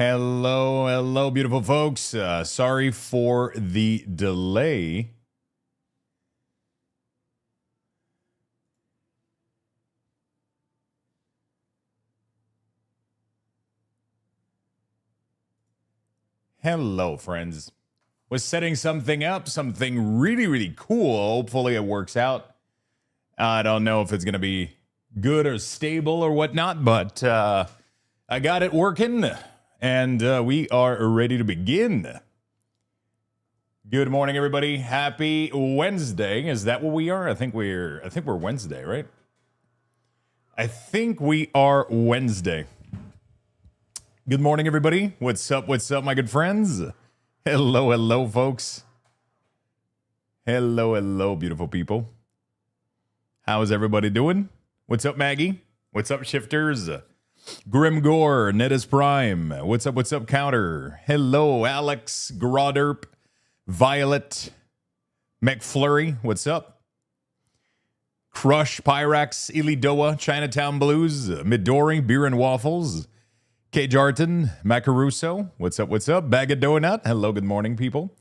Hello, hello, beautiful folks. Sorry for the delay. Hello, friends. Was setting something up, something really cool. Hopefully it works out. I don't know if it's going to be good or stable or whatnot, but I got it working. And we are ready to begin. Good morning, everybody. Happy Wednesday. Is that what we are? I think we're Wednesday, right? I think we are Wednesday. Good morning, everybody. What's up, my good friends? Hello, folks. Hello, beautiful people. How's everybody doing? What's up, Maggie? What's up, Shifters? Grimgore, Netis Prime. What's up, Counter? Hello, Alex, Groderp, Violet, McFlurry. What's up? Crush, Pyrax, Ilidoa, Chinatown Blues, Midori, Beer and Waffles, K. Jarton, Macaruso. What's up? Bag of Donut. Hello, good morning, people.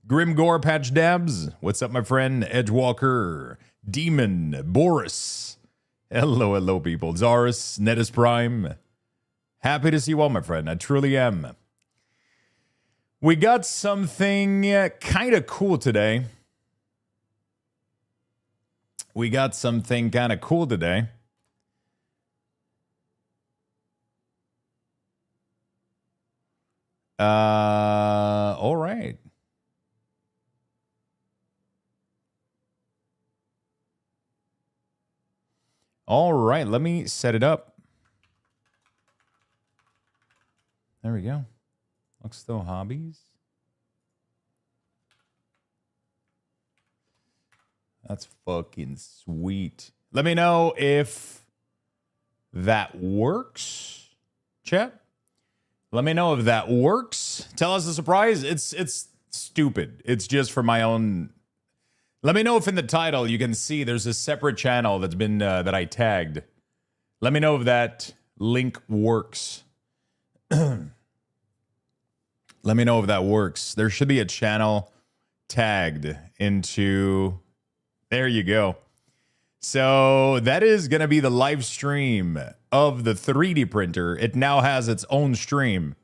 Grimgore, Patch Dabs. What's up, my friend? Edgewalker, Demon, Boris. Hello, people. Zaris, Netis Prime. Happy to see you all, my friend. I truly am. We got something kind of cool today. All right. All right, let me set it up. There we go. Looks though hobbies. That's fucking sweet. Let me know if that works, chat. Let me know if that works. Tell us the surprise. It's stupid. It's just for my own. Let me know if in the title you can see there's a separate channel that's been that I tagged. Let me know if that link works. Let me know if that works. There should be a channel tagged into. There you go. So that is going to be the live stream of the 3D printer. It now has its own stream.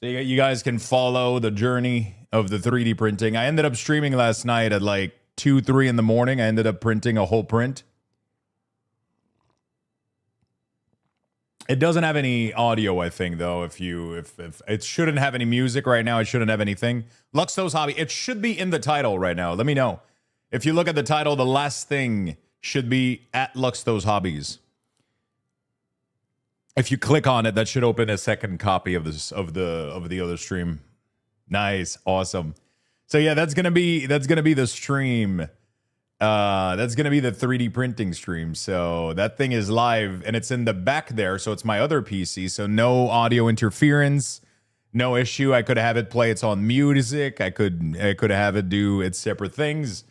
So you guys can follow the journey of the 3D printing. I ended up streaming last night at like 2, 3 in the morning. I ended up printing a whole print. It doesn't have any audio, I think, though. If it shouldn't have any music right now, it shouldn't have anything. Luxto's Hobby. It should be in the title right now. Let me know. If you look at the title, the last thing should be at Luxto's Hobbies. If you click on it, that should open a second copy of the other stream. Nice, awesome. So yeah, that's gonna be the stream. That's gonna be the 3D printing stream. So that thing is live and it's in the back there. So it's my other PC. So no audio interference, no issue. I could have it play its own music. I could have it do its separate things.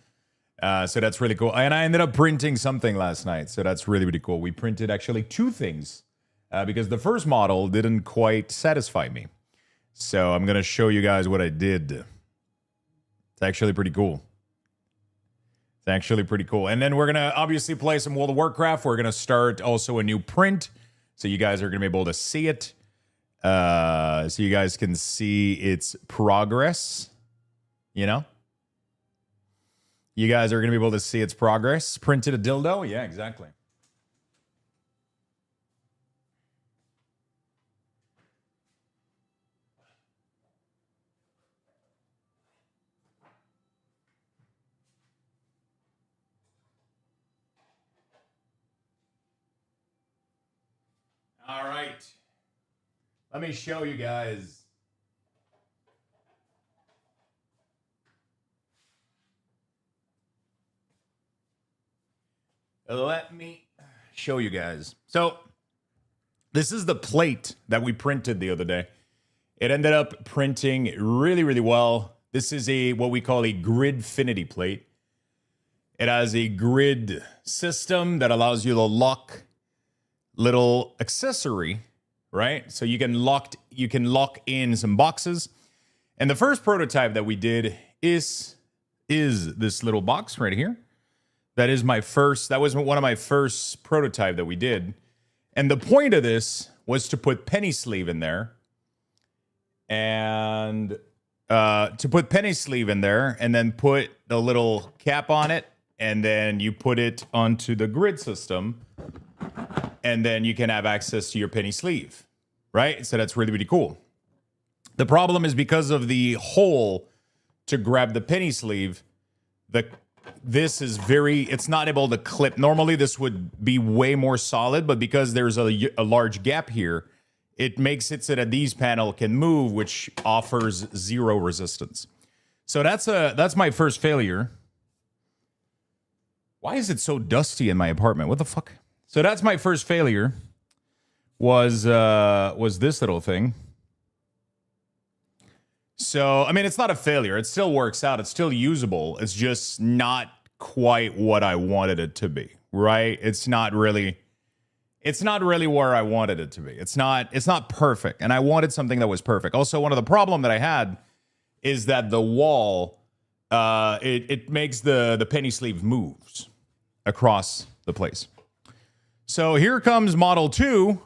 So that's really cool. And I ended up printing something last night. So that's really cool. We printed actually 2 things because the first model didn't quite satisfy me. So I'm going to show you guys what I did. It's actually pretty cool. And then we're going to obviously play some World of Warcraft. We're going to start also a new print. So you guys are going to be able to see it. So you guys can see its progress. You know? You guys are going to be able to see its progress. Printed a dildo? Yeah, exactly. All right. Let me show you guys. Let me show you guys. So this is the plate that we printed the other day. It ended up printing really well. This is what we call a gridfinity plate. It has a grid system that allows you to lock little accessory right? So you can lock in some boxes. And the first prototype that we did is this little box right here. That was one of my first prototype that we did. And the point of this was to put penny sleeve in there. And and then put the little cap on it, and then you put it onto the grid system, and then you can have access to your penny sleeve, right? So that's really, really cool. The problem is because of the hole to grab the penny sleeve, it's not able to clip. Normally this would be way more solid, but because there's a large gap here, it makes it so that these panel can move, which offers 0 resistance. So that's my first failure. Why is it so dusty in my apartment? What the fuck? So that's my first failure. Was this little thing. So, I mean, it's not a failure. It still works out. It's still usable. It's just not quite what I wanted it to be, right? It's not really where I wanted it to be. It's not perfect. And I wanted something that was perfect. Also, one of the problem that I had is that the wall, it makes the penny sleeve moves across the place. So here comes Model 2,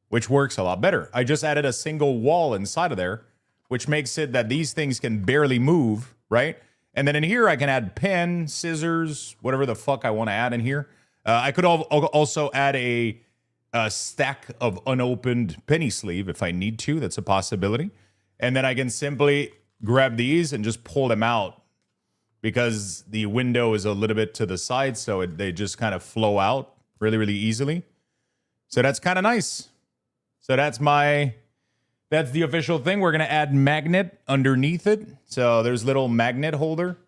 which works a lot better. I just added a single wall inside of there, which makes it that these things can barely move, right? And then in here, I can add pen, scissors, whatever the fuck I want to add in here. I could also add a stack of unopened penny sleeve if I need to. That's a possibility. And then I can simply grab these and just pull them out because the window is a little bit to the side, so they just kind of flow out really, really easily. So that's kind of nice. So that's the official thing. We're going to add magnet underneath it. So there's little magnet holder.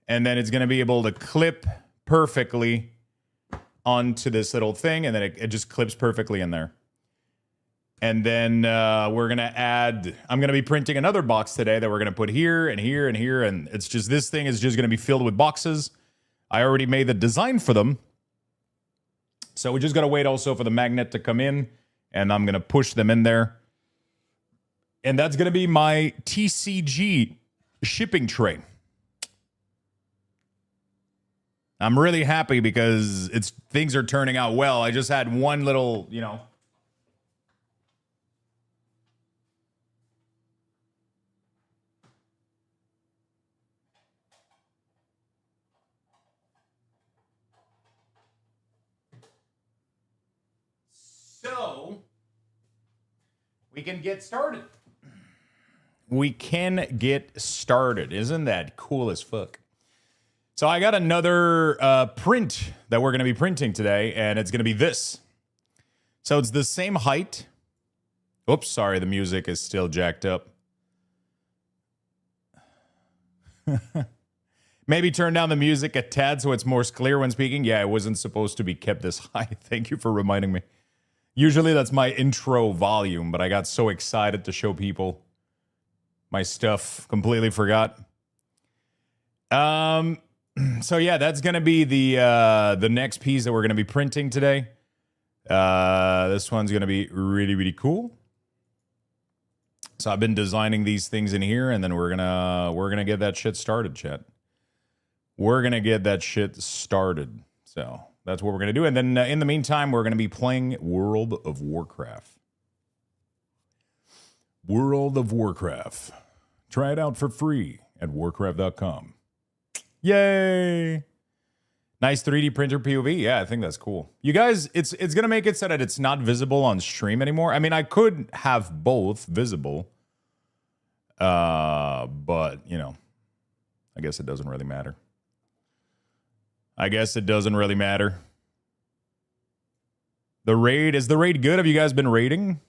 And then it's going to be able to clip perfectly onto this little thing. And then it just clips perfectly in there. And then we're going to I'm going to be printing another box today that we're going to put here and here and here. And it's just, this thing is just going to be filled with boxes. I already made the design for them. So we just got to wait also for the magnet to come in. And I'm going to push them in there. And that's going to be my TCG shipping tray. I'm really happy because things are turning out well. I just had one little, So, we can get started. Isn't that cool as fuck? So I got another print that we're going to be printing today, and it's going to be this. So it's the same height. Oops, sorry, the music is still jacked up. Maybe turn down the music a tad so it's more clear when speaking. Yeah, it wasn't supposed to be kept this high. Thank you for reminding me. Usually that's my intro volume, but I got so excited to show people my stuff. Completely forgot. So yeah, that's going to be the next piece that we're going to be printing today. This one's going to be really, really cool. So I've been designing these things in here, and then we're going to get that shit started, chat. We're going to get that shit started. So that's what we're going to do. And then in the meantime, we're going to be playing World of Warcraft. World of Warcraft. Try it out for free at warcraft.com. Yay! Nice 3D printer POV. Yeah, I think that's cool. You guys, it's going to make it so that it's not visible on stream anymore. I mean, I could have both visible. But, I guess it doesn't really matter. Is the raid good? Have you guys been raiding?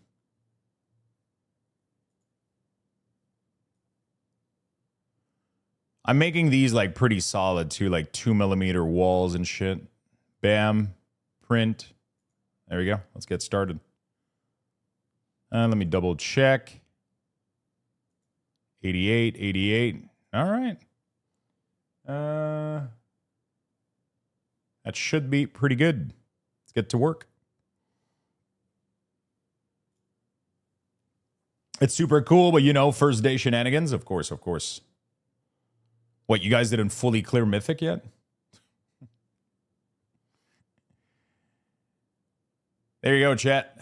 I'm making these like pretty solid too, like 2mm walls and shit. Bam, print. There we go. Let's get started. Let me double check. 88, 88. All right. That should be pretty good. Let's get to work. It's super cool, but you know, first day shenanigans, of course, of course. What, you guys didn't fully clear Mythic yet? There you go, chat.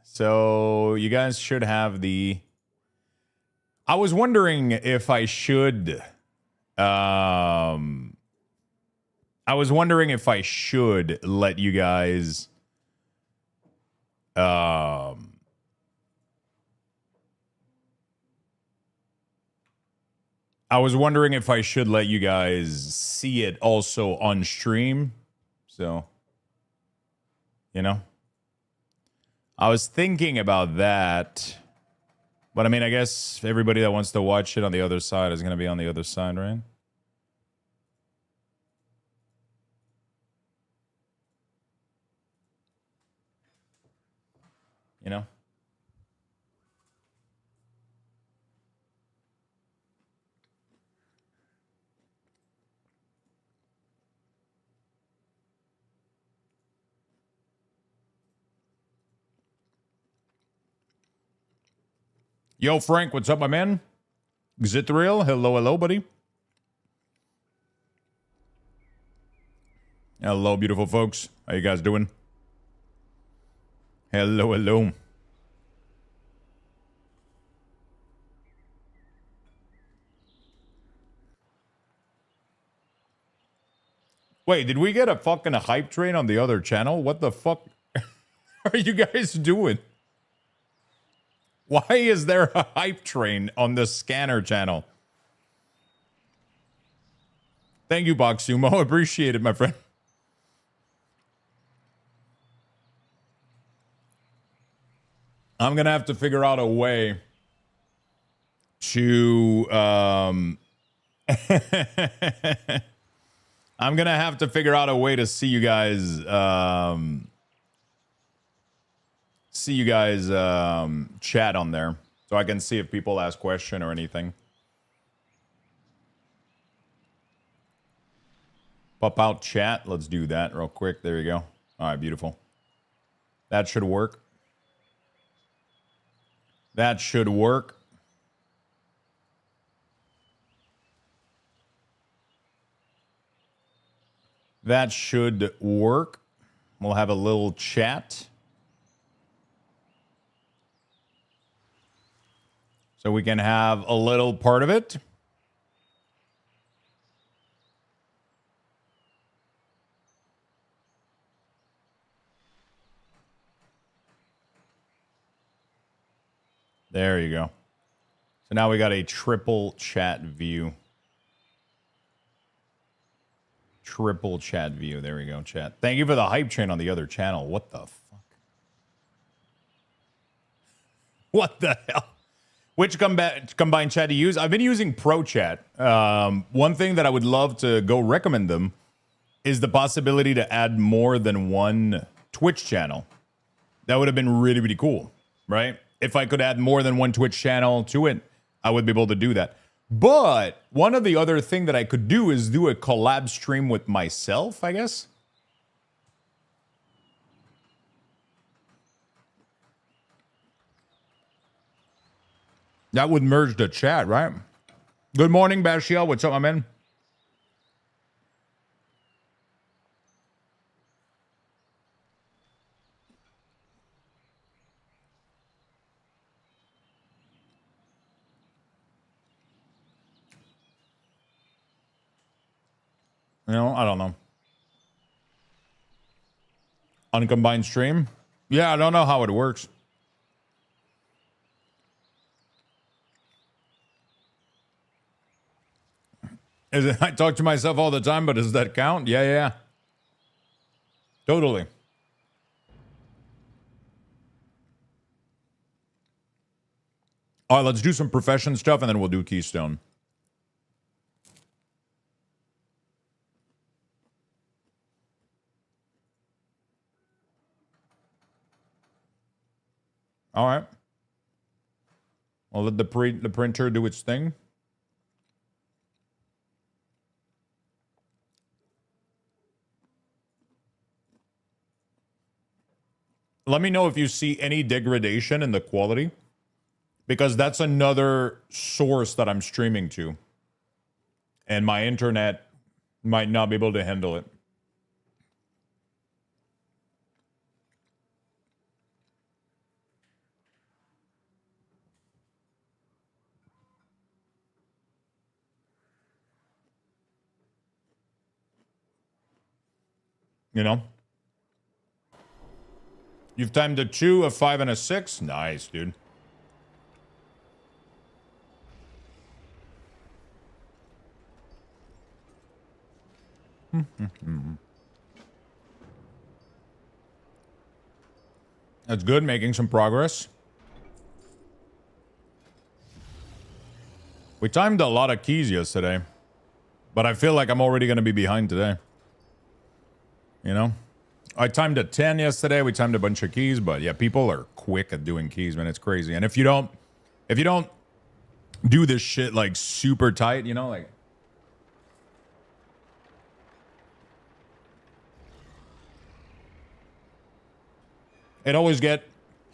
So you guys should have the... I was wondering if I should... I was wondering if I should let you guys... I was wondering if I should let you guys see it also on stream. So, you know. I was thinking about that. But I mean, I guess everybody that wants to watch it on the other side is going to be on the other side, right? You know? Yo, Frank, what's up, my man? Xithril, hello, hello, buddy. Hello, beautiful folks. How you guys doing? Hello, hello. Wait, did we get a fucking hype train on the other channel? What the fuck are you guys doing? Why is there a hype train on the scanner channel? Thank you, Boxumo. Appreciate it, my friend. I'm going to have to figure out a way to... I'm going to have to figure out a way to see you guys... chat on there so I can see if people ask question or anything. Pop out chat. Let's do that real quick. There you go. All right, beautiful. That should work. That should work. That should work. We'll have a little chat. So we can have a little part of it. There you go. So now we got a triple chat view. Triple chat view. There we go, chat. Thank you for the hype train on the other channel. What the fuck? What the hell? Which combined chat to use? I've been using Pro Chat. One thing that I would love to go recommend them is the possibility to add more than one Twitch channel. That would have been really, really cool, right? If I could add more than one Twitch channel to it, I would be able to do that. But one of the other thing that I could do is do a collab stream with myself, I guess. That would merge the chat, right? Good morning, Bashiel. What's up, my man? You know, I don't know. Uncombined stream? Yeah, I don't know how it works. Is it, I talk to myself all the time, but does that count? Yeah, yeah. Totally. All right, let's do some profession stuff, and then we'll do Keystone. All right. I'll let the printer do its thing. Let me know if you see any degradation in the quality because that's another source that I'm streaming to. And my internet might not be able to handle it. You know? You've timed a 2, a 5, and a 6? Nice, dude. That's good, making some progress. We timed a lot of keys yesterday, but I feel like I'm already going to be behind today. You know? I timed a 10 yesterday. We timed a bunch of keys, but yeah, people are quick at doing keys, man. It's crazy. And if you don't do this shit like super tight, you know, like it always get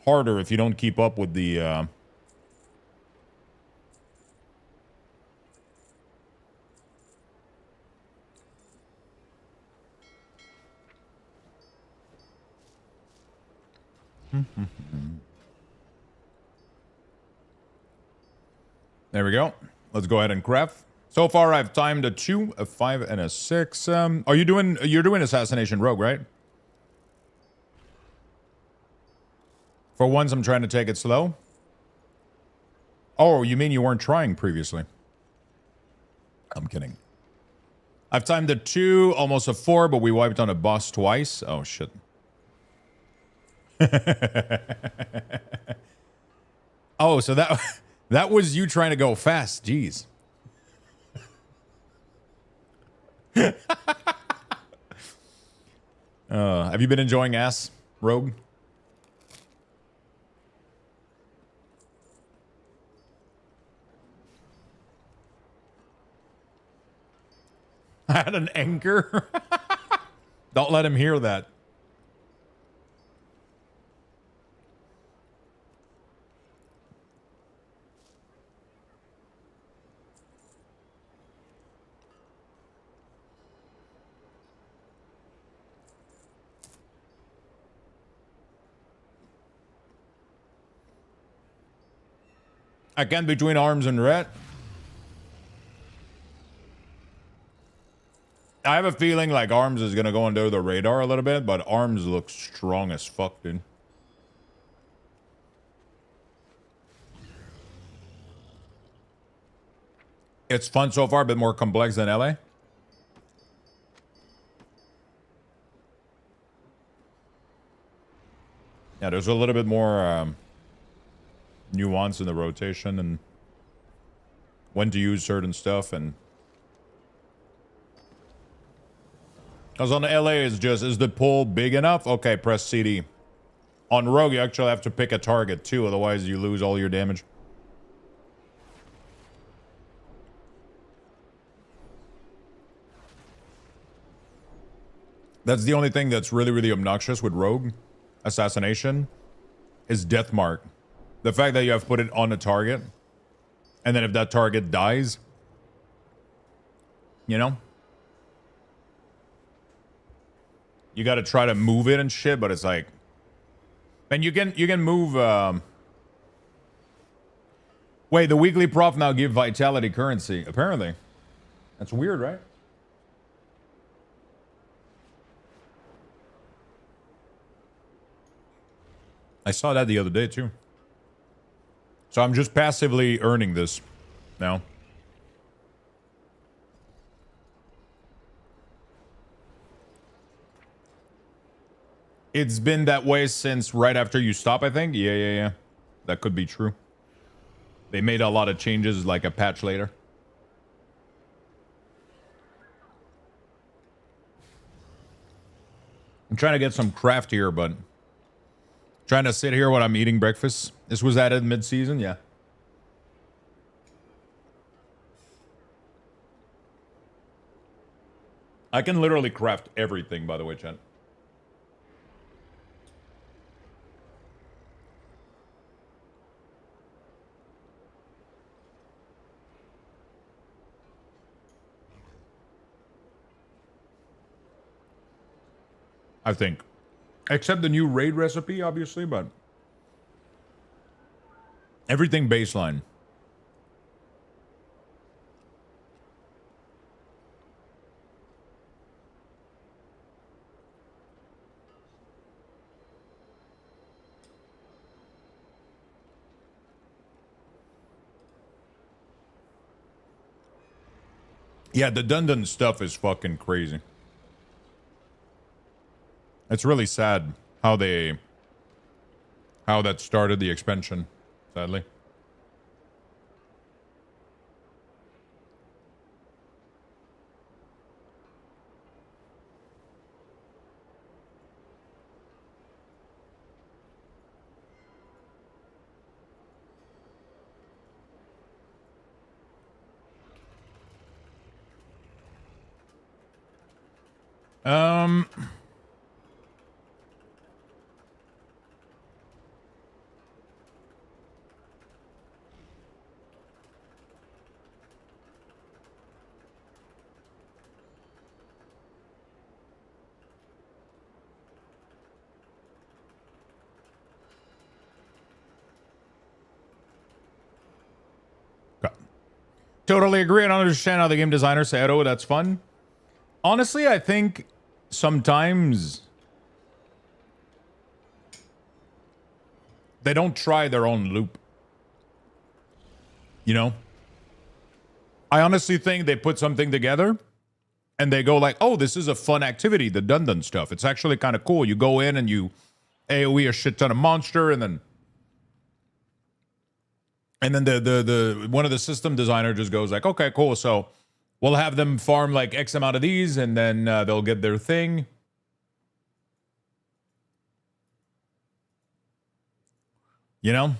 harder if you don't keep up with the There we go. Let's go ahead and craft. So far, I've timed a 2, a 5, and a 6. You're doing Assassination Rogue, right? For once, I'm trying to take it slow. Oh, you mean you weren't trying previously? I'm kidding. I've timed a 2, almost a 4, but we wiped on a boss twice. Oh, shit. Oh, so that was you trying to go fast. Jeez. Have you been enjoying Ass, Rogue? I had an anchor. Don't let him hear that. I can between arms and red. I have a feeling like arms is gonna go under the radar a little bit, but arms looks strong as fuck, dude. It's fun so far, a bit more complex than LA. Yeah, there's a little bit more nuance in the rotation and when to use certain stuff, and because on the LA is just, is the pull big enough? Okay, press CD. On Rogue, you actually have to pick a target too, otherwise you lose all your damage. That's the only thing that's really, really obnoxious with Rogue Assassination is Death Mark. The fact that you have to put it on a target, and then if that target dies, you know? You got to try to move it and shit, but it's like, and you can move. Wait, the weekly prof now give vitality currency. Apparently, that's weird, right? I saw that the other day too. So I'm just passively earning this now. It's been that way since right after you stop, I think. Yeah. That could be true. They made a lot of changes, like a patch later. I'm trying to get some craft here, but trying to sit here while I'm eating breakfast. This was added mid-season, yeah. I can literally craft everything, by the way, chat. I think. Except the new raid recipe, obviously, but everything baseline. Yeah, the Dundon stuff is fucking crazy. It's really sad how that started the expansion, sadly. Totally agree and understand how the game designers say, oh, that's fun. Honestly, I think sometimes they don't try their own loop. You know? I honestly think they put something together and they go like, oh, this is a fun activity, the Dundon stuff. It's actually kind of cool. You go in and you AoE a shit ton of monster and then the one of the system designer just goes like, okay, cool. So we'll have them farm like X amount of these and then they'll get their thing. You know?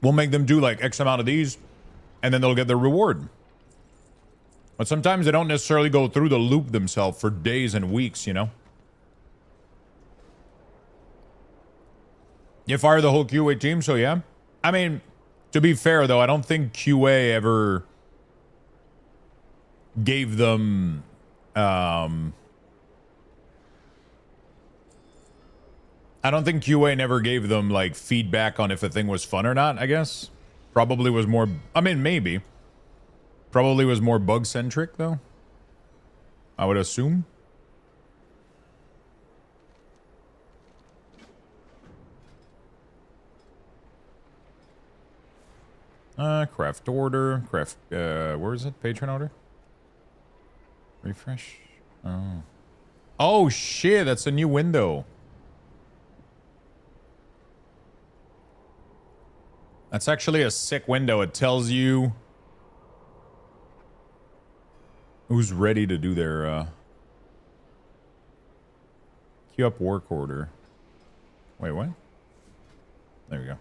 We'll make them do like X amount of these and then they'll get their reward. But sometimes they don't necessarily go through the loop themselves for days and weeks, you know? You fire the whole QA team, so yeah. I mean, to be fair, though, I don't think QA ever gave them... I don't think QA never gave them, like, feedback on if a thing was fun or not, I guess. Probably was more... I mean, maybe. Probably was more bug-centric, though. I would assume. Craft order. Craft, where is it? Patron order? Refresh. Oh. Oh, shit, that's a new window. That's actually a sick window. It tells you who's ready to do their, queue up work order. Wait, what? There we go.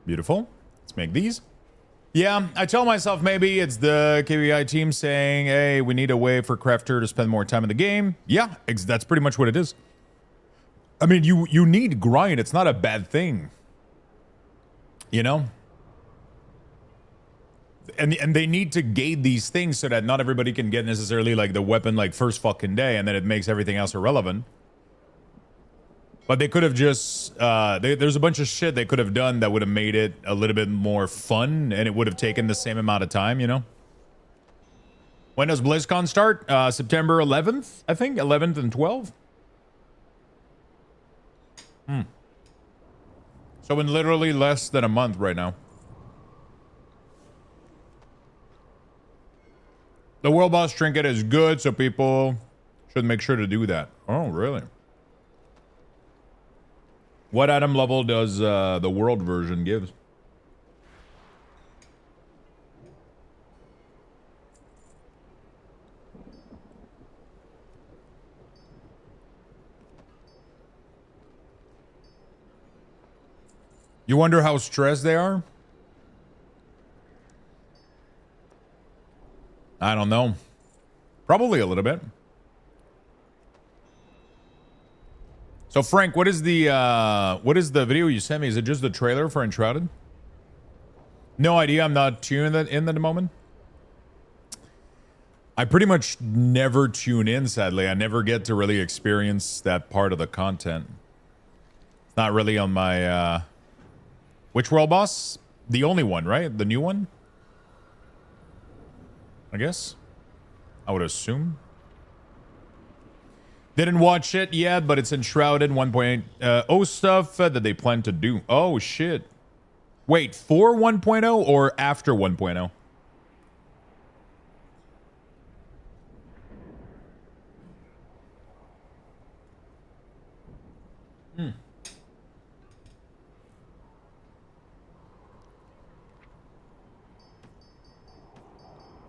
Beautiful. Let's make these. Yeah, I tell myself maybe it's the KBI team saying, hey, we need a way for Crafter to spend more time in the game. Yeah, that's pretty much what it is. I mean, you need grind. It's not a bad thing. You know? And they need to gate these things so that not everybody can get necessarily like the weapon like first fucking day and then it makes everything else irrelevant. But they could have just, there's a bunch of shit they could have done that would have made it a little bit more fun and it would have taken the same amount of time, you know? When does BlizzCon start? September 11th, I think? 11th and 12th? So in literally less than a month right now. The World Boss Trinket is good, so people should make sure to do that. Oh, really? What item level does the world version give? You wonder how stressed they are? I don't know. Probably a little bit. So Frank, what is the video you sent me? Is it just the trailer for Enshrouded? No idea. I'm not tuned in at the moment. I pretty much never tune in, sadly. I never get to really experience that part of the content. It's not really on my which world boss? The only one, right? The new one? I guess. I would assume. Didn't watch it yet, but it's Enshrouded 1.0 stuff that they plan to do. Oh, shit. Wait, for 1.0 or after 1.0?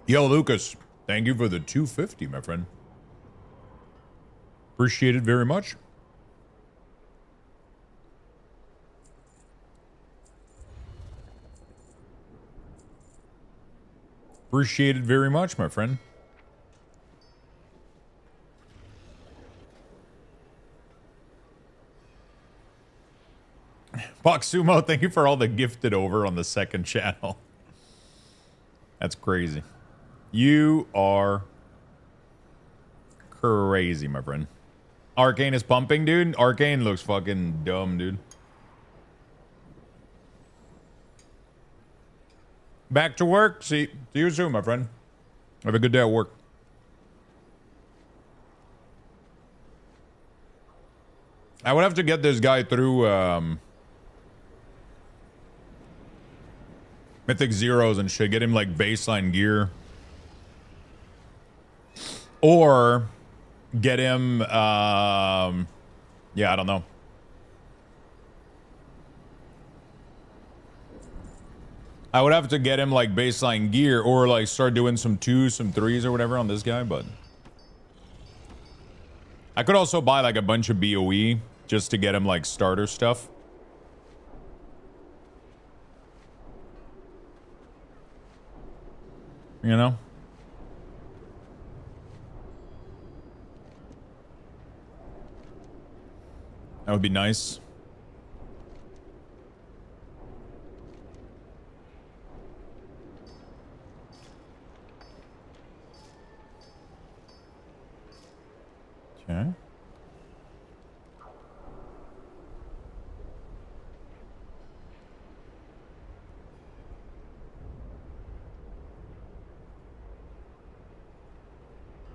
Yo, Lucas, thank you for the 250, my friend. Appreciate it very much. Appreciate it very much, my friend. Boxumo, thank you for all the gifted over on the second channel. That's crazy. You are crazy, my friend. Arcane is pumping, dude. Arcane looks fucking dumb, dude. Back to work. See you soon, my friend. Have a good day at work. I would have to get this guy through Mythic Zeros and shit. Get him like baseline gear. Or get him yeah, I don't know. I would have to get him like baseline gear or like start doing some 2s, some 3s or whatever on this guy, but I could also buy like a bunch of BOE just to get him like starter stuff. You know? That would be nice. Okay.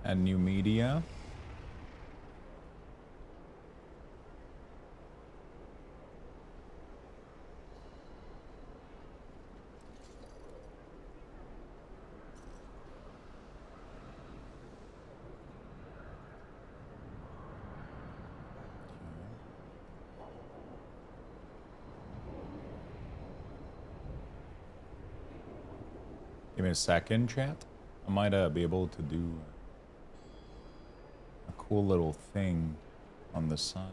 Add new media. Give me a second, chat. I might be able to do a cool little thing on the side.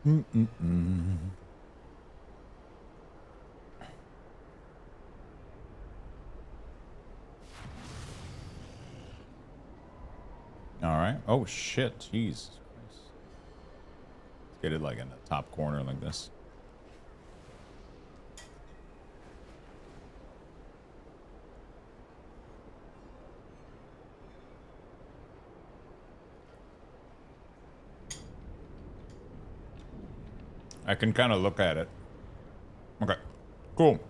All right. Oh shit! Jeez. Let's get it like in the top corner like this. I can kind of look at it. Okay, cool.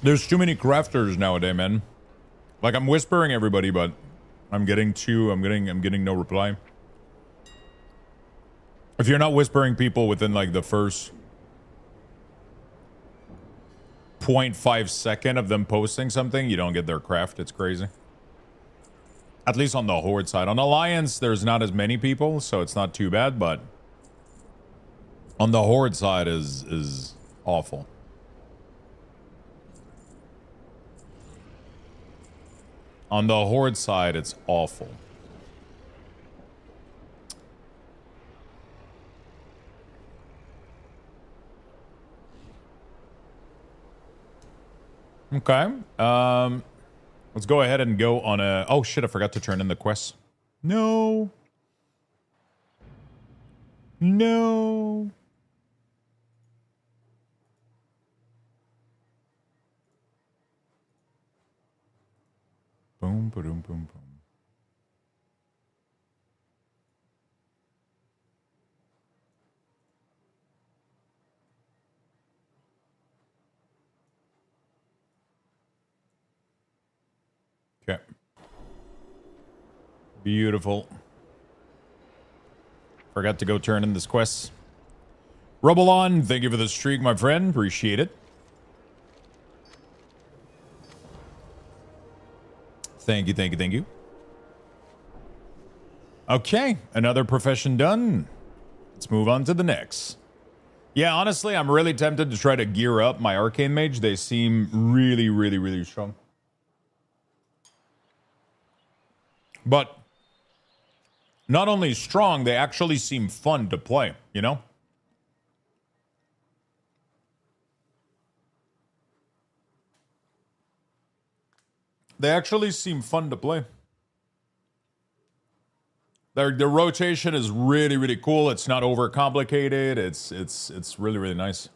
There's too many crafters nowadays, man. Like I'm whispering everybody, but I'm getting no reply. If you're not whispering people within like the first 0.5 second of them posting something, you don't get their craft. It's crazy. At least on the Horde side. On Alliance, there's not as many people, so it's not too bad, but on the Horde side is awful. On the Horde side, it's awful. Okay. Let's go ahead and go on a... Oh, shit, I forgot to turn in the quest. No. No. Boom, boom, boom, boom. Okay. Beautiful. Forgot to go turn in this quest. Rubble-on, thank you for the streak, my friend. Appreciate it. Thank you, thank you, thank you. Okay, another profession done. Let's move on to the next. Yeah, honestly, I'm really tempted to try to gear up my Arcane Mage. They seem really, really, really strong. But not only strong, they actually seem fun to play, you know? They actually seem fun to play. Their rotation is really, really cool. It's not overcomplicated. It's really, really nice.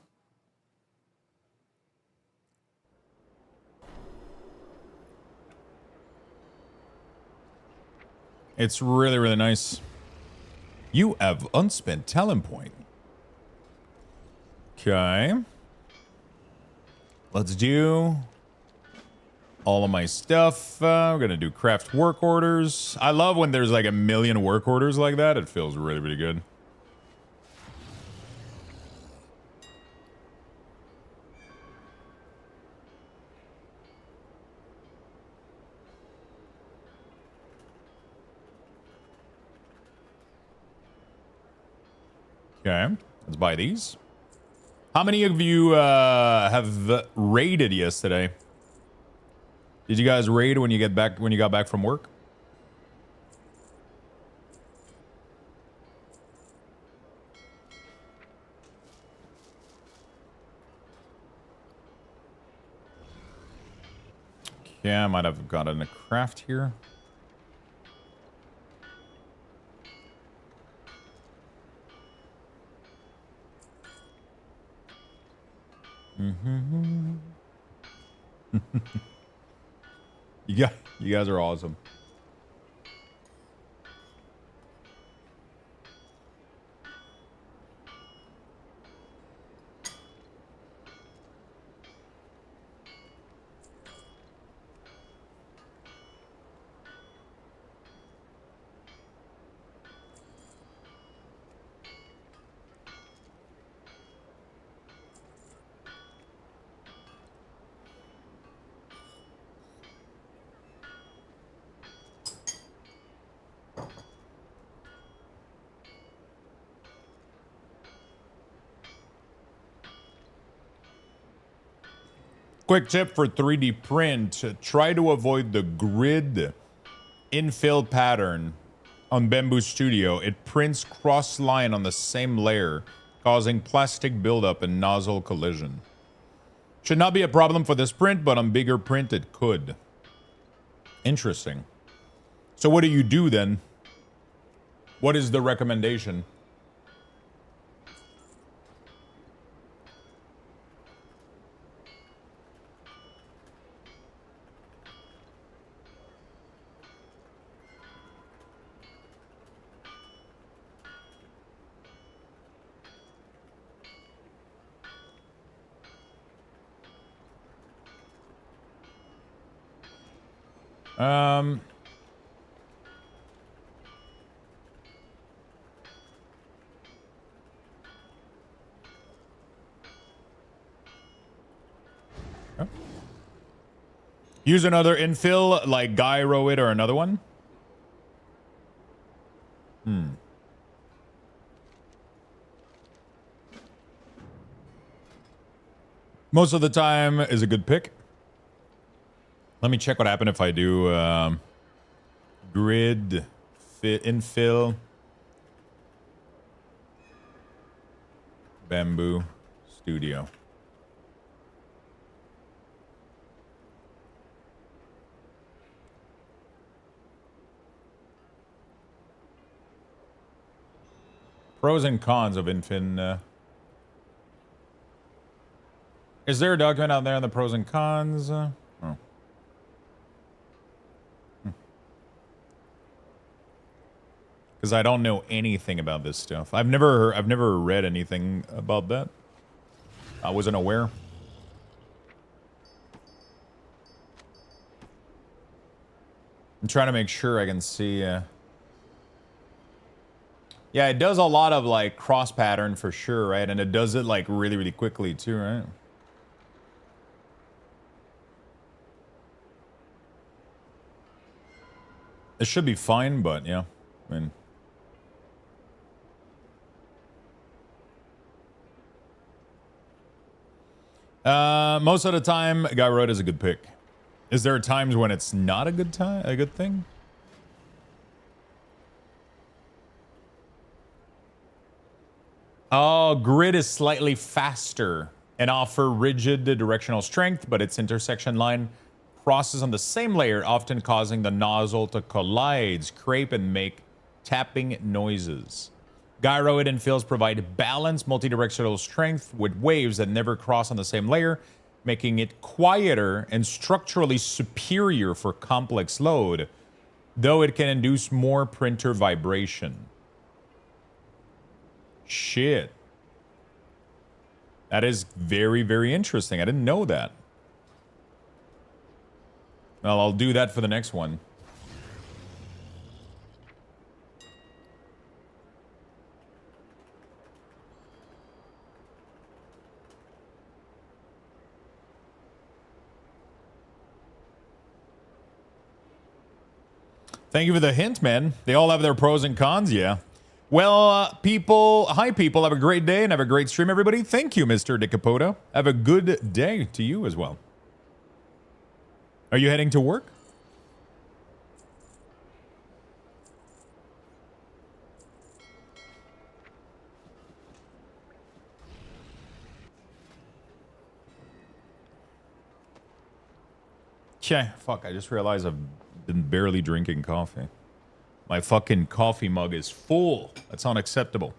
It's really, really nice. You have unspent talent point. Okay. Let's do all of my stuff. We're going to do craft work orders. I love when there's like a million work orders like that. It feels really, really good. Okay, let's buy these. How many of you have raided yesterday? Did you guys raid when you got back from work? Yeah, I might have gotten a craft here. Mm-hmm. You guys are awesome. Quick tip for 3D print, try to avoid the grid infill pattern on Bamboo Studio. It prints cross-line on the same layer, causing plastic buildup and nozzle collision. Should not be a problem for this print, but on bigger print it could. Interesting. So what do you do then? What is the recommendation? Use another infill like gyro it or another one. Most of the time is a good pick. Let me check what happened if I do grid fit infill Bamboo Studio. Pros and cons of Infin. Is there a document out there on the pros and cons? Oh. Because I don't know anything about this stuff. I've never read anything about that. I wasn't aware. I'm trying to make sure I can see. Yeah, it does a lot of like cross pattern for sure, right? And it does it like really, really quickly too, right? It should be fine, but yeah, I mean. Most of the time, Guy Road is a good pick. Is there times when it's not a good thing? Oh, grid is slightly faster and offer rigid directional strength, but its intersection line crosses on the same layer, often causing the nozzle to collide, scrape, and make tapping noises. Gyroid infills provide balanced multi-directional strength with waves that never cross on the same layer, making it quieter and structurally superior for complex load, though it can induce more printer vibration. Shit. That is very, very interesting. I didn't know that. Well, I'll do that for the next one. Thank you for the hint, man. They all have their pros and cons, yeah. Well, people, hi, people. Have a great day and have a great stream, everybody. Thank you, Mr. DeCapote. Have a good day to you as well. Are you heading to work? Yeah, fuck, I just realized I've been barely drinking coffee. My fucking coffee mug is full. That's unacceptable.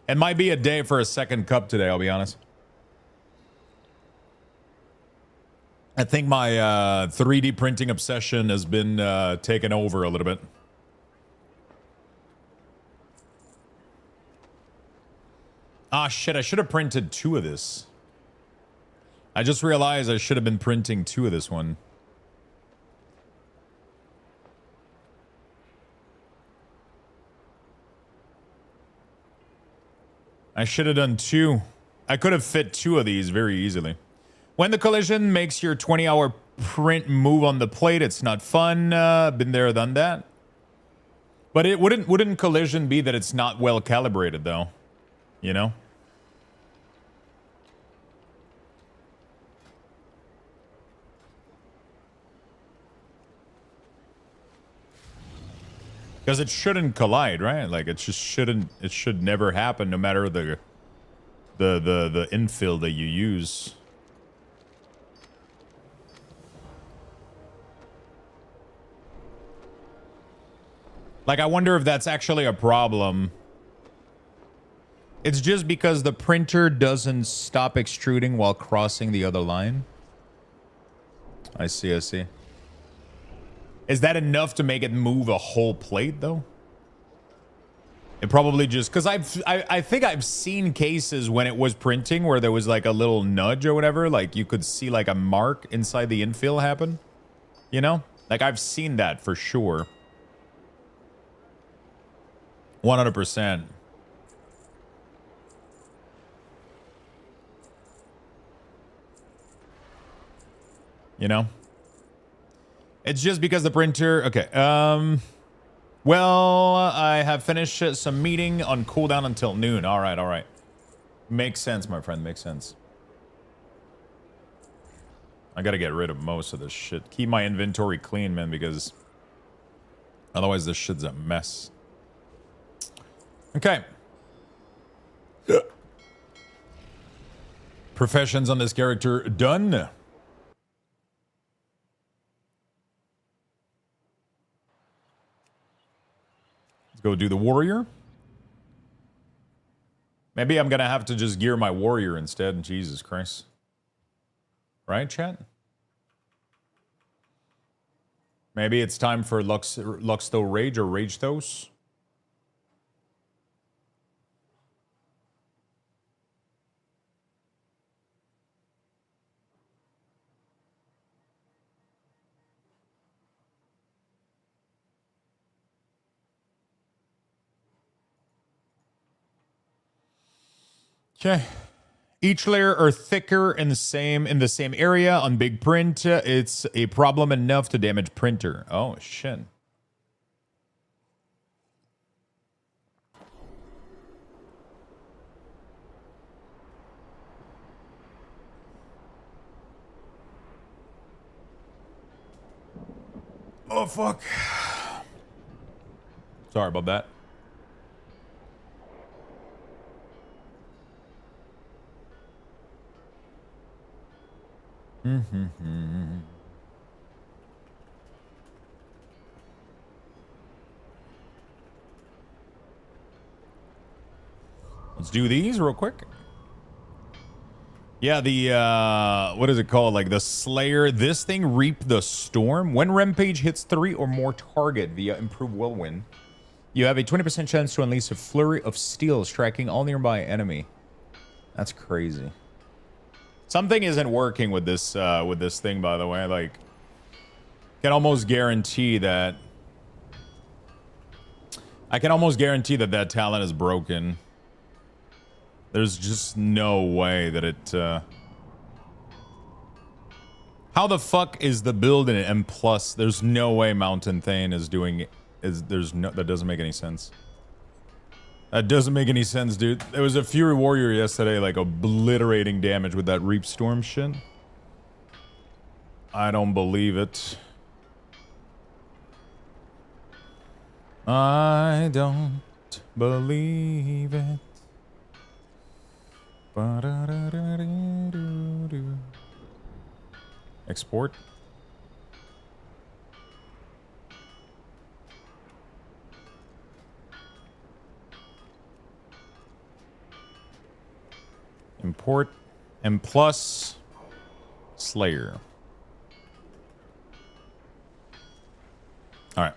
It might be a day for a second cup today, I'll be honest. I think my 3D printing obsession has been taken over a little bit. Ah, shit, I should have printed 2 of this. I just realized I should have been printing 2 of this one. I should have done 2. I could have fit 2 of these very easily. When the collision makes your 20-hour print move on the plate, it's not fun. Been there, done that. But it wouldn't collision be that it's not well calibrated though? You know? Because it shouldn't collide, right? Like it just shouldn't. It should never happen, no matter the infill that you use. Like I wonder if that's actually a problem. It's just because the printer doesn't stop extruding while crossing the other line. I see. I see. Is that enough to make it move a whole plate, though? It probably just... Because I think I've seen cases when it was printing where there was like a little nudge or whatever. Like you could see like a mark inside the infill happen. You know? Like I've seen that for sure. 100%. You know? It's just because the printer... Okay, well, I have finished some meeting on cooldown until noon. All right, all right. Makes sense, my friend, makes sense. I gotta get rid of most of this shit. Keep my inventory clean, man, because... otherwise this shit's a mess. Okay. Professions on this character done. Go do the warrior. Maybe I'm gonna have to just gear my warrior instead. Jesus Christ. Right, chat? Maybe it's time for Luxtho Rage or Rage Thos. Okay. Each layer are thicker in the same area on big print. It's a problem enough to damage printer. Oh shit. Oh fuck. Sorry about that. Let's do these real quick. Yeah, the what is it called? Like the Slayer. This thing, Reap the Storm. When Rampage hits 3 or more target via Improved Whirlwind, you have a 20% chance to unleash a flurry of steel, striking all nearby enemy. That's crazy. Something isn't working with this thing, by the way. Like, can almost guarantee that. I can almost guarantee that that talent is broken. There's just no way that it. How the fuck is the build in M+? There's no way Mountain Thane is doing. That doesn't make any sense. That doesn't make any sense, dude. There was a Fury Warrior yesterday, like, obliterating damage with that Reap Storm shit. I don't believe it. I don't believe it. Export. Import M+ Slayer. All right.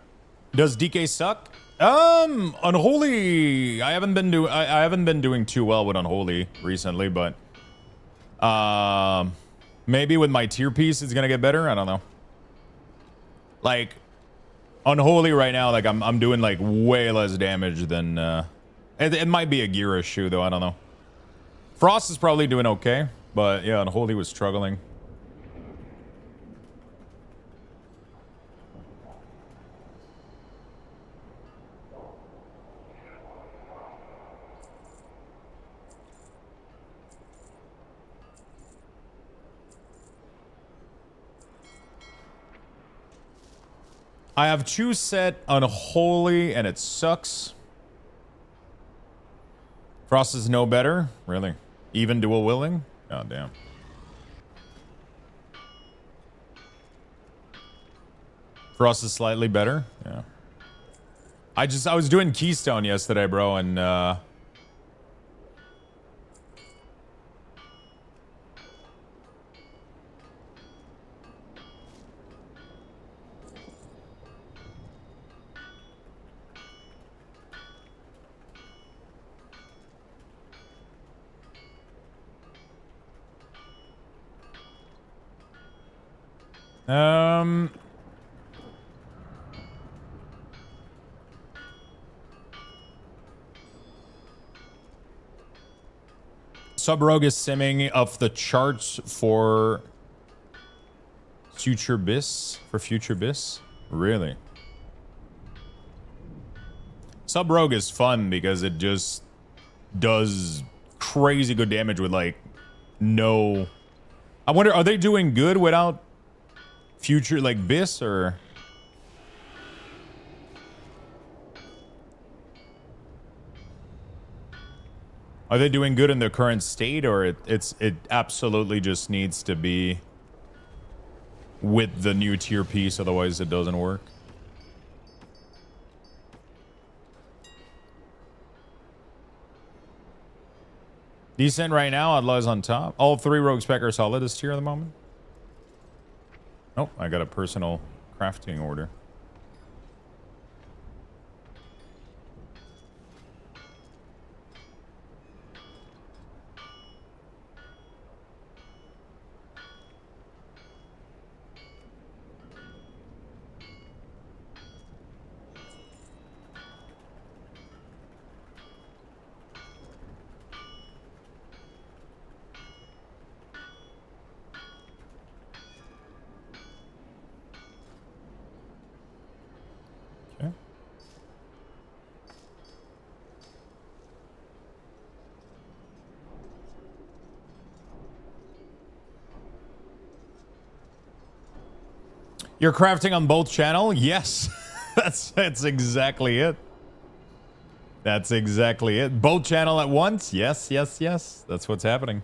Does DK suck? Unholy. I haven't been doing too well with Unholy recently, but maybe with my tier piece it's gonna get better. I don't know. Like Unholy right now, like I'm doing like way less damage than it might be a gear issue though. I don't know. Frost is probably doing okay, but yeah, Unholy was struggling. I have 2 set Unholy and it sucks. Frost is no better? Really? Even dual willing? God damn. Frost is slightly better? Yeah. I was doing Keystone yesterday, bro, and Sub-Rogue is simming off the charts for Future Bis? For Future Bis? Really? Sub-Rogue is fun because it just does crazy good damage with like no... I wonder, are they doing good without Future, like Bis, or... Are they doing good in their current state, or it absolutely just needs to be with the new tier piece, otherwise it doesn't work? Decent right now. Outlaws on top. All 3 rogue spec are solid this tier at the moment. Oh, I got a personal crafting order. You're crafting on both channel? Yes. that's exactly it. That's exactly it. Both channel at once? Yes, yes, yes. That's what's happening.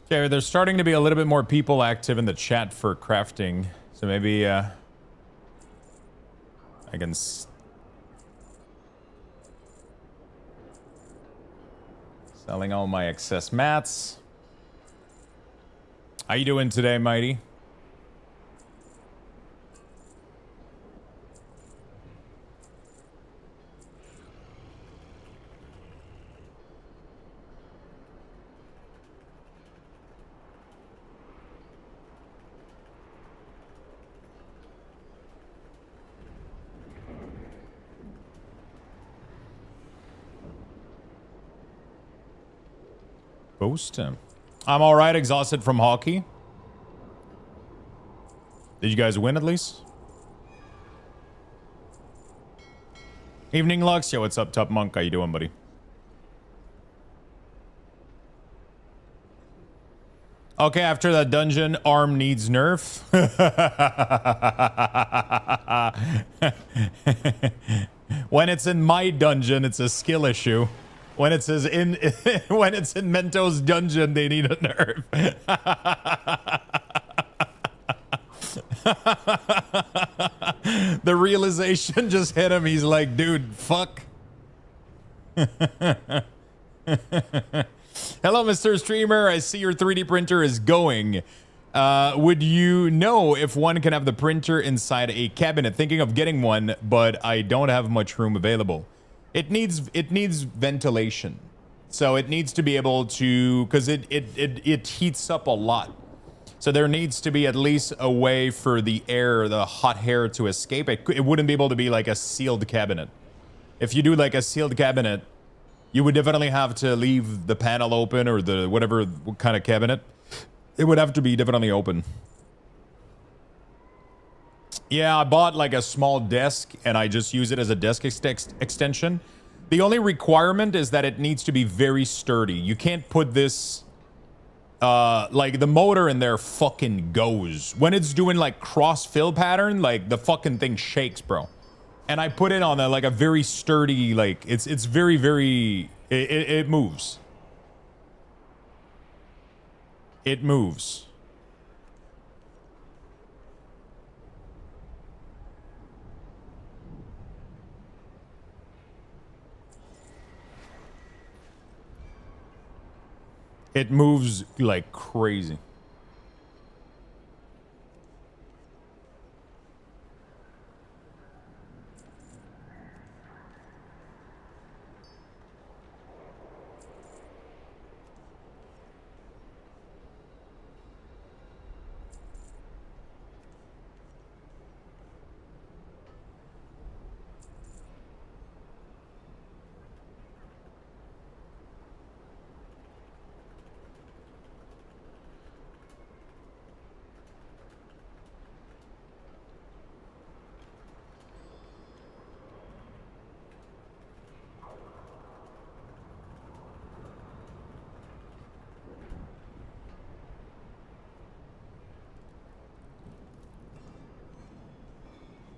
Okay, there's starting to be a little bit more people active in the chat for crafting. So maybe I can selling all my excess mats. How you doing today, Mighty? Boost him. I'm all right, exhausted from hockey. Did you guys win at least? Evening, Lux. Yo, what's up, Top Monk? How you doing, buddy? Okay, after that dungeon, arm needs nerf. When it's in my dungeon, it's a skill issue. When it says in when it's in Mento's dungeon, they need a nerf. The realization just hit him. He's like, dude, fuck. Hello, Mr. Streamer. I see your 3D printer is going. Would you know if one can have the printer inside a cabinet? Thinking of getting one, but I don't have much room available. It needs ventilation, so it needs to be able to, because it heats up a lot. So there needs to be at least a way for the air, the hot air, to escape. It wouldn't be able to be like a sealed cabinet. If you do like a sealed cabinet, you would definitely have to leave the panel open, or the whatever kind of cabinet. It would have to be definitely open. Yeah, I bought like a small desk and I just use it as a desk extension. The only requirement is that it needs to be very sturdy. You can't put this, like the motor in there fucking goes. When it's doing like cross fill pattern, like the fucking thing shakes, bro. And I put it on like a very sturdy, like it's very, very, it moves. It moves. It moves like crazy.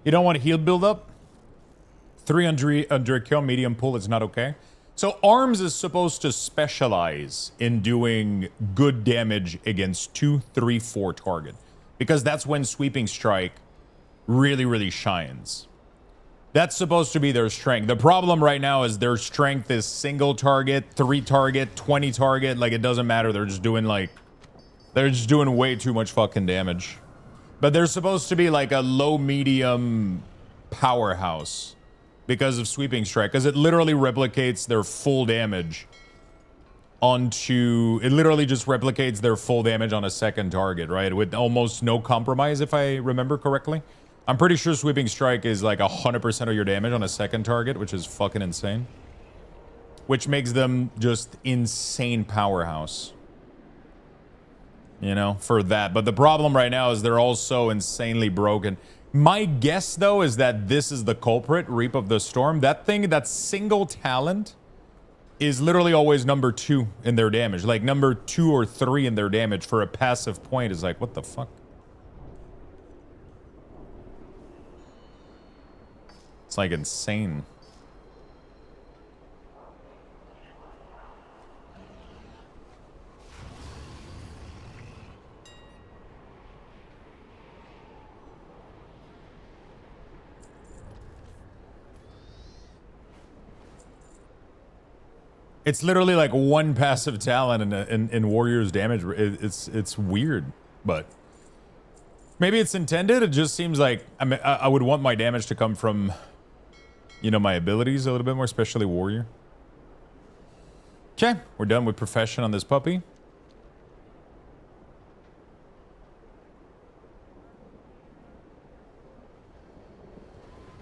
You don't want a heal build up? 300 kill medium pull is not okay. So arms is supposed to specialize in doing good damage against 2, 3, 4 target. Because that's when Sweeping Strike really, really shines. That's supposed to be their strength. The problem right now is their strength is single target, 3 target, 20 target. Like, it doesn't matter. They're just doing way too much fucking damage. But they're supposed to be like a low medium powerhouse because of Sweeping Strike, because it literally replicates their full damage onto, it literally just replicates their full damage on a second target, right? With almost no compromise, if I remember correctly. I'm pretty sure Sweeping Strike is like 100% of your damage on a second target, which is fucking insane. Which makes them just insane powerhouse. You know, for that. But the problem right now is they're all so insanely broken. My guess, though, is that this is the culprit, Reap of the Storm. That thing, that single talent is literally always number 2 in their damage. Like, number 2 or 3 in their damage for a passive point is like, what the fuck? It's like insane. It's literally like one passive talent in Warrior's damage. It's weird, but maybe it's intended. It just seems like I would want my damage to come from, you know, my abilities a little bit more, especially Warrior. Okay, we're done with Profession on this puppy.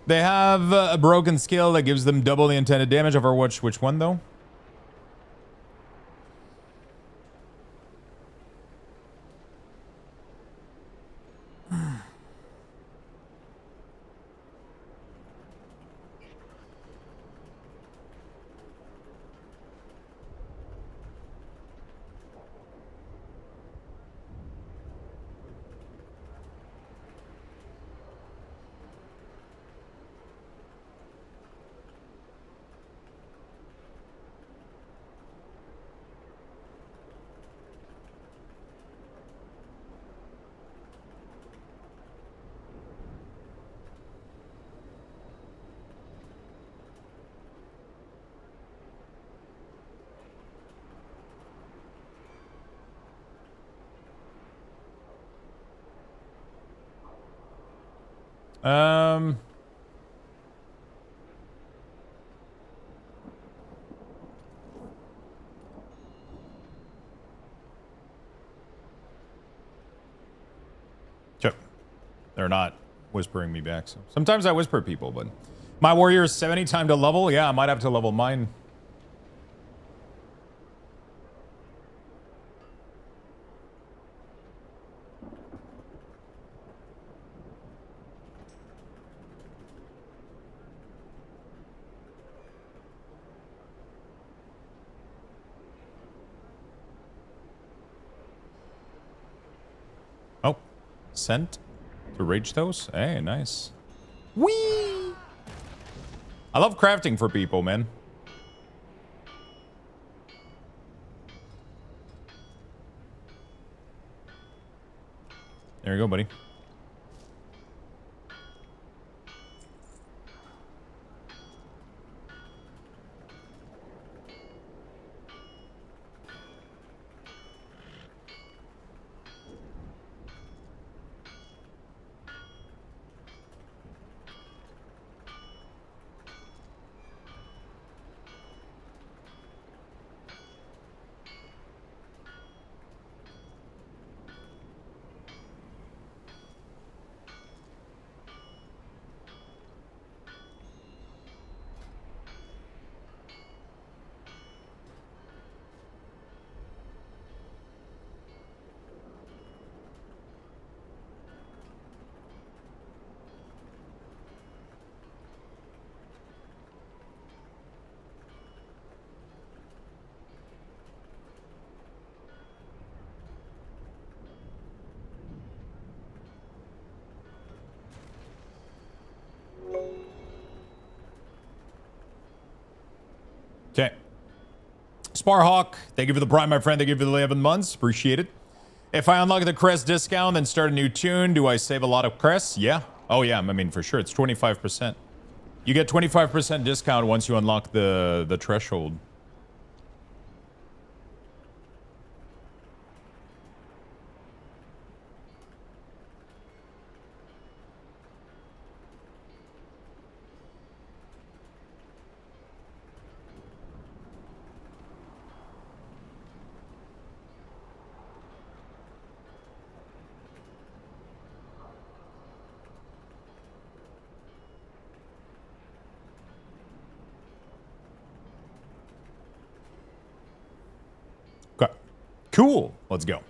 They have a broken skill that gives them double the intended damage. Overwatch, which one though? Sure. They're not whispering me back. So sometimes I whisper people, but my Warrior is 70 time to level. Yeah, I might have to level mine. Sent to rage those. Hey, nice. Whee! I love crafting for people, man. There you go, buddy. Sparhawk, thank you for the prime, my friend. Thank you for the 11 months. Appreciate it. If I unlock the crest discount and start a new tune, do I save a lot of crests? Yeah. Oh, yeah. I mean, for sure. It's 25%. You get 25% discount once you unlock the threshold. Okay. Cool. Let's go.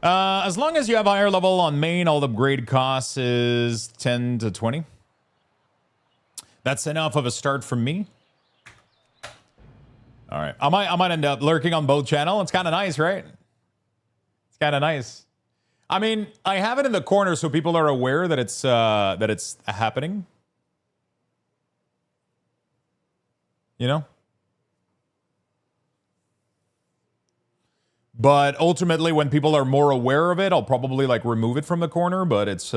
As long as you have higher level on main, all the upgrade costs is 10 to 20. That's enough of a start from me. All right. I might end up lurking on both channels. It's kind of nice, right? It's kind of nice. I mean, I have it in the corner so people are aware that it's happening. You know? But ultimately, when people are more aware of it, I'll probably like remove it from the corner. But it's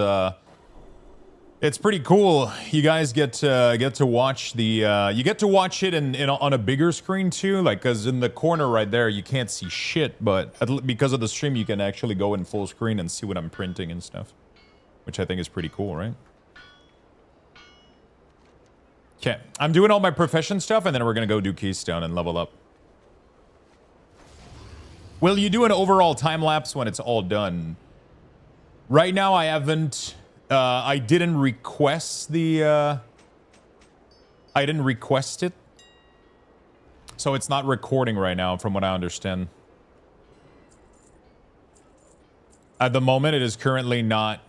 pretty cool. You guys get to watch the you get to watch it on a bigger screen too. Like, cause in the corner right there, you can't see shit. But because of the stream, you can actually go in full screen and see what I'm printing and stuff, which I think is pretty cool, right? Okay, I'm doing all my profession stuff, and then we're gonna go do Keystone and level up. Will you do an overall time lapse when it's all done? Right now, I haven't. I didn't request the. I didn't request it, so it's not recording right now, from what I understand. At the moment, it is currently not.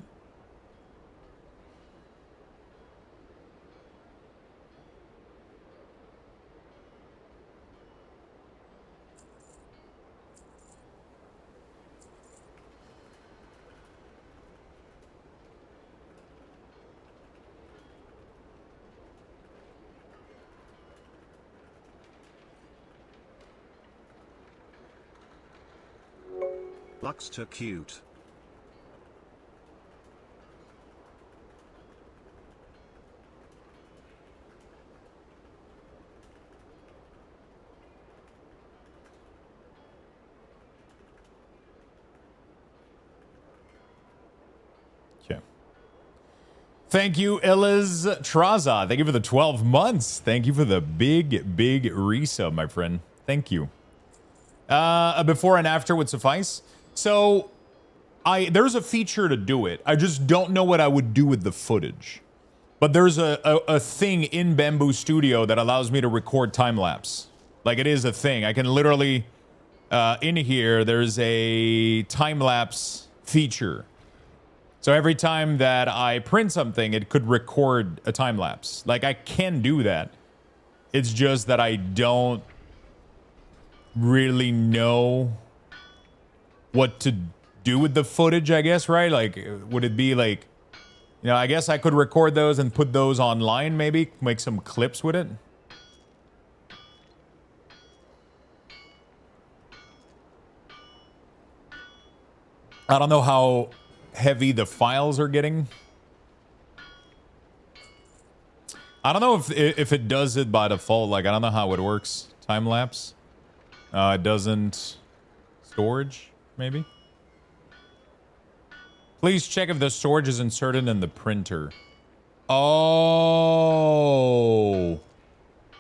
Luxter cute. Okay. Thank you, Eliz Traza. Thank you for the 12 months. Thank you for the big resub, my friend. Thank you. A before and after would suffice. So, there's a feature to do it. I just don't know what I would do with the footage. But there's a thing in Bamboo Studio that allows me to record time-lapse. Like, it is a thing. I can literally, in here, there's a time-lapse feature. So every time that I print something, it could record a time-lapse. Like, I can do that. It's just that I don't really know what to do with the footage, I guess, right? Like, would it be like, you know, I guess I could record those and put those online, maybe make some clips with it. I don't know how heavy the files are getting. I don't know if it does it by default. Like, I don't know how it works. Time lapse. It doesn't. Storage, maybe. Please check if the storage is inserted in the printer. Oh.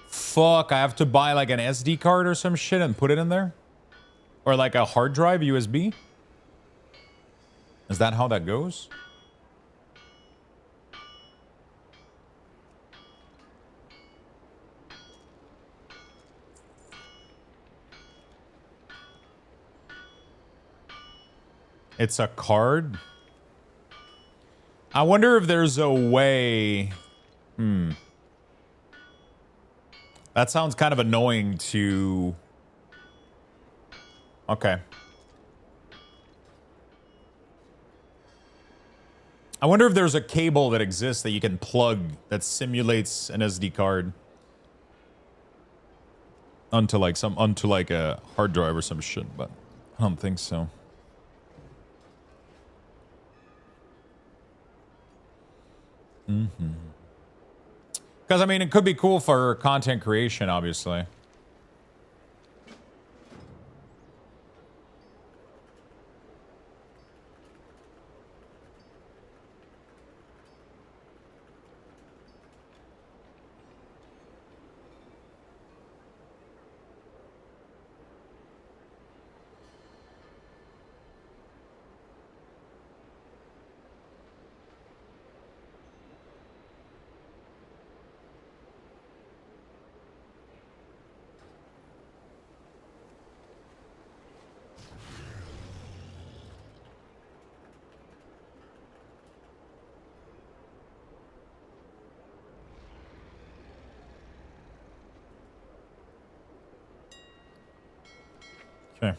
Fuck, I have to buy like an SD card or some shit and put it in there? Or like a hard drive, USB? Is that how that goes? It's a card? I wonder if there's a way... That sounds kind of annoying to... Okay. I wonder if there's a cable that exists that you can plug that simulates an SD card. onto like a hard drive or some shit, but I don't think so. Because I mean, it could be cool for content creation, obviously. Okay.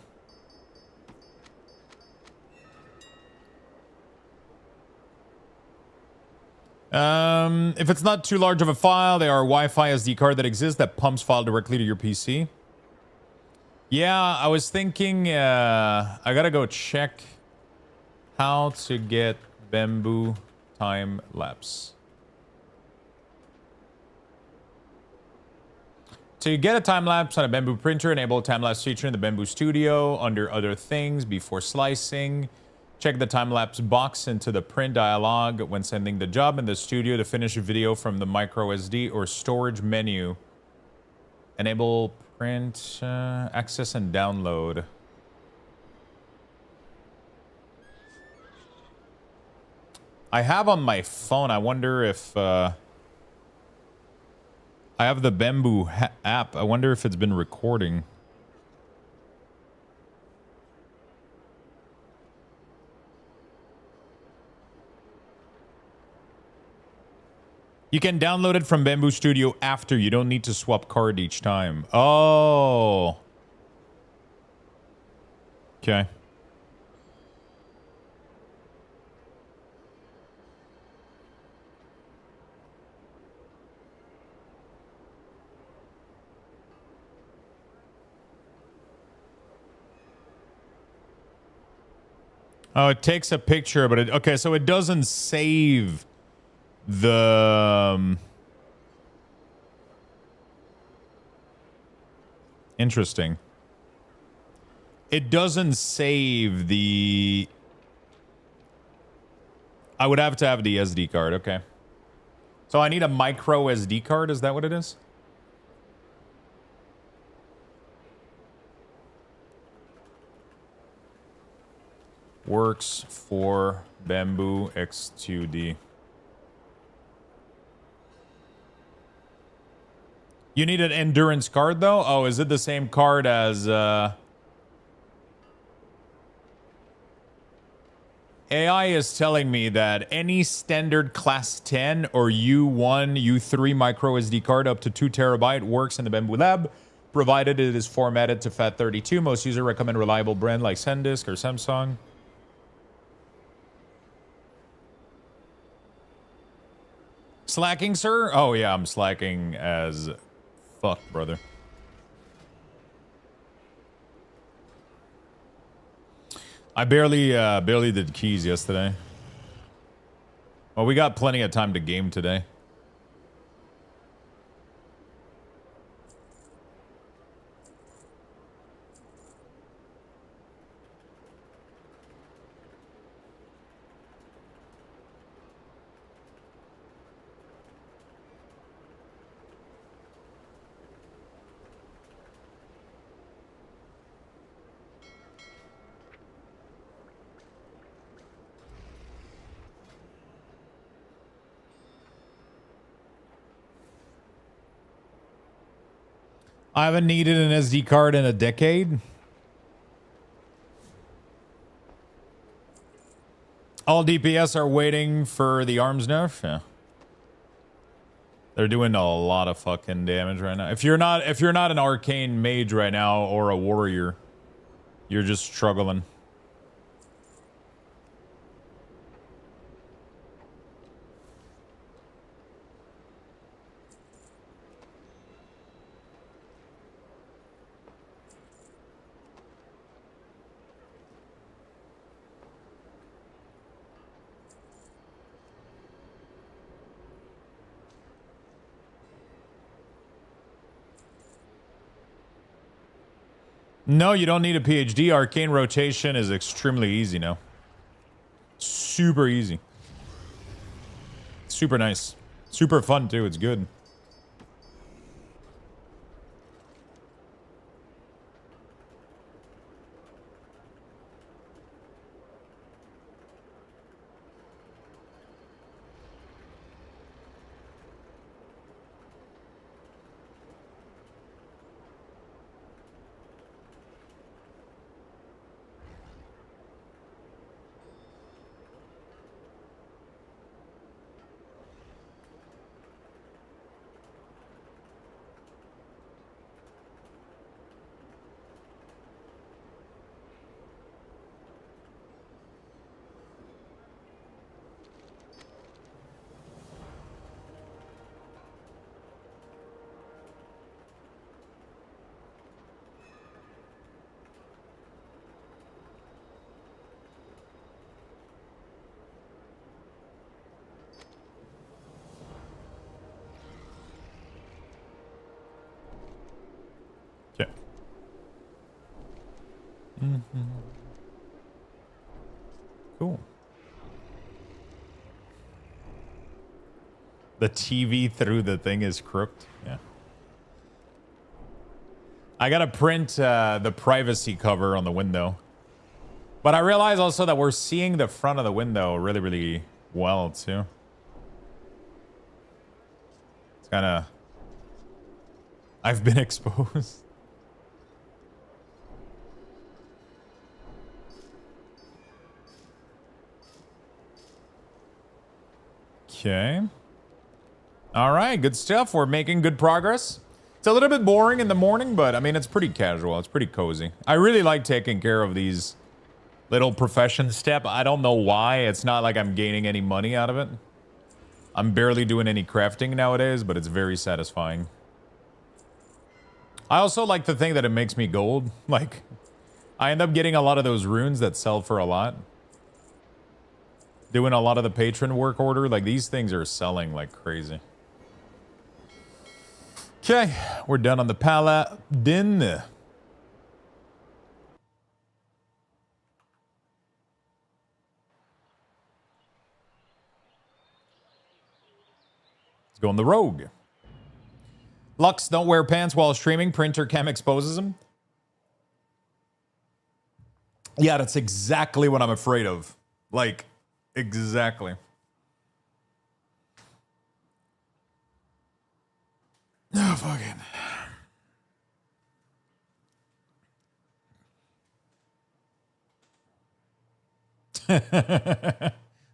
If it's not too large of a file, there are Wi-Fi SD card that exists that pumps file directly to your PC. Yeah, I was thinking I gotta go check how to get Bamboo time lapse. To get a time lapse on a Bamboo printer, enable a time lapse feature in the Bamboo Studio under other things before slicing. Check the time lapse box into the print dialog when sending the job in the studio to finish a video from the micro SD or storage menu. Enable print access and download. I have on my phone. I wonder if I have the Bamboo app. I wonder if it's been recording. You can download it from Bamboo Studio after. You don't need to swap card each time. Oh. Okay. Oh, it takes a picture, but okay, so it doesn't save the interesting. It doesn't save the I would have to have the SD card, okay. So I need a micro SD card, is that what it is? Works for Bamboo X2D. You need an endurance card though? Oh, is it the same card as AI is telling me that any standard class 10 or U1, U3 micro SD card up to 2 terabyte works in the Bamboo Lab, provided it is formatted to FAT32. Most users recommend reliable brand like SanDisk or Samsung. Slacking, sir? Oh yeah, I'm slacking as fuck, brother. I barely did keys yesterday. Well, we got plenty of time to game today. I haven't needed an SD card in a decade. All DPS are waiting for the arms nerf. Yeah. They're doing a lot of fucking damage right now. If you're not an arcane mage right now or a warrior, you're just struggling. No, you don't need a PhD. Arcane rotation is extremely easy now. Super easy. Super nice. Super fun too. It's good. Okay. Cool. The TV through the thing is crooked. Yeah. I gotta print the privacy cover on the window. But I realize also that we're seeing the front of the window really, really well too. It's kind of... I've been exposed. Okay. All right, good stuff. We're making good progress. It's a little bit boring in the morning, but I mean, it's pretty casual. It's pretty cozy. I really like taking care of these little profession step. I don't know why. It's not like I'm gaining any money out of it. I'm barely doing any crafting nowadays, but it's very satisfying. I also like the thing that it makes me gold. Like, I end up getting a lot of those runes that sell for a lot. Doing a lot of the patron work order. Like, these things are selling like crazy. Okay, we're done on the paladin. Let's go on the rogue. Lux, don't wear pants while streaming. Printer cam exposes them. Yeah, that's exactly what I'm afraid of. Like, exactly. Oh, fucking.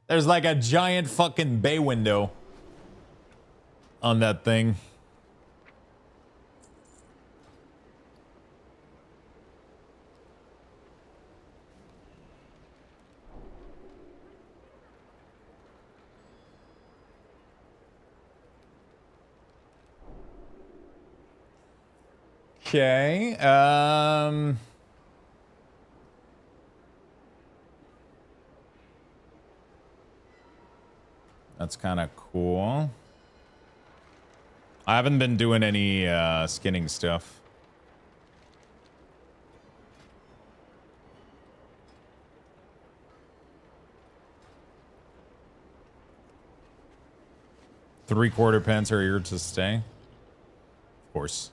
There's like a giant fucking bay window on that thing. Okay. That's kind of cool. I haven't been doing any skinning stuff. Three-quarter pants are here to stay. Of course.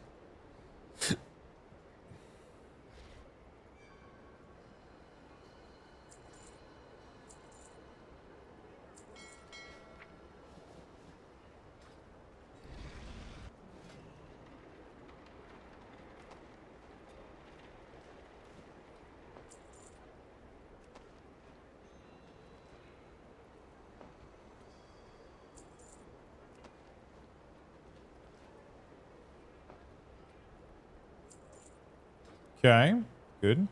Okay, good.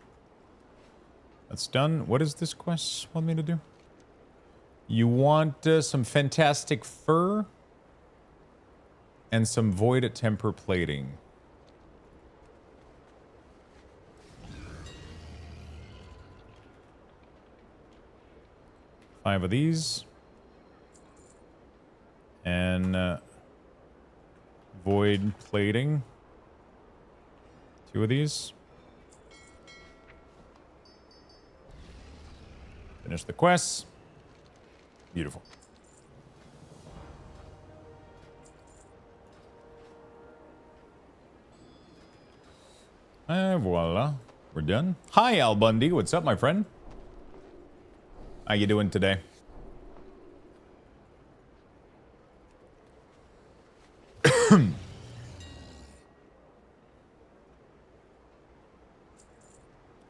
That's done. What does this quest want me to do? You want some fantastic fur and some void temper plating. Five of these. And void plating. Two of these. Finish the quests. Beautiful. And voila. We're done. Hi, Al Bundy. What's up, my friend? How you doing today?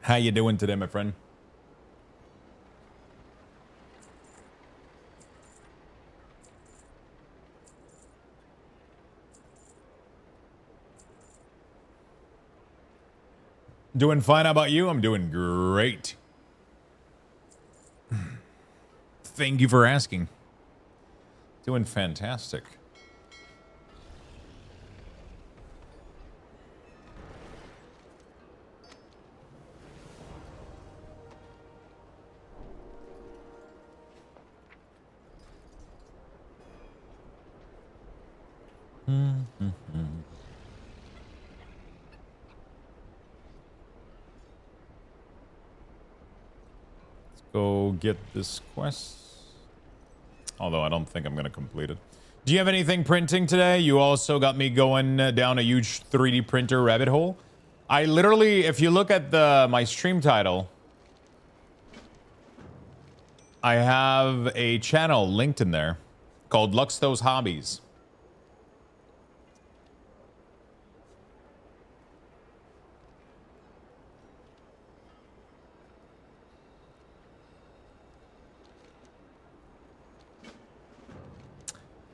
How you doing today, my friend? Doing fine. How about you? I'm doing great. Thank you for asking. Doing fantastic. Go get this quest. Although I don't think I'm going to complete it. Do you have anything printing today? You also got me going down a huge 3D printer rabbit hole. I literally, if you look at my stream title, I have a channel linked in there called Luxto's Hobbies.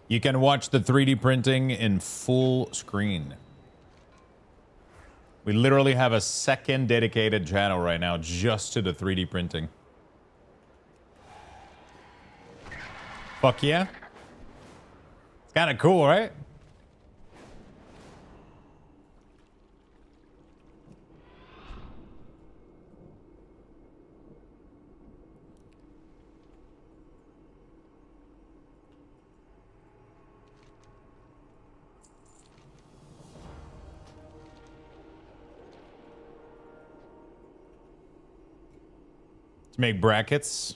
You can watch the 3D printing in full screen. We literally have a second dedicated channel right now just to the 3D printing. Fuck yeah. It's kind of cool, right? To make brackets.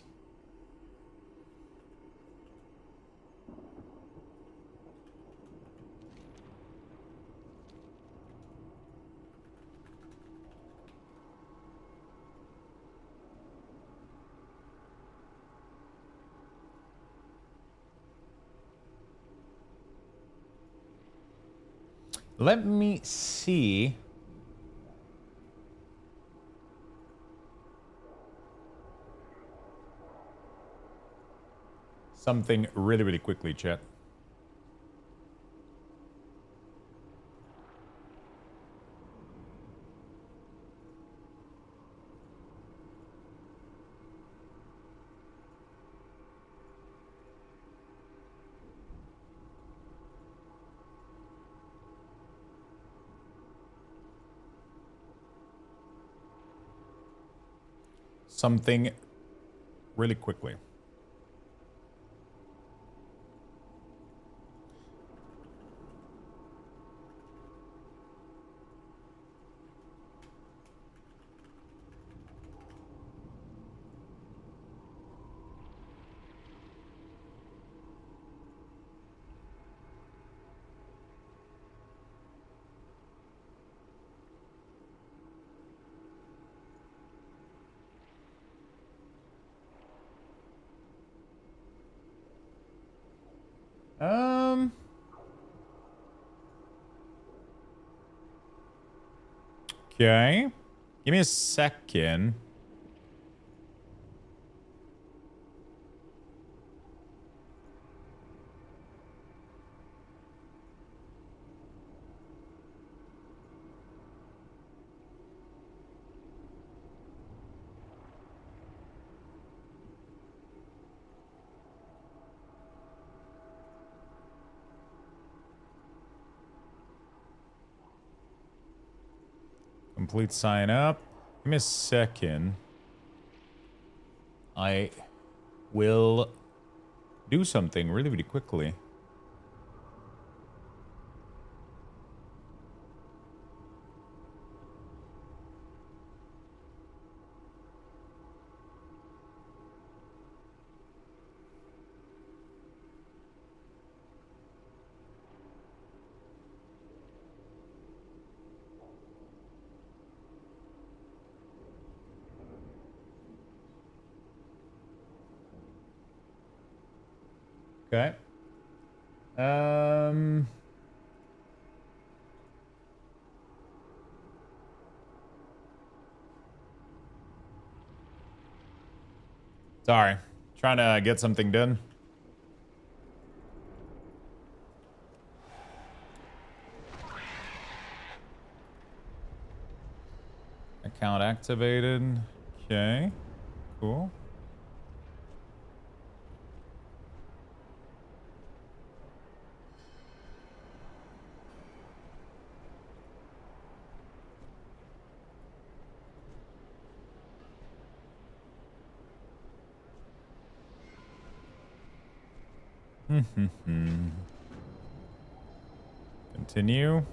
Let me see. Something really, really quickly, chat. Something really quickly. Okay. Give me a second. Complete sign up. Give me a second. I will do something really, really quickly. Okay. Sorry. Trying to get something done. Account activated. Okay. Cool. Continue.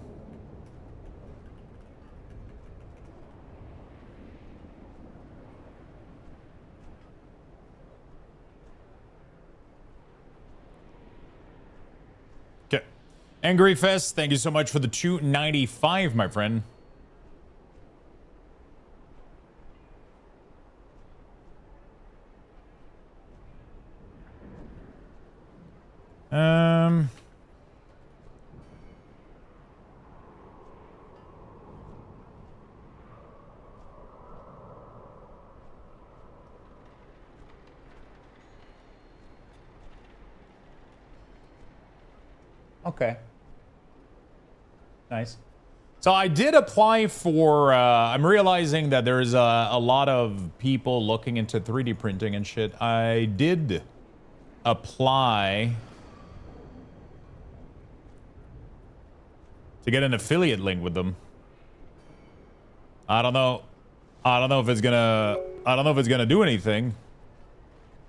Okay. Angry Fest, thank you so much for the 295, my friend. Okay. Nice. So I did apply for, I'm realizing that there's a lot of people looking into 3D printing and shit. I did apply to get an affiliate link with them. I don't know if it's gonna do anything,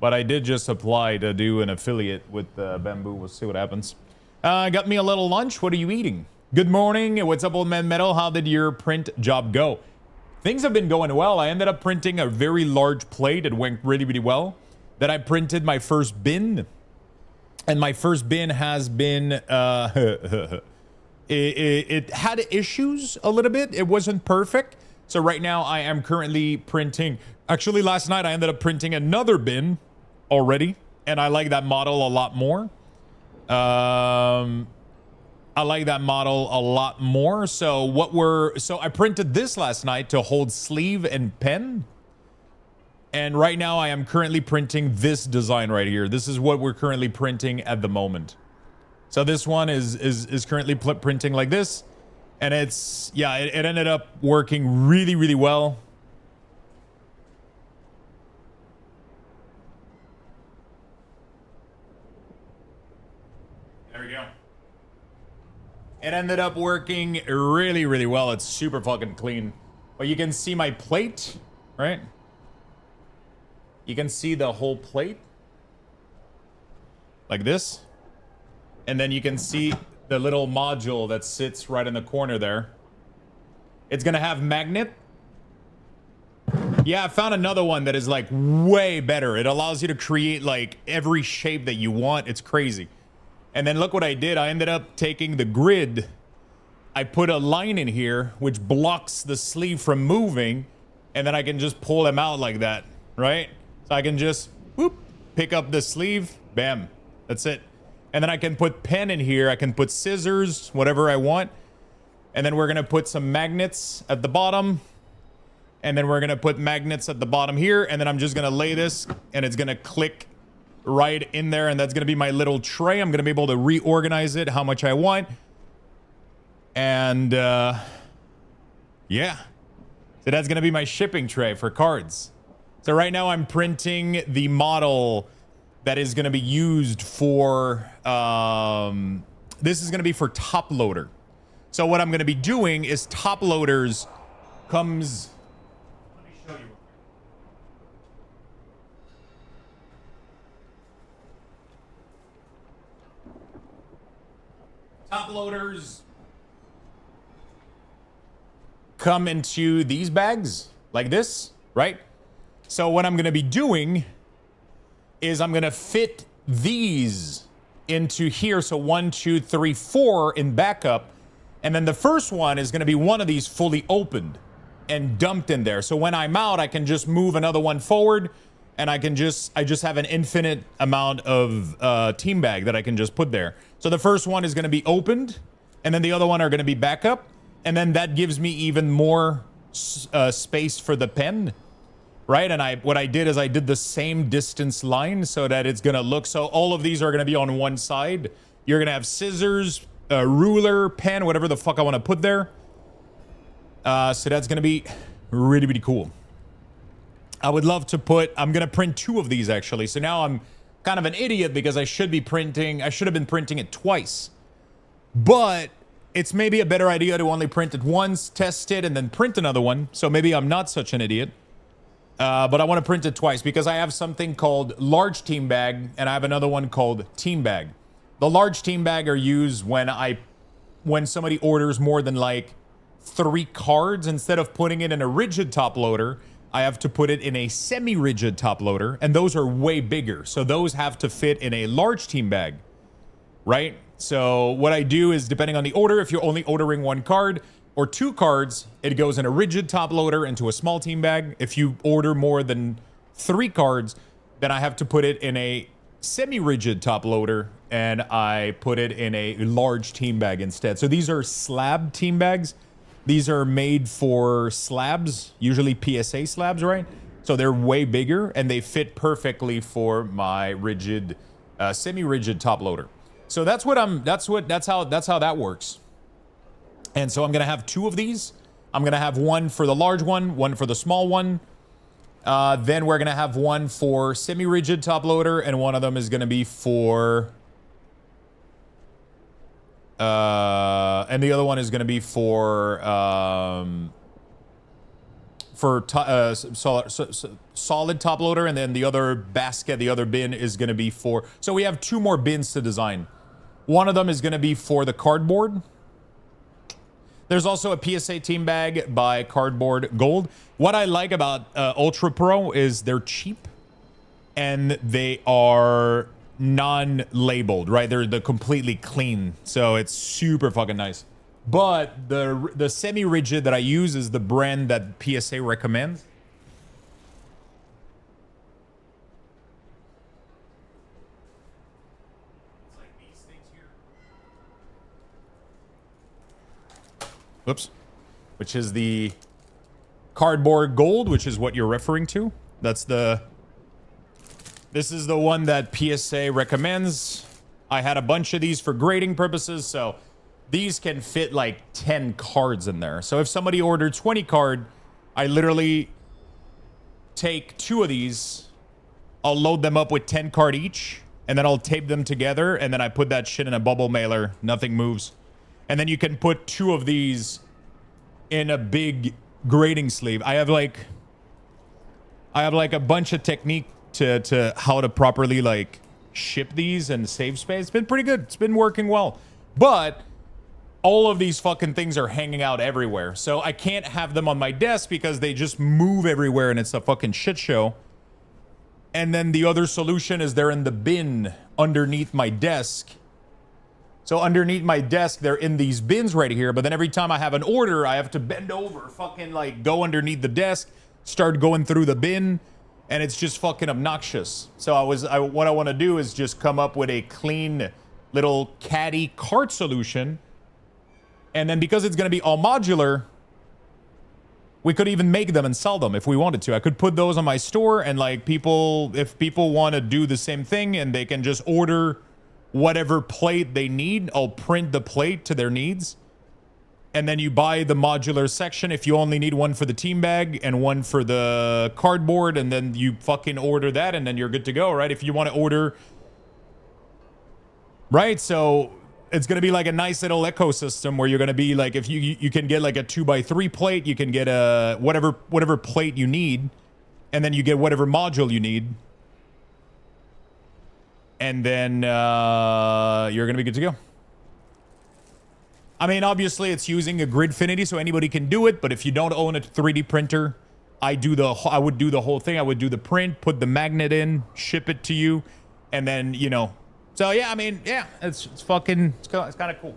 but I did just apply to do an affiliate with Bamboo. We'll see what happens. Got me a little lunch. What are you eating? Good morning. What's up, old man Metal? How did your print job go? Things have been going well. I ended up printing a very large plate. It went really, really well. Then I printed my first bin. And my first bin has been... it had issues a little bit. It wasn't perfect. So right now I am currently printing... Actually, last night I ended up printing another bin already. And I like that model a lot more. I like that model a lot more. So I printed this last night to hold sleeve and pen. And right now I am currently printing this design right here. This is what we're currently printing at the moment. So this one is currently printing like this. And it's, yeah, it ended up working really, really well. There we go. It ended up working really, really well. It's super fucking clean. But you can see my plate, right? You can see the whole plate. Like this. And then you can see the little module that sits right in the corner there. It's gonna have magnet. Yeah, I found another one that is like way better. It allows you to create like every shape that you want. It's crazy. And then look what I did. I ended up taking the grid. I put a line in here, which blocks the sleeve from moving. And then I can just pull them out like that, right? So I can just, whoop, pick up the sleeve. Bam. That's it. And then I can put pen in here. I can put scissors, whatever I want. And then we're going to put some magnets at the bottom. And then we're going to put magnets at the bottom here. And then I'm just going to lay this and it's going to click right in there, and that's gonna be my little tray. I'm gonna be able to reorganize it how much I want. And yeah, so that's gonna be my shipping tray for cards. So right now I'm printing the model that is gonna be used for this is gonna be for top loader. So what I'm gonna be doing is top loaders comes, let me show you. Top loaders come into these bags like this, right? So what I'm going to be doing is I'm going to fit these into here. So 1, 2, 3, 4 in backup. And then the first one is going to be one of these fully opened and dumped in there. So when I'm out, I can just move another one forward and I just have an infinite amount of team bag that I can just put there. So the first one is going to be opened, and then the other one are going to be backup, and then that gives me even more space for the pen, right? And what I did is I did the same distance line so that it's going to look, so all of these are going to be on one side. You're going to have scissors, ruler, pen, whatever the fuck I want to put there. So that's going to be really, really cool. I would love to I'm going to print 2 of these actually. So now I'm kind of an idiot because I should have been printing it twice. But it's maybe a better idea to only print it once, test it, and then print another one. So maybe I'm not such an idiot. But I want to print it twice because I have something called large team bag and I have another one called team bag. The large team bag are used when somebody orders more than like 3 cards. Instead of putting it in a rigid top loader, I have to put it in a semi-rigid top loader, and those are way bigger. So those have to fit in a large team bag, right? So what I do is, depending on the order, if you're only ordering 1 card or 2 cards, it goes in a rigid top loader into a small team bag. If you order more than 3 cards, then I have to put it in a semi-rigid top loader, and I put it in a large team bag instead. So these are slab team bags. These are made for slabs, usually PSA slabs, right? So they're way bigger and they fit perfectly for my rigid, semi-rigid top loader. So that's how that works. And so I'm gonna have 2 of these. I'm gonna have one for the large one for the small one. Then we're gonna have one for semi-rigid top loader, and one of them is gonna be for and the other one is going to be for solid top loader, and then the other basket, the other bin is going to be for. So we have 2 more bins to design. One of them is going to be for the cardboard. There's also a PSA team bag by Cardboard Gold. What I like about Ultra Pro is they're cheap and they are non-labeled, right? They're completely clean, so it's super fucking nice. But the semi-rigid that I use is the brand that PSA recommends. It's like these things here. Oops. Which is the Cardboard Gold, which is what you're referring to. This is the one that PSA recommends. I had a bunch of these for grading purposes, so these can fit like 10 cards in there. So if somebody ordered 20 card, I literally take 2 of these, I'll load them up with 10 card each, and then I'll tape them together, and then I put that shit in a bubble mailer. Nothing moves. And then you can put 2 of these in a big grading sleeve. I have like a bunch of technique to how to properly like ship these and save space. It's been pretty good. It's been working well. But all of these fucking things are hanging out everywhere. So I can't have them on my desk because they just move everywhere and it's a fucking shit show. And then the other solution is they're in the bin underneath my desk. So underneath my desk, they're in these bins right here. But then every time I have an order, I have to bend over, fucking like go underneath the desk, start going through the bin. And it's just fucking obnoxious. So what I want to do is just come up with a clean little caddy cart solution. And then because it's going to be all modular, we could even make them and sell them if we wanted to. I could put those on my store, and like if people want to do the same thing and they can just order whatever plate they need, I'll print the plate to their needs. And then you buy the modular section if you only need one for the team bag and one for the cardboard, and then you fucking order that, and then you're good to go, right? If you want to order, right? So it's going to be like a nice little ecosystem where you're going to be like, if you can get like a 2x3 plate, you can get a whatever plate you need, and then you get whatever module you need. And then you're going to be good to go. I mean, obviously, it's using a Gridfinity, so anybody can do it. But if you don't own a 3D printer, I would do the whole thing. I would do the print, put the magnet in, ship it to you, and then, you know. So, yeah, I mean, yeah, it's kind of cool.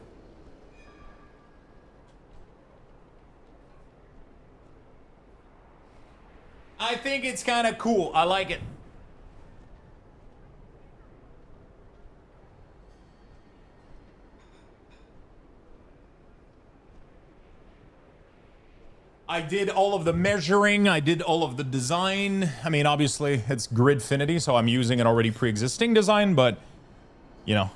I think it's kind of cool. I like it. I did all of the measuring. I did all of the design. I mean, obviously, it's Gridfinity, so I'm using an already pre-existing design, but, you know.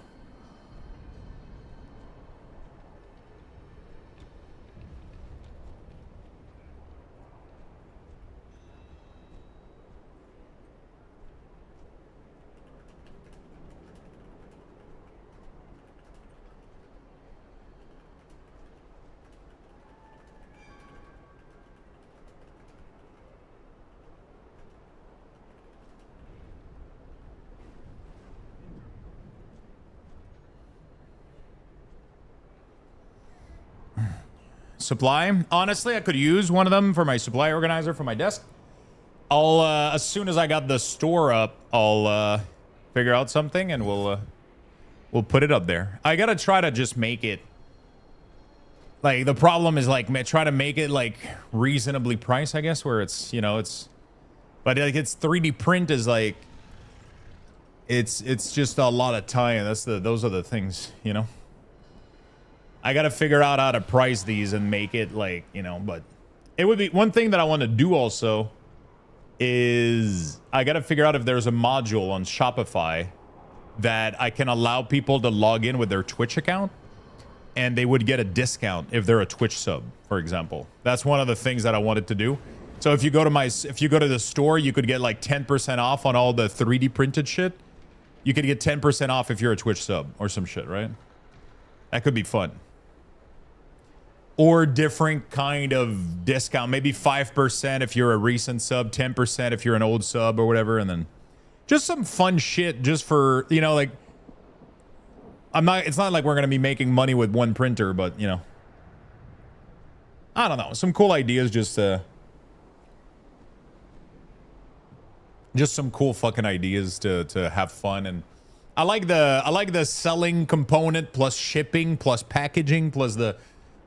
Supply. Honestly, I could use one of them for my supply organizer for my desk. I'll as soon as I got the store up, I'll figure out something and we'll put it up there. I gotta try to just make it like, the problem is like try to make it like reasonably priced, I guess, where it's, you know, it's, but like it's 3D print is like, it's just a lot of time. Those are the things, you know. I gotta figure out how to price these and make it like, you know, but it would be one thing that I want to do also is I gotta figure out if there's a module on Shopify that I can allow people to log in with their Twitch account and they would get a discount if they're a Twitch sub, for example. That's one of the things that I wanted to do. So if you go to the store, you could get like 10% off on all the 3D printed shit. You could get 10% off if you're a Twitch sub or some shit, right? That could be fun. Or different kind of discount, maybe 5% if you're a recent sub, 10% if you're an old sub or whatever, and then just some fun shit just for, you know, like, it's not like we're going to be making money with one printer, but, you know, I don't know, some cool ideas, just some cool fucking ideas to have fun. And I like the selling component plus shipping plus packaging plus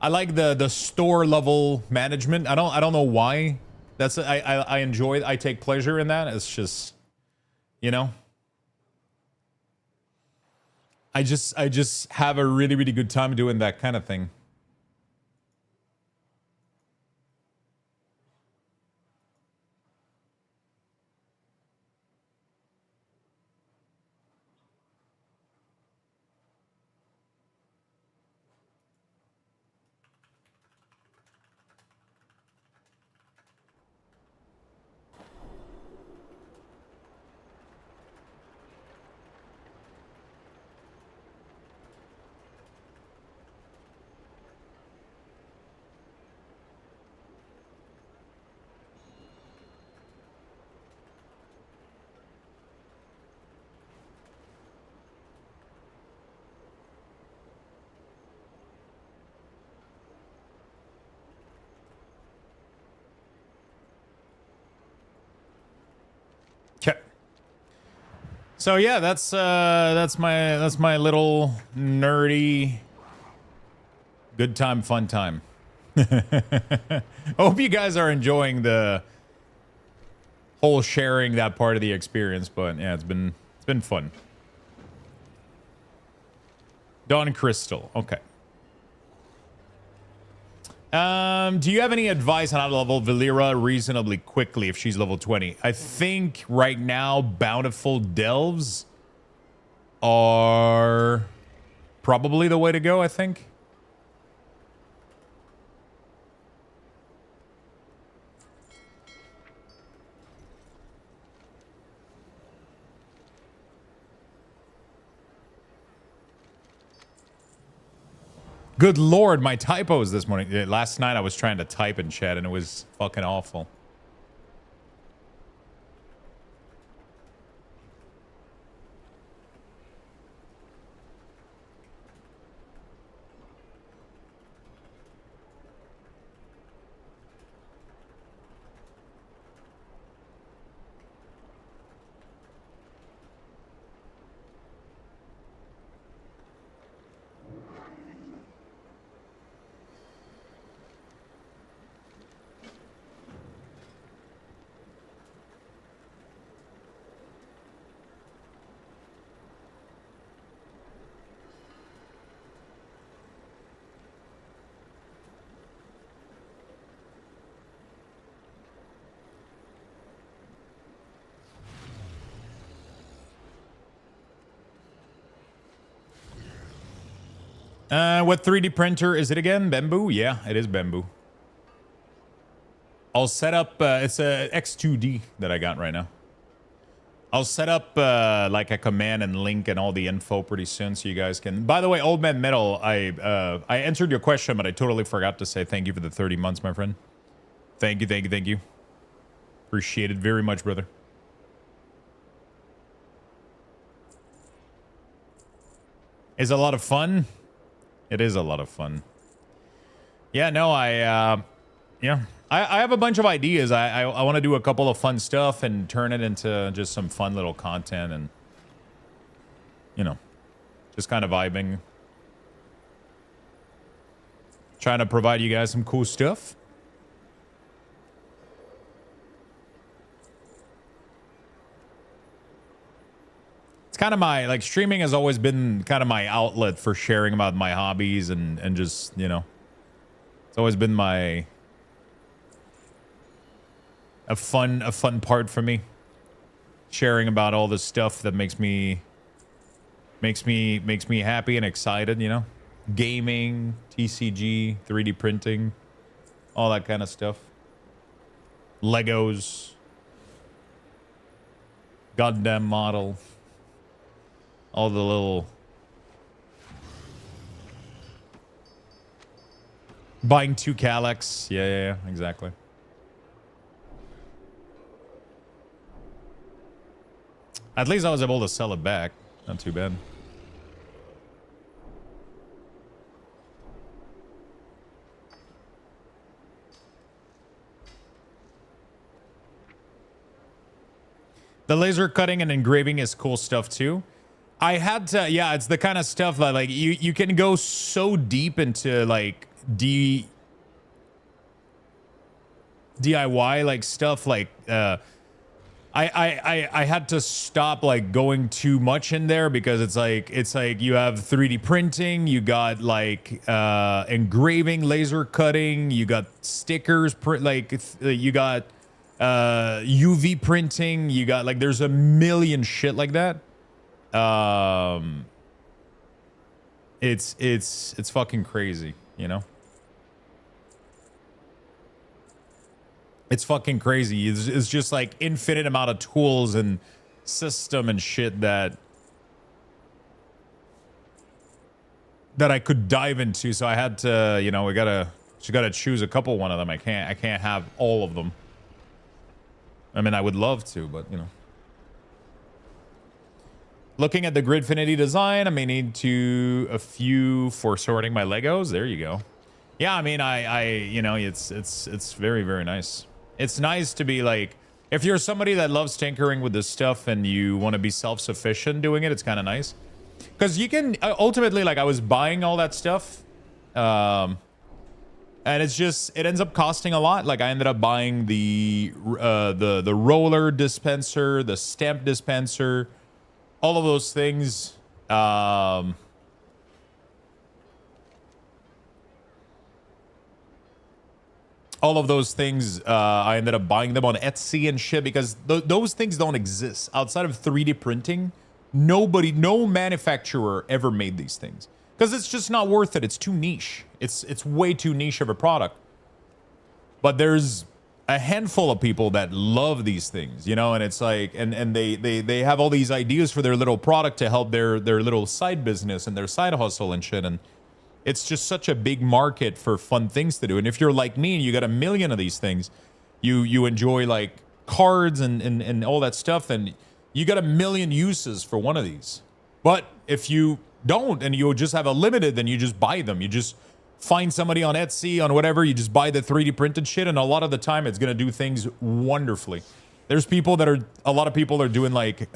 I like the store level management. I don't know why. I enjoy it. I take pleasure in that. It's just, you know, I just have a really, really good time doing that kind of thing. Okay. So yeah, that's my little nerdy good time, fun time. I hope you guys are enjoying the whole sharing that part of the experience, but yeah, it's been fun. Dawn Crystal, okay. Do you have any advice on how to level Valera reasonably quickly if she's level 20? I think right now Bountiful Delves are probably the way to go, I think. Good lord, my typos this morning. Last night I was trying to type in chat and it was fucking awful. What 3D printer is it again? Bamboo? Yeah, it is Bamboo. I'll set up, it's a X2D that I got right now. I'll set up like a command and link and all the info pretty soon so you guys can. By the way, Old Man Metal, I answered your question, but I totally forgot to say thank you for the 30 months, my friend. Thank you, thank you, thank you. Appreciate it very much, brother. Is a lot of fun. It is a lot of fun. Yeah, no, yeah. I have a bunch of ideas. I want to do a couple of fun stuff and turn it into just some fun little content and, you know, just kind of vibing. Trying to provide you guys some cool stuff. It's kind of my, like, streaming has always been kind of my outlet for sharing about my hobbies and just, you know, it's always been my... a fun part for me, sharing about all the stuff that makes me happy and excited, you know, gaming, TCG, 3D printing, all that kind of stuff. Legos, Gundam model, all the little buying 2 Calyx. Yeah, exactly. At least I was able to sell it back. Not too bad. The laser cutting and engraving is cool stuff too. I had to, yeah, it's the kind of stuff that like you can go so deep into like DIY like stuff like I had to stop like going too much in there because it's like you have 3D printing, you got like engraving, laser cutting, you got stickers, you got UV printing, you got like there's a million shit like that. It's fucking crazy, you know? It's fucking crazy. It's just like infinite amount of tools and system and shit that I could dive into. So I had to, you know, just gotta choose a couple one of them. I can't have all of them. I mean, I would love to, but you know. Looking at the Gridfinity design, I may need a few for sorting my Legos. There you go. Yeah, I mean, you know, it's very, very nice. It's nice to be like, if you're somebody that loves tinkering with this stuff and you want to be self-sufficient doing it, it's kind of nice. Because you can, ultimately, like, I was buying all that stuff. And it's just, it ends up costing a lot. Like, I ended up buying the roller dispenser, the stamp dispenser, all of those things. All of those things, I ended up buying them on Etsy and shit because those things don't exist. Outside of 3D printing, no manufacturer ever made these things. Because it's just not worth it. It's too niche. It's way too niche of a product. But there's a handful of people that love these things, you know? And it's like, and they have all these ideas for their little product to help their little side business and their side hustle and shit. And it's just such a big market for fun things to do. And if you're like me and you got a million of these things, you enjoy like cards and all that stuff, and you got a million uses for one of these. But if you don't and you just have a limited, then you just buy them. You just find somebody on Etsy, on whatever, you just buy the 3D printed shit, and a lot of the time it's going to do things wonderfully. There's people that a lot of people are doing like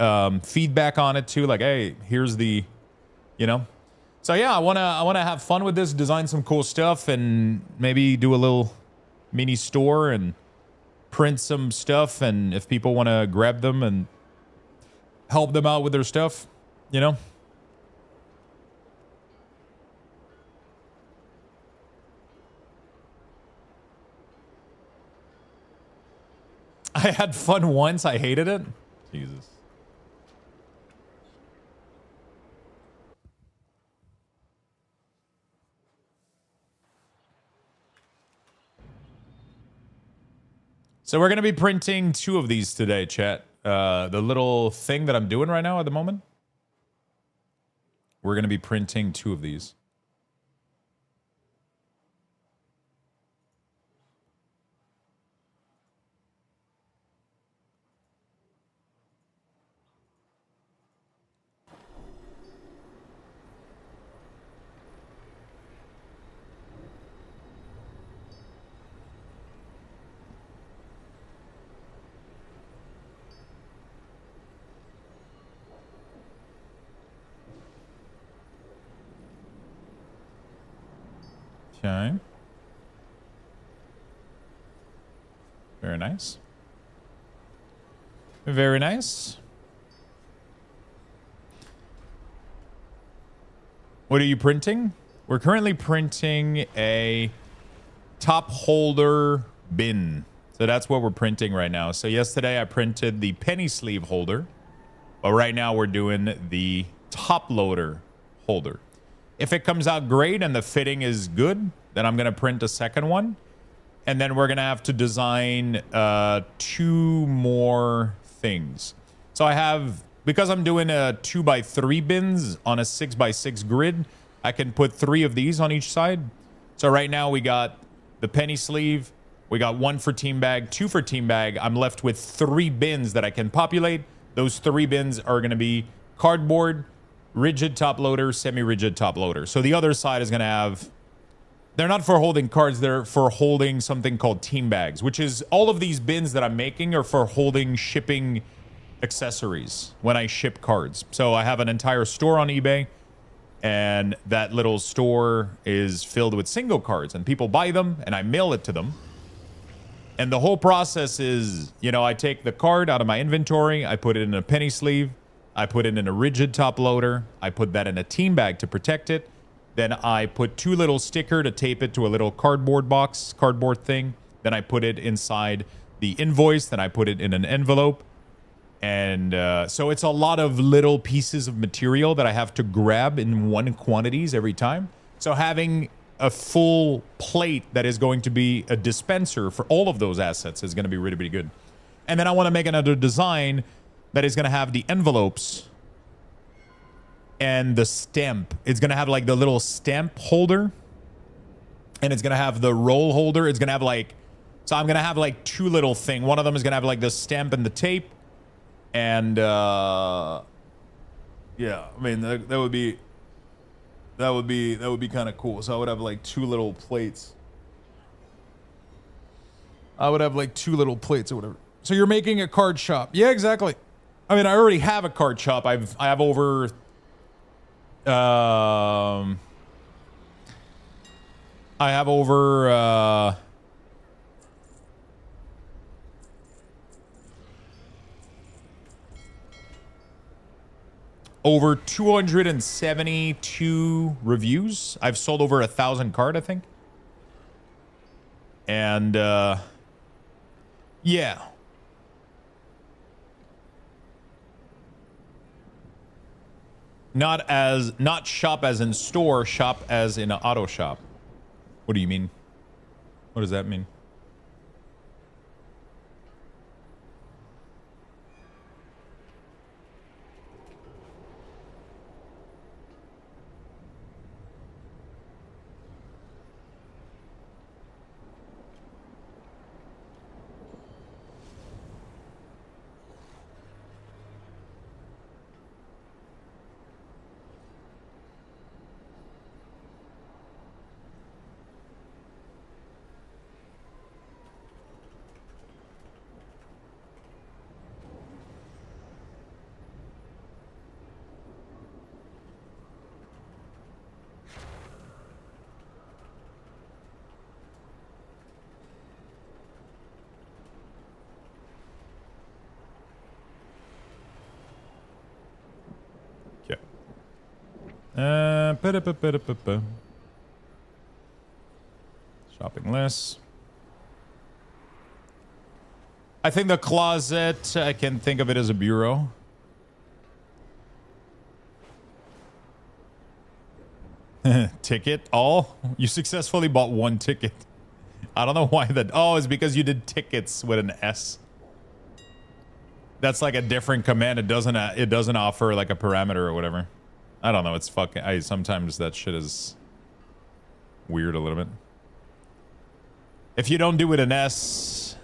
feedback on it too. Like, hey, here's the, you know. So yeah, I wanna have fun with this, design some cool stuff, and maybe do a little mini store and print some stuff. And if people want to grab them and help them out with their stuff, you know. I had fun once. I hated it. Jesus. So we're going to be printing 2 of these today, chat. The little thing that I'm doing right now at the moment. We're going to be printing 2 of these. Okay. Very nice. Very nice. What are you printing? We're currently printing a top holder bin. So that's what we're printing right now. So yesterday I printed the penny sleeve holder, but right now we're doing the top loader holder. If it comes out great and the fitting is good, then I'm going to print a second one. And then we're going to have to design 2 more things. So I have, because I'm doing a 2x3 bins on a 6x6 grid, I can put 3 of these on each side. So right now we got the penny sleeve. We got 1 for team bag, 2 for team bag. I'm left with 3 bins that I can populate. Those 3 bins are going to be cardboard, rigid top loader, semi-rigid top loader. So the other side is going to have, they're not for holding cards, they're for holding something called team bags, which is all of these bins that I'm making are for holding shipping accessories when I ship cards. So I have an entire store on eBay, and that little store is filled with single cards, and people buy them and I mail it to them. And the whole process is, you know, I take the card out of my inventory, I put it in a penny sleeve, I put it in a rigid top loader. I put that in a team bag to protect it. Then I put 2 little sticker to tape it to a little cardboard box, cardboard thing. Then I put it inside the invoice. Then I put it in an envelope. And so it's a lot of little pieces of material that I have to grab in 1 quantities every time. So having a full plate that is going to be a dispenser for all of those assets is going to be really, really good. And then I want to make another design that is going to have the envelopes and the stamp. It's going to have like the little stamp holder, and it's going to have the roll holder. It's going to have like, so I'm going to have like 2 little thing. One of them is going to have like the stamp and the tape. And yeah, I mean, that would be kind of cool. So I would have like 2 little plates. I would have like 2 little plates or whatever. So you're making a card shop. Yeah, exactly. I mean, I already have a card shop. I have over over 272 reviews. I've sold over 1,000 card, I think. And yeah. Not shop as in store, shop as in an auto shop. What do you mean? What does that mean? Shopping list. I think the closet, I can think of it as a bureau. Ticket, all? You successfully bought 1 ticket. I don't know why that. Oh, it's because you did tickets with an S. That's like a different command. It doesn't offer like a parameter or whatever. I don't know. It's fucking. Sometimes that shit is weird a little bit. If you don't do it in S,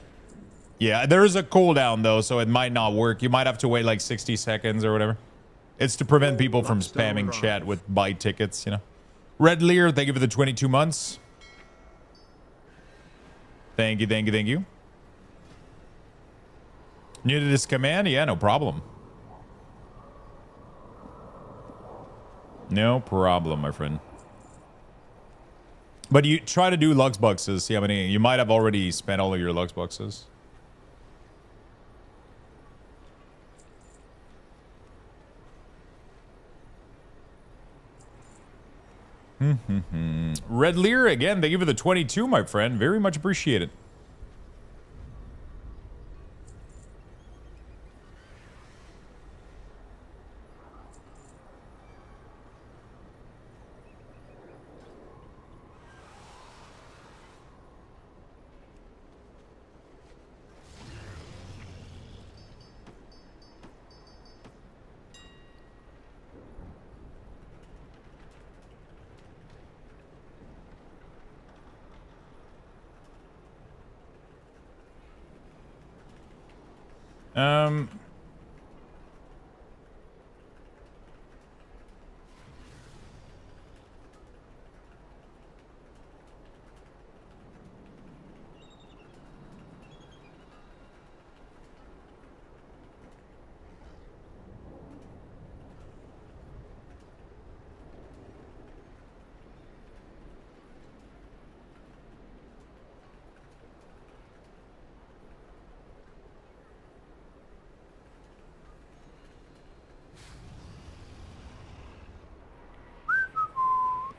yeah, there is a cooldown though, so it might not work. You might have to wait like 60 seconds or whatever. It's to prevent people from spamming chat with buy tickets, you know. Red Lear, thank you for the 22 months. Thank you, thank you, thank you. New to this command? Yeah, no problem. No problem, my friend. But you try to do Lux Boxes. See how many... You might have already spent all of your Lux Boxes. Red Lear, again, thank you for the 22, my friend. Very much appreciated.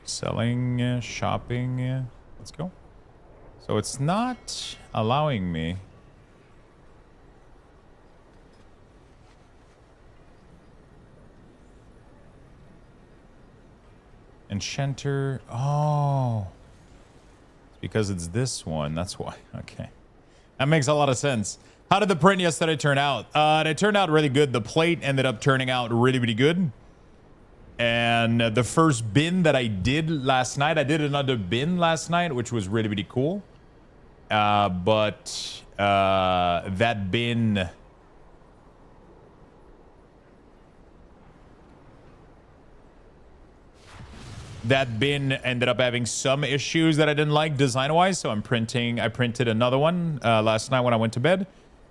Selling, shopping, let's go. So it's not allowing me. Enchanter, oh. It's because it's this one, that's why, okay. That makes a lot of sense. How did the print yesterday turn out? It turned out really good. The plate ended up turning out really, really good. And the first bin that I did last night, I did another bin last night, which was really, really cool. But that bin... That bin ended up having some issues that I didn't like design-wise, so I printed another one last night when I went to bed.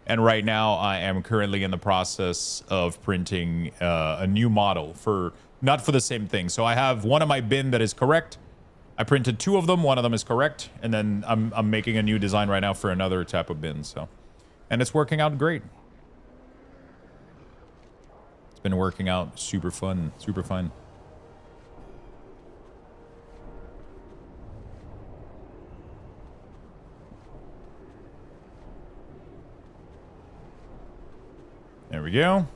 And right now, I am currently in the process of printing a new model for... Not for the same thing. So I have one of my bin that is correct. I printed two of them. One of them is correct. And then I'm making a new design right now for another type of bin. So, and it's working out great. It's been working out super fun. Super fun. There we go.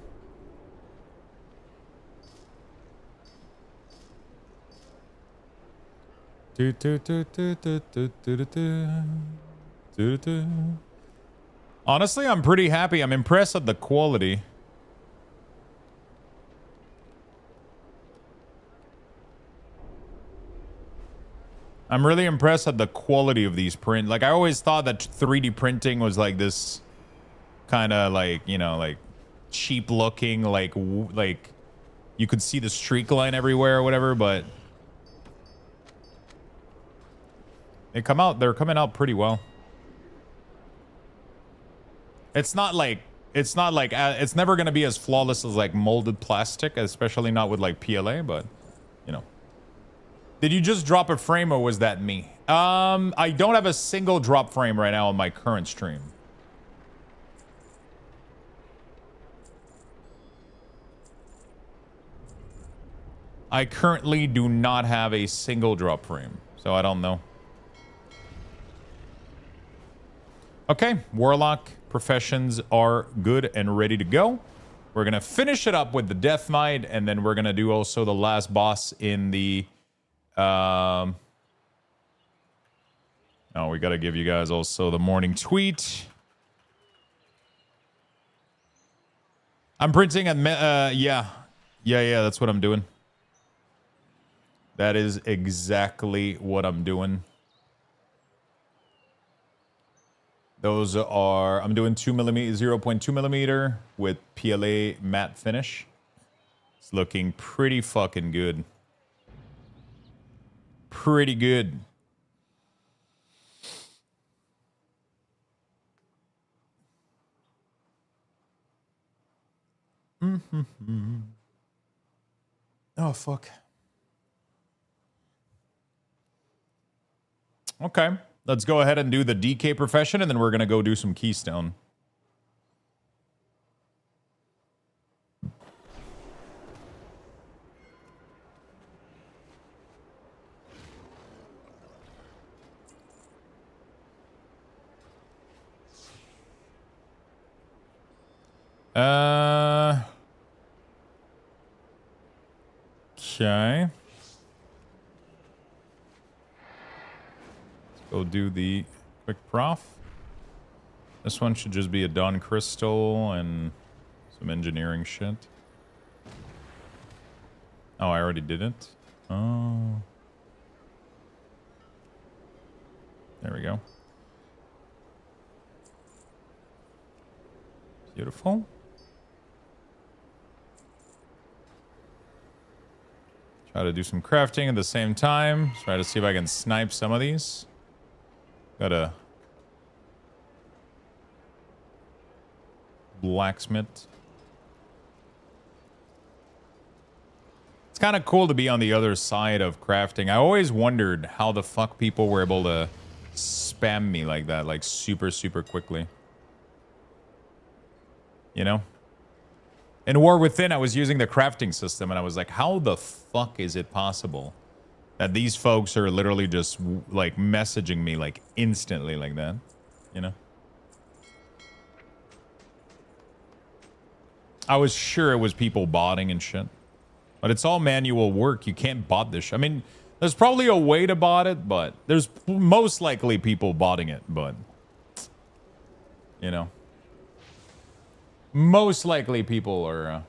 Honestly, I'm pretty happy. I'm impressed at the quality. I'm really impressed at the quality of these print. Like, I always thought that 3D printing was like this kind of like, you know, like cheap looking, like you could see the streak line everywhere or whatever, but they're coming out pretty well. It's never going to be as flawless as like molded plastic, especially not with like PLA, but you know. Did you just drop a frame or was that me? I don't have a single drop frame right now on my current stream. I currently do not have a single drop frame, so I don't know. Okay, Warlock professions are good and ready to go. We're going to finish it up with the Death Knight, and then we're going to do also the last boss in the... Oh, Oh, we got to give you guys also the morning tweet. I'm printing at yeah, that's what I'm doing. That is exactly what I'm doing. Those are, I'm doing 0.2 millimeter with PLA matte finish. It's looking pretty fucking good. Pretty good. Oh, fuck. Okay. Let's go ahead and do the DK profession, and then we're going to go do some Keystone. Okay. Let's go do the quick prof. This one should just be a Dawn Crystal and some engineering shit. Oh, I already did it. Oh. There we go. Beautiful. Try to do some crafting at the same time. Try to see if I can snipe some of these. Got a blacksmith. It's kind of cool to be on the other side of crafting. I always wondered how the fuck people were able to spam me like that, like super, super quickly. You know? In War Within, I was using the crafting system, and I was like, how the fuck is it possible that these folks are literally just, like, messaging me, like, instantly like that? You know? I was sure it was people botting and shit. But it's all manual work. You can't bot this shit. I mean, there's probably a way to bot it, but there's most likely people botting it, but... You know? Most likely people are...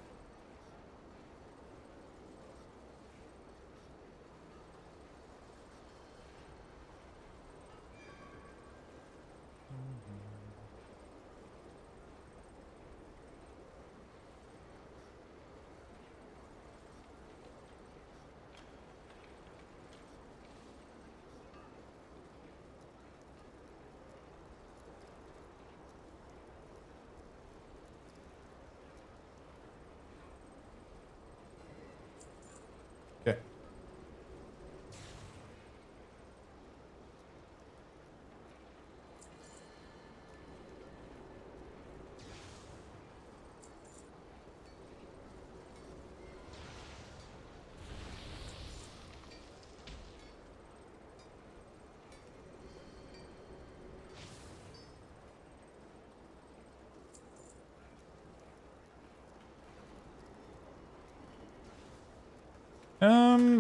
Okay.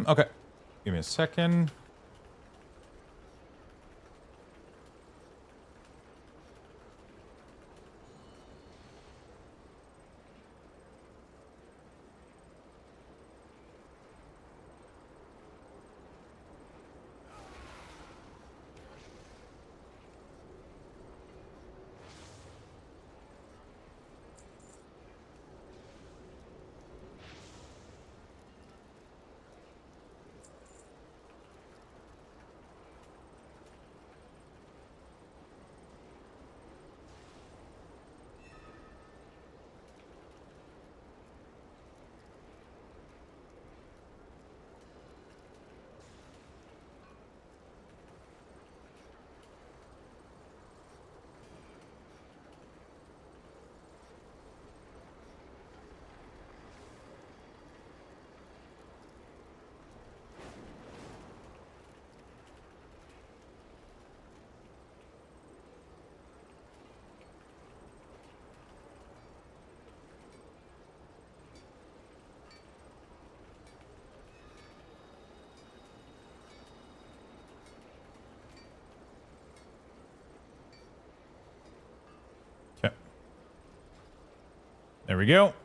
Okay. Give me a second. There we go.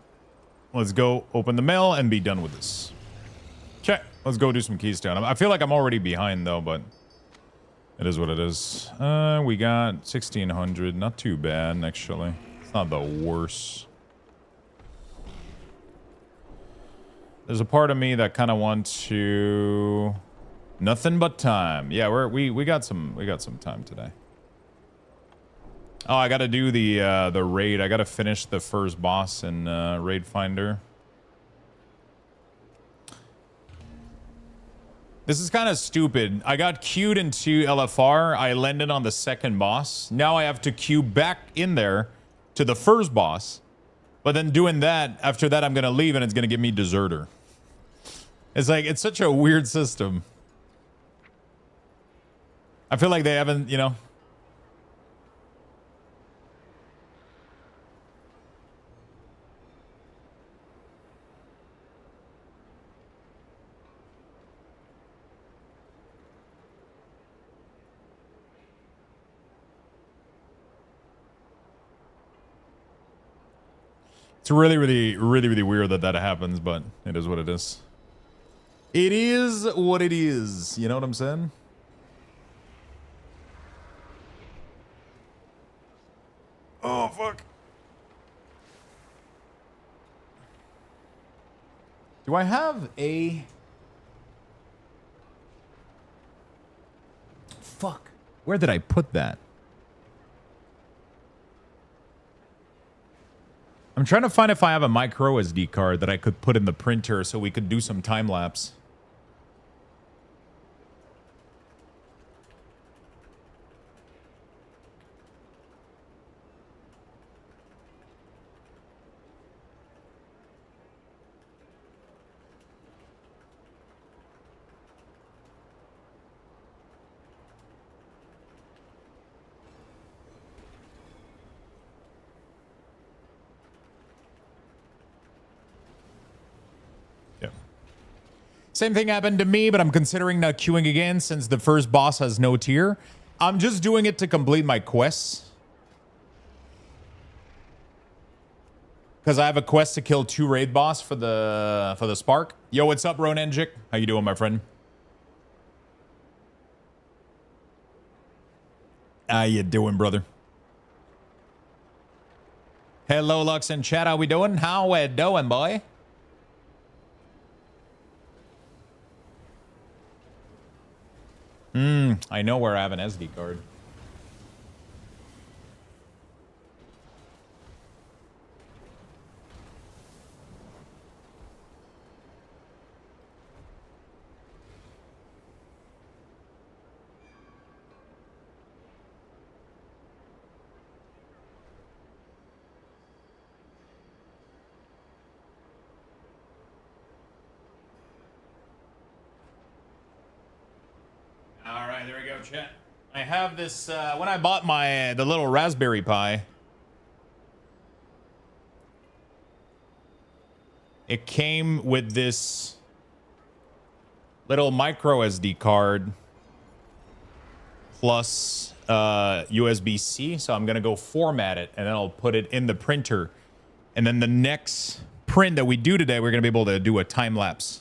Let's go open the mail and be done with this. Okay, let's go do some keystone. I feel like I'm already behind though, but it is what it is. We got 1,600. Not too bad, actually. It's not the worst. There's a part of me that kind of wants to... Nothing but time. Yeah, we got some time today. Oh, I gotta do the raid. I gotta finish the first boss in Raid Finder. This is kind of stupid. I got queued into LFR. I landed on the second boss. Now I have to queue back in there to the first boss. But then doing that, after that I'm gonna leave and it's gonna give me Deserter. It's like, it's such a weird system. I feel like they haven't, you know... It's really weird that that happens, but it is what it is. It is what it is. You know what I'm saying? Oh, fuck. Do I have a... Fuck. Where did I put that? I'm trying to find if I have a micro SD card that I could put in the printer so we could do some time lapse. Same thing happened to me, but I'm considering not queuing again since the first boss has no tier. I'm just doing it to complete my quests. Because I have a quest to kill 2 raid boss for the Spark. Yo, what's up, Ronenjik? How you doing, my friend? How you doing, brother? Hello, Lux and chat. How we doing? How we doing, boy? I know where I have an SD card. All right, there we go, chat. I have this, when I bought the little Raspberry Pi, it came with this little micro SD card plus USB-C. So I'm going to go format it and then I'll put it in the printer. And then the next print that we do today, we're going to be able to do a time lapse.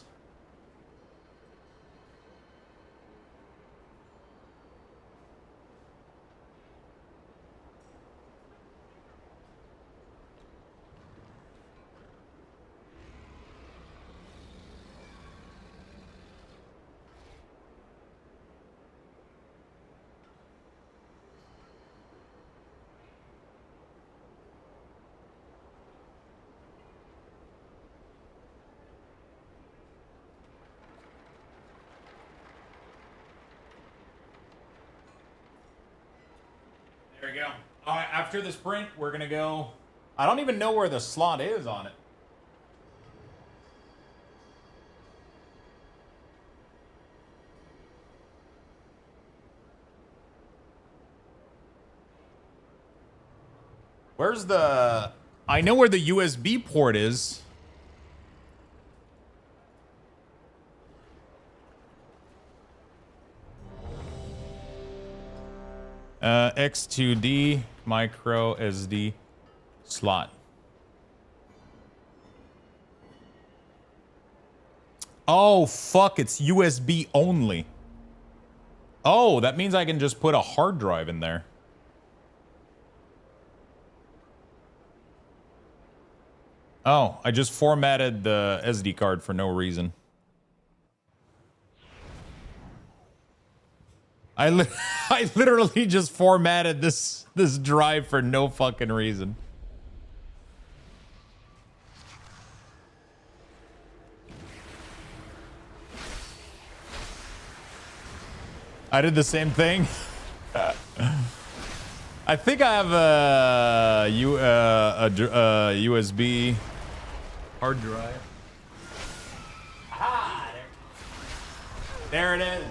There we go. All right, after the sprint, we're going to go... I don't even know where the slot is on it. Where's the... I know where the USB port is. X2D micro SD slot. Oh, fuck. It's USB only. Oh, that means I can just put a hard drive in there. Oh, I just formatted the SD card for no reason. I literally just formatted this drive for no fucking reason. I did the same thing. I think I have a USB hard drive. Aha! There it is.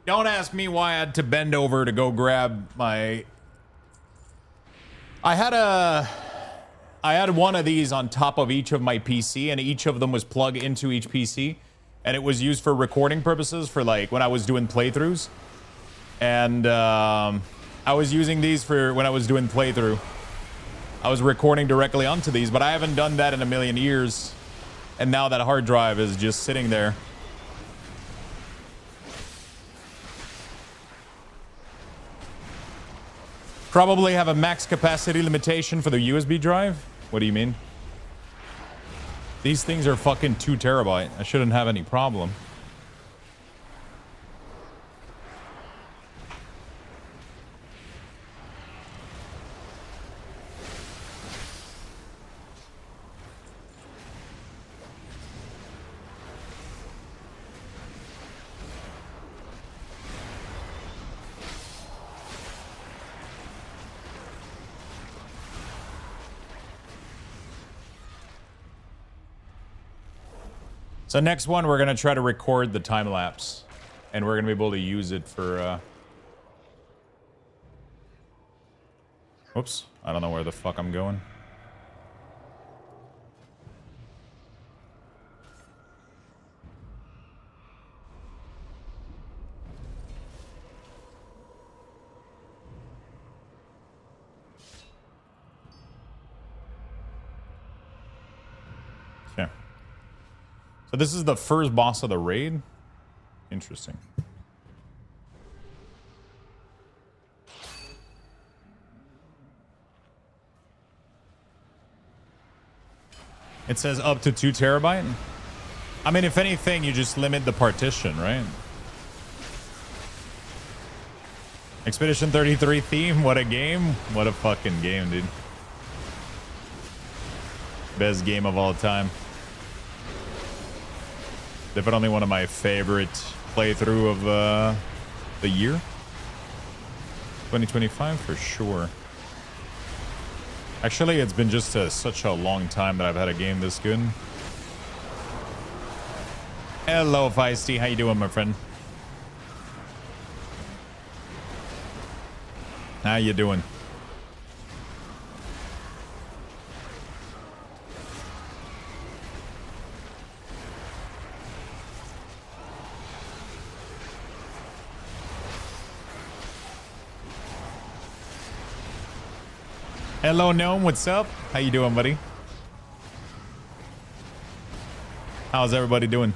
Don't ask me why I had to bend over to go grab my... I had one of these on top of each of my PC, and each of them was plugged into each PC, and it was used for recording purposes for like when I was doing playthroughs. And I was using these for when I was doing playthrough. I was recording directly onto these, but I haven't done that in a million years. And now that hard drive is just sitting there. Probably have a max capacity limitation for the USB drive? What do you mean? These things are fucking 2 terabyte. I shouldn't have any problem. So next one, we're gonna try to record the time lapse, and we're gonna be able to use it for. Oops, I don't know where the fuck I'm going. Okay. So this is the first boss of the raid. Interesting. It says up to 2 terabyte. I mean, if anything, you just limit the partition, right? Expedition 33 theme, what a game. What a fucking game, dude. Best game of all time. Definitely one of my favorite playthrough of the year. 2025 for sure. Actually, it's been just such a long time that I've had a game this good. Hello, Feisty. How you doing, my friend? How you doing? Hello, Gnome. What's up? How you doing, buddy? How's everybody doing?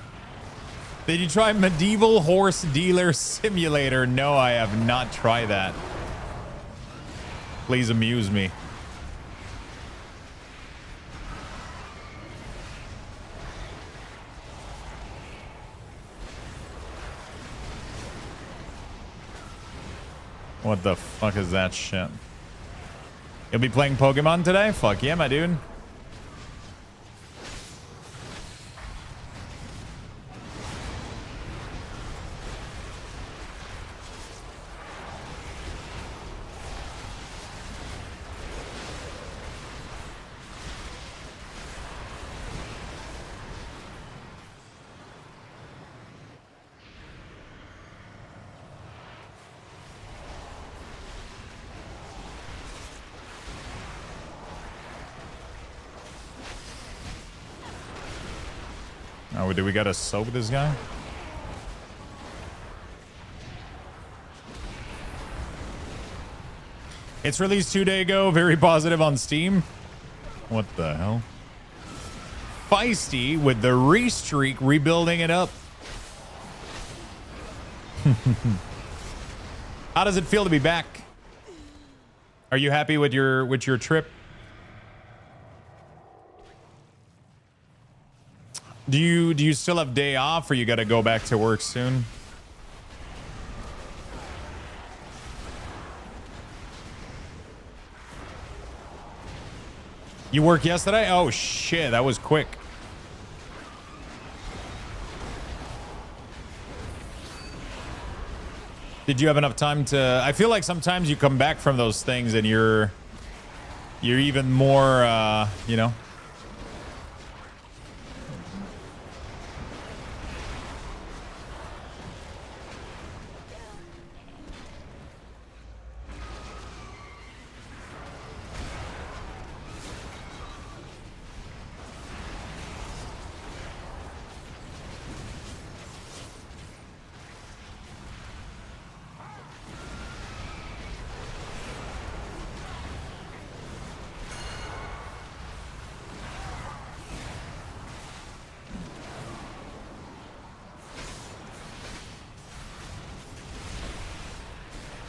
Did you try Medieval Horse Dealer Simulator? No, I have not tried that. Please amuse me. What the fuck is that shit? You'll be playing Pokemon today? Fuck yeah, my dude. Oh, do we gotta soak this guy? It's released 2 days ago. Very positive on Steam. What the hell? Feisty with the restreak, rebuilding it up. How does it feel to be back? Are you happy with your trip? Do you still have day off, or you got to go back to work soon? You work yesterday? Oh shit, that was quick. Did you have enough time to... I feel like sometimes you come back from those things and you're even more, you know...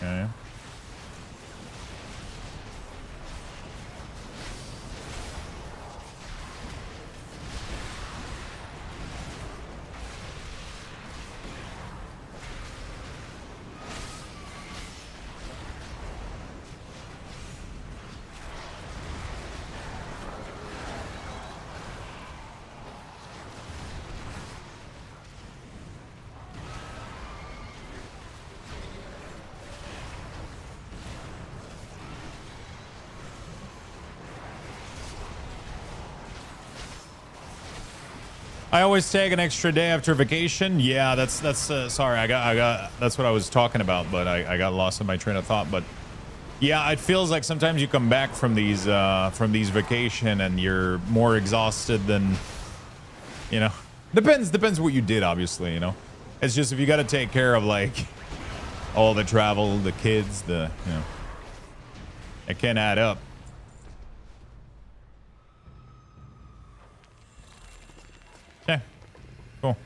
Okay. I always take an extra day after vacation. Yeah, that's sorry. I got that's what I was talking about, but I got lost in my train of thought. But yeah, it feels like sometimes you come back from these vacation and you're more exhausted than, you know. Depends what you did, obviously, you know. It's just if you got to take care of like all the travel, the kids, you know, it can add up. Okay, cool.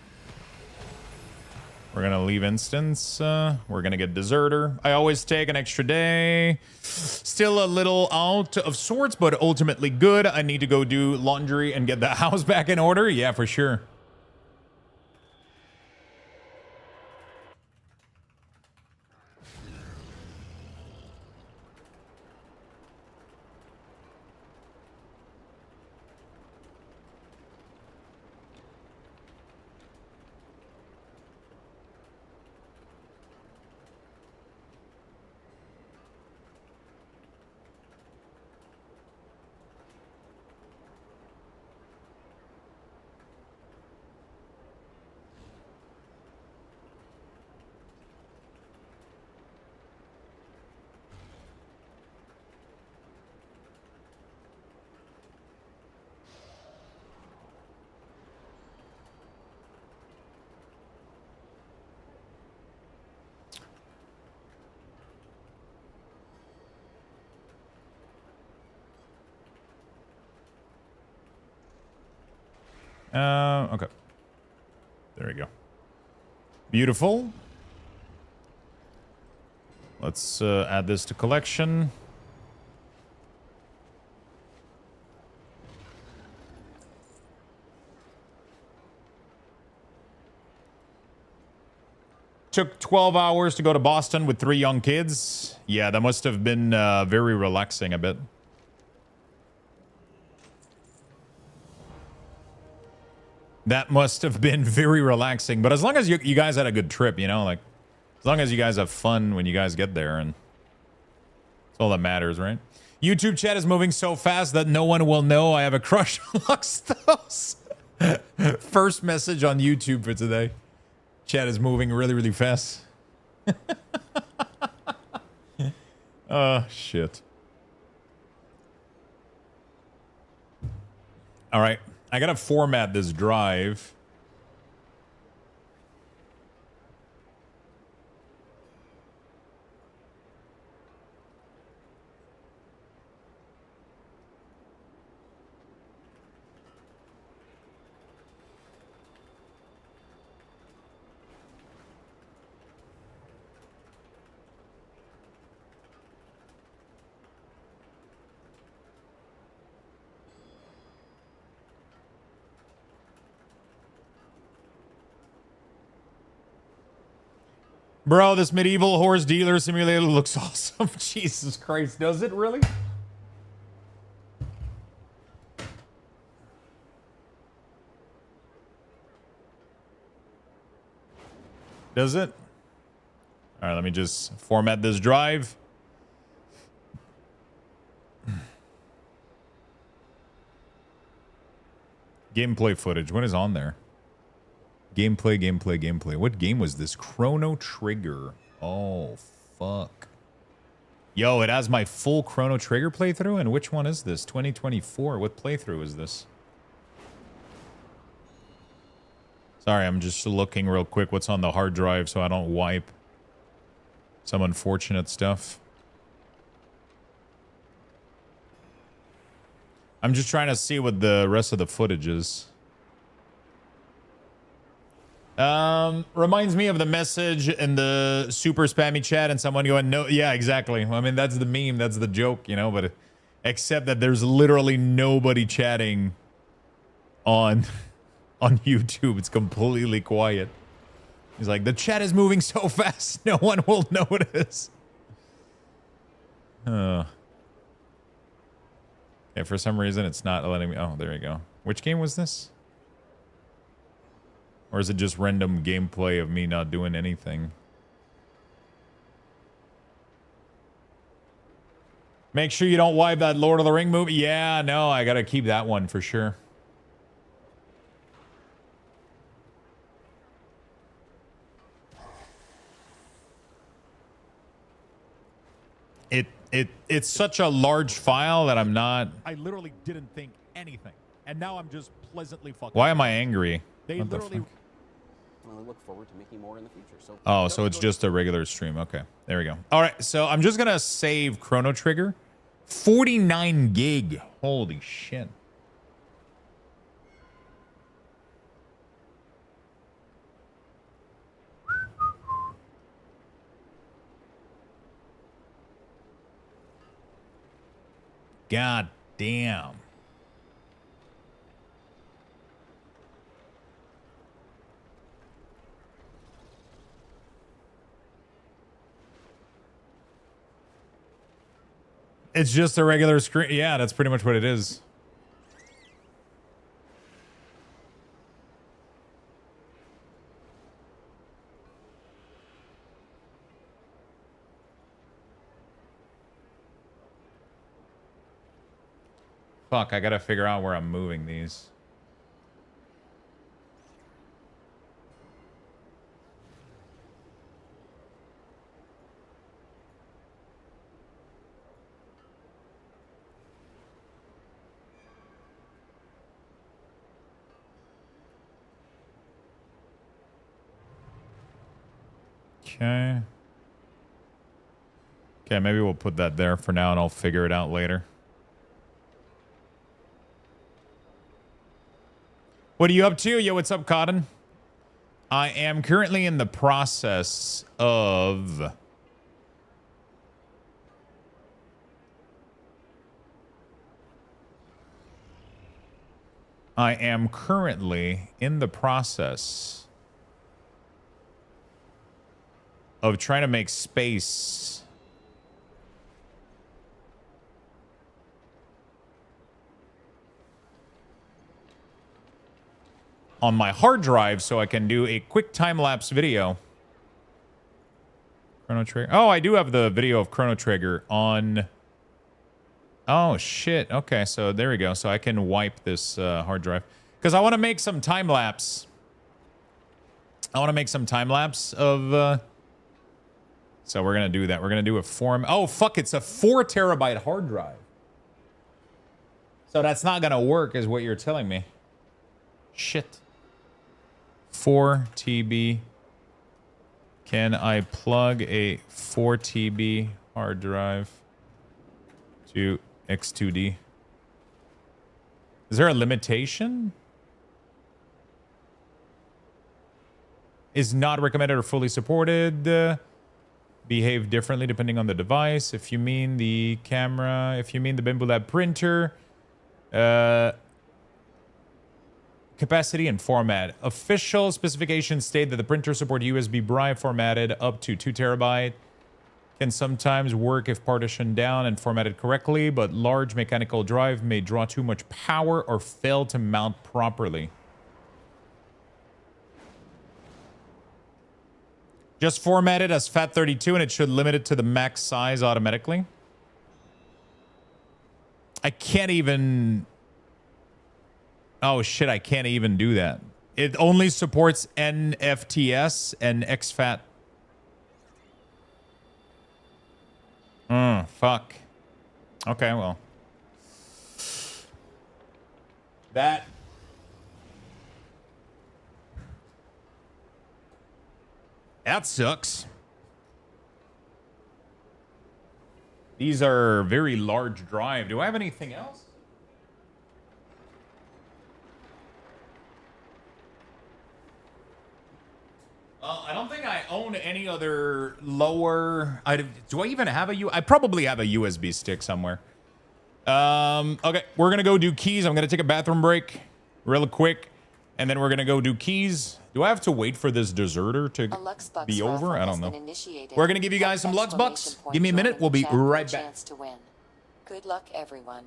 We're gonna leave instance. We're gonna get deserter. I always take an extra day. Still a little out of sorts, but ultimately good. I need to go do laundry and get the house back in order. Yeah, for sure. Okay. There we go. Beautiful. Let's add this to collection. Took 12 hours to go to Boston with 3 young kids. Yeah, that must have been very relaxing a bit. That must have been very relaxing. But as long as you guys had a good trip, you know, like, as long as you guys have fun when you guys get there, and that's all that matters, right? YouTube chat is moving so fast that no one will know I have a crush on Luxtos. First message on YouTube for today. Chat is moving really, really fast. Oh, shit. All right. I gotta format this drive. Bro, this medieval horse dealer simulator looks awesome. Jesus Christ, does it really? Does it? All right, let me just format this drive. Gameplay footage. What is on there? Gameplay. What game was this? Chrono Trigger. Oh, fuck. Yo, it has my full Chrono Trigger playthrough. And which one is this? 2024. What playthrough is this? Sorry, I'm just looking real quick what's on the hard drive so I don't wipe some unfortunate stuff. I'm just trying to see what the rest of the footage is. Reminds me of the message in the super spammy chat and someone going, no, yeah, exactly. I mean, that's the meme, that's the joke, you know, but except that there's literally nobody chatting on YouTube. It's completely quiet. He's like, the chat is moving so fast, no one will notice. Yeah, for some reason, it's not letting me. Oh, there you go. Which game was this? Or is it just random gameplay of me not doing anything? Make sure you don't wipe that Lord of the Ring movie. Yeah, no, I gotta keep that one for sure. It's such a large file that I'm not. I literally didn't think anything, and now I'm just pleasantly fucking. Why am I angry? They What the literally. fuck? Well, I look forward to making more in the future. So. Oh, so it's just a regular stream. Okay, there we go. All right, so I'm just gonna save Chrono Trigger. 49 gig. Holy shit. God damn. It's just a regular screen. Yeah, that's pretty much what it is. Fuck, I gotta figure out where I'm moving these. Okay. Okay, maybe we'll put that there for now and I'll figure it out later. What are you up to? Yo, what's up, Cotton? I am currently in the process of... I am currently in the process of trying to make space on my hard drive so I can do a quick time-lapse video. Chrono Trigger. Oh, I do have the video of Chrono Trigger on... Oh, shit. Okay, so there we go. So I can wipe this hard drive. Because I want to make some time-lapse. I want to make some time-lapse of... So we're going to do that. We're going to do a form... Oh, fuck. It's a 4 terabyte hard drive. So that's not going to work is what you're telling me. Shit. 4 TB. Can I plug a 4 TB hard drive to X2D? Is there a limitation? Is not recommended or fully supported. Behave differently depending on the device. If you mean the camera, if you mean the Bimbo Lab printer, can capacity and format. Official specifications state that the printer support USB drive formatted up to 2 terabyte. Can sometimes work if partitioned down and formatted correctly, but large mechanical drive may draw too much power or fail to mount properly. Just format it as FAT32 and it should limit it to the max size automatically. I can't even... Oh shit, I can't even do that. It only supports NFTS and exFAT. Fuck. Okay, well. That... That sucks. These are very large drive. Do I have anything else? I don't think I own any other lower... do I even have a... I probably have a USB stick somewhere. Okay, we're going to go do keys. I'm going to take a bathroom break real quick. And then we're going to go do keys. Do I have to wait for this deserter to be over? I don't know. We're going to give you guys some Lux Bucks. Give me a minute. We'll be right back. Good luck, everyone.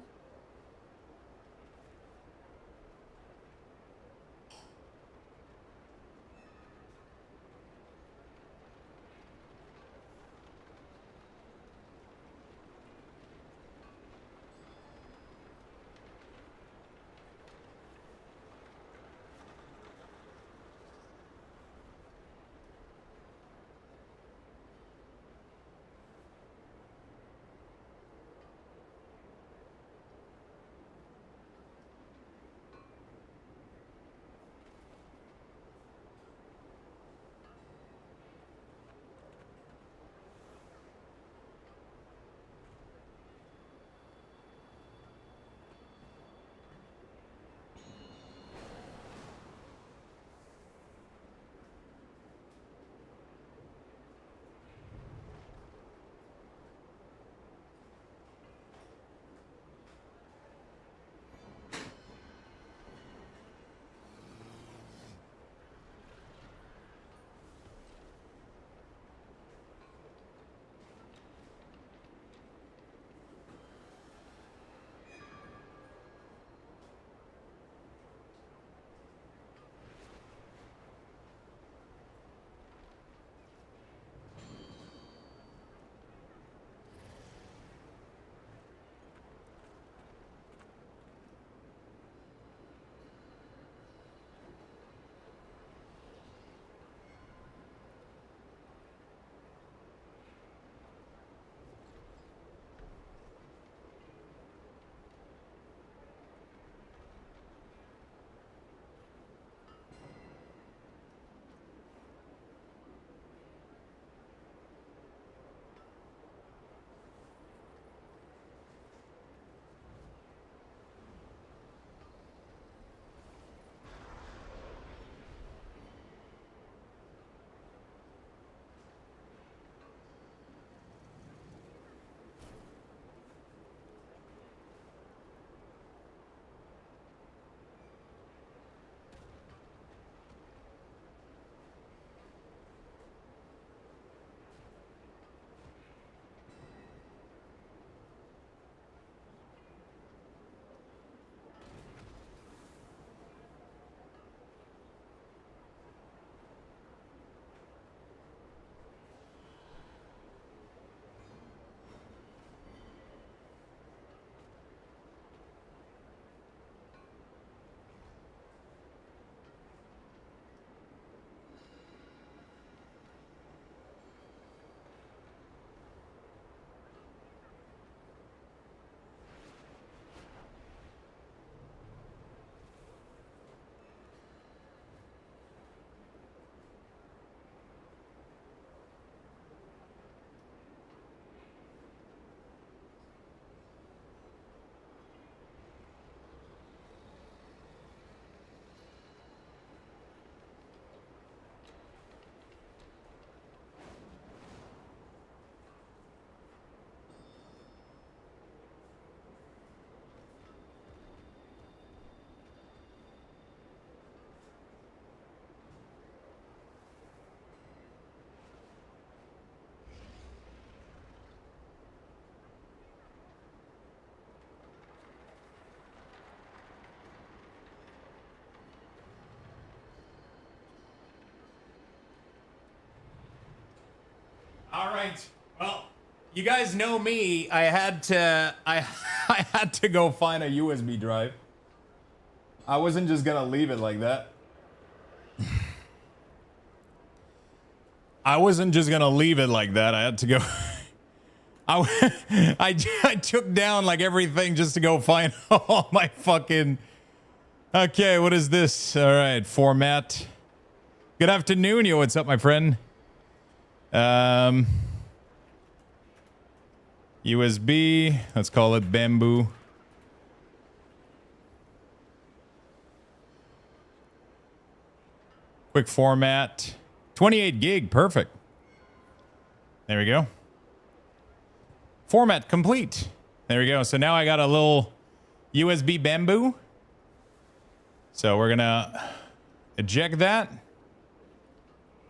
All right. Well, you guys know me. I had to I had to go find a USB drive. I wasn't just gonna leave it like that. I wasn't just gonna leave it like that. I had to go. I took down like everything just to go find all my fucking. Okay, what is this? All right, format. Good afternoon, yo. What's up, my friend? USB. Let's call it bamboo. Quick format. 28 gig. Perfect. There we go. Format complete. There we go. So now I got a little USB bamboo. So we're going to eject that.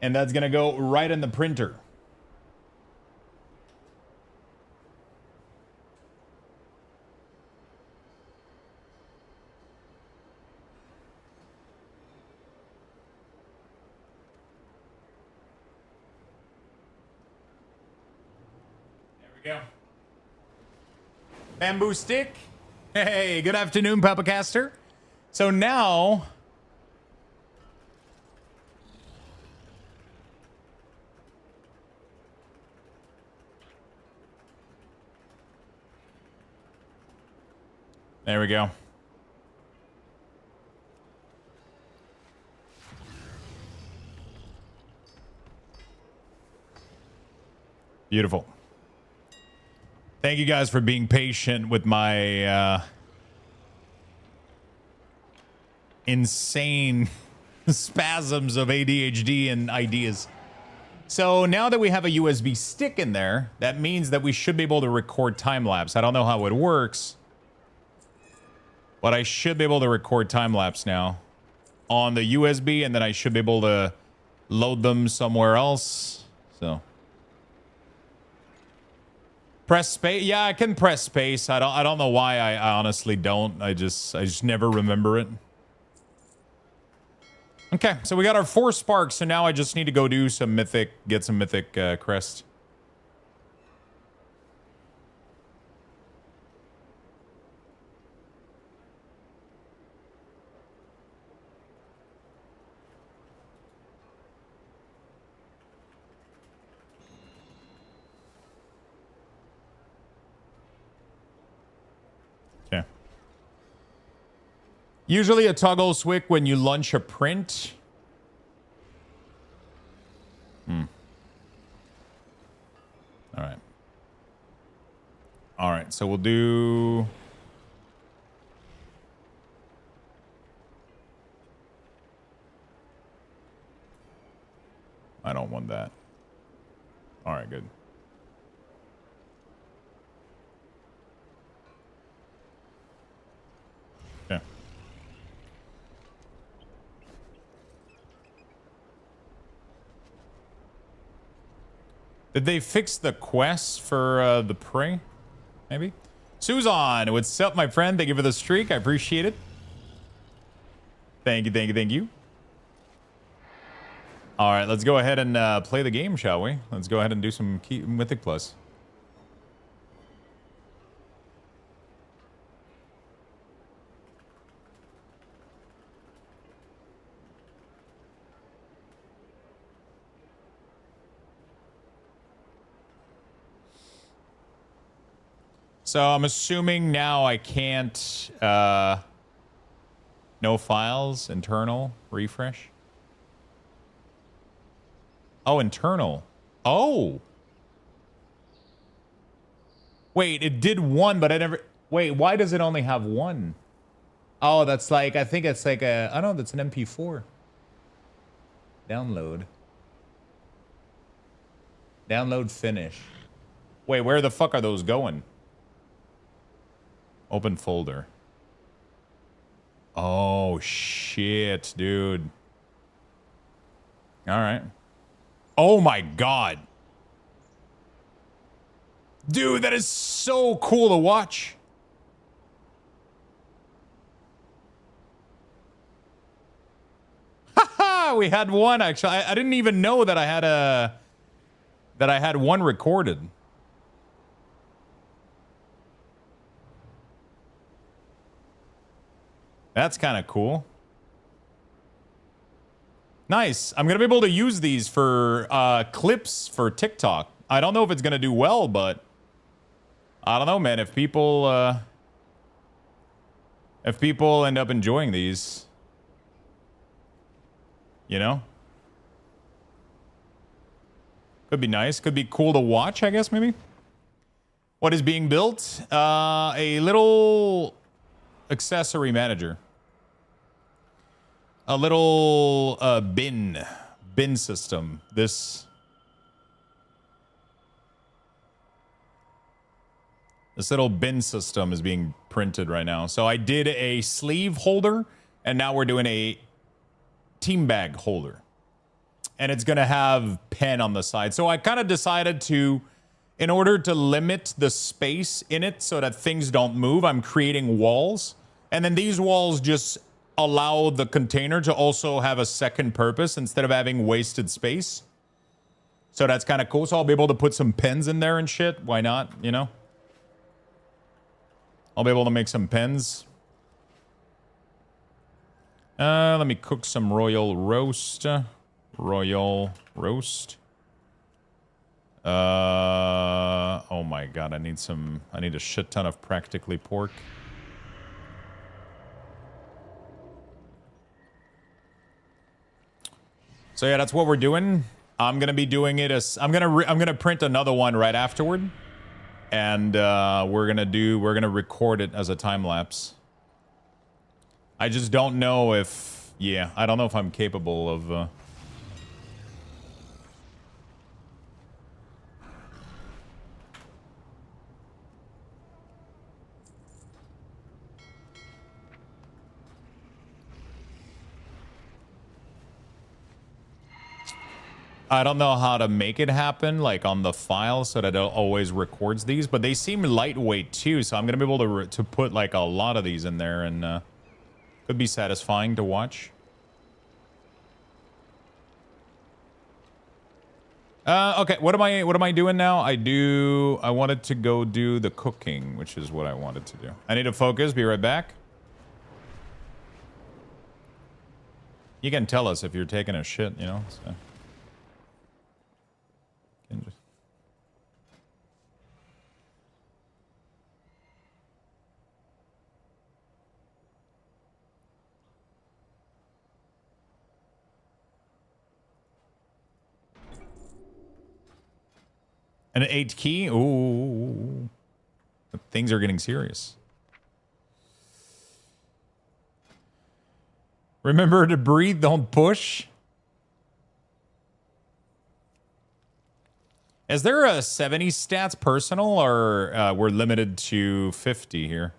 And that's going to go right in the printer. Go. Bamboo stick. Hey, good afternoon, Papacaster. So now there we go. Beautiful. Thank you guys for being patient with my insane spasms of ADHD and ideas. So now that we have a USB stick in there, that means that we should be able to record time lapse. I don't know how it works, but I should be able to record time lapse now on the USB, and then I should be able to load them somewhere else. So. Press space. Yeah, I can press space. I don't know why. I honestly don't. I just never remember it. Okay, so we got our 4 sparks. So now I just need to go do some mythic, get some mythic crest. Usually a toggle switch when you launch a print. All right. All right, so we'll do... I don't want that. All right, good. Yeah. Did they fix the quest for the prey? Maybe? Susan, what's up, my friend? Thank you for the streak. I appreciate it. Thank you, thank you, thank you. All right, let's go ahead and play the game, shall we? Let's go ahead and do some Mythic Plus. So I'm assuming now I can't, no files, internal, refresh. Oh, internal. Oh. Wait, it did one, but I never, wait, why does it only have one? Oh, that's like, I think it's like a, I don't know, that's an MP4. Download. Download finish. Wait, where the fuck are those going? Open folder. Oh, shit, dude. All right. Oh, my God. Dude, that is so cool to watch. Haha, we had one, actually. I didn't even know that I had a... that I had one recorded. That's kind of cool. Nice. I'm going to be able to use these for clips for TikTok. I don't know if it's going to do well, but I don't know, man. If people end up enjoying these, you know, could be nice. Could be cool to watch, I guess, maybe. What is being built? A little accessory manager. A little bin system. This little bin system is being printed right now. So I did a sleeve holder, and now we're doing a team bag holder. And it's going to have pen on the side. So I kind of decided to, in order to limit the space in it so that things don't move, I'm creating walls. And then these walls just allow the container to also have a second purpose instead of having wasted space. So that's kind of cool. So I'll be able to put some pens in there and shit. Why not, you know? I'll be able to make some pens. Let me cook some royal roast. Royal roast. Oh my god, I need a shit ton of practically pork. So yeah, that's what we're doing. I'm gonna be doing it as I'm gonna print another one right afterward, and we're gonna record it as a time lapse. I just don't know if I don't know if I'm capable of. I don't know how to make it happen, like on the file, so that it always records these. But they seem lightweight too, so I'm gonna be able to put like a lot of these in there, and could be satisfying to watch. Okay, what am I doing now? I wanted to go do the cooking, which is what I wanted to do. I need to focus. Be right back. You can tell us if you're taking a shit, you know. So. An 8 key? Ooh. Things are getting serious. Remember to breathe, don't push. Is there a 70 stats personal, or we're limited to 50 here?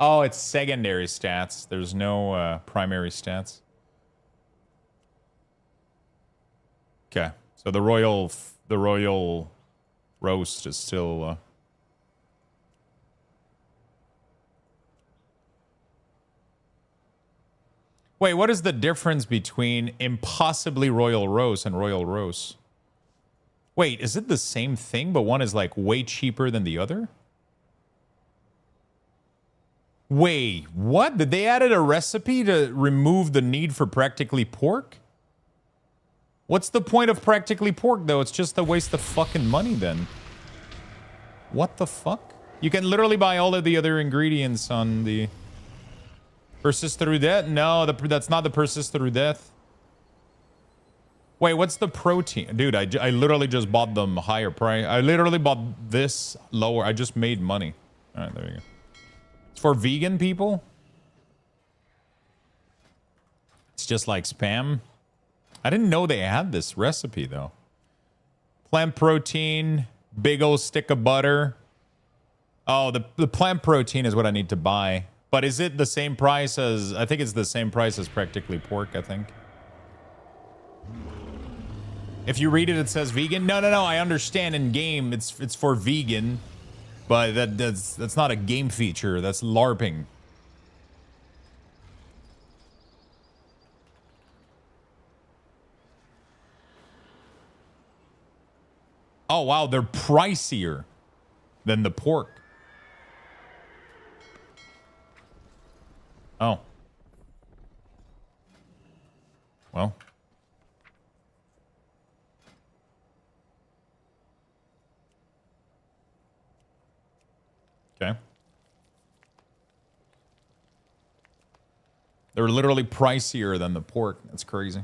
Oh, it's secondary stats. There's no primary stats. Okay, so the royal roast is still. Wait, what is the difference between impossibly royal roast and royal roast? Wait, is it the same thing, but one is like way cheaper than the other? Wait, what? Did they added a recipe to remove the need for practically pork? What's the point of practically pork, though? It's just a waste of fucking money, then. What the fuck? You can literally buy all of the other ingredients on the... Persist through death? No, that's not the persist through death. Wait, what's the protein? Dude, I literally just bought them higher price. I literally bought this lower. I just made money. All right, there you go. For vegan people? It's just like spam. I didn't know they had this recipe, though. Plant protein, big old stick of butter. Oh, the plant protein is what I need to buy. But is it the same price as... I think it's the same price as practically pork, I think. If you read it, it says vegan. No, I understand in game it's for vegan. but that's not a game feature. That's LARPing. Oh, wow, they're pricier than the pork. Oh. Well. Okay. They're literally pricier than the pork. That's crazy.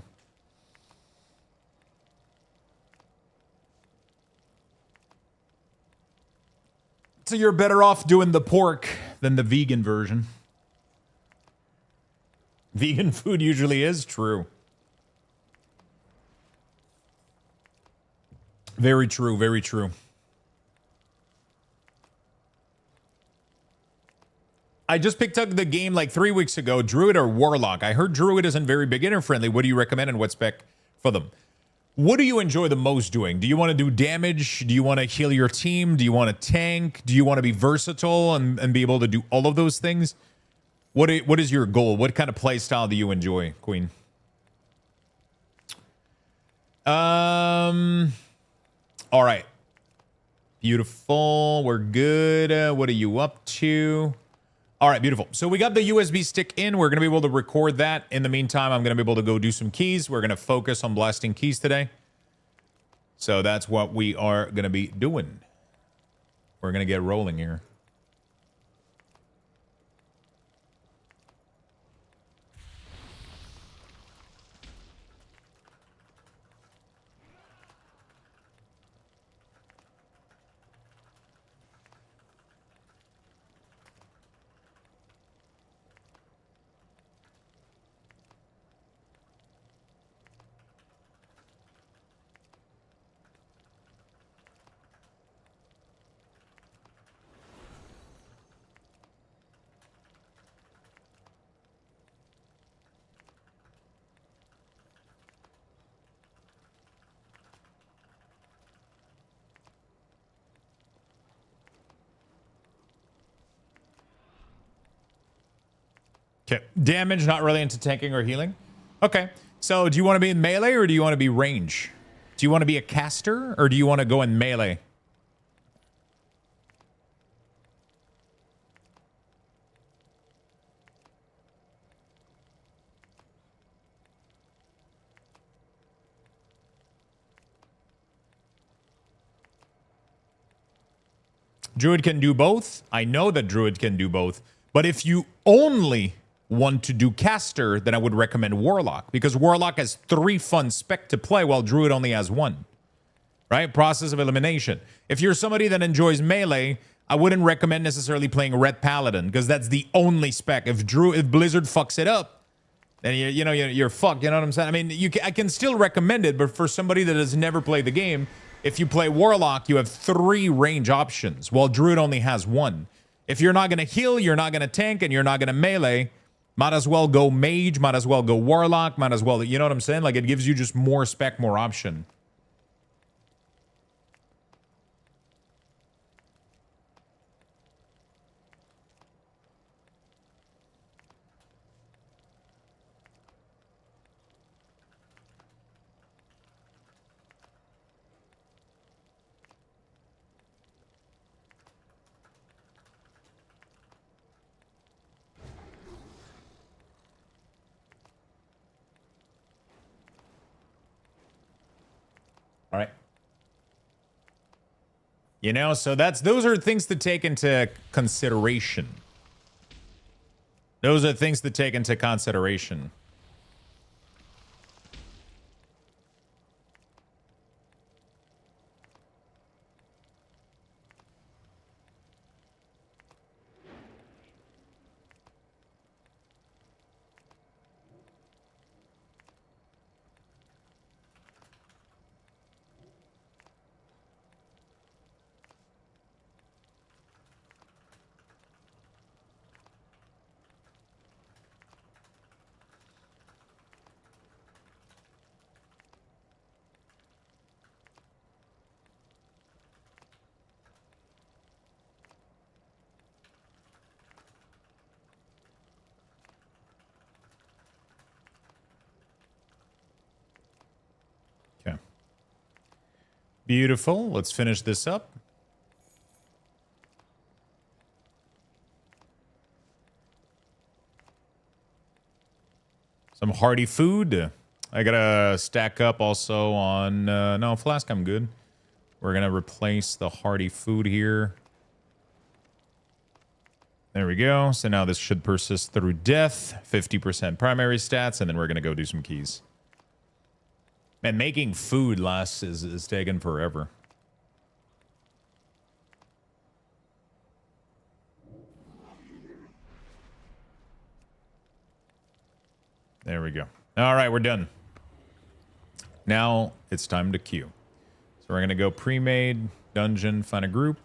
So you're better off doing the pork than the vegan version. Vegan food usually is true. Very true, very true. I just picked up the game like 3 weeks ago, Druid or Warlock. I heard Druid isn't very beginner friendly. What do you recommend and what spec for them? What do you enjoy the most doing? Do you want to do damage? Do you want to heal your team? Do you want to tank? Do you want to be versatile and be able to do all of those things? What is your goal? What kind of play style do you enjoy, Queen? All right. Beautiful. We're good. What are you up to? All right, beautiful. So we got the USB stick in. We're going to be able to record that. In the meantime, I'm going to be able to go do some keys. We're going to focus on blasting keys today. So that's what we are going to be doing. We're going to get rolling here. Okay, damage, not really into tanking or healing. Okay, so do you want to be in melee or do you want to be range? Do you want to be a caster or do you want to go in melee? Druid can do both. I know that Druid can do both. But if you only want to do caster, then I would recommend Warlock. Because Warlock has 3 fun spec to play while Druid only has 1. Right? Process of elimination. If you're somebody that enjoys melee, I wouldn't recommend necessarily playing Red Paladin. Because that's the only spec. If Blizzard fucks it up, then you're fucked. You know what I'm saying? I mean, I can still recommend it. But for somebody that has never played the game, if you play Warlock, you have 3 range options. While Druid only has 1. If you're not going to heal, you're not going to tank, and you're not going to melee, might as well go mage, might as well go warlock, might as well, you know what I'm saying? Like, it gives you just more spec, more option. All right. You know, so those are things to take into consideration. Those are things to take into consideration. Beautiful. Let's finish this up. Some hearty food. I gotta stack up also on... no, flask, I'm good. We're gonna replace the hearty food here. There we go. So now this should persist through death. 50% primary stats, and then we're gonna go do some keys. Man, making food lasts is taking forever. There we go. All right, we're done. Now it's time to queue. So we're going to go pre-made, dungeon, find a group.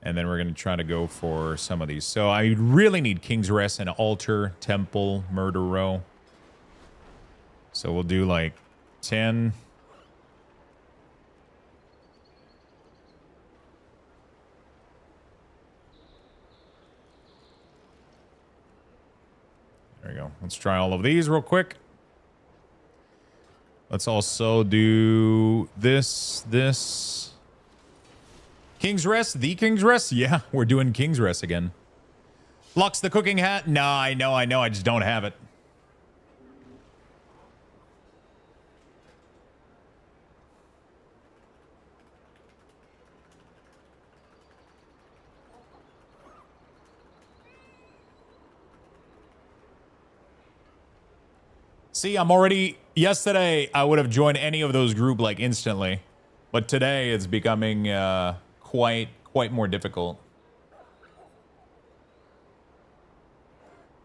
And then we're going to try to go for some of these. So I really need King's Rest and Altar, Temple, Murder Row. So we'll do like 10. There we go. Let's try all of these real quick. Let's also do this. King's Rest? The King's Rest? Yeah, we're doing King's Rest again. Lux the cooking hat? No, I know. I just don't have it. See, I'm already... Yesterday, I would have joined any of those group like instantly. But today, it's becoming quite more difficult.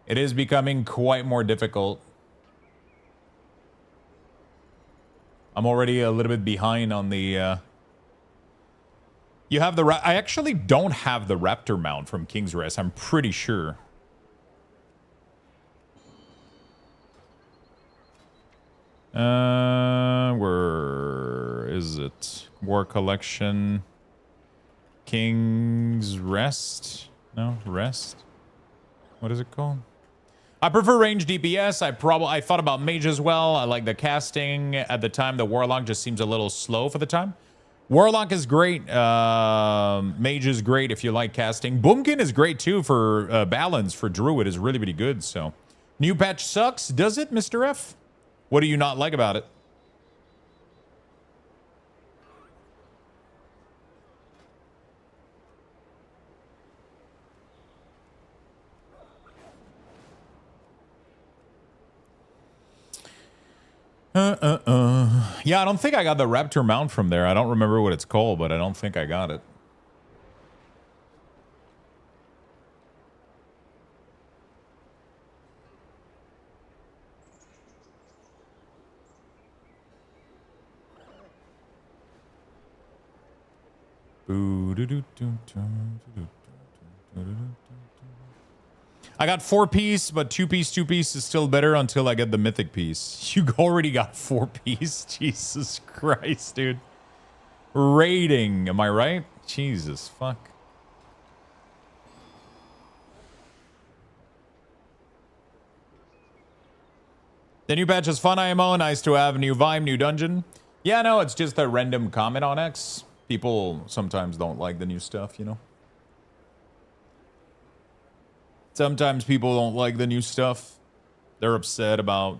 It is becoming quite more difficult. I'm already a little bit behind on the... You have the... I actually don't have the Raptor mount from King's Rest, I'm pretty sure. Where is it? War Collection. King's Rest? No, Rest. What is it called? I prefer range DPS. I thought about mage as well. I like the casting. At the time, the Warlock just seems a little slow for the time. Warlock is great. Mage is great if you like casting. Boomkin is great too for balance. For Druid is really, really good. So, new patch sucks. Does it, Mr. F? What do you not like about it? Yeah, I don't think I got the Raptor mount from there. I don't remember what it's called, but I don't think I got it. I got 4-piece, but 2-piece is still better until I get the mythic piece. You already got 4-piece? Jesus Christ, dude. Rating, am I right? Jesus, fuck. The new patch is fun, IMO. Nice to have. New vibe, new dungeon. Yeah, no, it's just a random comment on X. People sometimes don't like the new stuff, you know? Sometimes people don't like the new stuff. They're upset about...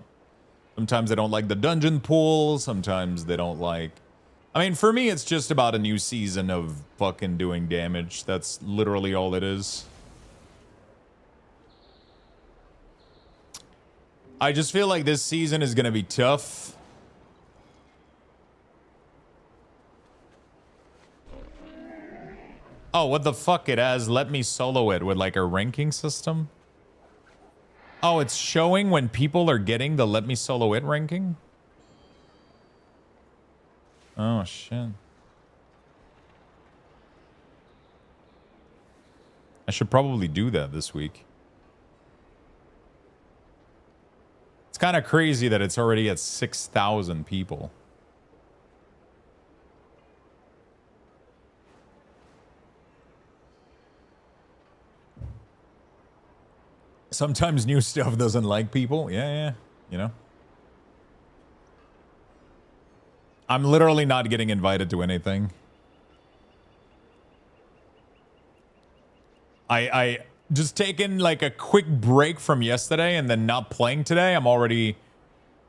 Sometimes they don't like the dungeon pool. Sometimes they don't like... I mean, for me, it's just about a new season of fucking doing damage. That's literally all it is. I just feel like this season is going to be tough. Oh, what the fuck? It has let me solo it with like a ranking system. Oh, it's showing when people are getting the let me solo it ranking? Oh, shit. I should probably do that this week. It's kind of crazy that it's already at 6,000 people. Sometimes new stuff doesn't like people. Yeah, you know. I'm literally not getting invited to anything. I just taken like a quick break from yesterday and then not playing today. I'm already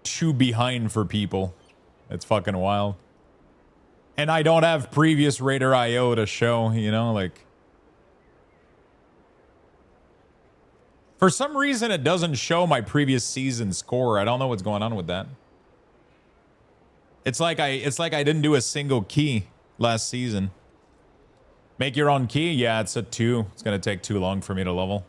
too behind for people. It's fucking wild. And I don't have previous Raider IO to show, you know, like. For some reason, it doesn't show my previous season score. I don't know what's going on with that. It's like I didn't do a single key last season. Make your own key? Yeah, it's a 2. It's gonna take too long for me to level.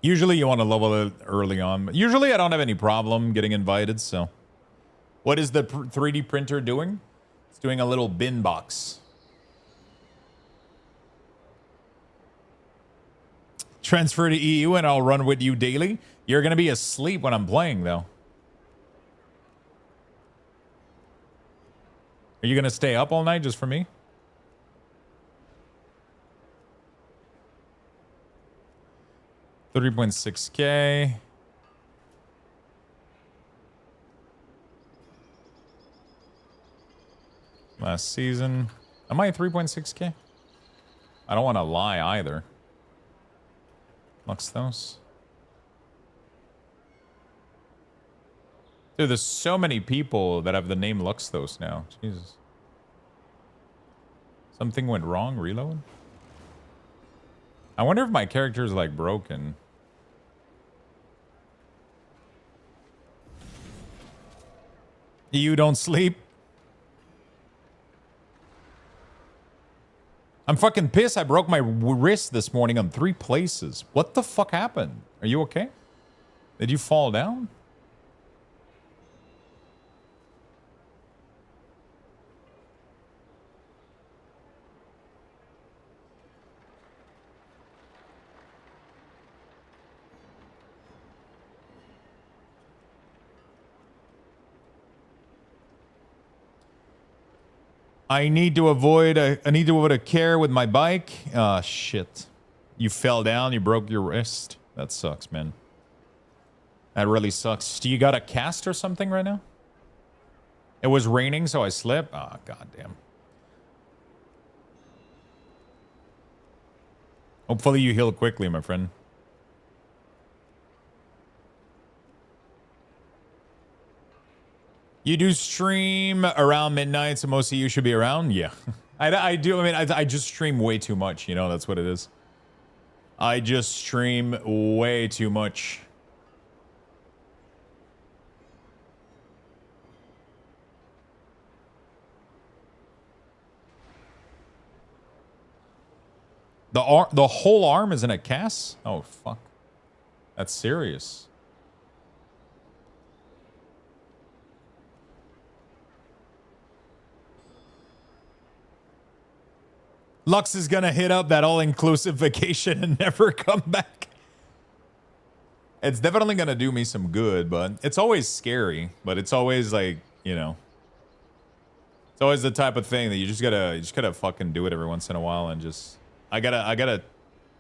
Usually you want to level it early on. But usually I don't have any problem getting invited, so. What is the 3D printer doing? It's doing a little bin box. Transfer to EU and I'll run with you daily. You're gonna be asleep when I'm playing, though. Are you gonna stay up all night just for me? $3.6K. Last season. Am I at 3.6K? I don't want to lie either. Luxthos. Dude, there's so many people that have the name Luxthos now. Jesus. Something went wrong. Reload? I wonder if my character is like broken. You don't sleep? I'm fucking pissed. I broke my wrist this morning on 3 places. What the fuck happened? Are you okay? Did you fall down? I need to avoid a care with my bike. Ah, shit. You fell down, you broke your wrist. That sucks, man. That really sucks. Do you got a cast or something right now? It was raining, so I slipped. Ah, goddamn. Hopefully you heal quickly, my friend. You do stream around midnight, so most of you should be around? Yeah. I do. I mean, I just stream way too much, you know? That's what it is. I just stream way too much. The whole arm is in a cast? Oh, fuck. That's serious. Lux is gonna hit up that all-inclusive vacation and never come back. It's definitely gonna do me some good, but it's always scary. But it's always like, you know, it's always the type of thing that you just gotta fucking do it every once in a while and just. I gotta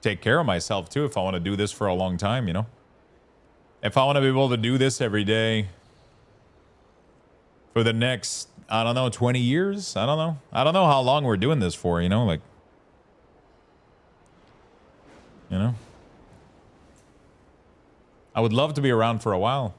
take care of myself too if I want to do this for a long time, you know. If I want to be able to do this every day for the next, I don't know, 20 years. I don't know. I don't know how long we're doing this for, you know, like. You know? I would love to be around for a while.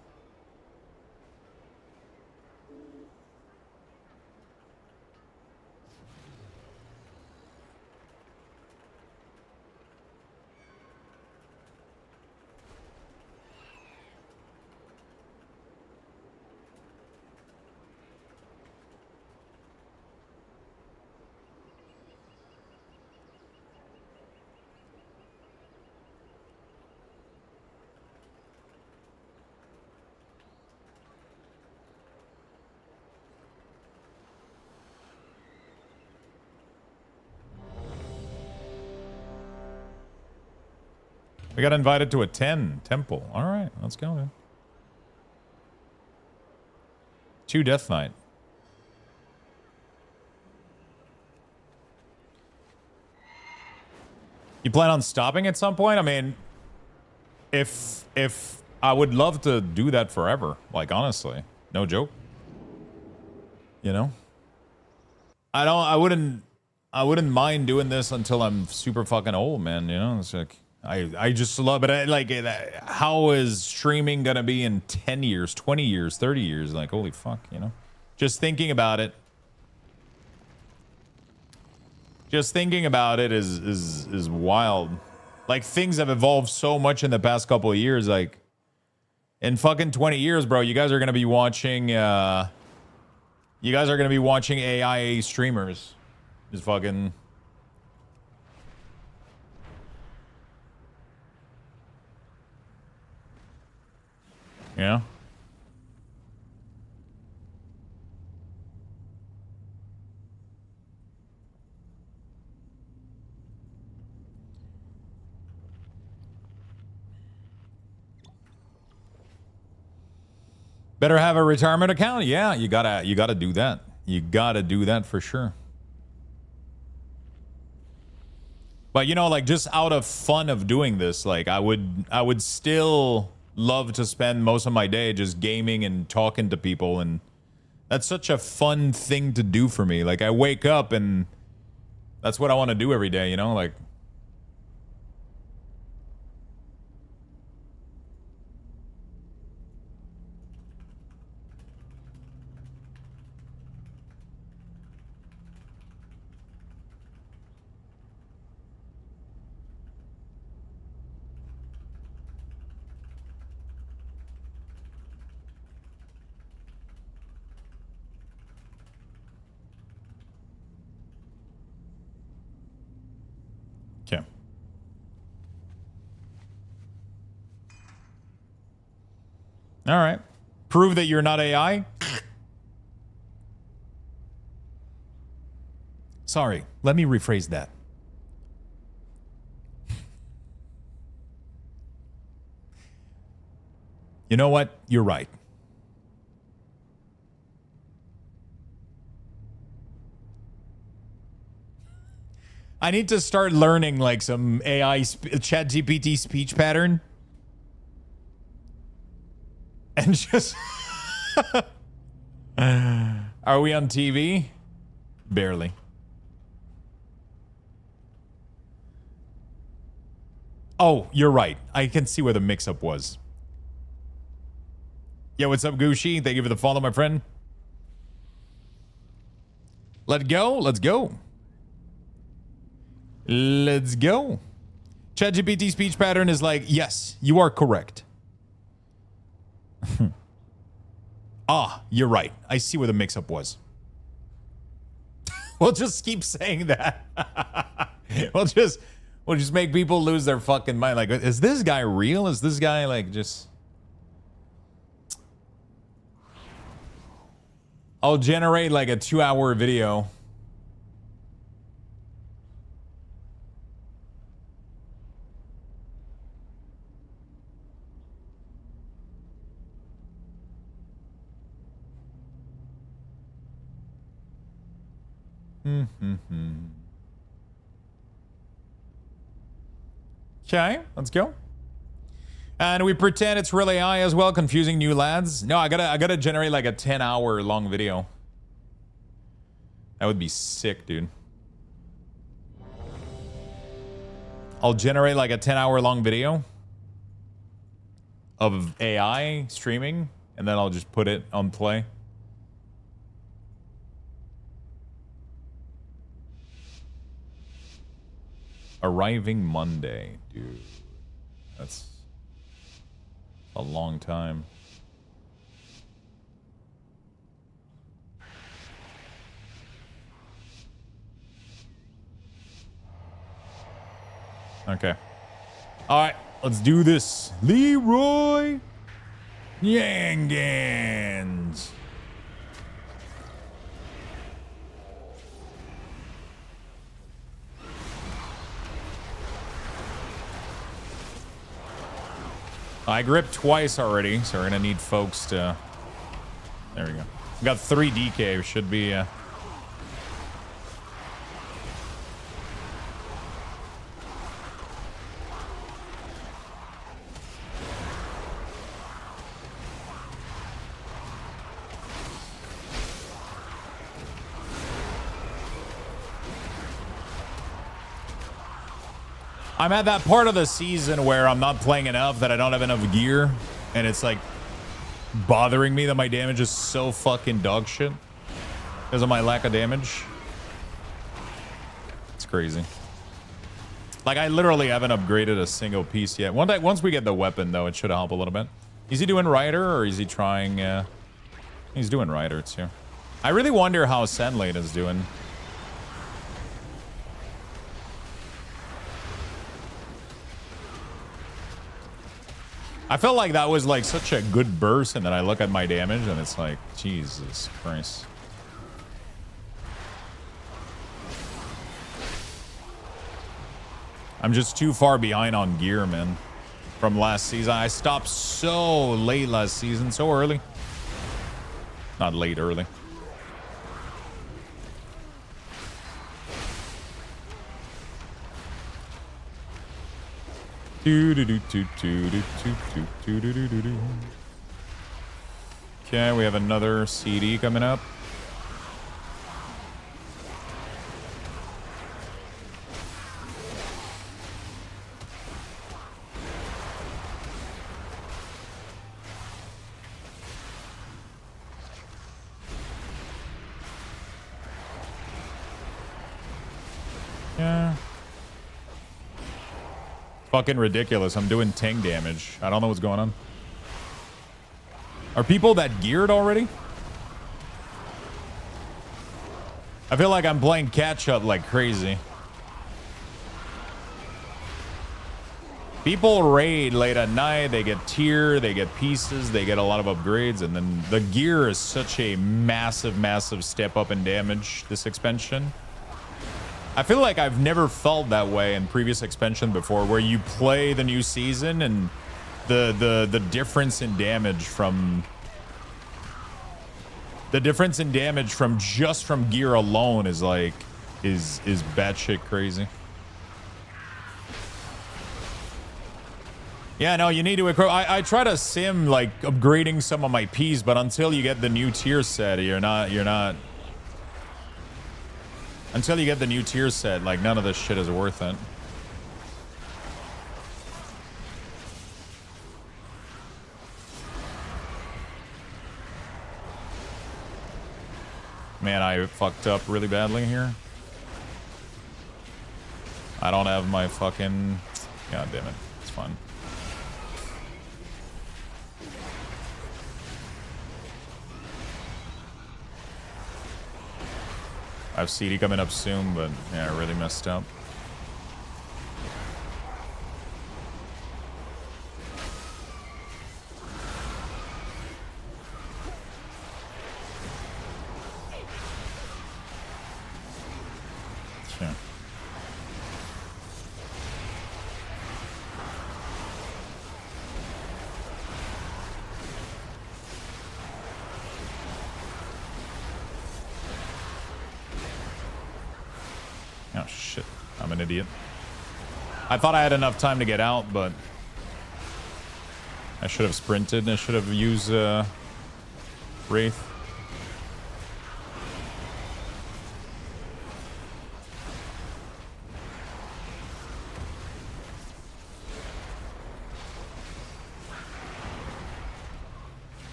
We got invited to a 10 temple. All right, let's go, man. 2 Death Knight. You plan on stopping at some point? I mean, if I would love to do that forever, like honestly, No joke. You know? I wouldn't mind doing this until I'm super fucking old, man. You know, it's like I just love it. How is streaming gonna be in 10 years, 20 years, 30 years? Like, holy fuck, you know? Just thinking about it. Just thinking about it is wild. Like, things have evolved so much in the past couple of years. Like, in fucking 20 years, bro, you guys are gonna be watching AI streamers. Just fucking. Yeah. Better have a retirement account. Yeah, you gotta do that. You gotta do that for sure. But you know, like, just out of fun of doing this, like, I would still love to spend most of my day just gaming and talking to people, and that's such a fun thing to do for me. Like, I wake up and that's what I want to do every day, you know, like. Okay. All right. Prove that you're not AI. Sorry, let me rephrase that. You know what? You're right. I need to start learning like some AI ChatGPT speech pattern. And just are we on TV? Barely. Oh, you're right. I can see where the mix-up was. Yo, what's up, Gucci? Thank you for the follow, my friend. Let's go. Let's go. Let's go. ChatGPT speech pattern is like, yes, you are correct. Ah, you're right. I see where the mix-up was. We'll just keep saying that. We'll just make people lose their fucking mind. Like, is this guy real? Is this guy like just... I'll generate like a 2-hour video. Okay, let's go. And we pretend it's really AI as well, confusing new lads. No, I gotta generate like a 10-hour long video. That would be sick, dude. I'll generate like a 10-hour long video of AI streaming, and then I'll just put it on play. Arriving Monday, dude. That's a long time. Okay. All right, let's do this. Leroy Jenkins. I gripped twice already, so we're gonna need folks to... There we go. We got 3 DK, should be... I'm at that part of the season where I'm not playing enough, that I don't have enough gear, and it's like bothering me that my damage is so fucking dog shit because of my lack of damage. It's crazy. Like, I literally haven't upgraded a single piece yet. Once we get the weapon, though, it should help a little bit. Is he doing Rider, or is he trying... He's doing Rider, too. I really wonder how Sandlane is doing. I felt like that was, like, such a good burst, and then I look at my damage, and it's like, Jesus Christ. I'm just too far behind on gear, man. From last season. I stopped so late last season. So early. Not late, early. Okay, we have another CD coming up. Yeah. Fucking ridiculous. I'm doing tank damage. I don't know what's going on. Are people that geared already? I feel like I'm playing catch up like crazy. People raid late at night, they get tier, they get pieces, they get a lot of upgrades, and then the gear is such a massive, massive step up in damage this expansion. I feel like I've never felt that way in previous expansion before, where you play the new season and the difference in damage from just from gear alone is like is batshit crazy. Yeah, no, you need to equip. I try to sim like upgrading some of my P's, but until you get the new tier set, you're not. Until you get the new tier set, like, none of this shit is worth it. Man, I fucked up really badly here. I don't have my fucking... God damn it. It's fine. I have CD coming up soon, but yeah, I really messed up. Sure. Oh shit, I'm an idiot. I thought I had enough time to get out, but I should have sprinted. I should have used Wraith.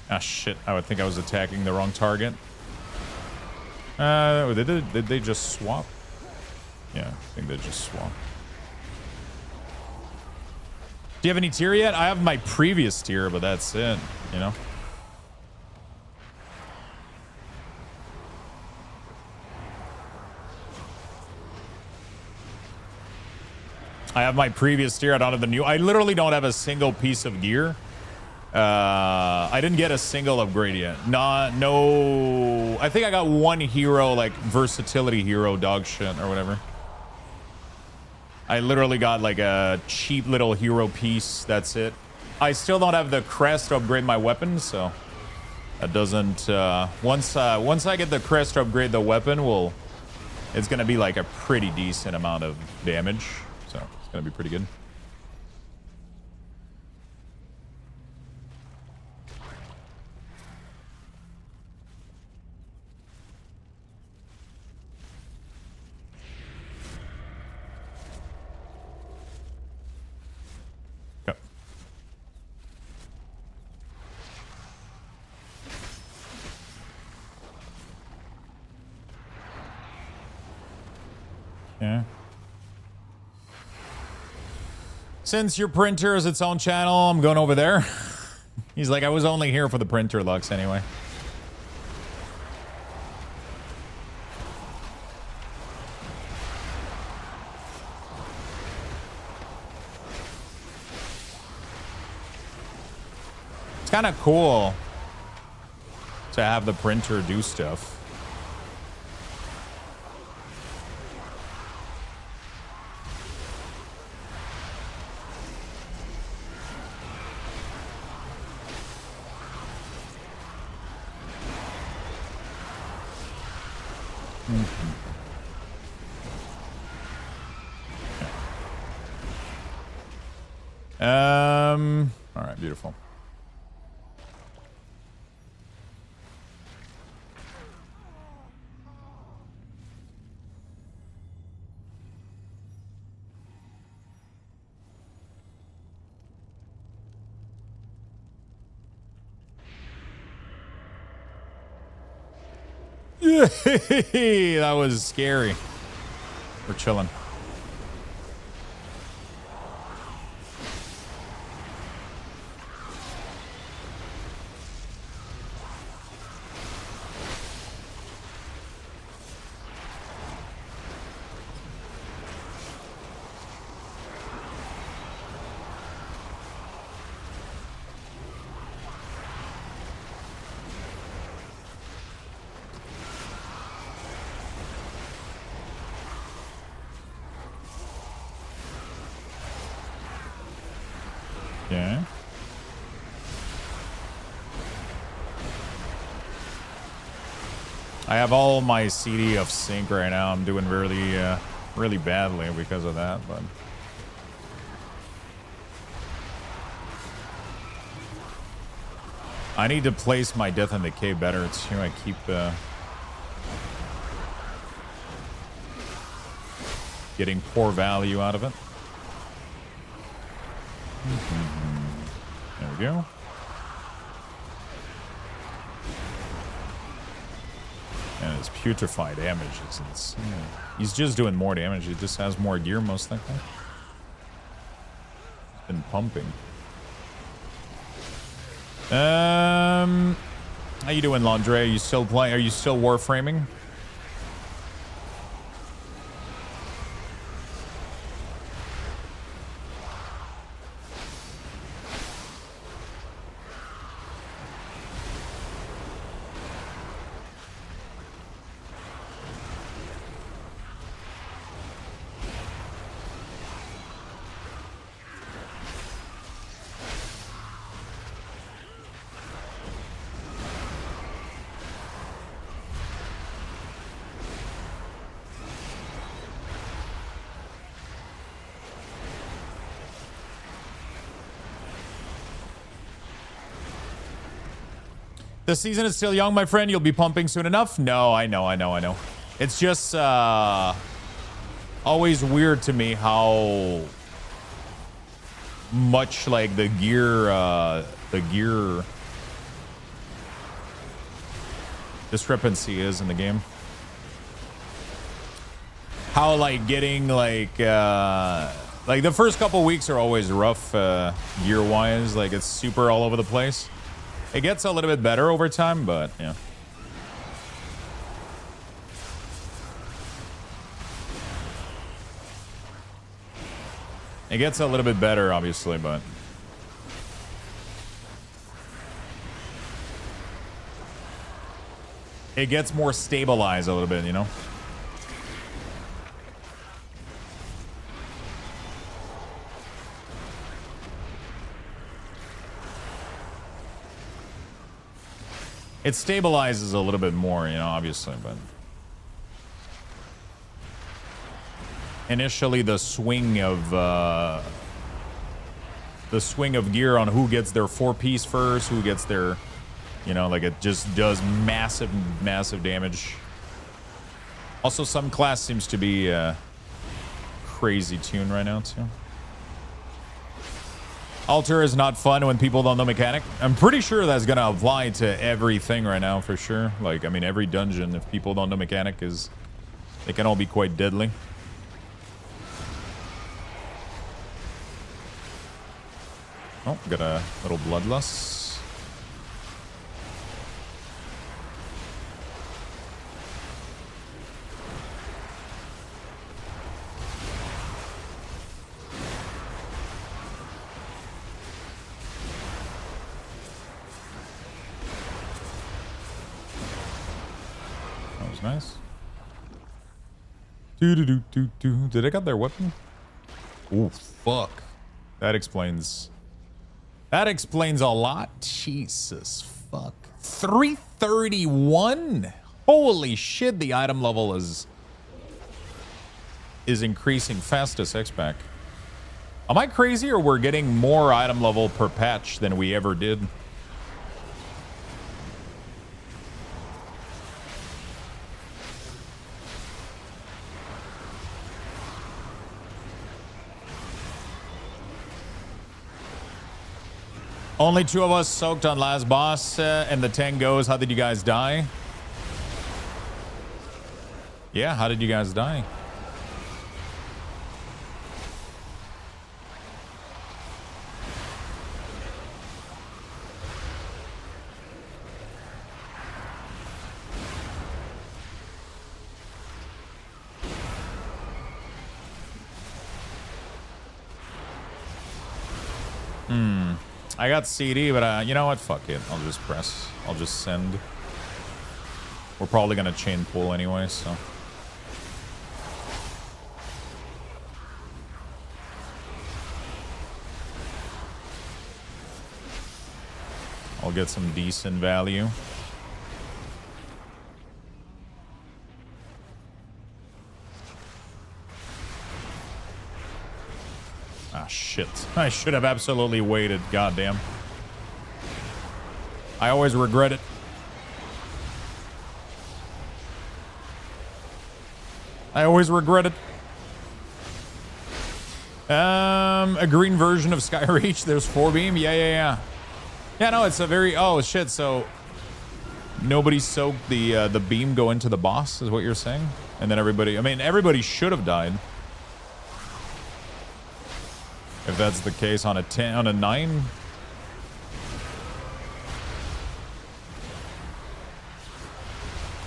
Ah shit, I would think I was attacking the wrong target. Did they just swap? Yeah, I think they just swapped. Do you have any tier yet? I have my previous tier, but that's it, you know? I have my previous tier. I don't have the new. I literally don't have a single piece of gear. I didn't get a single upgrade yet. No. I think I got one hero, like versatility hero dog shit or whatever. I literally got like a cheap little hero piece. That's it. I still don't have the crest to upgrade my weapon, so that doesn't. Once I get the crest to upgrade the weapon, it's gonna be like a pretty decent amount of damage. So it's gonna be pretty good. Yeah. Since your printer is its own channel, I'm going over there. He's like, I was only here for the printer, Lux, anyway. It's kind of cool to have the printer do stuff. All right, beautiful. That was scary. We're chilling. Yeah. I have all my CD of sync right now. I'm doing really badly because of that, but I need to place my Death and Decay better too. I keep getting poor value out of it. There we go. And his putrefy damage is insane. He's just doing more damage. He just has more gear most likely. He's been pumping. How you doing, Landre? Are you still playing? Are you still warframing? The season is still young, my friend. You'll be pumping soon enough. No, I know. It's just always weird to me how much like the gear discrepancy is in the game. How like getting like the first couple weeks are always rough gear wise. Like it's super all over the place. It gets a little bit better over time, but yeah. It gets a little bit better, obviously, but it gets more stabilized a little bit, you know? It stabilizes a little bit more, you know, obviously, but initially the swing of gear on who gets their 4-piece first, who gets their, you know, like it just does massive damage. Also, some class seems to be crazy tuned right now too. Alter is not fun when people don't know mechanic. I'm pretty sure that's gonna apply to everything right now for sure. Like, I mean, every dungeon, if people don't know mechanic, they can all be quite deadly. Oh, got a little bloodlust. That was nice. Do. Did I got their weapon? Oh, fuck. That explains a lot. Jesus fuck. 331? Holy shit, the item level is increasing fast as X-Pack. Am I crazy or we're getting more item level per patch than we ever did? Only 2 of us soaked on last boss, and the 10 goes. How did you guys die? Yeah, how did you guys die? I got CD, but you know what? Fuck it. I'll just press. I'll just send. We're probably going to chain pull anyway, so. I'll get some decent value. Ah, shit. I should have absolutely waited. Goddamn. I always regret it. I always regret it. A green version of Skyreach. There's 4-beam. Yeah. Yeah, no, it's a very... Oh, shit. So nobody soaked the beam go into the boss, is what you're saying? And then everybody... I mean, everybody should have died. If that's the case on a 10, on a 9.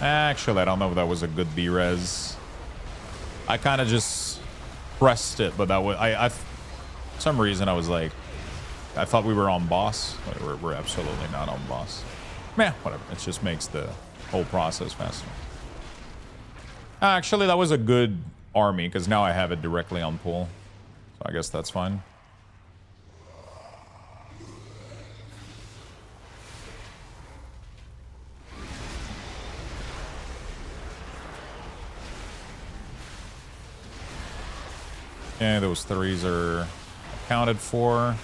Actually, I don't know if that was a good B-res. I kind of just pressed it, but that was I for some reason I was like, I thought we were on boss, but we're absolutely not on boss. Meh, whatever. It just makes the whole process faster. Actually, that was a good army because now I have it directly on pull. So I guess that's fine. Yeah, those 3s are accounted for.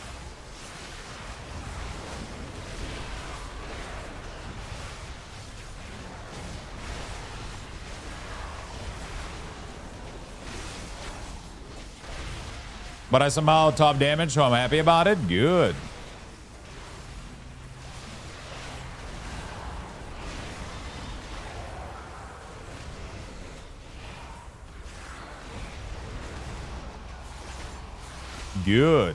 But I somehow top damage, so I'm happy about it. Good. Good.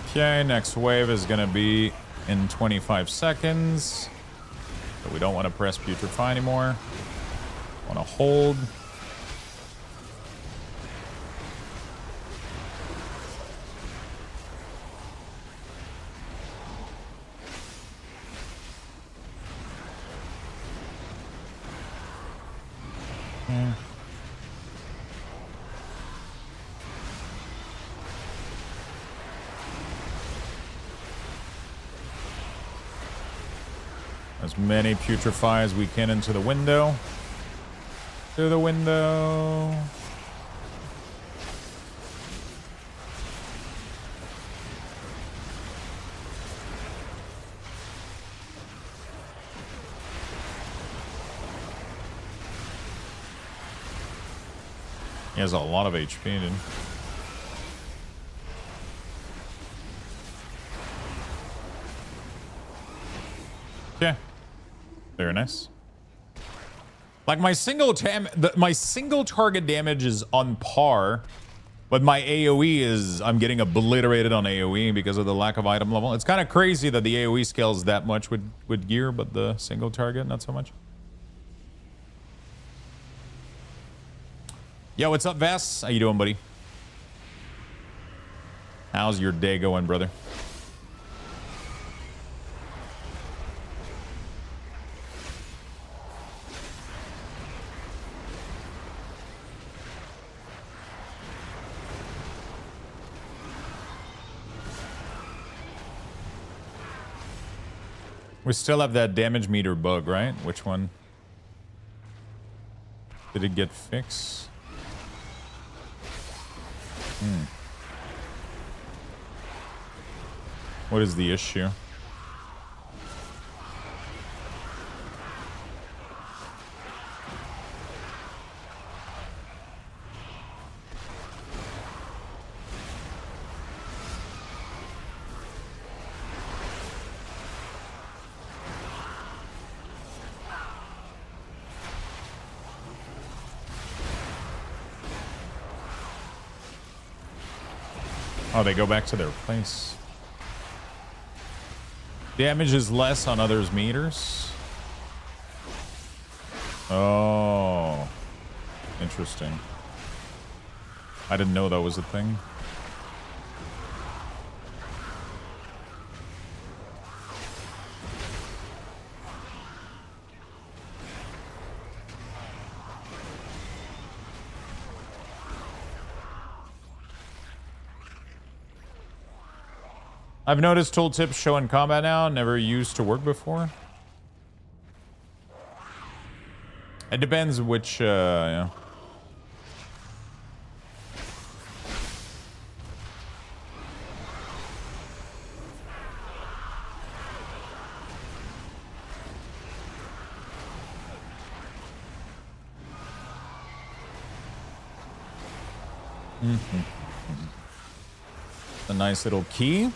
Okay, next wave is going to be in 25 seconds. So we don't want to press Putrefy anymore. Want to hold. As many Putrefy as we can into the window. To the window. He has a lot of HP, dude. Yeah. Very nice. Like my single target damage is on par, but my AoE is, I'm getting obliterated on AoE because of the lack of item level. It's kind of crazy that the AoE scales that much with gear, but the single target not so much. Yo, what's up, Vess? How you doing, buddy? How's your day going, brother? We still have that damage meter bug, right? Which one? Did it get fixed? What is the issue? Oh, they go back to their place. Damage is less on others' meters. Oh. Interesting. I didn't know that was a thing. I've noticed tooltips show in combat now, never used to work before. It depends which, yeah. A nice little key.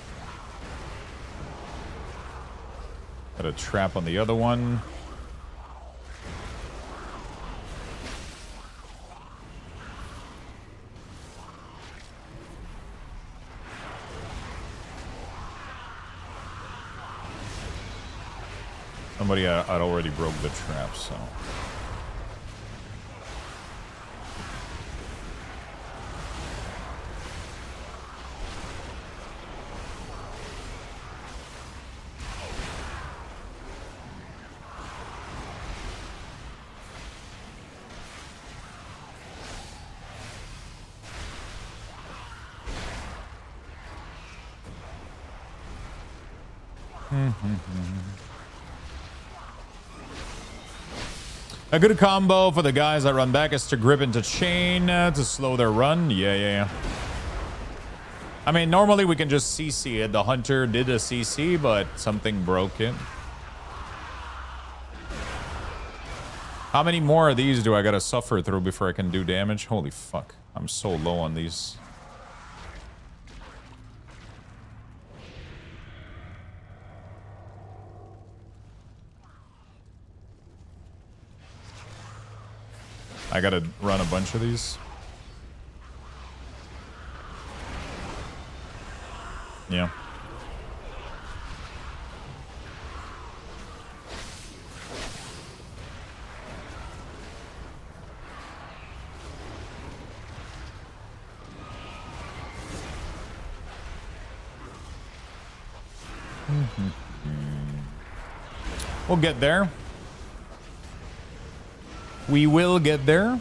Got a trap on the other one. Somebody I'd already broke the trap, so. A good combo for the guys that run back is to grip into chain to slow their run. Yeah. I mean, normally we can just CC it. The hunter did a CC, but something broke it. How many more of these do I gotta suffer through before I can do damage? Holy fuck. I'm so low on these. I gotta run a bunch of these. Yeah. We'll get there. We will get there.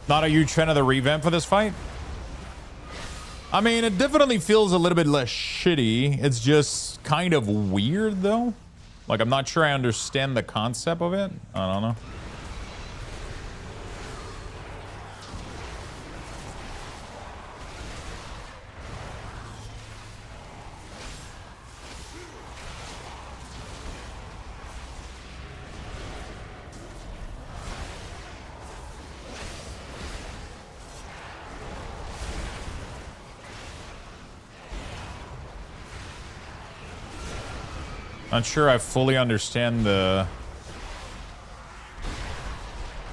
Not a huge fan of the revamp for this fight. I mean, it definitely feels a little bit less shitty. It's just kind of weird, though. Like, I'm not sure I understand the concept of it. I don't know. Not sure I fully understand the...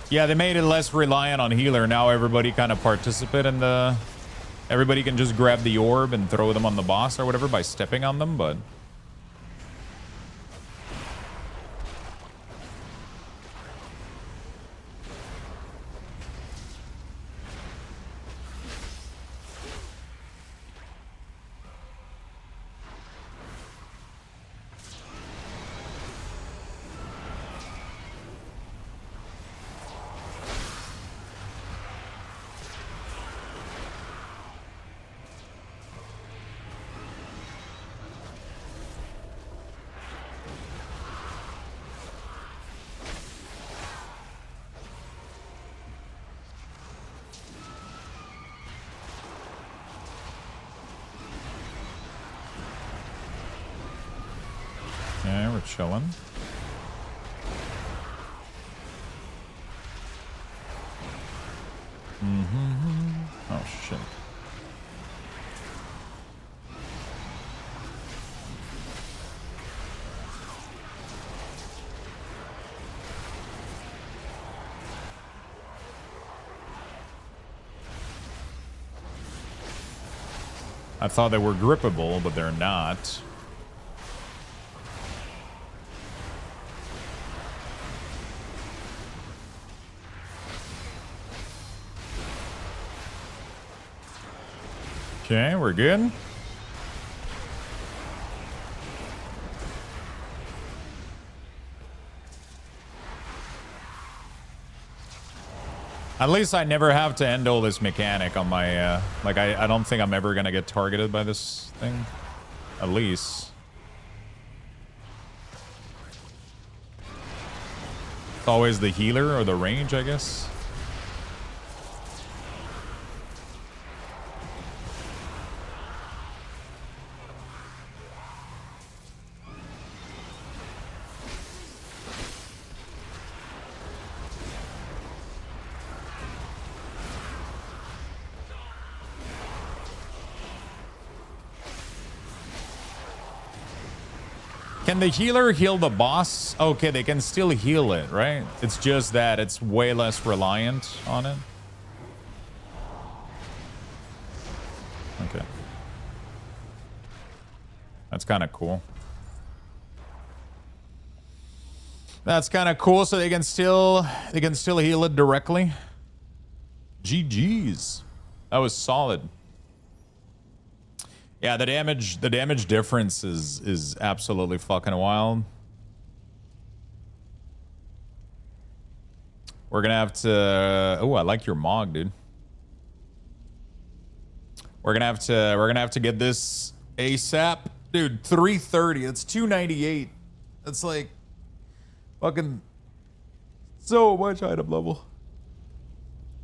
Yeah, they made it less reliant on healer. Now everybody kind of participate in the... Everybody can just grab the orb and throw them on the boss or whatever by stepping on them, but... Yeah, we're chilling. Oh, shit. I thought they were grippable, but they're not. Okay, we're good. At least I never have to end all this mechanic on my, like, I don't think I'm ever gonna get targeted by this thing. At least. It's always the healer or the range, I guess. Can the healer heal the boss? Okay, they can still heal it, right? It's just that it's way less reliant on it. Okay. That's kind of cool. That's kind of cool, so they can still heal it directly. GG's. That was solid. Yeah, the damage difference is absolutely fucking wild. We're gonna have to. Oh, I like your Mog, dude. We're gonna have to get this ASAP, dude. 330. It's 298. That's like fucking so much item level.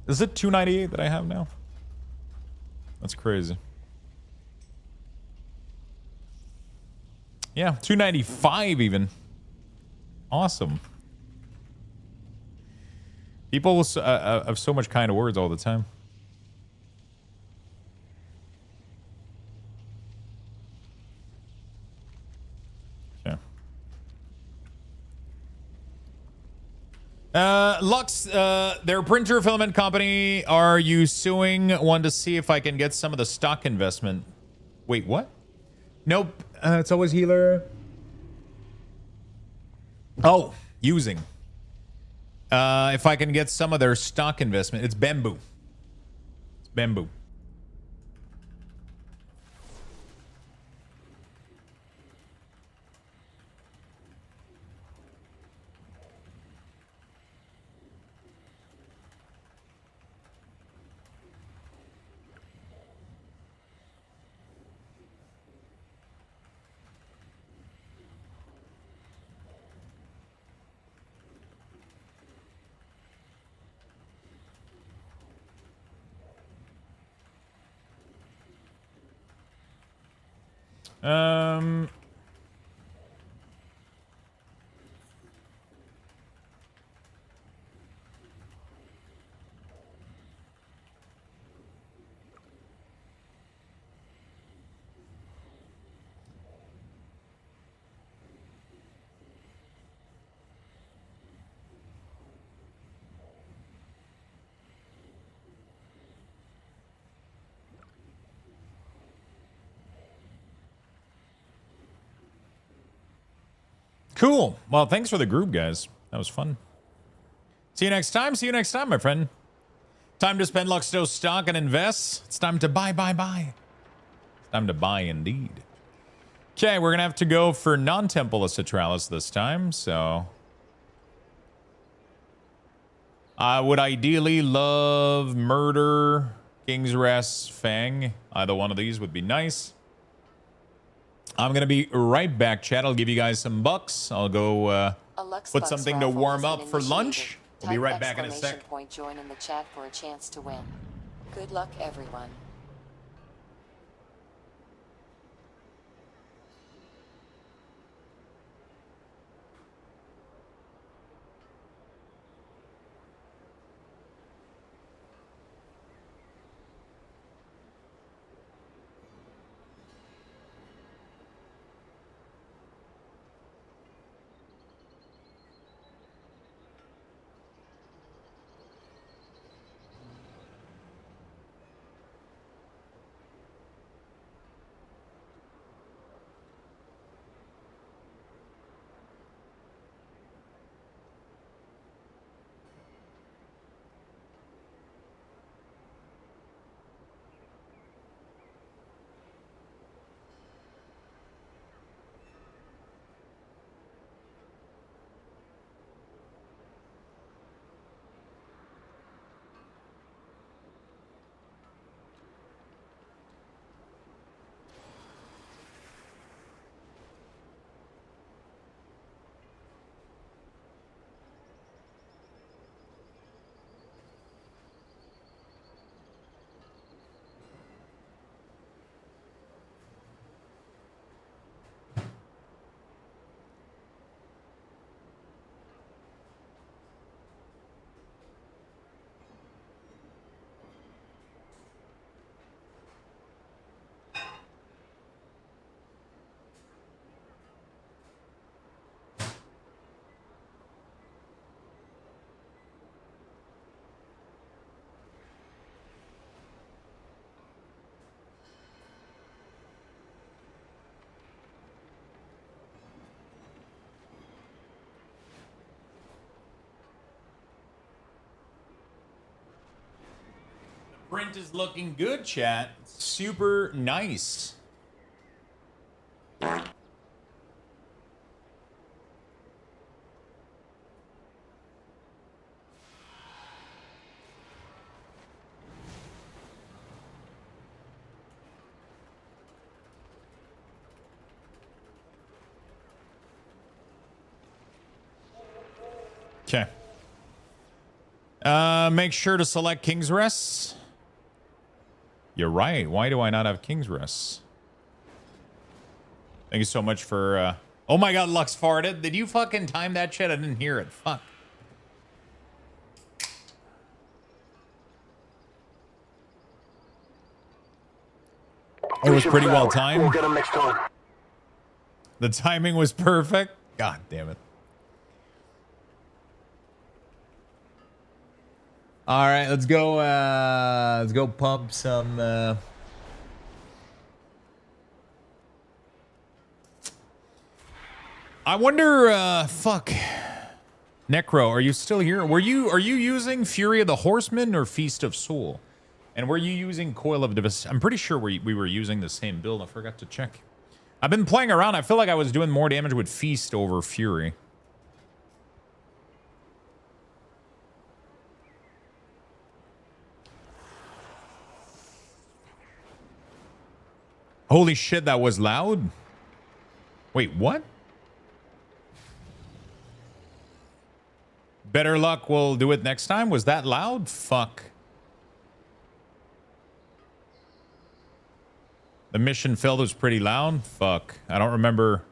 Is it 298 that I have now? That's crazy. Yeah, 295 even. Awesome. People have so much kind of words all the time. Okay. Lux, their printer filament company. Are you suing one to see if I can get some of the stock investment? Wait, what? Nope. It's always healer. Oh, using. If I can get some of their stock investment. It's bamboo. It's bamboo. Cool. Well, thanks for the group, guys. That was fun. See you next time. See you next time, my friend. Time to spend Luxto stock and invest. It's time to buy. It's time to buy indeed. Okay, we're going to have to go for non-Temple of Citralis this time, so... I would ideally love Murder, King's Rest, Fang. Either one of these would be nice. I'm going to be right back, chat. I'll give you guys some bucks. I'll go put something to warm up for lunch. We'll be right back in a sec. Point join in the chat for a chance to win. Good luck, everyone. Print is looking good, chat. Super nice. Okay. Make sure to select King's Rest. You're right. Why do I not have King's Rest? Thank you so much for... Oh my god, Lux farted. Did you fucking time that shit? I didn't hear it. Fuck. It was pretty well timed. We'll get him next time. The timing was perfect. God damn it. All right, let's go pump some I wonder fuck. Necro, are you still here? Are you using Fury of the Horseman or Feast of Soul? And were you using Coil of Devastation? I'm pretty sure we were using the same build. I forgot to check. I've been playing around. I feel like I was doing more damage with Feast over Fury. Holy shit, that was loud? Wait, what? Better luck, we'll do it next time? Was that loud? Fuck. The mission failed was pretty loud? Fuck. I don't remember.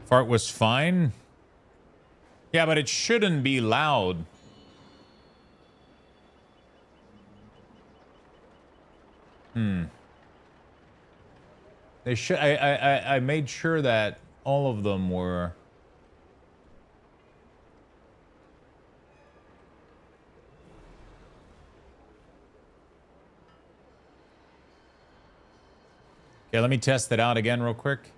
Fart was fine? Yeah, but it shouldn't be loud. They should. I made sure that all of them were. Okay, let me test it out again real quick.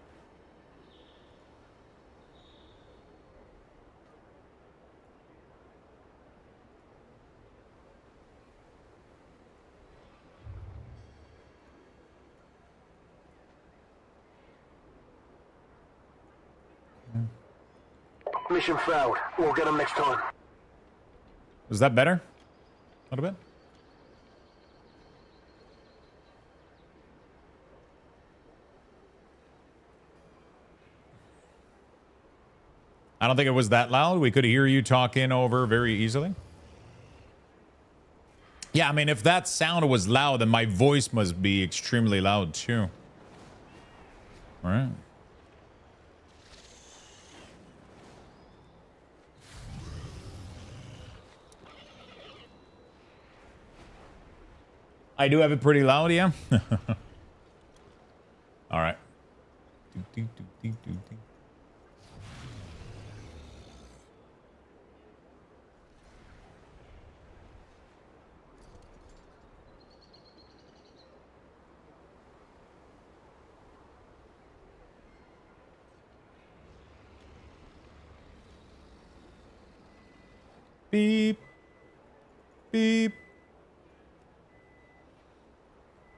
Mission failed. We'll get them next time. Was that better? A little bit? I don't think it was that loud. We could hear you talking over very easily. Yeah, I mean, if that sound was loud, then my voice must be extremely loud too. All right. I do have it pretty loud, yeah. All right. Beep. Beep.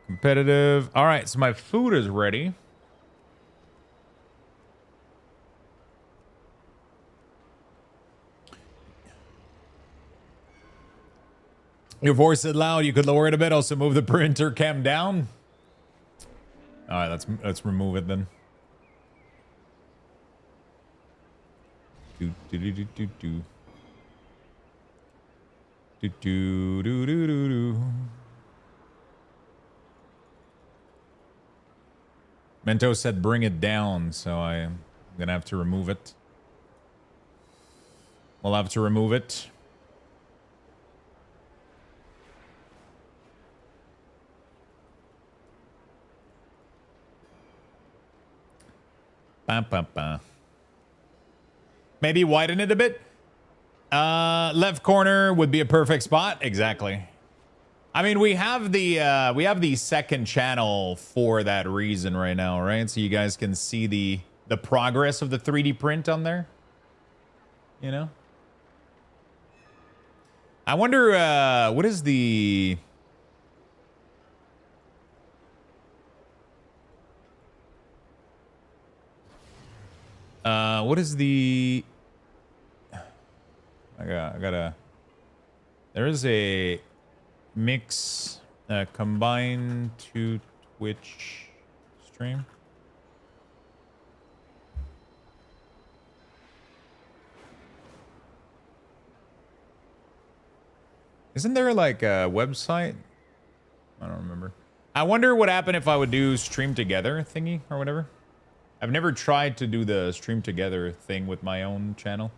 Competitive. All right, so my food is ready. Your voice is loud. You could lower it a bit. Also move the printer cam down. All right, let's remove it then. Do do do do do do. Do do do do do do. Mento said bring it down, so I'm gonna have to remove it. We'll have to remove it. Bam, bam, bam. Maybe widen it a bit. Left corner would be a perfect spot. Exactly. I mean, we have the second channel for that reason right now, right? So you guys can see the progress of the 3D print on there. You know? I wonder what is the I gotta there is a mix combine to Twitch stream. Isn't there like a website? I don't remember. I wonder what happened if I would do stream together thingy or whatever. I've never tried to do the stream together thing with my own channel.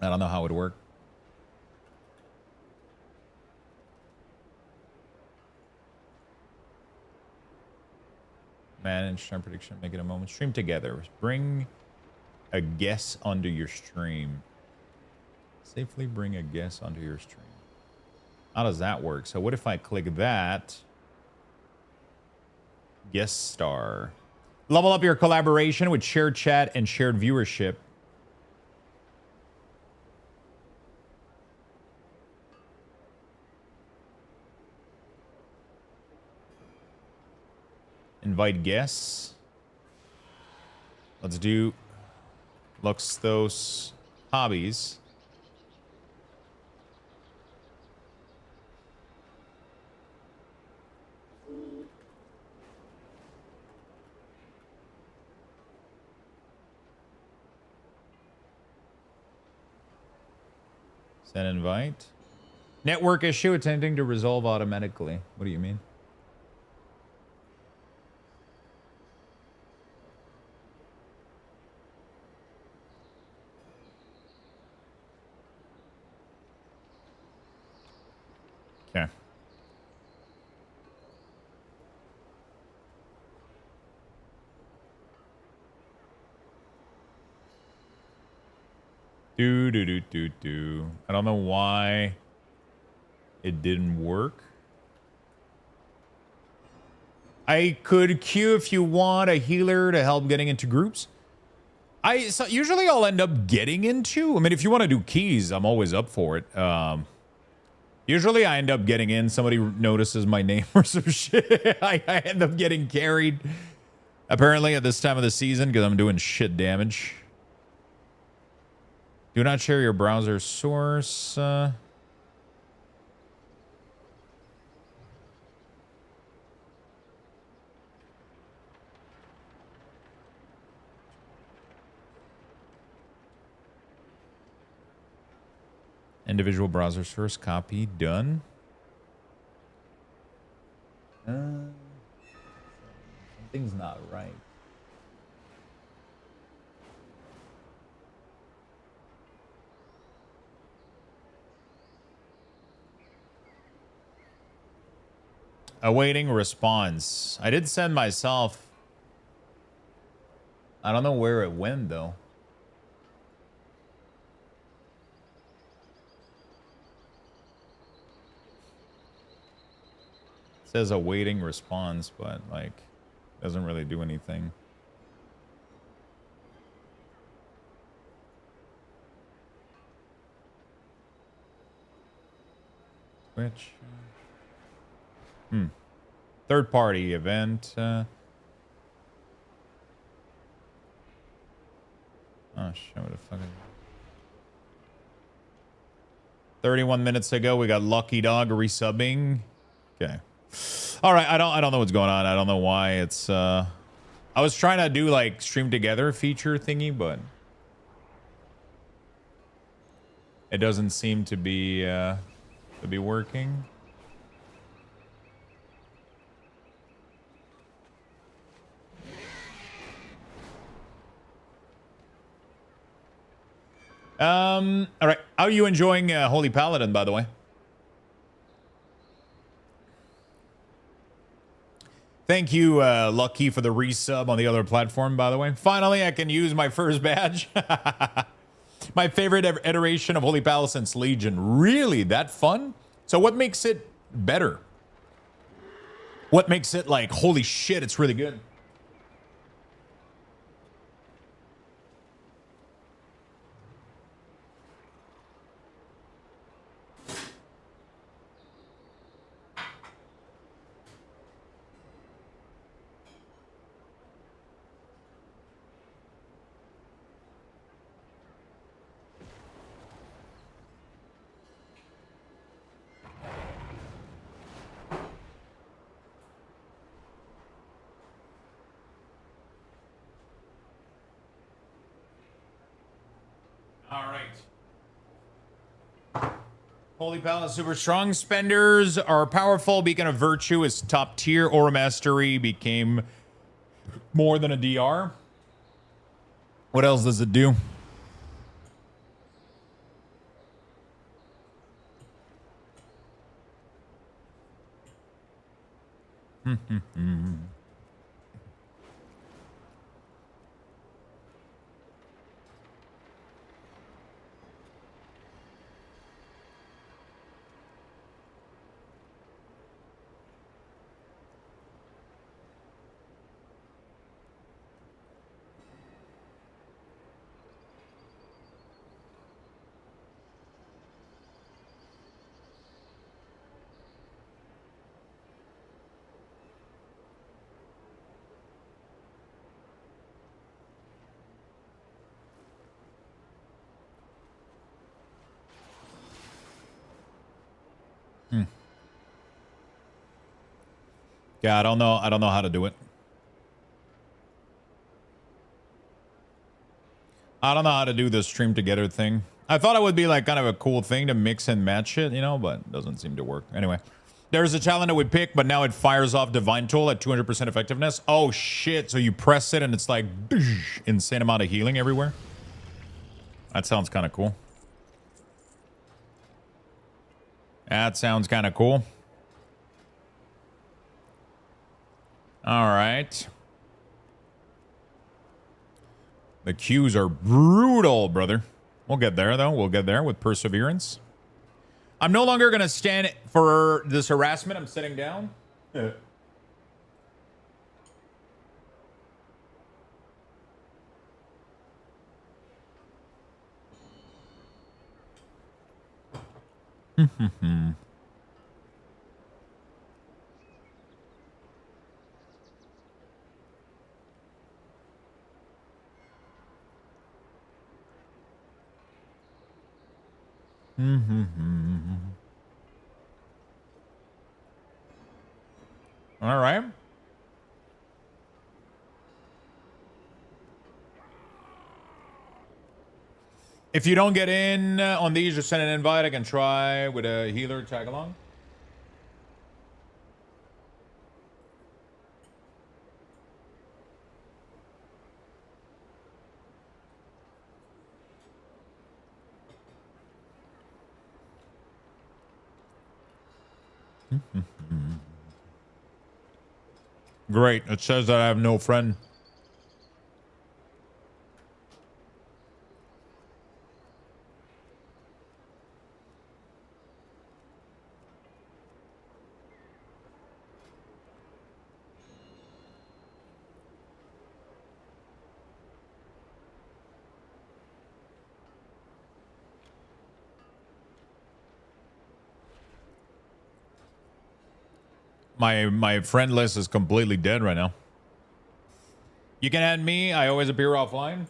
I don't know how it would work. Manage time prediction, make it a moment. Stream together. Bring a guest onto your stream. Safely bring a guest onto your stream. How does that work? So what if I click that? Guest star. Level up your collaboration with shared chat and shared viewership. Invite guests. Let's do Luxthos hobbies. Send invite. Network issue attempting to resolve automatically. What do you mean? Okay. Do. I don't know why it didn't work. I could queue if you want a healer to help getting into groups. So usually I'll end up getting into. I mean, if you want to do keys, I'm always up for it. Usually I end up getting in. Somebody notices my name or some shit. I end up getting carried. Apparently at this time of the season, because I'm doing shit damage. Do not share your browser source. Individual browser source copy done. Something's not right. Awaiting response. I did send myself. I don't know where it went though. It says awaiting response, but like doesn't really do anything. Which third party event. Oh shit, what the fuck is it? 31 minutes ago we got Lucky Dog resubbing. Okay. All right, I don't know what's going on. I don't know why it's I was trying to do like stream together feature thingy, but it doesn't seem to be working. All right. How are you enjoying Holy Paladin, by the way? Thank you, Lucky, for the resub on the other platform, by the way. Finally, I can use my first badge. My favorite iteration of Holy Palace since Legion. Really? That fun? So what makes it better? What makes it like, holy shit, it's really good? All right. Holy Palace super strong. Spenders are powerful. Beacon of Virtue is top tier. Aura Mastery became more than a DR. What else does it do? Yeah, I don't know. I don't know how to do it. I don't know how to do the stream together thing. I thought it would be like kind of a cool thing to mix and match it, you know, but it doesn't seem to work. Anyway, there's a challenge that we pick, but now it fires off Divine Tool at 200% effectiveness. Oh shit! So you press it and it's like insane amount of healing everywhere. That sounds kind of cool. That sounds kind of cool. All right. The queues are brutal, brother. We'll get there, though. We'll get there with perseverance. I'm no longer going to stand for this harassment. I'm sitting down. All right. If you don't get in on these, just send an invite. I can try with a healer tag along. Great. It says that I have no friend. My friend list is completely dead right now. You can add me. I always appear offline.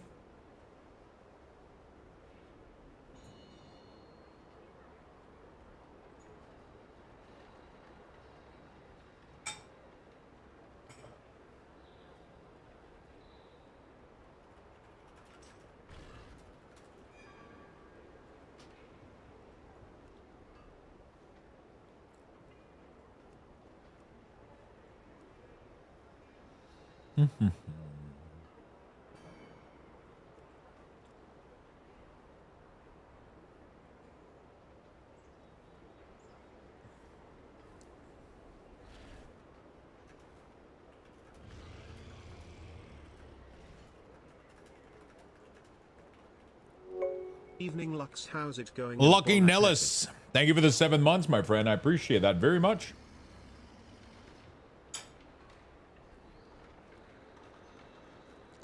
Evening Lux, how's it going? Lucky Nellis, thank you for the 7 months, my friend. I appreciate that very much.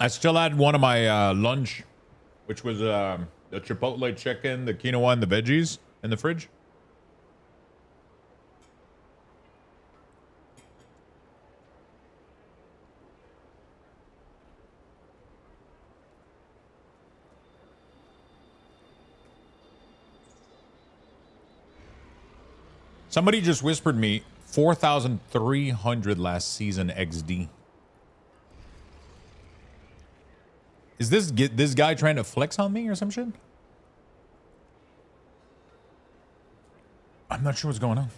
I still had one of my lunch, which was the Chipotle chicken, the quinoa, and the veggies in the fridge. Somebody just whispered me 4,300 last season XD. Is this guy trying to flex on me or some shit? I'm not sure what's going on.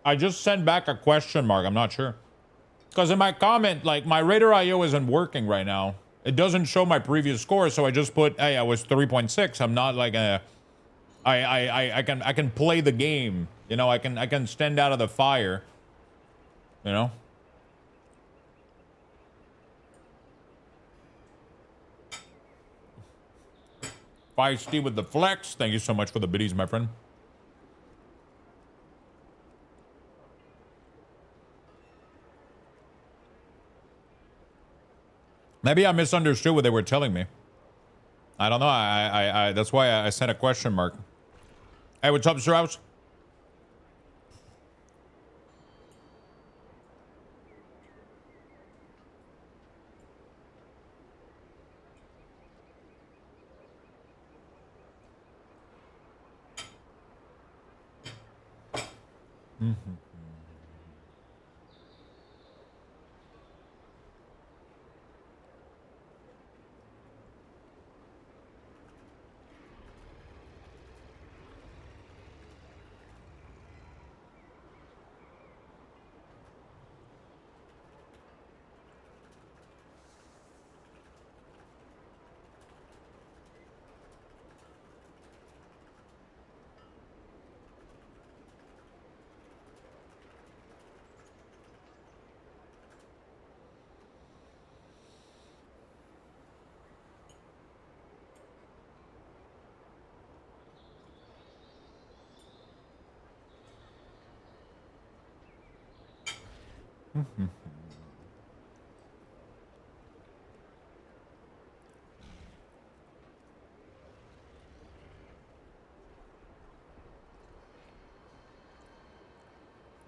I just sent back a question mark. I'm not sure. Because in my comment, like, my Raider IO isn't working right now. It doesn't show my previous score, so I just put, hey, I was 3.6. I'm not like a... I can play the game. You know, I can stand out of the fire. You know? Feisty with the flex. Thank you so much for the biddies, my friend. Maybe I misunderstood what they were telling me. I don't know. I that's why I sent a question mark. Hey, what's up, Strauss?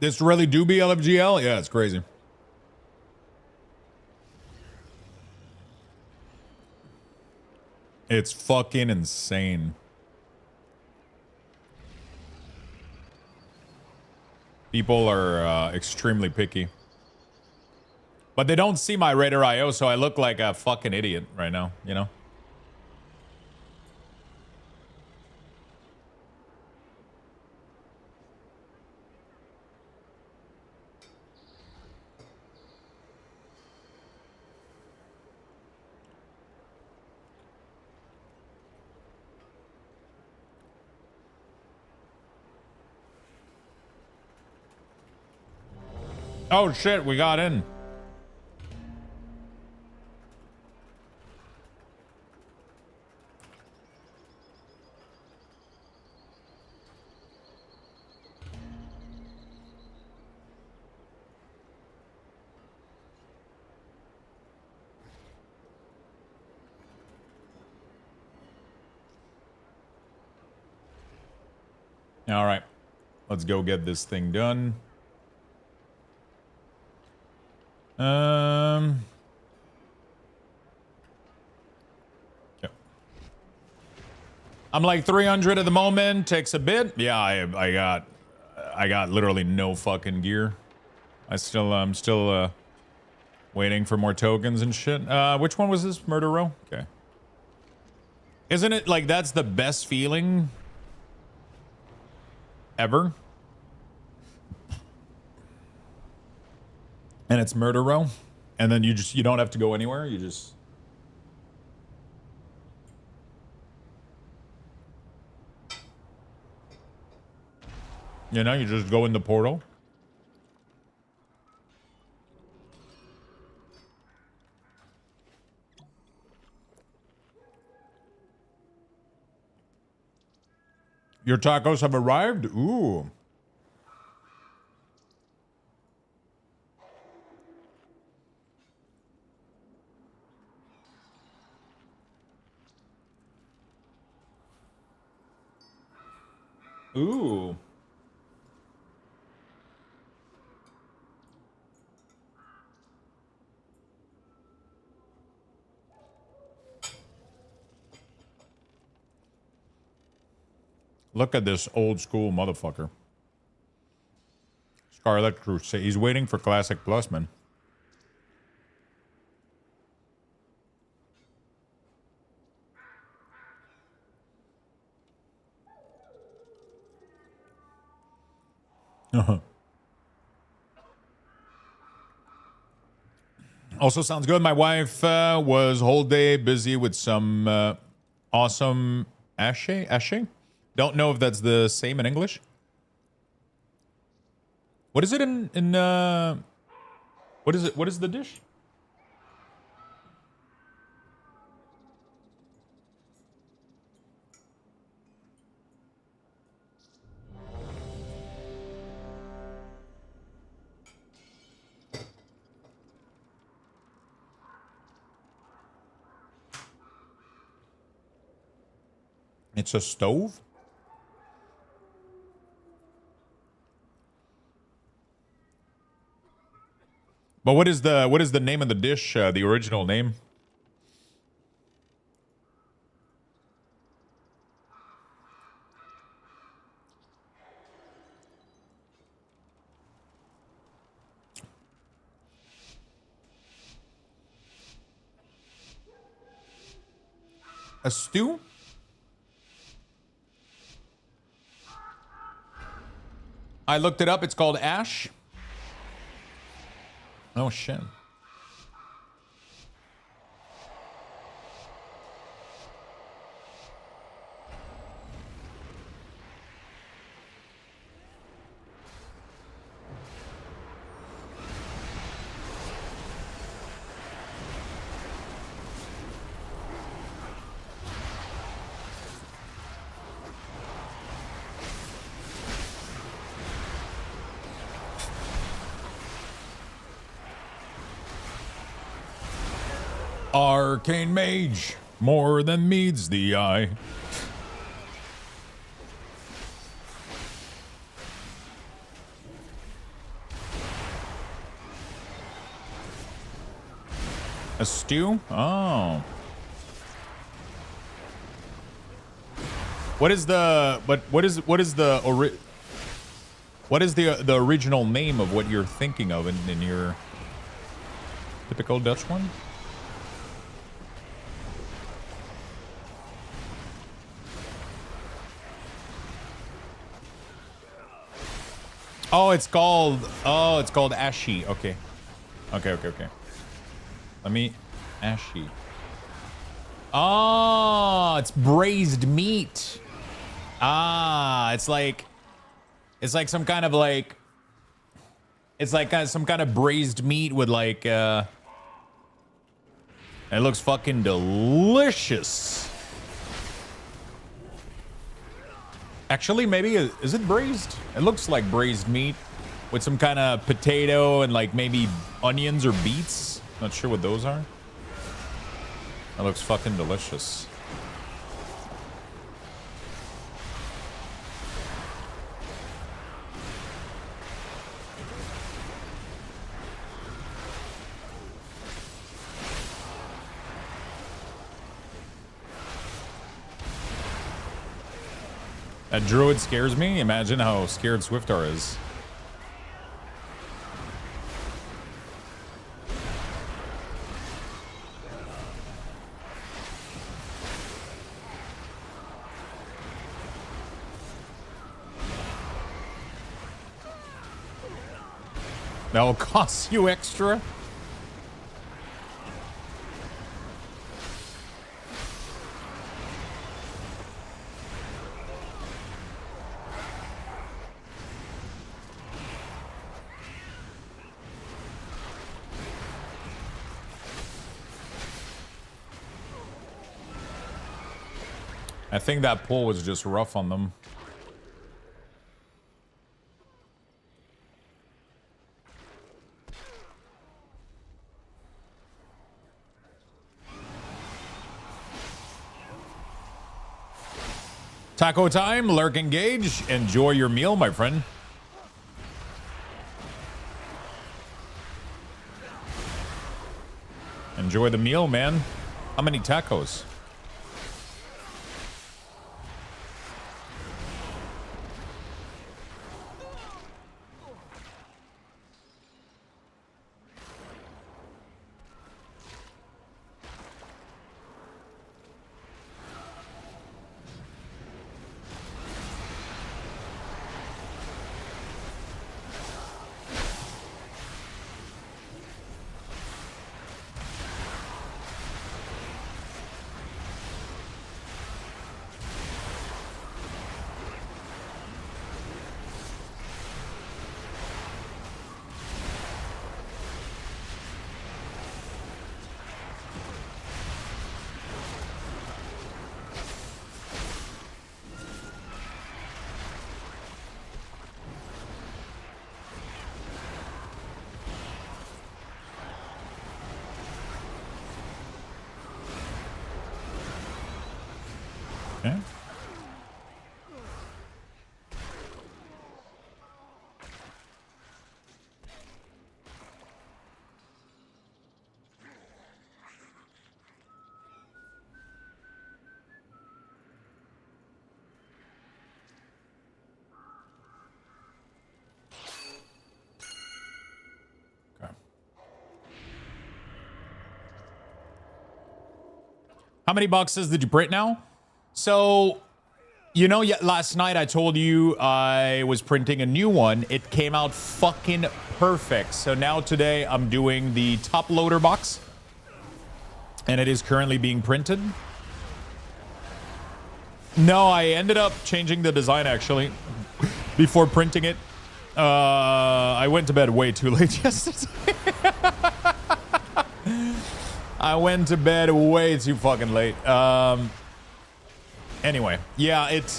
This really do be LFGL? Yeah, it's crazy. It's fucking insane. People are extremely picky. But they don't see my Raider IO, so I look like a fucking idiot right now, you know? Oh shit, we got in. All right, let's go get this thing done. Yep. I'm like 300 at the moment. Takes a bit. Yeah, I got literally no fucking gear. I'm still waiting for more tokens and shit. Which one was this? Murder Row? Okay. Isn't it like that's the best feeling ever? And it's Murder Row, and then you don't have to go anywhere. You just you just go in the portal. Your tacos have arrived? Ooh. Ooh. Look at this old school motherfucker. Scarlet Crusade. He's waiting for Classic Plus, man. Also sounds good. My wife was whole day busy with some awesome ashe. Don't know if that's the same in English. What is it in what is it? What is the dish? It's a stove? But what is the name of the dish, the original name? A stew? I looked it up. It's called ash. Oh, shit. Arcane Mage, more than meets the eye. A stew? Oh. What is the original name of what you're thinking of in your typical Dutch one? Oh, it's called Ashy. Okay. Okay. Let me Ashy. Oh, it's braised meat. Ah, it's like some kind of like some kind of braised meat with like it looks fucking delicious. Actually, maybe is it braised? It looks like braised meat with some kind of potato and like maybe onions or beets. Not sure what those are. That looks fucking delicious. That druid scares me. Imagine how scared Swiftar is. That will cost you extra. I think that pull was just rough on them. Taco time, lurk, engage. Enjoy your meal, my friend. Enjoy the meal, man. How many tacos? Okay. How many boxes did you print now? So, you know, last night I told you I was printing a new one. It came out fucking perfect. So now today I'm doing the top loader box. And it is currently being printed. No, I ended up changing the design actually before printing it. I went to bed way too late yesterday. I went to bed way too fucking late. Anyway, yeah, it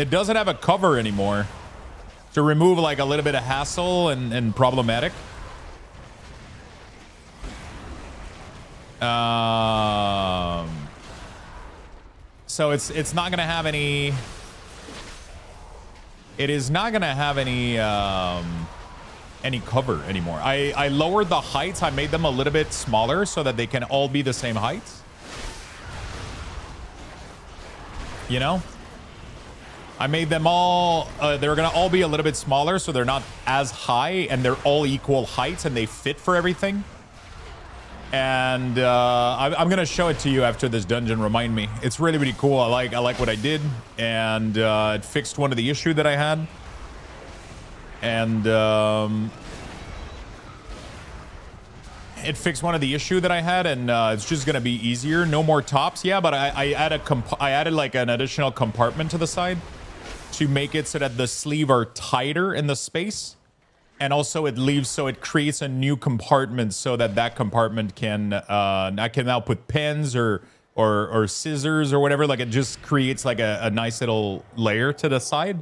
doesn't have a cover anymore to remove like a little bit of hassle and problematic. So it's not gonna have any. It is not gonna have any cover anymore. I lowered the heights. I made them a little bit smaller so that they can all be the same heights. You know, I made them all. They're gonna all be a little bit smaller, so they're not as high, and they're all equal heights, and they fit for everything. And I'm gonna show it to you after this dungeon. Remind me. It's really, really cool. I like what I did, and it fixed one of the issue that I had. And it fixed one of the issue that I had, and it's just gonna be easier. No more tops. Yeah, but I added like an additional compartment to the side to make it so that the sleeve are tighter in the space. And also it leaves, so it creates a new compartment so that that compartment can, I can now put pens or scissors or whatever. Like it just creates like a nice little layer to the side,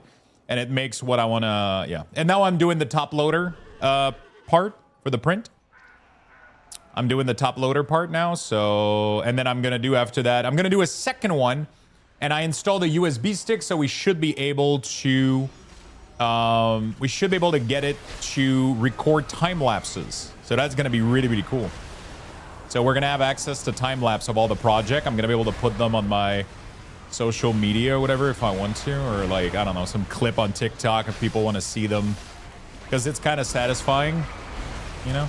and it makes what I want to, yeah. And now I'm doing the top loader part for the print. I'm doing the top loader part now. So, and then I'm going to do after that, I'm going to do a second one, and I installed a USB stick, so we should be able to, get it to record time lapses. So that's going to be really, really cool. So we're going to have access to time lapse of all the project. I'm going to be able to put them on my social media or whatever if I want to, or like, I don't know, some clip on TikTok if people want to see them, because it's kind of satisfying, you know?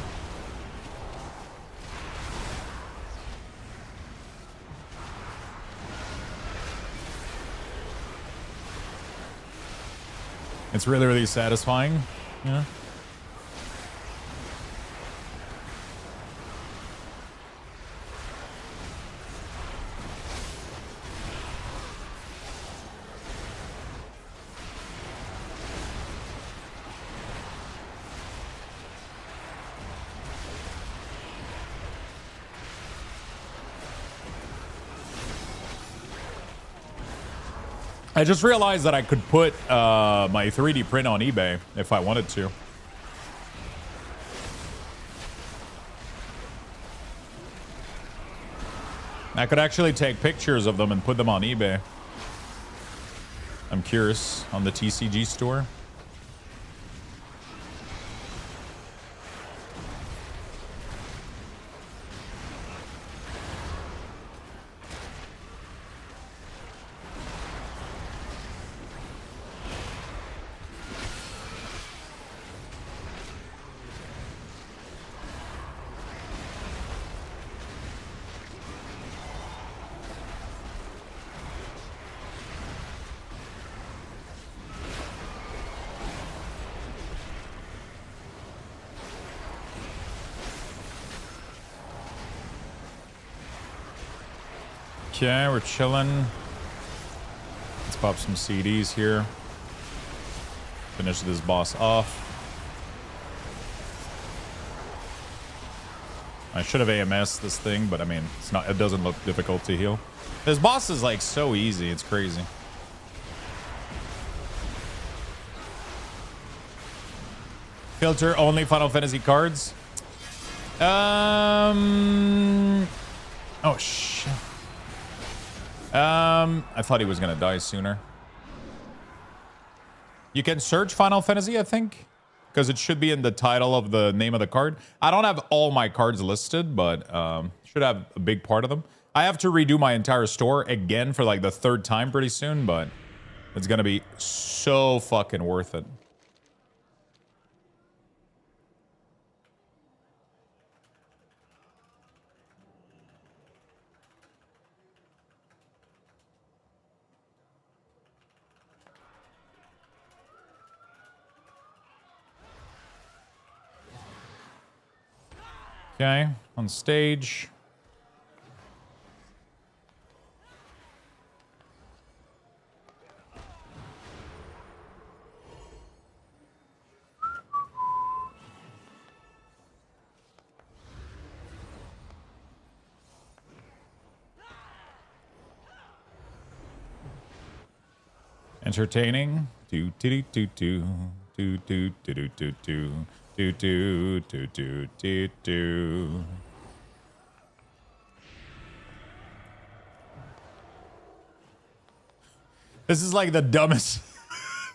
It's really, really satisfying, you know? I just realized that I could put my 3D print on eBay if I wanted to. I could actually take pictures of them and put them on eBay. I'm curious, on the TCG store. Okay, we're chilling. Let's pop some CDs here. Finish this boss off. I should have AMS this thing, but I mean, it's not. It doesn't look difficult to heal. This boss is like so easy. It's crazy. Filter only Final Fantasy cards. Oh shit. I thought he was gonna die sooner. You can search Final Fantasy, I think, because it should be in the title of the name of the card. I don't have all my cards listed, but should have a big part of them. I have to redo my entire store again for like the third time pretty soon, but it's gonna be so fucking worth it. Okay, on stage. Entertaining. Do do do do do do do do do do. Do do do do do do. This is like the dumbest,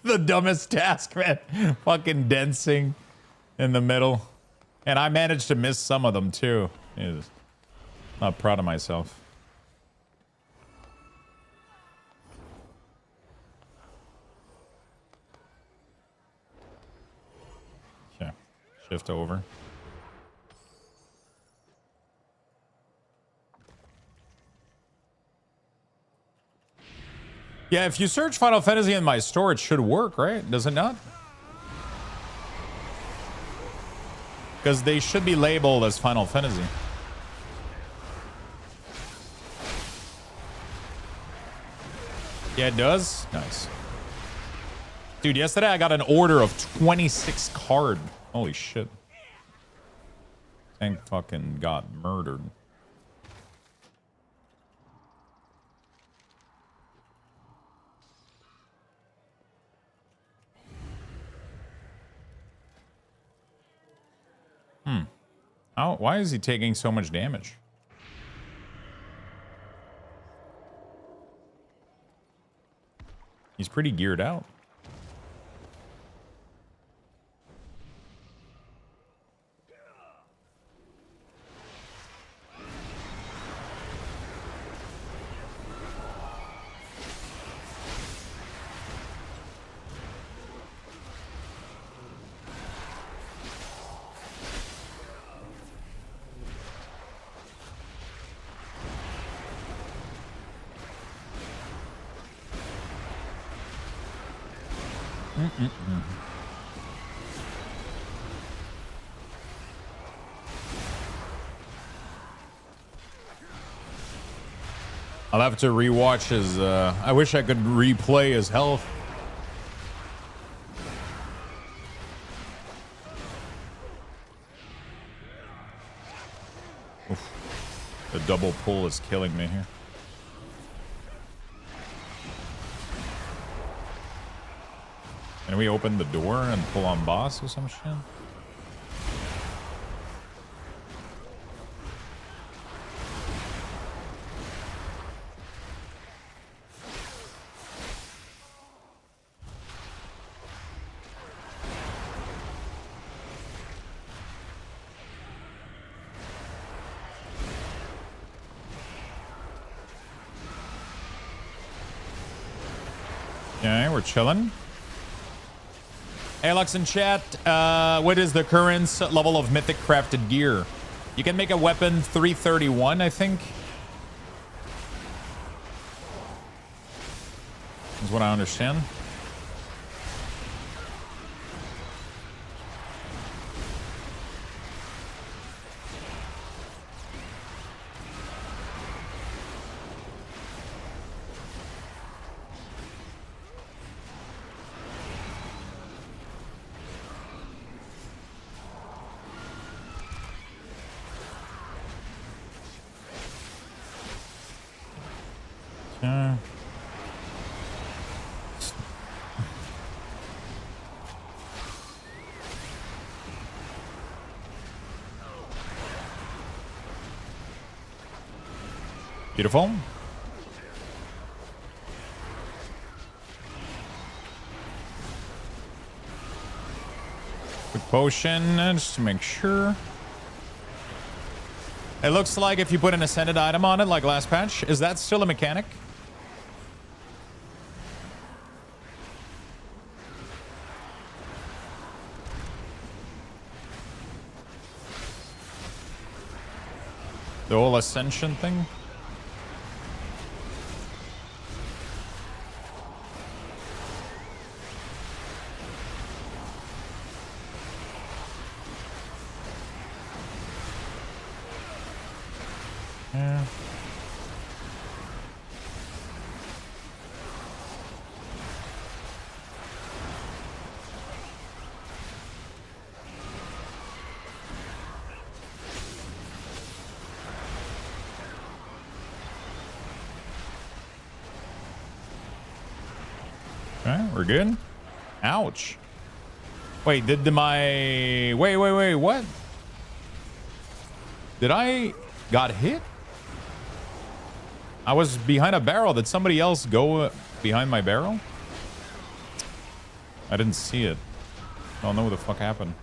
the dumbest task, man. Fucking dancing in the middle. And I managed to miss some of them too. Jesus. Not proud of myself. Okay. Shift over. Yeah, if you search Final Fantasy in my store, it should work, right? Does it not? Because they should be labeled as Final Fantasy. Yeah, it does. Nice. Dude, yesterday I got an order of 26 card. Holy shit. Tank fucking got murdered. Why is he taking so much damage? He's pretty geared out. I'll have to rewatch his, I wish I could replay his health. Oof. The double pull is killing me here. Can we open the door and pull on boss or some shit? Okay, we're chilling. Hey, Lux in chat, what is the current level of Mythic crafted gear? You can make a weapon 331, I think. Is what I understand. Beautiful. Quick potion, just to make sure. It looks like if you put an ascended item on it, like last patch, is that still a mechanic? The whole ascension thing? Yeah. Okay, we're good. Ouch. Wait, did my... Wait, what? Did I... got hit? I was behind a barrel. Did somebody else go Behind my barrel? I didn't see it. I don't know what the fuck happened.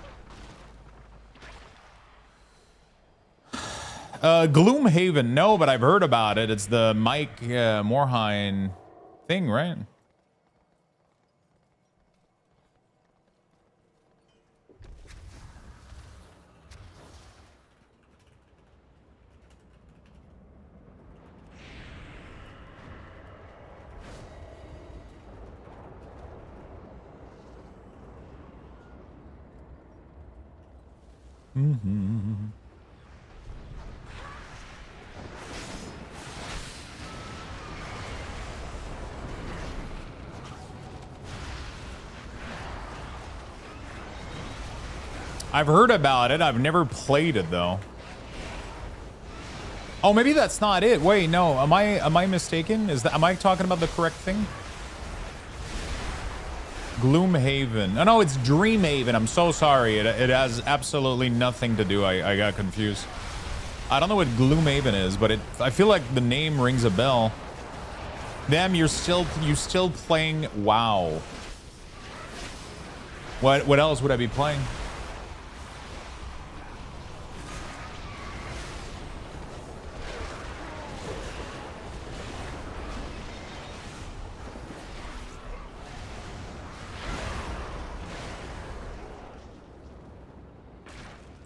Gloomhaven, no, but I've heard about it. It's the Mike Morhaime thing, right? Mm-hmm. I've heard about it. I've never played it though. Oh, maybe that's not it. Wait, no. Am I mistaken? Am I talking about the correct thing? Gloomhaven. Oh no, it's Dreamhaven. I'm so sorry. It has absolutely nothing to do. I got confused. I don't know what Gloomhaven is, but I feel like the name rings a bell. Damn, you still playing WoW. What else would I be playing?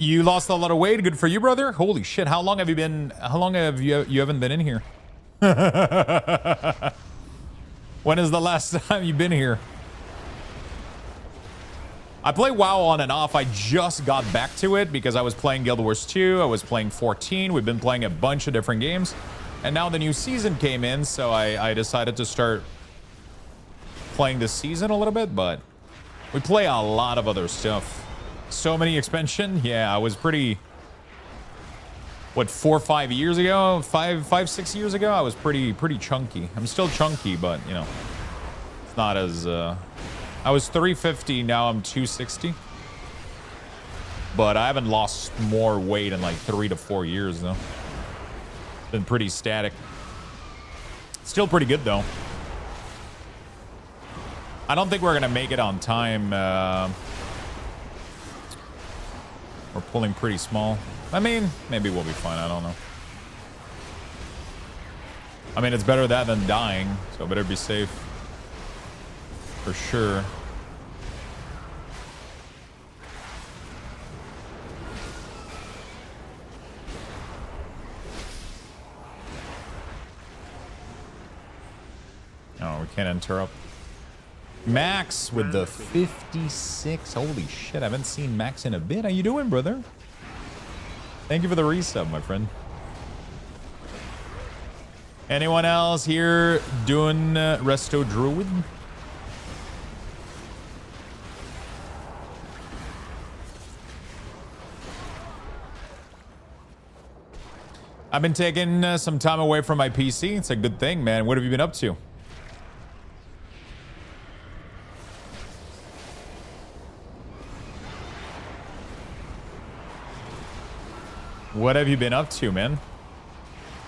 You lost a lot of weight. Good for you, brother. Holy shit. How long have you been? How long have you haven't been in here? When is the last time you've been here? I play WoW on and off. I just got back to it because I was playing Guild Wars 2. I was playing 14. We've been playing a bunch of different games. And now the new season came in, so I decided to start playing this season a little bit, but we play a lot of other stuff. So many expansion. Yeah, I was pretty, what, 4 or 5 years ago, 6 years ago, I was pretty chunky. I'm still chunky, but you know, it's not as I was 350, now I'm 260. But I haven't lost more weight in like 3 to 4 years though. Been pretty static. Still pretty good though. I don't think we're gonna make it on time. We're pulling pretty small. I mean, maybe we'll be fine. I don't know. I mean, it's better that than dying, so better be safe. For sure. Oh, we can't interrupt. Max with the 56. Holy shit, I haven't seen Max in a bit. How you doing, brother? Thank you for the resub, my friend. Anyone else here doing Resto Druid? I've been taking some time away from my PC. It's a good thing, man. What have you been up to? What have you been up to, man?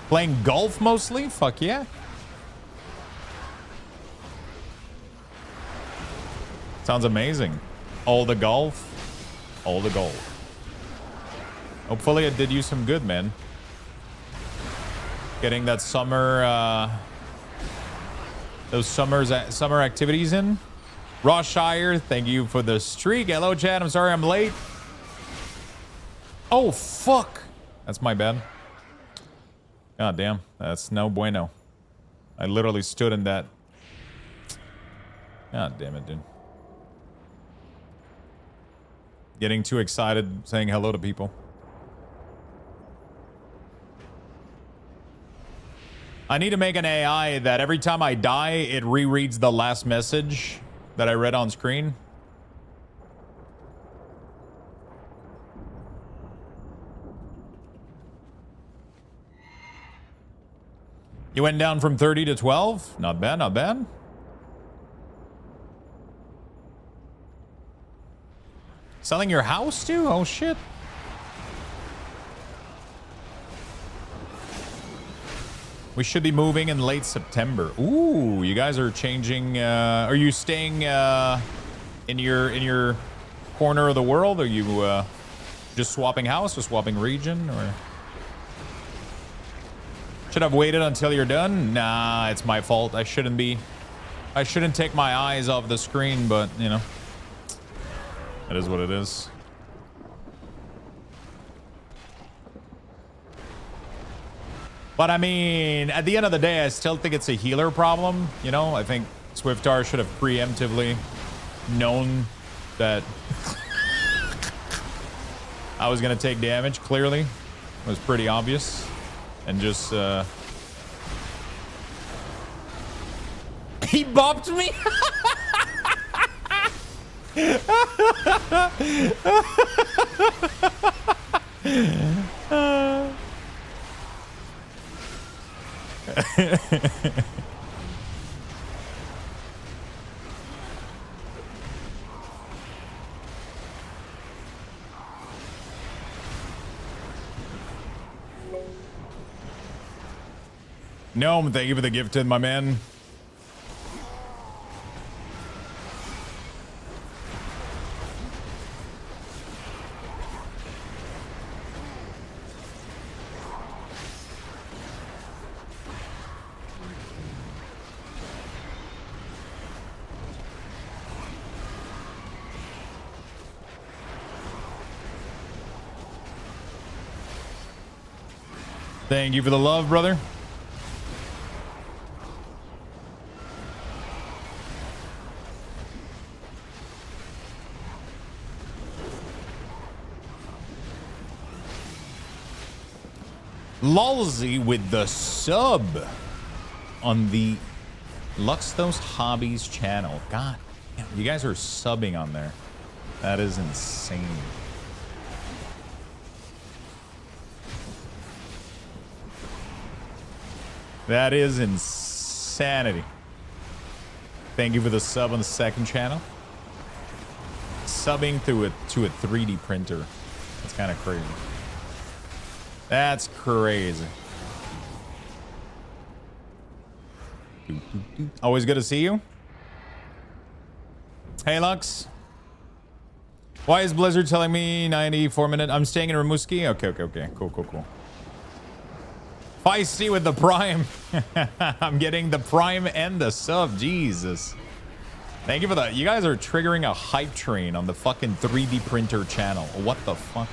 Playing golf mostly? Fuck yeah. Sounds amazing. All the golf. All the golf. Hopefully it did you some good, man. Getting that summer, those summer activities in. Roshire, thank you for the streak. Hello, Chad. I'm sorry I'm late. Oh, fuck. That's my bad. God damn. That's no bueno. I literally stood in that. God damn it, dude. Getting too excited saying hello to people. I need to make an AI that every time I die, it rereads the last message that I read on screen. You went down from 30 to 12? Not bad, not bad. Selling your house too? Oh shit. We should be moving in late September. Ooh, you guys are changing. Are you staying in your corner of the world? Are you just swapping house or swapping region? Or should have waited until you're done? Nah, it's my fault. I shouldn't take my eyes off the screen, but you know, it is what it is. But I mean, at the end of the day, I still think it's a healer problem. You know, I think Swiftar should have preemptively known that I was going to take damage. Clearly, it was pretty obvious. And just, he bopped me. No, thank you for the gifted, my man. Thank you for the love, brother. Lulzy with the sub on the Luxthos Hobbies channel. God, you guys are subbing on there. That is insane. That is insanity. Thank you for the sub on the second channel. Subbing through to a 3D printer. That's kind of crazy. That's crazy. Always good to see you. Hey, Lux. Why is Blizzard telling me 94 minutes? I'm staying in Rimouski? Okay. Cool. Feisty with the Prime. I'm getting the Prime and the sub. Jesus. Thank you for that. You guys are triggering a hype train on the fucking 3D printer channel. What the fuck?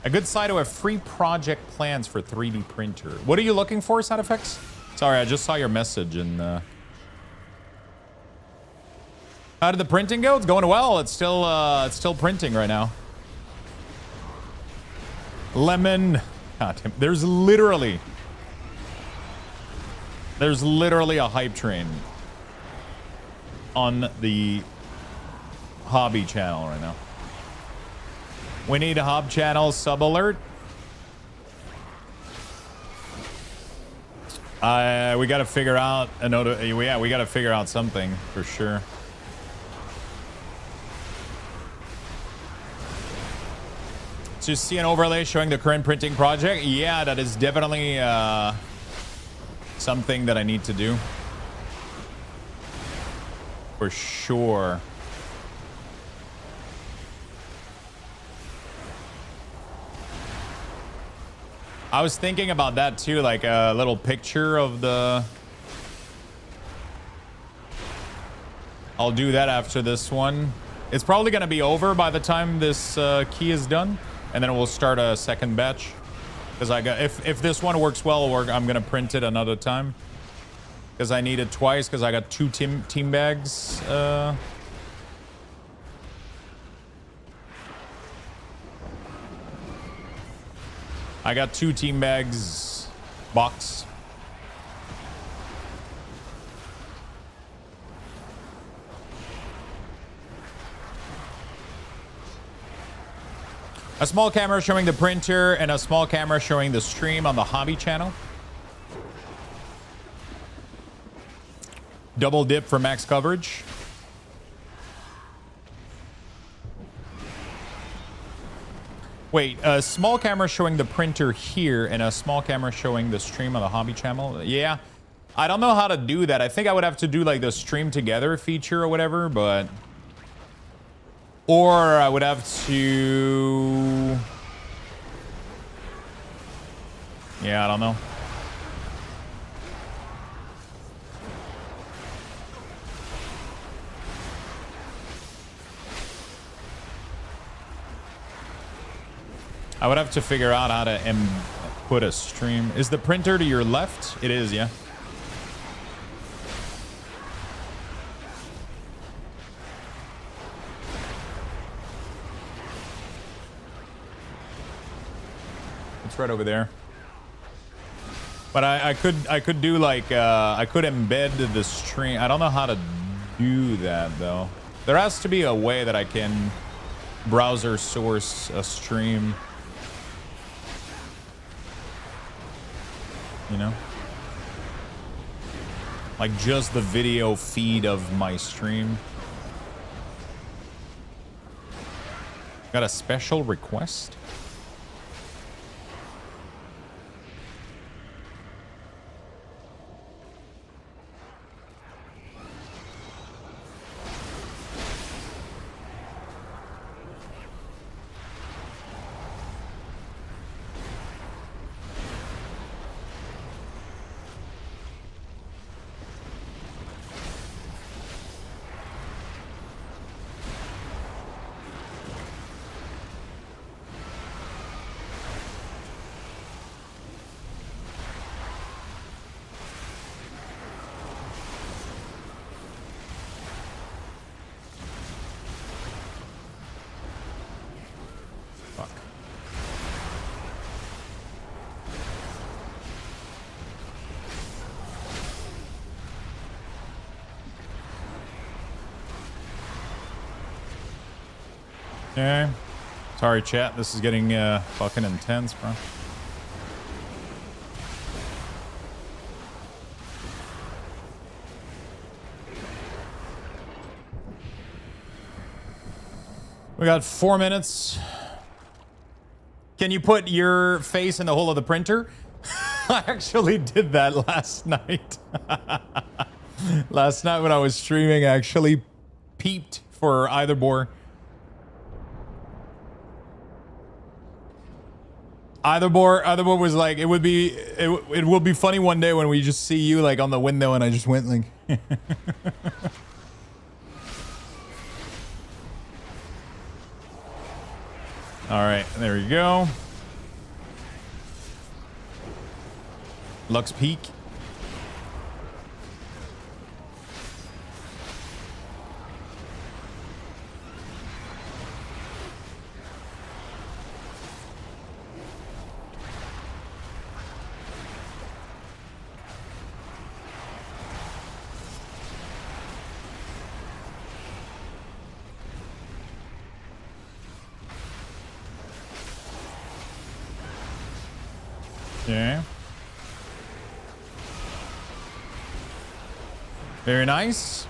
A good side to have free project plans for 3D printer. What are you looking for, side effects? Sorry, I just saw your message and how did the printing go? It's going well. It's still printing right now. Lemon. God damn, there's literally a hype train on the hobby channel right now. We need a hub channel sub alert. We got to figure out another. Yeah, we got to figure out something for sure. So you see an overlay showing the current printing project. Yeah, that is definitely something that I need to do for sure. I was thinking about that too, like a little picture of the... I'll do that after this one. It's probably going to be over by the time this key is done, and then we'll start a second batch. Because I got, if this one works well, I'm going to print it another time. Because I need it twice, because I got 2 team bags. I got 2 team bags box. A small camera showing the printer and a small camera showing the stream on the hobby channel. Double dip for max coverage. Wait, a small camera showing the printer here and a small camera showing the stream on the hobby channel. Yeah, I don't know how to do that. I think I would have to do like the stream together feature or whatever, but... Or I would have to... Yeah, I don't know. I would have to figure out how to put a stream. Is the printer to your left? It is, yeah. It's right over there. But I could do like I could embed the stream. I don't know how to do that though. There has to be a way that I can browser source a stream. You know? Like just the video feed of my stream. Got a special request? Okay. Sorry, chat. This is getting fucking intense, bro. We got 4 minutes. Can you put your face in the hole of the printer? I actually did that last night. Last night when I was streaming, I actually peeped for either bore. Either bore was like, it will be funny one day when we just see you like on the window and I just went like all right, there we go. Lux Peak. Okay. Very nice.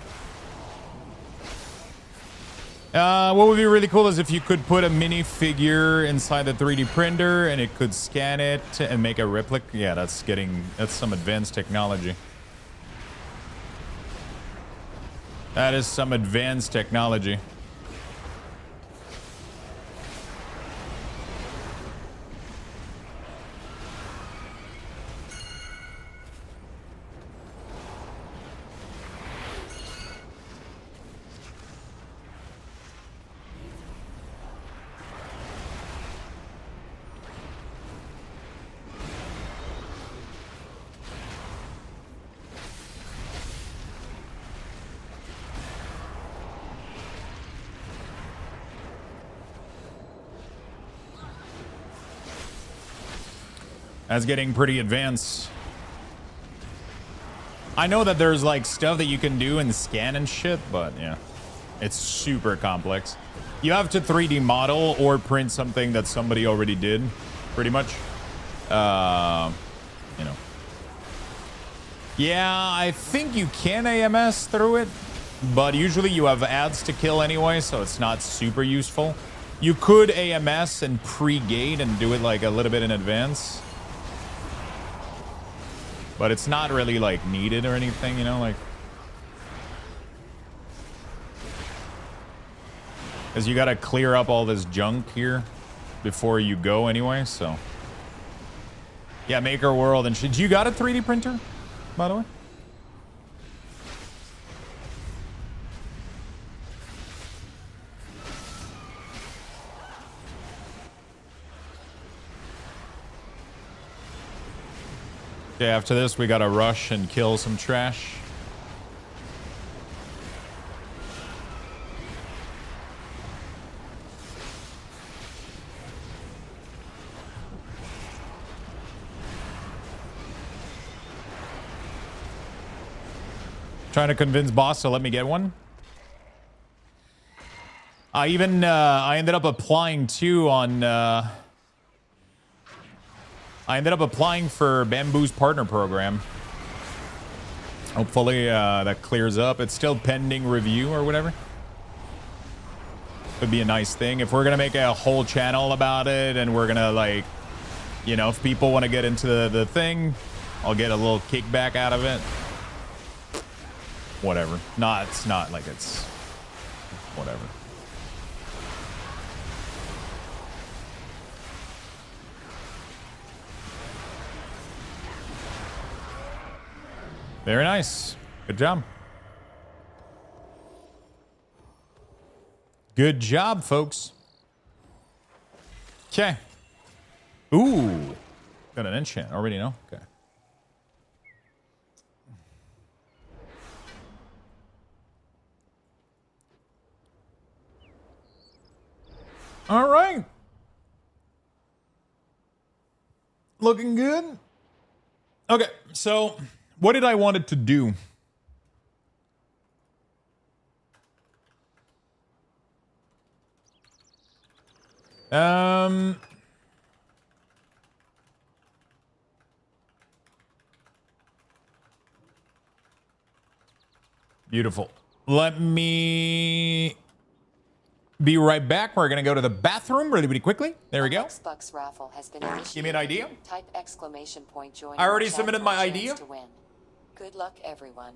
What would be really cool is if you could put a minifigure inside the 3D printer and it could scan it and make a replica. Yeah, that's some advanced technology. That is some advanced technology. That's getting pretty advanced. I know that there's like stuff that you can do and scan and shit, but yeah, it's super complex. You have to 3D model or print something that somebody already did, pretty much. You know. Yeah, I think you can AMS through it, but usually you have ads to kill anyway, so it's not super useful. You could AMS and pre-gate and do it like a little bit in advance. But it's not really like needed or anything, you know, like. Because you got to clear up all this junk here before you go anyway, so. Yeah, Maker World and shit. You got a 3D printer, by the way? Okay, after this, we gotta rush and kill some trash. Trying to convince boss to let me get one. I ended up applying too on. I ended up applying for Bamboo's partner program. Hopefully that clears up. It's still pending review or whatever. Could be a nice thing if we're gonna make a whole channel about it, and we're gonna like, you know, if people want to get into the thing, I'll get a little kickback out of it. Whatever. It's not like it's whatever. Very nice. Good job. Good job, folks. Okay. Ooh. Got an enchant. Already know? Okay. All right. Looking good. Okay, so what did I want it to do? Beautiful. Let me be right back. We're gonna go to the bathroom really quickly. There we go. Xbox raffle has been initiated. Give me an idea. Type exclamation point join. I already chat submitted for my a chance idea. to win. Good luck, everyone.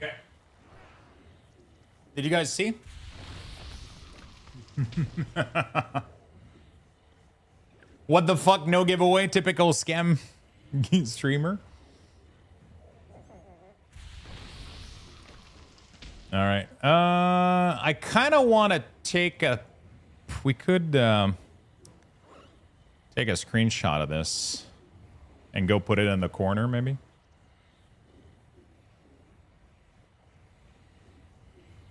Okay. Did you guys see? What the fuck? No giveaway. Typical scam streamer. All right. I kind of want to take a. We could take a screenshot of this and go put it in the corner, maybe.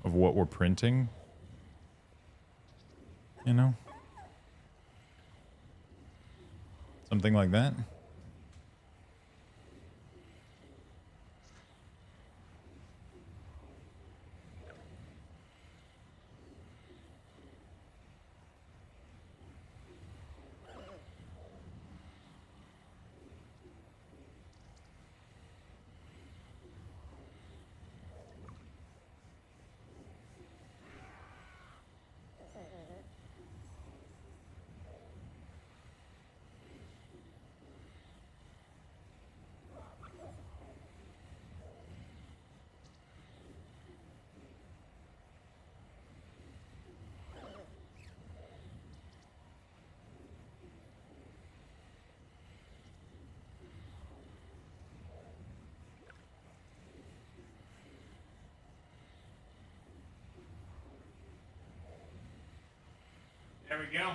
Of what we're printing, you know, something like that. There we go.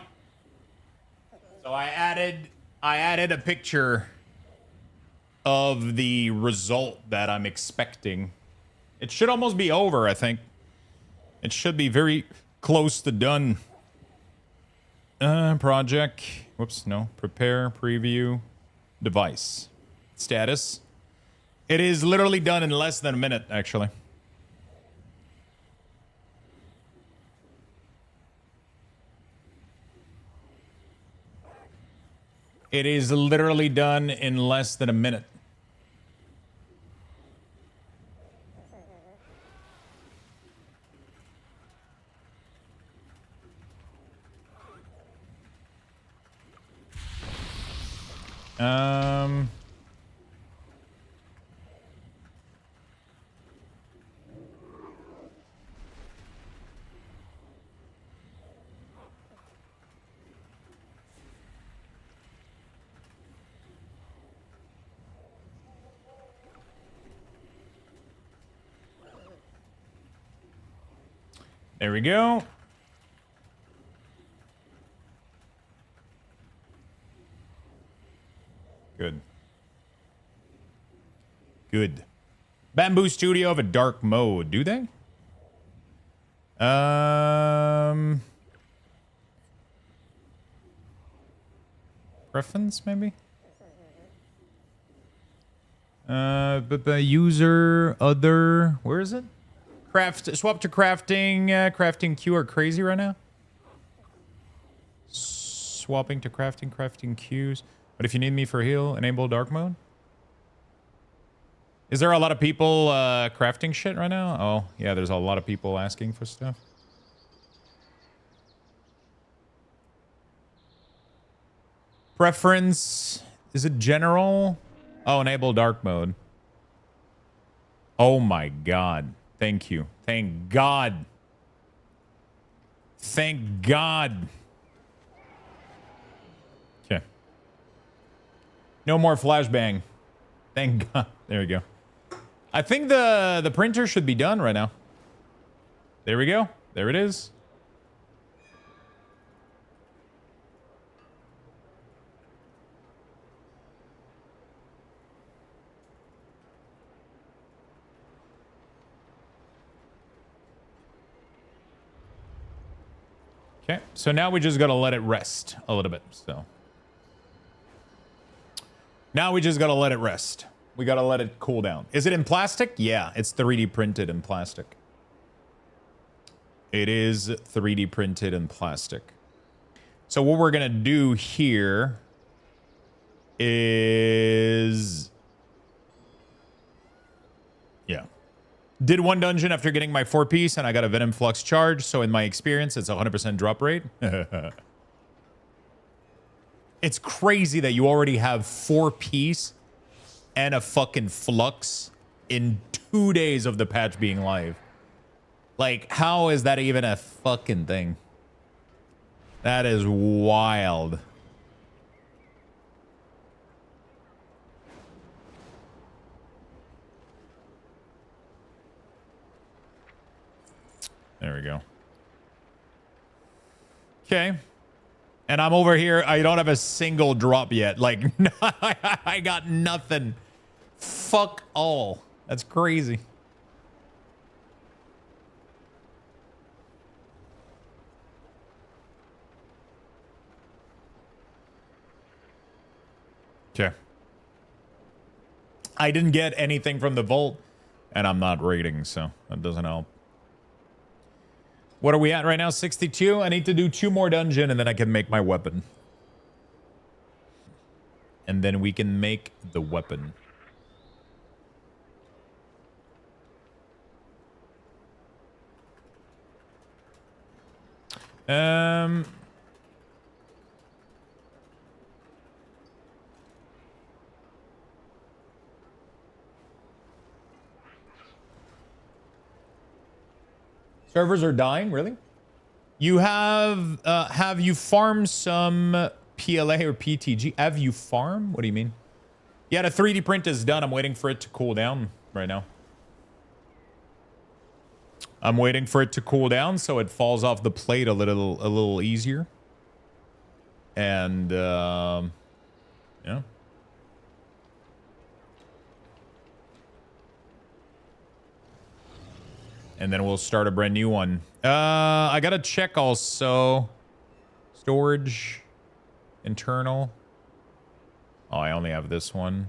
So I added a picture of the result that I'm expecting. It should almost be over, I think. It should be very close to done. Project. Whoops, no. Prepare, preview, device. Status. It is literally done in less than a minute, actually. It is literally done in less than a minute. There we go. Good. Good. Bamboo Studio have a dark mode, do they? Preference, maybe? But the user, other, where is it? Swap to crafting. Crafting queue are crazy right now. Swapping to crafting queues. But if you need me for heal, enable dark mode. Is there a lot of people crafting shit right now? Oh, yeah, there's a lot of people asking for stuff. Preference. Is it general? Oh, enable dark mode. Oh my god. Thank you. Thank God. Thank God. Okay. No more flashbang. Thank God. There we go. I think the printer should be done right now. There we go. There it is. Okay, so now we just gotta let it rest a little bit. So now we just gotta let it rest. We gotta let it cool down. Is it in plastic? Yeah, it's 3D printed in plastic. It is 3D printed in plastic. So what we're gonna do here is, yeah. Did one dungeon after getting my 4-piece and I got a Venom Flux charge. So in my experience, it's 100% drop rate. It's crazy that you already have 4-piece and a fucking Flux in 2 days of the patch being live. Like, how is that even a fucking thing? That is wild. There we go. Okay. And I'm over here. I don't have a single drop yet. Like, I got nothing. Fuck all. That's crazy. Okay. I didn't get anything from the vault, and I'm not raiding, so that doesn't help. What are we at right now? 62. I need to do 2 more dungeon, and then I can make my weapon. And then we can make the weapon. Servers are dying, really? You have you farmed some PLA or PTG? Have you farmed? What do you mean? Yeah, the 3D print is done. I'm waiting for it to cool down right now. I'm waiting for it to cool down so it falls off the plate a little easier. And yeah. And then we'll start a brand new one. I gotta check also storage, internal. Oh, I only have this one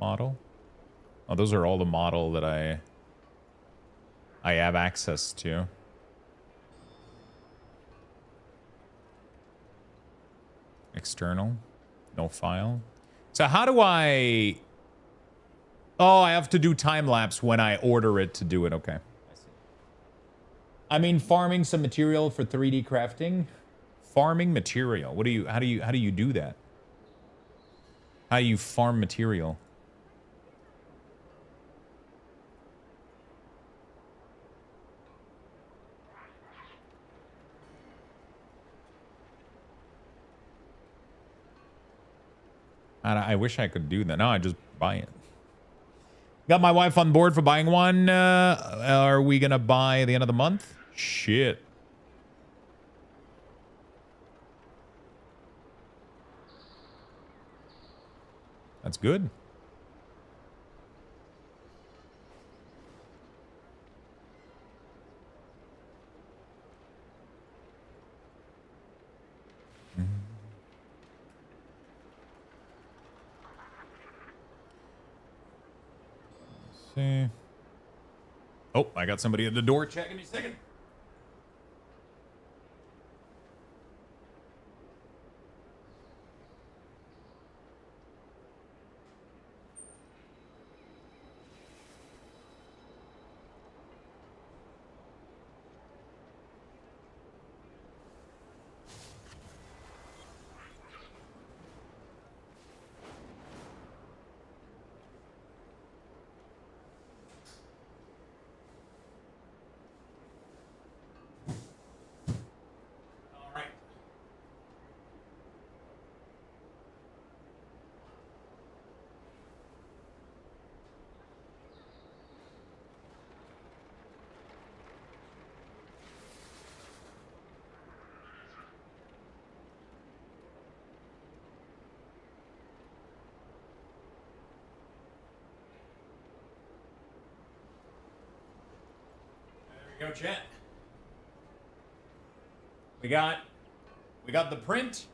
model. Oh, those are all the model that I have access to. External, no file. So how do I? Oh, I have to do time lapse when I order it to do it. Okay. I mean, farming some material for 3D crafting. Farming material. What do you? How do you do that? How do you farm material? I wish I could do that. No, I just buy it. Got my wife on board for buying one. Are we gonna buy at the end of the month? Shit. That's good. See. Oh, I got somebody at the door checking me a second. Go chat. We got the print.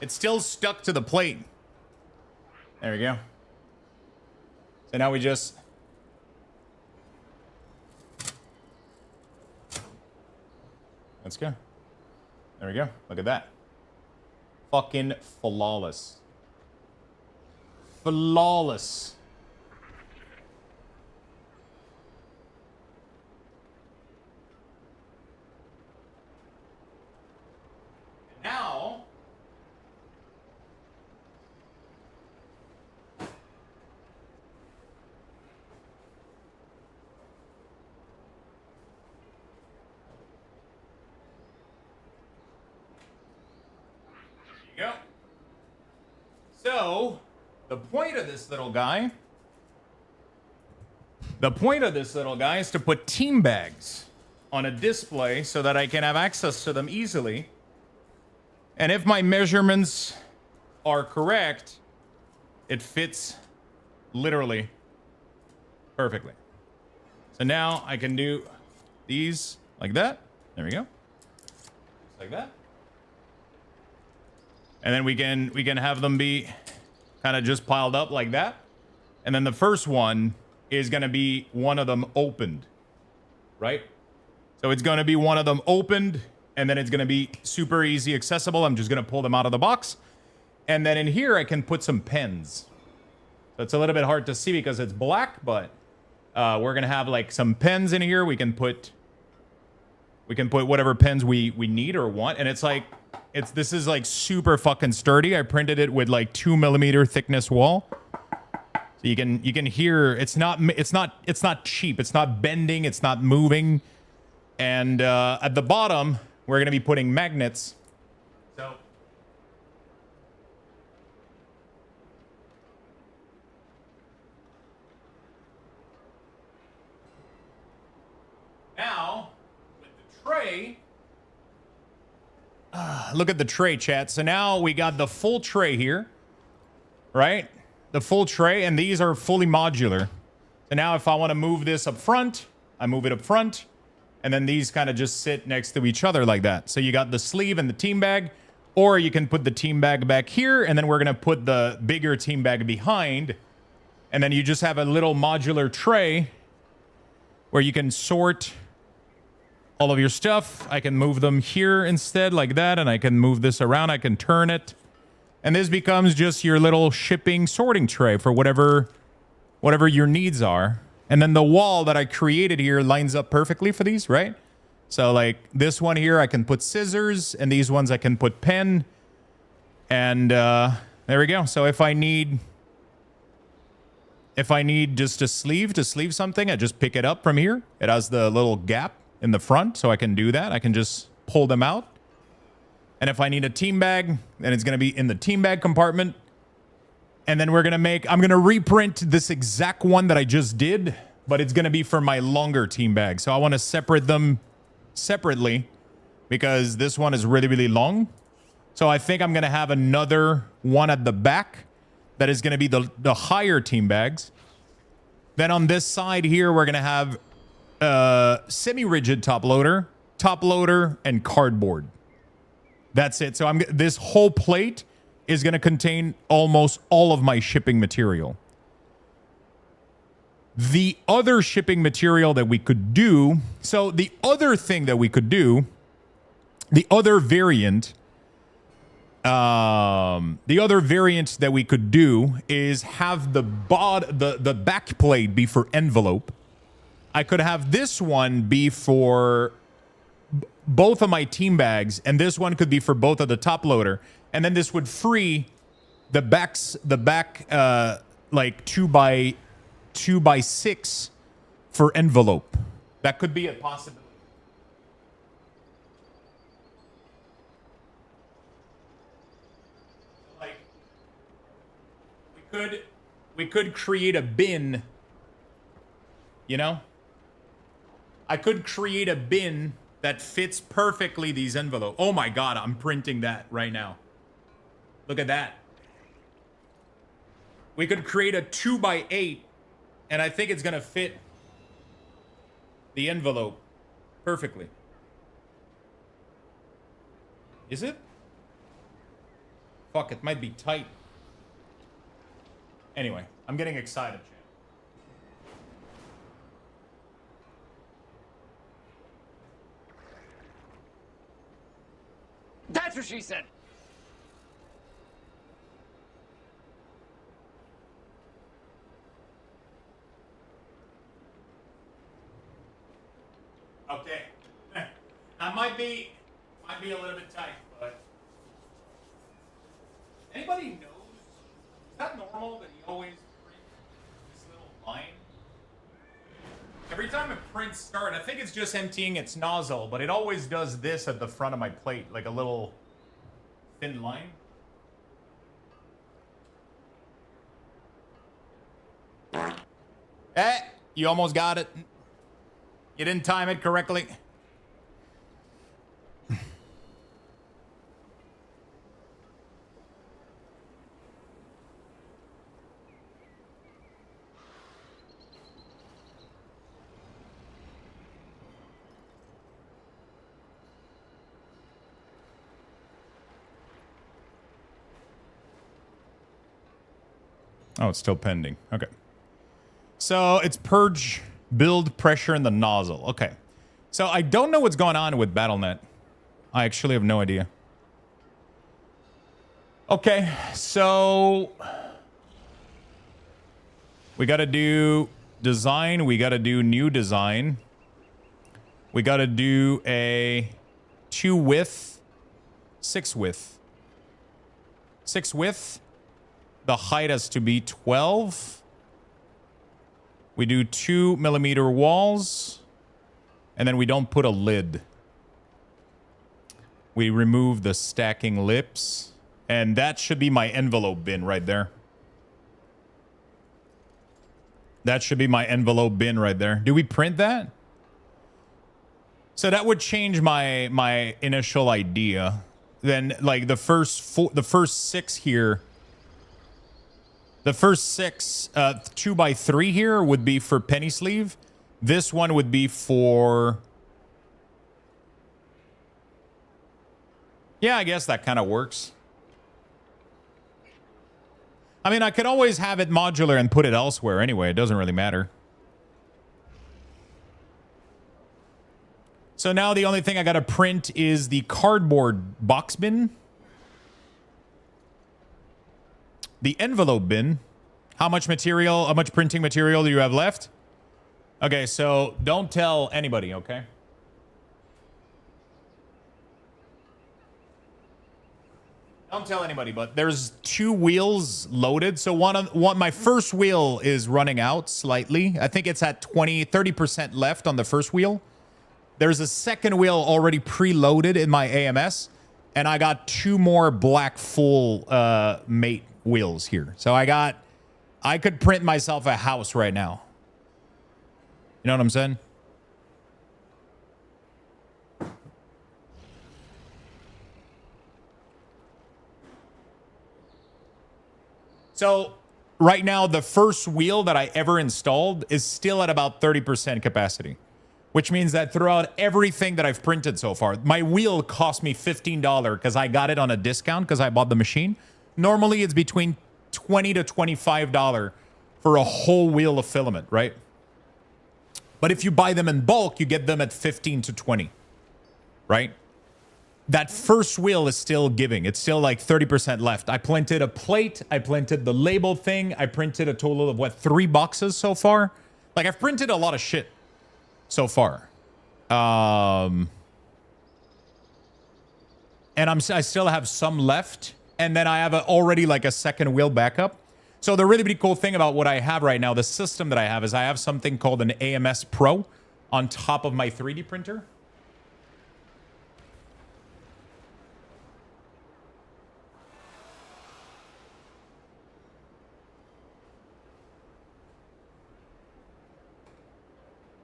It's still stuck to the plate. There we go. So now we just let's go. There we go. Look at that. Fucking flawless. Flawless. Now, there you go. So, the point of this little guy is to put team bags on a display so that I can have access to them easily. And if my measurements are correct, it fits literally perfectly. So now I can do these like that. There we go. Just like that. And then we can have them be kind of just piled up like that. And then the first one is going to be one of them opened, right? So it's going to be one of them opened. And then it's going to be super easy accessible. I'm just going to pull them out of the box. And then in here, I can put some pens. So it's a little bit hard to see because it's black, but we're going to have like some pens in here. We can put whatever pens we need or want. And it's like, this is like super fucking sturdy. I printed it with like 2mm thickness wall. So you can hear, it's not cheap. It's not bending. It's not moving. And at the bottom, we're going to be putting magnets. So now, with the tray, Look at the tray, chat. So now we got the full tray here, right? The full tray, and these are fully modular. So now if I want to move this up front, I move it up front, and then these kind of just sit next to each other like that. So you got the sleeve and the team bag, or you can put the team bag back here, and then we're going to put the bigger team bag behind, and then you just have a little modular tray where you can sort all of your stuff. I can move them here instead like that, and I can move this around. I can turn it. And this becomes just your little shipping sorting tray for whatever your needs are. And then the wall that I created here lines up perfectly for these, right? So like this one here, I can put scissors, and these ones I can put pen. And there we go. So if I need just a sleeve to sleeve something, I just pick it up from here. It has the little gap in the front, so I can do that. I can just pull them out. And if I need a team bag, then it's going to be in the team bag compartment. And then I'm going to reprint this exact one that I just did, but it's going to be for my longer team bag. So I want to separate them separately because this one is really, really long. So I think I'm going to have another one at the back that is going to be the higher team bags. Then on this side here, we're going to have semi-rigid top loader, and cardboard. That's it. So this whole plate is going to contain almost all of my shipping material. The other shipping material that we could do, so the other thing that we could do, the other variant that we could do is have the back plate be for envelope. I could have this one be for both of my team bags, and this one could be for both of the top loader, and then this would free the back like 2x6 for envelope. That could be a possibility. Like we could create a bin, you know? I could create a bin that fits perfectly these envelopes. Oh my God, I'm printing that right now. Look at that. We could create a 2x8, and I think it's gonna fit the envelope perfectly. Is it? Fuck, it might be tight. Anyway, I'm getting excited, chat. That's what she said. Okay. That might be a little bit tight, but anybody knows? Is that normal that he always prints this little line? Every time it prints start, I think it's just emptying its nozzle, but it always does this at the front of my plate, like a little thin line. Eh, you almost got it. You didn't time it correctly. Oh, it's still pending. Okay. So it's purge, build pressure in the nozzle. Okay. So I don't know what's going on with BattleNet. I actually have no idea. Okay. So we got to do design. We got to do new design. We got to do a 2 width, 6 width. 6 width. The height has to be 12. We do 2mm walls. And then we don't put a lid. We remove the stacking lips. And that should be my envelope bin right there. That should be my envelope bin right there. Do we print that? So that would change my initial idea. then like the first 6 here, the first 6 2x3 here would be for penny sleeve. This one would be for, yeah, I guess that kind of works. I mean, I could always have it modular and put it elsewhere anyway. It doesn't really matter. So now the only thing I got to print is the cardboard box bin. The envelope bin. How much material, how much printing material do you have left? Okay, so don't tell anybody, okay? Don't tell anybody, but there's 2 wheels loaded. So my first wheel is running out slightly. I think it's at 30% left on the first wheel. There's a second wheel already preloaded in my AMS, and I got 2 more black full mate wheels here. So I could print myself a house right now. You know what I'm saying? So right now, the first wheel that I ever installed is still at about 30% capacity, which means that throughout everything that I've printed so far, my wheel cost me $15 because I got it on a discount because I bought the machine. Normally, it's between $20 to $25 for a whole wheel of filament, right? But if you buy them in bulk, you get them at 15 to 20, right? That first wheel is still giving. It's still like 30% left. I printed a plate. I printed the label thing. I printed a total of, 3 boxes so far? Like, I've printed a lot of shit so far. And I still have some left. And then I have already like a second wheel backup. So the really cool thing about what I have right now, the system that I have, is I have something called an AMS Pro on top of my 3D printer.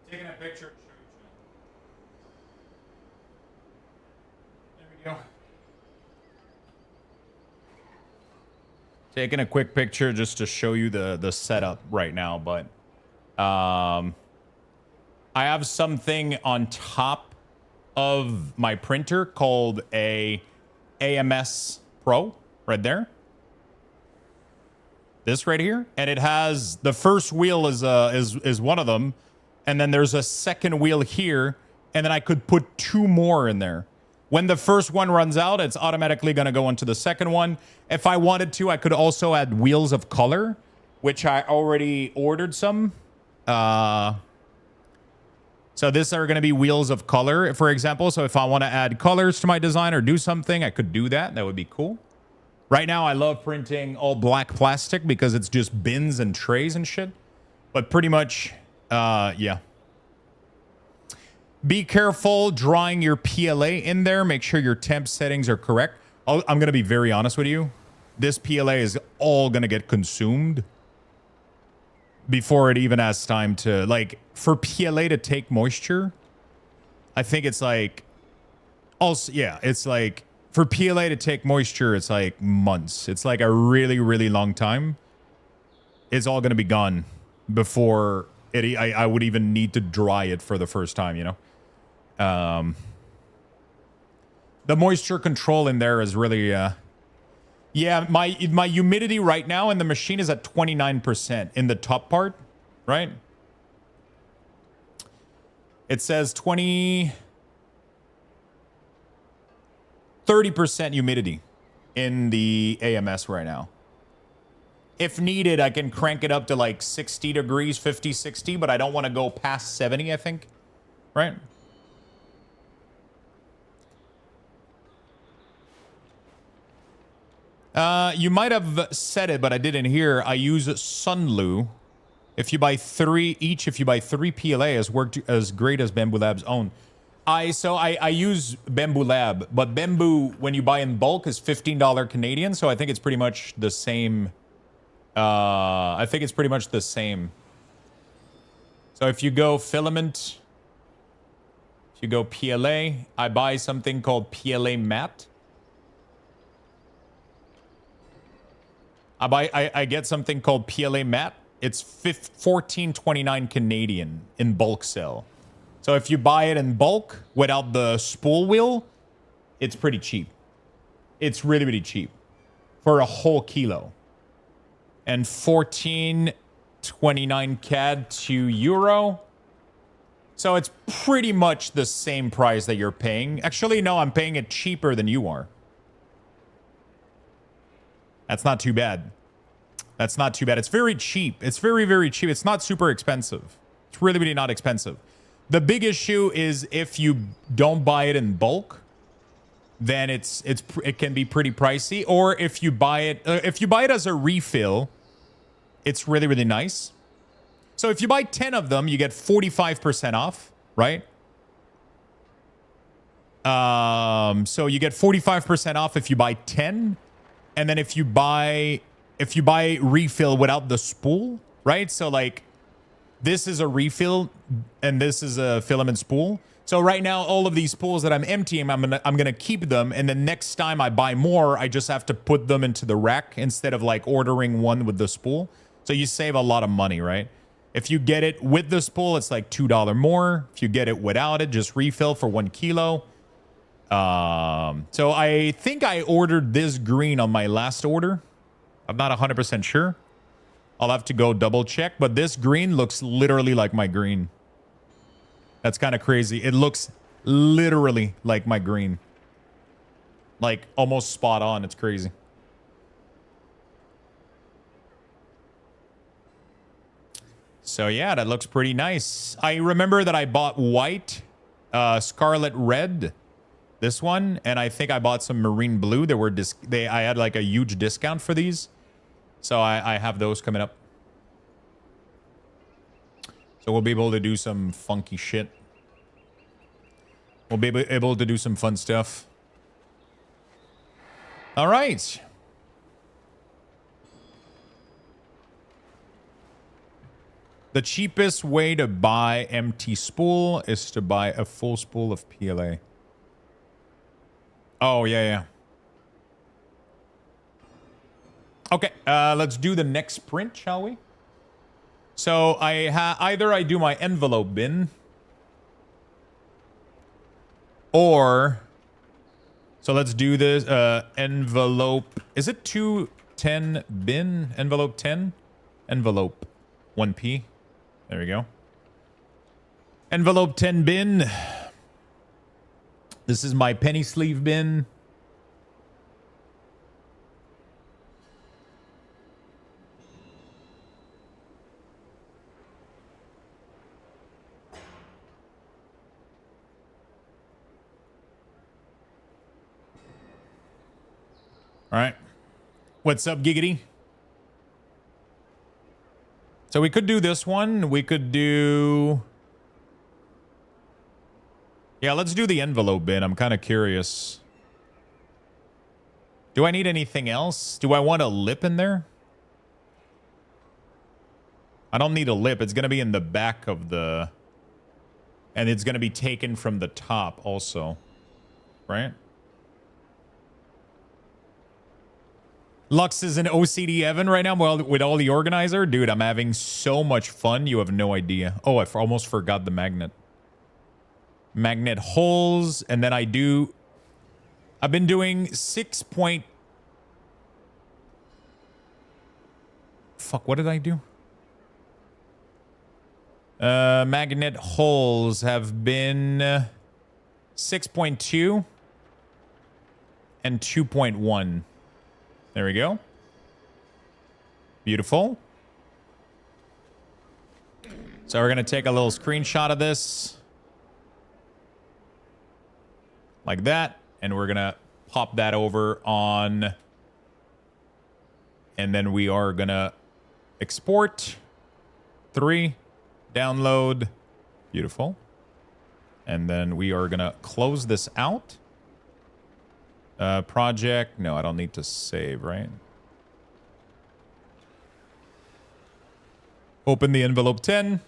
Taking a picture. There we go. Taking a quick picture just to show you the setup right now, but I have something on top of my printer called a AMS Pro right there. This right here, and it has the first wheel is one of them. And then there's a second wheel here, and then I could put 2 more in there. When the first one runs out, it's automatically going to go into the second one. If I wanted to, I could also add wheels of color, which I already ordered some. So these are going to be wheels of color, for example. So if I want to add colors to my design or do something, I could do that. That would be cool. Right now, I love printing all black plastic because it's just bins and trays and shit. But pretty much... yeah. Be careful drawing your PLA in there. Make sure your temp settings are correct. I'm going to be very honest with you. This PLA is all going to get consumed before it even has time to... Like, for PLA to take moisture, I think it's like... Also, yeah, it's like... For PLA to take moisture, it's like months. It's like a really, really long time. It's all going to be gone before... I would even need to dry it for the first time, you know? The moisture control in there is really... yeah, my humidity right now in the machine is at 29% in the top part, right? It says 30% humidity in the AMS right now. If needed, I can crank it up to like 60 degrees, 50, 60, but I don't want to go past 70, I think. Right? You might have said it, but I didn't hear. I use Sunlu. If you buy 3 each, if you buy 3 PLA, has worked as great as Bamboo Lab's own. I use Bamboo Lab, but Bamboo, when you buy in bulk, is $15 Canadian, so I think it's pretty much the same... I think it's pretty much the same. So if you go filament, if you go PLA, I buy something called PLA matte. I get something called PLA Mat. It's 14.29 Canadian in bulk sale. So if you buy it in bulk without the spool wheel, it's pretty cheap. It's really, really cheap for a whole kilo. And 14.29 CAD to euro. So it's pretty much the same price that you're paying. Actually, no, I'm paying it cheaper than you are. That's not too bad. That's not too bad. It's very cheap. It's very, very cheap. It's not super expensive. It's really, really not expensive. The big issue is if you don't buy it in bulk, then it can be pretty pricey. Or if you buy it as a refill, it's really, really nice. So if you buy 10 of them, you get 45% off, right? So you get 45% off if you buy 10. And then if you buy refill without the spool, right? So like this is a refill and this is a filament spool. So right now, all of these spools that I'm emptying, I'm gonna keep them, and then next time I buy more, I just have to put them into the rack instead of like ordering one with the spool. So you save a lot of money, right? If you get it with the spool, it's like $2 more. If you get it without it, just refill for 1 kilo. So I think I ordered this green on my last order. I'm not 100% sure. I'll have to go double check, but this green looks literally like my green. That's kind of crazy. It looks literally like my green. Like almost spot on. It's crazy. So yeah, that looks pretty nice. I remember that I bought white, scarlet red, this one, and I think I bought some marine blue. I had like a huge discount for these. So I have those coming up. So we'll be able to do some funky shit. We'll be able to do some fun stuff. All right. The cheapest way to buy empty spool is to buy a full spool of PLA. Oh, yeah. Okay, let's do the next sprint, shall we? So either I do my envelope bin, or so let's do this envelope. Is it 210 bin? Envelope 10? Envelope 1P. There we go. Envelope 10 bin. This is my penny sleeve bin. All right. What's up, Giggity? So we could do this one. We could do... Yeah, let's do the envelope bin. I'm kind of curious. Do I need anything else? Do I want a lip in there? I don't need a lip. It's going to be in the back of the... And it's going to be taken from the top also. Right? Lux is an OCD Evan right now with all the organizer. Dude, I'm having so much fun. You have no idea. Oh, I almost forgot the magnet. Magnet holes. And then I've been doing 6 point... Fuck, what did I do? Magnet holes have been 6.2 and 2.1. There we go. Beautiful. So we're going to take a little screenshot of this. Like that. And we're going to pop that over on. And then we are going to export. 3. Download. Beautiful. And then we are going to close this out. Project. No, I don't need to save, right? Open the envelope 10.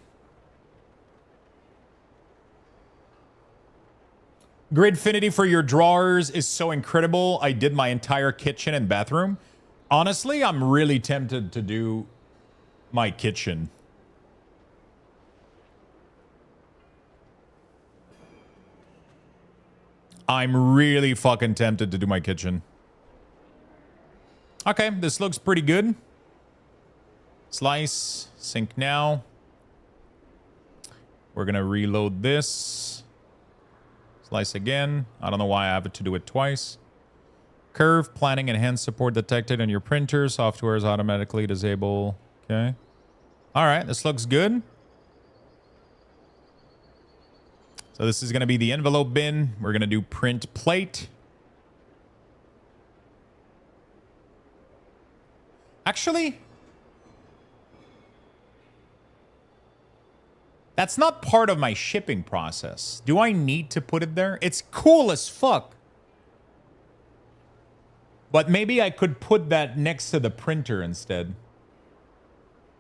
Gridfinity for your drawers is so incredible. I did my entire kitchen and bathroom. Honestly, I'm really tempted to do my kitchen. I'm really fucking tempted to do my kitchen. Okay, this looks pretty good. Slice, sync now. We're gonna reload this. Slice again. I don't know why I have to do it twice. Curve, planning, enhanced support detected on your printer. Software is automatically disabled. Okay. All right, this looks good. So this is going to be the envelope bin. We're going to do print plate. Actually, that's not part of my shipping process. Do I need to put it there? It's cool as fuck. But maybe I could put that next to the printer instead.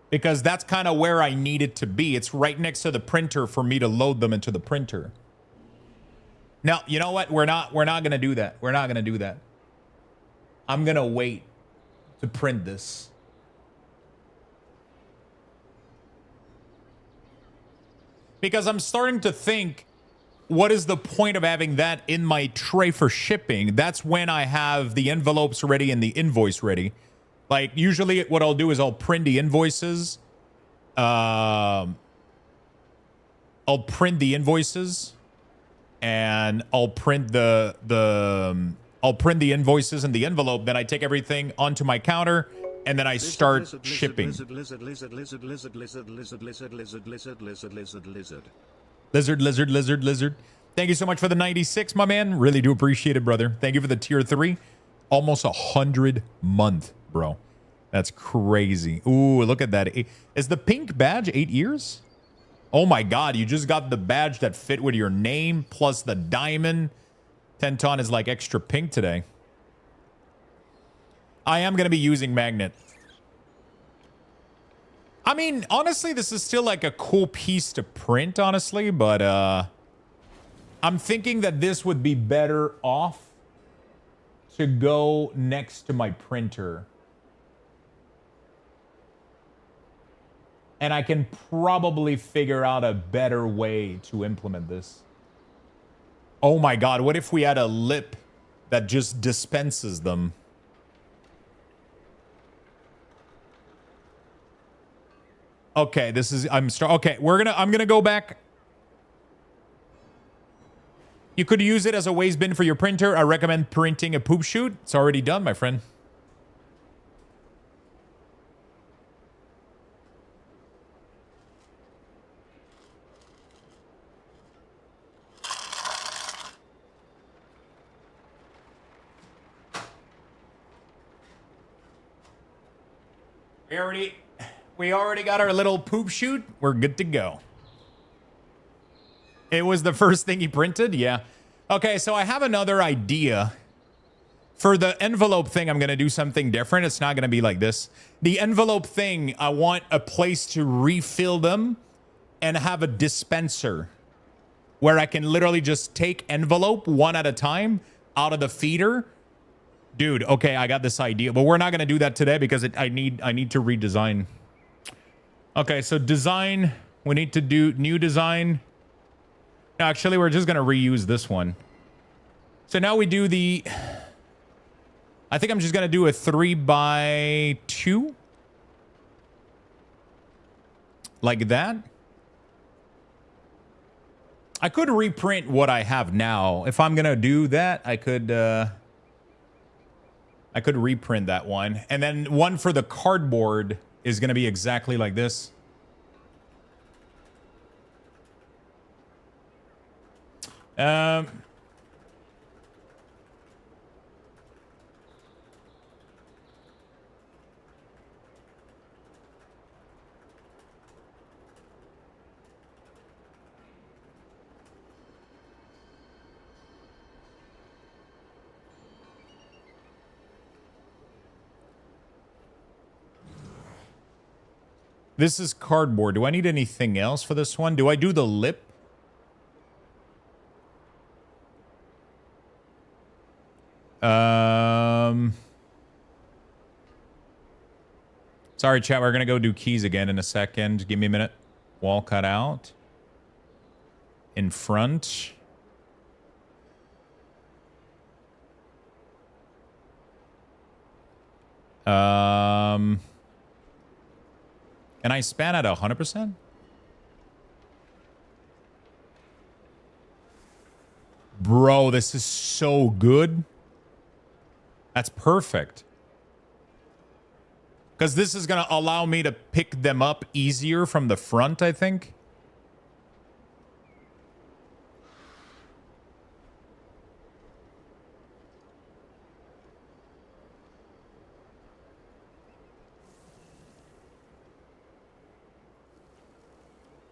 Because that's kind of where I need it to be. It's right next to the printer for me to load them into the printer. Now, you know what? We're not going to do that. We're not going to do that. I'm going to wait to print this. Because I'm starting to think, what is the point of having that in my tray for shipping? That's when I have the envelopes ready and the invoice ready. Like, usually what I'll do is I'll print the invoices. I'll print the invoices. And I'll print the invoices in the envelope. Then I take everything onto my counter. And then I start shipping. Lizard. Thank you so much for the 96, my man. Really do appreciate it, brother. Thank you for the tier 3. Almost 100 month, bro. That's crazy. Ooh, look at that. Is the pink badge 8 years? Oh my God, you just got the badge that fit with your name plus the diamond. Tenton is like extra pink today. I am going to be using magnet. I mean, honestly, this is still like a cool piece to print, honestly, but I'm thinking that this would be better off to go next to my printer. And I can probably figure out a better way to implement this. Oh my God, what if we had a lip that just dispenses them? Okay, this is okay, I'm gonna go back. You could use it as a waste bin for your printer. I recommend printing a poop chute. It's already done, my friend. We already got our little poop chute. We're good to go. It was the first thing he printed? Yeah. Okay, so I have another idea. For the envelope thing, I'm going to do something different. It's not going to be like this. The envelope thing, I want a place to refill them and have a dispenser where I can literally just take envelope one at a time out of the feeder. Dude, okay, I got this idea, but we're not going to do that today because I need to redesign. Okay, so design, we need to do new design. Actually, we're just going to reuse this one. So now we do the, I think I'm just going to do a 3x2. Like that. I could reprint what I have now. If I'm going to do that, I could reprint that one. And then one for the cardboard is going to be exactly like this. This is cardboard. Do I need anything else for this one? Do I do the lip? Sorry, chat. We're going to go do keys again in a second. Give me a minute. Wall cut out. In front. Can I span at 100%? Bro, this is so good. That's perfect. Because this is going to allow me to pick them up easier from the front, I think.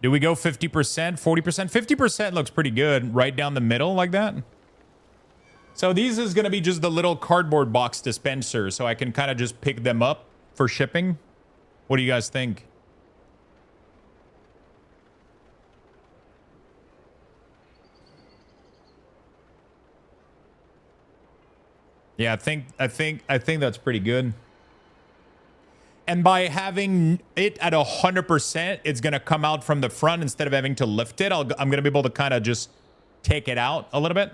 Do we go 50%, 40%? 50% looks pretty good right down the middle like that. So these is going to be just the little cardboard box dispenser, so I can kind of just pick them up for shipping. What do you guys think? Yeah, I think that's pretty good. And by having it at 100%, it's going to come out from the front instead of having to lift it. I'm going to be able to kind of just take it out a little bit.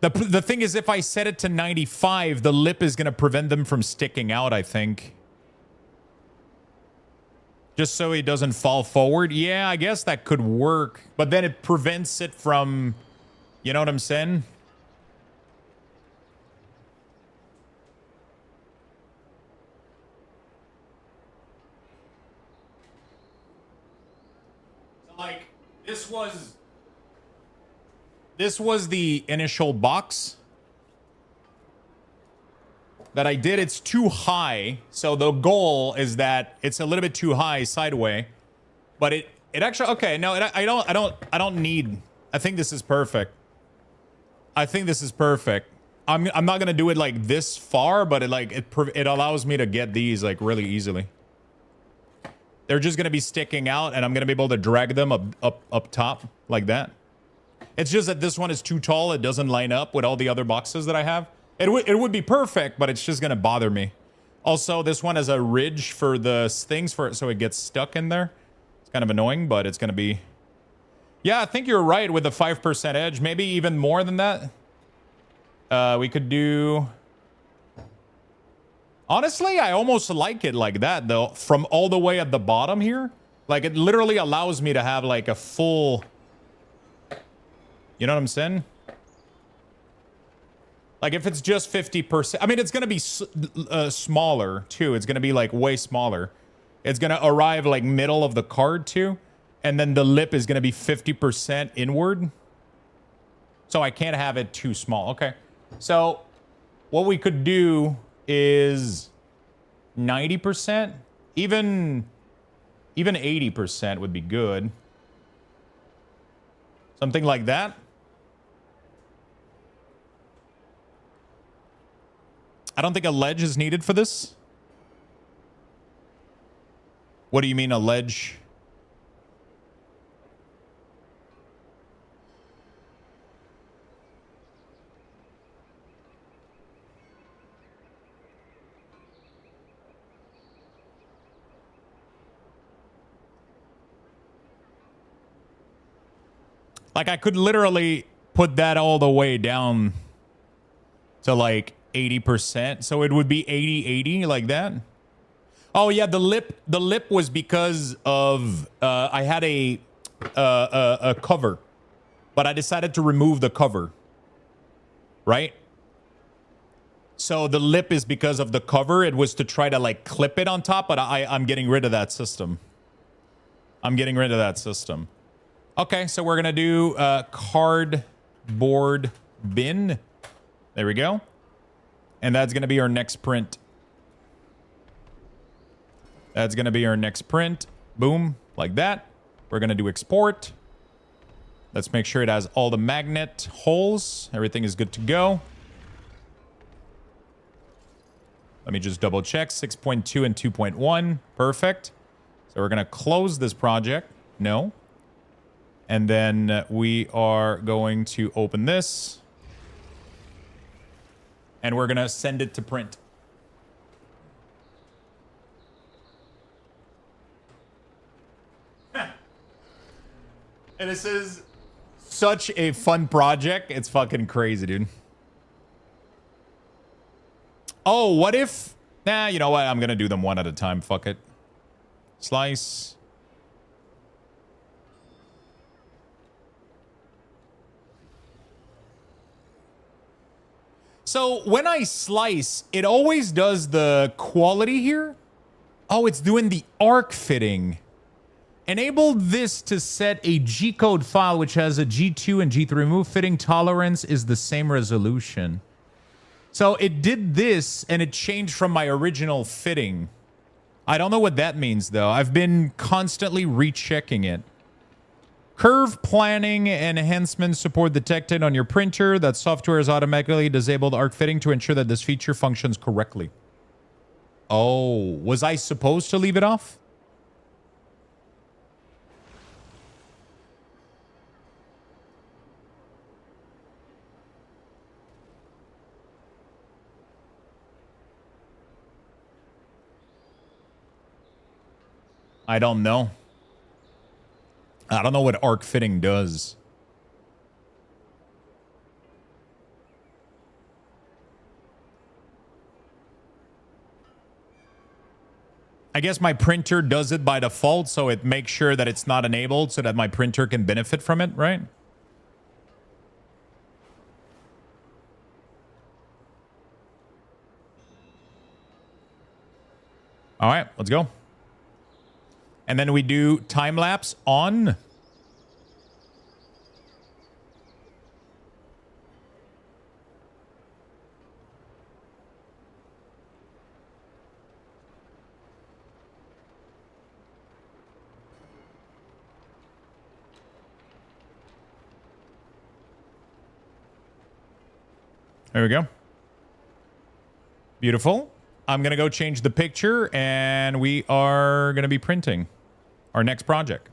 The thing is, if I set it to 95, the lip is going to prevent them from sticking out, I think. Just so it doesn't fall forward. Yeah, I guess that could work. But then it prevents it from... You know what I'm saying? Like, this was the initial box that I did. It's too high, so the goal is that it's a little bit too high sideways, but it actually no, I don't need. I think this is perfect. I think this is perfect. I'm not gonna do it like this far, but it allows me to get these like really easily. They're just gonna be sticking out, and I'm gonna be able to drag them up top like that. It's just that this one is too tall. It doesn't line up with all the other boxes that I have. It would be perfect, but it's just gonna bother me. Also, this one has a ridge for the things so it gets stuck in there. It's kind of annoying, but it's gonna be. Yeah, I think you're right with the 5% edge. Maybe even more than that. We could do. Honestly, I almost like it like that, though, from all the way at the bottom here. Like, it literally allows me to have, like, a full... You know what I'm saying? Like, if it's just 50%... I mean, it's going to be smaller, too. It's going to be, like, way smaller. It's going to arrive, like, middle of the card, too. And then the lip is going to be 50% inward. So I can't have it too small. Okay. So, what we could do... is 90%, even 80% would be good. Something like that. I don't think a ledge is needed for this. What do you mean a ledge? Like, I could literally put that all the way down to, like, 80%. So it would be 80-80, like that. Oh, yeah, the lip was because of... I had a cover. But I decided to remove the cover. Right? So the lip is because of the cover. It was to try to, like, clip it on top. But I'm getting rid of that system. Okay, so we're going to do cardboard bin. There we go. And that's going to be our next print. Boom, like that. We're going to do export. Let's make sure it has all the magnet holes. Everything is good to go. Let me just double check. 6.2 and 2.1. Perfect. So we're going to close this project. No. And then we are going to open this. And we're going to send it to print. And this is such a fun project. It's fucking crazy, dude. Oh, what if... Nah, you know what? I'm going to do them one at a time. Fuck it. Slice. So when I slice, it always does the quality here. Oh, it's doing the arc fitting. Enable this to set a G-code file which has a G2 and G3 move fitting tolerance is the same resolution. So it did this and it changed from my original fitting. I don't know what that means though. I've been constantly rechecking it. Curve planning enhancements support detected on your printer. That software is automatically disabled arc fitting to ensure that this feature functions correctly. Oh, was I supposed to leave it off? I don't know. I don't know what arc fitting does. I guess my printer does it by default, so it makes sure that it's not enabled so that my printer can benefit from it, right? All right, let's go. And then we do time lapse on. There we go. Beautiful. I'm going to go change the picture and we are going to be printing our next project.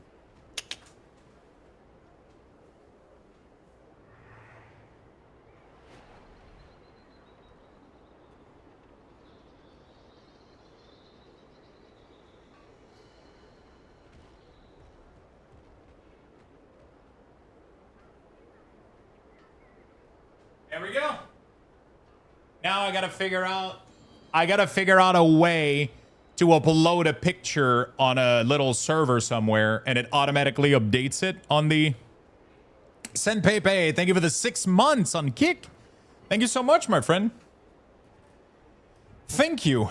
There we go. Now I got to figure out a way to upload a picture on a little server somewhere, and it automatically updates it on the... Send Pepe, thank you for the 6 months on Kick. Thank you so much, my friend. Thank you.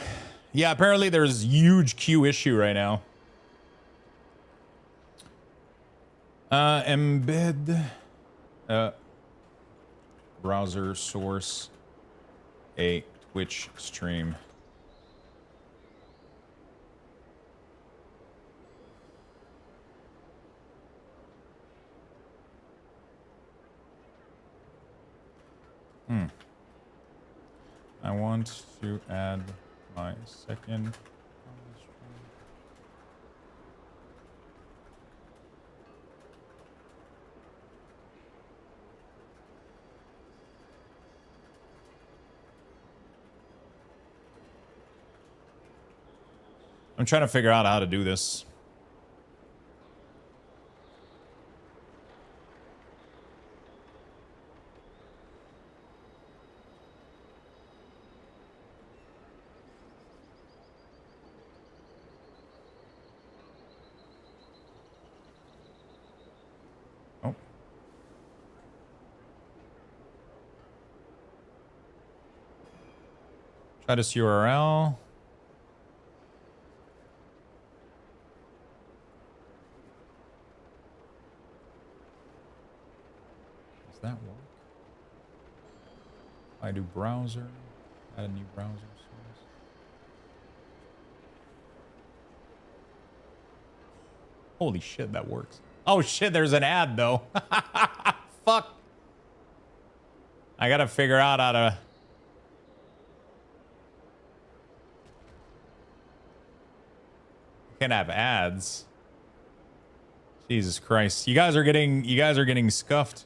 Yeah, apparently there's huge queue issue right now. Embed browser source a Twitch stream. I want to add my second. I'm trying to figure out how to do this. Oh. Try this URL. That work? I do browser, add a new browser source. Holy shit, that works. Oh shit, there's an ad though. Fuck. I gotta figure out how to... Can't have ads. Jesus Christ. You guys are getting scuffed.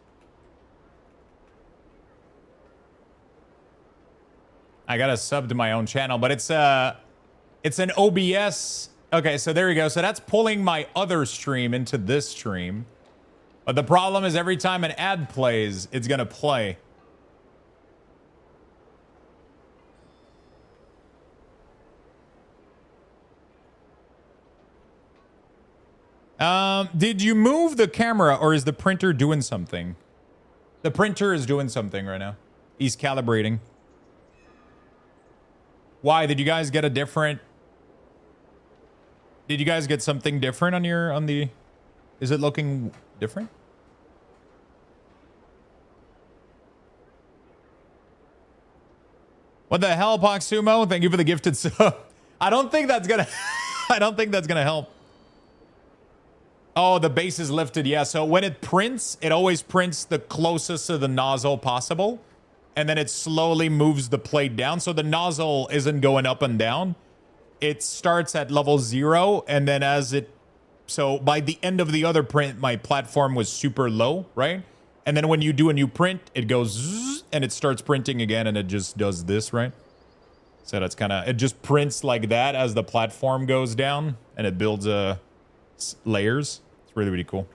I got a sub to my own channel, but it's an OBS. Okay, so there you go. So that's pulling my other stream into this stream. But the problem is every time an ad plays, it's going to play. Did you move the camera or is the printer doing something? The printer is doing something right now. He's calibrating. Why? Did you guys get a different... Did you guys get something different on your... on the... Is it looking different? What the hell, Poxumo? Thank you for the gifted sub. I don't think that's gonna... I don't think that's gonna help. Oh, the base is lifted. Yeah, so when it prints, it always prints the closest to the nozzle possible. And then it slowly moves the plate down. So the nozzle isn't going up and down. It starts at level 0. And then as it... So by the end of the other print, my platform was super low, right? And then when you do a new print, it goes... Zzz, and it starts printing again. And it just does this, right? So that's kind of... It just prints like that as the platform goes down. And it builds layers. It's really, really cool.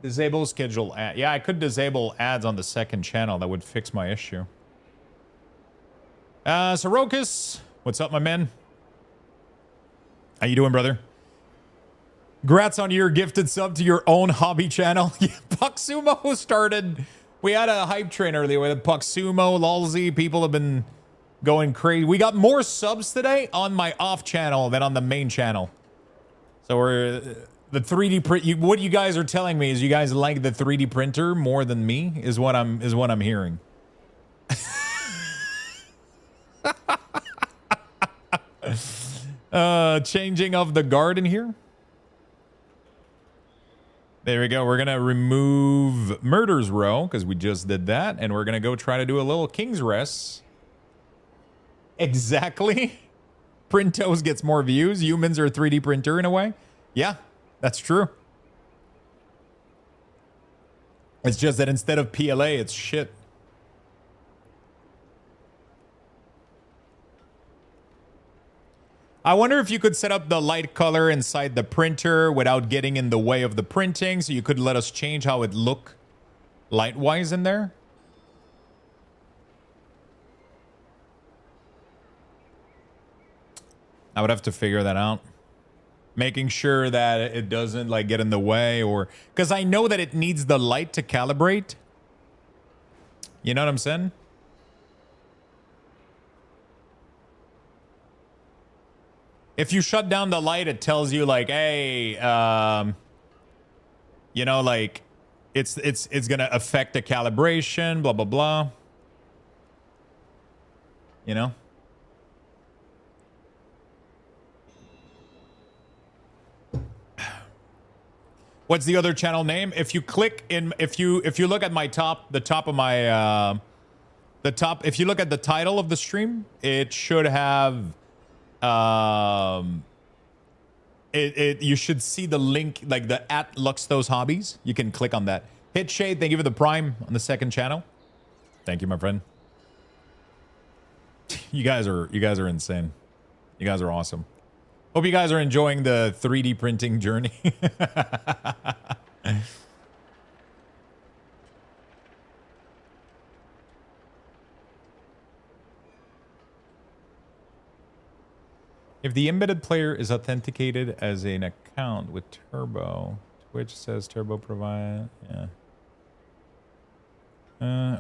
Disable schedule ad. Yeah, I could disable ads on the second channel. That would fix my issue. Sorokas, what's up, my man? How you doing, brother? Congrats on your gifted sub to your own hobby channel. Yeah, Pucksumo started. We had a hype train earlier with Pucksumo, Lulzy. People have been going crazy. We got more subs today on my off channel than on the main channel. So we're... The 3D print. What you guys are telling me is you guys like the 3D printer more than me. Is what I'm hearing. Changing of the guard in here. There we go. We're gonna remove Murder's Row because we just did that, and we're gonna go try to do a little King's Rest. Exactly. Printos gets more views. Humans are a 3D printer in a way. Yeah. That's true. It's just that instead of PLA, it's shit. I wonder if you could set up the light color inside the printer without getting in the way of the printing, so you could let us change how it look light-wise in there. I would have to figure that out. Making sure that it doesn't like get in the way, or because I know that it needs the light to calibrate. You know what I'm saying? If you shut down the light, it tells you like, hey, you know, like it's gonna affect the calibration, blah blah blah. You know? What's the other channel name? If you click in, if you look at my the top of my, if you look at the title of the stream, it should have, you should see the link, like the @LuxThose Hobbies. You can click on that. Hit Shade, thank you for the Prime on the second channel. Thank you, my friend. You guys are insane. You guys are awesome. Hope you guys are enjoying the 3D printing journey. If the embedded player is authenticated as an account with Turbo, Twitch says Turbo provide, yeah.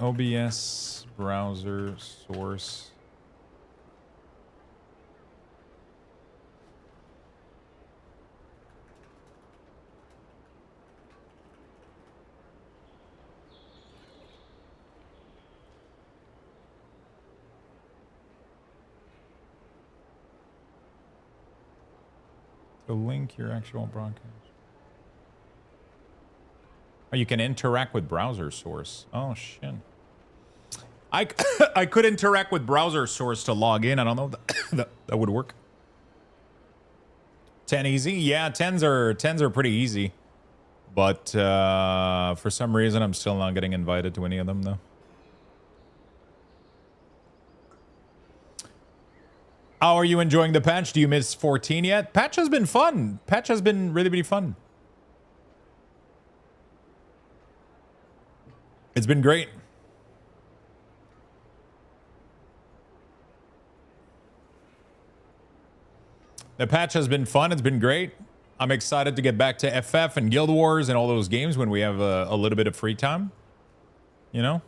OBS, browser, source. To link your actual broadcast. Oh, you can interact with browser source. Oh, shit. I could interact with browser source to log in. I don't know if that would work. 10 easy? Yeah, 10s are pretty easy. But for some reason, I'm still not getting invited to any of them, though. How are you enjoying the patch? Do you miss 14 yet? Patch has been fun. Patch has been really, really fun. It's been great. The patch has been fun. It's been great. I'm excited to get back to FF and Guild Wars and all those games when we have a little bit of free time. You know?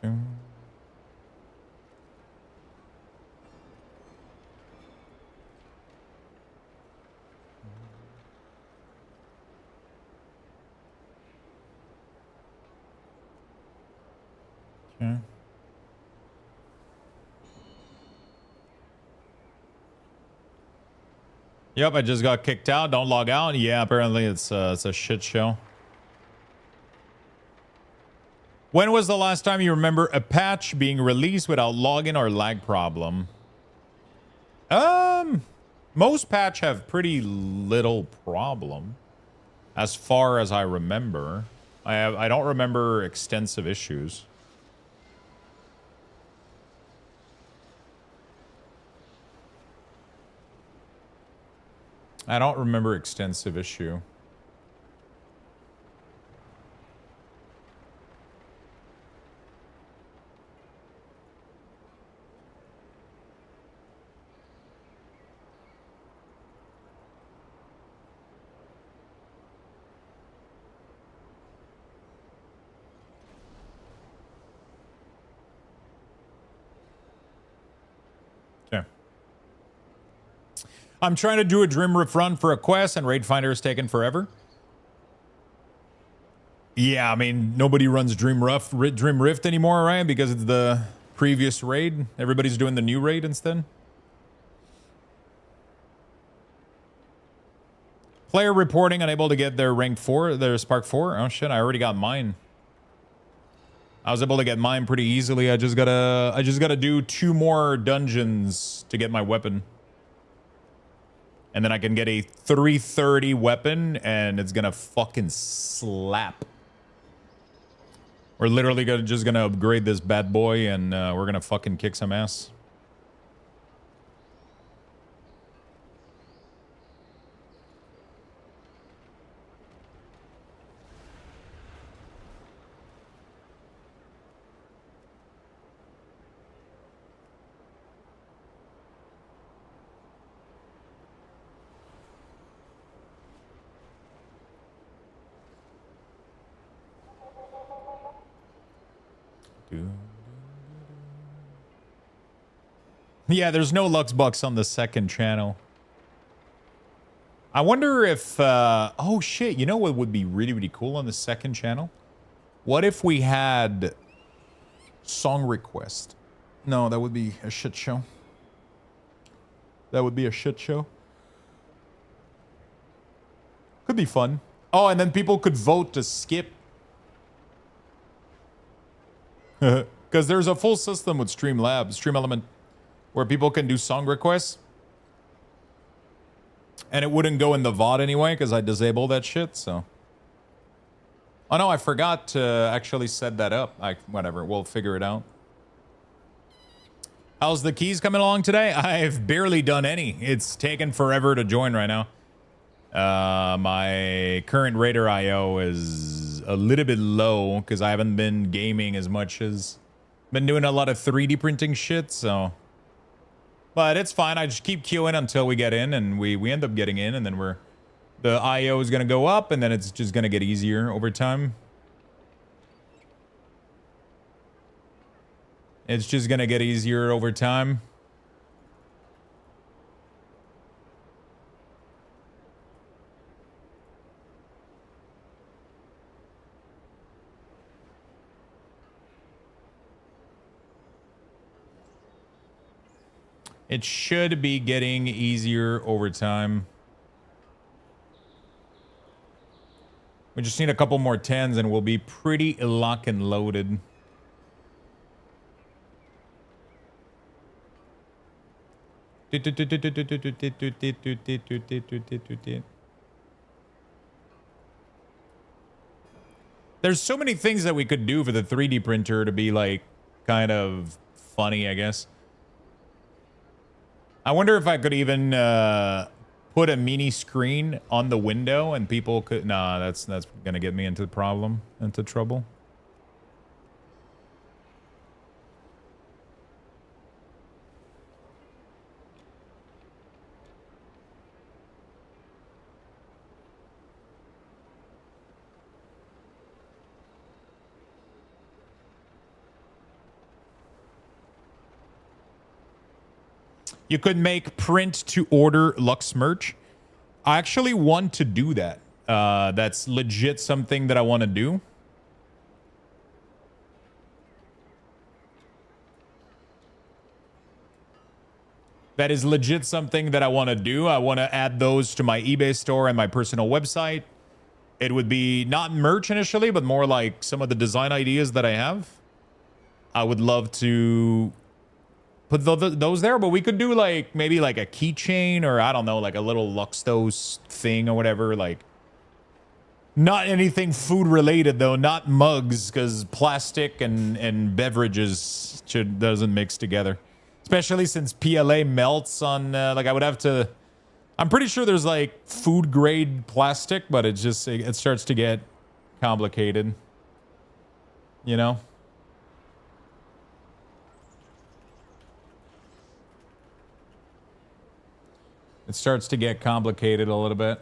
Okay. Yep, I just got kicked out. Don't log out. Yeah, apparently it's a shit show. When was the last time you remember a patch being released without login or lag problem? Most patch have pretty little problem, as far as I remember. I don't remember extensive issues. I don't remember extensive issue. Okay. I'm trying to do a Dream Rift run for a quest, and Raid Finder is taking forever. Yeah, I mean, nobody runs Dream Rift anymore, right? Because it's the previous raid. Everybody's doing the new raid instead. Player reporting unable to get their rank 4, their Spark 4. Oh shit, I already got mine. I was able to get mine pretty easily. I just gotta do 2 more dungeons to get my weapon. And then I can get a 330 weapon, and it's gonna fucking slap. We're literally just gonna upgrade this bad boy, and we're gonna fucking kick some ass. Yeah, there's no Lux Bucks on the second channel. I wonder if... oh, shit. You know what would be really, really cool on the second channel? What if we had song request? No, that would be a shit show. That would be a shit show. Could be fun. Oh, and then people could vote to skip. Because there's a full system with Stream Element, where people can do song requests. And it wouldn't go in the VOD anyway, because I disabled that shit, so. Oh no, I forgot to actually set that up. Whatever, we'll figure it out. How's the keys coming along today? I've barely done any. It's taken forever to join right now. My current Raider IO is a little bit low because I haven't been gaming as much as... Been doing a lot of 3D printing shit, so... But it's fine. I just keep queuing until we get in, and we end up getting in, and then the IO is going to go up, and then it's just going to get easier over time. It's just going to get easier over time. It should be getting easier over time. We just need a couple more 10s and we'll be pretty lock and loaded. There's so many things that we could do for the 3D printer to be like kind of funny, I guess. I wonder if I could even put a mini screen on the window and people could... Nah, that's gonna get me into trouble. You could make print to order Lux merch. I actually want to do that. That's legit something that I want to do. That is legit something that I want to do. I want to add those to my eBay store and my personal website. It would be not merch initially, but more like some of the design ideas that I have. I would love to put those there, but we could do like maybe like a keychain or I don't know, like a little Luxtos thing or whatever. Like not anything food related though, not mugs, because plastic and beverages doesn't mix together, especially since PLA melts on like I would have to. I'm pretty sure there's like food grade plastic, but it starts to get complicated, you know. It starts to get complicated a little bit.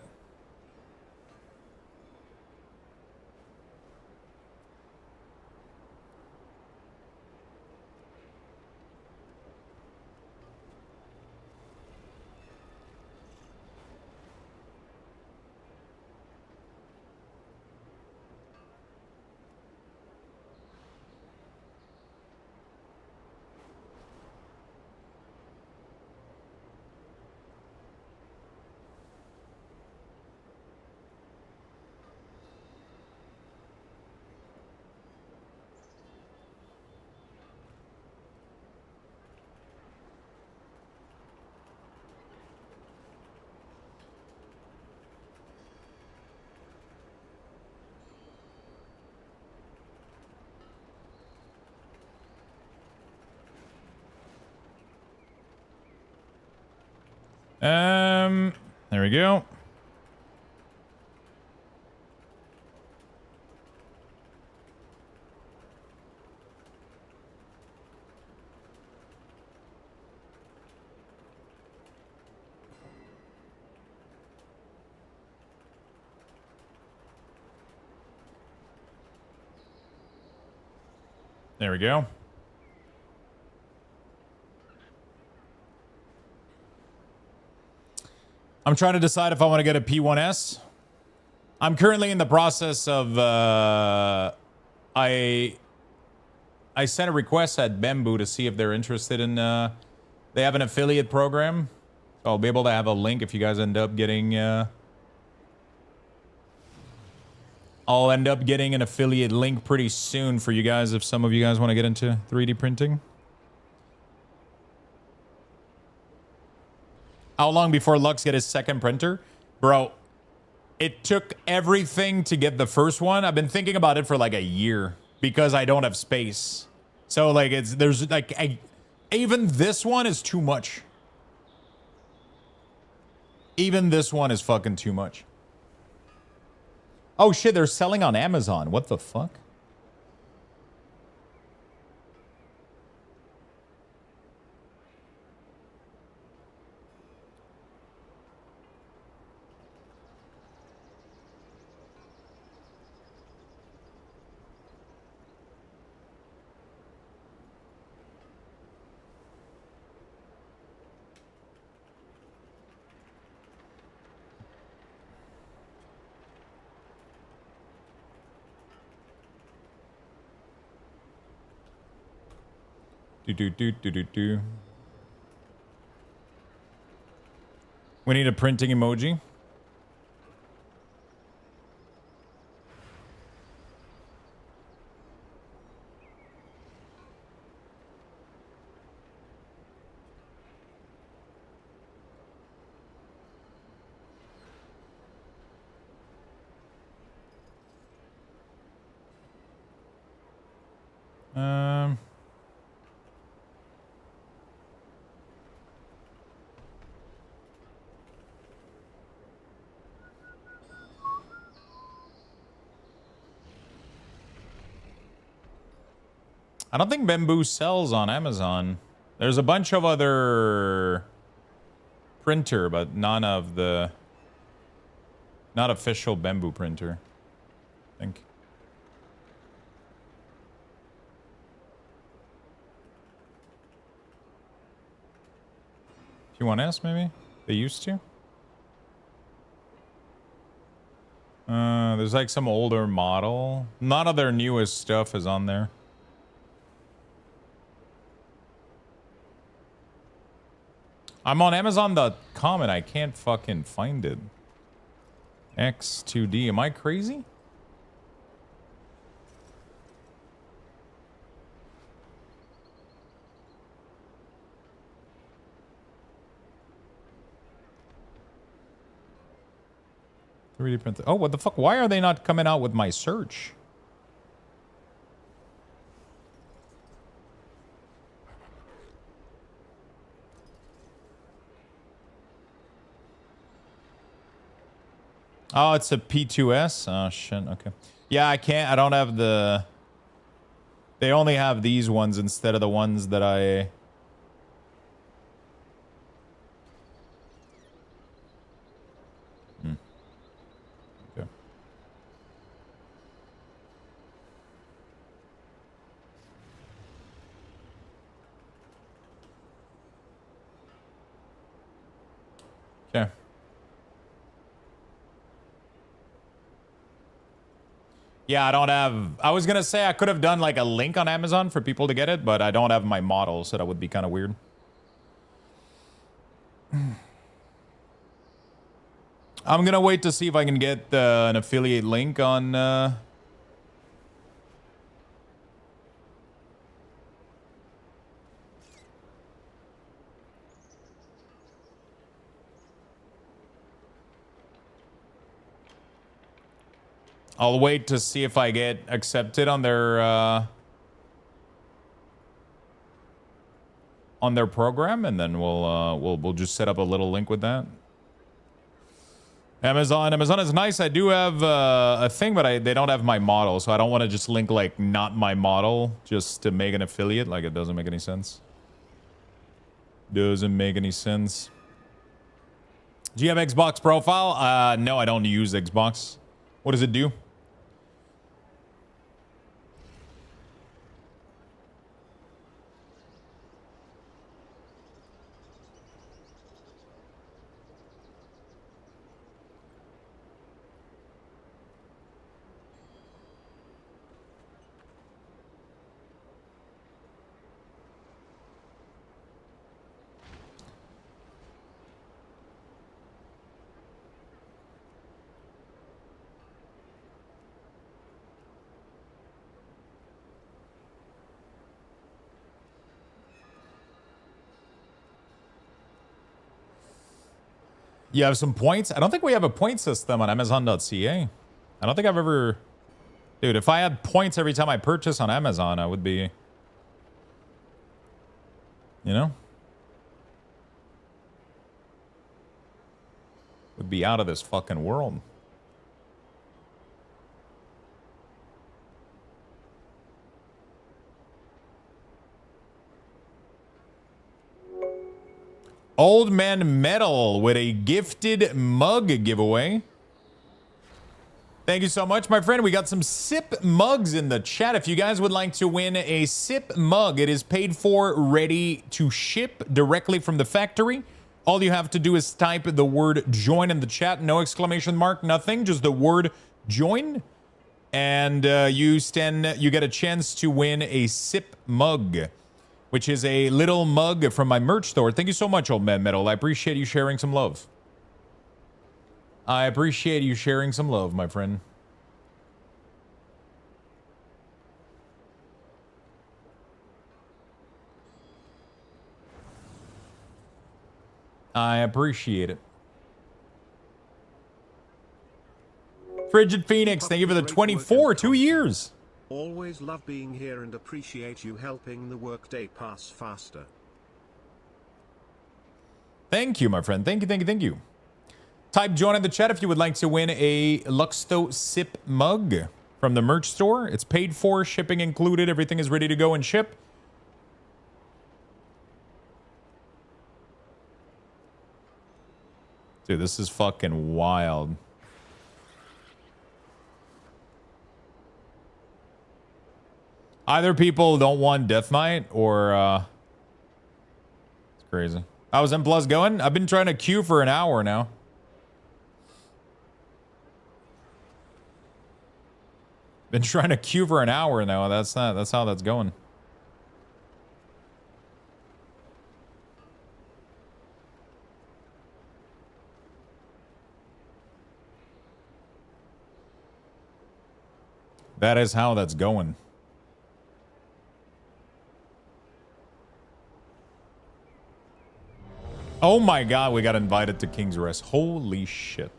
There we go. There we go. I'm trying to decide if I want to get a P1S. I'm currently in the process of I sent a request at Bamboo to see if they're interested in they have an affiliate program. So I'll be able to have a link if you guys end up getting I'll end up getting an affiliate link pretty soon for you guys if some of you guys want to get into 3D printing. How long before Lux get his second printer? Bro, It took everything to get the first one. I've been thinking about it for like a year because I don't have space. So like there's like even this one is too much. Even this one is fucking too much. Oh shit, they're selling on Amazon. What the fuck? Do. We need a printing emoji. I don't think bamboo sells on Amazon. There's a bunch of other printer, but none of the not official bamboo printer, I think. If you want to ask, maybe they used to. There's like some older model. None of their newest stuff is on there. I'm on Amazon.com and I can't fucking find it. X2D. Am I crazy? .3D printer. Oh, what the fuck? Why are they not coming out with my search? Oh, it's a P2S? Oh, shit. Okay. Yeah, I can't. I don't have the... They only have these ones instead of the ones that I... Okay. Okay. Yeah, I don't have... I was gonna say I could have done like a link on Amazon for people to get it, but I don't have my model, so that would be kind of weird. I'm gonna wait to see if I can get an affiliate link on... I'll wait to see if I get accepted on their program, and then we'll just set up a little link with that. Amazon is nice. I do have a thing, but they don't have my model, so I don't want to just link like not my model just to make an affiliate. Like, it doesn't make any sense. Doesn't make any sense. Do you have Xbox profile? No, I don't use Xbox. What does it do? You have some points? I don't think we have a point system on Amazon.ca. I don't think I've ever... Dude, if I had points every time I purchase on Amazon, I would be... You know? Would be out of this fucking world. Old Man Metal with a gifted mug giveaway. Thank you so much, my friend. We got some sip mugs in the chat. If you guys would like to win a sip mug, it is paid for, ready to ship directly from the factory. All you have to do is type the word join in the chat. No exclamation mark, nothing. Just the word join. And you get a chance to win a sip mug, which is a little mug from my merch store. Thank you so much, Old Man Metal. I appreciate you sharing some love. I appreciate you sharing some love, my friend. I appreciate it. Frigid Phoenix, thank you for the 24, 2 years. Always love being here and appreciate you helping the workday pass faster. Thank you, my friend. Thank you, thank you, thank you. Type join in the chat if you would like to win a Luxto Sip mug from the merch store. It's paid for, shipping included. Everything is ready to go and ship. Dude, this is fucking wild. Either people don't want Deathmite or it's crazy. How's M Plus going? I've been trying to queue for an hour now. Been trying to queue for an hour now. That's how that's going. That is how that's going. Oh my god, we got invited to King's Rest. Holy shit.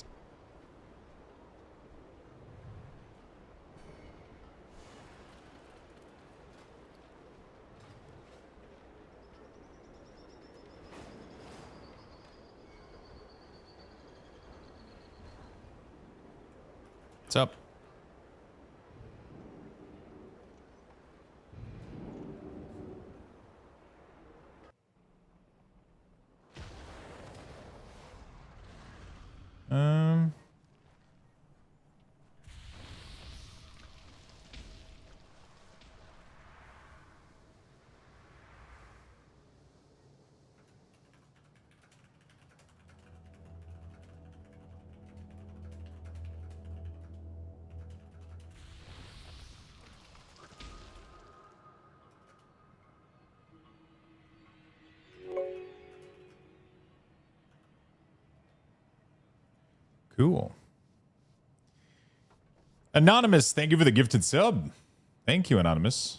What's up? Cool. Anonymous, thank you for the gifted sub. Thank you, Anonymous.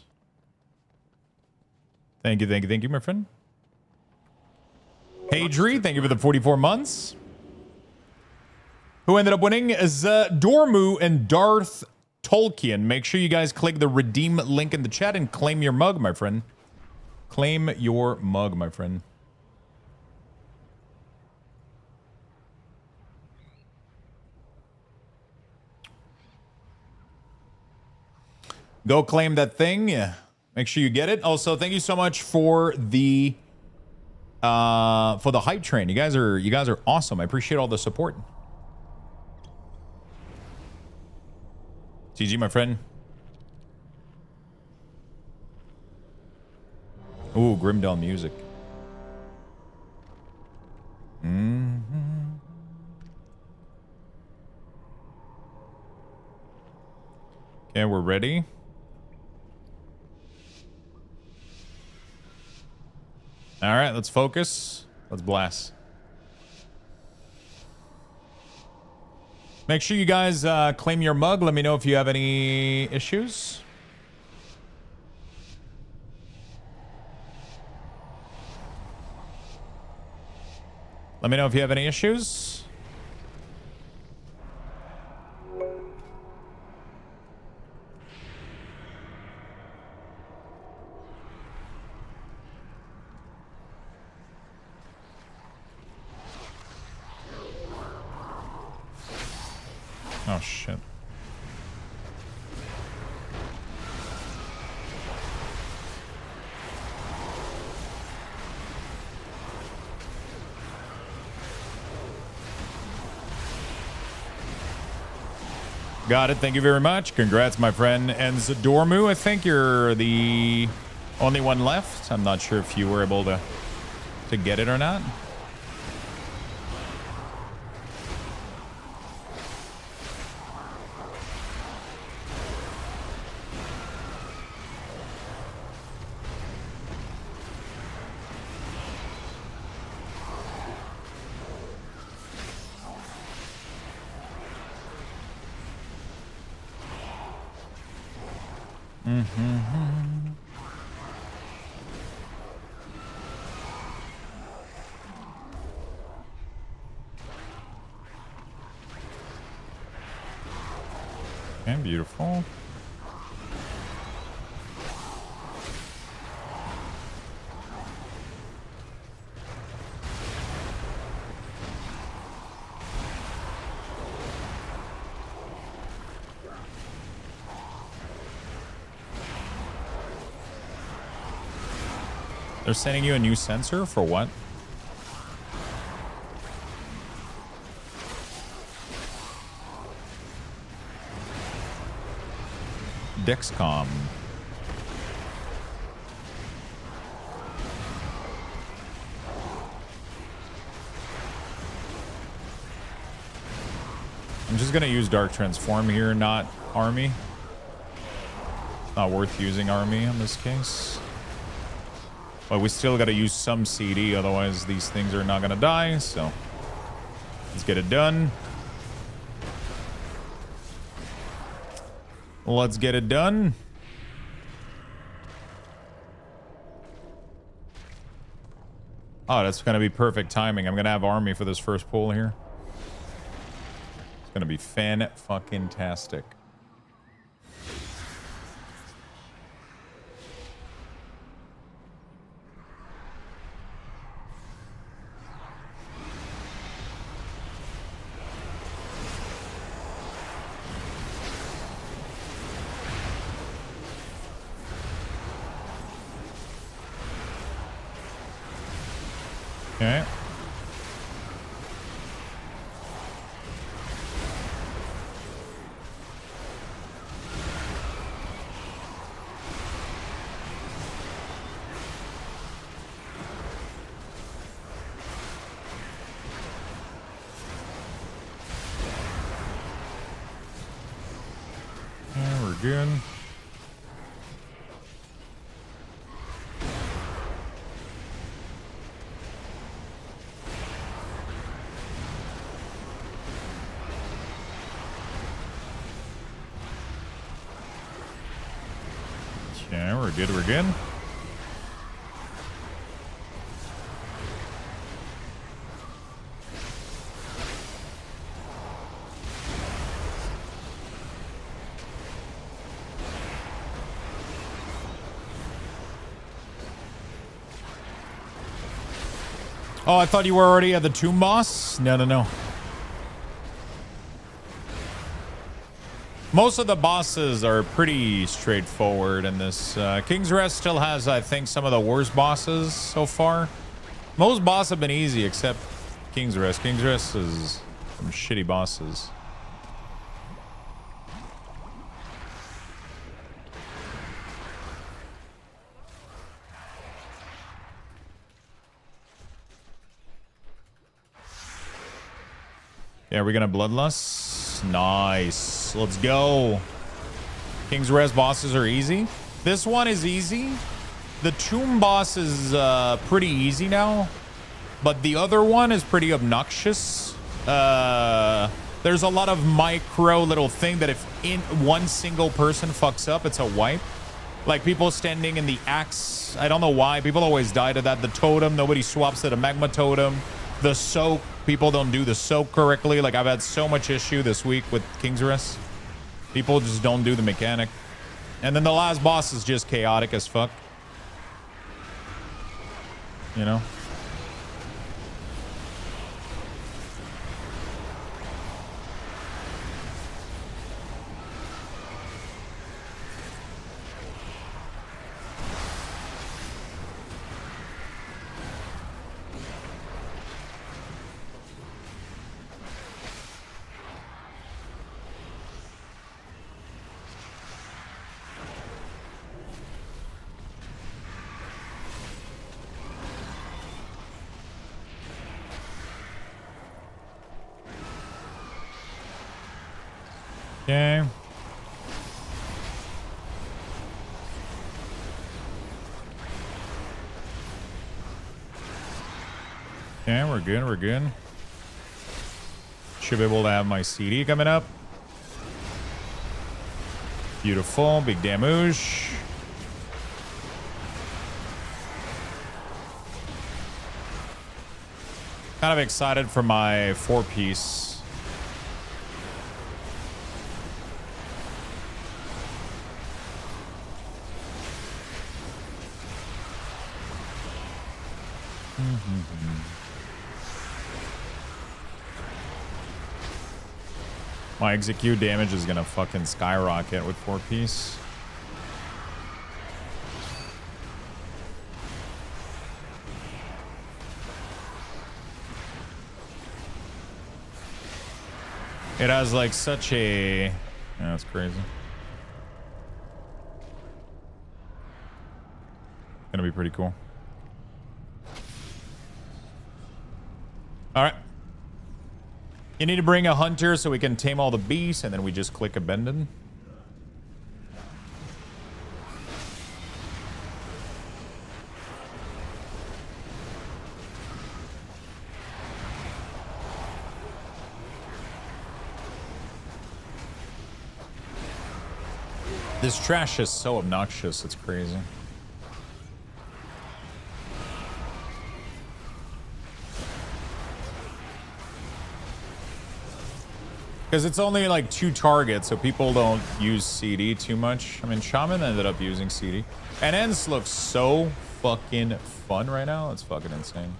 Thank you, thank you, thank you, my friend. Hadri, thank you for the 44 months. Who ended up winning is Dormu and Darth Tolkien. Make sure you guys click the redeem link in the chat and claim your mug, my friend. Claim your mug, my friend. Go claim that thing. Yeah. Make sure you get it. Also, thank you so much for the hype train. You guys are awesome. I appreciate all the support. GG, my friend. Ooh, Grimdall music. Okay, we're ready. All right, let's focus. Let's blast. Make sure you guys claim your mug. Let me know if you have any issues. Let me know if you have any issues. Oh, shit. Got it. Thank you very much. Congrats, my friend. And Zadormu, I think you're the only one left. I'm not sure if you were able to get it or not. Okay, beautiful. They're sending you a new sensor for what? Dexcom. I'm just gonna use Dark Transform here, not Army. Not worth using Army in this case. But we still gotta use some CD, otherwise these things are not gonna die, so let's get it done. Let's get it done. Oh, that's gonna be perfect timing. I'm gonna have Army for this first pull here. It's gonna be fan-fucking-tastic. Okay. Yeah, we're good. Yeah, we're good, we're good. Oh, I thought you were already at the tomb boss? No, no, no. Most of the bosses are pretty straightforward in this. King's Rest still has, I think, some of the worst bosses so far. Most bosses have been easy except King's Rest. King's Rest is some shitty bosses. Yeah, we're gonna Bloodlust. Nice. Let's go. King's Rest bosses are easy. This one is easy. The Tomb boss is pretty easy now. But the other one is pretty obnoxious. There's a lot of micro little thing that if one single person fucks up, it's a wipe. Like people standing in the axe. I don't know why. People always die to that. The totem. Nobody swaps to the magma totem. The soak. People don't do the soak correctly. Like I've had so much issue this week with King's Rest. People just don't do the mechanic. And then the last boss is just chaotic as fuck. You know? Okay. Okay, we're good, we're good. Should be able to have my CD coming up. Beautiful, big damage. Kind of excited for my 4-piece. My execute damage is gonna fucking skyrocket with 4-piece. It has like such a... Yeah, that's crazy. Gonna be pretty cool. All right. You need to bring a hunter so we can tame all the beasts, and then we just click abandon. This trash is so obnoxious, it's crazy. Because it's only like 2 targets, so people don't use CD too much. I mean, Shaman ended up using CD. And Ents looks so fucking fun right now. It's fucking insane.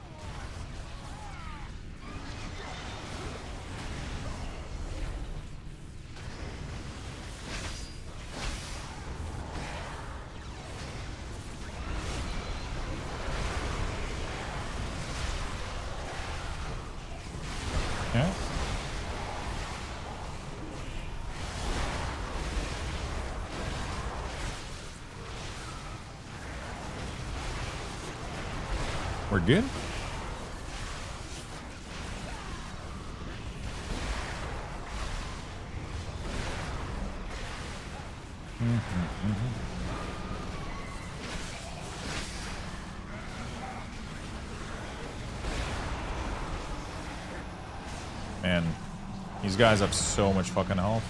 Yeah. We're good. Man, these guys have so much fucking health.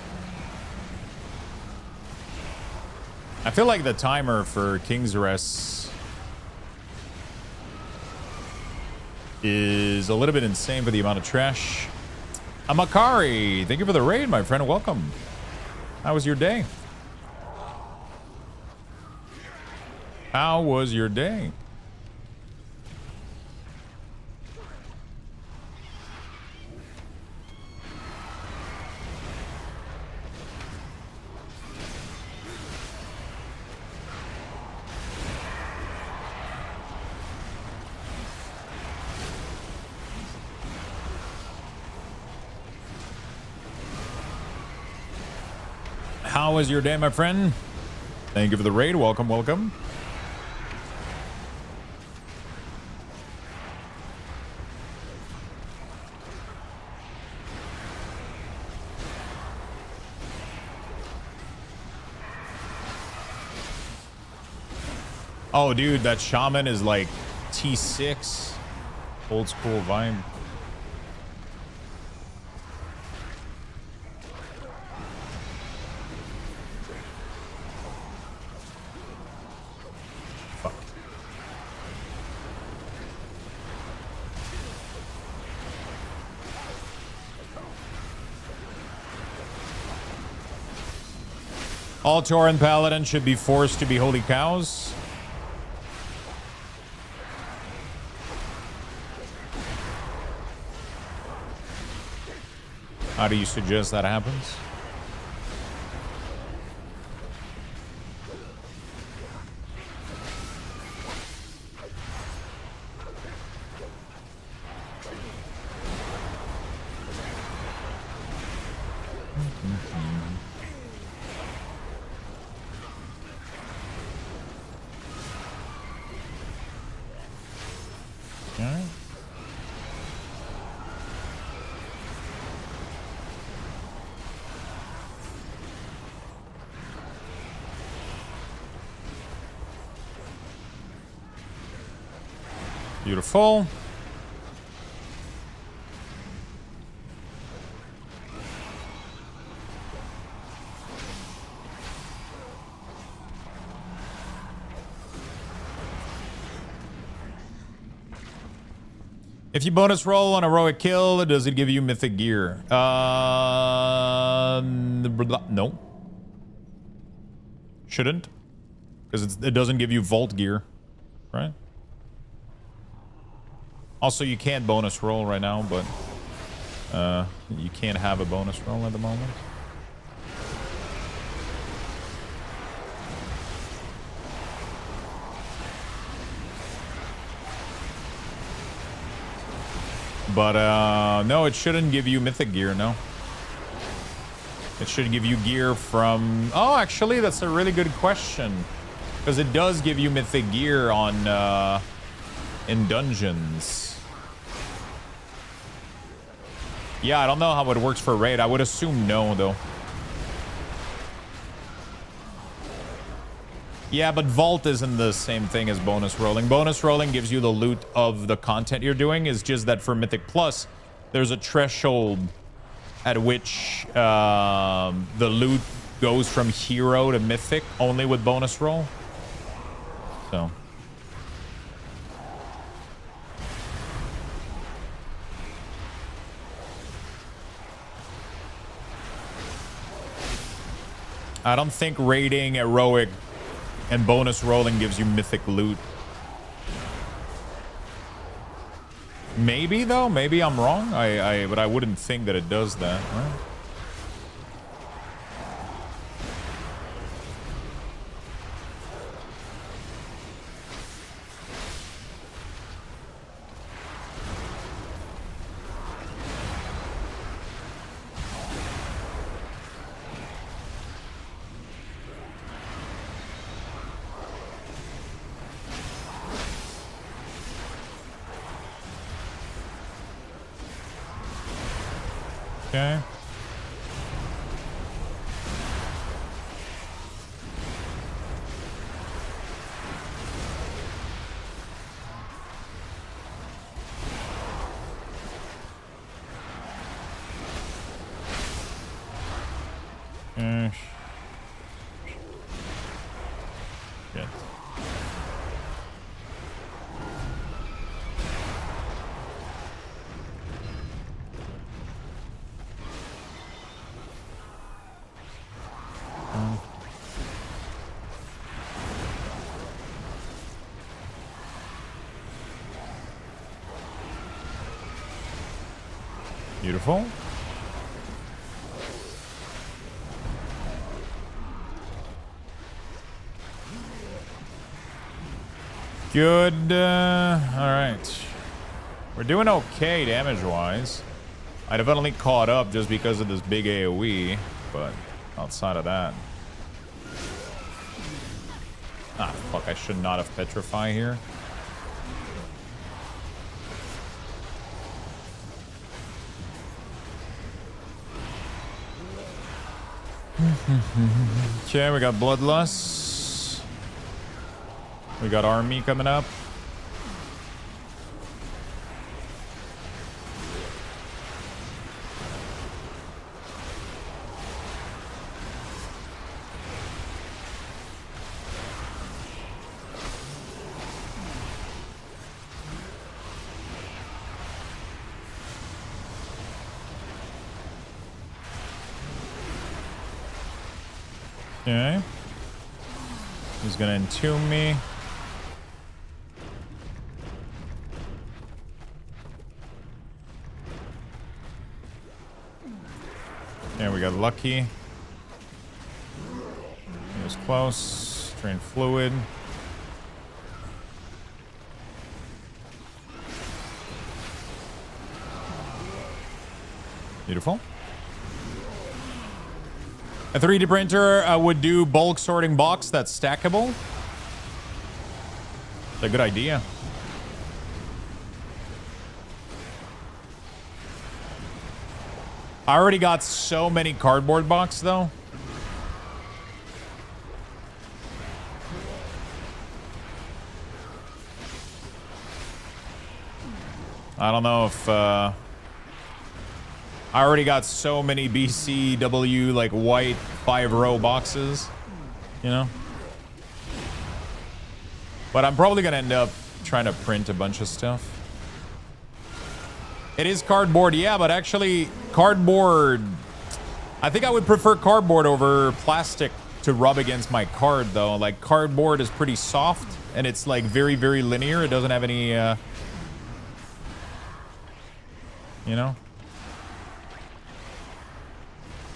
I feel like the timer for King's Rest is a little bit insane for the amount of trash. Amakari, thank you for the raid, my friend. Welcome. How was your day? How was your day? How was your day, my friend? Thank you for the raid. Welcome, welcome. Oh, dude, that Shaman is like T6. Old school vibe. Fuck. All Tauren Paladins should be forced to be holy cows. How do you suggest that happens? Okay. Beautiful. If you bonus roll on a heroic kill, does it give you mythic gear? No. Shouldn't. Because it doesn't give you vault gear. Right? Also, you can't bonus roll right now, but you can't have a bonus roll at the moment. But no, it shouldn't give you mythic gear, no. It should give you gear from... Oh, actually, that's a really good question. Because it does give you mythic gear on in dungeons. Yeah, I don't know how it works for raid. I would assume no, though. Yeah, but vault isn't the same thing as bonus rolling. Bonus rolling gives you the loot of the content you're doing. It's just that for Mythic Plus, there's a threshold at which the loot goes from hero to mythic only with bonus roll. So. I don't think raiding heroic and bonus rolling gives you mythic loot. Maybe though, maybe I'm wrong. But I wouldn't think that it does that, right? Okay. Shit. Beautiful. Good. All right. We're doing okay damage-wise. I definitely caught up just because of this big AoE, but outside of that... Ah, fuck. I should not have Petrify here. Okay, we got Bloodlust. We got Army coming up. Okay. He's gonna entomb me. Yeah, we got Lucky. He was close. Drain fluid. Beautiful. A 3D printer would do bulk sorting box that's stackable. It's a good idea. I already got so many cardboard box though. I don't know if I already got so many BCW like white 5-row boxes, you know. But I'm probably gonna end up trying to print a bunch of stuff. It is cardboard, yeah, but actually cardboard, I think I would prefer cardboard over plastic to rub against my card though. Like cardboard is pretty soft and it's like very, very linear. It doesn't have any, you know.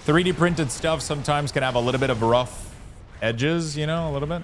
3D printed stuff sometimes can have a little bit of rough edges, you know, a little bit.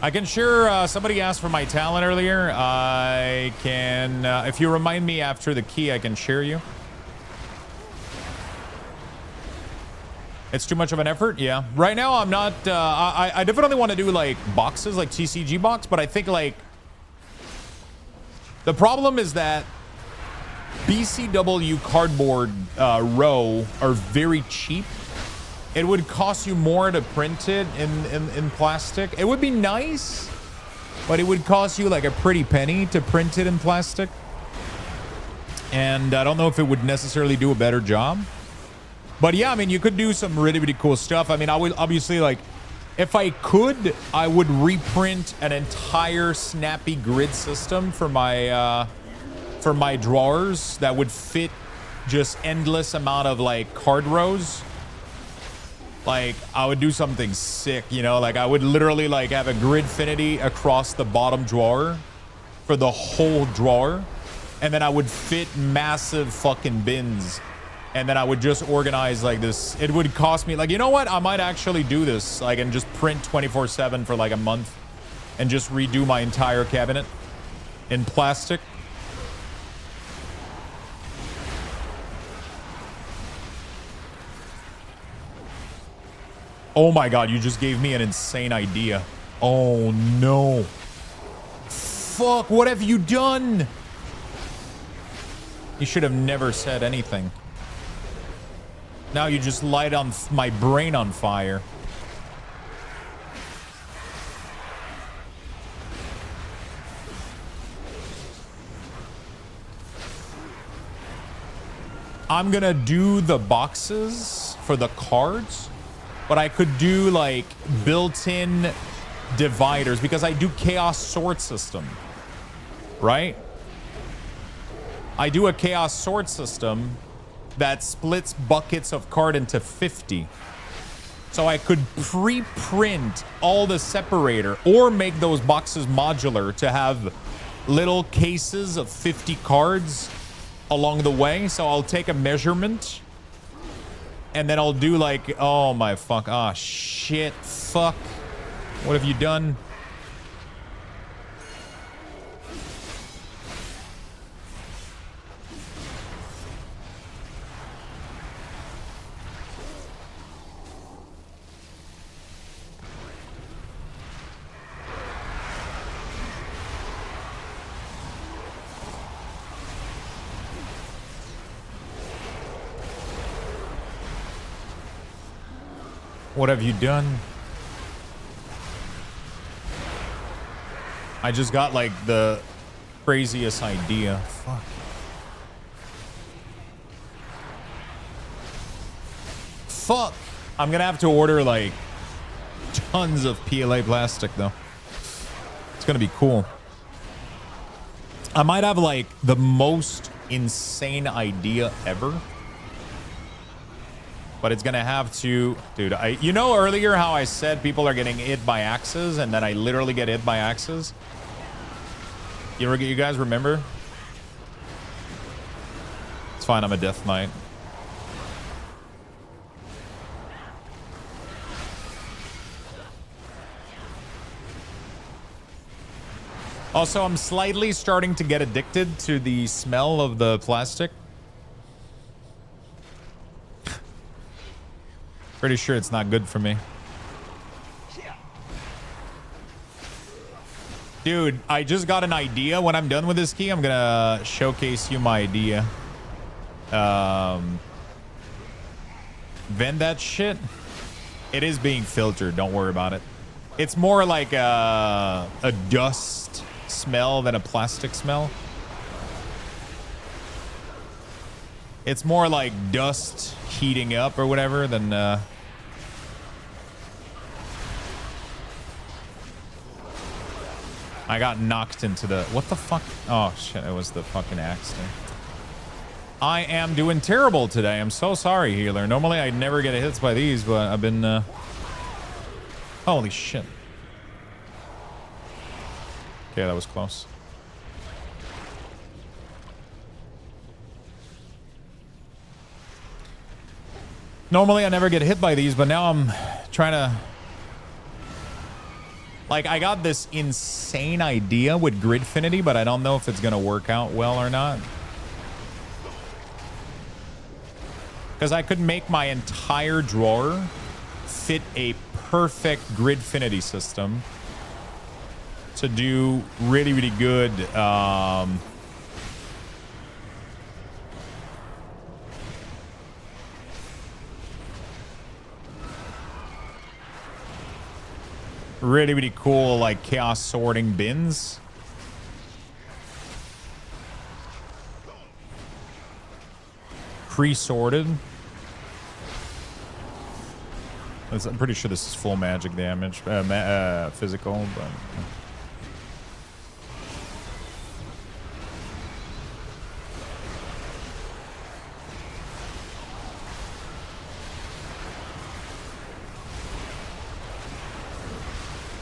I can share, somebody asked for my talent earlier. I can, if you remind me after the key, I can share you. It's too much of an effort? Yeah. Right now, I'm not, I definitely want to do like boxes, like TCG box, but I think like, the problem is that BCW cardboard row are very cheap. It would cost you more to print it in plastic. It would be nice, but it would cost you like a pretty penny to print it in plastic. And I don't know if it would necessarily do a better job. But yeah, I mean, you could do some really, really cool stuff. I mean, I would obviously like, if I could, I would reprint an entire snappy grid system for my drawers that would fit just endless amount of like card rows. Like, I would do something sick, you know? Like, I would literally, like, have a gridfinity across the bottom drawer for the whole drawer. And then I would fit massive fucking bins. And then I would just organize, like, this. It would cost me, like, you know what? I might actually do this, like, and just print 24/7 for, like, a month. And just redo my entire cabinet in plastic. Oh my god, you just gave me an insane idea. Oh no. Fuck, what have you done? You should have never said anything. Now you just light on my brain on fire. I'm gonna do the boxes for the cards. But I could do like built-in dividers because I do chaos sort system, right? I do a chaos sort system that splits buckets of card into 50. So I could pre-print all the separator or make those boxes modular to have little cases of 50 cards along the way. So I'll take a measurement and then I'll do like, oh my fuck, ah, shit, fuck. What have you done? What have you done? I just got like the craziest idea. Fuck. Fuck. I'm gonna have to order like tons of PLA plastic though. It's gonna be cool. I might have like the most insane idea ever. But it's gonna have to, dude. You know earlier how I said people are getting hit by axes, and then I literally get hit by axes. You guys remember? It's fine. I'm a Death Knight. Also, I'm slightly starting to get addicted to the smell of the plastic. Pretty sure it's not good for me. Dude, I just got an idea. When I'm done with this key, I'm gonna showcase you my idea. Vend that shit. It is being filtered. Don't worry about it. It's more like a dust smell than a plastic smell. It's more like dust heating up or whatever than I got knocked into the... What the fuck? Oh, shit. It was the fucking axe thing. I am doing terrible today. I'm so sorry, healer. Normally, I'd never get hits by these, but I've been... Holy shit. Okay, that was close. Normally, I never get hit by these, but now I'm trying to... Like, I got this insane idea with Gridfinity, but I don't know if it's going to work out well or not. Because I could make my entire drawer fit a perfect Gridfinity system to do really, really good really, really cool, like, chaos sorting bins. Pre-sorted. I'm pretty sure this is full magic damage, physical, but...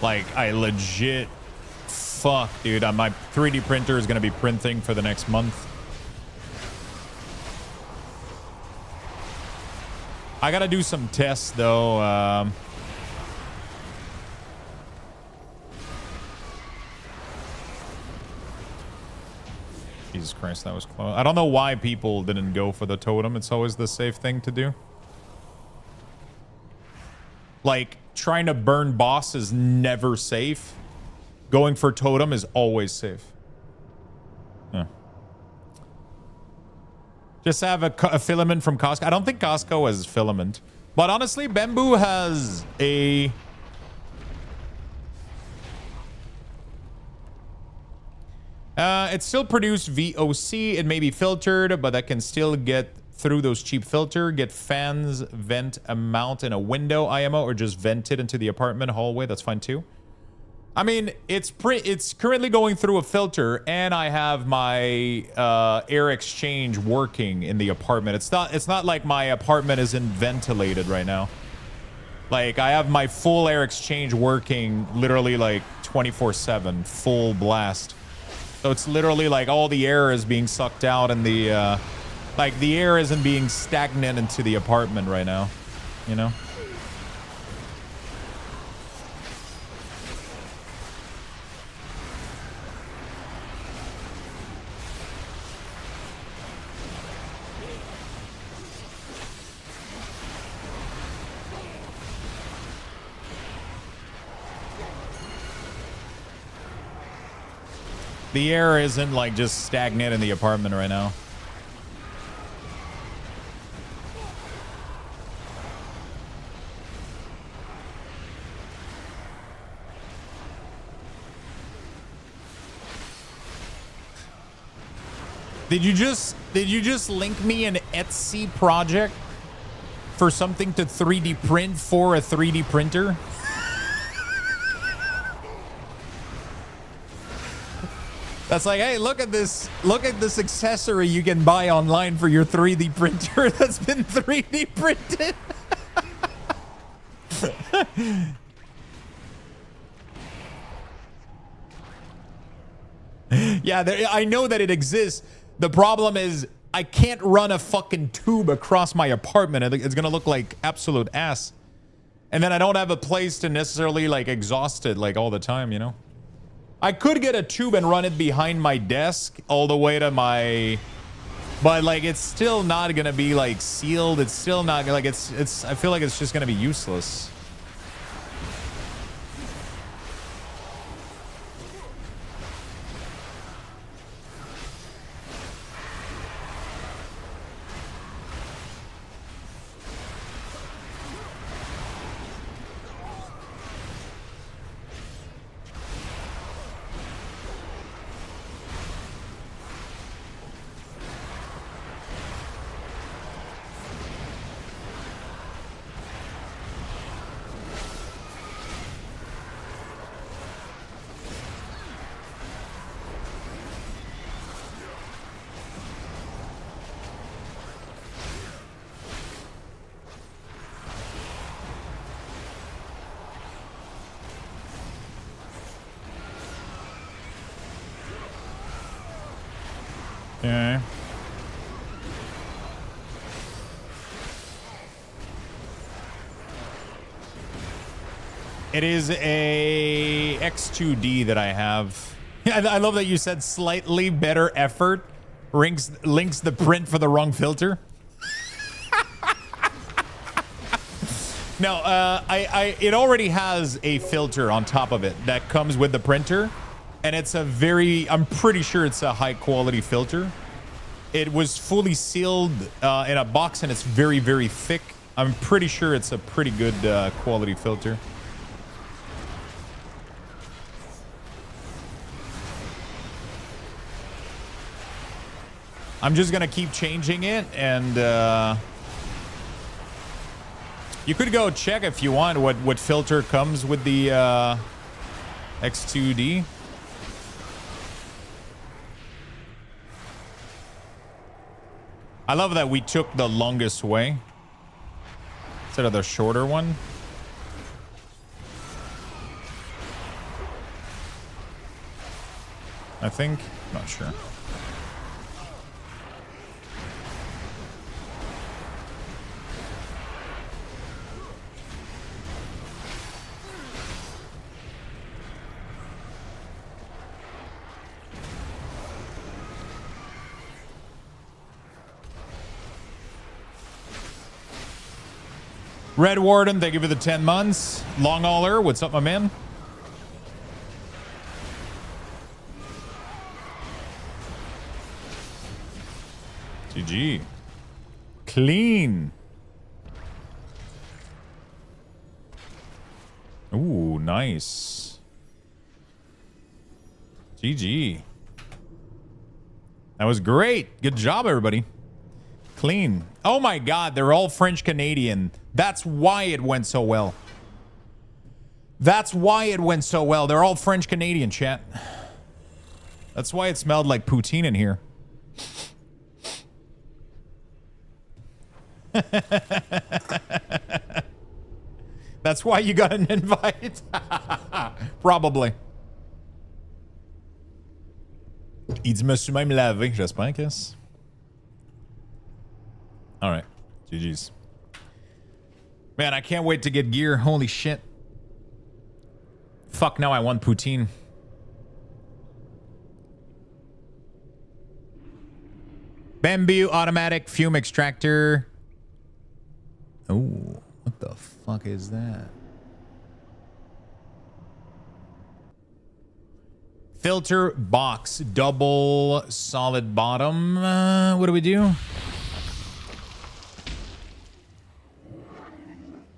Like, I legit... Fuck, dude. My 3D printer is going to be printing for the next month. I got to do some tests, though. Jesus Christ, that was close. I don't know why people didn't go for the totem. It's always the safe thing to do. Like, trying to burn boss is never safe. Going for totem is always safe. Yeah. Just have a filament from Costco. I don't think Costco has filament. But honestly, Bamboo has a... it still produced VOC. It may be filtered, but that can still get through those cheap filter. Get fans, vent a mount in a window IMO, or just vent it into the apartment hallway. That's fine too. I mean, it's currently going through a filter, and I have my air exchange working in the apartment. It's not like my apartment isn't ventilated right now. Like, I have my full air exchange working literally like 24/7, full blast. So it's literally like all the air is being sucked out, and the like the air isn't being stagnant into the apartment right now, you know? The air isn't like just stagnant in the apartment right now. Did you just link me an Etsy project for something to 3D print for a 3D printer? That's like, hey, look at this accessory you can buy online for your 3D printer that's been 3D printed. Yeah, I know that it exists. The problem is I can't run a fucking tube across my apartment. It's gonna look like absolute ass. And then I don't have a place to necessarily like exhaust it like all the time, you know? I could get a tube and run it behind my desk all the way to my... But, like, it's still not going to be, like, sealed. It's still not... Like, it's... I feel like it's just going to be useless. Okay. It is a X2D that I have. I love that you said slightly better effort links the print for the wrong filter. No, it already has a filter on top of it that comes with the printer. And it's a very, I'm pretty sure it's a high quality filter. It was fully sealed in a box and it's very, very thick. I'm pretty sure it's a pretty good quality filter. I'm just gonna keep changing it, and you could go check if you want what filter comes with the X2D. I love that we took the longest way instead of the shorter one. I think. Not sure. Red Warden, thank you for the 10 months. Long Hauler, what's up, my man? GG. Clean. Ooh, nice. GG. That was great. Good job, everybody. Clean. Oh my God, they're all French Canadian. That's why it went so well. That's why it went so well. They're all French Canadian, chat. That's why it smelled like poutine in here. That's why you got an invite. Probably. Il dit, me suis même lavé. J'espère, Chris. All right. GG's. Man, I can't wait to get gear. Holy shit. Fuck, now I want poutine. Bamboo automatic fume extractor. Oh, what the fuck is that? Filter box, double solid bottom. What do we do?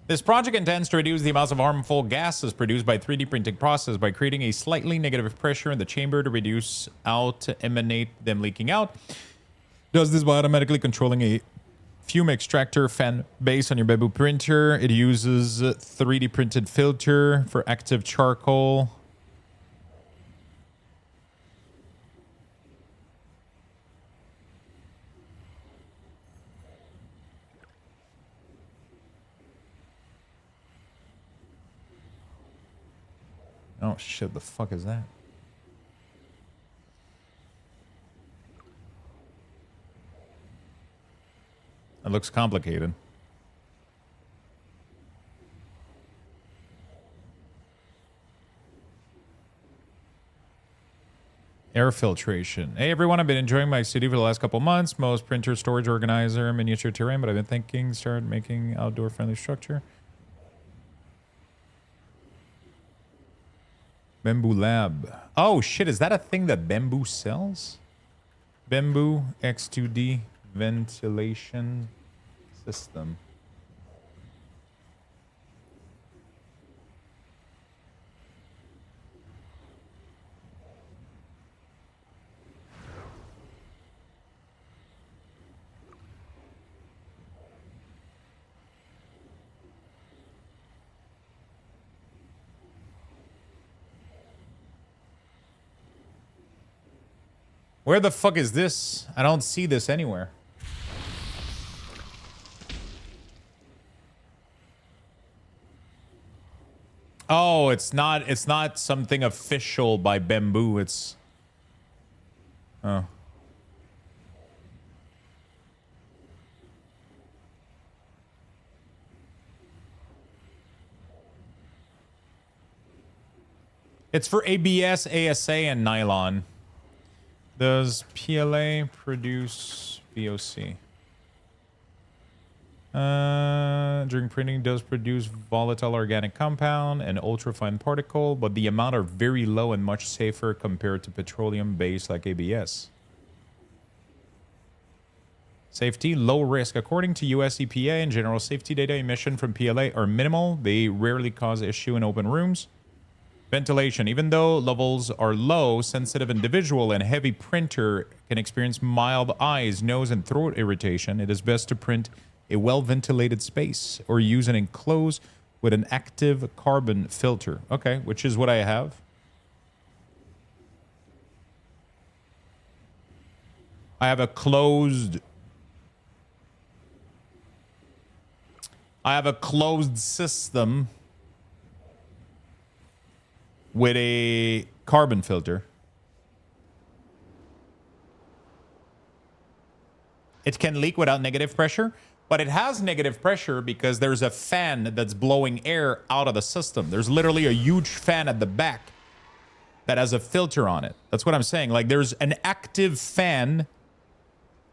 This project intends to reduce the amounts of harmful gases produced by 3D printing process by creating a slightly negative pressure in the chamber to reduce out to eliminate them leaking out. Does this by automatically controlling a fume extractor fan based on your Bamboo printer. It uses 3D printed filter for active charcoal. Oh shit, the fuck is that? It looks complicated. Air filtration. Hey everyone, I've been enjoying my city for the last couple months. Most printer, storage organizer, miniature terrain, but I've been thinking start making outdoor friendly structure. Bamboo Lab. Oh shit, is that a thing that Bamboo sells? Bamboo X2D ventilation system. Where the fuck is this? I don't see this anywhere. Oh, it's not something official by Bamboo. It's oh. It's for ABS, ASA, and nylon. Does PLA produce VOC? During printing, does produce volatile organic compound and ultrafine particle, but the amount are very low and much safer compared to petroleum-based like ABS. Safety, low risk. According to US EPA and general safety data, emission from PLA are minimal. They rarely cause issue in open rooms. Ventilation. Even though levels are low, sensitive individual and heavy printer can experience mild eyes, nose, and throat irritation. It is best to print a well-ventilated space or use an enclosed with an active carbon filter. Okay, which is what I have. I have a closed system with a carbon filter. It can leak without negative pressure, but it has negative pressure because there's a fan that's blowing air out of the system. There's literally a huge fan at the back that has a filter on it. That's what I'm saying. Like there's an active fan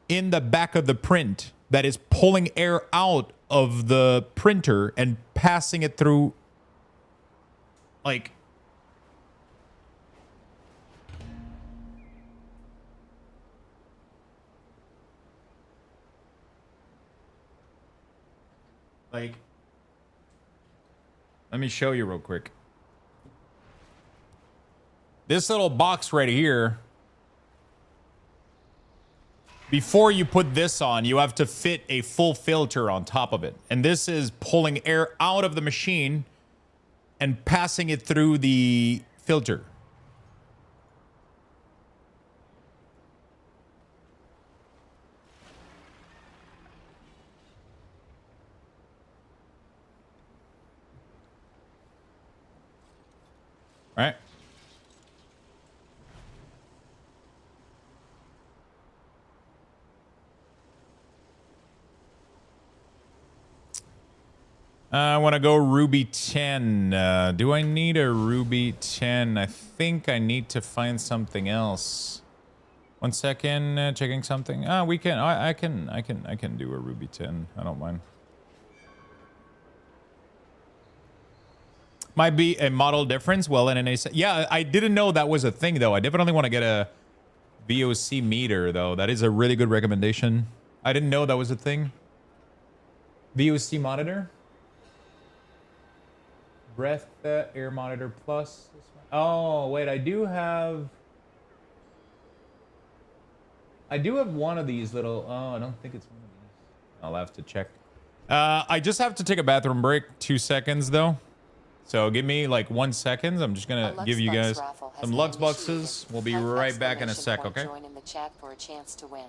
in the back of the print that is pulling air out of the printer and passing it through like let me show you real quick. This little box right here, before you put this on, you have to fit a full filter on top of it. And this is pulling air out of the machine and passing it through the filter. Right? I want to go Ruby 10. Do I need a Ruby 10? I think I need to find something else. 1 second, checking something. We can. I can do a Ruby 10. I don't mind. Might be a model difference. Well, in an yeah, I didn't know that was a thing though. I definitely want to get a VOC meter though. That is a really good recommendation. I didn't know that was a thing. VOC monitor. Breath air monitor plus. Oh wait, I do have one of these little. Oh, I don't think it's one of these. I'll have to check. I just have to take a bathroom break. 2 seconds though. So give me like 1 second. I'm just gonna give you guys some Lux Boxes. We'll be right back in a sec, okay? Join in the chat for a chance to win.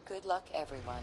Good luck, everyone.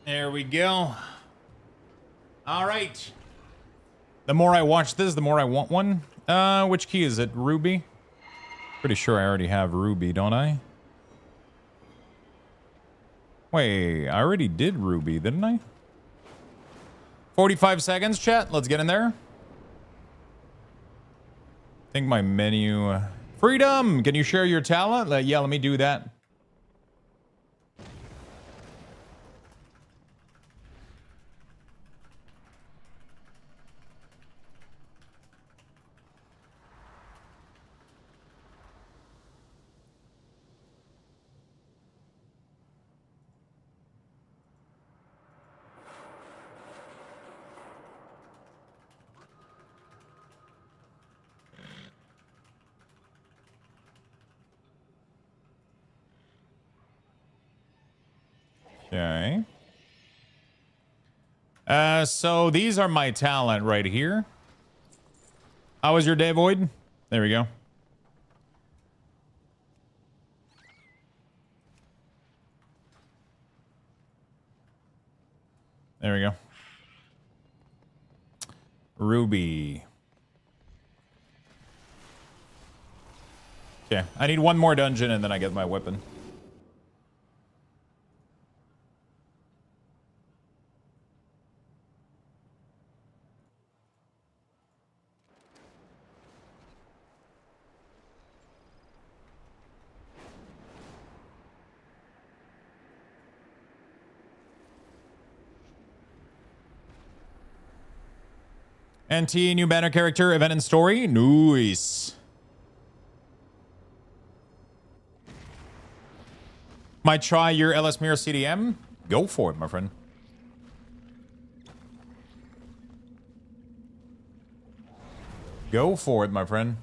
There we go. All right. The more I watch this, the more I want one. Which key is it? Ruby? Pretty sure I already have Ruby, don't I? Wait, I already did Ruby, didn't I? 45 seconds, chat. Let's get in there. I think my menu... Freedom! Can you share your talent? Yeah, let me do that. Okay. So these are my talent right here. How was your day, Void? There we go. There we go. Ruby. Okay, I need one more dungeon and then I get my weapon. NT, new banner character, event and story. Nice. Might try your LS Mirror CDM. Go for it, my friend. Go for it, my friend.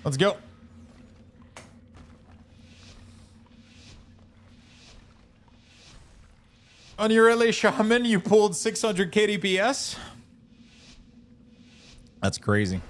Let's go. On your LA Shaman, you pulled 600 KDPS? That's crazy.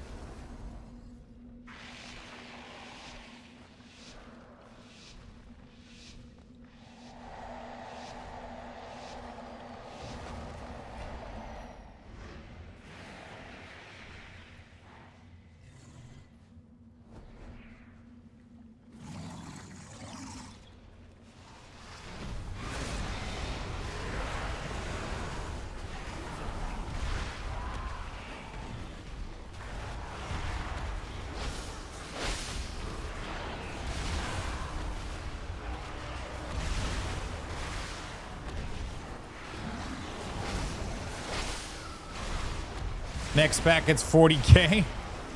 Next pack, it's 40k.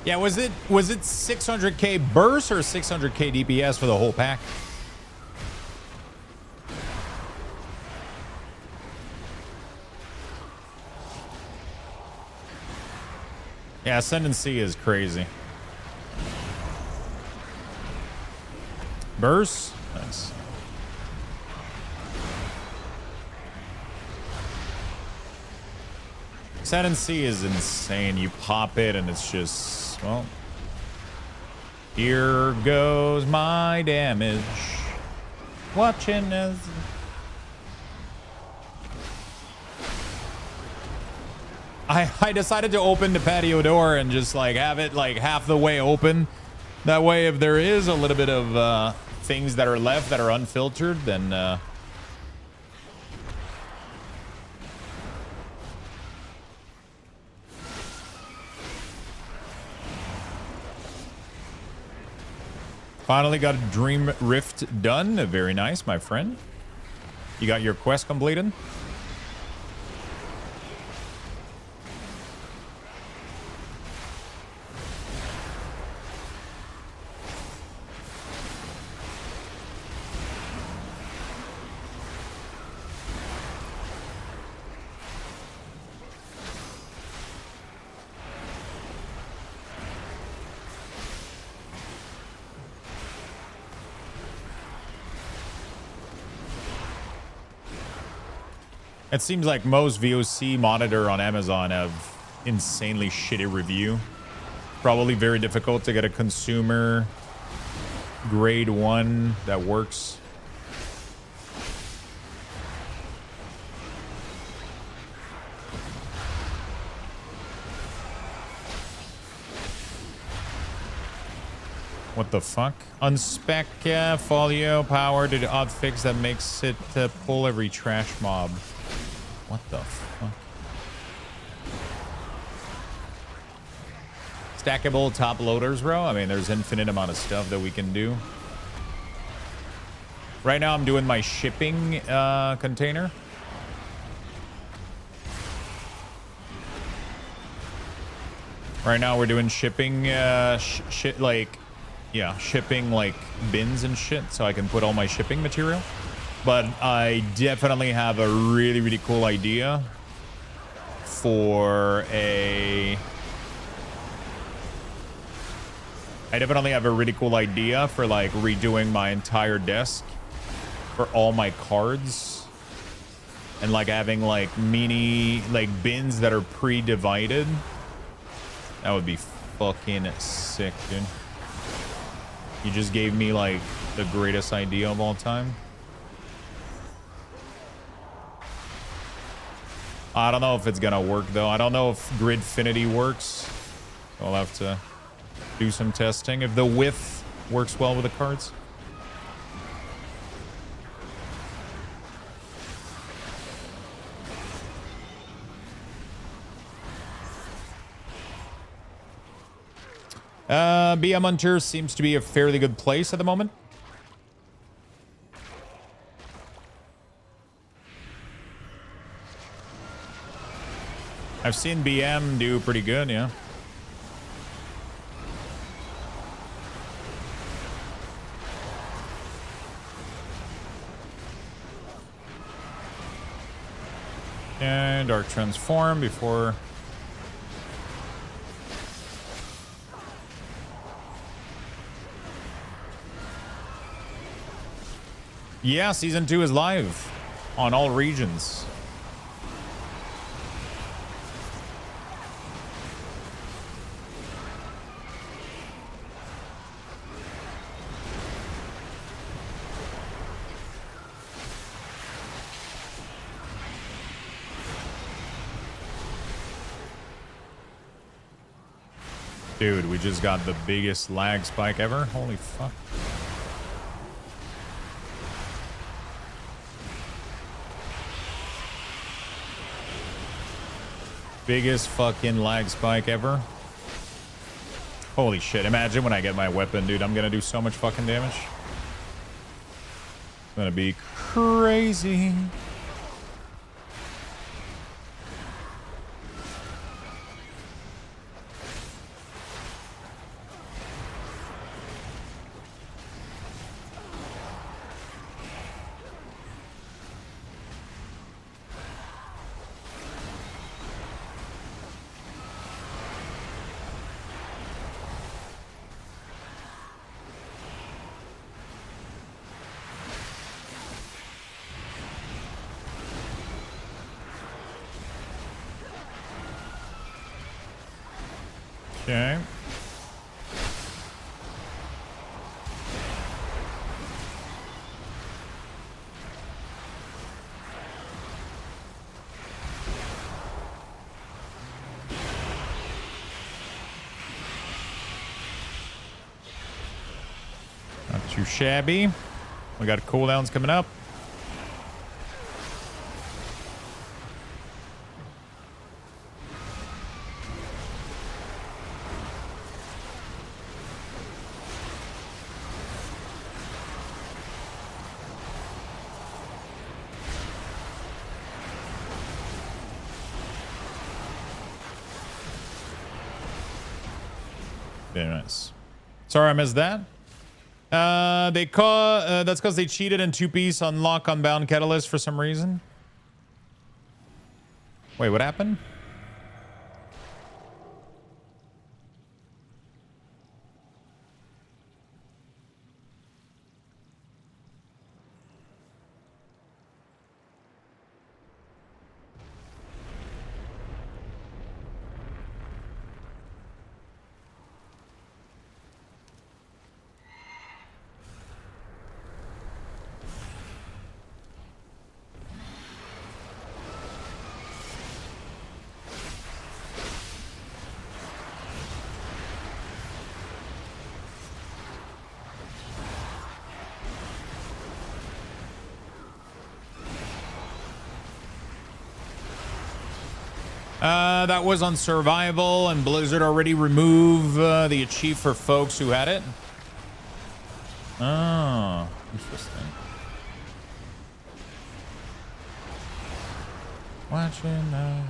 Yeah, was it 600k burst or 600k DPS for the whole pack? Yeah, Ascendancy is crazy. Burst? Nice. Ascendancy is insane. You pop it and it's just, well, here goes my damage. Watching as... I decided to open the patio door and just like have it like half the way open. That way if there is a little bit of things that are left that are unfiltered, then finally got a Dream Rift done. Very nice, my friend. You got your quest completed? It seems like most VOC monitor on Amazon have insanely shitty review. Probably very difficult to get a consumer grade 1 that works. What the fuck? Unspec folio power to the odd fix that makes it pull every trash mob. What the fuck? Stackable top loaders, bro. I mean, there's infinite amount of stuff that we can do. Right now, I'm doing my shipping container. Right now, we're doing shipping shit like, yeah, shipping like bins and shit, so I can put all my shipping material. But I definitely have a really, really cool idea for a... I definitely have a really cool idea for like redoing my entire desk for all my cards. And like having like mini like bins that are pre-divided. That would be fucking sick, dude. You just gave me like the greatest idea of all time. I don't know if it's gonna work though. I don't know if Gridfinity works. I'll have to do some testing. If the width works well with the cards. BM Hunter seems to be a fairly good place at the moment. I've seen BM do pretty good, yeah. And Dark Transform before... Yeah, Season 2 is live on all regions. Dude, we just got the biggest lag spike ever. Holy fuck. Biggest fucking lag spike ever. Holy shit. Imagine when I get my weapon, dude. I'm gonna do so much fucking damage. It's gonna be crazy. Okay. Not too shabby. We got cooldowns coming up. Very nice. Sorry I missed that. That's because they cheated in 2-piece unlock Unbound Catalyst for some reason. Wait, what happened? That was on survival, and Blizzard already removed the achieve for folks who had it. Oh, interesting. Watching now.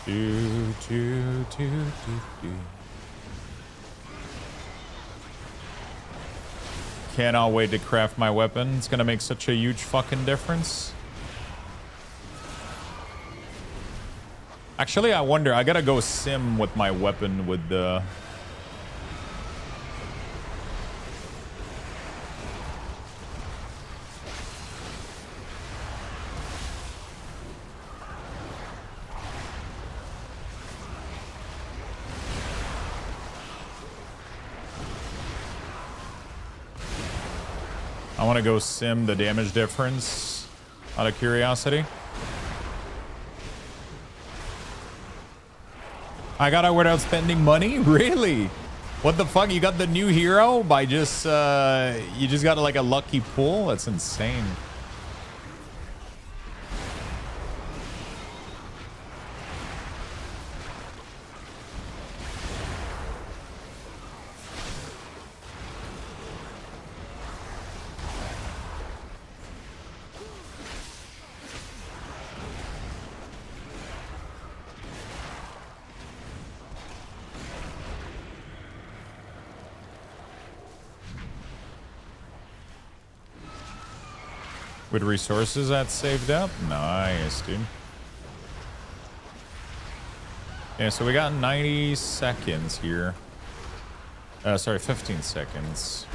Do, do, do, do, do. Cannot wait to craft my weapon. It's gonna make such a huge fucking difference. Actually, I wonder. I gotta go sim with my weapon with the. I want to go sim the damage difference out of curiosity. I got out without spending money? Really? What the fuck? You got the new hero by just, you just got like a lucky pull? That's insane. With resources that's saved up? Nice, dude. Yeah, so we got 90 seconds here. Sorry, 15 seconds.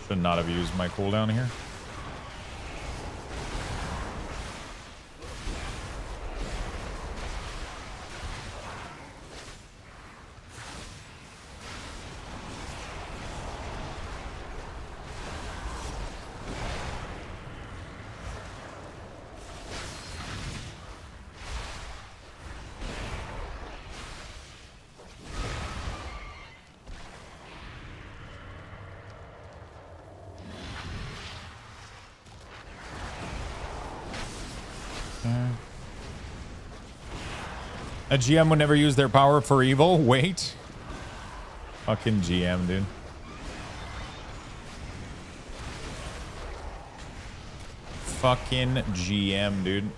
Should not have used my cooldown here. A GM would never use their power for evil? Wait. Fucking GM, dude. Fucking GM, dude.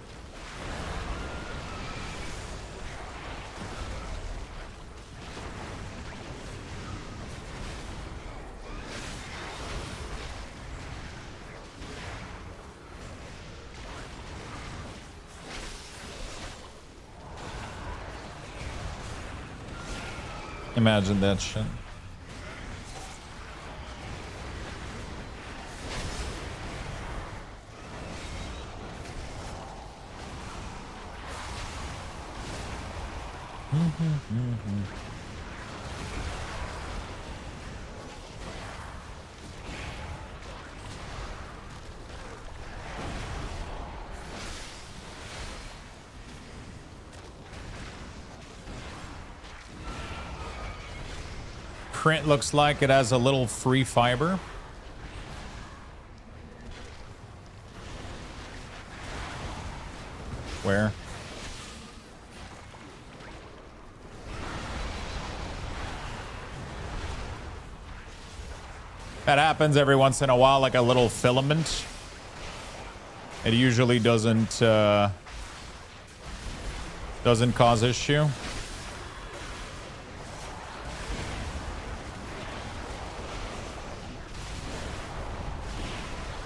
Imagine that shit. Print looks like it has a little free fiber. Where? That happens every once in a while, like a little filament. It usually doesn't cause issue.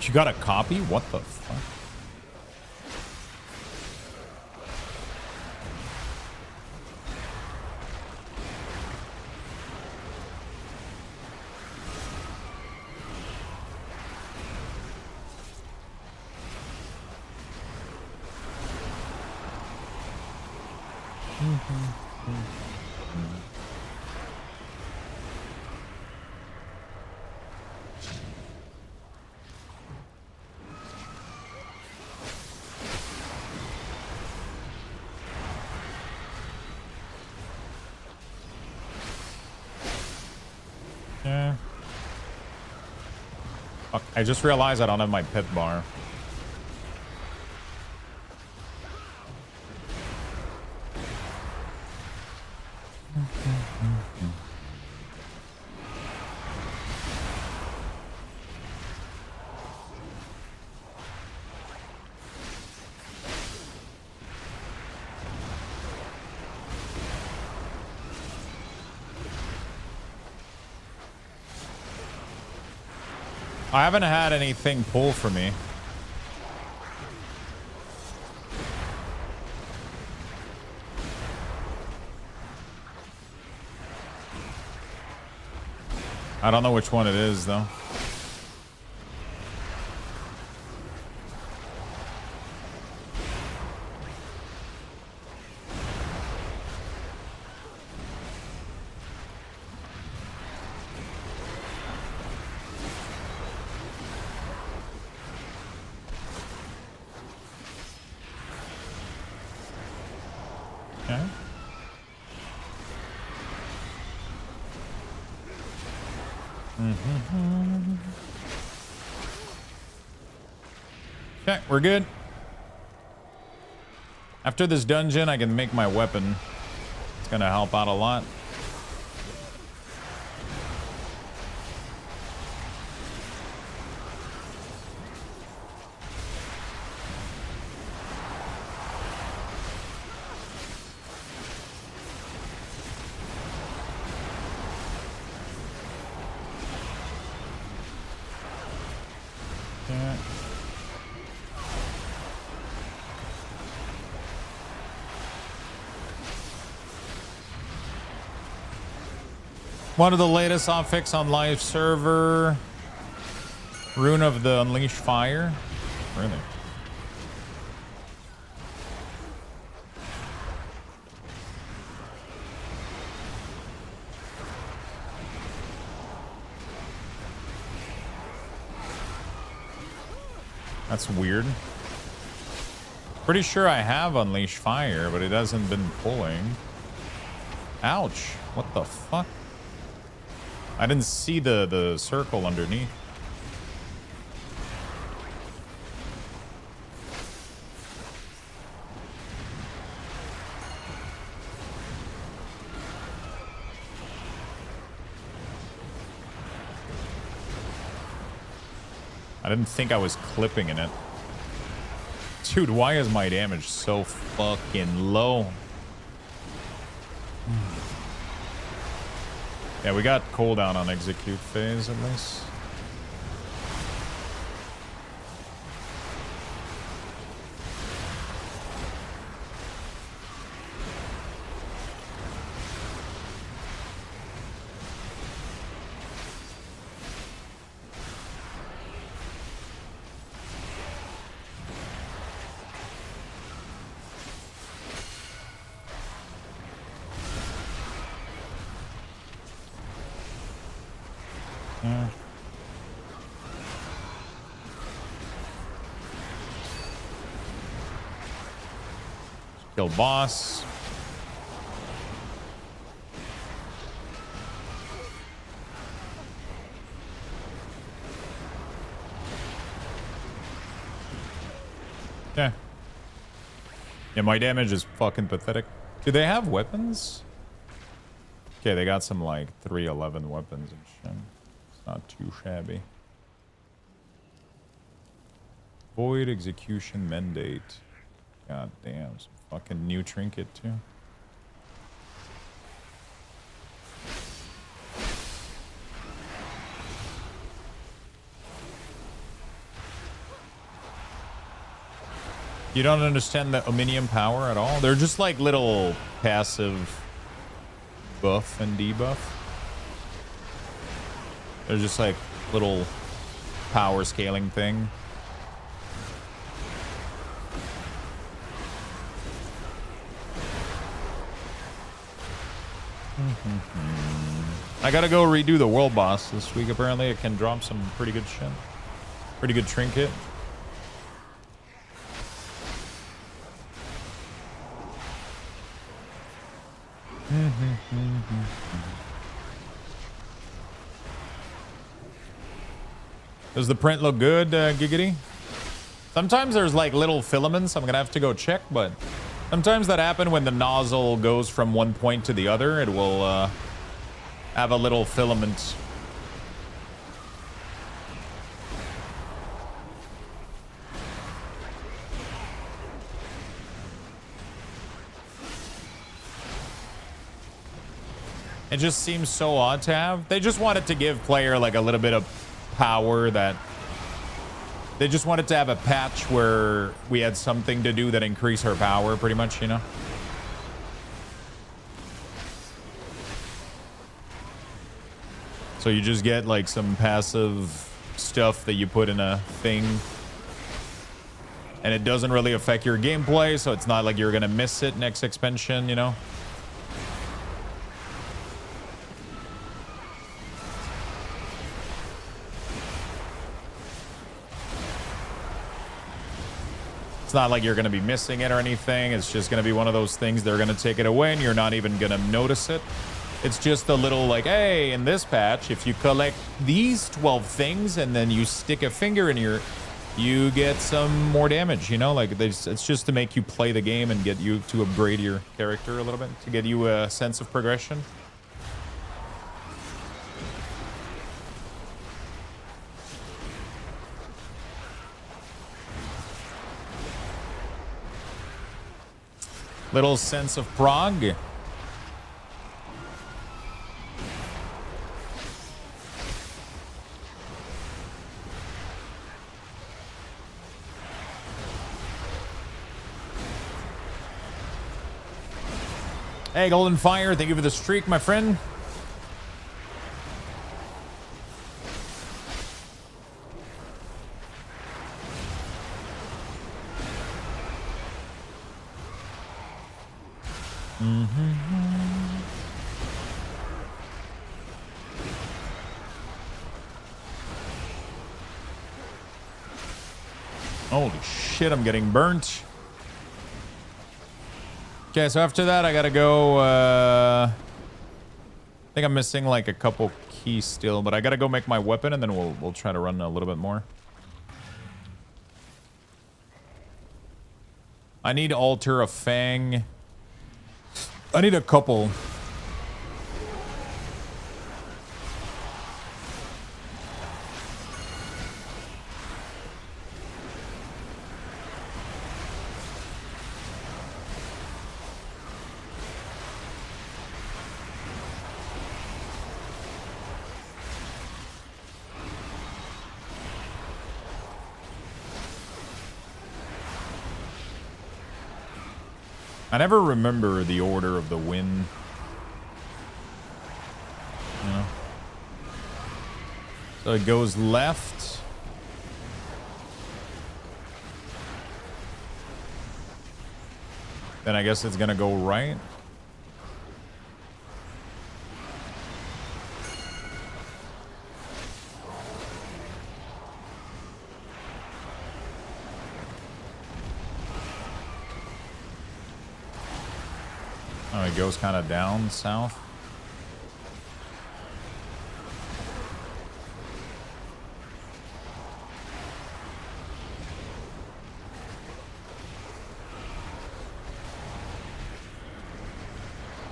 You got a copy? What the fuck? Yeah. Fuck, I just realized I don't have my pet bar. I haven't had anything pull for me. I don't know which one it is, though. Okay. Okay, we're good. After this dungeon, I can make my weapon. It's gonna help out a lot. Yeah. One of the latest hotfix on live server. Rune of the Unleashed Fire. Really? That's weird. Pretty sure I have Unleashed Fire, but it hasn't been pulling. Ouch. What the fuck? I didn't see the circle underneath. I didn't think I was clipping in it. Dude, why is my damage so fucking low? Yeah, we got cooldown on execute phase at least. Yeah. Kill boss. Yeah. Yeah, my damage is fucking pathetic. Do they have weapons? Okay, they got some like 311 weapons and shit. Not too shabby. Void execution mandate. God damn, some fucking new trinket too. You don't understand the Omnium power at all? They're just like little passive buff and debuff. They're just like little power scaling thing. I gotta go redo the world boss this week. Apparently it can drop some pretty good shit. Pretty good trinket. Does the print look good, Giggity? Sometimes there's like little filaments. I'm gonna have to go check, but sometimes that happen when the nozzle goes from one point to the other. It will have a little filament. It just seems so odd to have. They just wanted to give player like a little bit of power that they just wanted to have a patch where we had something to do that increase her power pretty much, you know? So you just get like some passive stuff that you put in a thing and it doesn't really affect your gameplay. So it's not like you're going to miss it next expansion, you know? It's not like you're going to be missing it or anything. It's just going to be one of those things. They're going to take it away and you're not even going to notice it. It's just a little like, hey, in this patch, if you collect these 12 things and then you stick a finger in your, you get some more damage, you know? Like it's just to make you play the game and get you to upgrade your character a little bit, to get you a sense of progression. Little sense of prog. Hey, Golden Fire, thank you for the streak, my friend. Holy shit, I'm getting burnt. Okay, so after that, I gotta go, I think I'm missing like a couple keys still, but I gotta go make my weapon and then we'll try to run a little bit more. I need Altar of Fang. I need a couple. I never remember the order of the win. You know? So it goes left. Then I guess it's gonna go right. Oh, it goes kind of down south.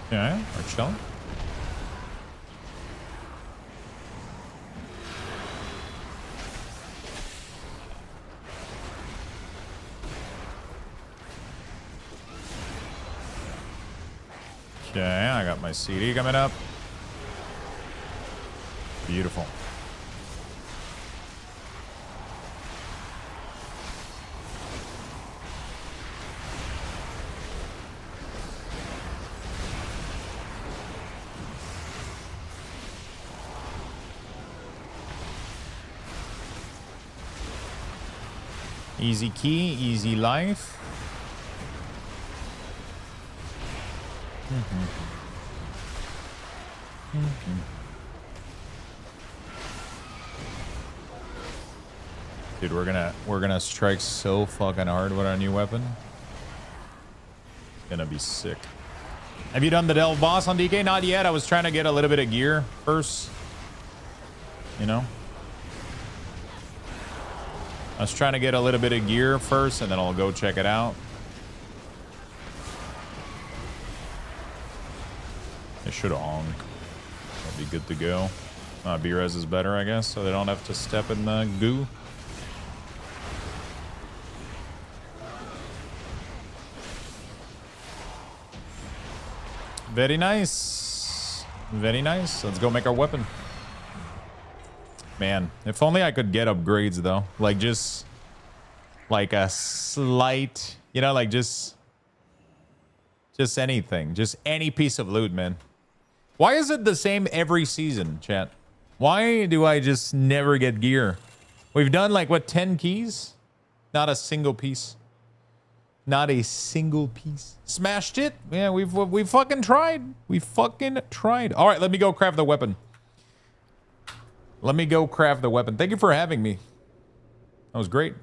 Yeah, we're chilling. Okay, I got my CD coming up. Beautiful. Easy key, easy life. Dude, we're gonna strike so fucking hard with our new weapon. Gonna be sick. Have you done the Delve boss on DK? Not yet. I was trying to get a little bit of gear first. You know? I was trying to get a little bit of gear first, and then I'll go check it out. It should honk. That'll be good to go. B-res is better, I guess, so they don't have to step in the goo. Very nice. Very nice. Let's go make our weapon. Man, if only I could get upgrades, though. Like, just... like a slight... You know, like, just anything. Just any piece of loot, man. Why is it the same every season, chat? Why do I just never get gear? We've done, like, what, 10 keys? Not a single piece. Not a single piece. Smashed it? Yeah, we've fucking tried. We fucking tried. All right, let me go craft the weapon. Let me go craft the weapon. Thank you for having me. That was great.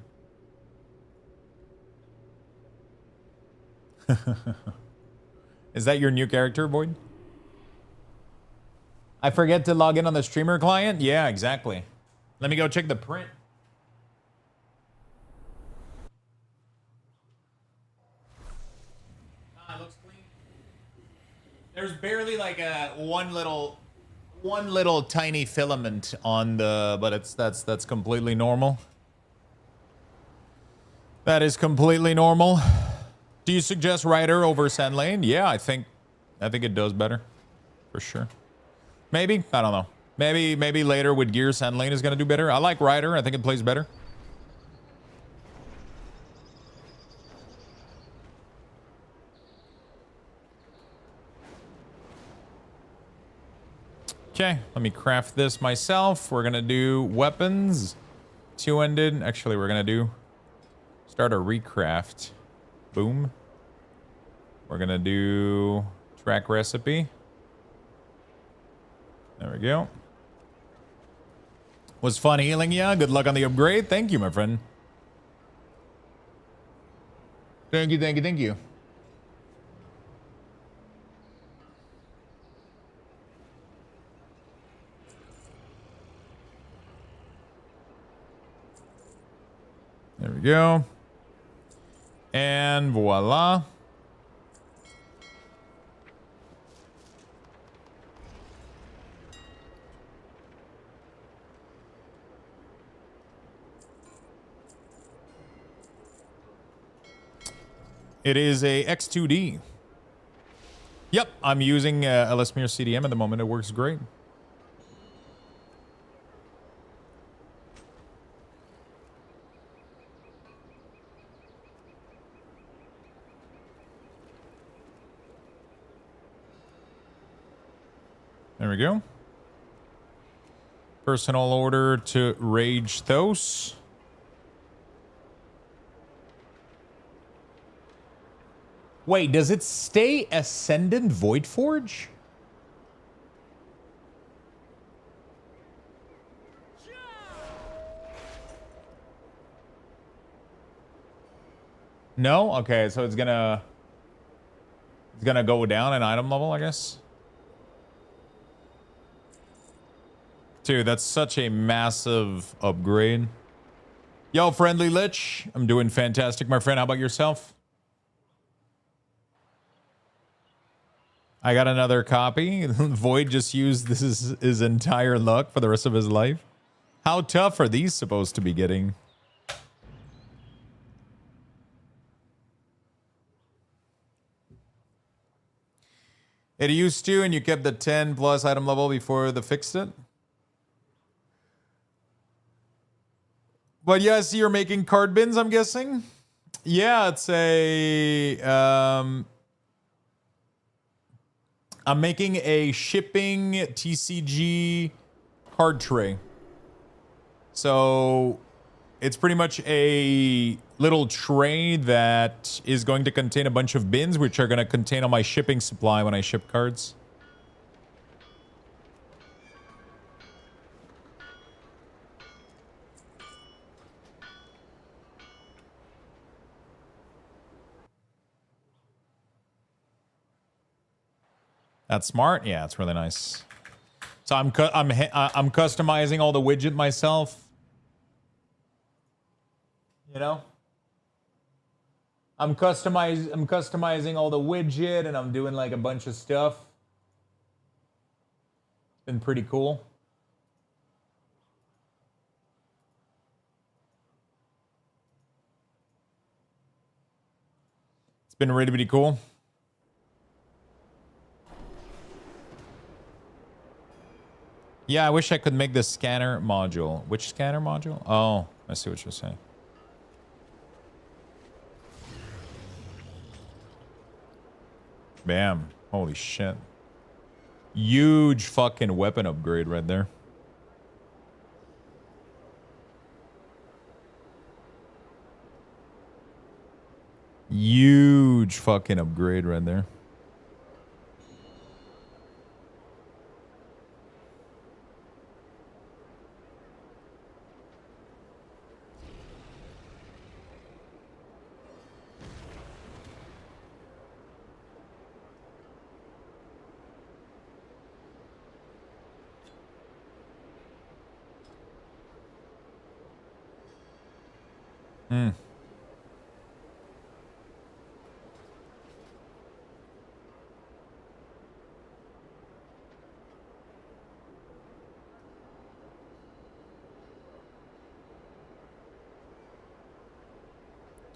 Is that your new character, Void? I forget to log in on the streamer client? Yeah, exactly. Let me go check the print. It looks clean. There's barely like a one little tiny filament on the, but that's completely normal. That is completely normal. Do you suggest Rider over Sand Lane? Yeah, I think it does better, for sure. Maybe, I don't know. Maybe later with gear, Sand Lane is gonna do better. I like Rider. I think it plays better. Okay, let me craft this myself. We're gonna do weapons, two-ended. Actually, we're gonna start a recraft. Boom. We're gonna do track recipe. There we go. Was fun healing ya. Good luck on the upgrade. Thank you, my friend. Thank you, thank you, thank you. There we go. And voila. It is a X2D. Yep, I'm using Ellesmere CDM at the moment. It works great. There we go. Personal order to Rage Thos. Wait, does it stay Ascendant Voidforge? No? Okay, so it's gonna go down in item level, I guess. Dude, that's such a massive upgrade. Yo, Friendly Lich. I'm doing fantastic, my friend. How about yourself? I got another copy. Void just used this is his entire luck for the rest of his life. How tough are these supposed to be getting? It used to, and you kept the 10 plus item level before they fixed it. But yes, you're making card bins, I'm guessing. Yeah, it's a I'm making a shipping TCG card tray. So it's pretty much a little tray that is going to contain a bunch of bins, which are going to contain all my shipping supply when I ship cards. That's smart. Yeah, it's really nice. So I'm customizing all the widget myself. You know? I'm customizing all the widget and I'm doing like a bunch of stuff. Been pretty cool. It's been really, really cool. Yeah, I wish I could make the scanner module. Which scanner module? Oh, I see what you're saying. Bam. Holy shit. Huge fucking weapon upgrade right there. Huge fucking upgrade right there. Hmm.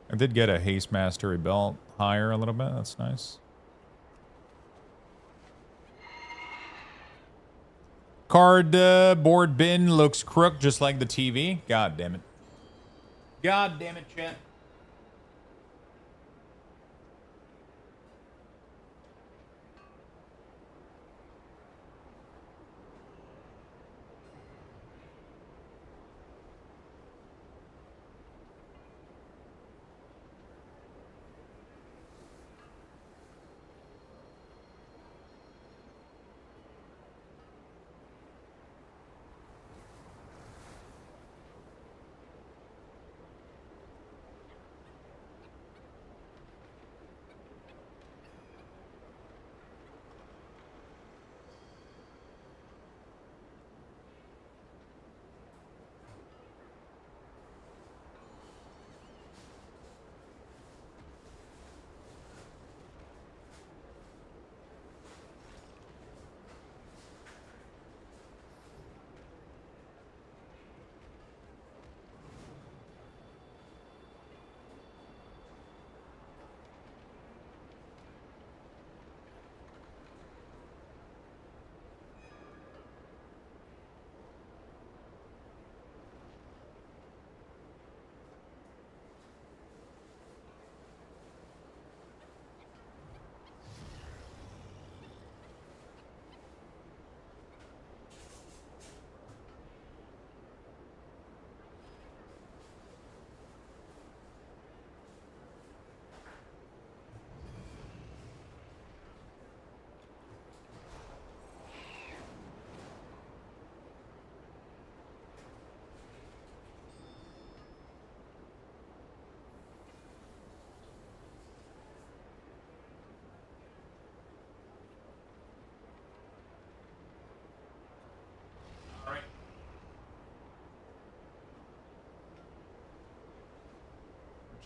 I did get a haste mastery belt higher a little bit. That's nice. Cardboard bin looks crook just like the TV. God damn it. God damn it, chat.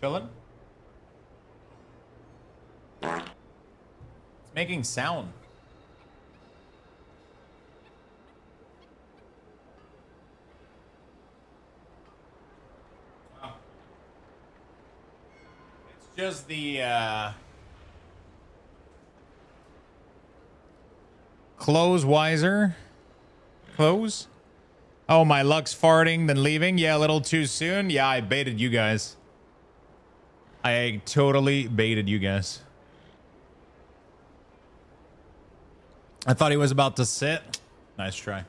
Chilling. It's making sound. Wow. It's just the close wiser. Close. Oh, my luck's farting, then leaving. Yeah, a little too soon. Yeah, I baited you guys. I totally baited you guys. I thought he was about to sit. Nice try.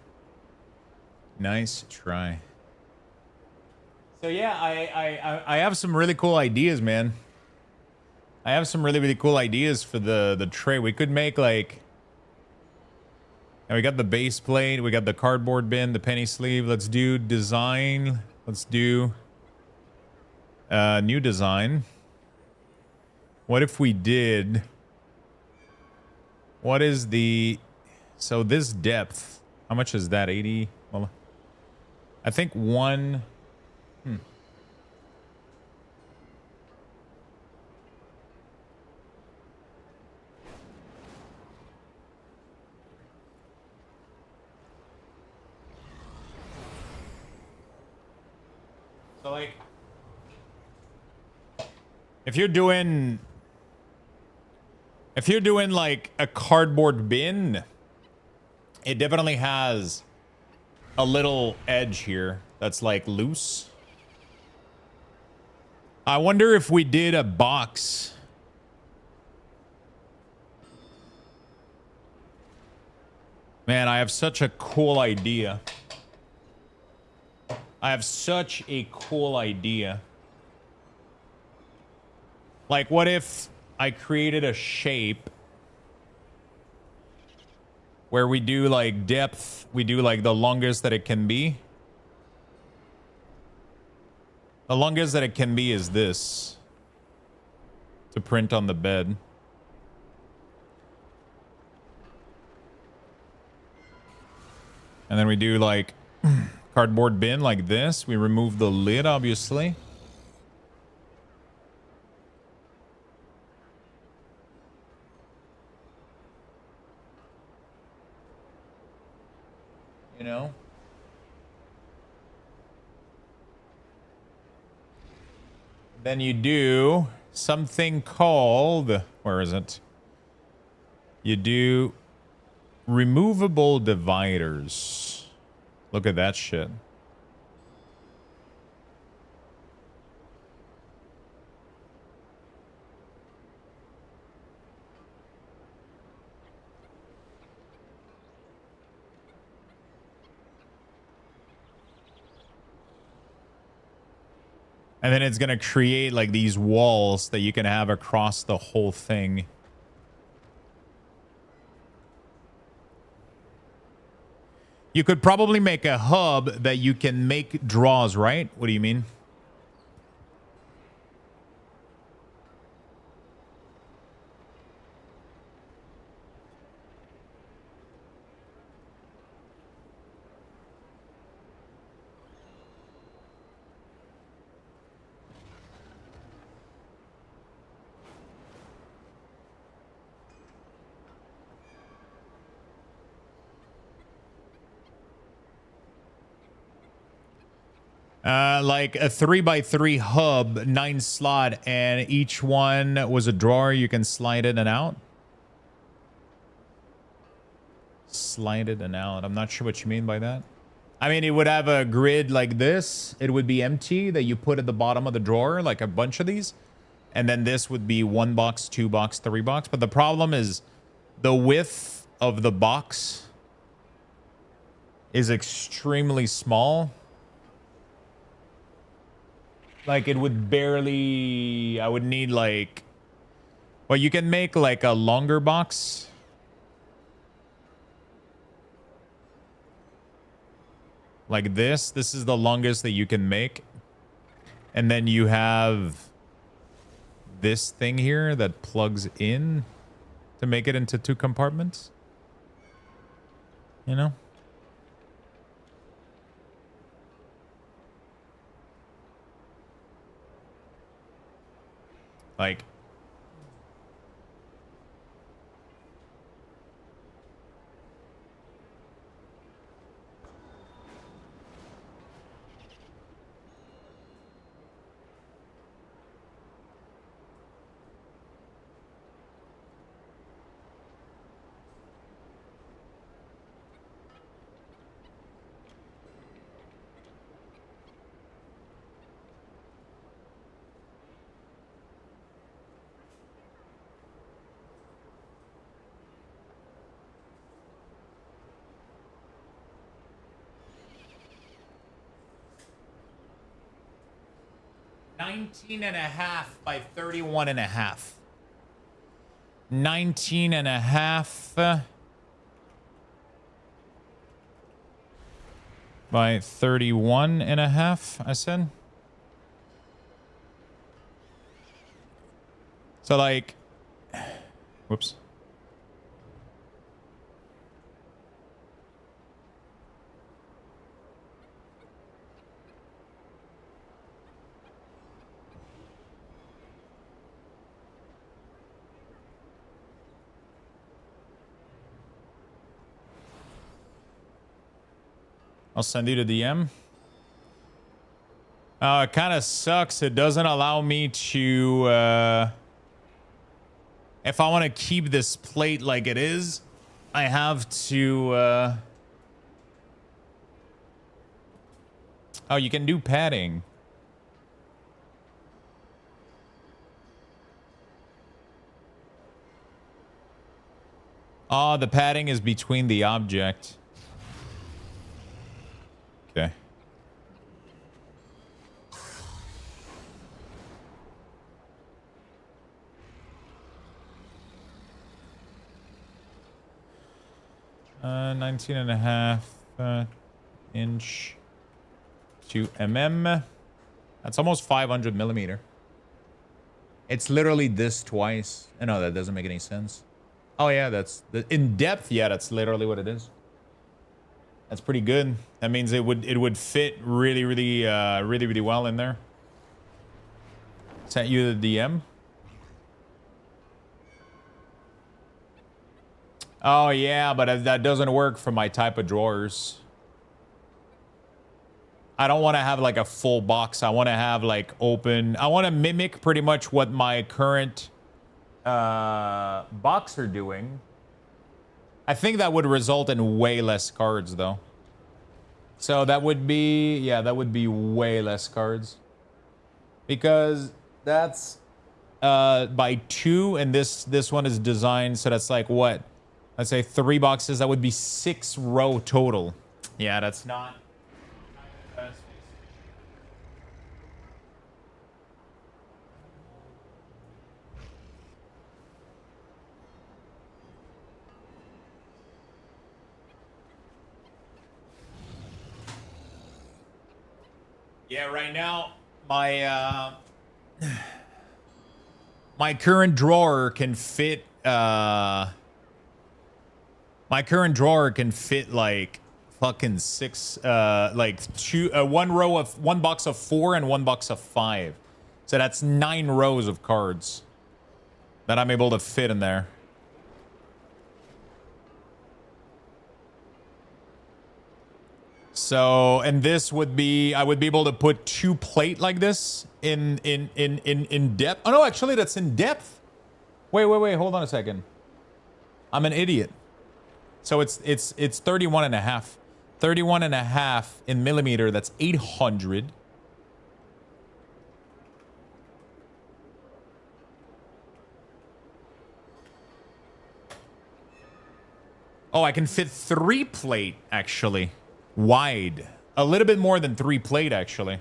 Nice try. So yeah, I have some really cool ideas, man. I have some really, really cool ideas for the tray. We could make like... And we got the base plate. We got the cardboard bin, the penny sleeve. Let's do design. Let's do new design. What if we did... What is the... So this depth, how much is that? 80? Well, I think one... So like, if you're doing like a cardboard bin, it definitely has a little edge here that's like loose. I wonder if we did a box. Man, I have such a cool idea. I have such a cool idea. Like, what if I created a shape where we do like depth, we do like the longest that it can be. The longest that it can be is this to print on the bed. And then we do like cardboard bin like this. We remove the lid, obviously. You know? Then you do something called, where is it? You do removable dividers. Look at that shit. And then it's going to create like these walls that you can have across the whole thing. You could probably make a hub that you can make draws, right? What do you mean? Like a 3x3 hub, 9 slot, and each one was a drawer. You can slide it and out. Slide it and out. I'm not sure what you mean by that. I mean, it would have a grid like this. It would be empty that you put at the bottom of the drawer, like a bunch of these. And then this would be 1 box, 2 box, 3 box. But the problem is the width of the box is extremely small. Like, it would barely... I would need, like... Well, you can make, like, a longer box. Like this. This is the longest that you can make. And then you have this thing here that plugs in to make it into 2 compartments. You know? Like, $19.5 by $31.5. 19.5 by 31.5, I said. So like, whoops. I'll send you the DM. It kind of sucks. It doesn't allow me to... if I want to keep this plate like it is, I have to... Oh, you can do padding. Oh, the padding is between the object. Okay. Uh, 19.5 inch to mm. That's almost 500 millimeter. It's literally this twice. I know that doesn't make any sense. Oh yeah, that's the in depth. Yeah, that's literally what it is. That's pretty good. That means it would fit really well in there. Sent you the DM. Oh yeah, but that doesn't work for my type of drawers. I don't want to have like a full box. I want to have like open. I want to mimic pretty much what my current box are doing. I think that would result in way less cards though. So that would be, yeah, that would be way less cards. Because that's by 2 and this one is designed so that's like what? Let's say 3 boxes, that would be 6 row total. Yeah, that's not the best. Yeah, right now my my current drawer can fit like fucking 6 like 1 box of 4 and 1 box of 5. So that's 9 rows of cards that I'm able to fit in there. So, and this would be, I would be able to put 2 plate like this in depth. Oh no, actually that's in depth. Wait, hold on a second. I'm an idiot. So it's 31 and a half. 31 and a half in millimeter, that's 800. Oh, I can fit 3 plate actually. Wide. A little bit more than 3 plate, actually.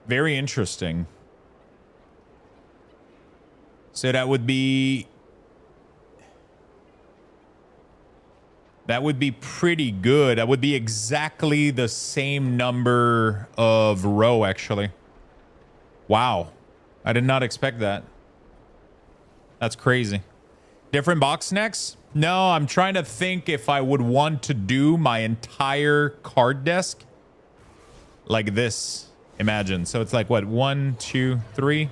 Very interesting. So that would be... That would be pretty good. That would be exactly the same number of row, actually. Wow. I did not expect that. That's crazy. Different box necks? No, I'm trying to think if I would want to do my entire card desk like this. Imagine. So it's like what? 1, 2, 3,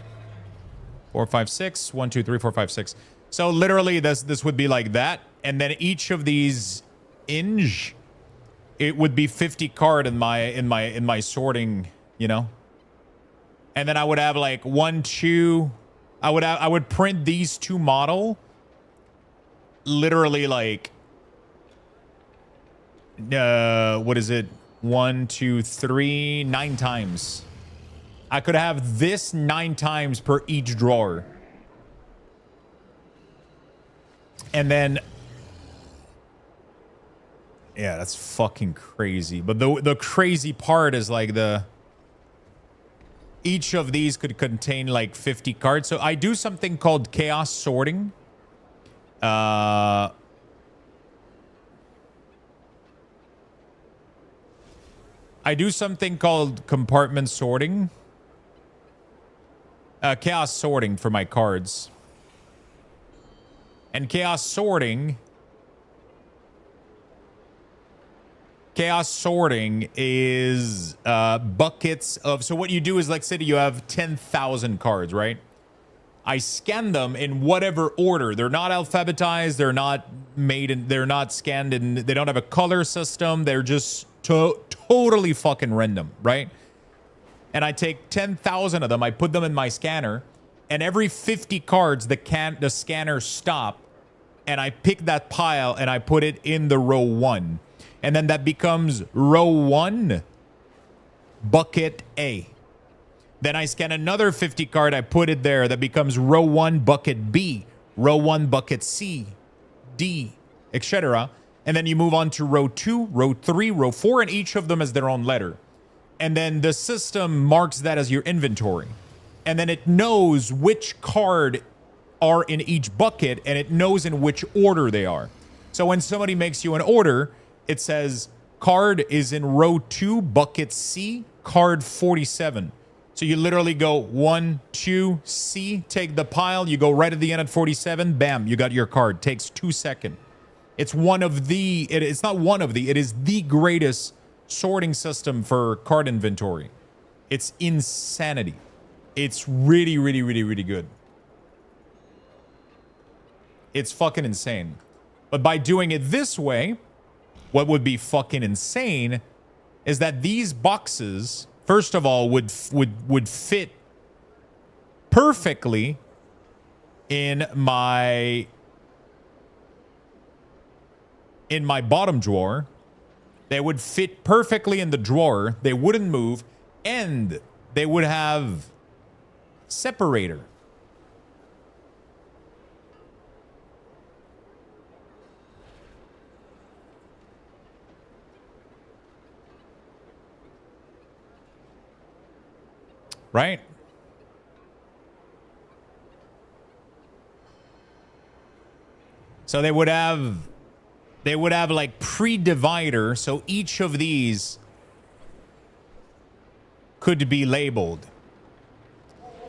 4, 5, 6. 1, 2, 3, 4, 5, 6. So literally this would be like that. And then each of these inch, it would be 50 card in my sorting, you know. And then I would have like 1, 2. I would print these 2 model. Literally like what is it? 1, 2, 3, 9 times. I could have this 9 times per each drawer. And then yeah, that's fucking crazy. But the crazy part is like each of these could contain like 50 cards. So I do something called chaos sorting. I do something called compartment sorting. Chaos sorting for my cards. And chaos sorting is buckets of... So what you do is, like, say you have 10,000 cards, right? I scan them in whatever order. They're not alphabetized. They're not made in, they're not scanned in, they don't have a color system. They're just totally fucking random, right? And I take 10,000 of them, I put them in my scanner, and every 50 cards, the scanner stop, and I pick that pile and I put it in the row 1. And then that becomes row 1, bucket A. Then I scan another 50 card, I put it there, that becomes row 1, bucket B, row 1, bucket C, D, etc. And then you move on to row 2, row 3, row 4, and each of them has their own letter. And then the system marks that as your inventory. And then it knows which card are in each bucket, and it knows in which order they are. So when somebody makes you an order, it says card is in row 2, bucket C, card 47. So you literally go 1, 2, C, take the pile, you go right at the end at 47, bam, you got your card. Takes 2 seconds. It's one of the, it's not one of the, it is the greatest sorting system for card inventory. It's insanity. It's really, really, really, really good. It's fucking insane. But by doing it this way, what would be fucking insane is that these boxes, first of all, would fit perfectly in my bottom drawer. They would fit perfectly in the drawer. They wouldn't move, and they would have separator. Right? So they would have like pre-divider, so each of these could be labeled.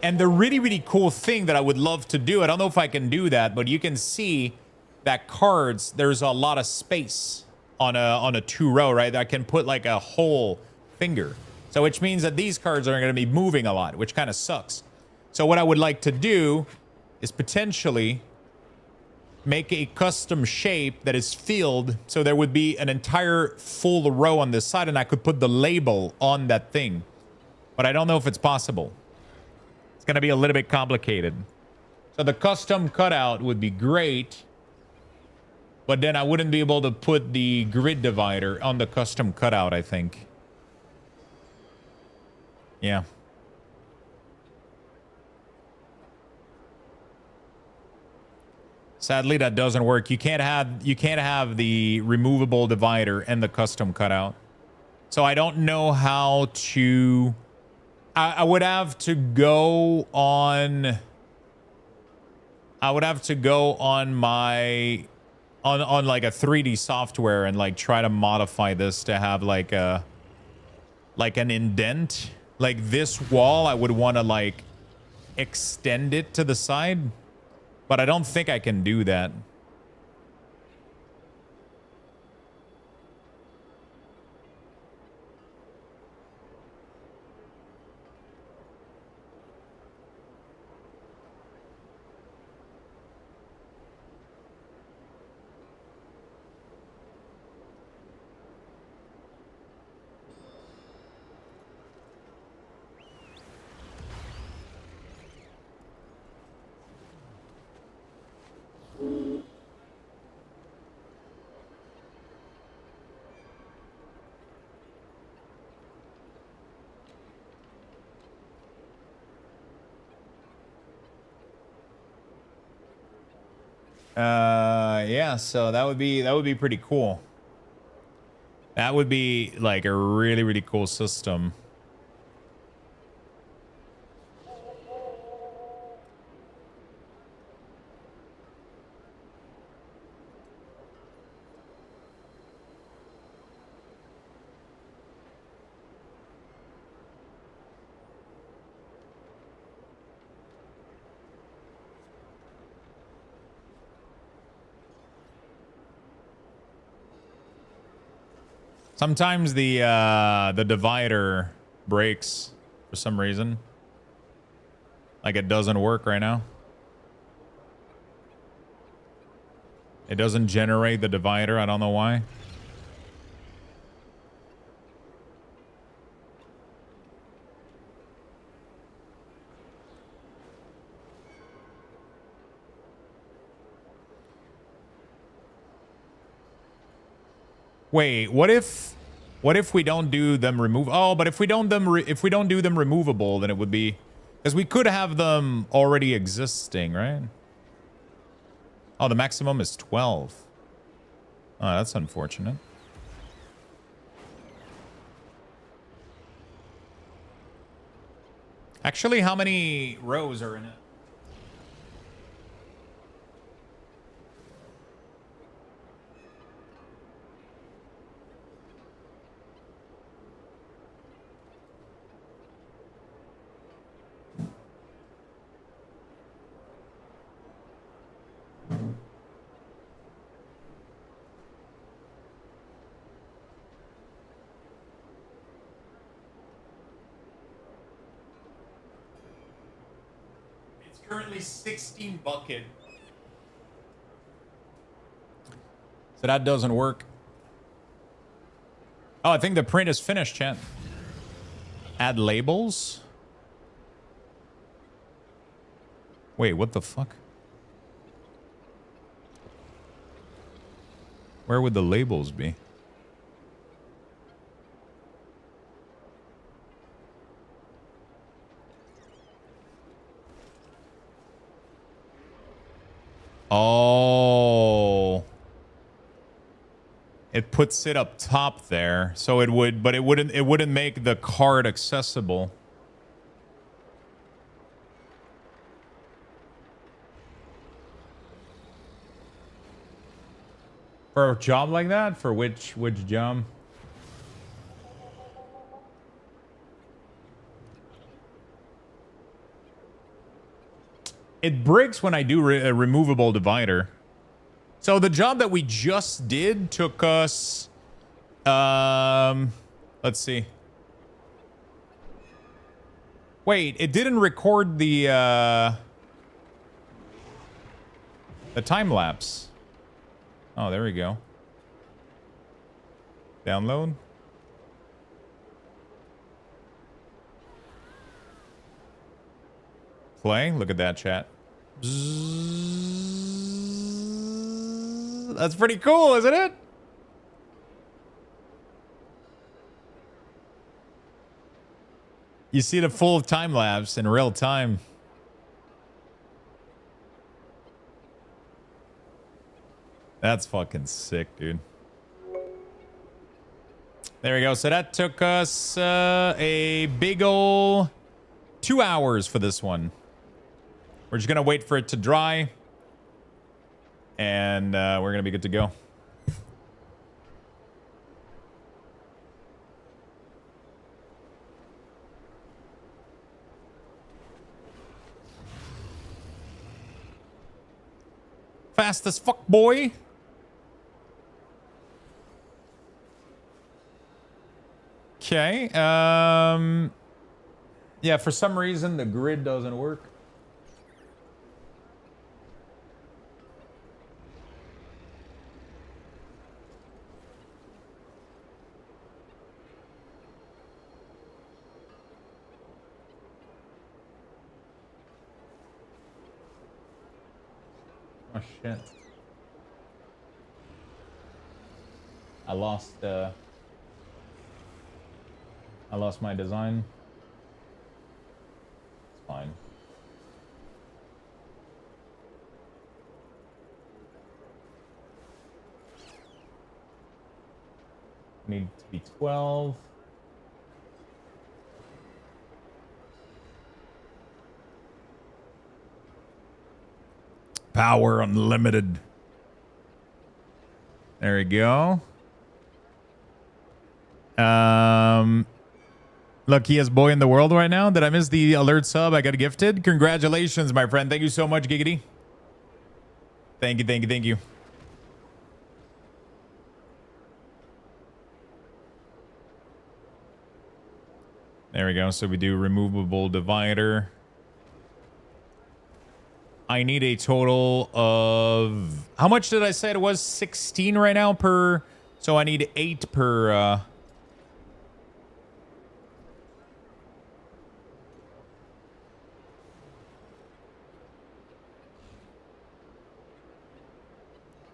And the really, really cool thing that I would love to do, I don't know if I can do that, but you can see that cards, there's a lot of space on a 2-row, right? I can put like a whole finger. So which means that these cards are going to be moving a lot, which kind of sucks. So what I would like to do is potentially make a custom shape that is filled, so there would be an entire full row on this side, and I could put the label on that thing. But I don't know if it's possible. It's going to be a little bit complicated. So the custom cutout would be great, but then I wouldn't be able to put the grid divider on the custom cutout, I think. Yeah. Sadly, that doesn't work. You can't have the removable divider and the custom cutout. So I don't know how to. I would have to go on. I would have to go on my on like a 3D software and like try to modify this to have like a an indent. Like this wall, I would want to like extend it to the side. But I don't think I can do that. Yeah, so that would be pretty cool. That would be like a really, really cool system. Sometimes the divider breaks for some reason. Like it doesn't work right now. It doesn't generate the divider. I don't know why. Wait, what if we don't do them remove? Oh, but if we don't do them removable, then it would be, because we could have them already existing, right? Oh, the maximum is 12. Oh, that's unfortunate. Actually, how many rows are in it? Currently 16 bucket. So that doesn't work. Oh, I think the print is finished, chat. Add labels. Wait, what the fuck? Where would the labels be? Oh, it puts it up top there, so it would, but it wouldn't make the card accessible. For a job like that, for which job? It breaks when I do a removable divider. So the job that we just did took us, let's see. Wait, it didn't record the time lapse. Oh, there we go. Download. Play. Look at that, chat. That's pretty cool, isn't it? You see the full time lapse in real time. That's fucking sick, dude. There we go. So that took us a big ol' 2 hours for this one. We're just gonna wait for it to dry, and we're gonna be good to go. Fast as fuck, boy. Okay. Yeah, for some reason the grid doesn't work. Oh shit. I lost my design. It's fine. Need to be 12. Power unlimited. There we go. Luckiest boy in the world right now. Did I miss the alert sub? I got gifted. Congratulations, my friend. Thank you so much, Giggity. Thank you, thank you, thank you. There we go. So we do removable divider. I need a total of... How much did I say it was? 16 right now per... So I need 8 per...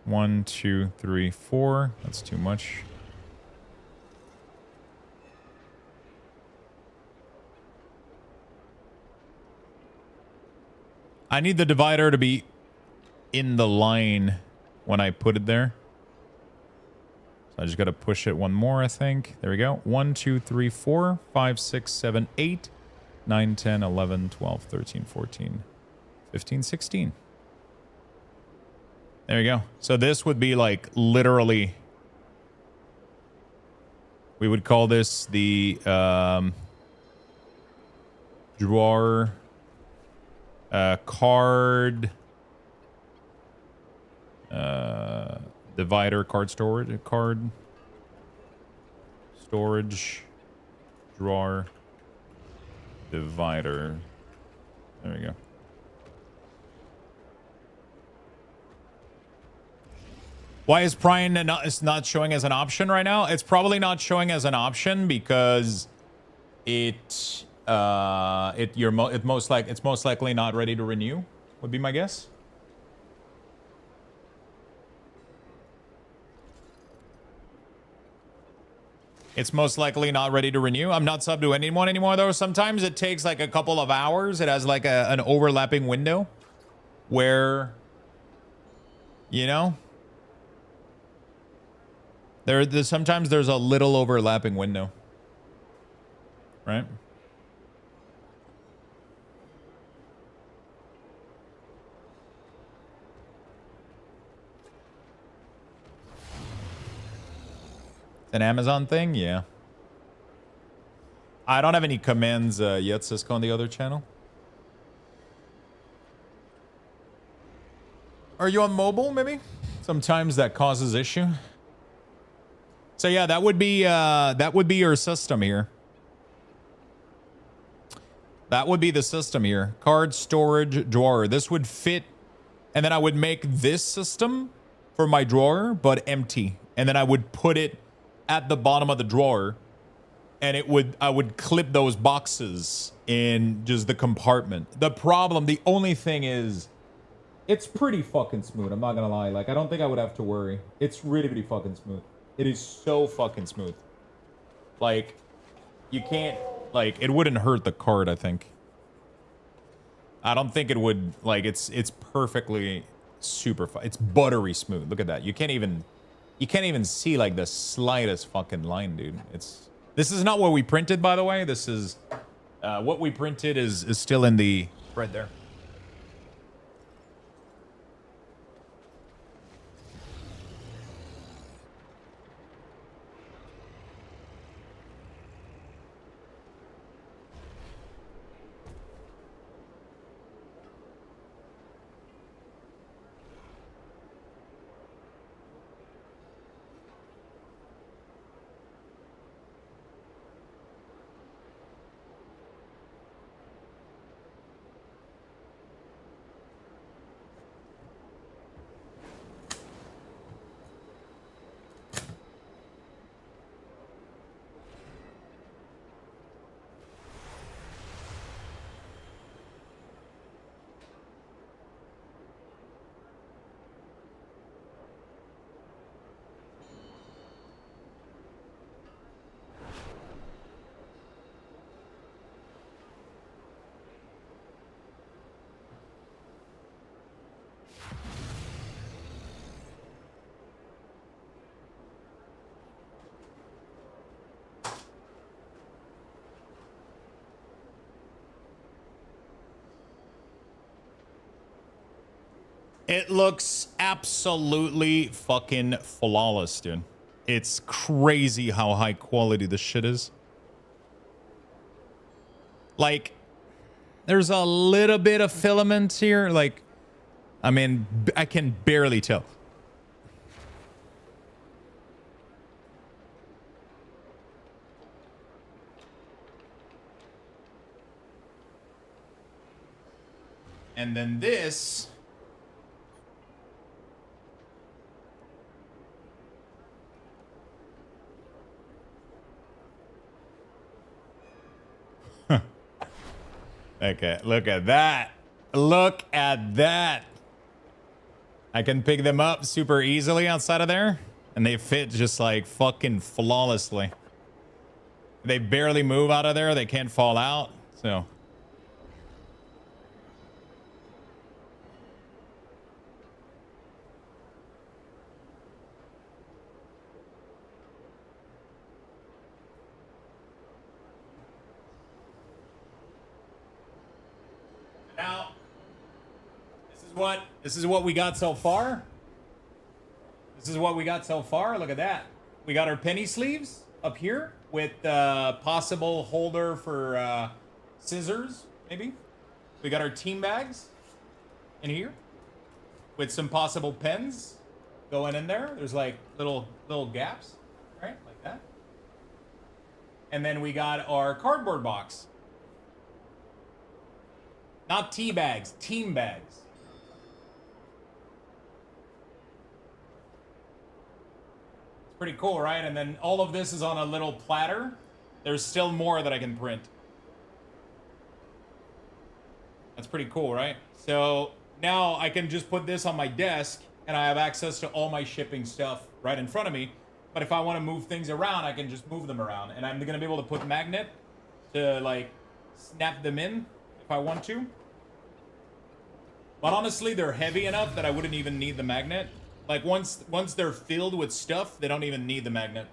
1, 2, 3, 4. That's too much. I need the divider to be in the line when I put it there. So I just got to push it one more, I think. There we go. 1, 2, 3, 4, 5, 6, 7, 8, 9, 10, 11, 12, 13, 14, 15, 16. There we go. So this would be like literally, we would call this the drawer card divider, card storage drawer divider. There we go. Why is Prime not showing as an option right now? It's probably not showing as an option because it's most likely not ready to renew, would be my guess. It's most likely not ready to renew. I'm not subbed to anyone anymore though. Sometimes it takes like a couple of hours. It has like an overlapping window where, you know, sometimes there's a little overlapping window, right? It's an Amazon thing, yeah. I don't have any commands yet, Cisco, on the other channel. Are you on mobile, maybe? Sometimes that causes issue. So yeah, that would be your system here. That would be the system here. Card storage drawer. This would fit, and then I would make this system for my drawer, but empty. And then I would put it at the bottom of the drawer, and I would clip those boxes in just the compartment. The only thing is, it's pretty fucking smooth. I'm not gonna lie. Like, I don't think I would have to worry. It's really, really fucking smooth. It is so fucking smooth. Like, you can't, like, it wouldn't hurt the card, I think. I don't think it would, like, it's perfectly super, it's buttery smooth. Look at that. You can't even see, like, the slightest fucking line, dude. This is not what we printed, by the way. This is, what we printed is still in the thread there. It looks absolutely fucking flawless, dude. It's crazy how high quality this shit is. Like, there's a little bit of filament here. Like, I mean, I can barely tell. And then this... Okay, look at that. Look at that. I can pick them up super easily outside of there, and they fit just like fucking flawlessly. They barely move out of there. They can't fall out. So Now, this is what we got so far. This is what we got so far. Look at that. We got our penny sleeves up here with possible holder for scissors, maybe. We got our team bags in here with some possible pens going in there. There's like little gaps, right? Like that. And then we got our cardboard box. Not tea bags, team bags. It's pretty cool, right? And then all of this is on a little platter. There's still more that I can print. That's pretty cool, right? So now I can just put this on my desk and I have access to all my shipping stuff right in front of me. But if I want to move things around, I can just move them around. And I'm going to be able to put magnet to like snap them in if I want to. But honestly, they're heavy enough that I wouldn't even need the magnet. Like once they're filled with stuff, they don't even need the magnet.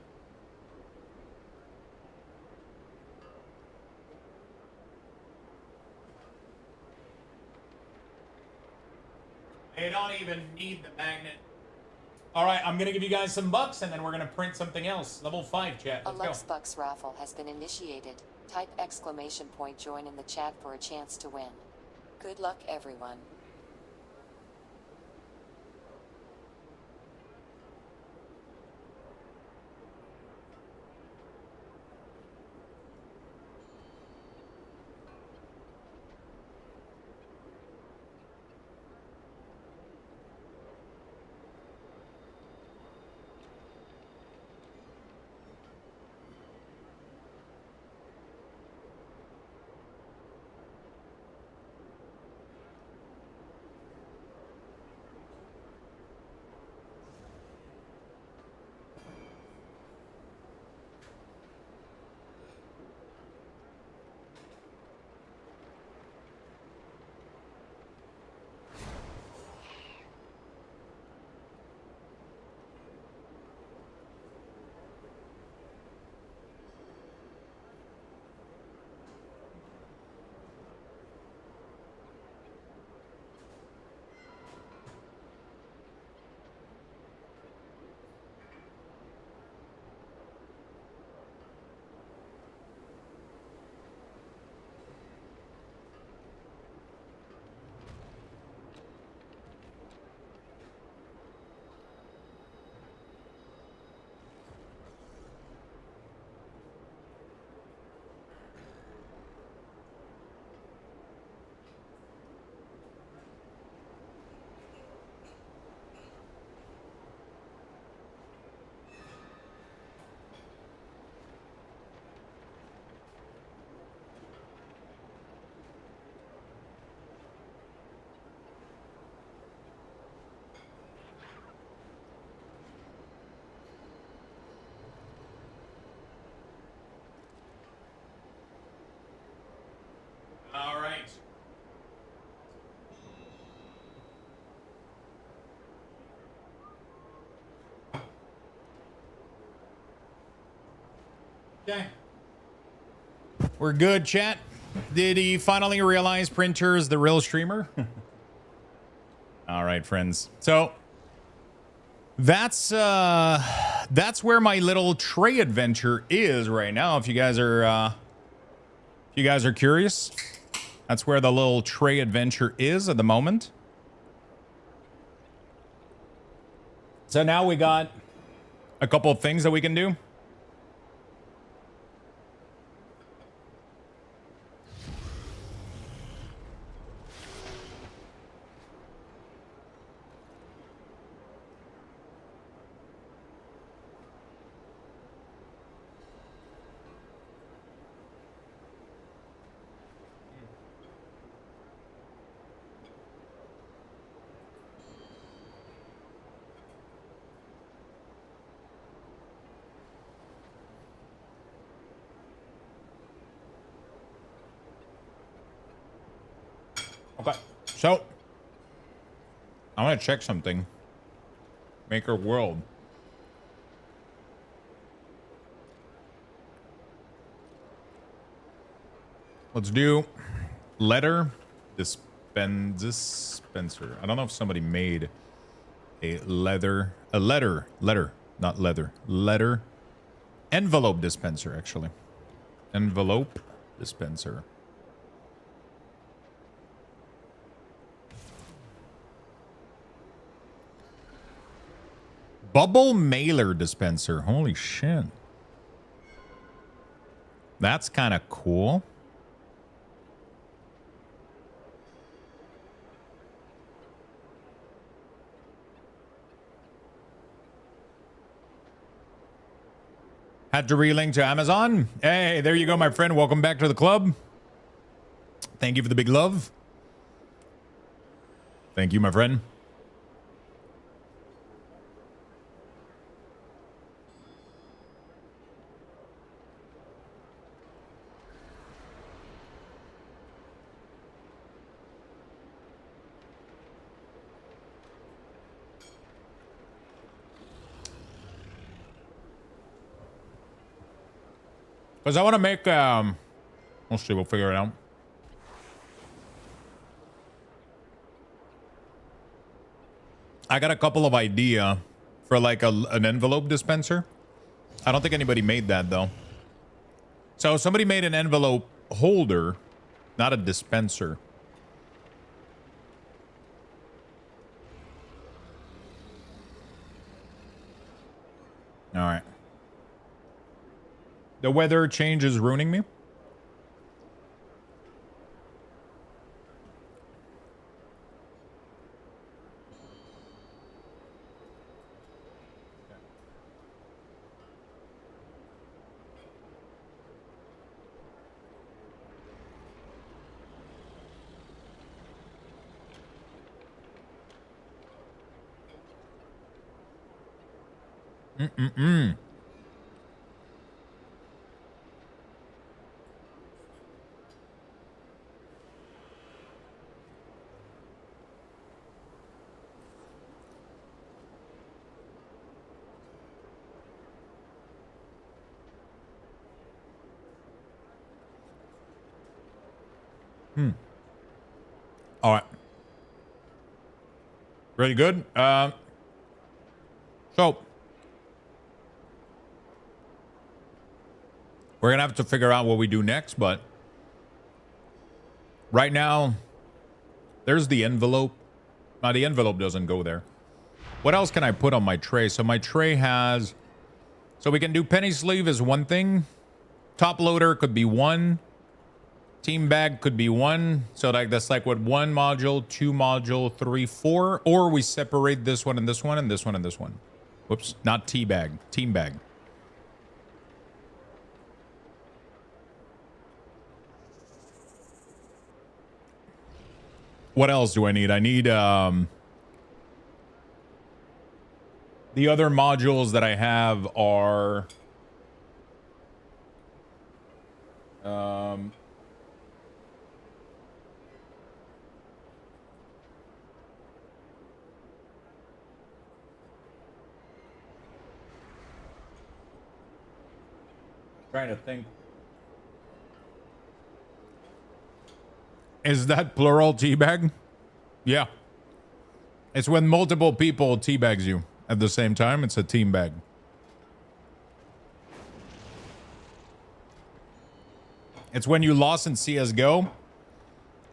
They don't even need the magnet. All right, I'm going to give you guys some bucks, and then we're going to print something else. Level 5, chat. A Let's Lux go. Bucks raffle has been initiated. Type exclamation point join in the chat for a chance to win. Good luck, everyone. All right. Okay. We're good, chat. Did he finally realize Printer is the real streamer? All right, friends. So that's where my little tray adventure is right now. If you guys are curious, that's where the little tray adventure is at the moment. So now we got a couple of things that we can do. Okay, so I want to check something. Maker world. Let's do letter dispenser. I don't know if somebody made a letter, not leather, letter, envelope dispenser, actually. Envelope dispenser. Bubble mailer dispenser. Holy shit. That's kind of cool. Had to relink to Amazon. Hey, there you go, my friend. Welcome back to the club. Thank you for the big love. Thank you, my friend. Because I want to make, we'll see, we'll figure it out. I got a couple of idea for like an envelope dispenser. I don't think anybody made that though. So somebody made an envelope holder, not a dispenser. All right. The weather change is ruining me. Mm-mm-mm. All right. Really good. So we're gonna have to figure out what we do next, but right now there's the envelope. Now the envelope doesn't go there. What else can I put on my tray? So my tray has, so we can do penny sleeve is one thing. Top loader could be one. Team bag could be one. So like that's like what, one module, two module, three, four, or we separate this one and this one and this one and this one. Whoops, not tea bag, team bag. What else do I need? I need the other modules that I have are trying to think. Is that plural teabag? Yeah. It's when multiple people teabags you at the same time. It's a team bag. It's when you lost in CSGO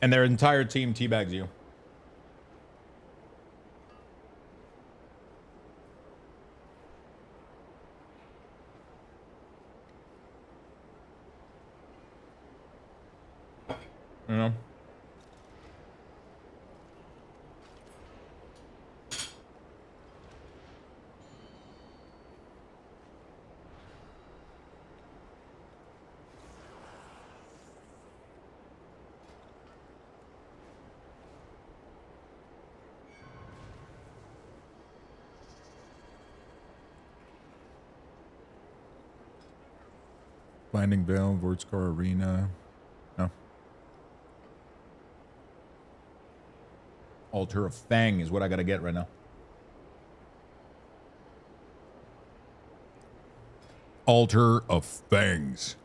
and their entire team teabags you. You know? Blinding Veil, Vortscar Arena. No. Altar of Fang is what I gotta get right now. Altar of Fangs.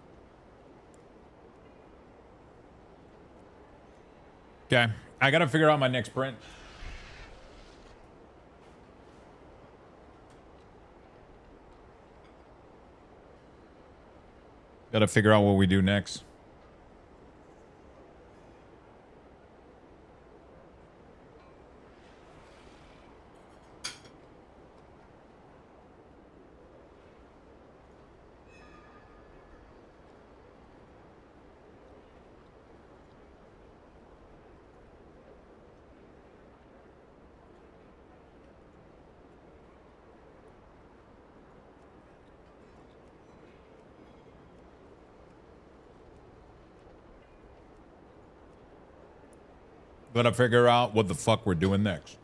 Okay. I gotta figure out my next print. Gotta figure out what we do next. Gotta figure out what the fuck we're doing next.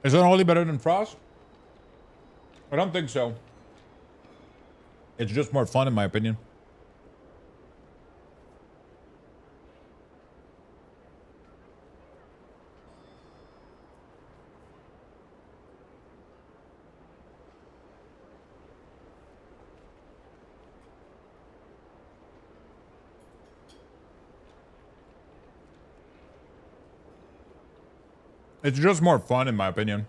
Is Unholy better than Frost? I don't think so. It's just more fun in my opinion. It's just more fun in my opinion.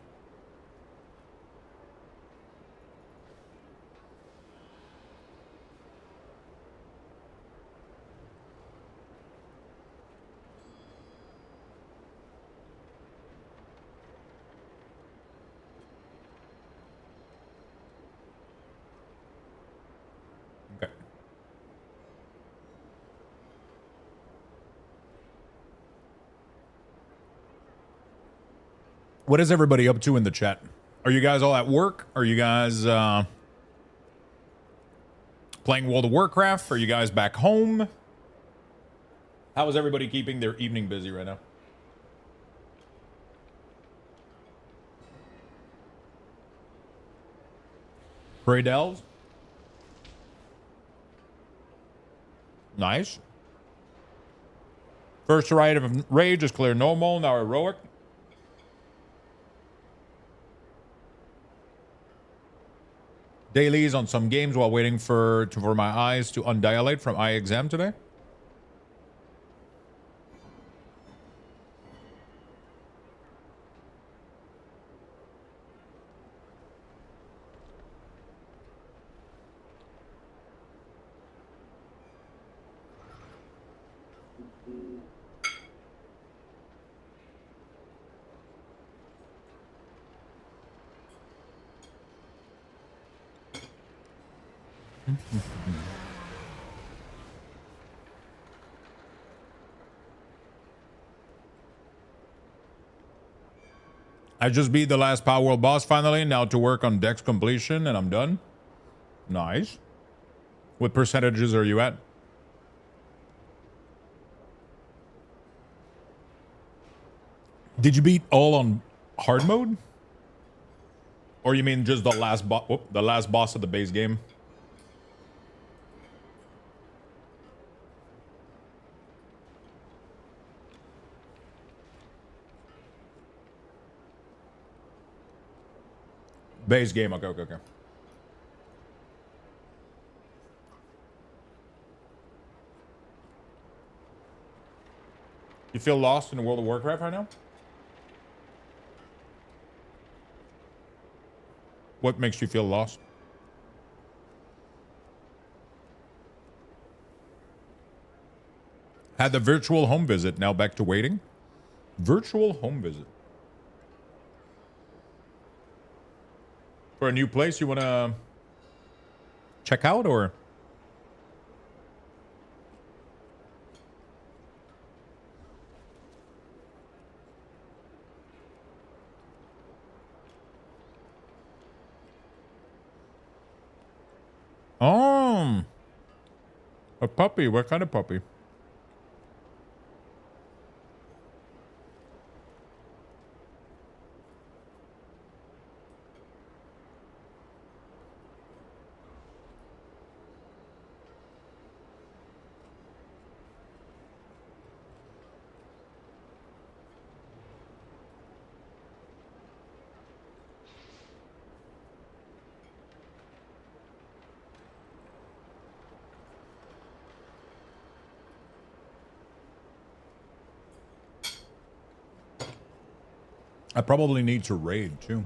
Okay. What is everybody up to in the chat? Are you guys all at work? Are you guys playing World of Warcraft? Are you guys back home? How is everybody keeping their evening busy right now? Prey Delves? Nice. First rite of Rage is clear normal, now heroic. Dailies on some games while waiting for my eyes to undilate from eye exam today. I just beat the last Power World boss finally. Now to work on Dex completion and I'm done. Nice. What percentages are you at? Did you beat all on hard mode? Or you mean just the last boss of the base game? Base game, okay. You feel lost in World of Warcraft right now? What makes you feel lost? Had the virtual home visit, now back to waiting. Virtual home visit. For a new place you want to check out, or? Oh, a puppy. What kind of puppy? I probably need to raid too.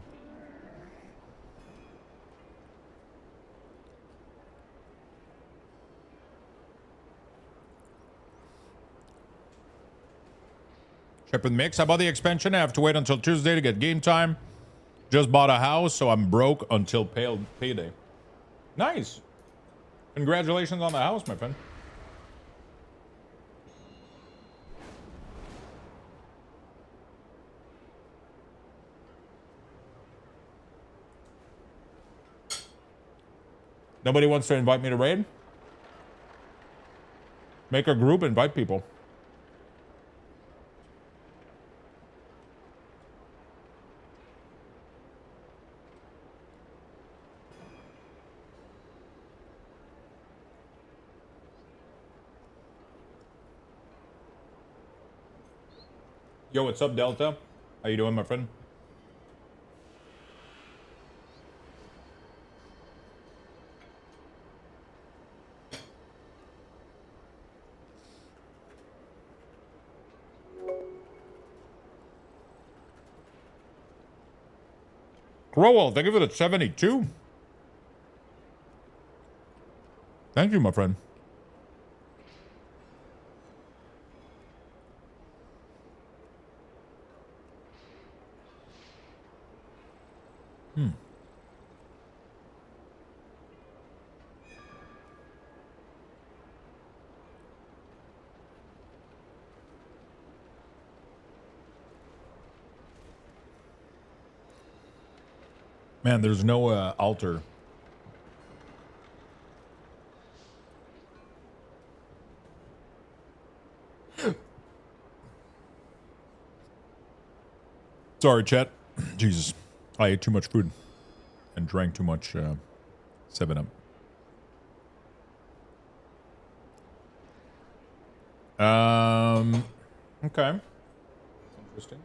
Ship with Mix. I bought the expansion. I have to wait until Tuesday to get game time. Just bought a house, so I'm broke until payday. Nice. Congratulations on the house, my friend. Nobody wants to invite me to raid? Make a group, invite people. Yo, what's up, Delta? How you doing, my friend? Crowell, thank you for the 72. Thank you, my friend. Man, there's no altar. Sorry, chat. Jesus. I ate too much food and drank too much 7-Up. Okay. Interesting.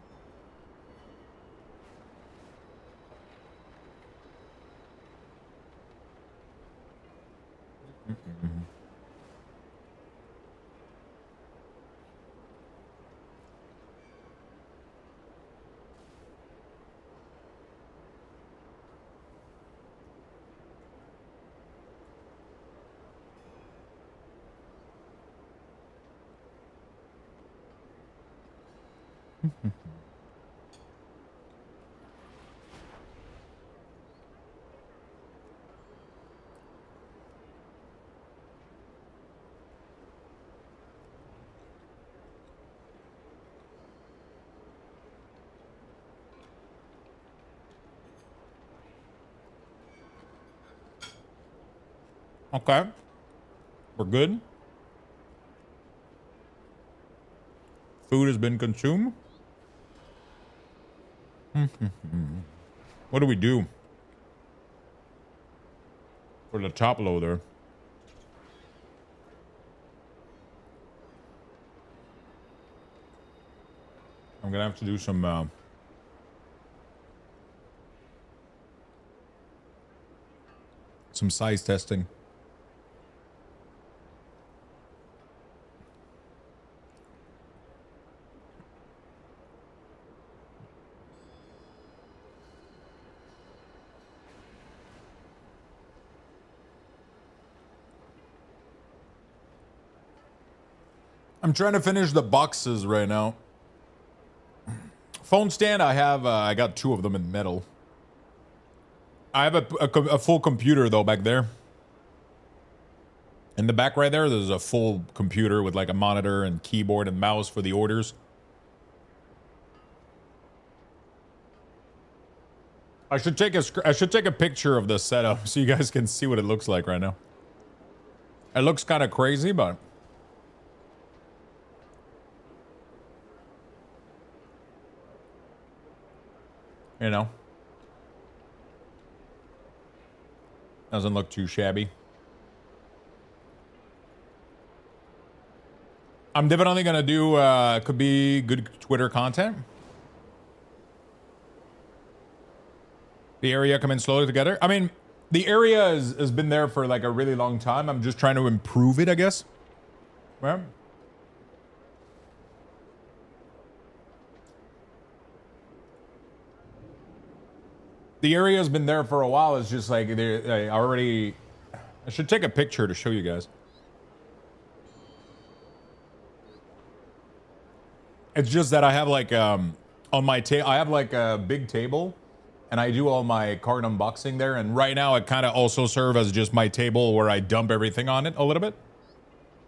Okay. We're good. Food has been consumed. What do we do for the top loader? I'm gonna have to do some size testing. I'm trying to finish the boxes right now. Phone stand, I have, I got 2 of them in metal. I have a full computer though back there. In the back right there, there's a full computer with like a monitor and keyboard and mouse for the orders. I should take a picture of the setup so you guys can see what it looks like right now. It looks kind of crazy, but you know, doesn't look too shabby. I'm definitely gonna do could be good Twitter content. The area coming slowly together. I mean, the area has been there for like a really long time. I'm just trying to improve it, I guess. Right? The area has been there for a while. It's just like I already. I should take a picture to show you guys. It's just that I have like on my table. I have like a big table, and I do all my card unboxing there. And right now, it kind of also serves as just my table where I dump everything on it a little bit.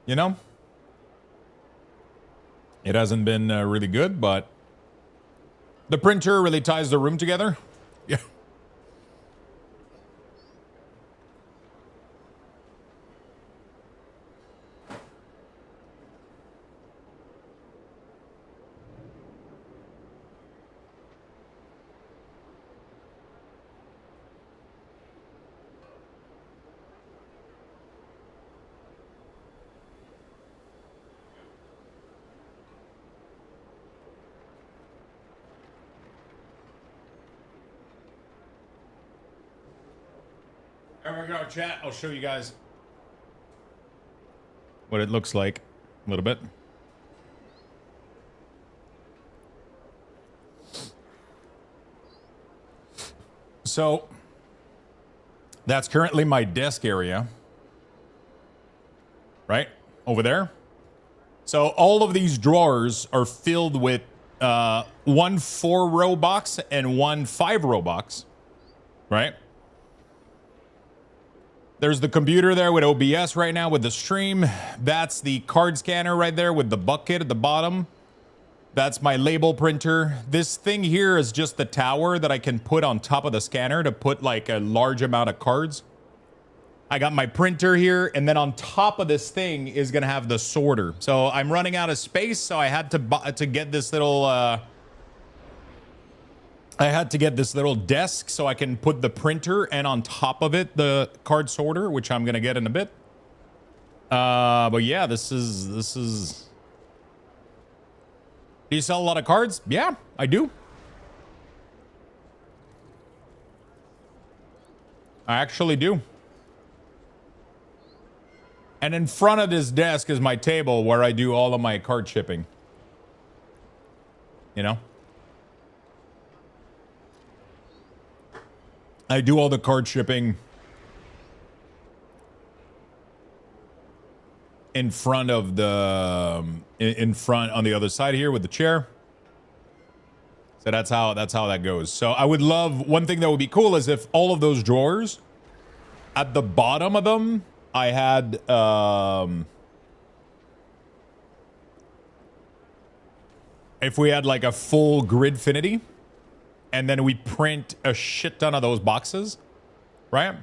You know, it hasn't been really good, but the printer really ties the room together. Yeah. There we go, chat. I'll show you guys what it looks like a little bit. So that's currently my desk area, right over there. So all of these drawers are filled with one 4-row box and one 5-row box, right? There's the computer there with OBS right now with the stream. That's the card scanner right there with the bucket at the bottom. That's my label printer. This thing here is just the tower that I can put on top of the scanner to put like a large amount of cards. I got my printer here, and then on top of this thing is gonna have the sorter. So I'm running out of space, so I had to get this little desk so I can put the printer and on top of it the card sorter, which I'm gonna get in a bit. But yeah, this is. Do you sell a lot of cards? Yeah, I do. I actually do. And in front of this desk is my table where I do all of my card shipping. You know? I do all the card shipping in front of the in front on the other side here with the chair. So that's how that goes. So I would love, one thing that would be cool is if all of those drawers at the bottom of them I had if we had like a full gridfinity and then we print a shit ton of those boxes, right?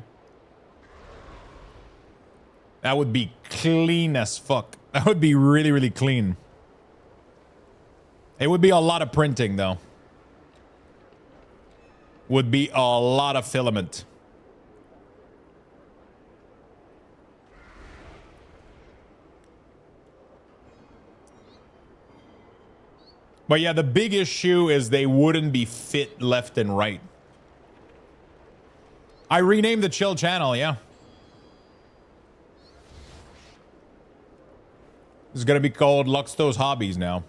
That would be clean as fuck. That would be really, really clean. It would be a lot of printing, though. Would be a lot of filament. But yeah, the big issue is they wouldn't be fit left and right. I renamed the chill channel, yeah. It's gonna be called Luxto's Hobbies now.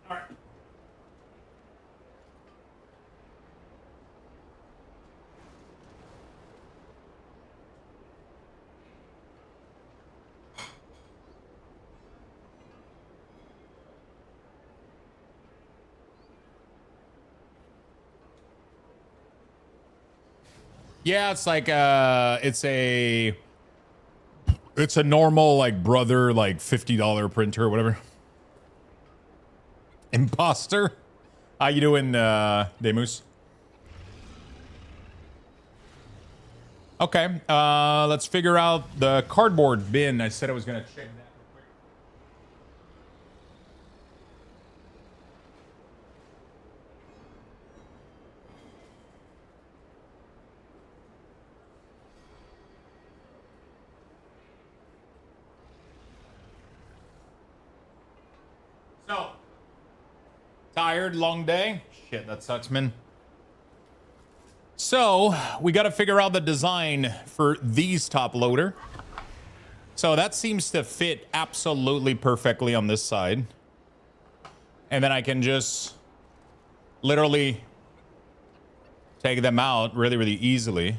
All right. Yeah, it's like it's a normal like brother like $50 printer or whatever. Imposter. How you doing, Demus? Okay, let's figure out the cardboard bin. I said I was gonna check that real quick. So, tired, long day? Shit, that sucks, man. So we got to figure out the design for these top loader. So that seems to fit absolutely perfectly on this side. And then I can just literally take them out really, really easily.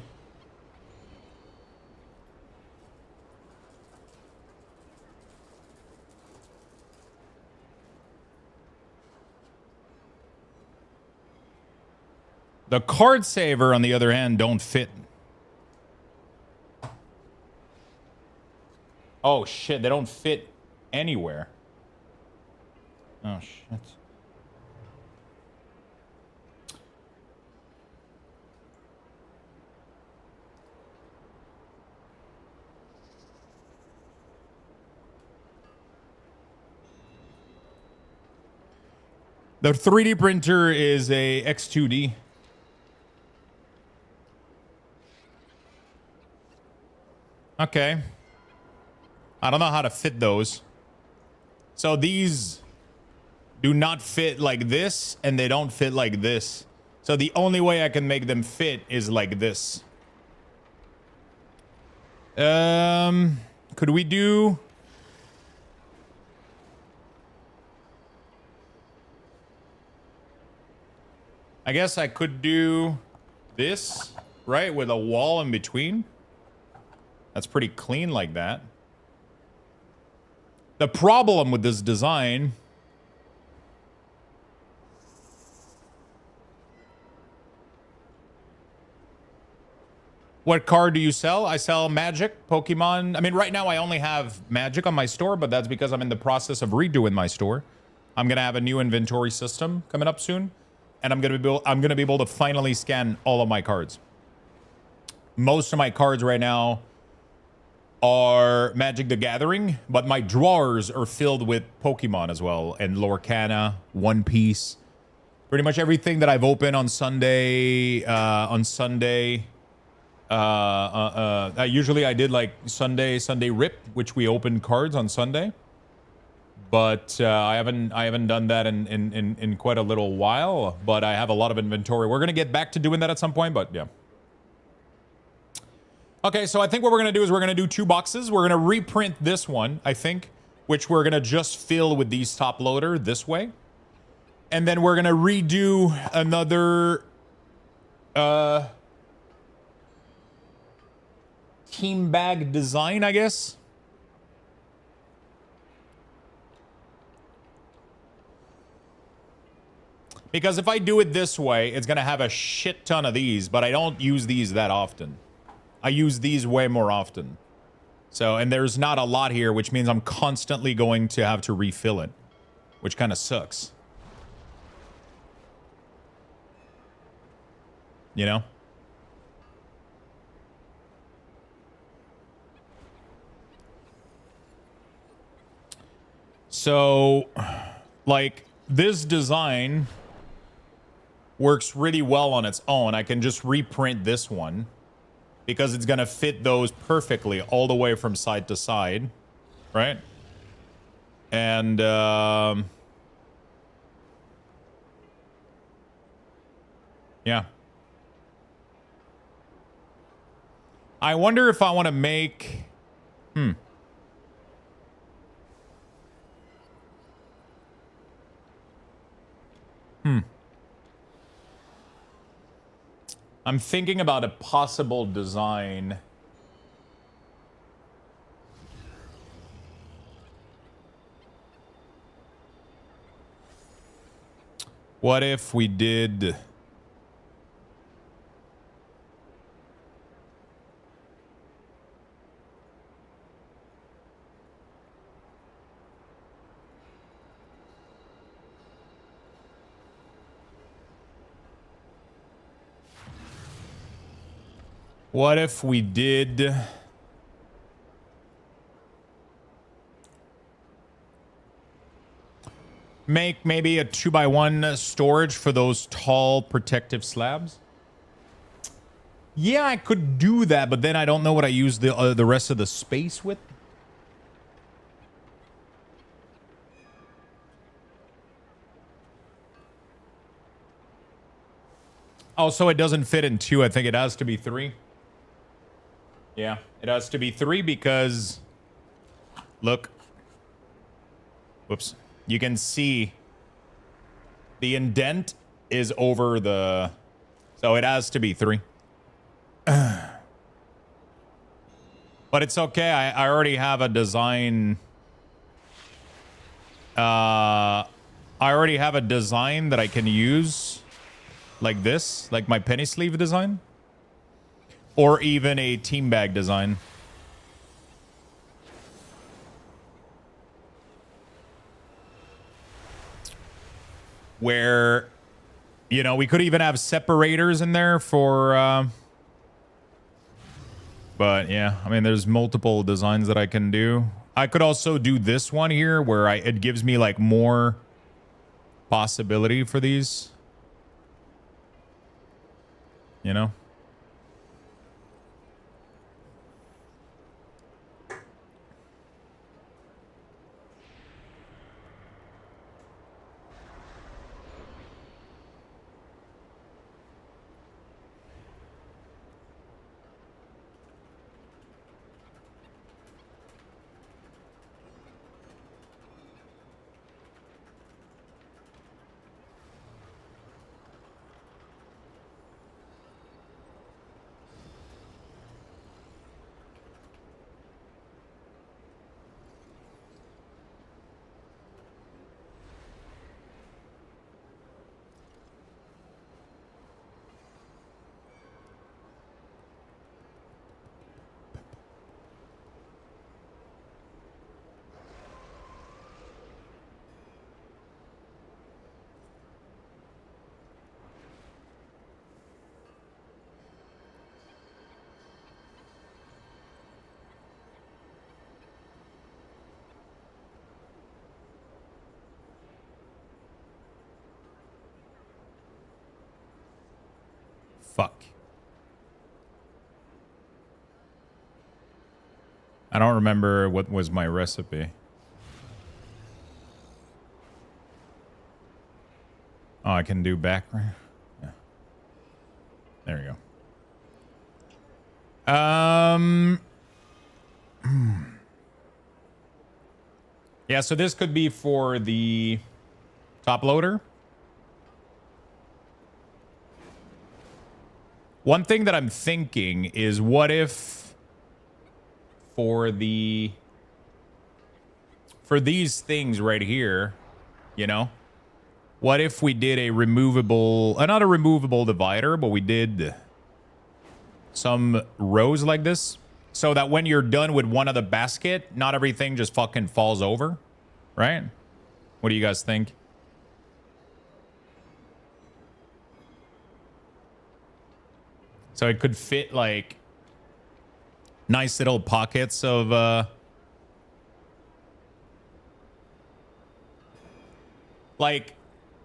The card saver, on the other hand, don't fit. Oh, shit. They don't fit anywhere. Oh, shit. The 3D printer is a X2D. Okay. I don't know how to fit those. So these do not fit like this, and they don't fit like this. So the only way I can make them fit is like this. Could we do... I guess I could do this, right? With a wall in between. That's pretty clean like that. The problem with this design... What card do you sell? I sell Magic, Pokemon. I mean, right now I only have Magic on my store, but that's because I'm in the process of redoing my store. I'm going to have a new inventory system coming up soon. And I'm going to be able to finally scan all of my cards. Most of my cards right now are Magic the Gathering, but my drawers are filled with Pokemon as well, and Lorcana, One Piece, pretty much everything that I've opened on Sunday. Usually I did like Sunday Rip, which we opened cards on Sunday, but I haven't done that in quite a little while. But I have a lot of inventory. We're gonna get back to doing that at some point, but yeah. Okay, so I think what we're going to do is we're going to do 2 boxes. We're going to reprint this one, I think, which we're going to just fill with these top loader this way. And then we're going to redo another team bag design, I guess. Because if I do it this way, it's going to have a shit ton of these, but I don't use these that often. I use these way more often. So, and there's not a lot here, which means I'm constantly going to have to refill it, which kind of sucks. You know? So, like, this design works really well on its own. I can just reprint this one, because it's going to fit those perfectly all the way from side to side, right? And, yeah. I wonder if I want to make... I'm thinking about a possible design. What if we did... What if we did... make maybe a 2x1 storage for those tall protective slabs? Yeah, I could do that, but then I don't know what I use the rest of the space with. Oh, so it doesn't fit in 2. I think it has to be 3. Yeah, it has to be 3 because, look. Whoops. You can see the indent is over the... So it has to be 3. But it's okay. I already have a design... I already have a design that I can use like this, like my penny sleeve design, or even a team bag design. Where, you know, we could even have separators in there for, but yeah, I mean, there's multiple designs that I can do. I could also do this one here where it gives me like more possibility for these, you know? Fuck. I don't remember what was my recipe. Oh, I can do background. Yeah. There you go. Yeah, so this could be for the top loader. One thing that I'm thinking is, what if for these things right here, you know, what if we did a removable, not a removable divider, but we did some rows like this so that when you're done with one of the basket, not everything just fucking falls over, right? What do you guys think? So it could fit like nice little pockets of like,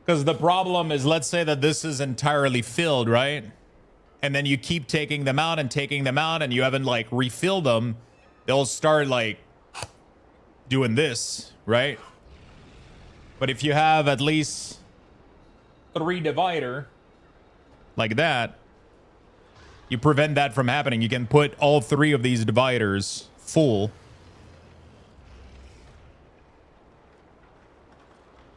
because the problem is, let's say that this is entirely filled, right? And then you keep taking them out and you haven't like refilled them, they'll start like doing this, right? But if you have at least 3 divider like that, you prevent that from happening. You can put all 3 of these dividers full.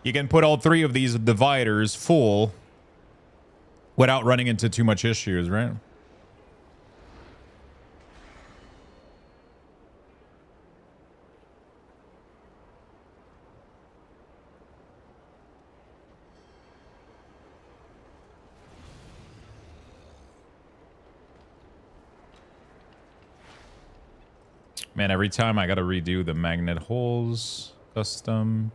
You can put all 3 of these dividers full without running into too much issues, right? Man, every time I gotta redo the magnet holes. Custom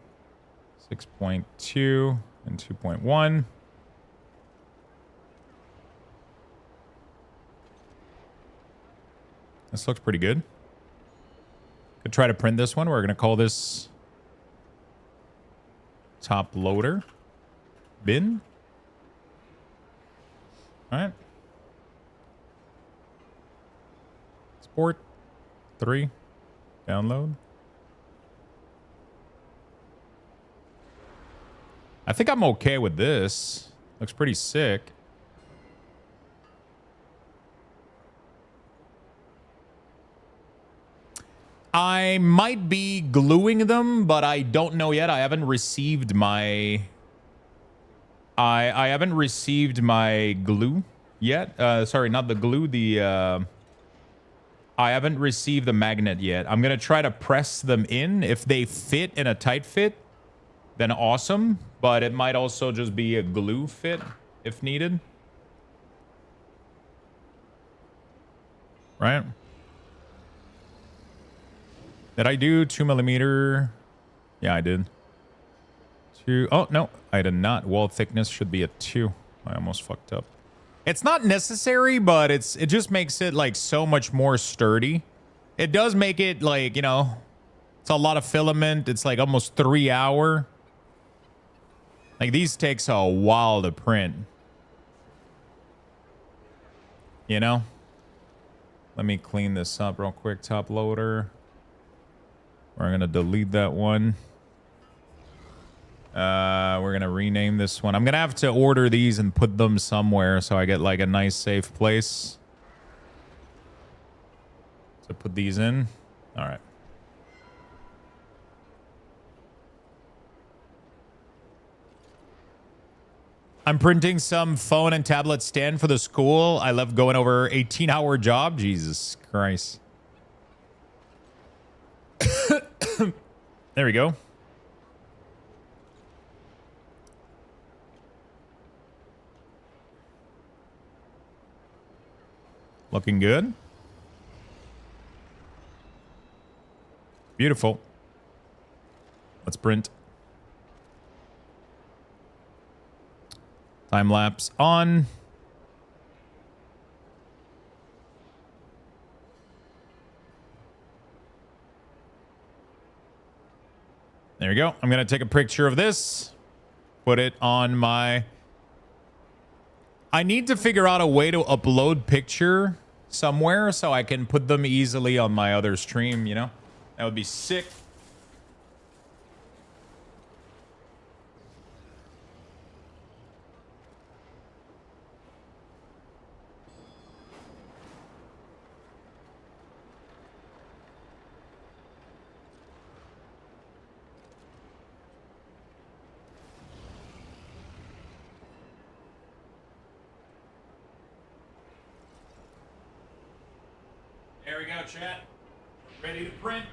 6.2 and 2.1. This looks pretty good. Could try to print this one. We're gonna call this top loader bin. All right. Export 3. Download. I think I'm okay with this. Looks pretty sick. I might be gluing them, but I don't know yet. I haven't received my... I haven't received my glue yet. Sorry, not the glue. I haven't received the magnet yet. I'm going to try to press them in. If they fit in a tight fit, then awesome. But it might also just be a glue fit if needed. Right? Did I do 2mm? Yeah, I did. Oh, no, I did not. Wall thickness should be a 2. I almost fucked up. It's not necessary, but it just makes it like so much more sturdy. It does make it like, you know, it's a lot of filament. It's like almost 3 hour. Like these takes a while to print. You know? Let me clean this up real quick. Top loader. We're going to delete that one. We're going to rename this one. I'm going to have to order these and put them somewhere so I get like a nice safe place to put these in. All right. I'm printing some phone and tablet stand for the school. I love going over 18-hour job. Jesus Christ. There we go. Looking good. Beautiful. Let's print. Time lapse on. There we go. I'm going to take a picture of this. Put it on my... I need to figure out a way to upload picture somewhere so I can put them easily on my other stream, you know? That would be sick. There we go, chat. Ready to print.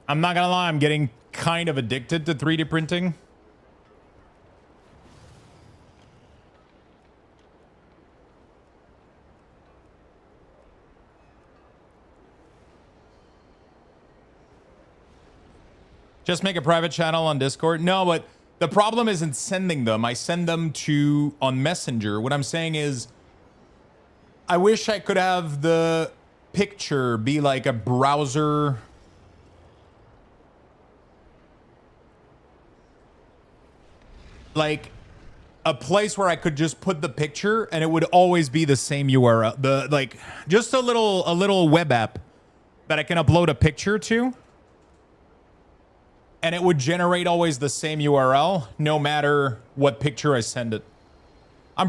I'm not gonna lie, I'm getting kind of addicted to 3D printing. Just make a private channel on Discord. No, but the problem isn't sending them. I send them to on Messenger. What I'm saying is, I wish I could have the picture be like a browser. Like a place where I could just put the picture and it would always be the same URL. The like just a little web app that I can upload a picture to. And it would generate always the same URL, no matter what picture I send it. I'm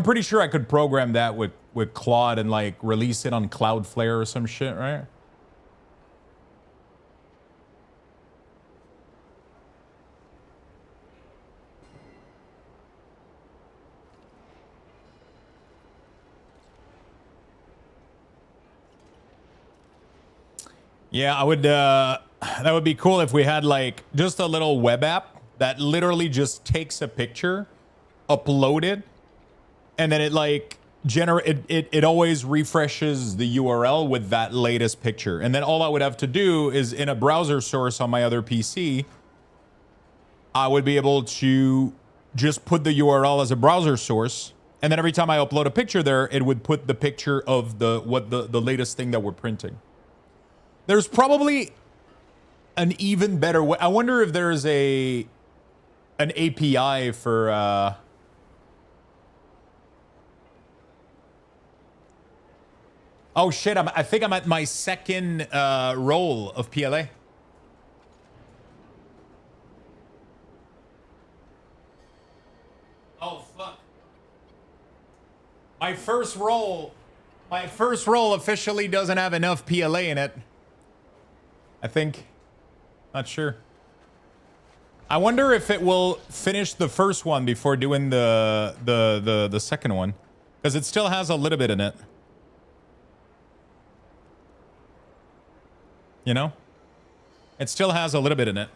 pretty sure I could program that with Claude and like release it on Cloudflare or some shit, right? Yeah, I would. That would be cool if we had like just a little web app that literally just takes a picture, upload it, and then it like it always refreshes the URL with that latest picture. And then all I would have to do is in a browser source on my other PC, I would be able to just put the URL as a browser source. And then every time I upload a picture there, it would put the picture of the latest thing that we're printing. There's probably an even better way. I wonder if there's an API for Oh shit, I think I'm at my second roll of PLA. Oh fuck. My first roll officially doesn't have enough PLA in it. I think. Not sure. I wonder if it will finish the first one before doing the second one. Because it still has a little bit in it. You know? It still has a little bit in it.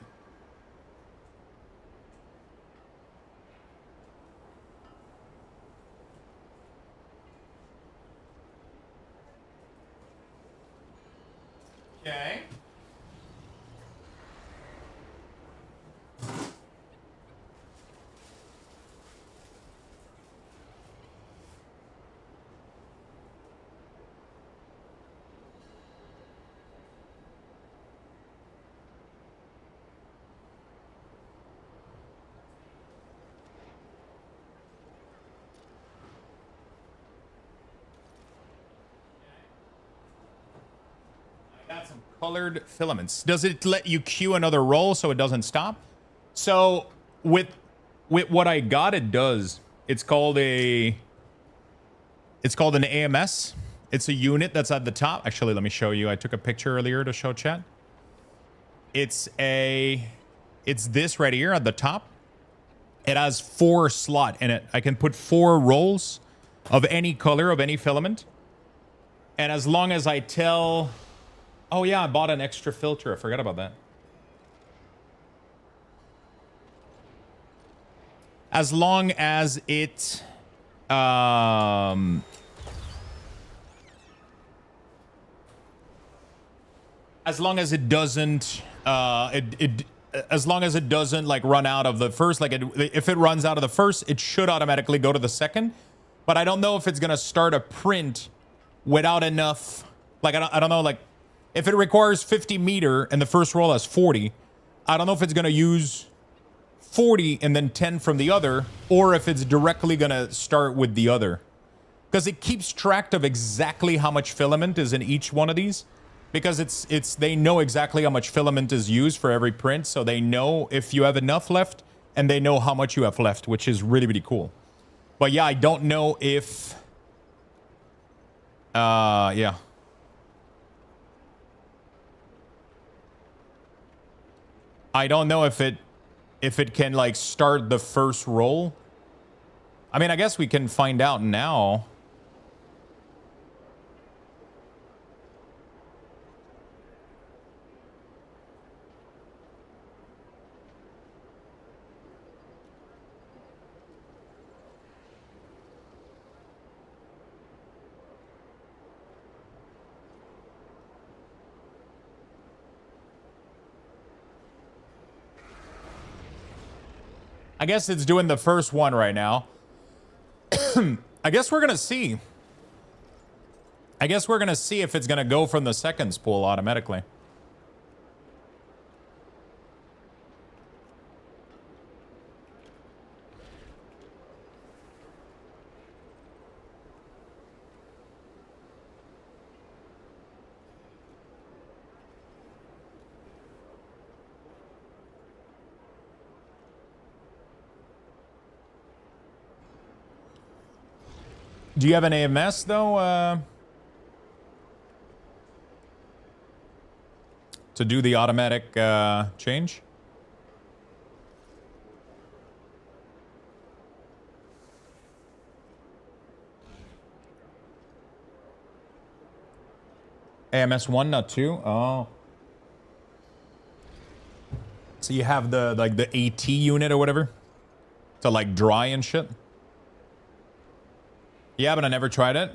Okay. Got some colored filaments. Does it let you queue another roll so it doesn't stop? So with what I got, it does. It's called an AMS. It's a unit that's at the top. Actually, let me show you. I took a picture earlier to show chat. It's this right here at the top. It has 4 slots in it. I can put 4 rolls of any color, of any filament. And as long as I tell... Oh yeah, I bought an extra filter. I forgot about that. As long as it as long as it doesn't as long as it doesn't like run out of the first, like if it runs out of the first, it should automatically go to the second. But I don't know if it's gonna start a print without enough, like I don't know, like if it requires 50 meter and the first roll has 40, I don't know if it's going to use 40 and then 10 from the other, or if it's directly going to start with the other. Because it keeps track of exactly how much filament is in each one of these. Because they know exactly how much filament is used for every print, so they know if you have enough left, and they know how much you have left, which is really, really cool. But yeah, I don't know if... yeah. I don't know if it can like start the first roll. I mean, I guess we can find out now. I guess it's doing the first one right now. I guess we're going to see. I guess we're going to see if it's going to go from the second spool automatically. Do you have an AMS though? To do the automatic change? AMS 1, not 2? Oh. So you have the like the AT unit or whatever to like dry and shit? Yeah, but I never tried it.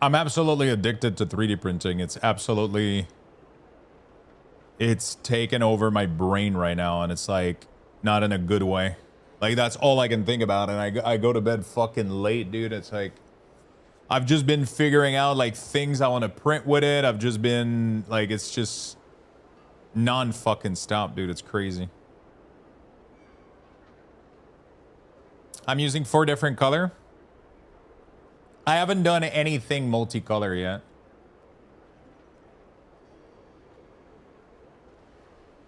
I'm absolutely addicted to 3D printing. It's taken over my brain right now, and it's like not in a good way. Like that's all I can think about, and I go to bed fucking late, dude. It's like I've just been figuring out like things I want to print with it. I've just been like, it's just non-fucking stop, dude. It's crazy. I'm using 4 different color. I haven't done anything multicolor yet.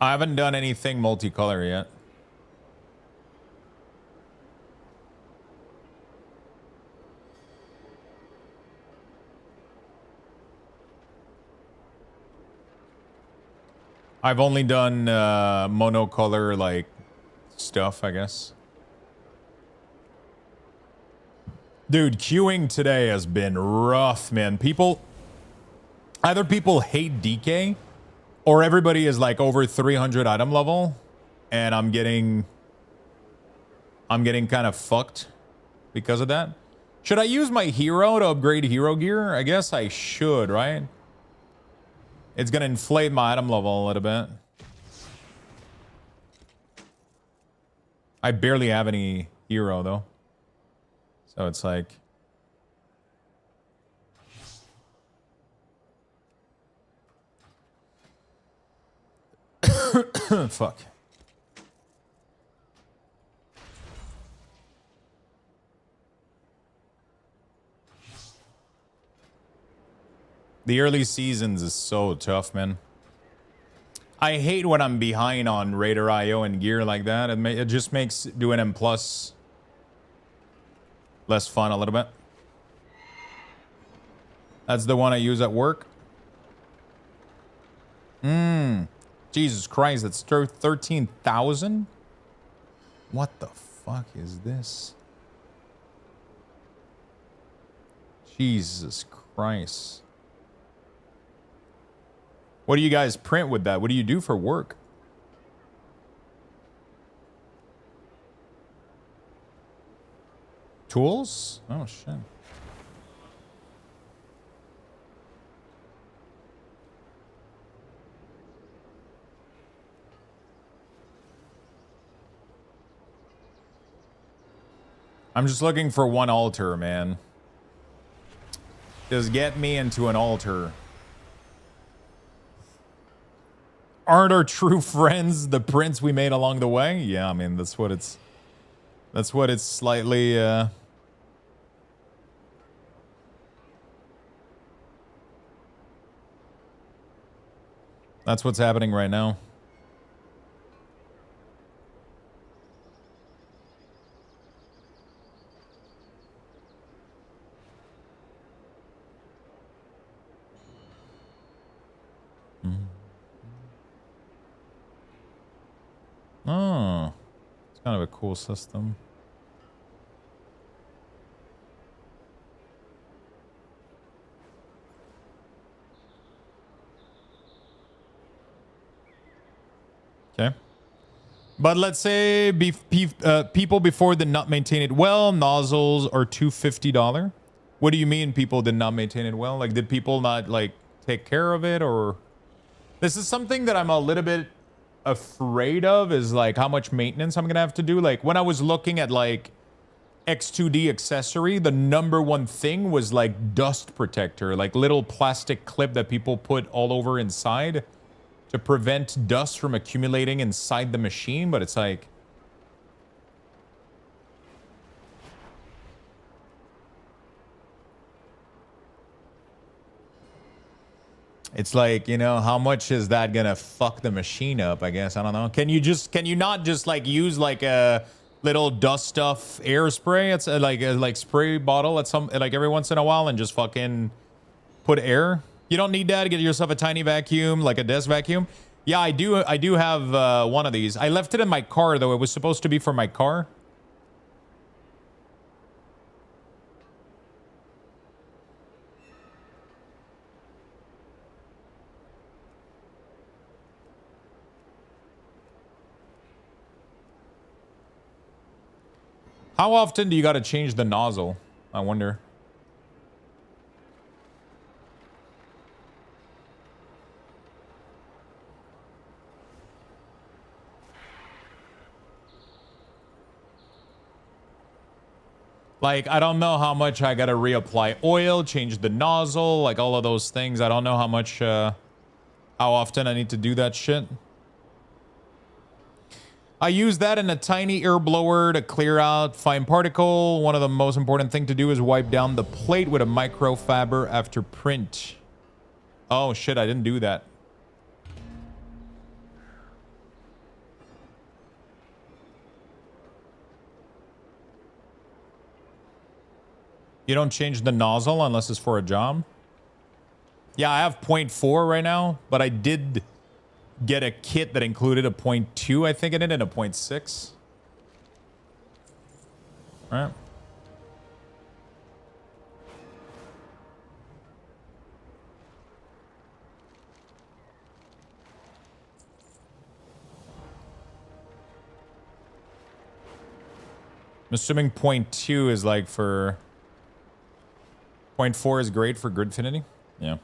I haven't done anything multicolor yet. I've only done monocolor like stuff, I guess. Dude, queuing today has been rough, man. Either people hate DK or everybody is like over 300 item level and I'm getting kind of fucked because of that. Should I use my hero to upgrade hero gear? I guess I should, right? It's going to inflate my item level a little bit. I barely have any hero, though. So it's like... Fuck. The early seasons is so tough, man. I hate when I'm behind on Raider IO and gear like that. It just makes doing M plus less fun a little bit. That's the one I use at work. Jesus Christ, that's 13,000? What the fuck is this? Jesus Christ. What do you guys print with that? What do you do for work? Tools? Oh, shit. I'm just looking for one altar, man. Just get me into an altar. Aren't our true friends the prints we made along the way? Yeah, I mean, that's what it's slightly, that's what's happening right now. Oh, it's kind of a cool system. Okay. But let's say people before did not maintain it well. Nozzles are $250. What do you mean people did not maintain it well? Like, did people not, like, take care of it? Or this is something that I'm a little bit afraid of, is like how much maintenance I'm gonna have to do. Like when I was looking at like X2D accessory, the #1 thing was like dust protector, like little plastic clip that people put all over inside to prevent dust from accumulating inside the machine. But it's like, you know, how much is that gonna fuck the machine up? I guess I don't know. Can you not just like use like a little dust stuff air spray? It's like spray bottle at some, like every once in a while, and just fucking put air. You don't need that to get yourself a tiny vacuum, like a desk vacuum. Yeah, I do have one of these. I left it in my car though. It was supposed to be for my car. How often do you got to change the nozzle? I wonder. Like, I don't know how much I got to reapply oil, change the nozzle, like all of those things. I don't know how much, how often I need to do that shit. I use that in a tiny air blower to clear out fine particle. One of the most important thing to do is wipe down the plate with a microfiber after print. Oh shit, I didn't do that. You don't change the nozzle unless it's for a job? Yeah, I have 0.4 right now, but I did get a kit that included a 0.2, I think, in it, and a 0.6. Right. I'm assuming 0.2 is like for... 0.4 is great for gridfinity? Yeah.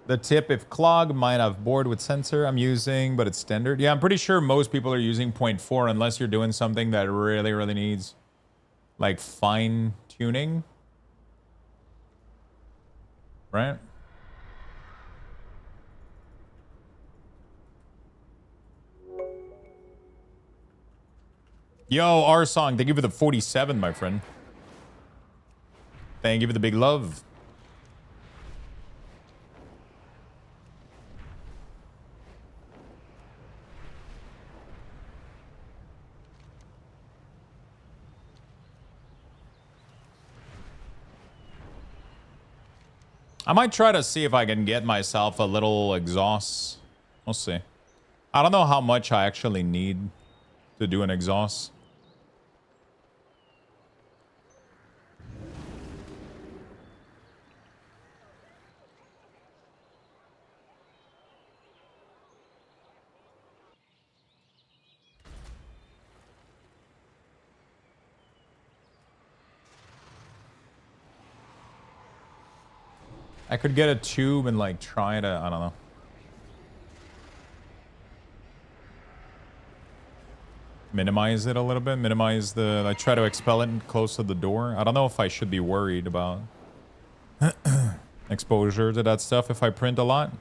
The tip, if clog, might have board with sensor I'm using, but it's standard. Yeah, I'm pretty sure most people are using 0.4 unless you're doing something that really, really needs like fine tuning. Right? Yo, our song, thank you for the 47, my friend. Thank you for the big love. I might try to see if I can get myself a little exhaust. We'll see. I don't know how much I actually need to do an exhaust. I could get a tube and like try to, I don't know. Minimize it a little bit, minimize the, like try to expel it close to the door. I don't know if I should be worried about exposure to that stuff if I print a lot.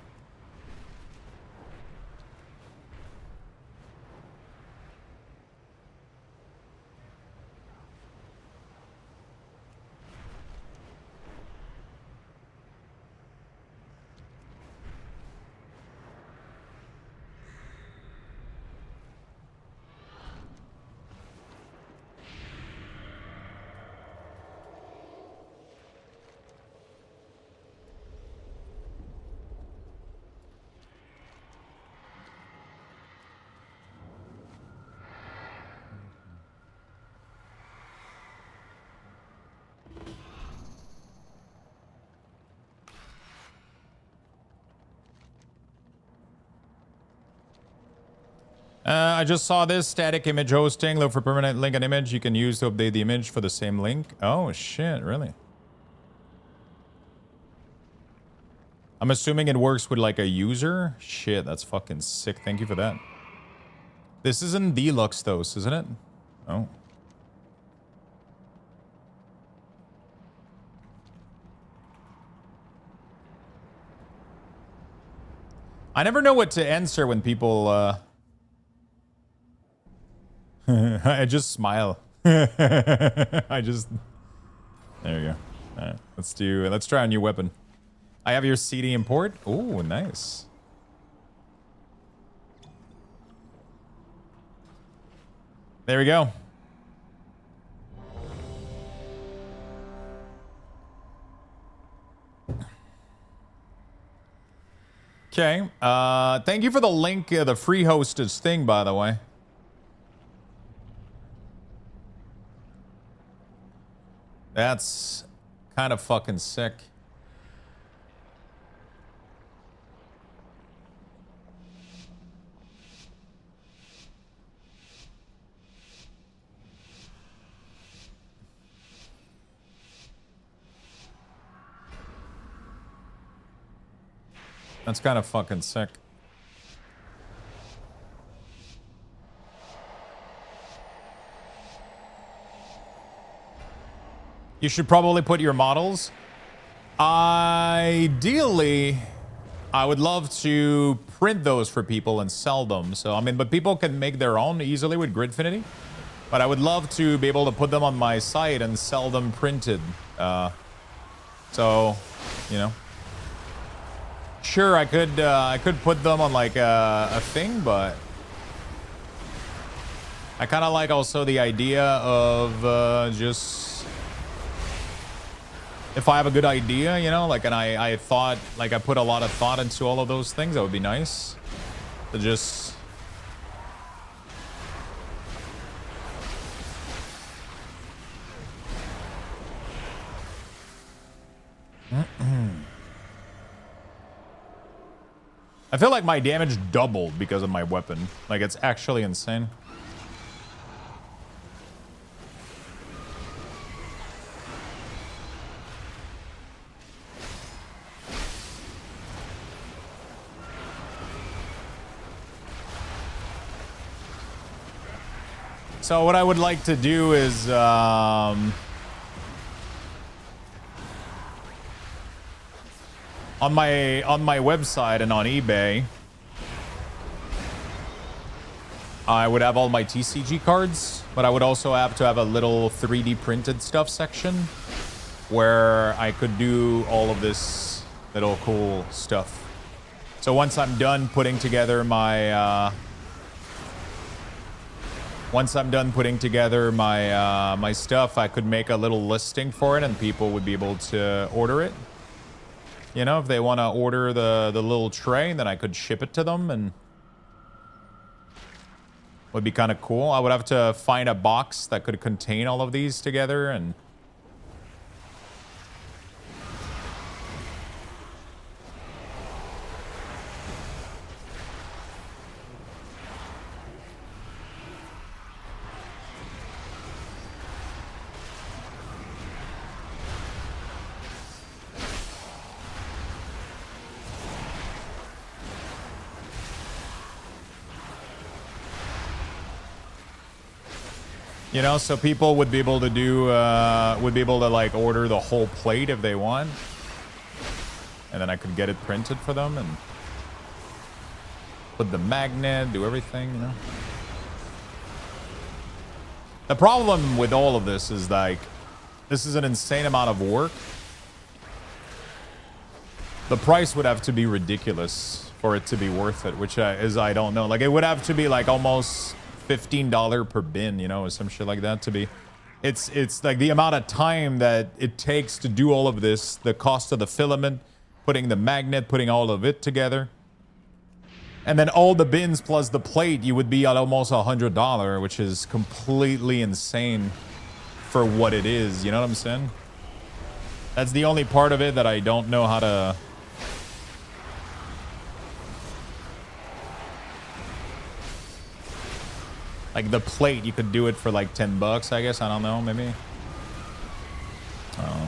I just saw this static image hosting. Look for permanent link and image you can use to update the image for the same link. Oh shit, really? I'm assuming it works with like a user. Shit, that's fucking sick. Thank you for that. This isn't deluxe though, isn't it? Oh. I never know what to answer when people I just smile. I just... There you go. All right, let's try a new weapon. I have your CD import. Oh, nice. There we go. Okay. Thank you for the link, the free hostess thing, by the way. That's kind of fucking sick. That's kind of fucking sick. You should probably put your models. Ideally, I would love to print those for people and sell them. So, I mean, but people can make their own easily with Gridfinity. But I would love to be able to put them on my site and sell them printed. So, you know. Sure, I could put them on like a thing, but I kind of like also the idea of just... If I have a good idea, you know, like, and I thought, like, I put a lot of thought into all of those things, that would be nice to just... I feel like my damage doubled because of my weapon. Like, it's actually insane. So what I would like to do is on my website and on eBay, I would have all my TCG cards, but I would also have to have a little 3D printed stuff section where I could do all of this little cool stuff. So once I'm done putting together my my stuff, I could make a little listing for it and people would be able to order it. You know, if they want to order the little tray, then I could ship it to them and would be kind of cool. I would have to find a box that could contain all of these together and you know, so people would be able to do, like order the whole plate if they want. And then I could get it printed for them and put the magnet, do everything, you know. The problem with all of this is like, this is an insane amount of work. The price would have to be ridiculous for it to be worth it, which is, I don't know. Like, it would have to be like almost $15 per bin, you know, or some shit like that to be. It's like the amount of time that it takes to do all of this, the cost of the filament, putting the magnet, putting all of it together. And then all the bins plus the plate, you would be at almost $100, which is completely insane for what it is, you know what I'm saying? That's the only part of it that I don't know how to... Like the plate, you could do it for like $10, I guess. I don't know, maybe. Oh.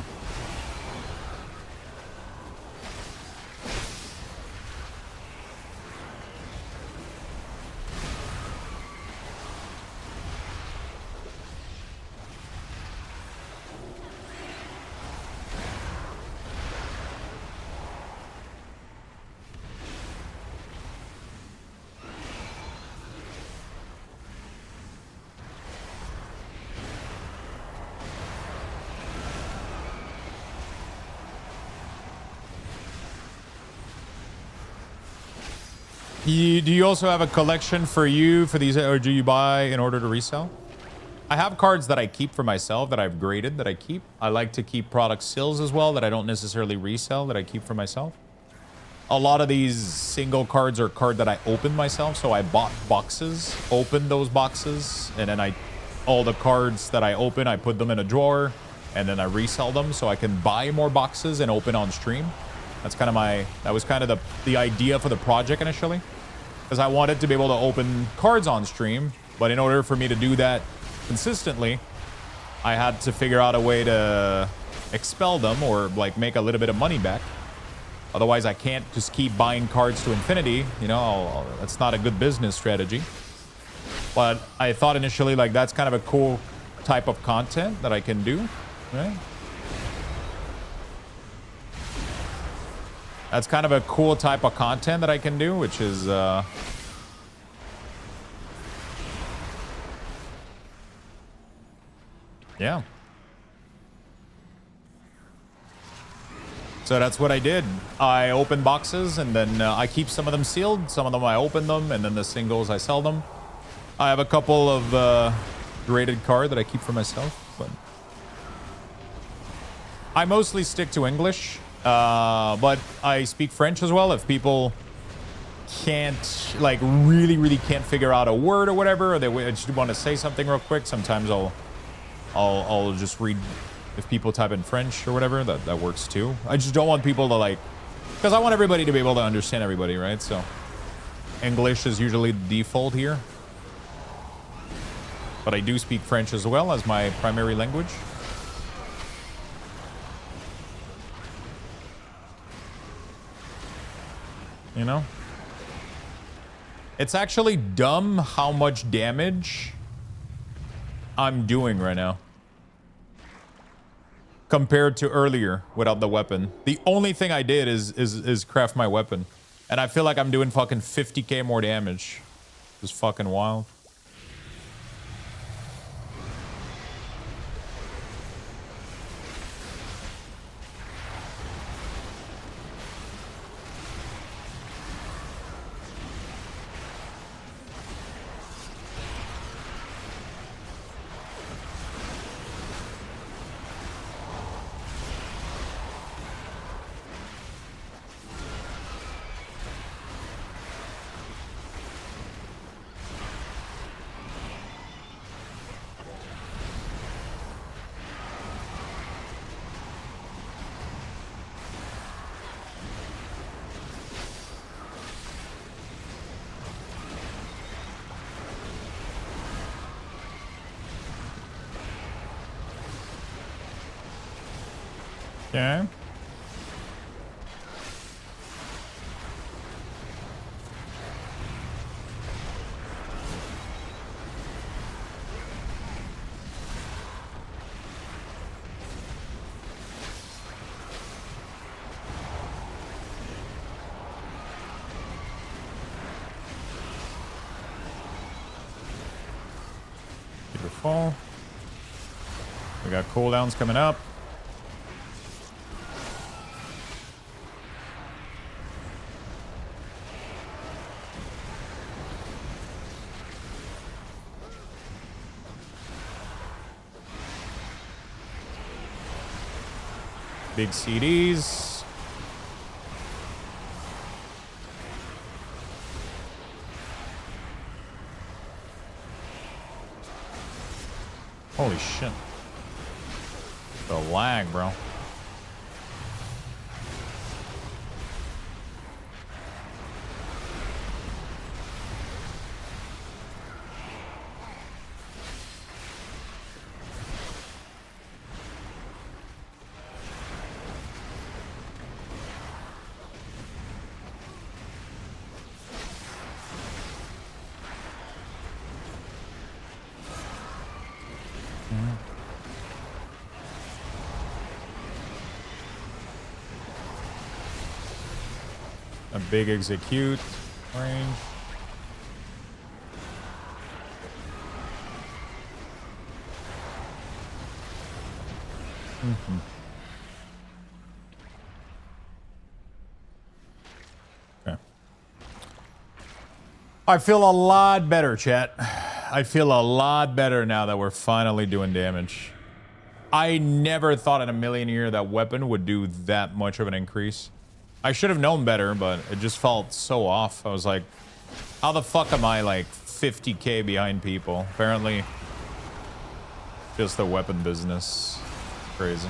Do you also have a collection for these, or do you buy in order to resell? I have cards that I keep for myself that I've graded that I keep. I like to keep product sales as well that I don't necessarily resell that I keep for myself. A lot of these single cards are cards that I opened myself. So I bought boxes, opened those boxes, and then all the cards that I open, I put them in a drawer and then I resell them so I can buy more boxes and open on stream. That's kind of that was kind of the idea for the project initially, because I wanted to be able to open cards on stream, but in order for me to do that consistently, I had to figure out a way to expel them or like make a little bit of money back. Otherwise, I can't just keep buying cards to infinity. You know, that's not a good business strategy. But I thought initially like that's kind of a cool type of content that I can do, right? That's kind of a cool type of content that I can do, which is yeah. So that's what I did. I open boxes and then I keep some of them sealed. Some of them I open them, and then the singles I sell them. I have a couple of graded card that I keep for myself, but I mostly stick to English, but I speak French as well. If people can't, like, really can't figure out a word or whatever, or they just want to say something real quick, sometimes I'll just read. If people type in French or whatever, that works too. I just don't want people to, like, because I want everybody to be able to understand everybody, right? So English is usually the default here. But I do speak French as well as my primary language. You know? It's actually dumb how much damage I'm doing right now compared to earlier without the weapon. The only thing I did is craft my weapon. And I feel like I'm doing fucking 50k more damage. It's fucking wild. Okay. Beautiful. We got cooldowns coming up. Big CDs. Holy shit. The lag, bro. A big execute range. Okay. I feel a lot better, chat. I feel a lot better now that we're finally doing damage. I never thought in a million years that weapon would do that much of an increase. I should have known better, but it just felt so off. I was like, how the fuck am I like 50k behind people? Apparently, just the weapon business. Crazy.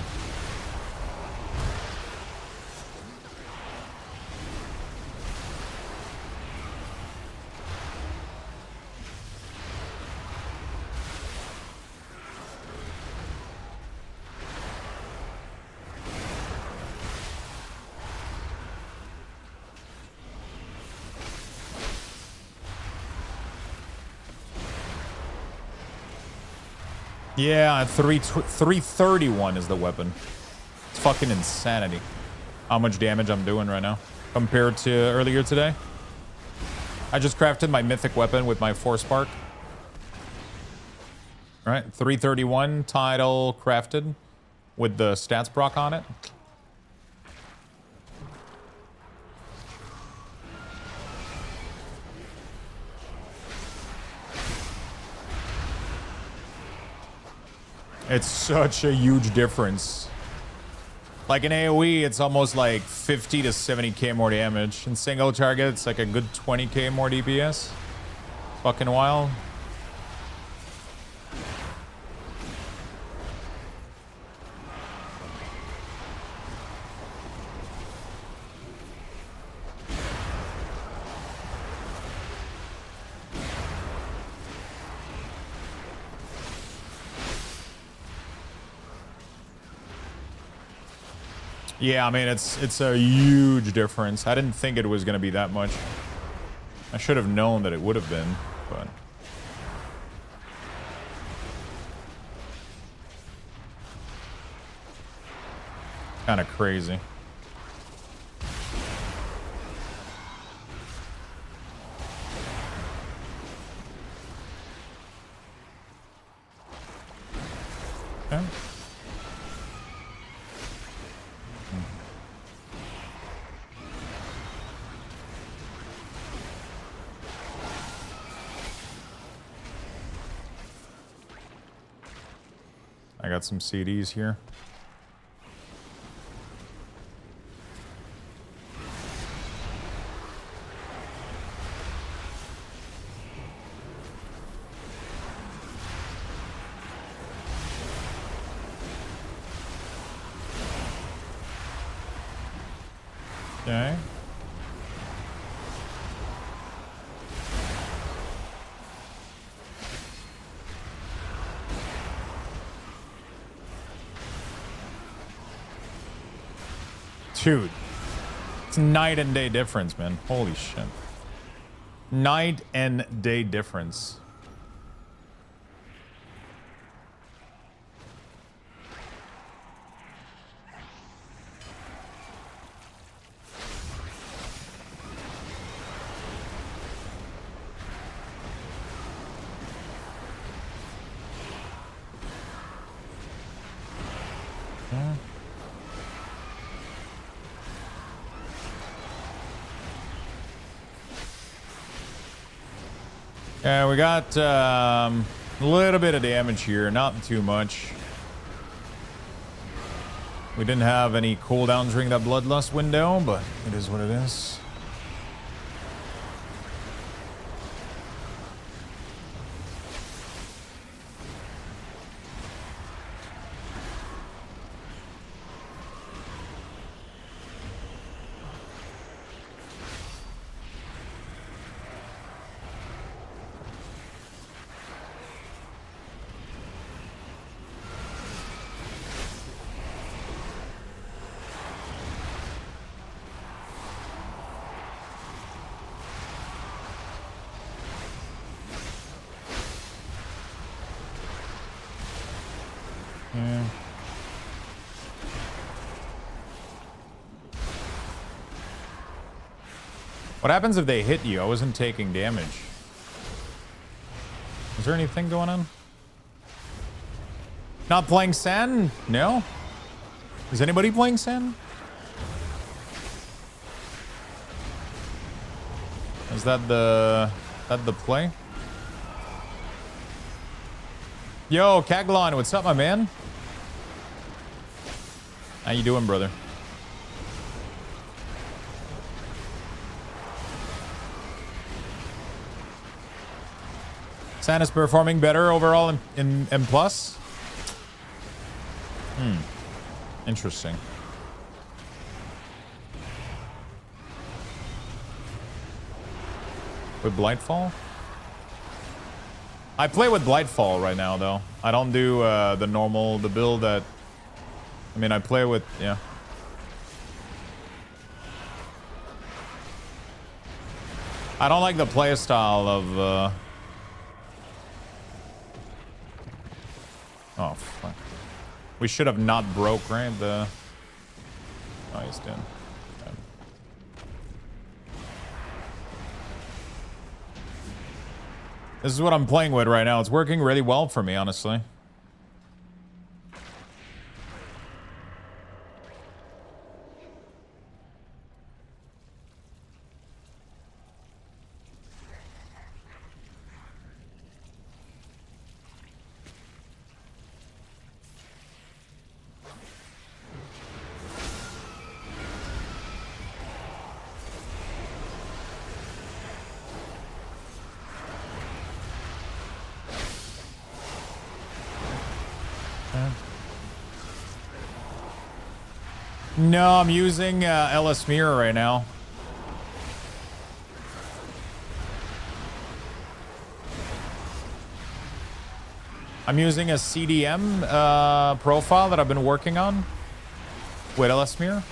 Yeah, 331 is the weapon. It's fucking insanity. how much damage I'm doing right now compared to earlier today. I just crafted my mythic weapon with my 4 spark. All right, 331 title crafted with the stats proc on it. It's such a huge difference. Like in AoE, it's almost like 50 to 70k more damage. In single target, it's like a good 20k more DPS. Fucking wild. Yeah, I mean, it's a huge difference. I didn't think it was going to be that much. I should have known that it would have been, but... kind of crazy. Okay. I got some CDs here. Okay. Dude, it's night and day difference, man. Holy shit. Night and day difference. Yeah. Yeah, we got a little bit of damage here, not too much. We didn't have any cooldowns during that Bloodlust window, but it is what it is. Yeah. What happens if they hit you? I wasn't taking damage. Is there anything going on? Not playing Sen? No? Is anybody playing Sen? Is that the play? Yo, Kaglon, what's up, my man? How you doing, brother? Santa's performing better overall in M+. Interesting. With Blightfall? I play with Blightfall right now, though. I don't do the build that... I mean, I play with... yeah. I don't like the playstyle of... Oh, fuck. We should have not broke, right? Oh, he's dead. This is what I'm playing with right now. It's working really well for me, honestly. No, I'm using LS Mirror right now. I'm using a CDM profile that I've been working on with LS Mirror.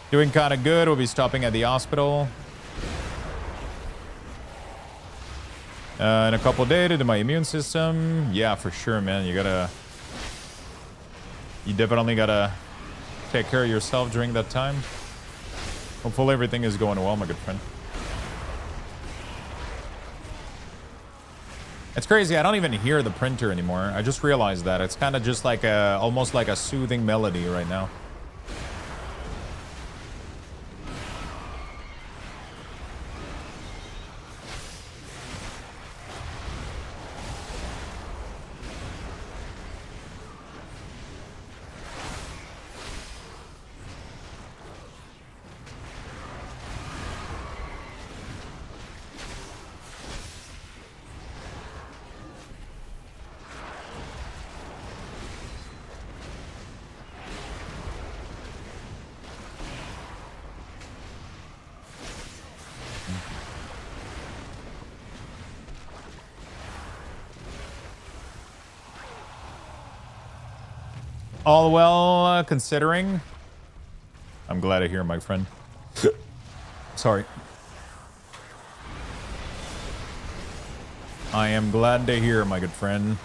Doing kind of good. We'll be stopping at the hospital in a couple of days to my immune system. Yeah, for sure, man. You definitely gotta take care of yourself during that time. Hopefully everything is going well, my good friend. It's crazy. I don't even hear the printer anymore. I just realized that. It's kind of just like almost like a soothing melody right now. All well, considering. I'm glad to hear, my friend. Sorry. I am glad to hear, my good friend.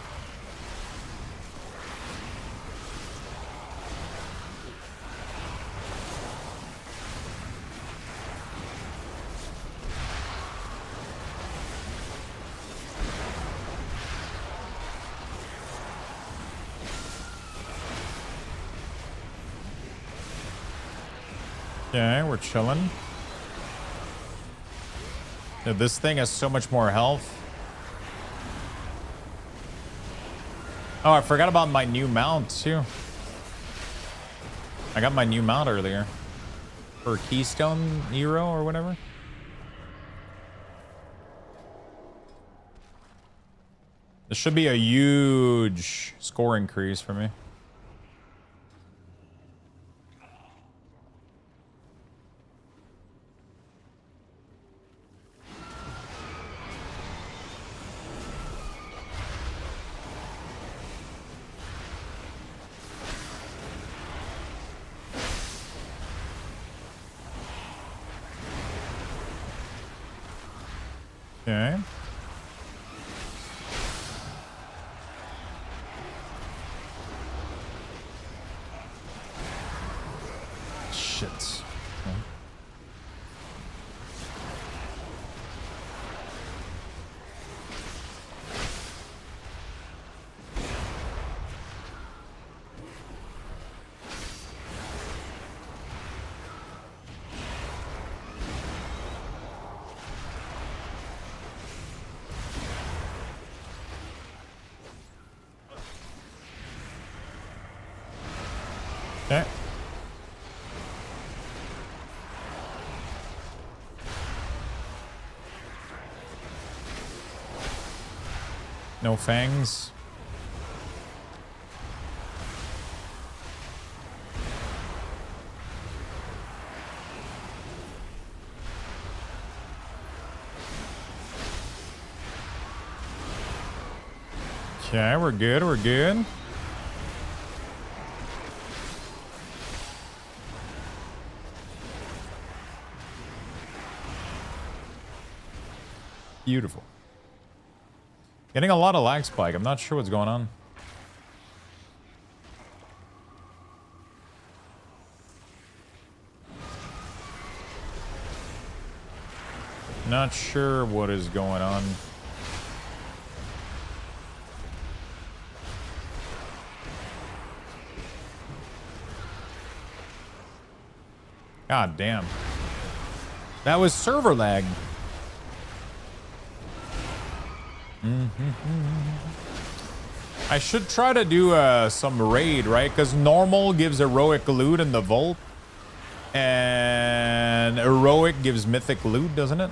Okay, we're chilling. Dude, this thing has so much more health. Oh, I forgot about my new mount, too. I got my new mount earlier. For Keystone Hero or whatever. This should be a huge score increase for me. Okay. Shit. Okay. Okay. No fangs. Okay, we're good, we're good. Beautiful. Getting a lot of lag spike. I'm not sure what's going on. Not sure what is going on. God damn. That was server lag. I should try to do some raid, right? Because normal gives heroic loot in the vault. And heroic gives mythic loot, doesn't it?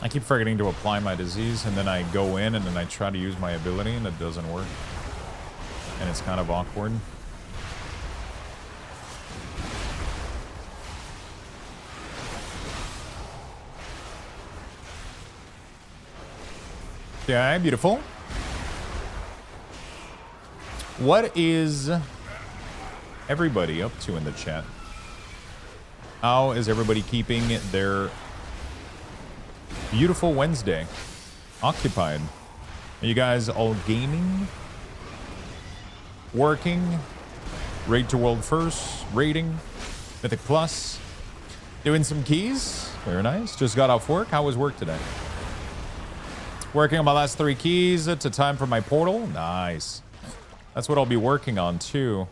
I keep forgetting to apply my disease, and then I go in and then I try to use my ability and it doesn't work. And it's kind of awkward. Yeah, beautiful. What is everybody up to in the chat? How is everybody keeping their beautiful Wednesday occupied? Are you guys all gaming? Working? Raid to World First? Raiding? Mythic Plus? Doing some keys? Very nice. Just got off work. How was work today? Working on my last 3 keys to time for my portal. Nice. That's what I'll be working on too.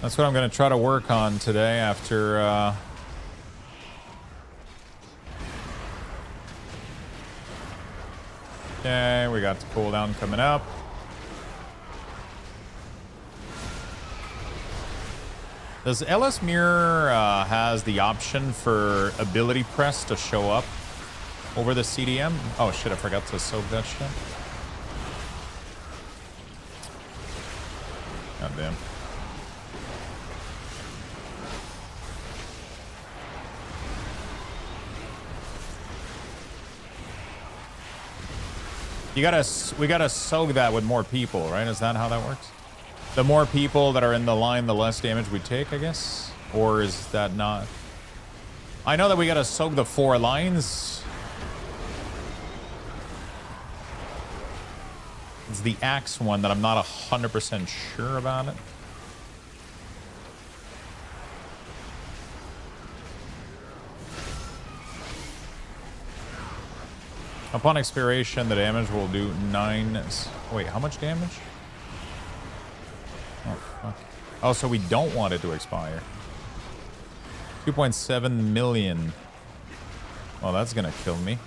That's what I'm going to try to work on today after okay, we got the cooldown coming up. Does LS Mirror has the option for ability press to show up over the CDM? Oh shit, I forgot to soak that shit. God damn. We gotta soak that with more people, right? Is that how that works? The more people that are in the line, the less damage we take, I guess? Or is that not? I know that we gotta soak the 4 lines. It's the axe one that I'm not 100% sure about it. Upon expiration, the damage will do 9... Wait, how much damage? Oh, fuck. Oh, so we don't want it to expire. 2.7 million. Well, that's gonna kill me.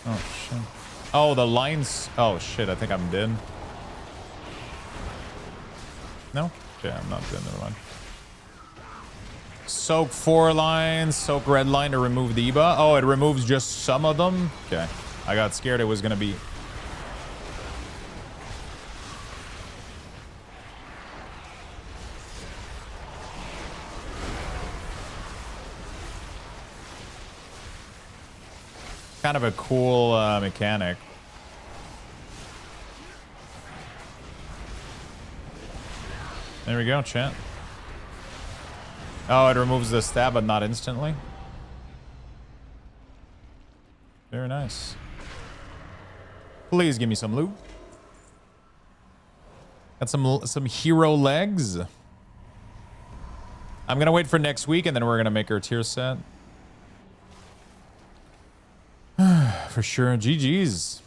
Oh, shit. Oh, the lines. Oh, shit. I think I'm dead. No? Yeah, I'm not dead. Never mind. Soak 4 lines. Soak red line to remove the EBA. Oh, it removes just some of them? Okay. I got scared it was going to be... kind of a cool mechanic. There we go, chat. Oh, it removes the stab, but not instantly. Very nice. Please give me some loot. Got some hero legs. I'm gonna wait for next week, and then we're gonna make our tier set. For sure. GG's.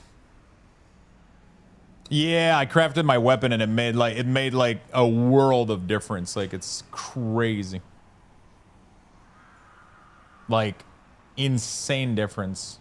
Yeah, I crafted my weapon and it made like a world of difference. Like, it's crazy. Like, insane difference.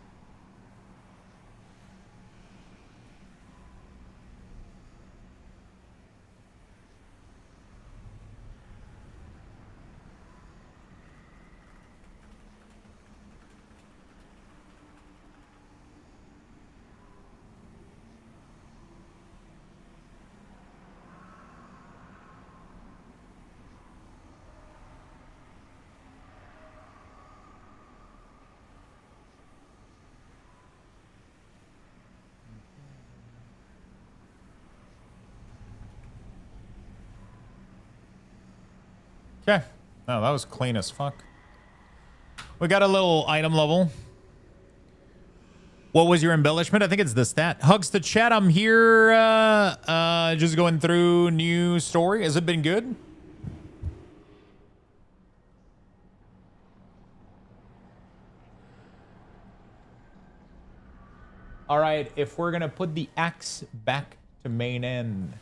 Okay. Oh, that was clean as fuck. We got a little item level. What was your embellishment? I think it's the stat. Hugs to chat. I'm here just going through new story. Has it been good? All right, if we're going to put the axe back to main end,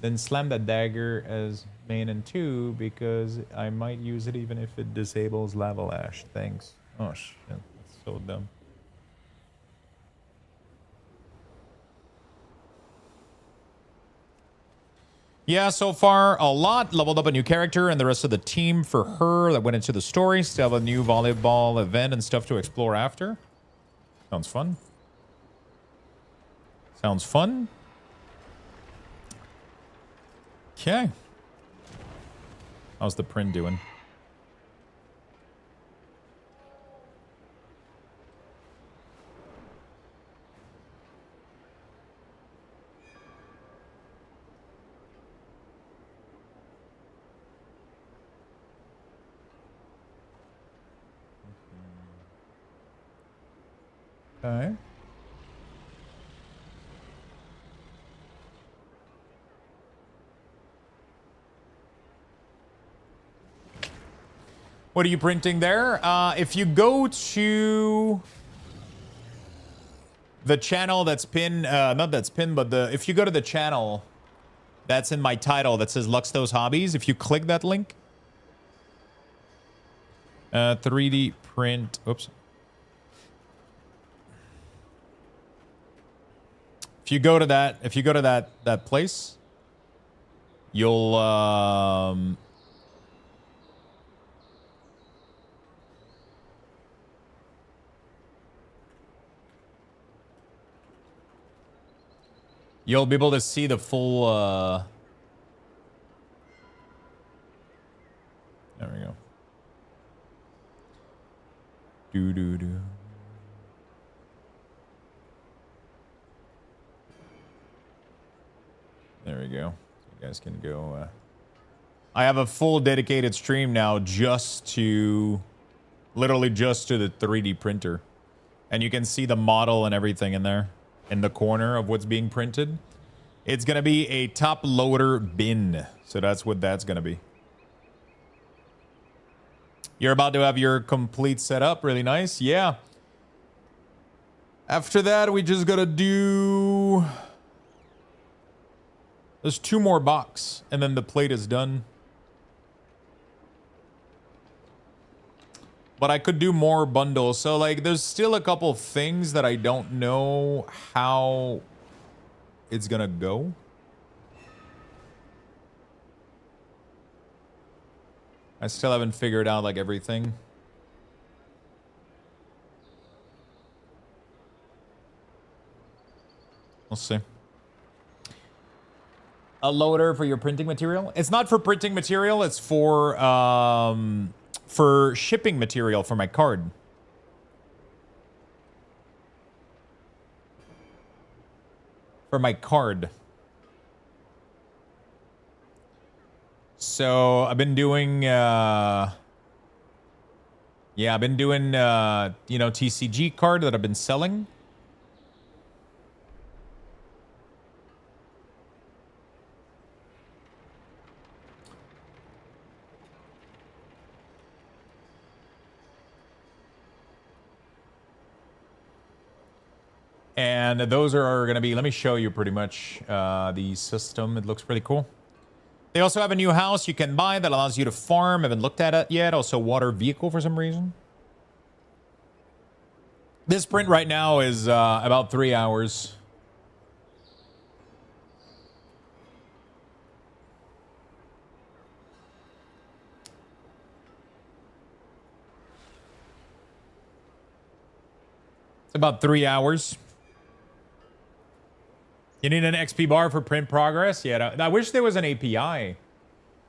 then slam the dagger as main end 2 because I might use it even if it disables lava lash. Thanks. Oh shit, that's so dumb. Yeah, so far a lot. Leveled up a new character and the rest of the team for her that went into the story. Still have a new volleyball event and stuff to explore after. Sounds fun. Sounds fun. Okay. How's the print doing? Okay. What are you printing there? If you go to the channel that's pinned, not that's pinned, but if you go to the channel that's in my title that says Luxtos Hobbies, if you click that link, 3D print, oops. If you go to that place, you'll you'll be able to see the full there we go. Do. There we go. So you guys can go. I have a full dedicated stream now literally just to the 3D printer. And you can see the model and everything in there in the corner of what's being printed. It's going to be a top loader bin. So that's what that's going to be. You're about to have your complete setup. Really nice. Yeah. After that, we just got to do... There's 2 more box, and then the plate is done. But I could do more bundles. So, like, there's still a couple things that I don't know how it's gonna go. I still haven't figured out, like, everything. We'll see. A loader for your printing material? It's not for printing material. It's for shipping material for my card. For my card. So I've been doing, I've been doing, TCG card that I've been selling. And those are going to be, let me show you pretty much the system. It looks pretty cool. They also have a new house you can buy that allows you to farm. Haven't looked at it yet. Also water vehicle for some reason. This print right now is about 3 hours. It's about 3 hours. You need an XP bar for print progress? Yeah, I wish there was an API.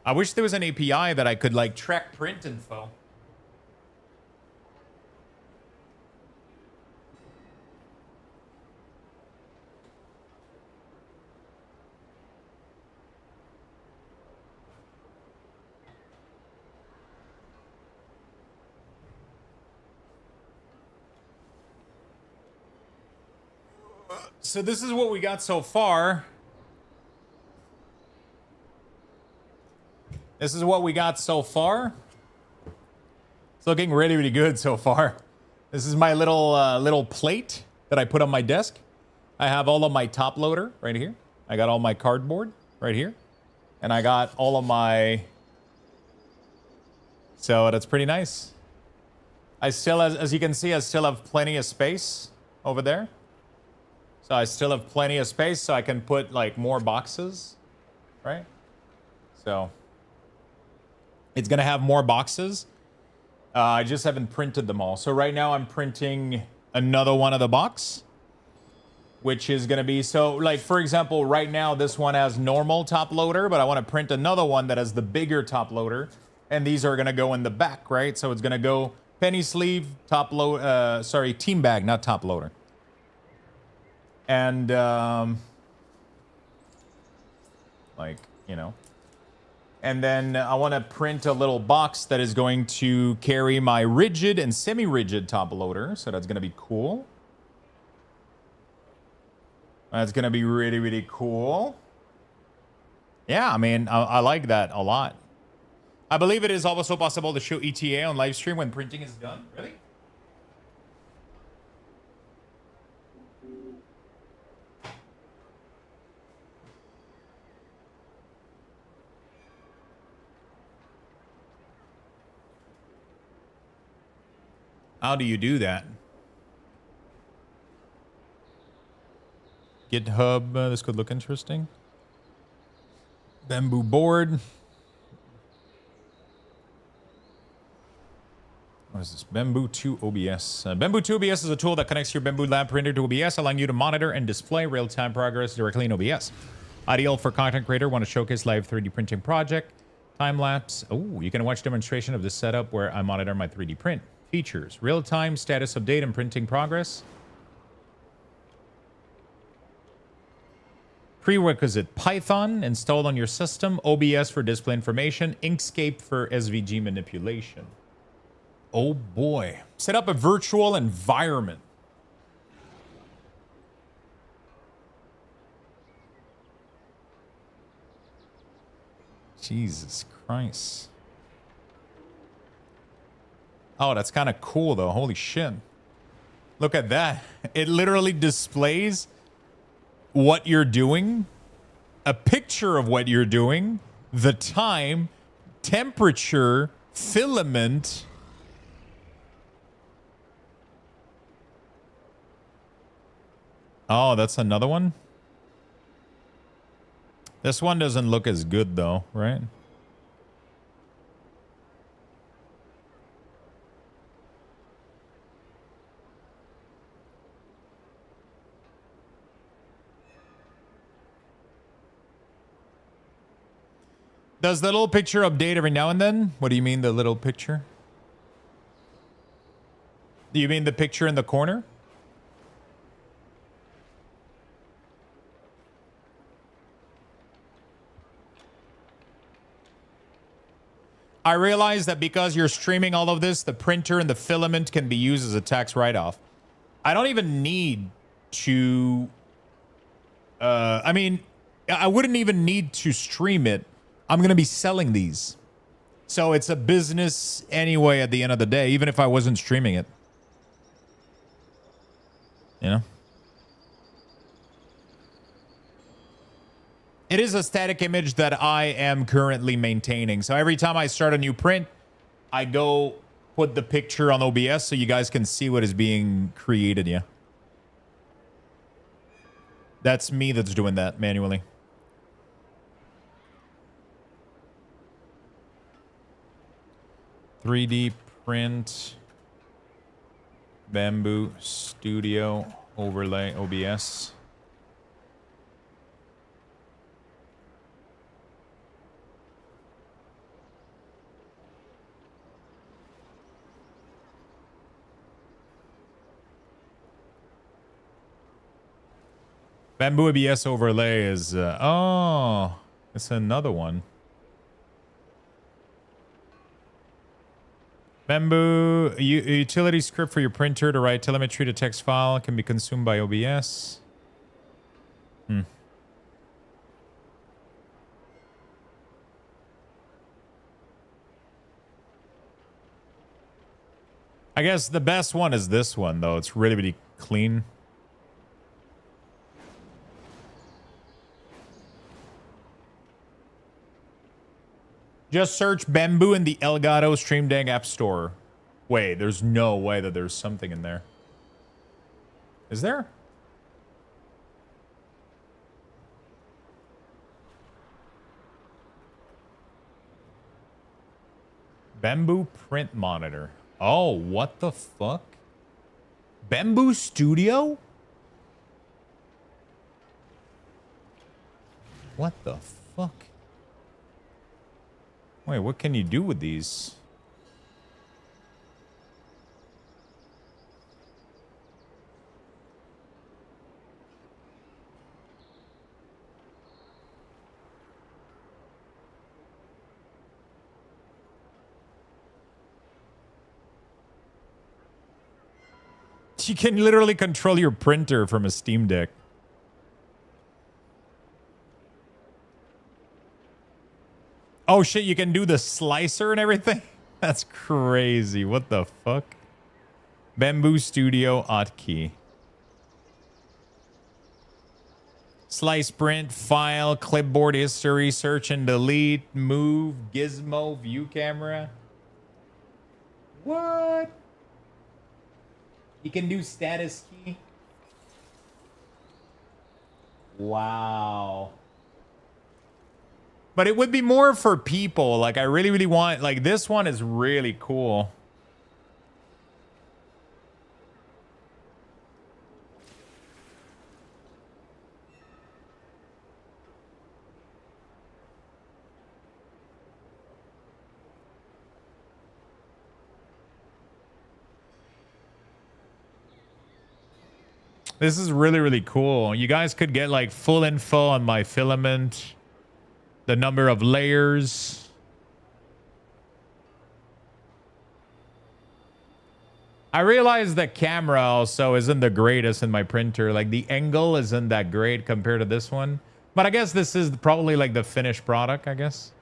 I wish there was an API that I could like track print info. So this is what we got so far. This is what we got so far. It's looking really, really good so far. This is my little plate that I put on my desk. I have all of my top loader right here. I got all my cardboard right here. And I got all of my... So that's pretty nice. I still, as you can see, I still have plenty of space over there. So I still have plenty of space so I can put like more boxes, right? So it's gonna have more boxes. I just haven't printed them all. So right now I'm printing another one of the box, which is gonna be, so like for example, right now this one has normal top loader, but I wanna print another one that has the bigger top loader. And these are gonna go in the back, right? So it's gonna go penny sleeve, top load, sorry, team bag, not top loader. And, like, you know, and then I want to print a little box that is going to carry my rigid and semi-rigid top loader. So that's going to be cool. That's going to be really, really cool. Yeah, I mean, I like that a lot. I believe it is also possible to show ETA on live stream when printing is done. Really? How do you do that? GitHub, this could look interesting. Bamboo board. What is this? Bamboo 2 OBS. Bamboo 2 OBS is a tool that connects your Bamboo Lab printer to OBS, allowing you to monitor and display real-time progress directly in OBS. Ideal for content creator want to showcase live 3D printing project. Time-lapse. Oh, you can watch demonstration of this setup where I monitor my 3D print. Features. Real-time status update and printing progress. Prerequisite. Python installed on your system. OBS for display information. Inkscape for SVG manipulation. Oh boy. Set up a virtual environment. Jesus Christ. Oh, that's kind of cool, though. Holy shit. Look at that. It literally displays what you're doing, a picture of what you're doing, the time, temperature, filament. Oh, that's another one? This one doesn't look as good, though, right? Does the little picture update every now and then? What do you mean, the little picture? Do you mean the picture in the corner? I realize that because you're streaming all of this, the printer and the filament can be used as a tax write-off. I don't even need to... I mean, I wouldn't even need to stream it. I'm going to be selling these. So it's a business anyway at the end of the day, even if I wasn't streaming it. You know? It is a static image that I am currently maintaining. So every time I start a new print, I go put the picture on OBS so you guys can see what is being created, yeah. That's me that's doing that manually. .3D print, Bamboo Studio, overlay, OBS. Bamboo ABS overlay is, oh, it's another one. Bamboo, a utility script for your printer to write telemetry to text file can be consumed by OBS. I guess the best one is this one, though. It's really, really clean. Just search Bamboo in the Elgato Stream Deck App Store. Wait, there's no way that there's something in there. Is there? Bamboo print monitor. Oh, what the fuck? Bamboo Studio? What the fuck? Wait, what can you do with these? You can literally control your printer from a Steam Deck. Oh shit, you can do the slicer and everything? That's crazy. What the fuck? Bamboo Studio hotkey. Slice, print, file, clipboard history, search and delete, move, gizmo, view camera. What? You can do status key. Wow. But it would be more for people. Like, I really, really want... Like, this one is really cool. This is really, really cool. You guys could get, like, full info on my filament. The number of layers. I realize the camera also isn't the greatest in my printer. Like, the angle isn't that great compared to this one. But I guess this is probably like the finished product, I guess.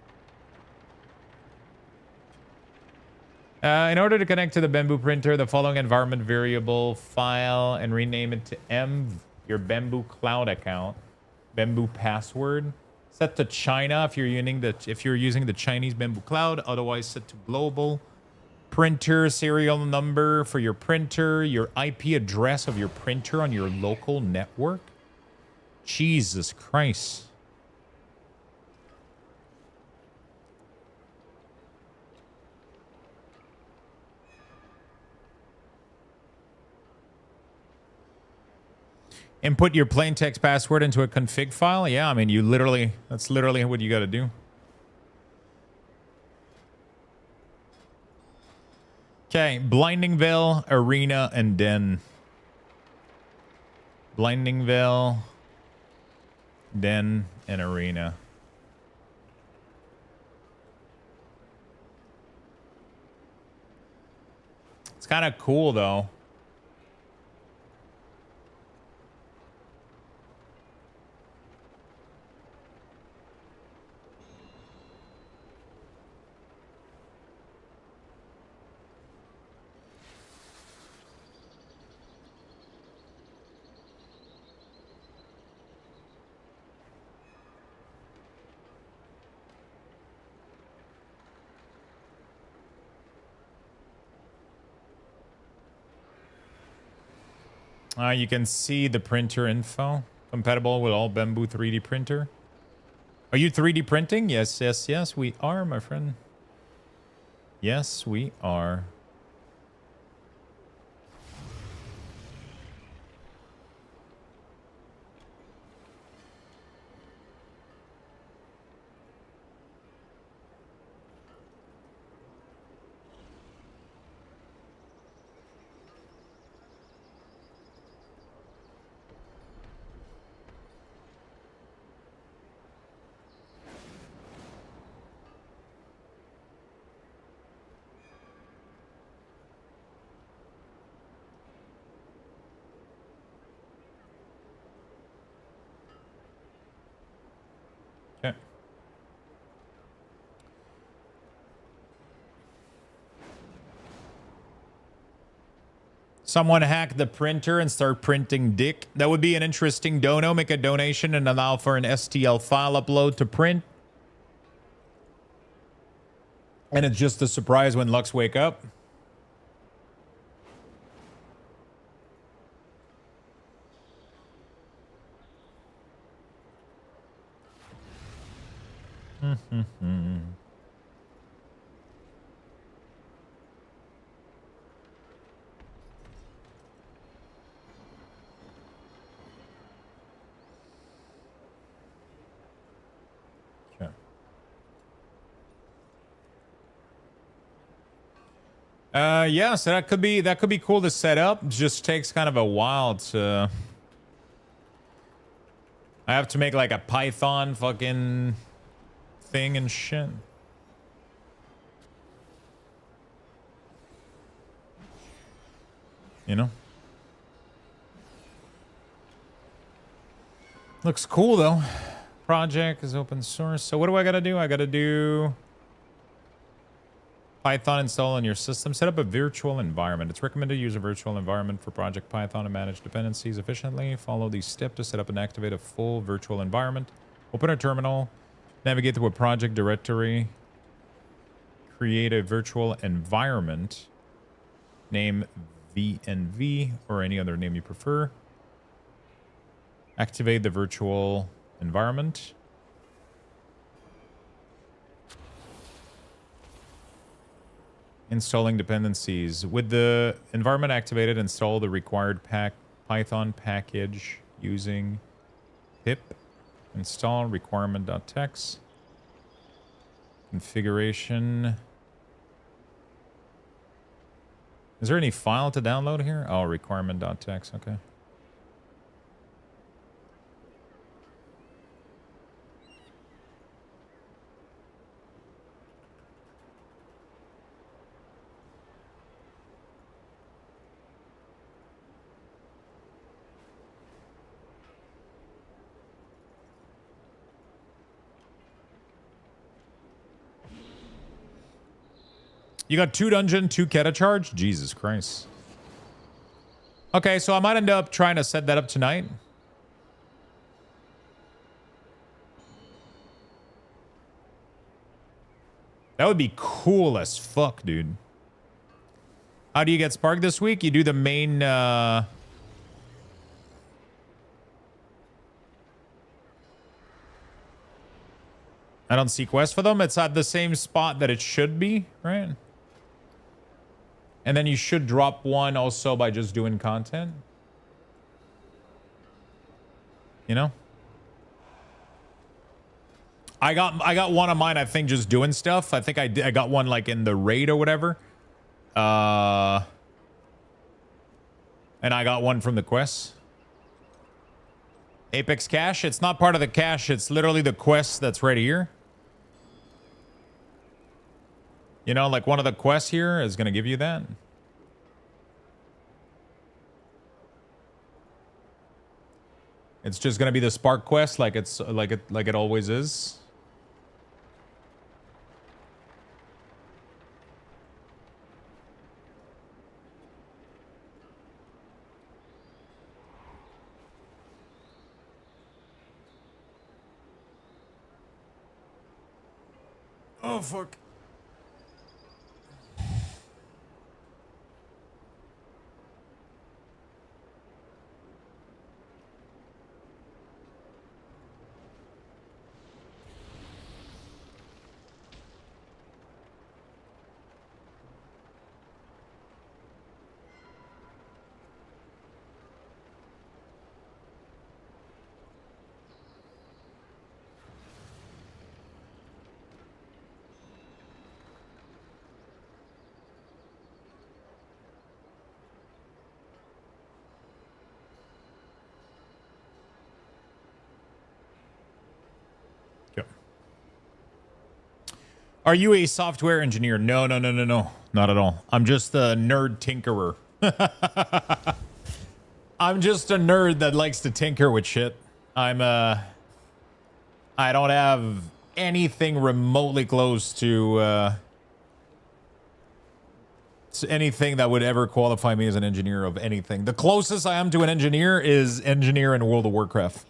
In order to connect to the Bamboo printer, the following environment variable file and rename it to your Bamboo Cloud account. Bamboo password. Set to China if you're using the Chinese Bamboo Cloud. Otherwise, set to global. Printer serial number for your printer. Your IP address of your printer on your local network. Jesus Christ. Input your plain text password into a config file. Yeah, I mean, that's literally what you got to do. Okay, Blinding Veil, Arena, and Den. Blinding Veil, Den, and Arena. It's kind of cool, though. You can see the printer info. Compatible with all Bamboo 3D printer. Are you 3D printing? Yes, yes, yes, we are, my friend. Yes, we are. Okay. Someone hack the printer and start printing dick. That would be an interesting dono. Make a donation and allow for an STL file upload to print. And it's just a surprise when Lux wake up. Okay. Yeah, so that could be cool to set up. It just takes kind of a while to. I have to make like a Python fucking thing and shit. You know? Looks cool though. Project is open source. So what do I gotta do? I gotta do Python install on your system. Set up a virtual environment. It's recommended to use a virtual environment for Project Python to manage dependencies efficiently. Follow these steps to set up and activate a full virtual environment. Open a terminal. Navigate to a project directory. Create a virtual environment. Name VNV or any other name you prefer. Activate the virtual environment. Installing dependencies. With the environment activated, install the required Python package using pip install requirement.txt. Configuration. Is there any file to download here? Oh, requirement.txt. Okay. You got 2 dungeon, 2 Keta charge? Jesus Christ. Okay, so I might end up trying to set that up tonight. That would be cool as fuck, dude. How do you get Spark this week? You do the main... I don't see quests for them. It's at the same spot that it should be, right? And then you should drop one also by just doing content. You know? I got one of mine, I think, just doing stuff. I think I got one like in the raid or whatever. And I got one from the quest. Apex cache. It's not part of the cache. It's literally the quest that's right here. You know, like one of the quests here is going to give you that. It's just going to be the Spark quest like it always is. Oh fuck. Are you a software engineer? No, no, no, no, no. Not at all. I'm just a nerd tinkerer. I'm just a nerd that likes to tinker with shit. I don't have anything remotely close to anything that would ever qualify me as an engineer of anything. The closest I am to an engineer is engineer in World of Warcraft.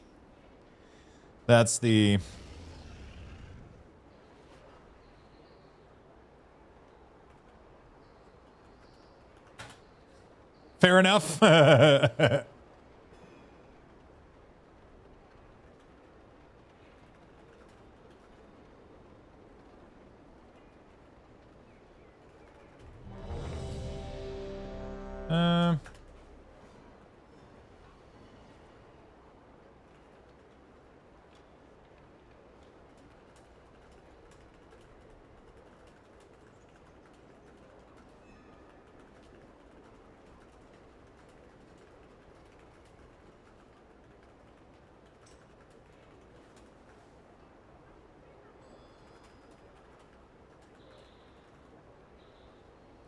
That's the... Fair enough.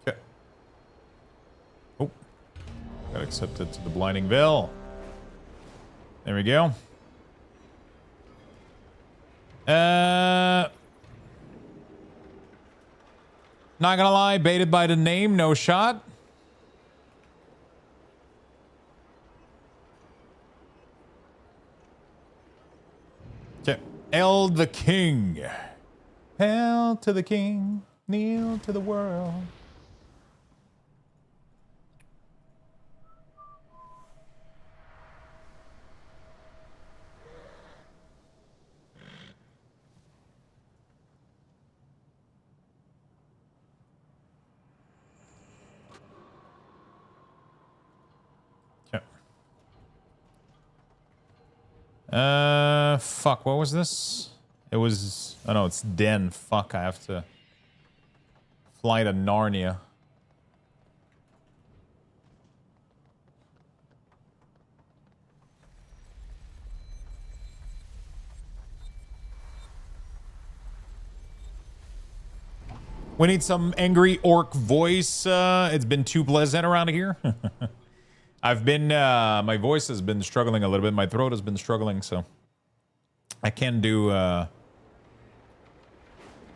Okay. Oh, got accepted to the Blinding Veil. There we go. Not gonna lie, baited by the name, no shot. Okay. Hail the King. Hail to the King. Kneel to the world. Fuck, what was this? It was, oh no, it's Den. Fuck, I have to fly to Narnia. We need some angry orc voice. It's been too pleasant around here. I've been, my voice has been struggling a little bit. My throat has been struggling, so I can't do the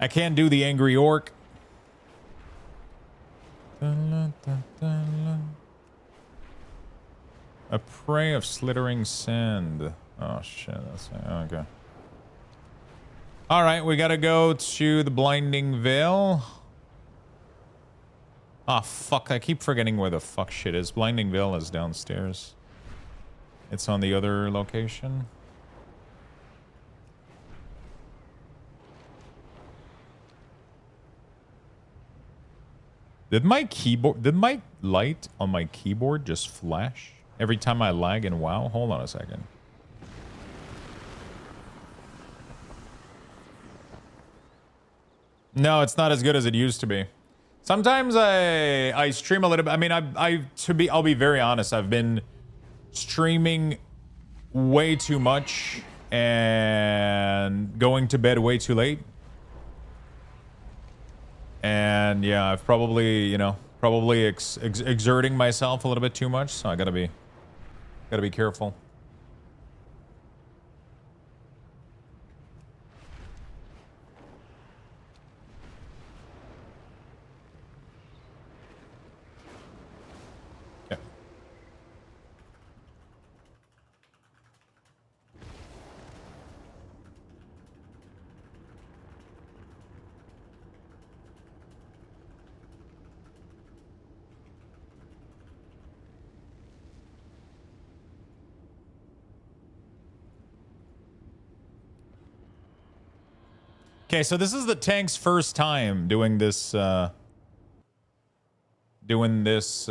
angry orc. A prey of slithering sand. Oh shit, that's okay. All right, we gotta go to the Blinding Veil. Ah, fuck, I keep forgetting where the fuck shit is. Blinding Veil is downstairs. It's on the other location. Did my light on my keyboard just flash every time I lag in WoW? Hold on a second. No, it's not as good as it used to be. Sometimes I stream a little bit. I mean, I'll be very honest. I've been streaming way too much and going to bed way too late. And yeah, I've probably, you know, exerting myself a little bit too much. So I gotta be careful. Okay, so this is the tank's first time doing this this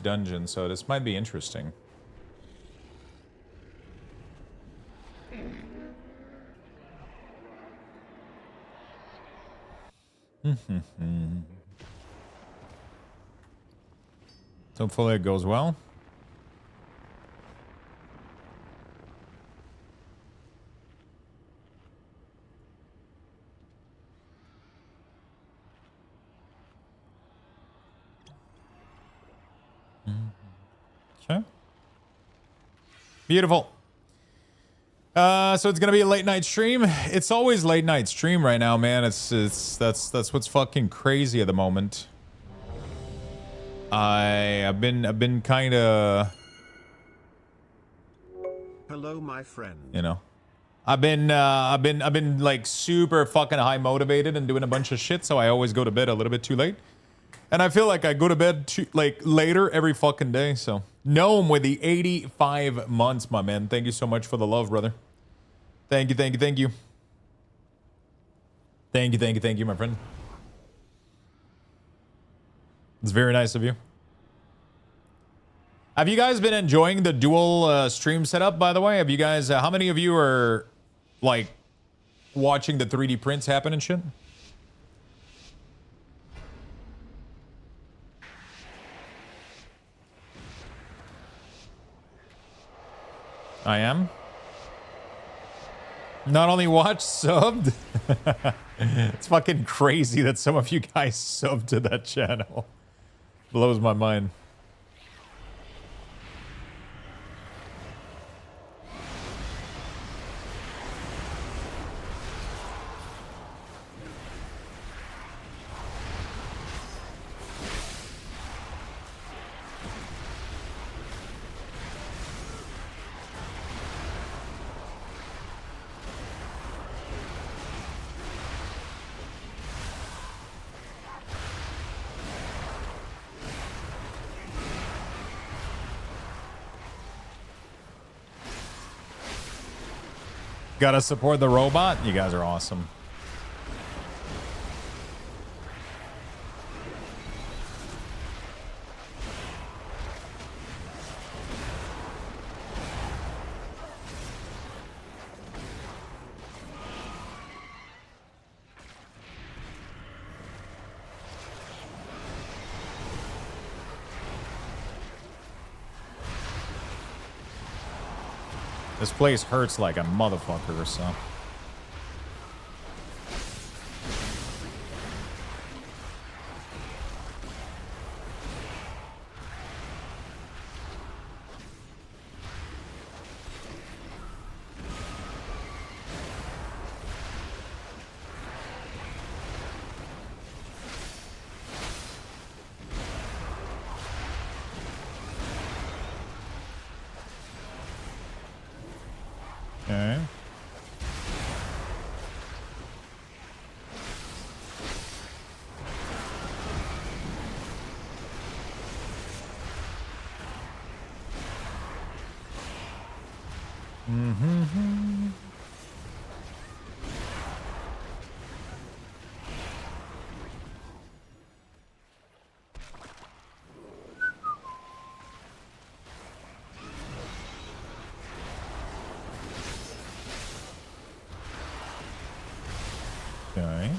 dungeon, so this might be interesting. Hopefully it goes well. Okay. Beautiful. So it's gonna be a late night stream. It's always late night stream right now, man. That's what's fucking crazy at the moment. I've been kind of, Hello, my friend. you know, I've been like super fucking high motivated and doing a bunch of shit, so I always go to bed a little bit too late. And I feel like I go to bed too, like later every fucking day. So Gnome with the 85 months, my man. Thank you so much for the love, brother. Thank you, thank you, thank you. Thank you, thank you, thank you, my friend. It's very nice of you. Have you guys been enjoying the dual stream setup, by the way? Have you guys, how many of you are like watching the 3D prints happen and shit? I am. Not only watch, subbed. It's fucking crazy that some of you guys subbed to that channel. Blows my mind. Gotta support the robot. You guys are awesome. This place hurts like a motherfucker, so. Okay. Mm-hmm. Okay.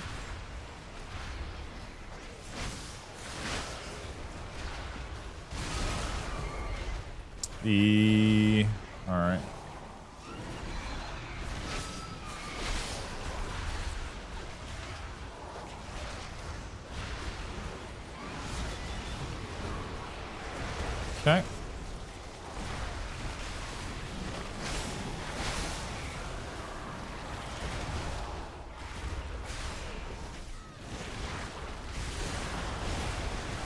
All right. Okay.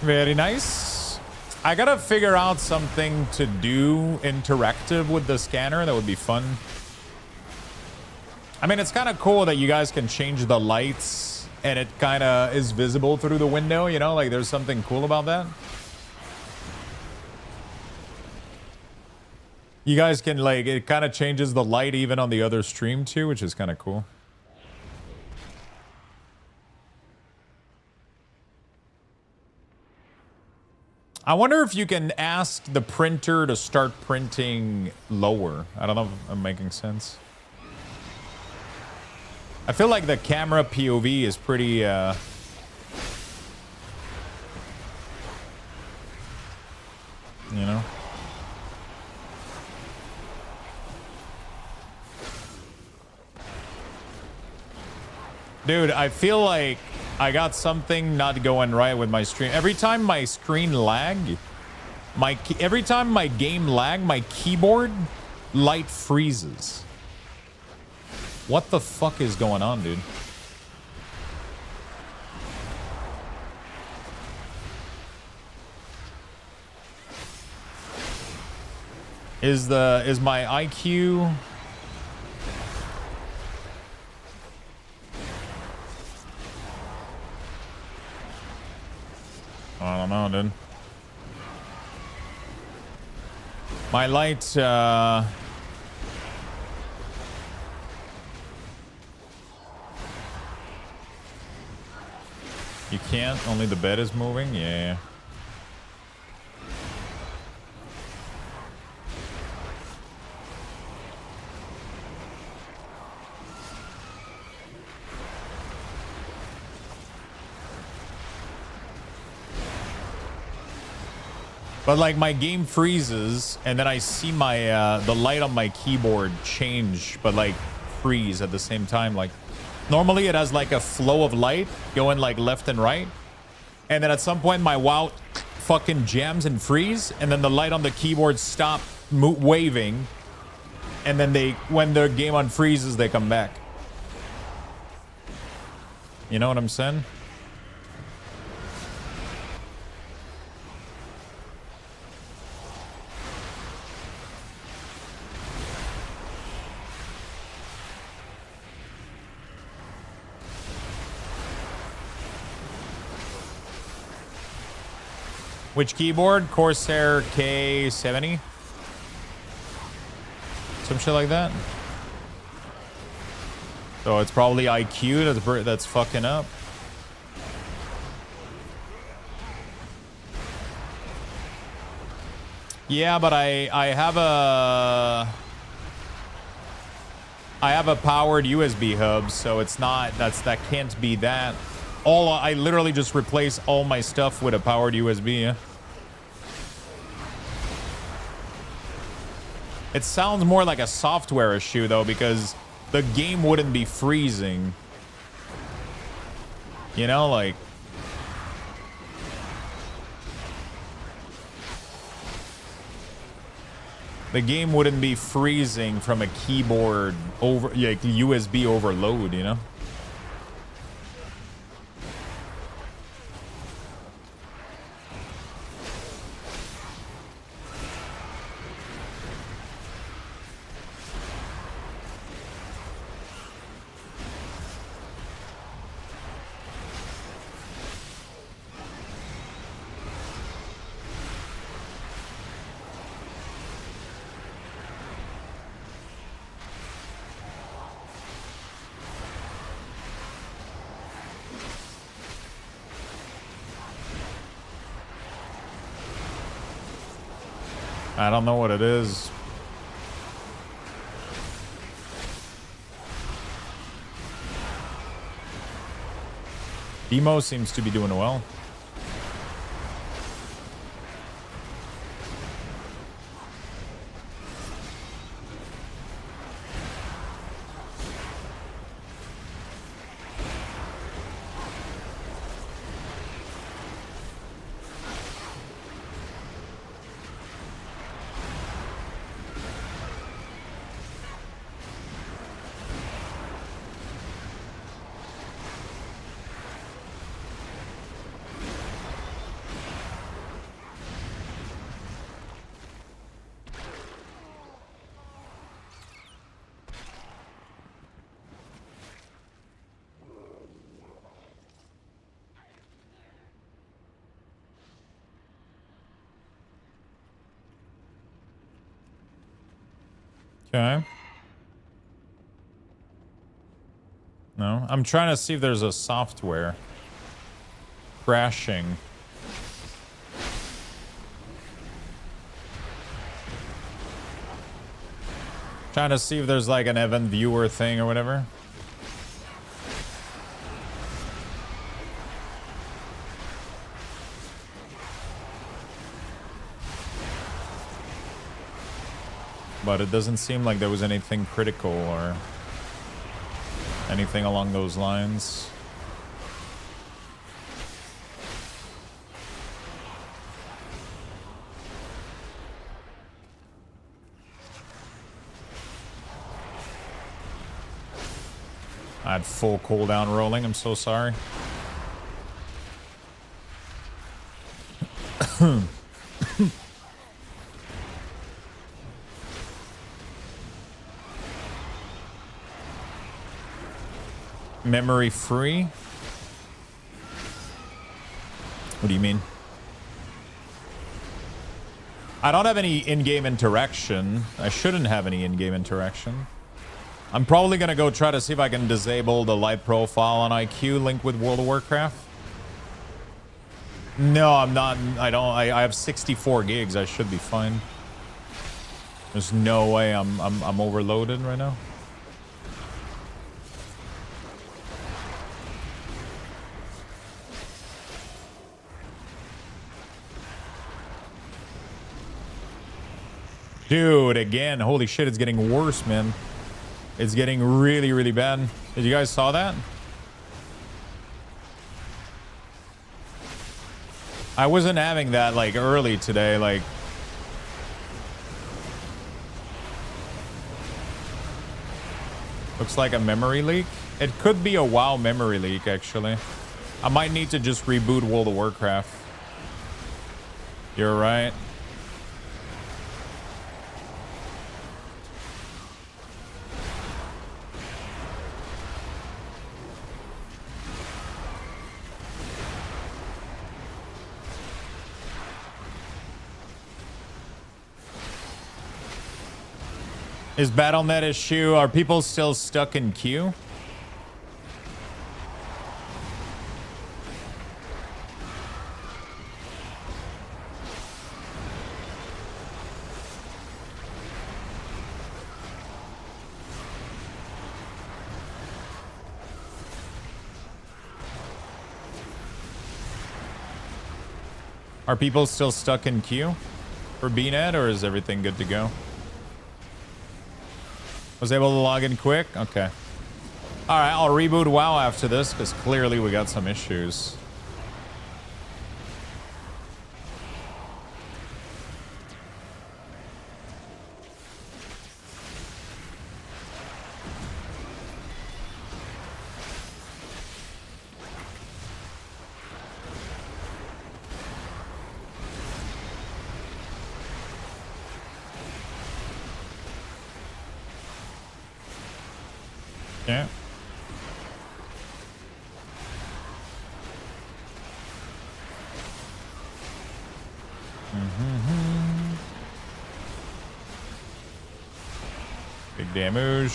Very nice. I gotta figure out something to do interactive with the scanner. That would be fun. I mean, it's kind of cool that you guys can change the lights and it kind of is visible through the window, you know? Like, there's something cool about that. You guys can, like, it kind of changes the light even on the other stream too, which is kind of cool. I wonder if you can ask the printer to start printing lower. I don't know if I'm making sense. I feel like the camera POV is pretty, you know? Dude, I feel like I got something not going right with my stream. Every time my screen lag, Every time my game lag, my keyboard light freezes. What the fuck is going on, dude? Is my IQ? I don't know, dude. My light, you can't? Only the bed is moving? Yeah. But like my game freezes and then I see my the light on my keyboard change but like freeze at the same time. Like normally it has like a flow of light going like left and right, and then at some point my WoW fucking jams and freeze, and then the light on the keyboard stop waving, and then when the game unfreezes they come back. You know what I'm saying? Which keyboard? Corsair K70? Some shit like that. So it's probably IQ that's fucking up. Yeah, but I have a powered USB hub, so it's not that can't be that. I literally just replace all my stuff with a powered USB. Yeah? It sounds more like a software issue though, because the game wouldn't be freezing. You know, like the game wouldn't be freezing from a keyboard like USB overload, you know? I don't know what it is. Demo seems to be doing well. Okay. No, I'm trying to see if there's a software crashing. Trying to see if there's like an event viewer thing or whatever. But it doesn't seem like there was anything critical or anything along those lines. I had full cooldown rolling. I'm so sorry. Memory free? What do you mean? I don't have any in-game interaction. I shouldn't have any in-game interaction. I'm probably gonna go try to see if I can disable the light profile on IQ linked with World of Warcraft. No, I'm not. I have 64 gigs. I should be fine. There's no way I'm overloaded right now. Dude, again, holy shit, it's getting worse, man. It's getting really, really bad. Did you guys saw that? I wasn't having that, like, early today, like... Looks like a memory leak. It could be a WoW memory leak, actually. I might need to just reboot World of Warcraft. You're right. Is Battle.net issue? Are people still stuck in queue? Are people still stuck in queue for BNet, or is everything good to go? Was able to log in quick? Okay. All right, I'll reboot WoW after this because clearly we got some issues. Yeah. Big damage.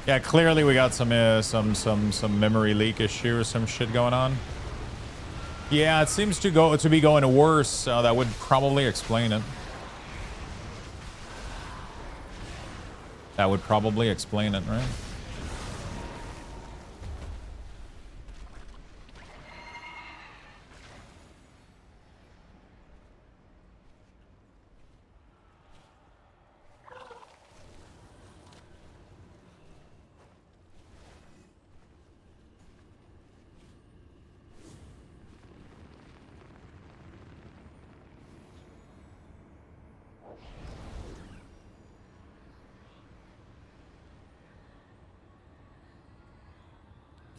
Yeah, clearly we got some memory leak issue or some shit going on. Yeah, it seems to be going worse, so that would probably explain it. That would probably explain it, right?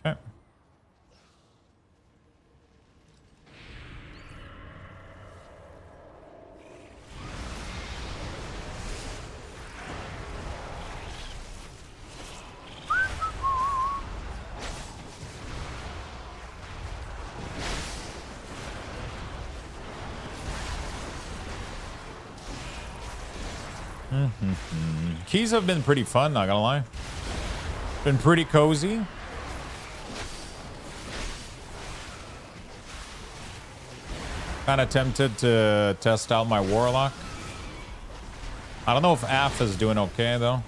Okay. Keys have been pretty fun, not gonna lie. Been pretty cozy. Kind of tempted to test out my Warlock. I don't know if AF is doing okay though.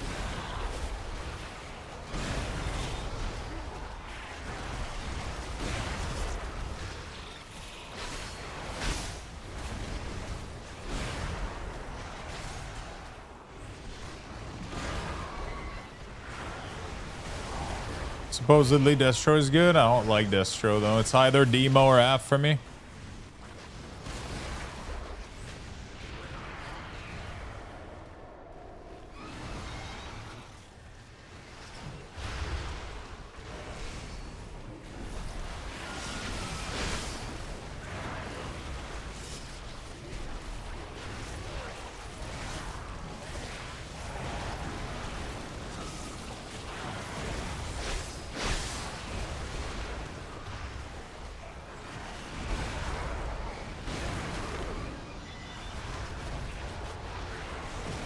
Supposedly Destro is good. I don't like Destro though. It's either Demo or F for me.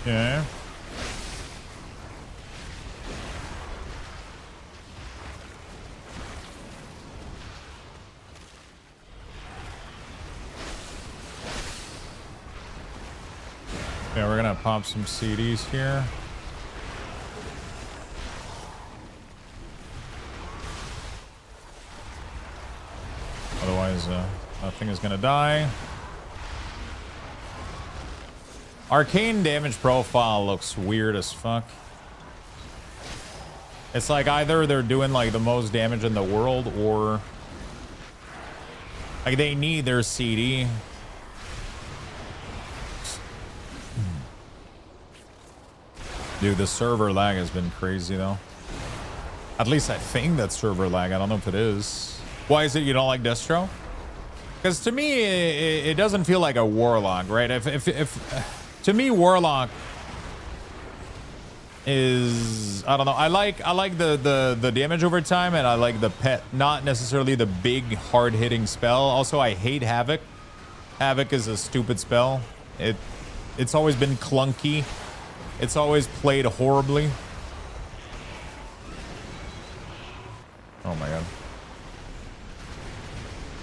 Okay. Yeah, we're gonna pop some CDs here. Otherwise, nothing is gonna die. Arcane damage profile looks weird as fuck. It's like either they're doing like the most damage in the world or like they need their CD. Dude, the server lag has been crazy though. At least I think that's server lag. I don't know if it is. Why is it you don't like Destro? Because to me, it doesn't feel like a Warlock, right? If to me, Warlock is, I don't know. I like the damage over time, and I like the pet, not necessarily the big hard hitting spell. Also, I hate Havoc. Havoc is a stupid spell. It's always been clunky. It's always played horribly. Oh my god.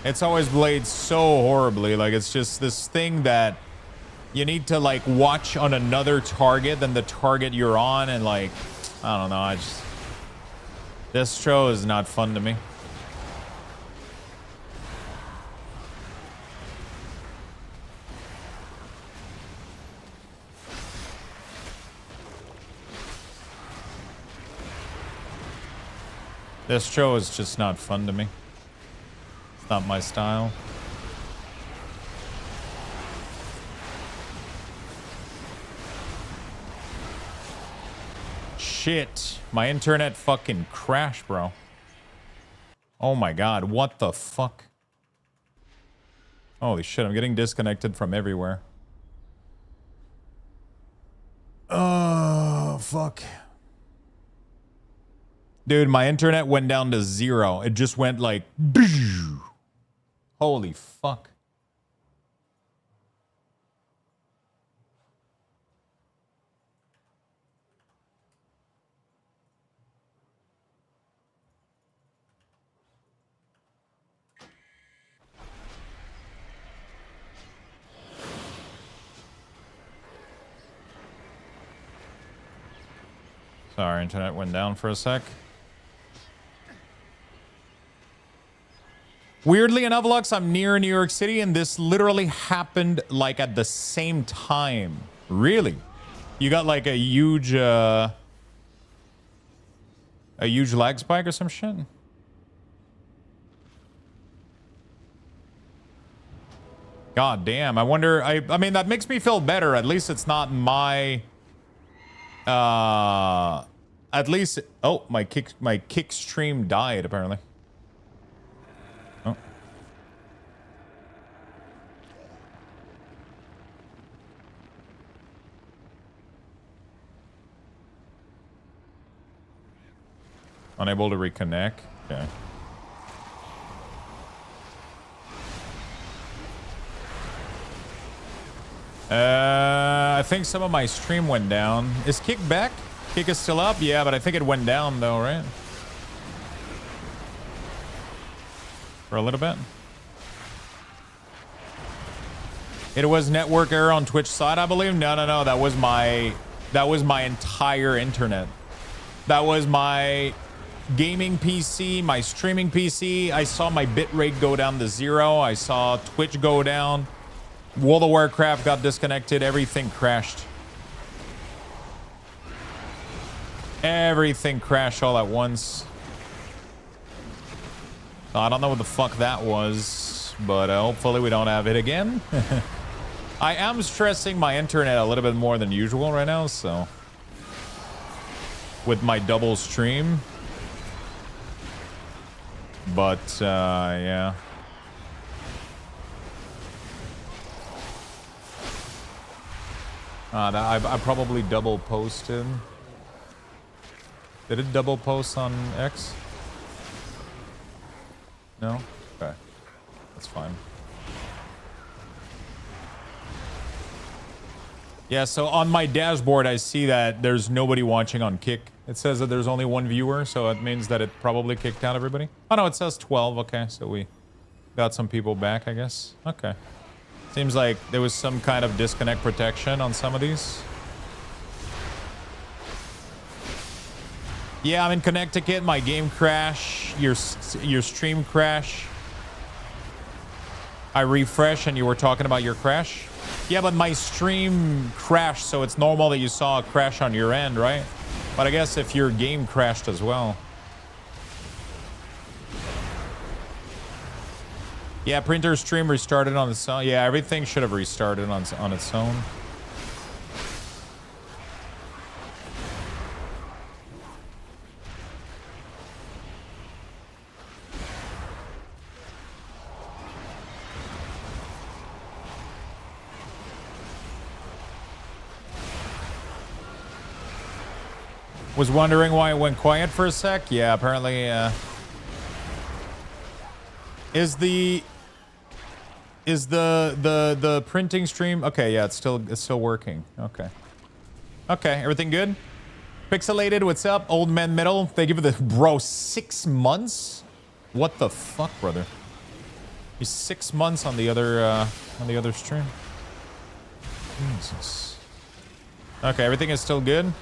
It's always played so horribly. Like, it's just this thing that you need to like watch on another target than the target you're on, and like, I don't know, this show is not fun to me. This show is just not fun to me. It's not my style. Shit, my internet fucking crashed, bro. Oh my god, what the fuck? Holy shit, I'm getting disconnected from everywhere. Oh, fuck. Dude, my internet went down to 0. It just went like... Holy fuck. Sorry, internet went down for a sec. Weirdly enough, Lux, I'm near New York City, and this literally happened like at the same time. Really? You got like a huge lag spike or some shit? God damn. I wonder. I mean, that makes me feel better. At least it's not my. At least. Oh, my kick stream died apparently. Oh. Unable to reconnect. Okay. I think some of my stream went down. Is Kick back? Kick is still up? Yeah, but I think it went down though, right? For a little bit. It was network error on Twitch side, I believe. No. That was my entire internet. That was my gaming PC, my streaming PC. I saw my bitrate go down to 0. I saw Twitch go down. World of Warcraft got disconnected. Everything crashed. Everything crashed all at once. I don't know what the fuck that was, but hopefully we don't have it again. I am stressing my internet a little bit more than usual right now, so with my double stream. But yeah. I probably double posted. Did it double post on X? No? Okay. That's fine. Yeah, so on my dashboard, I see that there's nobody watching on Kick. It says that there's only one viewer, so it means that it probably kicked out everybody. Oh, no, it says 12. Okay, so we got some people back, I guess. Okay. Seems like there was some kind of disconnect protection on some of these. Yeah, I'm in Connecticut. My game crash. Your stream crash. I refresh and you were talking about your crash. Yeah, but my stream crashed, so it's normal that you saw a crash on your end, right? But I guess if your game crashed as well. Yeah, printer stream restarted on its own. Yeah, everything should have restarted on its own. Was wondering why it went quiet for a sec. Yeah, apparently is the printing stream okay? Yeah, it's still working. Okay, everything good? Pixelated, what's up? Old Man Metal, thank you for the bro. 6 months? What the fuck, brother? He's 6 months on the other stream. Jesus. Okay, everything is still good.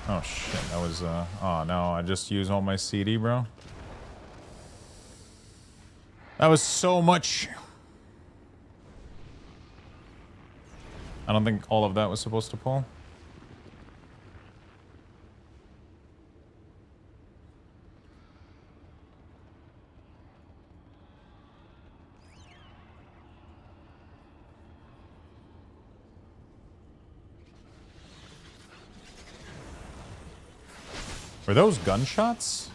Oh shit, that was oh no, I just used all my CD, bro. That was so much. I don't think all of that was supposed to pull. Were those gunshots?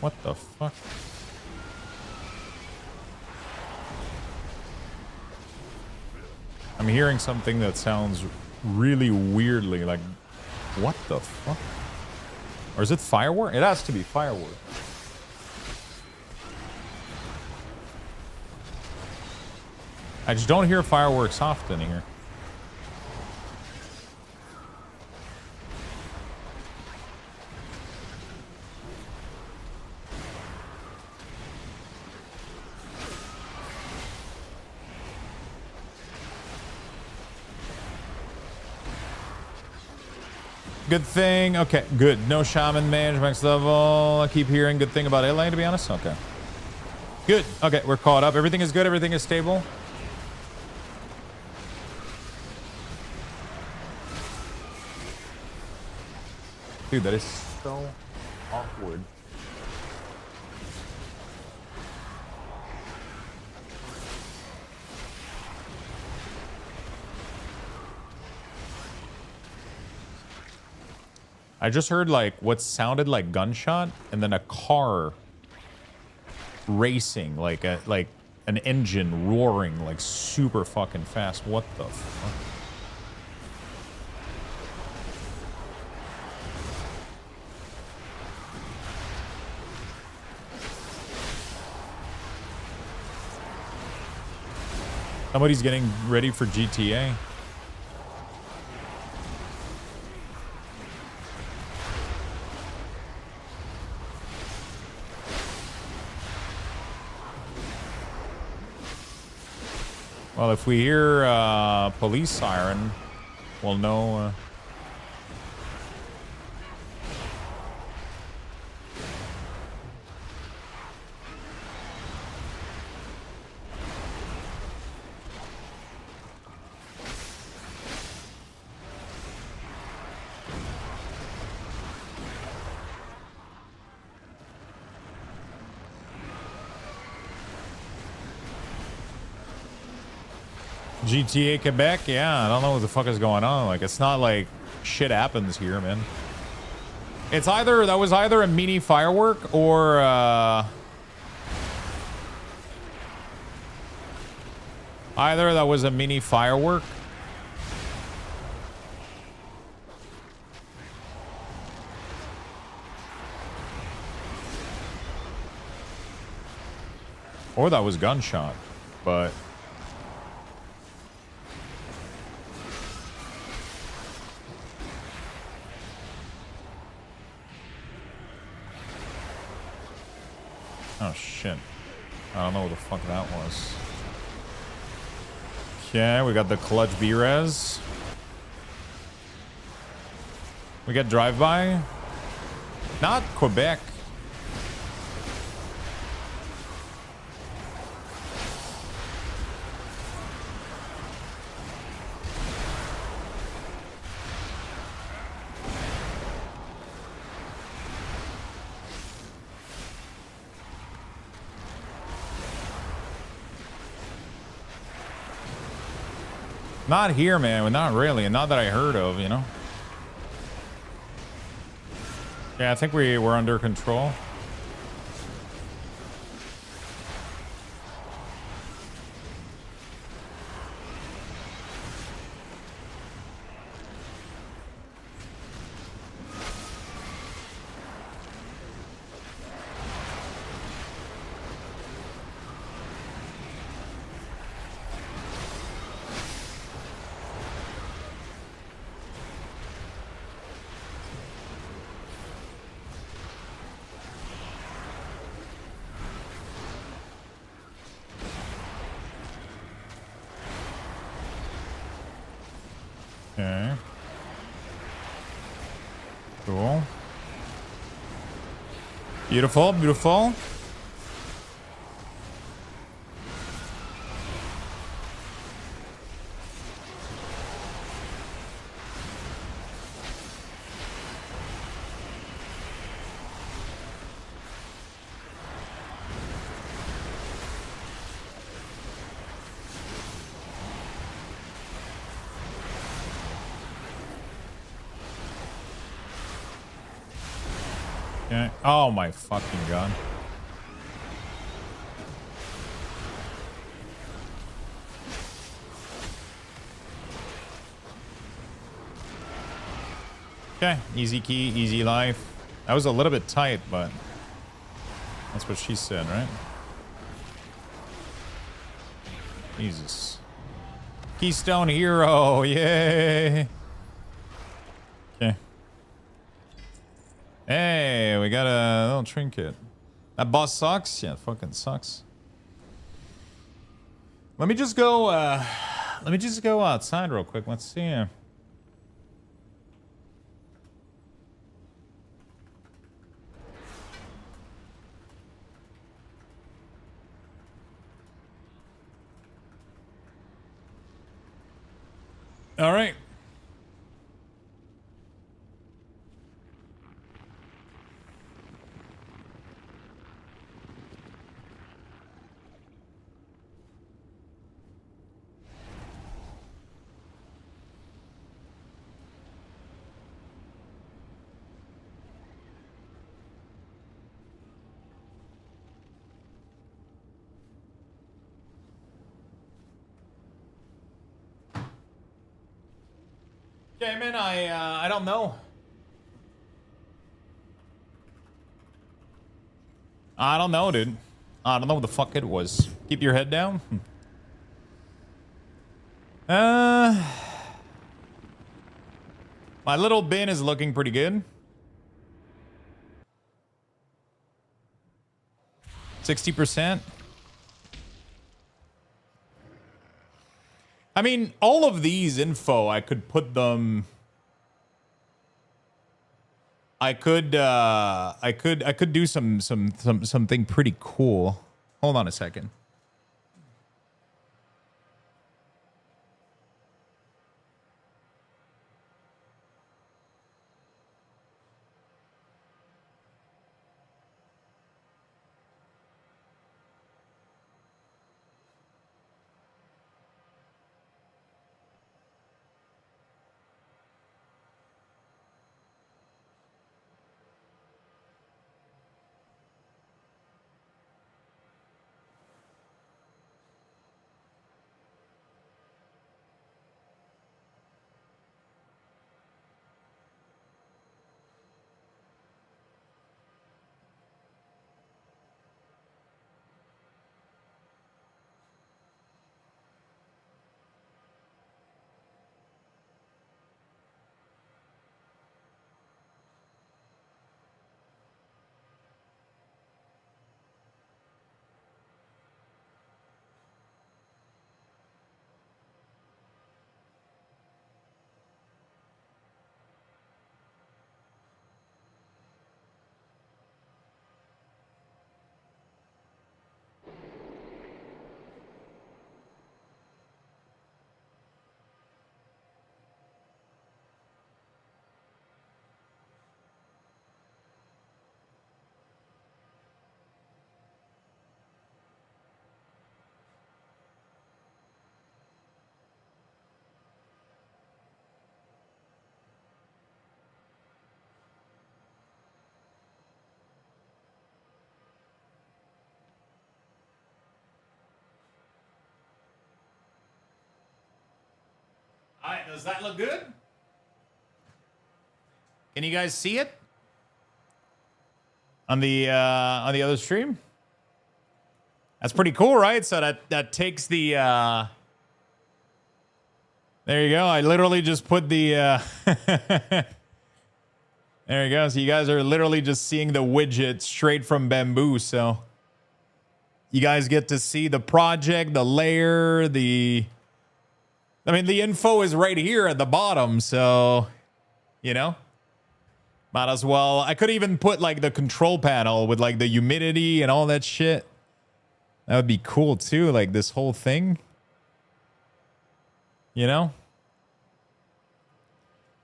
What the fuck? I'm hearing something that sounds really weirdly like, what the fuck? Or is it firework? It has to be firework. I just don't hear fireworks often here. Good thing. Okay, good. No shaman mage, max level. I keep hearing good thing about LA, to be honest. Okay. Good. Okay, we're caught up. Everything is good. Everything is stable. Dude, that is so awkward. I just heard like what sounded like gunshot and then a car racing, like an engine roaring like super fucking fast. What the fuck? Somebody's getting ready for GTA. Well, if we hear police siren, we'll know. GTA Quebec, yeah, I don't know what the fuck is going on. Like, it's not like shit happens here, man. It's either, that was either a mini firework or, either that was a mini firework. Or that was gunshot, but... Oh, shit. I don't know what the fuck that was. Okay, we got the clutch B-res. We got drive-by. Not Quebec. Not here, man. Not really. Not that I heard of, you know? Yeah, I think we're under control. Okay. Cool. Beautiful, beautiful. Okay. Oh my fucking god. Okay, easy key, easy life. That was a little bit tight, but that's what she said, right? Jesus. Keystone Hero, yay! Okay. Hey, we got a little trinket. That boss sucks? Yeah, it fucking sucks. Let me just go outside real quick. Let's see. All right. Okay, man, I don't know. I don't know, dude. I don't know what the fuck it was. Keep your head down. My little bin is looking pretty good. 60%. I mean, all of these info, I could put them. I could do something pretty cool. Hold on a second. All right, does that look good? Can you guys see it on the other stream? That's pretty cool, right? So that takes the there you go. I literally just put the there you go. So you guys are literally just seeing the widget straight from Bamboo. So you guys get to see the project, the layer, the info is right here at the bottom. So, you know, might as well. I could even put like the control panel with like the humidity and all that shit. That would be cool too. Like this whole thing, you know,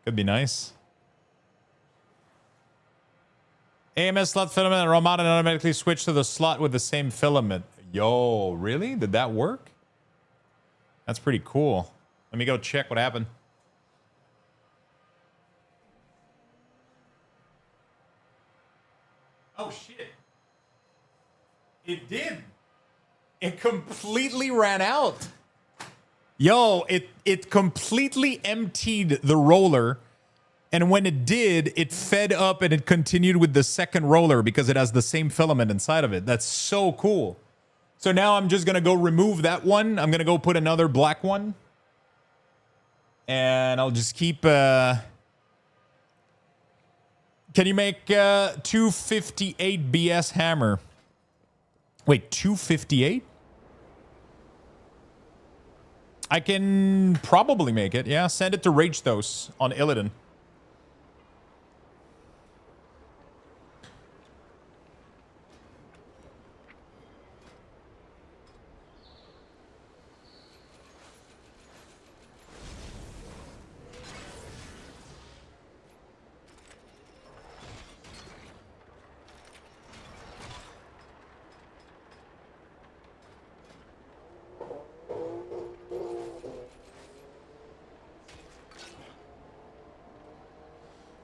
could be nice. AMS slot filament and Ramada automatically switch to the slot with the same filament. Yo, really? Did that work? That's pretty cool. Let me go check what happened. Oh, shit. It did. It completely ran out. Yo, it completely emptied the roller. And when it did, it fed up and it continued with the second roller because it has the same filament inside of it. That's so cool. So now I'm just going to go remove that one. I'm going to go put another black one. And I'll just keep... Can you make 258 BS hammer? Wait, 258? I can probably make it. Yeah, send it to Ragethos on Illidan.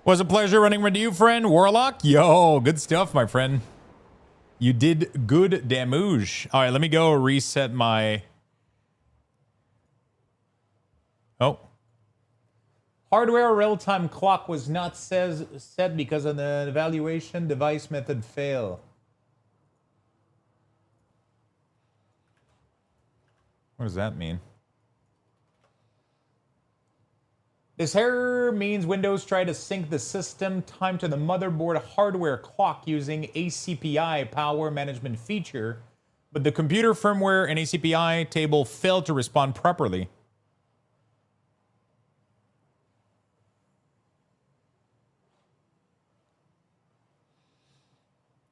Was a pleasure running with you, friend. Warlock, yo, good stuff, my friend. You did good damage. All right, let me go reset my... Oh. Hardware real-time clock was not set because of the evaluation device method fail. What does that mean? This error means Windows tried to sync the system time to the motherboard hardware clock using ACPI power management feature, but the computer firmware and ACPI table failed to respond properly.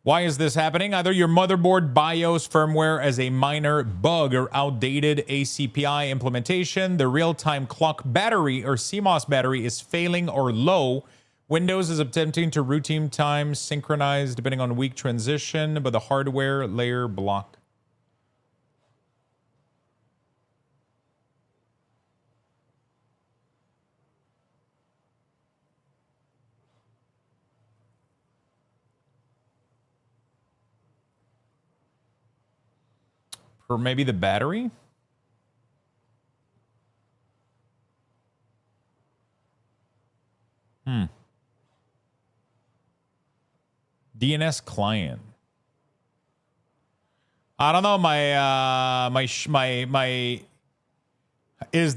Why is this happening? Either your motherboard BIOS firmware as a minor bug or outdated ACPI implementation, the real-time clock battery or CMOS battery is failing or low. Windows is attempting to routine time synchronize depending on weak transition, but the hardware layer block. Or maybe the battery? DNS client. I don't know. Is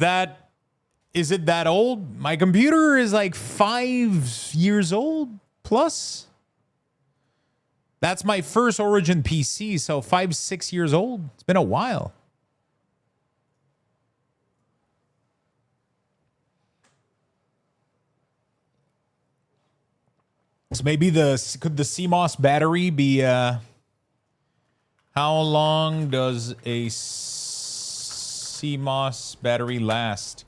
it that old? My computer is like 5 years old plus. That's my first Origin PC, so 5-6 years old. It's been a while. So maybe could the CMOS battery be how long does a CMOS battery last?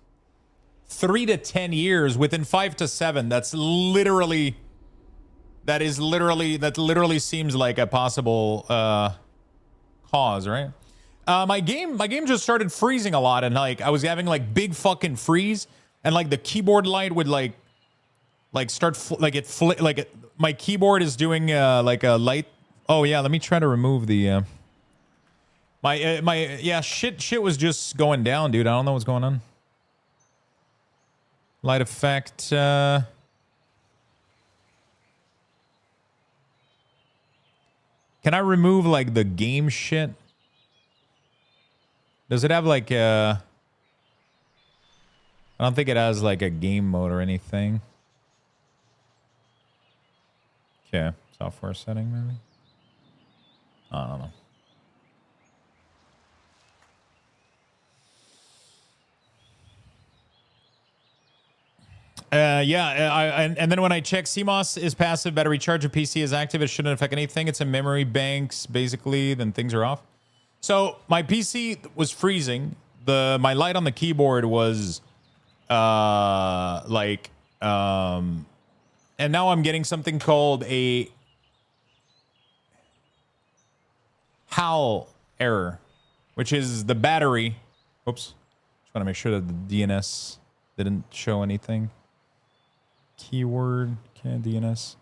3 to 10 years. Within 5 to 7. That literally seems like a possible cause, right? My game just started freezing a lot, and like I was having like big fucking freeze, and like the keyboard light would like start my keyboard is doing like a light. Oh yeah, let me try to remove the shit was just going down, dude. I don't know what's going on. Light effect. Can I remove like the game shit? Does it have like a... I don't think it has like a game mode or anything. Okay, software setting maybe. I don't know. And then when I check, CMOS is passive, battery charge of PC is active. It shouldn't affect anything. It's in memory banks, basically. Then things are off. So my PC was freezing. My light on the keyboard was and now I'm getting something called a HAL error, which is the battery. Oops. Just want to make sure that the DNS didn't show anything. Keyword, okay, DNS.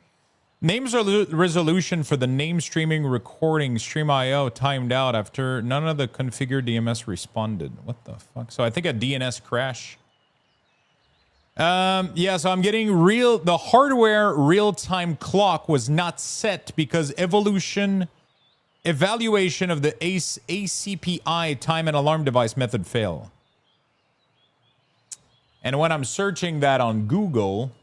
Names resolution for the name streaming recording Stream.io timed out after none of the configured DMS responded. What the fuck? So I think a DNS crash. Yeah, so I'm getting the hardware real-time clock was not set because evaluation of the ACPI time and alarm device method fail. And when I'm searching that on Google,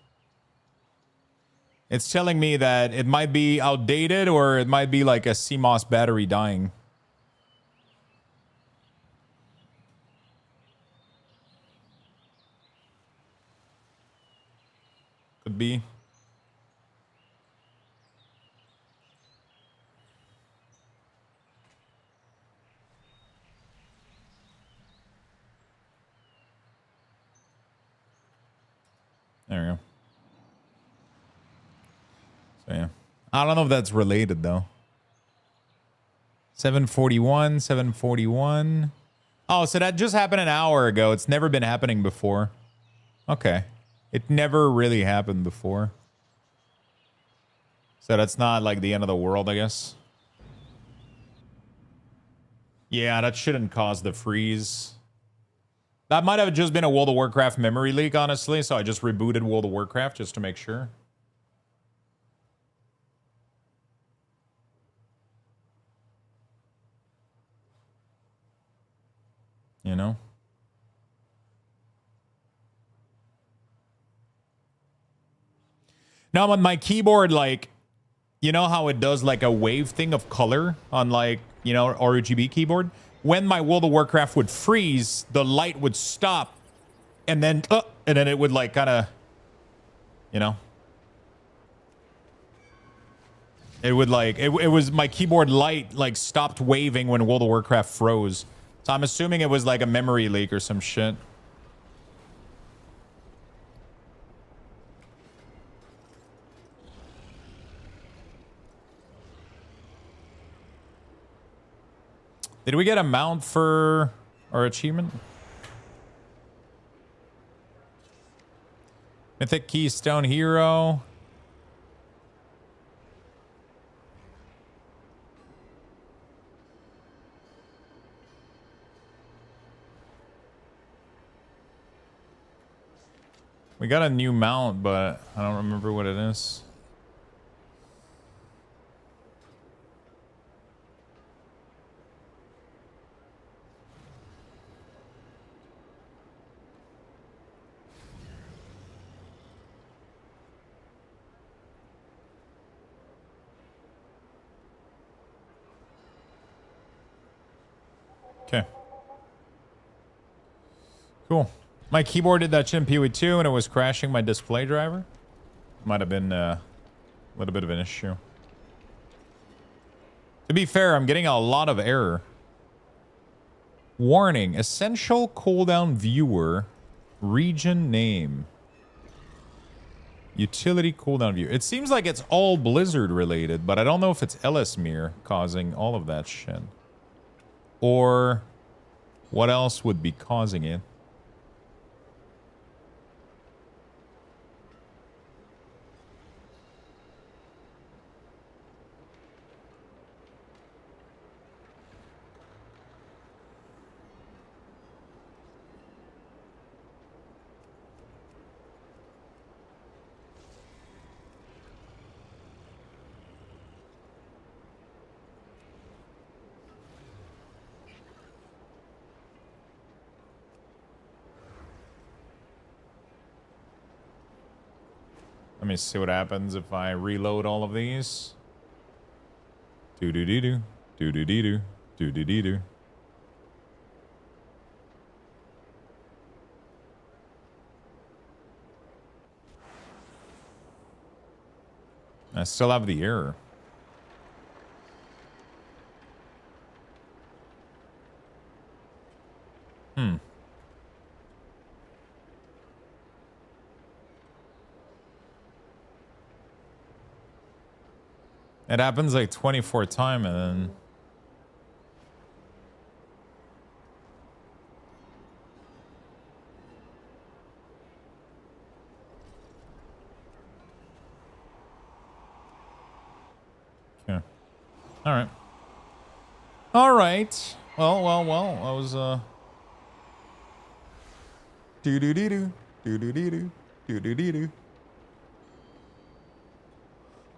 it's telling me that it might be outdated or it might be like a CMOS battery dying. Could be. There we go. So yeah. I don't know if that's related though. 741, 741. Oh, so that just happened an hour ago. It's never been happening before. Okay. It never really happened before. So that's not like the end of the world, I guess. Yeah, that shouldn't cause the freeze. That might have just been a World of Warcraft memory leak, honestly. So I just rebooted World of Warcraft just to make sure. You know? Now on my keyboard, like, you know how it does like a wave thing of color on like, you know, RGB keyboard? When my World of Warcraft would freeze, the light would stop and then it would like kind of, you know, it would like, it was my keyboard light like stopped waving when World of Warcraft froze. So I'm assuming it was like a memory leak or some shit. Did we get a mount for our achievement? Mythic Keystone Hero. We got a new mount, but I don't remember what it is. Okay. Cool. My keyboard did that shit in PoE 2 and it was crashing my display driver. Might have been a little bit of an issue. To be fair, I'm getting a lot of error. Warning, essential cooldown viewer, region name. Utility cooldown view. It seems like it's all Blizzard related, but I don't know if it's Ellesmere causing all of that shit. Or what else would be causing it? Let me see what happens if I reload all of these. Do-do-dee-doo. Do-do-dee-doo. Do-do-dee-doo. I still have the error. It happens like 24 times and then... Okay. All right. All right. Well. I was, Do-do-dee-doo. Do-do-dee-doo. Do-do-dee-doo.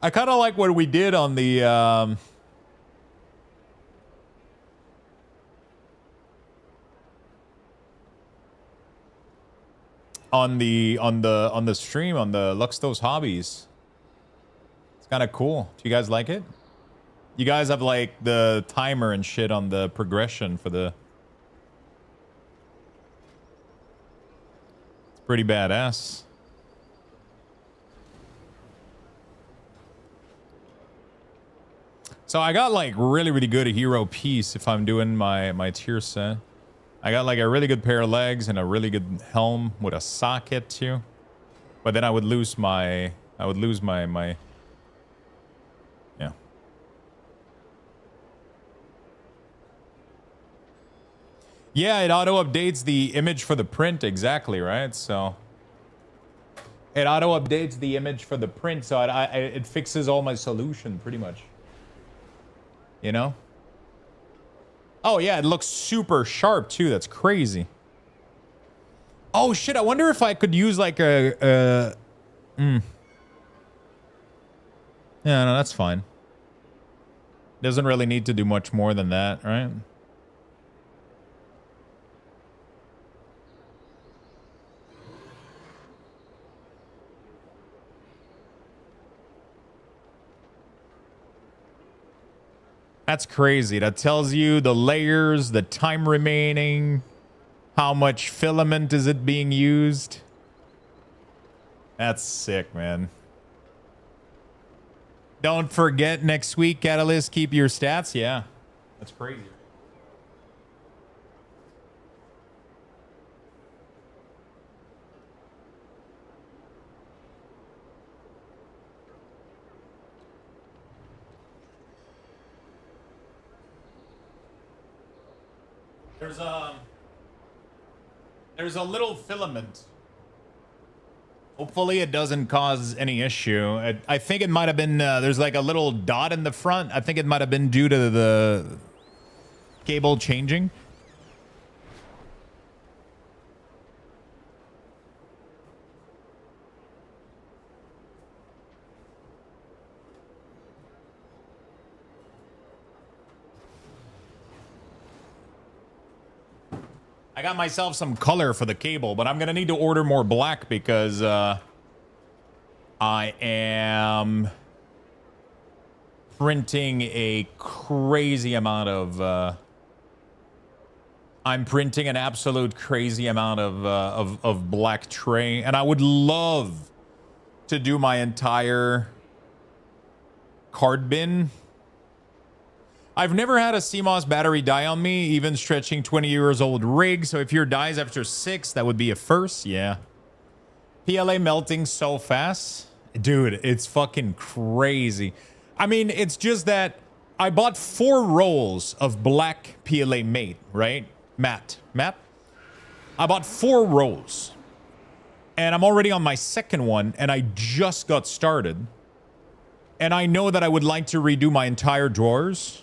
I kind of like what we did on the on the stream on the Luxtos Hobbies. It's kind of cool. Do you guys like it? You guys have like the timer and shit on the progression for the... It's pretty badass. So I got like really good hero piece if I'm doing my tier set. I got like a really good pair of legs and a really good helm with a socket too. But then I would lose my yeah. Yeah, it auto updates the image for the print exactly, right? So it auto updates the image for the print, so it fixes all my solution pretty much. You know? Oh, yeah, it looks super sharp, too. That's crazy. Oh, shit, I wonder if I could use, like, Yeah, no, that's fine. Doesn't really need to do much more than that, right? That's crazy. That tells you the layers, the time remaining, how much filament is it being used. That's sick, man. Don't forget next week, Catalyst, keep your stats. Yeah, that's crazy. There's a little filament. Hopefully it doesn't cause any issue. I think it might have been, there's like a little dot in the front. I think it might have been due to the cable changing. I got myself some color for the cable, but I'm going to need to order more black because I am printing a crazy amount of... I'm printing an absolute crazy amount of black tray, and I would love to do my entire card bin. I've never had a CMOS battery die on me, even stretching 20 years old rig. So if your dies after 6, that would be a first. Yeah. PLA melting so fast. Dude, it's fucking crazy. I mean, it's just that I bought 4 rolls of black PLA mate, right? Matte. I bought 4 rolls. And I'm already on my second one, and I just got started. And I know that I would like to redo my entire drawers.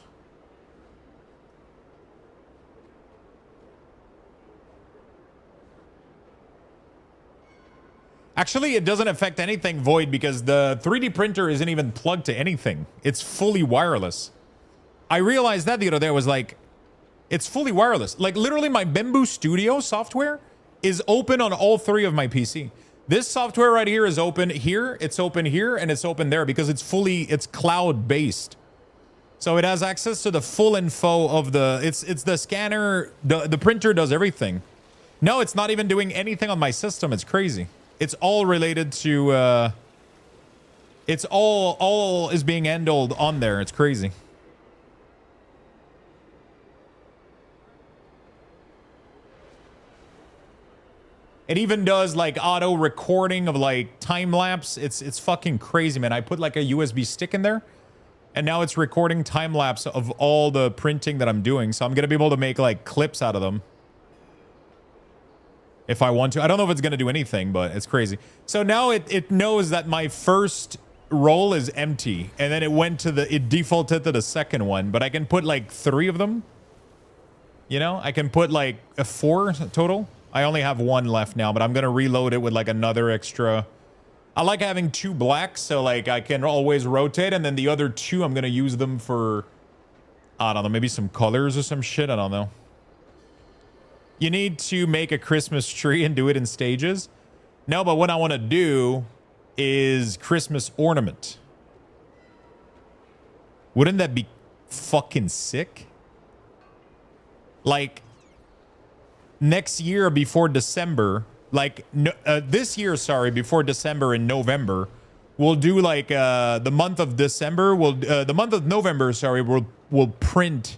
Actually, it doesn't affect anything, Void, because the 3D printer isn't even plugged to anything. It's fully wireless. I realized that the other day. I was like, it's fully wireless. Like, literally, my Bamboo Studio software is open on all 3 of my PC. This software right here is open here, it's open here, and it's open there because it's cloud-based. So it has access to the full info of it's the scanner, the printer does everything. No, it's not even doing anything on my system. It's crazy. It's all related to, it's all is being handled on there. It's crazy. It even does like auto recording of like time lapse. It's fucking crazy, man. I put like a USB stick in there and now it's recording time lapse of all the printing that I'm doing. So I'm going to be able to make like clips out of them if I want to. I don't know if it's going to do anything, but it's crazy. So now it knows that my first roll is empty and then it defaulted to the second one, but I can put like 3 of them. You know, I can put like a 4 total. I only have 1 left now, but I'm going to reload it with like another extra. I like having 2 blacks, so like I can always rotate, and then the other 2, I'm going to use them for, I don't know, maybe some colors or some shit. I don't know. You need to make a Christmas tree and do it in stages. No, but what I want to do is Christmas ornament. Wouldn't that be fucking sick? Like, next year before December, like this year, sorry, before December in November, we'll do like the month of December. The month of November, sorry, we'll print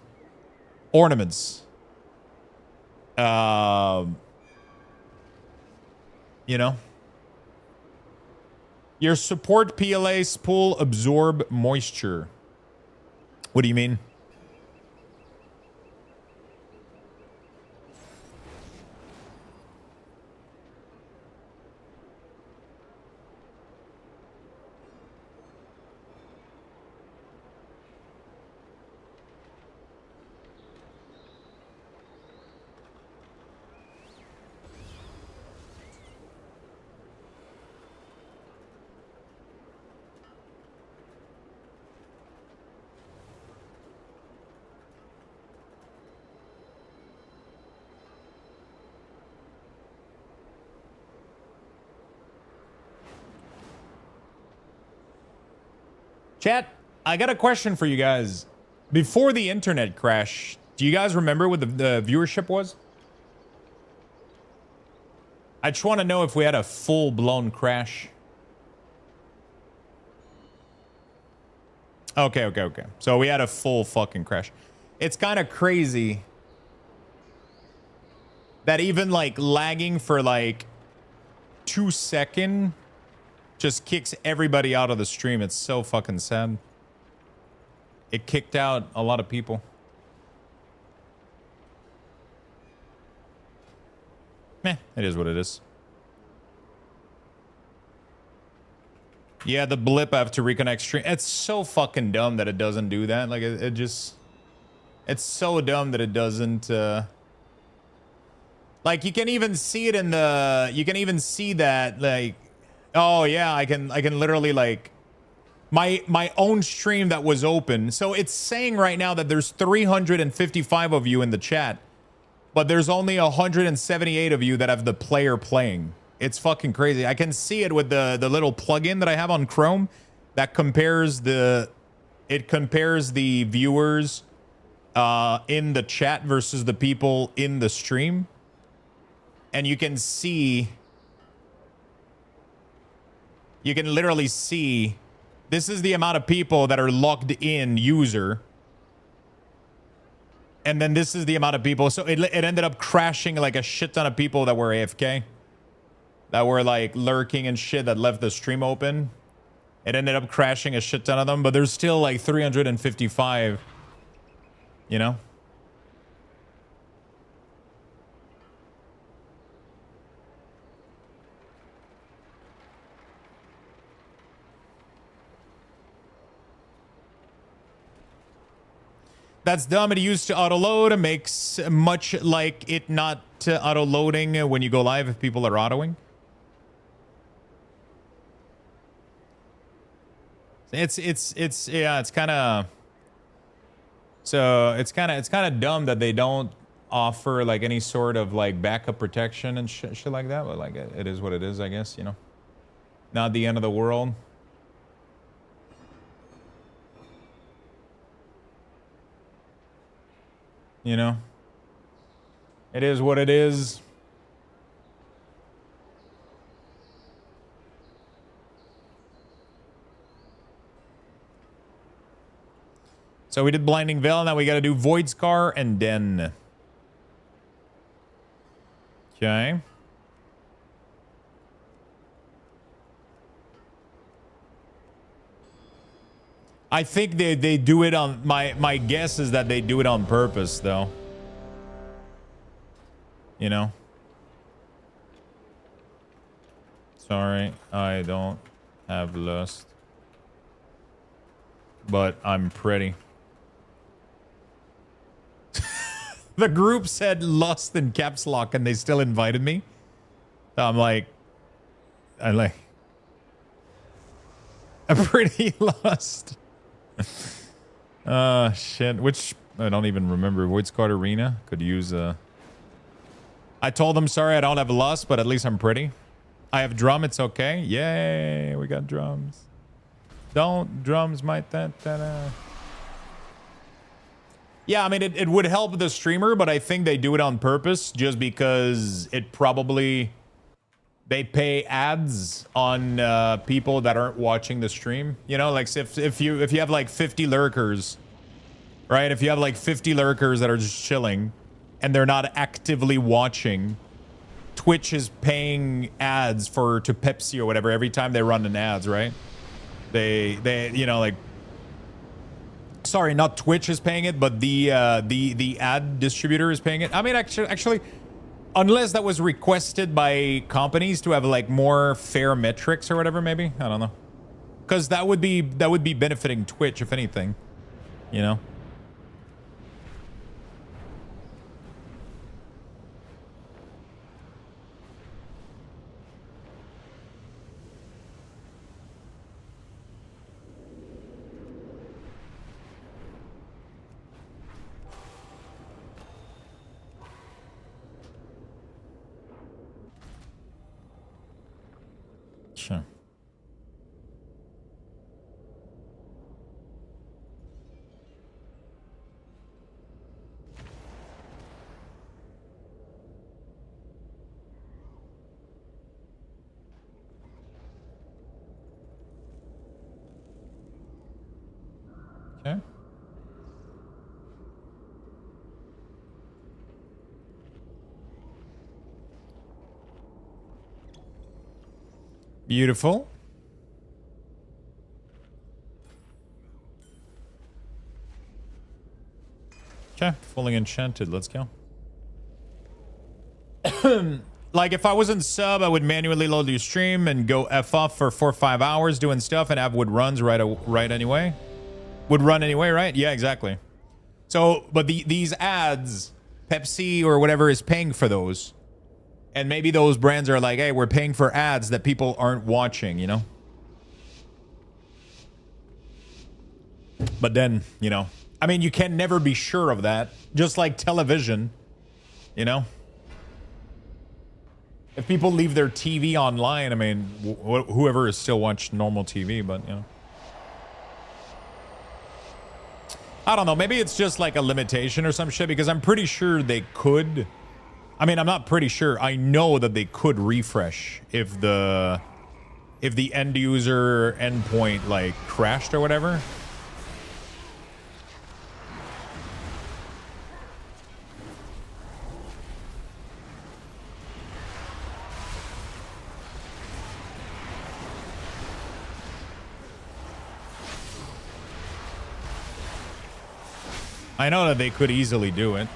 ornaments. You know, your support PLA spool absorb moisture. What do you mean? Chat, I got a question for you guys. Before the internet crash, do you guys remember what the viewership was? I just want to know if we had a full-blown crash. Okay. So we had a full fucking crash. It's kind of crazy that even like lagging for like 2 seconds just kicks everybody out of the stream. It's so fucking sad. It kicked out a lot of people. Meh, it is what it is. Yeah, the blip I have to reconnect stream. It's so fucking dumb that it doesn't do that. Like it just, it's so dumb that it doesn't. Like you can even see it in the. You can even see that like. Oh yeah, I can literally like my own stream that was open. So it's saying right now that there's 355 of you in the chat, but there's only 178 of you that have the player playing. It's fucking crazy. I can see it with the little plugin that I have on Chrome that compares the viewers in the chat versus the people in the stream. And you can see, you can literally see, this is the amount of people that are logged in user. And then this is the amount of people. So it ended up crashing like a shit ton of people that were AFK. That were like lurking and shit that left the stream open. It ended up crashing a shit ton of them. But there's still like 355. You know? That's dumb. It used to auto-load. It makes much like it not auto-loading when you go live if people are autoing. It's kind of, so it's kind of dumb that they don't offer like any sort of like backup protection and shit like that. But like it is what it is, I guess, you know. Not the end of the world. You know? It is what it is. So we did Blinding Veil, now we gotta do Void Scar and Den. Okay. I think they do it on, my guess is that they do it on purpose though. You know? Sorry, I don't have lust. But I'm pretty. The group said lust in caps lock and they still invited me. I'm like, I'm pretty lost. Shit. Which, I don't even remember. Void Squad Arena could use I told them, sorry, I don't have lust, but at least I'm pretty. I have drum, it's okay. Yay, we got drums. Don't drums might that. Yeah, I mean, it would help the streamer, but I think they do it on purpose just because it probably... They pay ads on people that aren't watching the stream. You know, like if you have like 50 lurkers, right? If you have like 50 lurkers that are just chilling and they're not actively watching, Twitch is paying ads to Pepsi or whatever every time they run an ads, right? They you know, like... Sorry, not Twitch is paying it, but the ad distributor is paying it. I mean, actually, unless that was requested by companies to have like more fair metrics or whatever, maybe, I don't know, because that would be benefiting Twitch if anything, you know. Sure. Okay. Beautiful. Okay, fully enchanted. Let's go. Like, if I wasn't sub, I would manually load your stream and go F off for 4 or 5 hours doing stuff and have would runs right anyway. Would run anyway, right? Yeah, exactly. So, but these ads, Pepsi or whatever is paying for those. And maybe those brands are like, hey, we're paying for ads that people aren't watching, you know? But then, you know, I mean, you can never be sure of that. Just like television, you know? If people leave their TV online, I mean, whoever is still watching normal TV, but, you know. I don't know. Maybe it's just like a limitation or some shit, because I'm pretty sure they could... I mean, I'm not pretty sure. I know that they could refresh if the end user endpoint like crashed or whatever. I know that they could easily do it.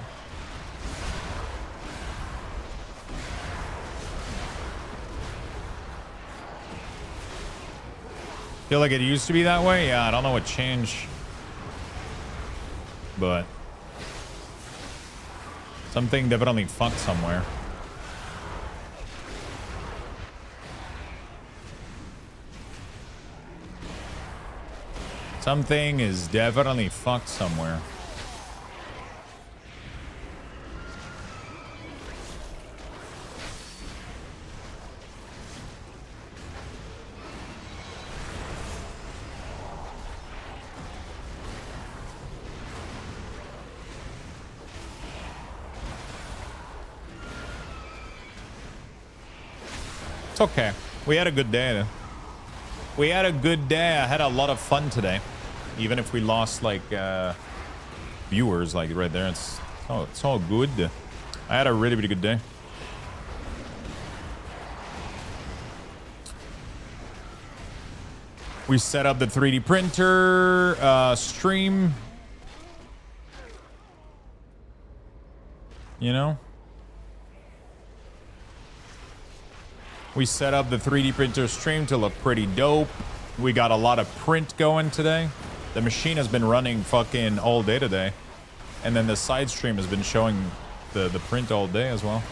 Feel like it used to be that way? Yeah, I don't know what changed. But something definitely fucked somewhere. Something is definitely fucked somewhere. It's okay. We had a good day. We had a good day. I had a lot of fun today. Even if we lost, like, viewers, like, right there. It's all good. I had a really, really good day. We set up the 3D printer stream. You know? We set up the 3D printer stream to look pretty dope. We got a lot of print going today. The machine has been running fucking all day today. And then the side stream has been showing the print all day as well.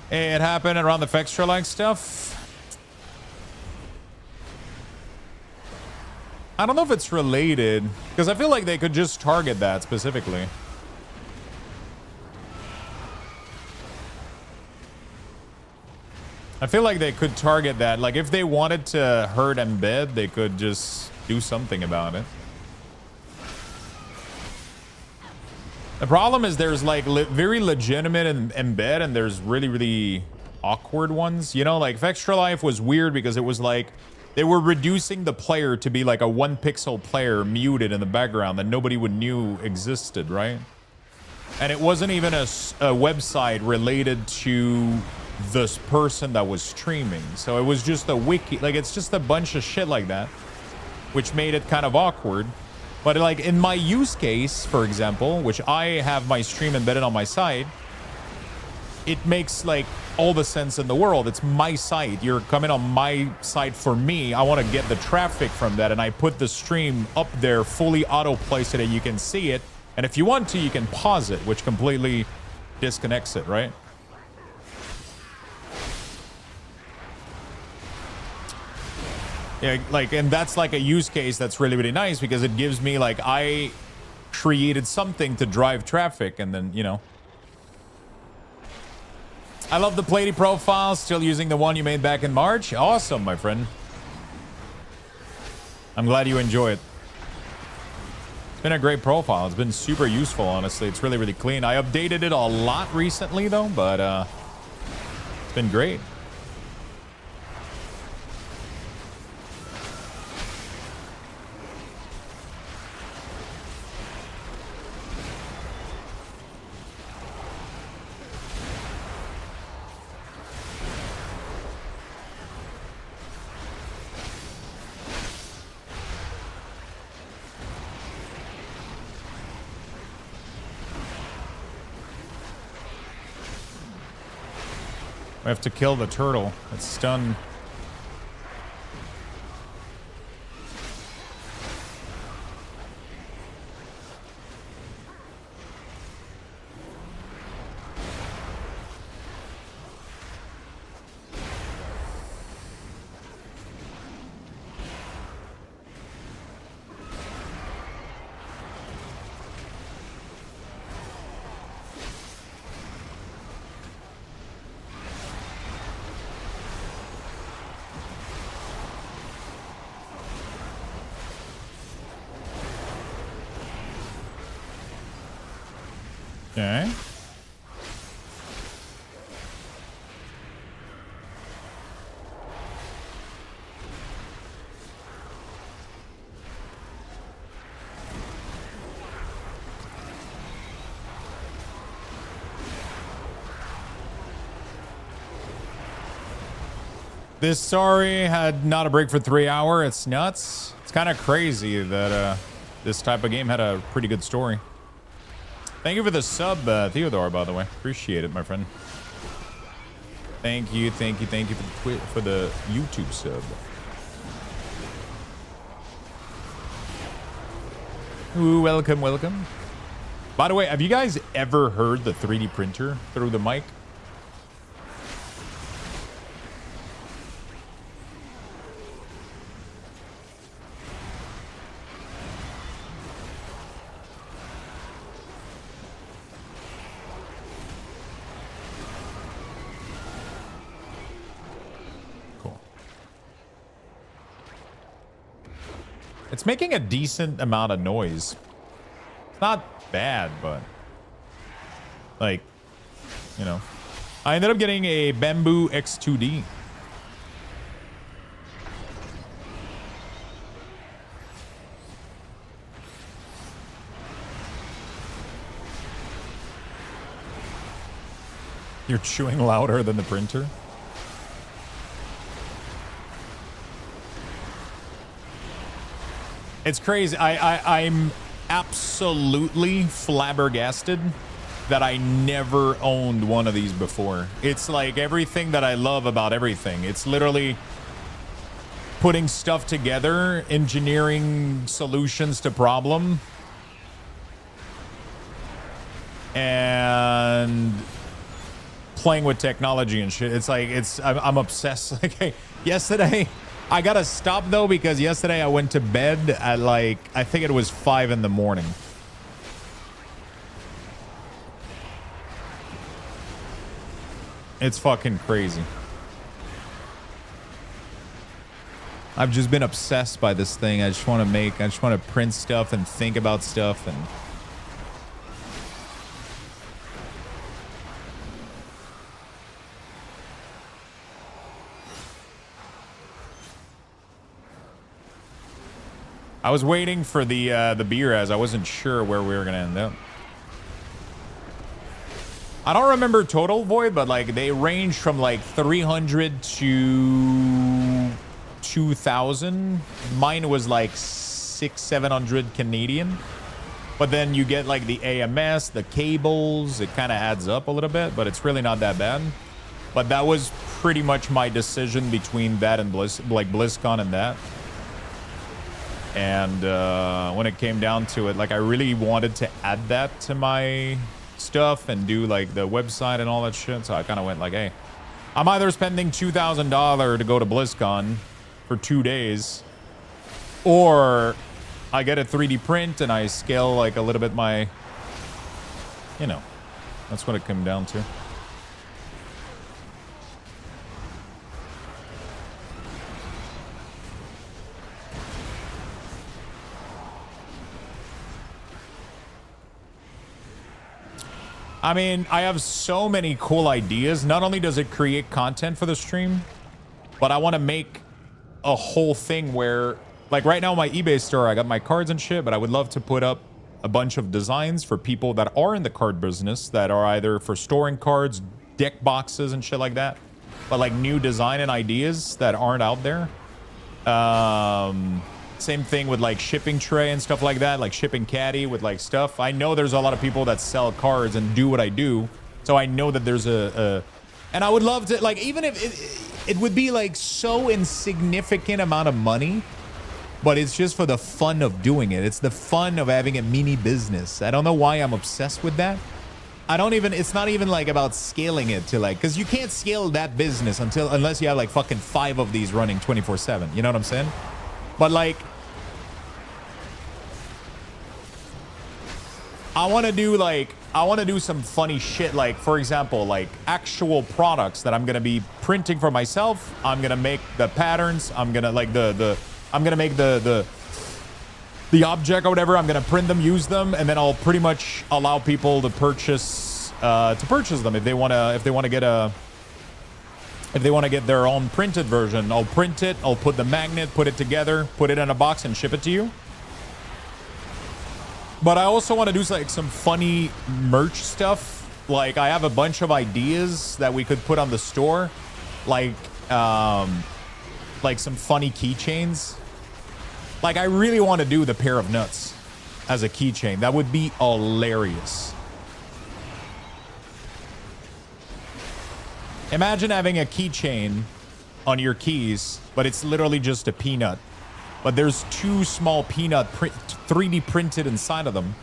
Hey, it happened around the Fextra-like stuff. I don't know if it's related, because I feel like they could just target that specifically. I feel like they could target that. Like, if they wanted to hurt Embed, they could just do something about it. The problem is there's like very legitimate embed and there's really, really awkward ones. You know, like Extra Life was weird because it was like they were reducing the player to be like a 1 pixel player muted in the background that nobody would knew existed, right? And it wasn't even a website related to this person that was streaming. So it was just a wiki, like it's just a bunch of shit like that, which made it kind of awkward. But like in my use case, for example, which I have my stream embedded on my site, it makes like all the sense in the world. It's my site. You're coming on my site for me. I want to get the traffic from that. And I put the stream up there fully autoplay so that you can see it. And if you want to, you can pause it, which completely disconnects it, right? Yeah, like, and that's like a use case that's really, really nice because it gives me like, I created something to drive traffic and then, you know. I love the Plady profile, still using the one you made back in March. Awesome, my friend. I'm glad you enjoy it. It's been a great profile. It's been super useful, honestly. It's really, really clean. I updated it a lot recently though, but it's been great. We have to kill the turtle. It's stunned. Okay. This sorry had not a break for 3 hours. It's nuts. It's kind of crazy that this type of game had a pretty good story. Thank you for the sub, Theodore, by the way. Appreciate it, my friend. Thank you for the YouTube sub. Ooh, welcome, welcome. By the way, have you guys ever heard the 3D printer through the mic? It's making a decent amount of noise. It's not bad, but like, you know, I ended up getting a Bamboo X2D. You're chewing louder than the printer. It's crazy. I'm absolutely flabbergasted that I never owned one of these before. It's like everything that I love about everything. It's literally putting stuff together, engineering solutions to problem, and playing with technology and shit. It's like I'm obsessed. Like, yesterday I gotta stop though, because yesterday I went to bed at like, I think it was 5 in the morning. It's fucking crazy. I've just been obsessed by this thing. I just want to print stuff and think about stuff, and I was waiting for the beer, as I wasn't sure where we were gonna end up. I don't remember total, Void, but like they range from like 300 to 2,000. Mine was like 600-700 Canadian. But then you get like the AMS, the cables. It kind of adds up a little bit, but it's really not that bad. But that was pretty much my decision between that and BlizzCon and that. And when it came down to it, like I really wanted to add that to my stuff and do like the website and all that shit. So I kind of went like, hey, I'm either spending $2,000 to go to BlizzCon for 2 days, or I get a 3D print and I scale like a little bit my, you know, that's what it came down to. I mean, I have so many cool ideas. Not only does it create content for the stream, but I want to make a whole thing where, like right now, my eBay store, I got my cards and shit, but I would love to put up a bunch of designs for people that are in the card business, that are either for storing cards, deck boxes and shit like that, but like new design and ideas that aren't out there. Same thing with like shipping tray and stuff like that, like shipping caddy with like stuff. I know there's a lot of people that sell cards and do what I do, so I know that there's and I would love to, like, even if it would be like so insignificant amount of money, but it's just for the fun of doing it. It's the fun of having a mini business. I don't know why I'm obsessed with that. It's not even like about scaling it to like, because you can't scale that business unless you have like fucking 5 of these running 24/7. You know what I'm saying? But like, I want to do some funny shit. Like, for example, like actual products that I'm going to be printing for myself. I'm going to make the patterns. I'm going to like I'm going to make the object or whatever. I'm going to print them, use them, and then I'll pretty much allow people to purchase them if they want to get their own printed version. I'll print it, I'll put the magnet, put it together, put it in a box and ship it to you. But I also want to do like some funny merch stuff. Like I have a bunch of ideas that we could put on the store, like some funny keychains. Like I really want to do the pair of nuts as a keychain. That would be hilarious. Imagine having a keychain on your keys, but it's literally just a peanut. But there's 2 small peanut 3D printed inside of them,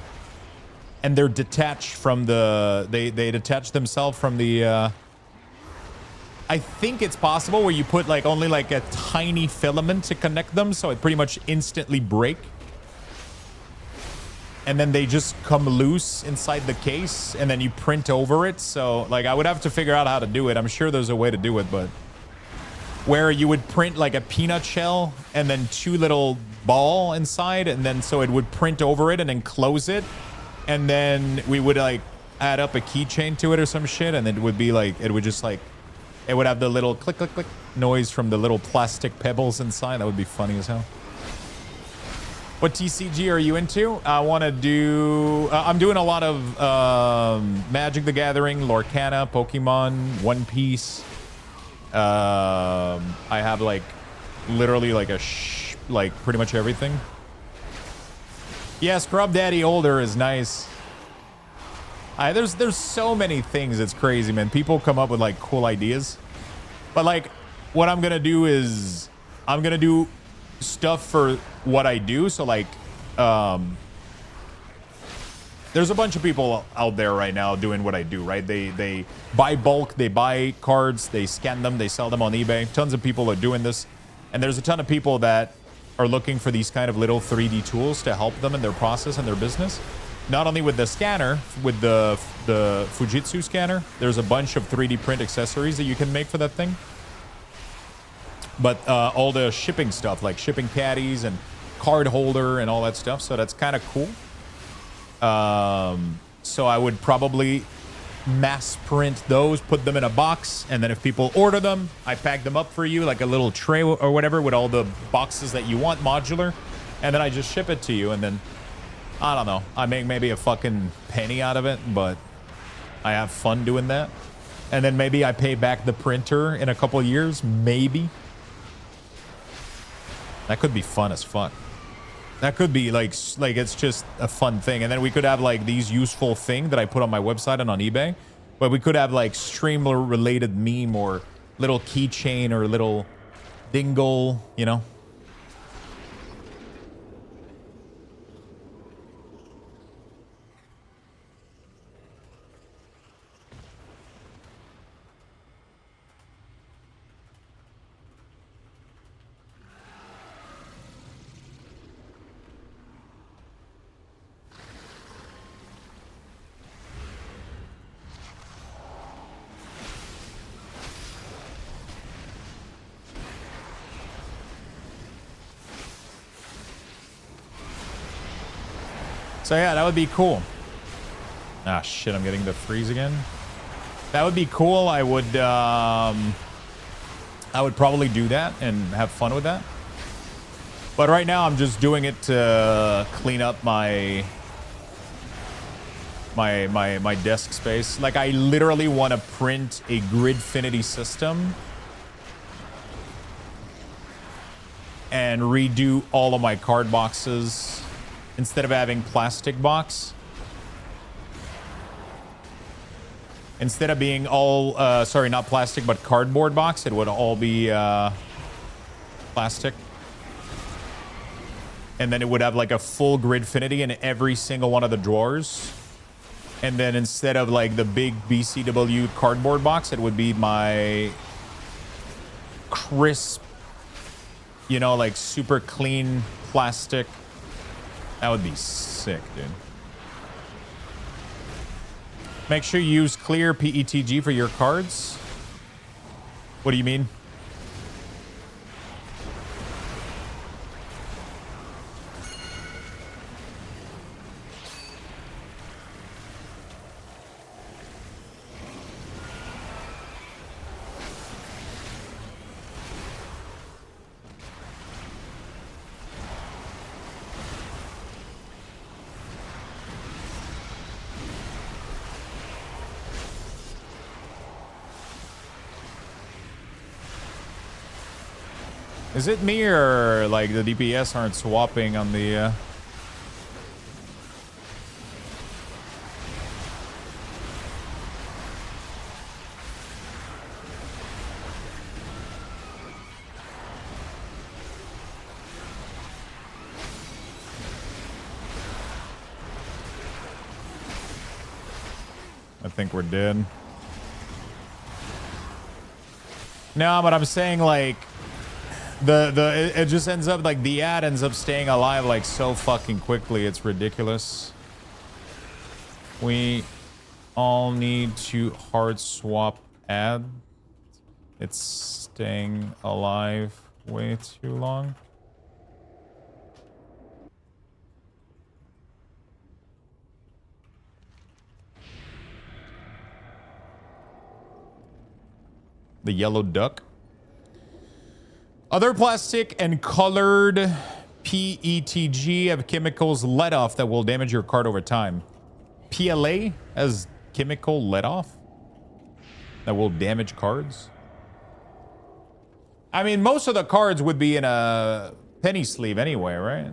and they're detached from they detach themselves from the I think it's possible where you put like only like a tiny filament to connect them, so it pretty much instantly break, and then they just come loose inside the case, and then you print over it. So like I would have to figure out how to do it. I'm sure there's a way to do it, but where you would print like a peanut shell and then 2 little ball inside, and then so it would print over it and then close it, and then we would like add up a keychain to it or some shit, and it would be like, it would just like, it would have the little click click click noise from the little plastic pebbles inside. That would be funny as hell. What TCG are you into? I want to do... I'm doing a lot of Magic the Gathering, Lorcana, Pokemon, One Piece. I have like literally like like pretty much everything. Yeah, Scrub Daddy Older is nice. There's so many things. It's crazy, man. People come up with like cool ideas. But like what I'm going to do is I'm going to do stuff for what I do. So like there's a bunch of people out there right now doing what I do, right? They buy bulk, they buy cards, they scan them, they sell them on eBay. Tons of people are doing this, and there's a ton of people that are looking for these kind of little 3D tools to help them in their process and their business. Not only with the scanner, with the Fujitsu scanner, there's a bunch of 3D print accessories that you can make for that thing. But all the shipping stuff, like shipping caddies and card holder and all that stuff. So that's kind of cool. So I would probably mass print those, put them in a box, and then if people order them, I pack them up for you like a little tray or whatever with all the boxes that you want, modular, and then I just ship it to you, and then I don't know, I make maybe a fucking penny out of it, but I have fun doing that. And then maybe I pay back the printer in a couple of years, maybe. That could be fun as fuck. That could be like it's just a fun thing. And then we could have like these useful thing that I put on my website and on eBay. But we could have like streamer related meme or little keychain or little dingle, you know. So yeah, that would be cool. Ah, shit, I'm getting the freeze again. That would be cool. I would probably do that and have fun with that. But right now I'm just doing it to clean up my desk space. Like I literally want to print a Gridfinity system and redo all of my card boxes. Instead of having plastic box, instead of being all, sorry, not plastic, but cardboard box, it would all be plastic. And then it would have like a full Gridfinity in every single one of the drawers. And then instead of like the big BCW cardboard box, it would be my crisp, you know, like super clean plastic. That would be sick, dude. Make sure you use clear PETG for your cards. What do you mean? Is it me or like the DPS aren't swapping on the I think we're dead. No, but I'm saying like it just ends up like the ad ends up staying alive like so fucking quickly. It's ridiculous. We all need to hard swap ad. It's staying alive way too long. The yellow duck. Other plastic and colored PETG have chemicals let off that will damage your card over time. PLA has chemical let off that will damage cards. I mean, most of the cards would be in a penny sleeve anyway, right?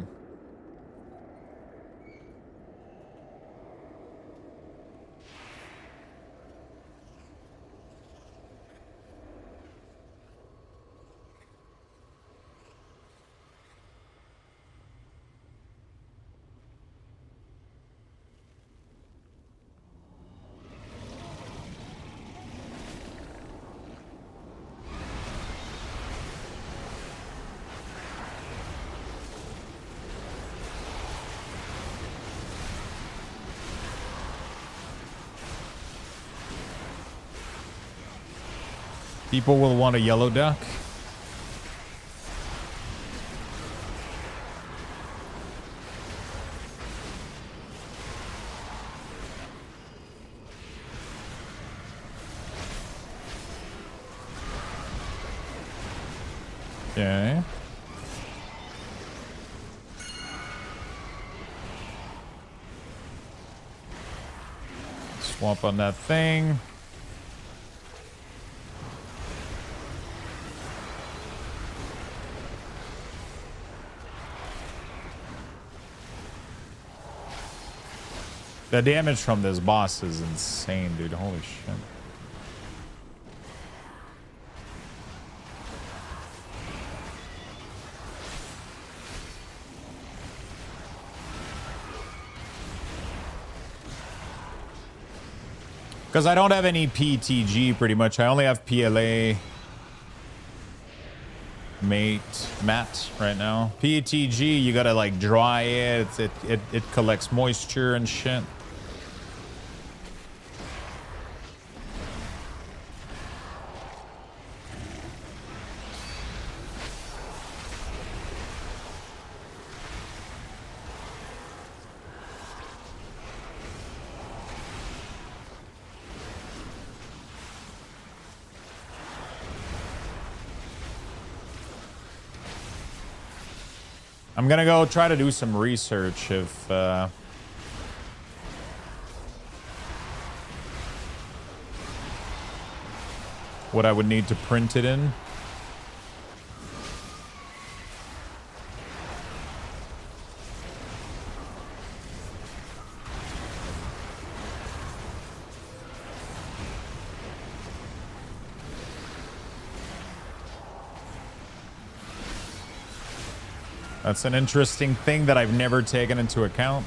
People will want a yellow duck. Okay. Swap on that thing. The damage from this boss is insane, dude. Holy shit. Because I don't have any PTG pretty much. I only have PLA matte right now. PTG, you gotta like dry it. It collects moisture and shit. I'm gonna go try to do some research if what I would need to print it in. That's an interesting thing that I've never taken into account.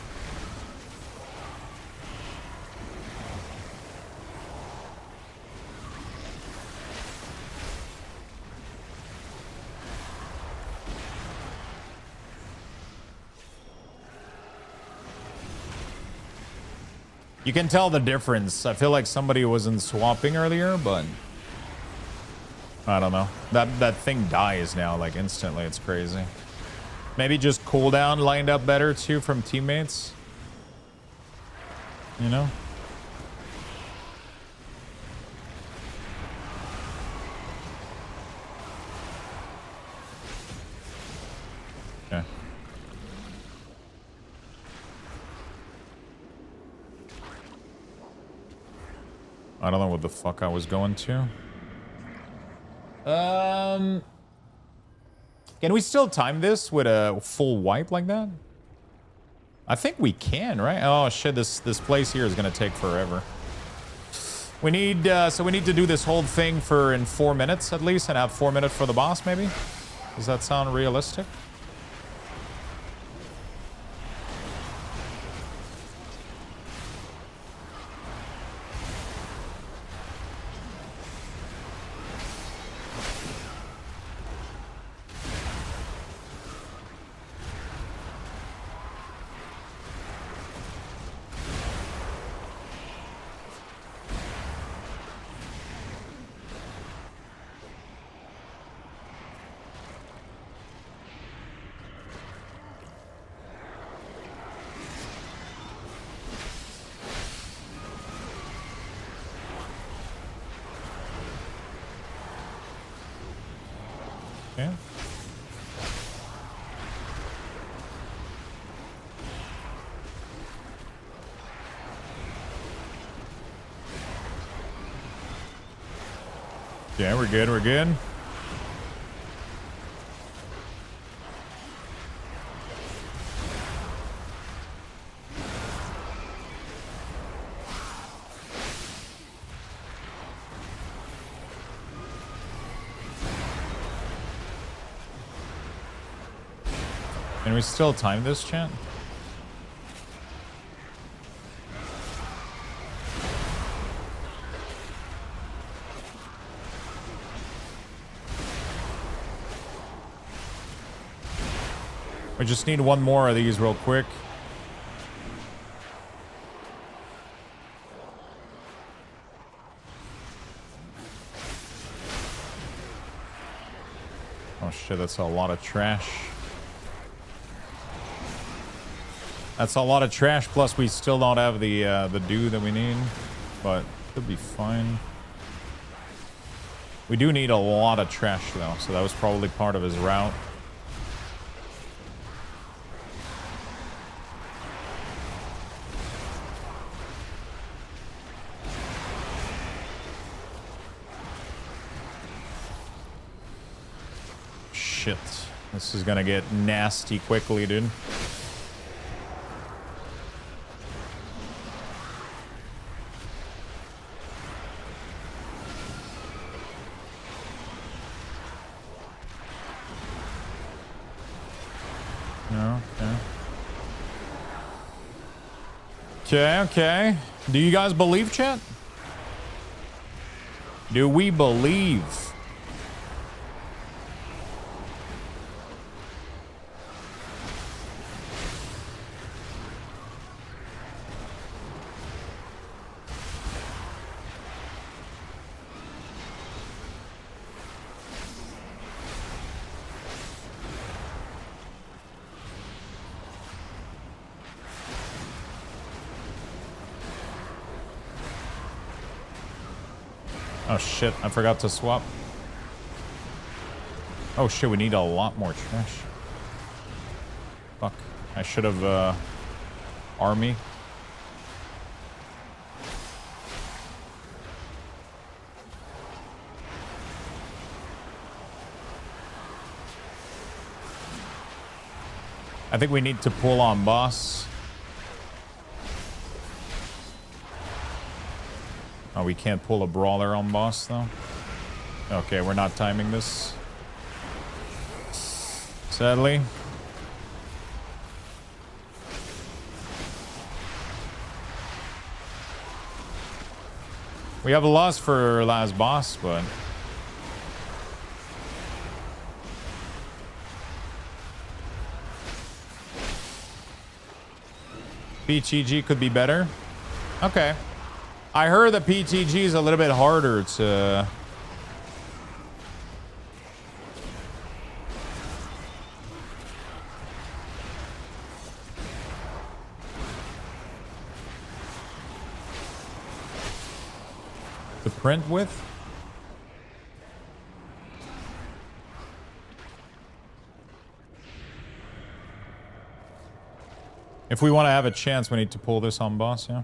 You can tell the difference. I feel like somebody wasn't swapping earlier, but I don't know. That thing dies now like instantly. It's crazy. Maybe just cooldown lined up better too from teammates. You know? Okay. I don't know what the fuck I was going to. Can we still time this with a full wipe like that? I think we can, right? Oh shit, this place here is gonna take forever. We need so we need to do this whole thing in 4 minutes at least, and have 4 minutes for the boss, maybe? Does that sound realistic? Okay. Yeah, we're good, we're good. Can we still time this, chat? We just need one more of these real quick. Oh shit, that's a lot of trash. That's a lot of trash, plus we still don't have the dew that we need, but could be fine. We do need a lot of trash though, so that was probably part of his route. Shit. This is gonna get nasty quickly, dude. No, okay. Okay. Do you guys believe, chat? Do we believe? Oh shit, I forgot to swap. Oh shit, we need a lot more trash. Fuck, I should have, army. I think we need to pull on boss. Oh, we can't pull a brawler on boss though. Okay, we're not timing this. Sadly. We have a loss for last boss, but PTG could be better. Okay. I heard that PTG is a little bit harder to print with. If we want to have a chance, we need to pull this on boss, yeah.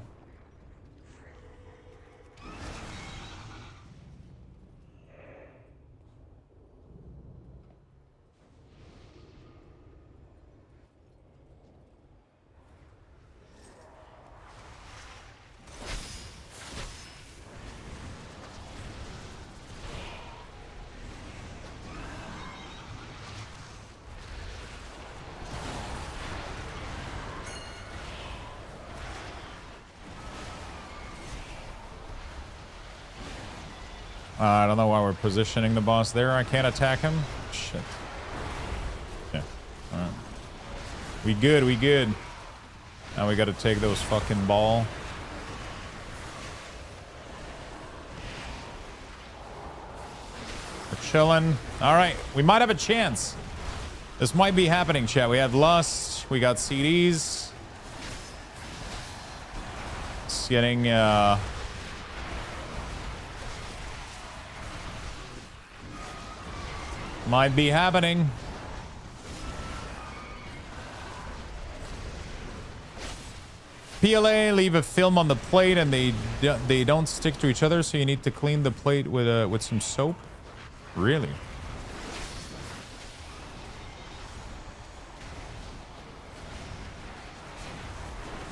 I don't know why we're positioning the boss there. I can't attack him. Shit. Yeah. Alright. We good, we good. Now we gotta take those fucking ball. We're chilling. Alright, we might have a chance. This might be happening, chat. We had Lust. We got CDs. It's getting, Might be happening. PLA leave a film on the plate and they don't stick to each other, so you need to clean the plate with some soap. Really?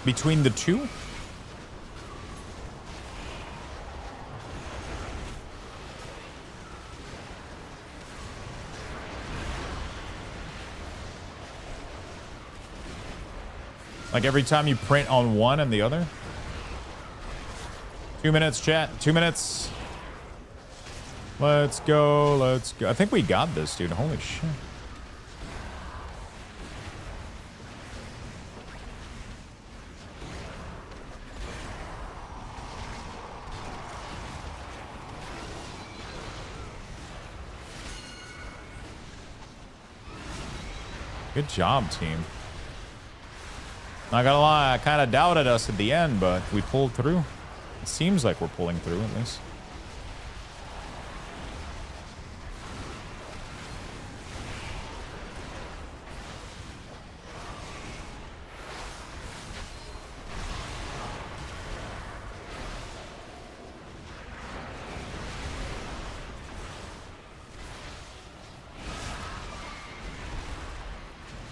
Between the two? Like every time you print on one and the other? 2 minutes, chat. 2 minutes. Let's go. Let's go. I think we got this, dude. Holy shit. Good job, team. Not gonna lie, I kind of doubted us at the end, but we pulled through. It seems like we're pulling through at least.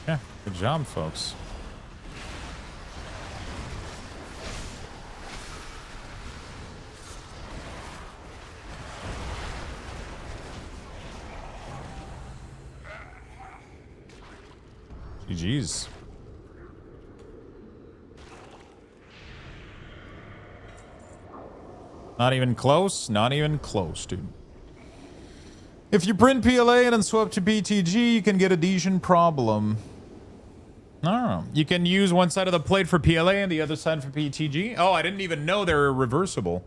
Yeah, good job, folks. GG's. Not even close. Not even close, dude. If you print PLA and then swap to PTG, you can get a decent problem. I don't know. You can use one side of the plate for PLA and the other side for PTG. Oh, I didn't even know they were reversible.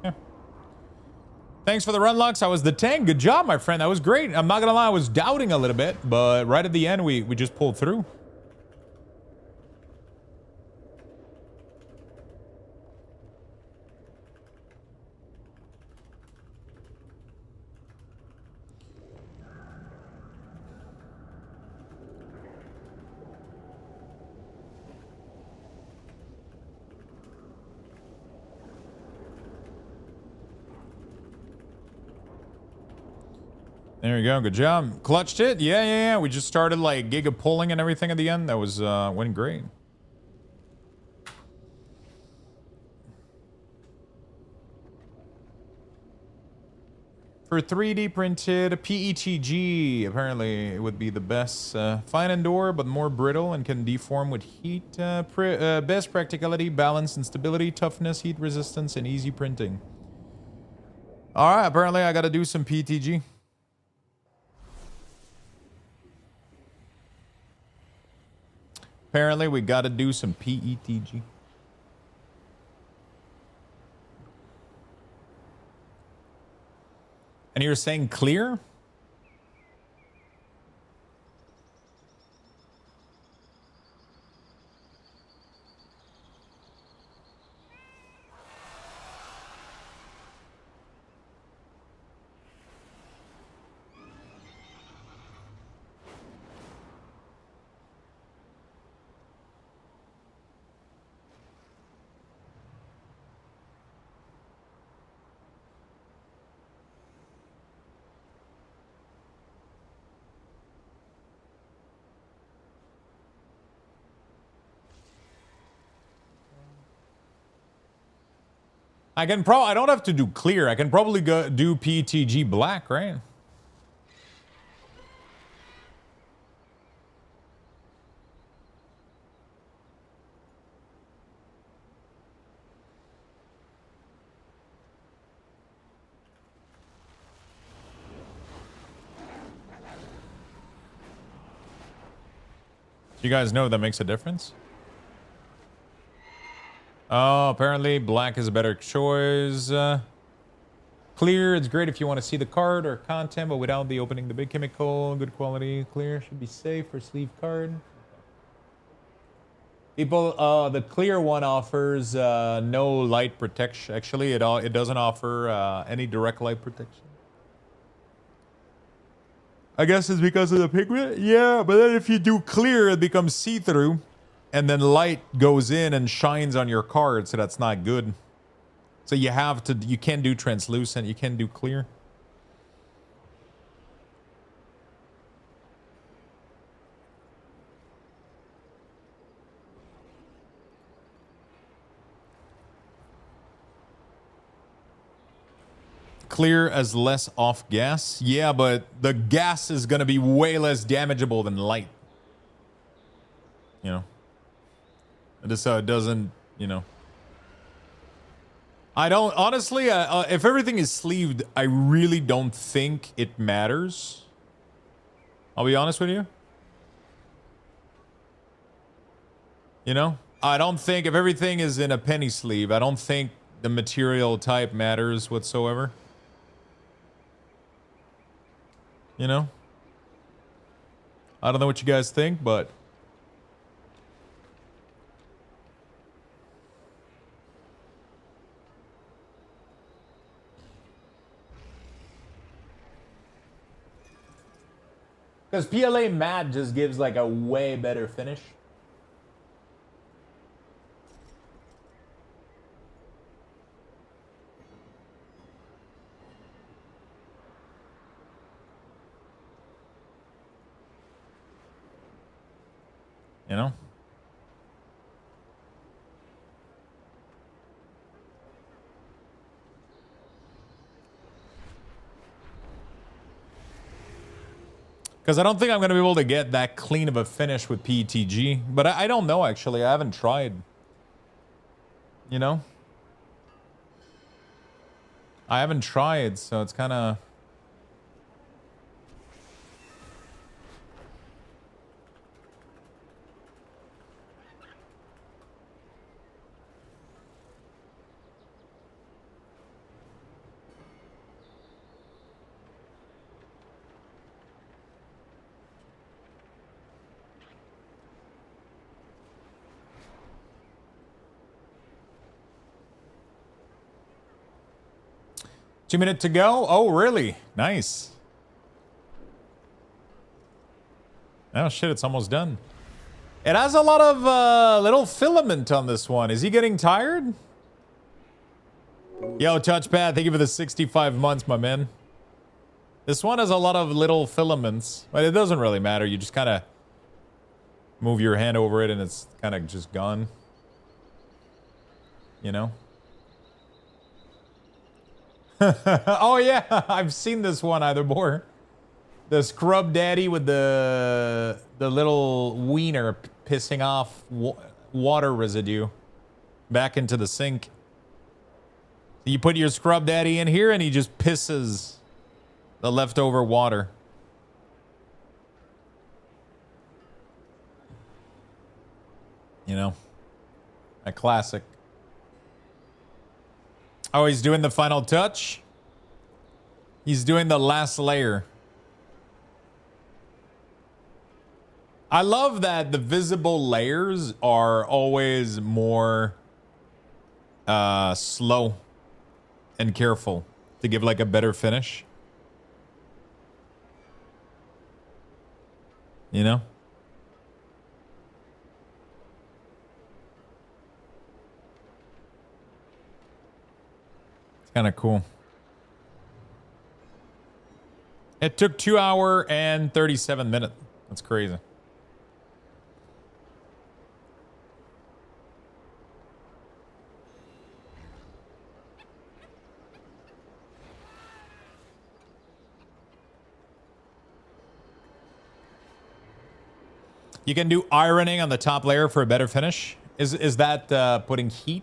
Yeah. Thanks for the run, Lux. I was the tank. Good job, my friend. That was great. I'm not gonna lie, I was doubting a little bit, but right at the end, we just pulled through. There you go. Good job. Clutched it. Yeah. We just started like giga pulling and everything at the end. That was went great. For 3D printed PETG, apparently it would be the best. Fine indoor, but more brittle and can deform with heat. Best practicality, balance and stability, toughness, heat resistance, and easy printing. All right. Apparently I got to do some PETG. Apparently, we got to do some PETG. And you're saying clear? I don't have to do clear. I can probably go do PTG black, right? You guys know that makes a difference? Oh, apparently black is a better choice. Clear, it's great if you want to see the card or content, but without the opening the big chemical. Good quality. Clear should be safe for sleeve card. People, the clear one offers no light protection. Actually, it doesn't offer any direct light protection. I guess it's because of the pigment. Yeah, but then if you do clear, it becomes see-through, and then light goes in and shines on your card, so that's not good. So you have to. You can't do translucent. You can't do clear. Clear as less off gas. Yeah, but the gas is going to be way less damageable than light. You know. Just so it doesn't, you know. I don't, honestly, if everything is sleeved, I really don't think it matters. I'll be honest with you. You know? I don't think, if everything is in a penny sleeve, I don't think the material type matters whatsoever. You know? I don't know what you guys think, but... Because PLA matte just gives like a way better finish. You know? Because I don't think I'm going to be able to get that clean of a finish with PETG. But I don't know, actually. I haven't tried. You know? I haven't tried, so it's kind of... Two-minute to go? Oh, really? Nice. Oh, shit, it's almost done. It has a lot of little filament on this one. Is he getting tired? Yo, Touchpad, thank you for the 65 months, my man. This one has a lot of little filaments, but it doesn't really matter. You just kind of move your hand over it and it's kind of just gone. You know? Oh yeah, I've seen this one either more. The scrub daddy with the little wiener pissing off water residue back into the sink. You put your scrub daddy in here and he just pisses the leftover water. You know, a classic. Oh, he's doing the final touch. He's doing the last layer. I love that the visible layers are always more slow and careful to give like a better finish. You know? Kind of cool. It took 2 hours and 37 minutes. That's crazy. You can do ironing on the top layer for a better finish. Is that putting heat?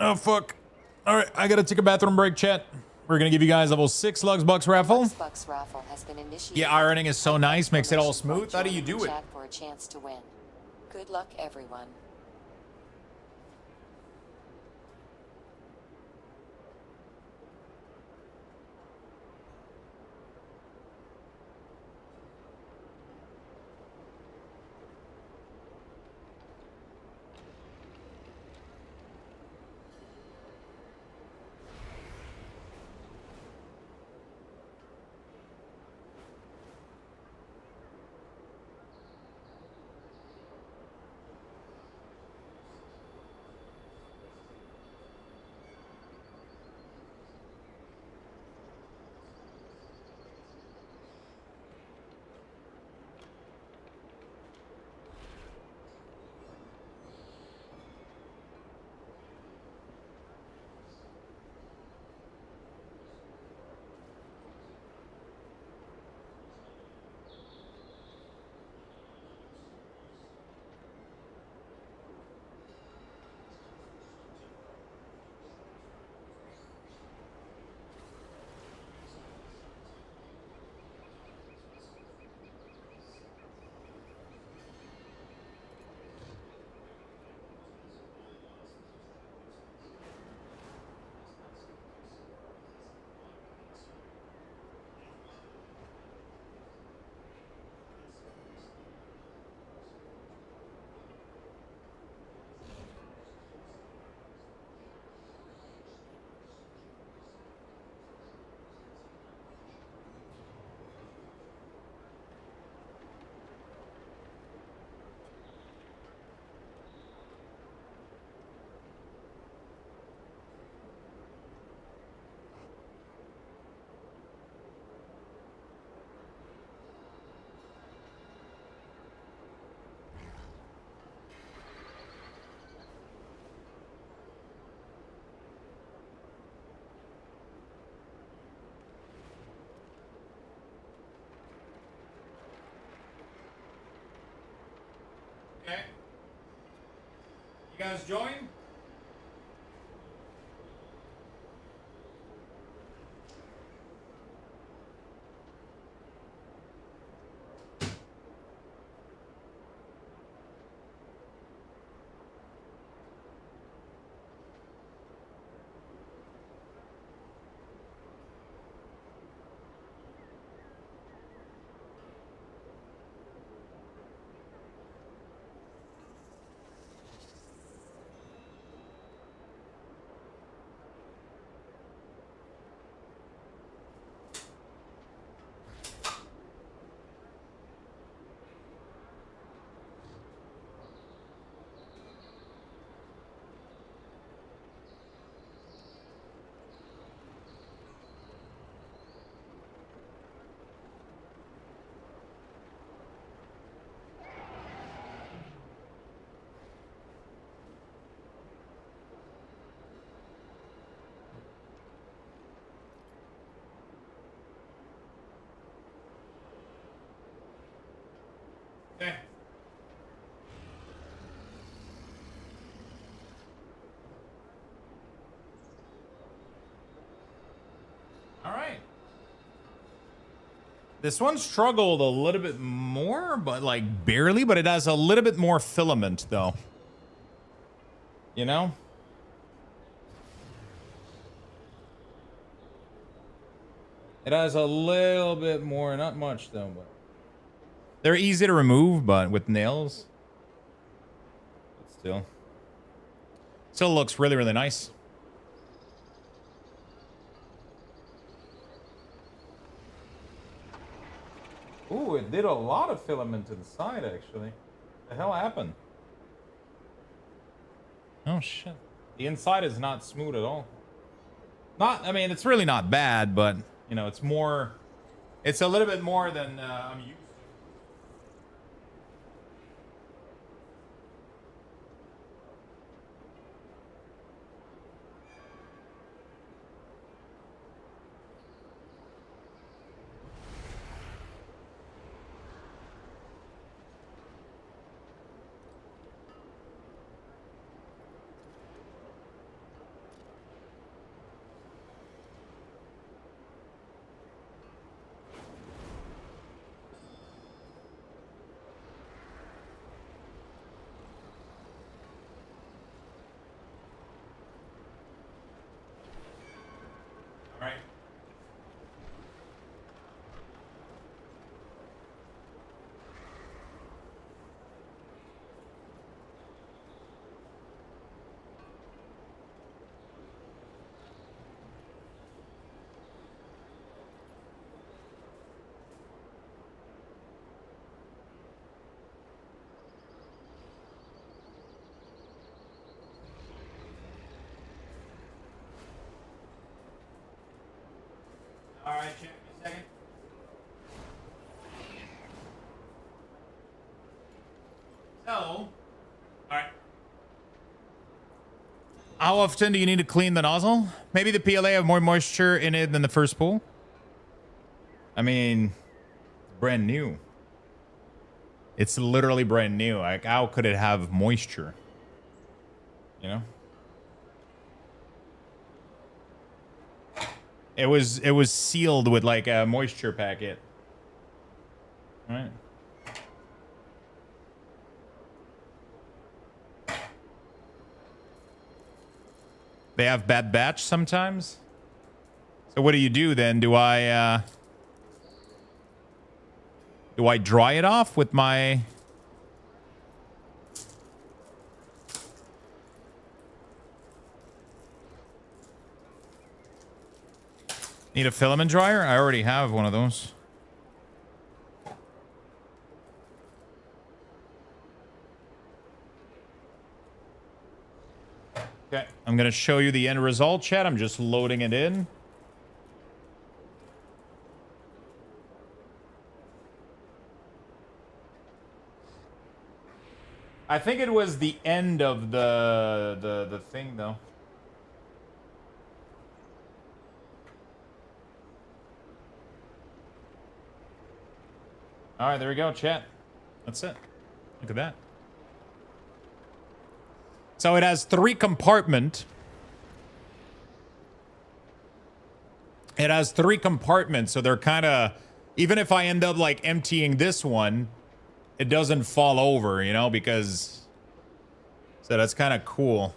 Oh, fuck. All right, I got to take a bathroom break, chat. We're going to give you guys level 6 Lugs Bucks raffle. Bucks raffle has been initiated. Yeah, ironing is so Type nice. Makes it all exclamation point smooth. How do you join in do the it? Chat for a chance to win. Good luck, everyone. Okay. You guys join? Okay. All right. This one struggled a little bit more, but like barely, but it has a little bit more filament though. You know? It has a little bit more, not much though, but they're easy to remove, but with nails. But still looks really, really nice. Ooh, it did a lot of filament to the side, actually. The hell happened? Oh, shit. The inside is not smooth at all. I mean, it's really not bad, but, you know, it's a little bit more than I'm used to. right. All right, check me a second. So, all right. How often do you need to clean the nozzle? Maybe the PLA have more moisture in it than the first pool. I mean, brand new. It's literally brand new. Like, how could it have moisture? You know? It was sealed with like a moisture packet. All right. They have bad batch sometimes. So what do you do then? Do I dry it off with my... Need a filament dryer? I already have one of those. Okay, I'm going to show you the end result, chat. I'm just loading it in. I think it was the end of the thing, though. All right, there we go, chat. That's it. Look at that. So it has 3 compartments. It has 3 compartments, so they're kind of... Even if I end up, like, emptying this one, it doesn't fall over, you know, because... So that's kind of cool.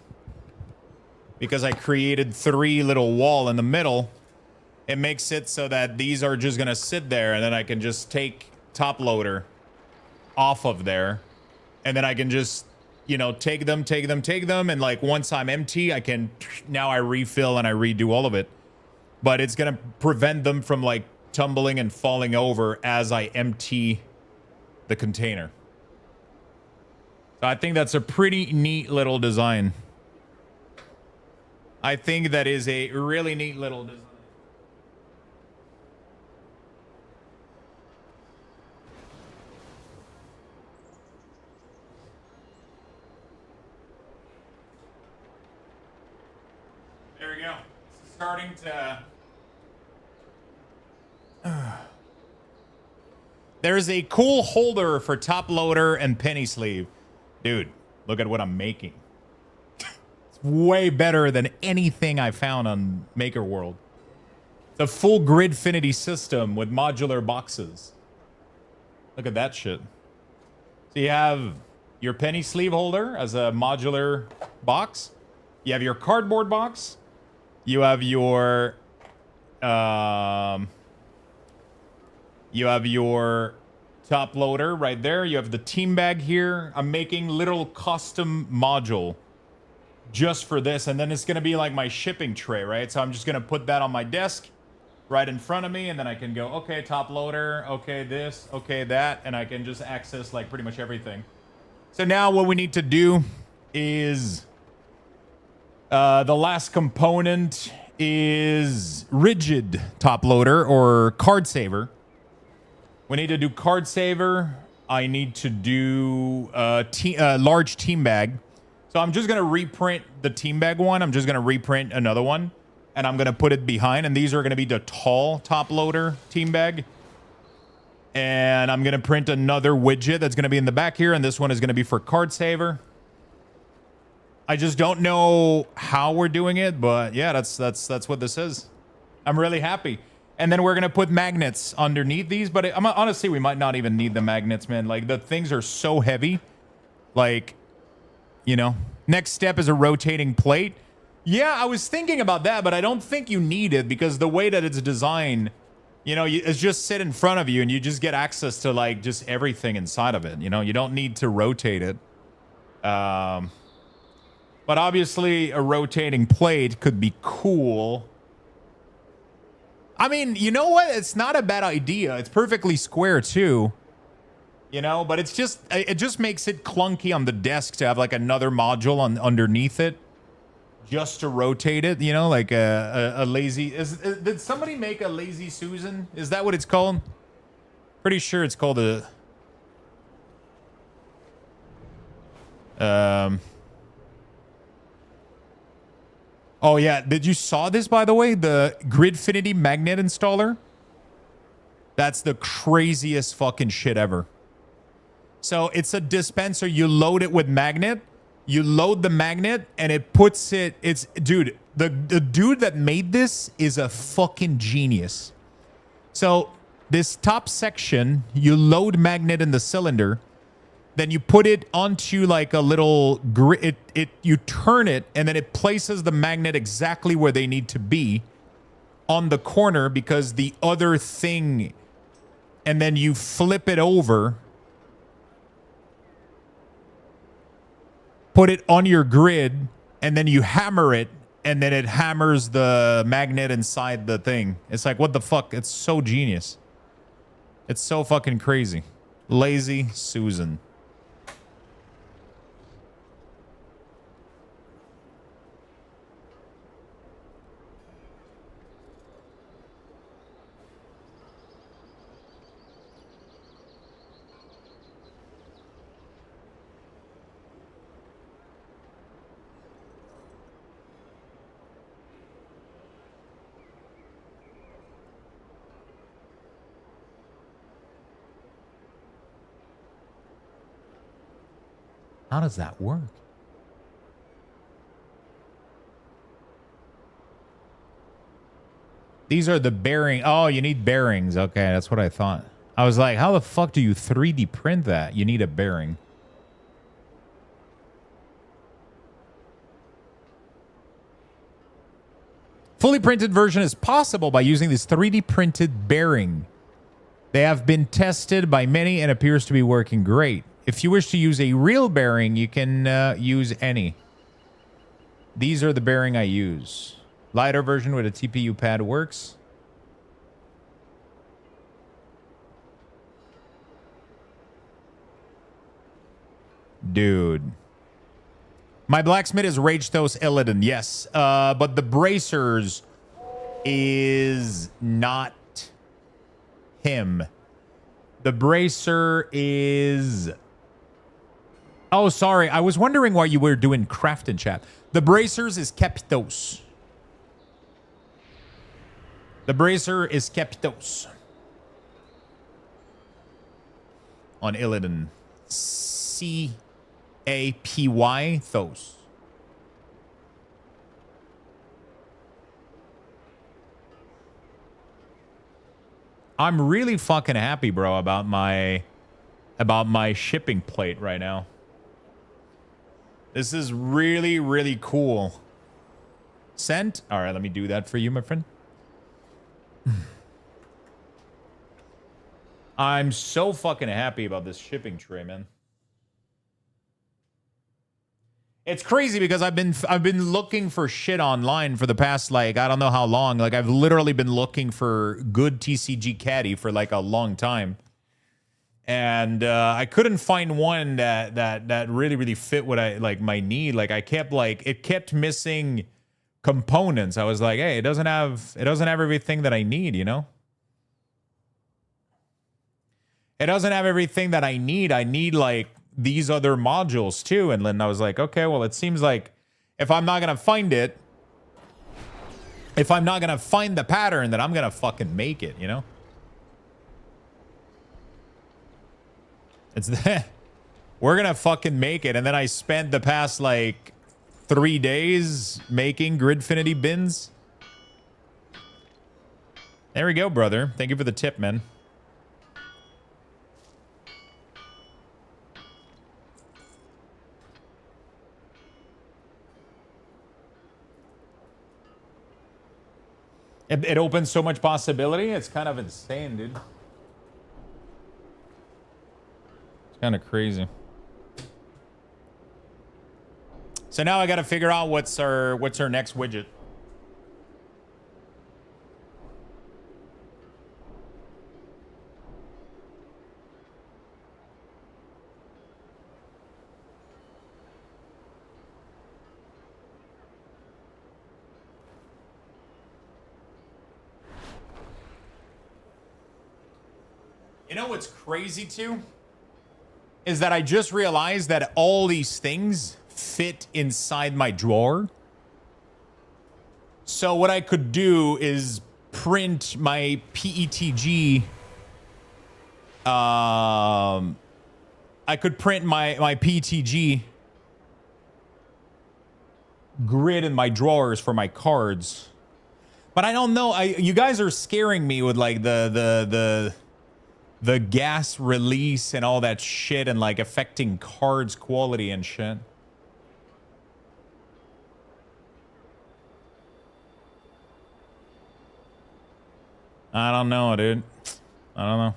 Because I created 3 little wall in the middle, it makes it so that these are just going to sit there, and then I can just take top loader off of there, and then I can just, you know, take them, and like once I'm empty, I can... Now I refill and I redo all of it. But it's going to prevent them from, like, tumbling and falling over as I empty the container. So I think that's a pretty neat little design. I think that is a really neat little design. There we go. It's starting to... There's a cool holder for top loader and penny sleeve. Dude, look at what I'm making. It's way better than anything I found on Maker World. It's a full Gridfinity system with modular boxes. Look at that shit. So you have your penny sleeve holder as a modular box. You have your cardboard box. You have your... You have your top loader right there. You have the team bag here. I'm making little custom module just for this. And then it's going to be like my shipping tray, right? So I'm just going to put that on my desk right in front of me. And then I can go, okay, top loader. Okay, this. Okay, that. And I can just access like pretty much everything. So now what we need to do is the last component is rigid top loader or card saver. We need to do card saver. I need to do large team bag. So I'm just going to reprint the team bag one. I'm just going to reprint another one. And I'm going to put it behind. And these are going to be the tall top loader team bag. And I'm going to print another widget that's going to be in the back here. And this one is going to be for card saver. I just don't know how we're doing it. But yeah, that's what this is. I'm really happy. And then we're going to put magnets underneath these. But honestly, we might not even need the magnets, man. Like, the things are so heavy. Like, you know. Next step is a rotating plate. Yeah, I was thinking about that, but I don't think you need it because the way that it's designed, you know, it's just sit in front of you and you just get access to like just everything inside of it. You know, you don't need to rotate it. But obviously a rotating plate could be cool. I mean, you know what? It's not a bad idea. It's perfectly square too. You know, but it just makes it clunky on the desk to have like another module on underneath it just to rotate it, you know, like a lazy did somebody make a lazy Susan? Is that what it's called? Pretty sure it's called a oh yeah, did you saw this by the way? The Gridfinity magnet installer? That's the craziest fucking shit ever. So it's a dispenser. You load it with magnet. You load the magnet and it puts it. It's dude. The dude that made this is a fucking genius. So this top section, you load magnet in the cylinder, then you put it onto like a little grid. You turn it and then it places the magnet exactly where they need to be on the corner because the other thing, and then you flip it over. Put it on your grid, and then you hammer it, and then it hammers the magnet inside the thing. It's like, what the fuck? It's so genius. It's so fucking crazy. Lazy Susan. How does that work? These are the bearing. Oh, you need bearings. Okay, that's what I thought. I was like, how the fuck do you 3D print that? You need a bearing. Fully printed version is possible by using this 3D printed bearing. They have been tested by many and appears to be working great. If you wish to use a real bearing, you can use any. These are the bearing I use. Lighter version with a TPU pad works. Dude. My blacksmith is Ragethos Illidan, yes. But the bracers is not him. The bracer is... Oh, sorry. I was wondering why you were doing craft in chat. The bracers is Keptos. The bracer is Keptos. On Illidan. C-A-P-Y, Thos. I'm really fucking happy, bro, about my shipping plate right now. This is really, really cool. Sent? All right, let me do that for you, my friend. I'm so fucking happy about this shipping tray, man. It's crazy because I've been looking for shit online for the past, like, I don't know how long. Like, I've literally been looking for good TCG caddy for like a long time. And I couldn't find one that really, really fit what I like my need. Like I kept it kept missing components. I was like, hey, it doesn't have everything that I need, you know? It doesn't have everything that I need. I need like these other modules too. And then I was like, okay, well, it seems like if I'm not gonna find it, if I'm not gonna find the pattern, then I'm gonna fucking make it, you know? It's that we're gonna fucking make it. And then I spent the past like 3 days making Gridfinity bins. There we go, brother. Thank you for the tip, man. It opens so much possibility. It's kind of insane, dude. It's kind of crazy. So now I got to figure out what's our next widget. You know what's crazy too? Is that I just realized that all these things fit inside my drawer. So what I could do is print my PETG. I could print my PETG grid in my drawers for my cards. But I don't know. You guys are scaring me with like the gas release and all that shit and like affecting cards quality and shit. I don't know, dude. I don't know.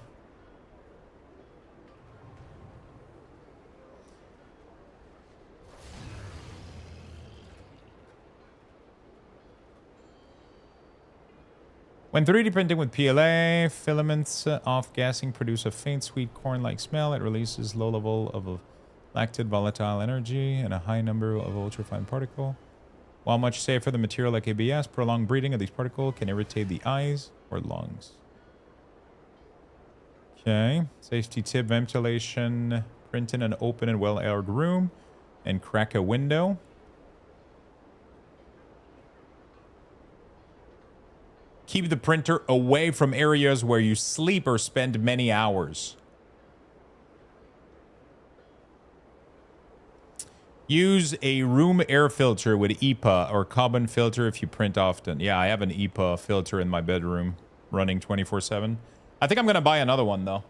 When 3D printing with PLA, filaments off-gassing produce a faint, sweet corn-like smell. It releases low level of lactate volatile energy and a high number of ultrafine particle. While much safer than material like ABS, prolonged breathing of these particles can irritate the eyes or lungs. Okay. Safety tip, ventilation. Print in an open and well-aired room and crack a window. Keep the printer away from areas where you sleep or spend many hours. Use a room air filter with EPA or carbon filter if you print often. Yeah, I have an EPA filter in my bedroom running 24/7. I think I'm going to buy another one, though.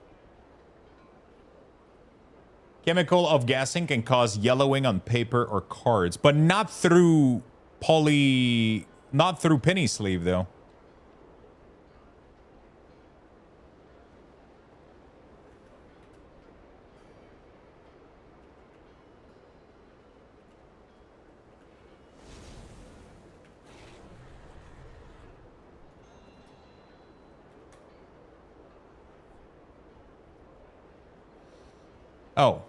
Chemical off-gassing can cause yellowing on paper or cards, but not through not through penny sleeve, though. Oh,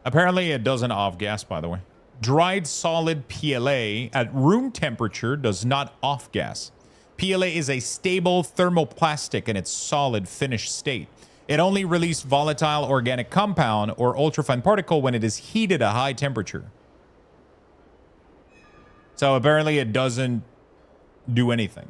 apparently it doesn't off-gas, by the way. Dried solid PLA at room temperature does not off-gas. PLA is a stable thermoplastic in its solid finished state. It only releases volatile organic compound or ultrafine particle when it is heated at high temperature. So apparently it doesn't do anything.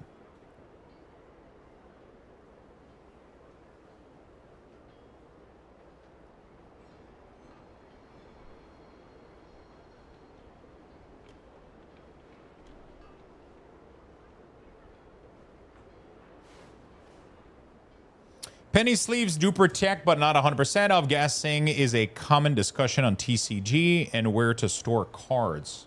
Penny sleeves do protect, but not 100%. Off-gassing is a common discussion on TCG and where to store cards.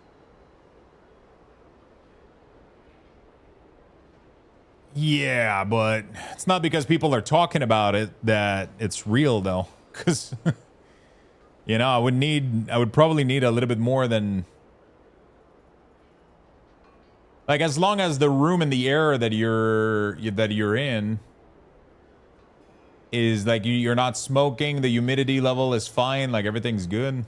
Yeah, but it's not because people are talking about it that it's real, though. Because, you know, I would probably need a little bit more than... Like, as long as the room and the air that you're in is like you're not smoking, the humidity level is fine, like everything's good.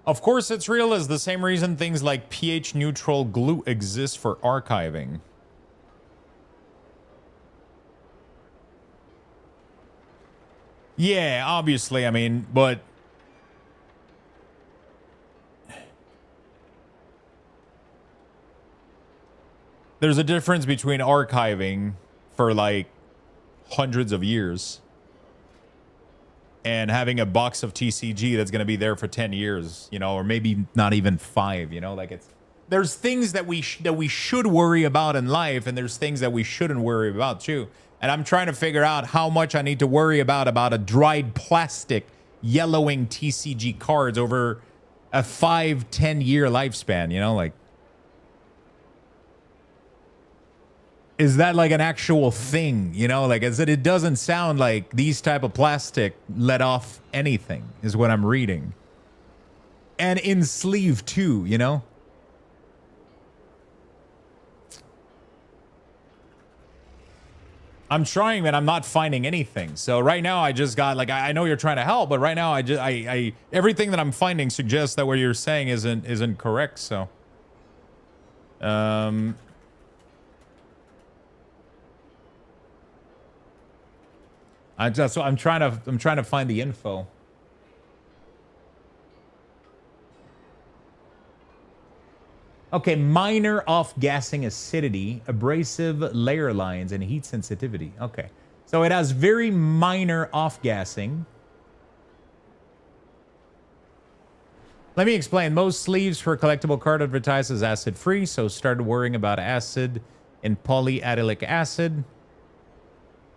Of course it's real is the same reason things like pH neutral glue exist for archiving. Yeah, obviously, I mean, but there's a difference between archiving for like hundreds of years and having a box of TCG that's going to be there for 10 years, you know, or maybe not even 5, you know, like there's things that we should worry about in life, and there's things that we shouldn't worry about too. And I'm trying to figure out how much I need to worry about a dried plastic yellowing TCG cards over a 5-10 year lifespan, you know, like, is that like an actual thing, you know? Like, is it doesn't sound like these type of plastic let off anything, is what I'm reading. And in sleeve too, you know? I'm trying, man. I'm not finding anything. So right now I just got like, I know you're trying to help, but right now I everything that I'm finding suggests that what you're saying isn't correct. So, I'm trying to find the info. Okay, minor off-gassing acidity, abrasive layer lines, and heat sensitivity. Okay, so it has very minor off-gassing. Let me explain. Most sleeves for a collectible card advertised as acid-free, so started worrying about acid in polyadenylic acid.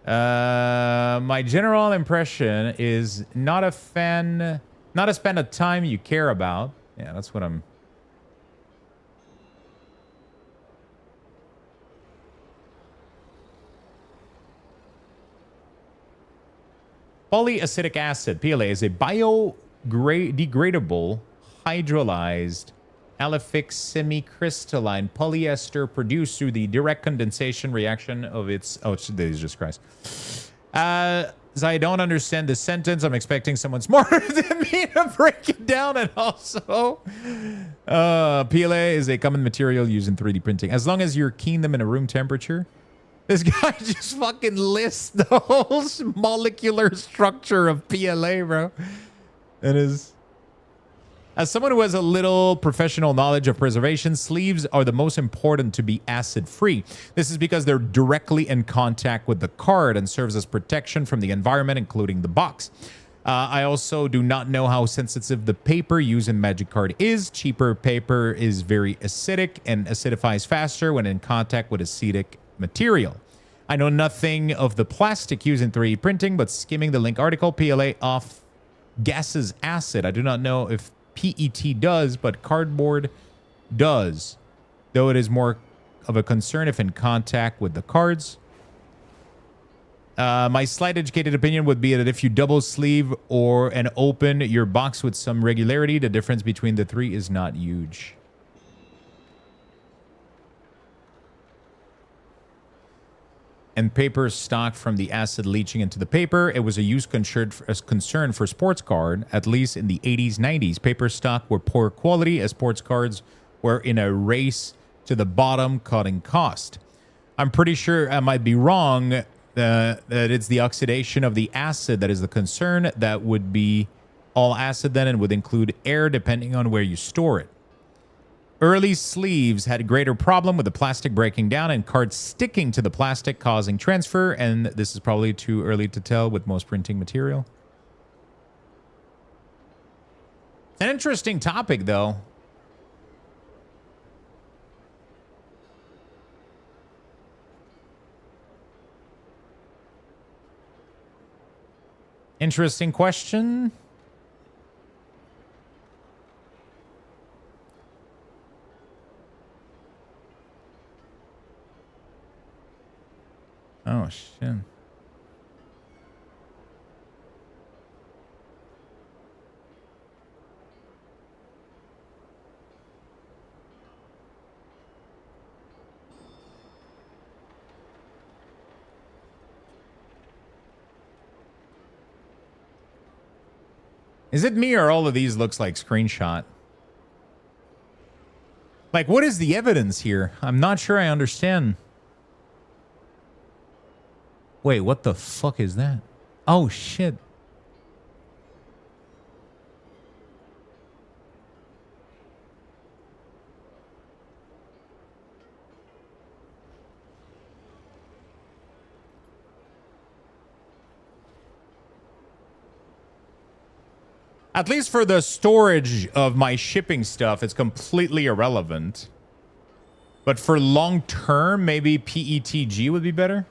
My general impression is not a spend of time you care about. Yeah, that's what I'm... Polyacetic acid, PLA, is a biodegradable, hydrolyzed, aliphic semicrystalline polyester produced through the direct condensation reaction of its... Oh, Jesus Christ. As I don't understand this sentence, I'm expecting someone smarter than me to break it down. And also, PLA is a common material used in 3D printing. As long as you're keying them in a room temperature... This guy just fucking lists the whole molecular structure of PLA, bro. It is... As someone who has a little professional knowledge of preservation, sleeves are the most important to be acid-free. This is because they're directly in contact with the card and serves as protection from the environment, including the box. I also do not know how sensitive the paper used in Magic Card is. Cheaper paper is very acidic and acidifies faster when in contact with acidic material. I know nothing of the plastic used in 3D printing, but skimming the link article, PLA off gases acid. I do not know if PET does, but cardboard does, though it is more of a concern if in contact with the cards. My slight educated opinion would be that if you double sleeve and open your box with some regularity, the difference between the three is not huge. And paper stock from the acid leaching into the paper. It was a use concern for sports card, at least in the 80s, 90s. Paper stock were poor quality as sports cards were in a race to the bottom, cutting cost. I'm pretty sure I might be wrong that it's the oxidation of the acid that is the concern. That would be all acid then and would include air depending on where you store it. Early sleeves had a greater problem with the plastic breaking down and cards sticking to the plastic, causing transfer, and this is probably too early to tell with most printing material. It's an interesting topic, though. Interesting question. Oh, shit. Is it me or all of these looks like screenshot? Like, what is the evidence here? I'm not sure I understand. Wait, what the fuck is that? Oh, shit. At least for the storage of my shipping stuff, it's completely irrelevant. But for long term, maybe PETG would be better.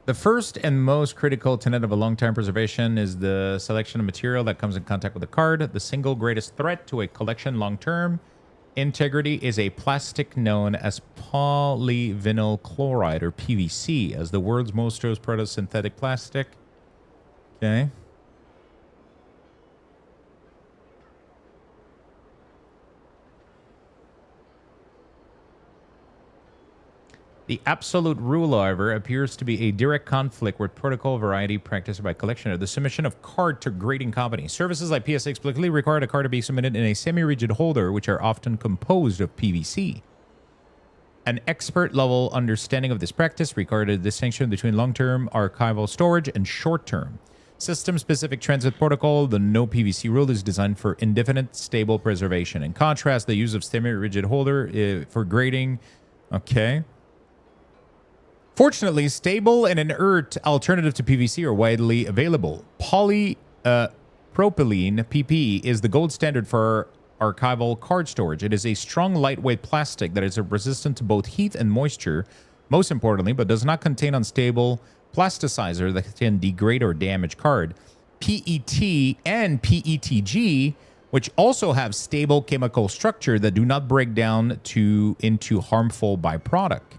The first and most critical tenet of a long-term preservation is the selection of material that comes in contact with the card. The single greatest threat to a collection long-term integrity is a plastic known as polyvinyl chloride, or PVC, as the world's most product synthetic plastic. Okay. The absolute rule, however, appears to be a direct conflict with protocol variety practiced by collectioner. The submission of card to grading companies. Services like PSA explicitly require a card to be submitted in a semi-rigid holder, which are often composed of PVC. An expert-level understanding of this practice required a distinction between long-term archival storage and short-term. System-specific transit protocol, the no PVC rule, is designed for indefinite, stable preservation. In contrast, the use of semi-rigid holder for grading... Okay. Fortunately, stable and inert alternative to PVC are widely available. Polypropylene PP is the gold standard for archival card storage. It is a strong, lightweight plastic that is resistant to both heat and moisture, most importantly, but does not contain unstable plasticizer that can degrade or damage card. PET and PETG, which also have stable chemical structure that do not break down into harmful byproduct.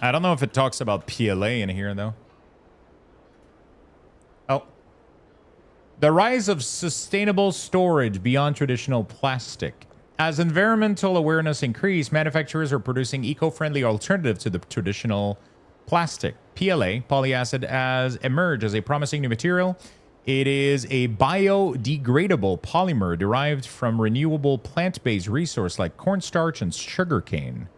I don't know if it talks about PLA in here, though. Oh. The rise of sustainable storage beyond traditional plastic. As environmental awareness increases, manufacturers are producing eco-friendly alternatives to the traditional plastic. PLA, polyacid, has emerged as a promising new material. It is a biodegradable polymer derived from renewable plant-based resources like cornstarch and sugarcane.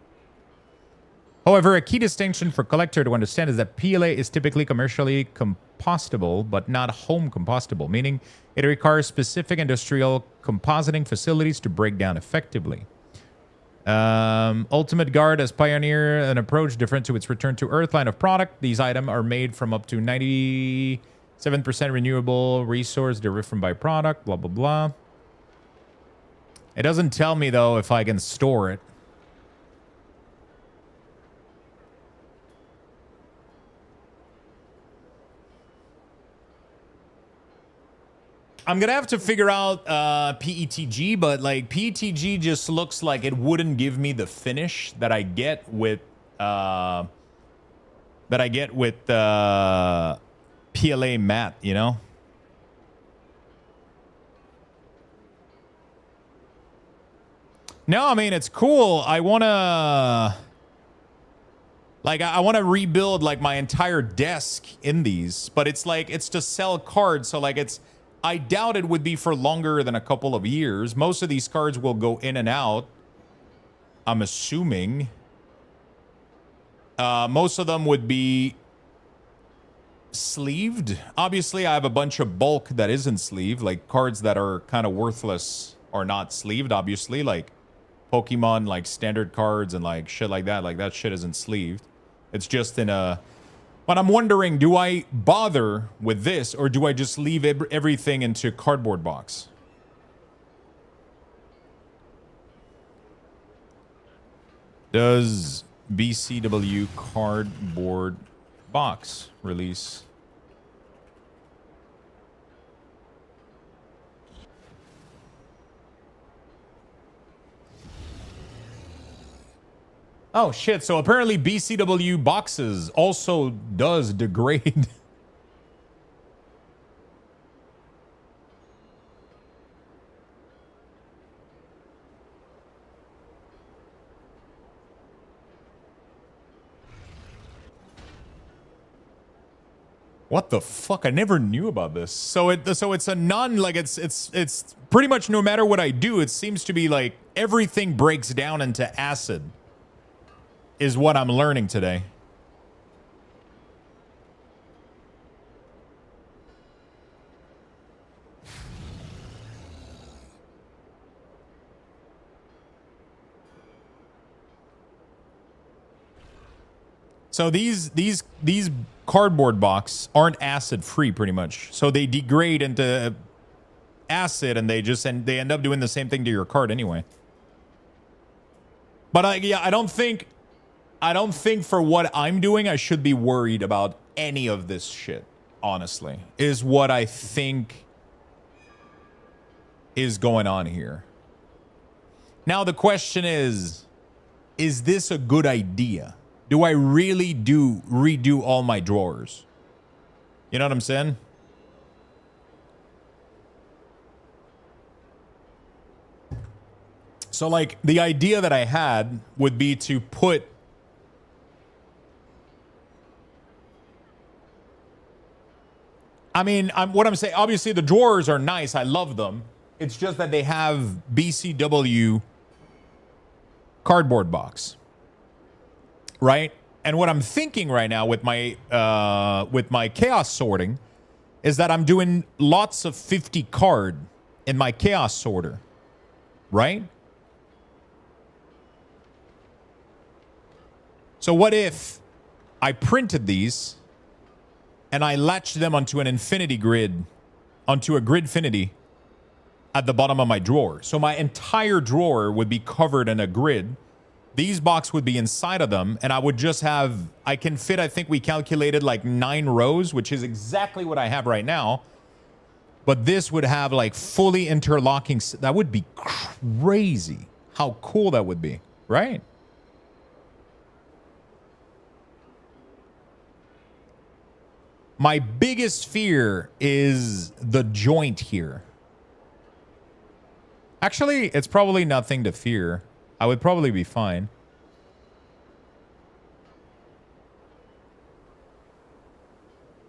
However, a key distinction for collector to understand is that PLA is typically commercially compostable, but not home compostable, meaning it requires specific industrial compositing facilities to break down effectively. Ultimate Guard has pioneered an approach different to its return to earth line of product. These items are made from up to 97% renewable resource derived from byproduct, blah, blah, blah. It doesn't tell me, though, if I can store it. I'm going to have to figure out PETG, but like PETG just looks like it wouldn't give me the finish that I get with PLA matte, you know? No, I mean, it's cool. I want to I want to rebuild like my entire desk in these, but it's like it's to sell cards, so like I doubt it would be for longer than a couple of years. Most of these cards will go in and out, I'm assuming. Most of them would be sleeved. Obviously, I have a bunch of bulk that isn't sleeved, like cards that are kind of worthless are not sleeved, obviously, like Pokemon, like standard cards and like shit like that. Like that shit isn't sleeved. It's just in a... But I'm wondering, do I bother with this or do I just leave everything into cardboard box? Does BCW cardboard box release? Oh, shit. So apparently BCW boxes also does degrade. What the fuck? I never knew about this. So it's a non, like it's pretty much no matter what I do, it seems to be like everything breaks down into acid is what I'm learning today. So these cardboard box aren't acid free pretty much. So they degrade into acid and they end up doing the same thing to your card anyway. But I don't think for what I'm doing I should be worried about any of this shit, honestly. Is what I think is going on here. Now the question is this a good idea? Do I really redo all my drawers? You know what I'm saying? So like the idea that I had would be to put what I'm saying, obviously the drawers are nice. I love them. It's just that they have BCW cardboard box. Right? And what I'm thinking right now with my chaos sorting is that I'm doing lots of 50 card in my chaos sorter. Right? So what if I printed these and I latched them onto an infinity grid, onto a gridfinity at the bottom of my drawer. So my entire drawer would be covered in a grid. These boxes would be inside of them, and I would just have, I can fit, I think we calculated like 9 rows, which is exactly what I have right now. But this would have like fully interlocking. That would be crazy. How cool that would be, right? My biggest fear is the joint here. Actually, it's probably nothing to fear. I would probably be fine.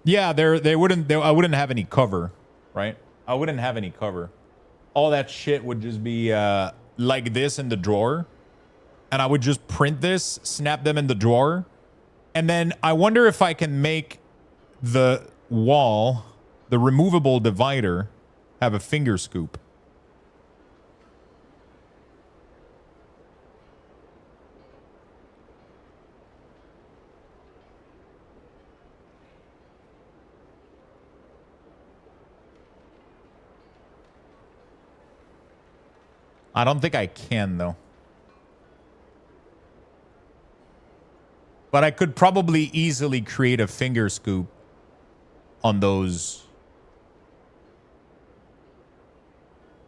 Yeah, I wouldn't have any cover, right? I wouldn't have any cover. All that shit would just be like this in the drawer. And I would just print this, snap them in the drawer. And then I wonder if I can make the wall, the removable divider, have a finger scoop. I don't think I can, though. But I could probably easily create a finger scoop on those.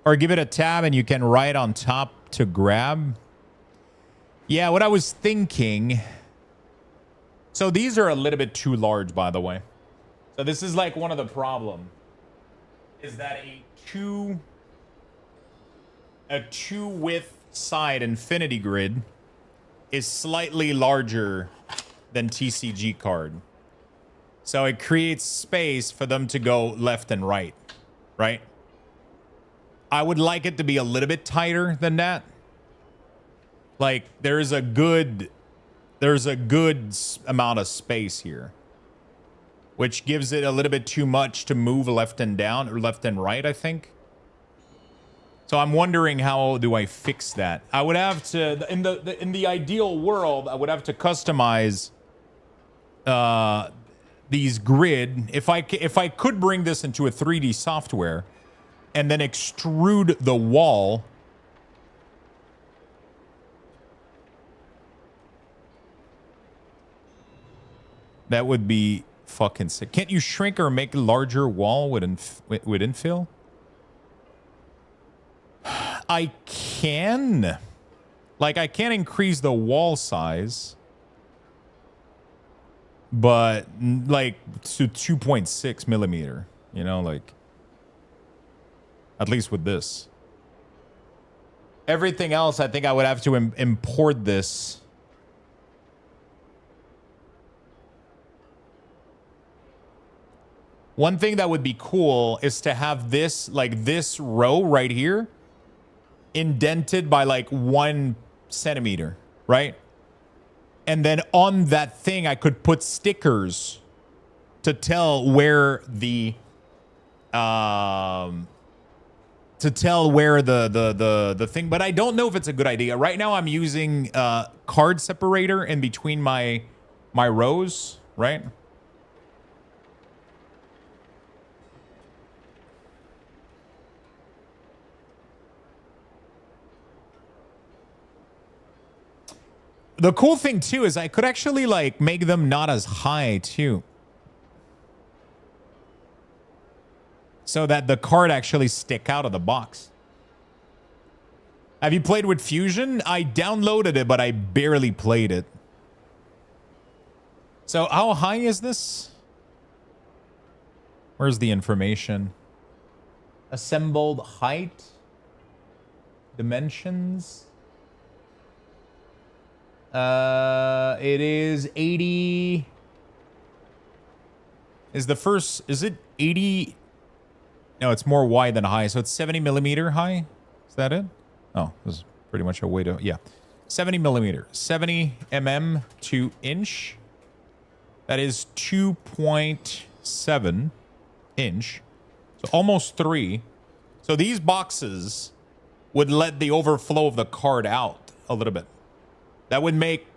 Or give it a tab and you can write on top to grab. Yeah, what I was thinking. So these are a little bit too large, by the way. So this is like one of the problems. Is that a two width side infinity grid is slightly larger than TCG card. So it creates space for them to go left and right, right? I would like it to be a little bit tighter than that. Like there's a good amount of space here, which gives it a little bit too much to move left and down or left and right, I think. So I'm wondering, how do I fix that? I would have to, in the ideal world, I would have to customize these grid. If I could bring this into a 3D software and then extrude the wall, that would be fucking sick. Can't you shrink or make a larger wall with infill? I can. Like, I can increase the wall size. But, like, to 2.6 millimeter. You know, like. At least with this. Everything else, I think I would have to import this. One thing that would be cool is to have this, like this row right here, indented by like 1 centimeter, right? And then on that thing, I could put stickers to tell where the thing, but I don't know if it's a good idea. Right now I'm using card separator in between my rows, right? The cool thing too is I could actually like make them not as high too. So that the card actually stick out of the box. Have you played with Fusion? I downloaded it, but I barely played it. So how high is this? Where's the information? Assembled height. Dimensions. It is 80. Is it 80? No, it's more wide than high. So it's 70 millimeter high. Is that it? Oh, this is pretty much a way to, yeah. 70 millimeter, 70 mm to inch. That is 2.7 inch. So almost 3. So these boxes would let the overflow of the card out a little bit. That would make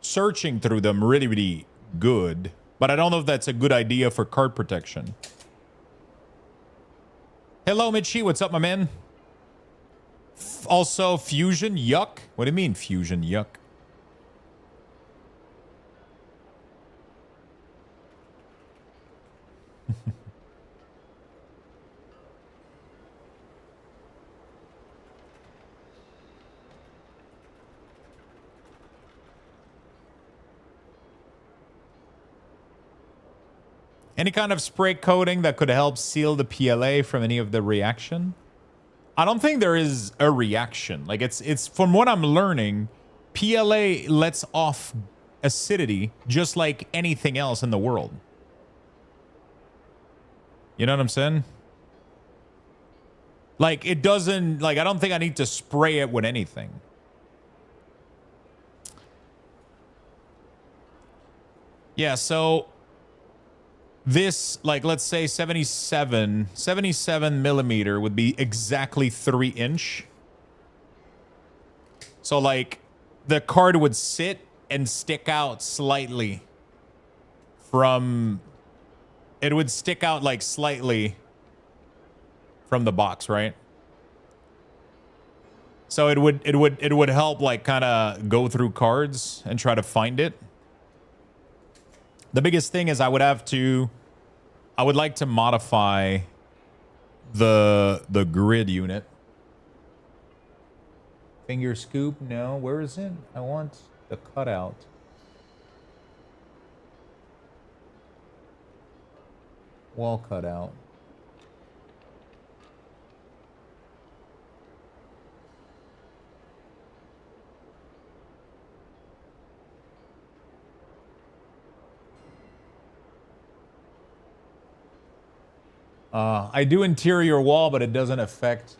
searching through them really, really good. But I don't know if that's a good idea for card protection. Hello, Mitchie. What's up, my man? Also, Fusion, yuck. What do you mean, Fusion, yuck? Any kind of spray coating that could help seal the PLA from any of the reaction? I don't think there is a reaction. Like it's from what I'm learning, PLA lets off acidity just like anything else in the world. You know what I'm saying? Like it doesn't, like I don't think I need to spray it with anything. Yeah, so this, like, let's say 77 millimeter would be exactly 3 inch. So, like, the card would sit and stick out slightly from... It would stick out, like, slightly from the box, right? So it would help, like, kind of go through cards and try to find it. The biggest thing is I would like to modify the grid unit. Finger scoop, no. Where is it? I want the cutout. Wall cutout. I do interior wall, but it doesn't affect.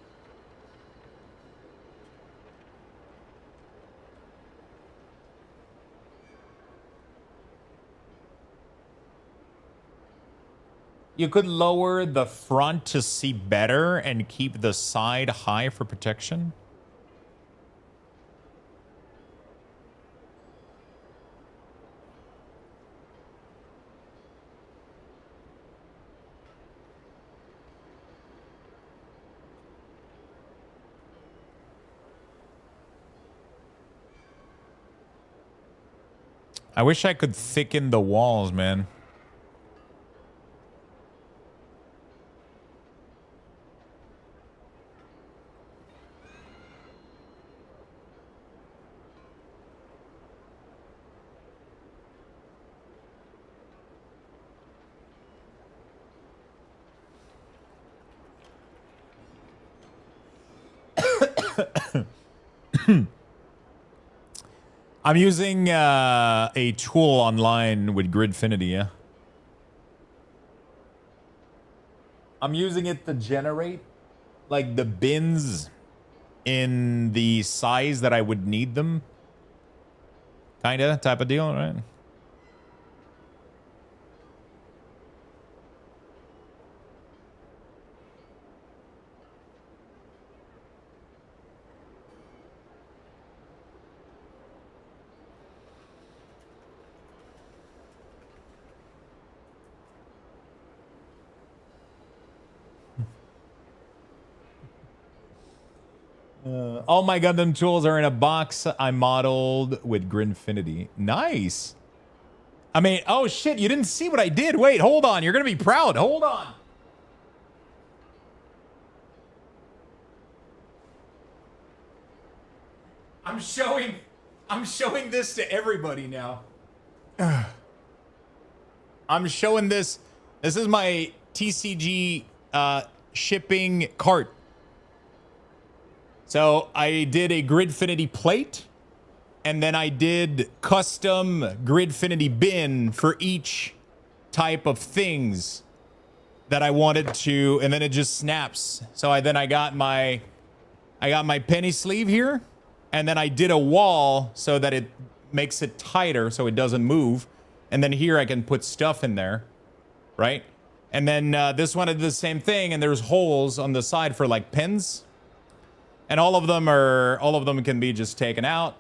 You could lower the front to see better and keep the side high for protection. I wish I could thicken the walls, man. I'm using a tool online with Gridfinity, yeah. I'm using it to generate like the bins in the size that I would need them. Kinda type of deal, right? All my Gundam tools are in a box I modeled with Grinfinity. Nice. I mean, oh shit, you didn't see what I did. Wait, hold on. You're going to be proud. Hold on. I'm showing this to everybody now. I'm showing this. This is my TCG shipping cart. So I did a Gridfinity plate, and then I did custom Gridfinity bin for each type of things that I wanted to, and then it just snaps. So I got my penny sleeve here, and then I did a wall so that it makes it tighter so it doesn't move. And then here I can put stuff in there, right? And then this one did the same thing, and there's holes on the side for like pins. And all of them can be just taken out.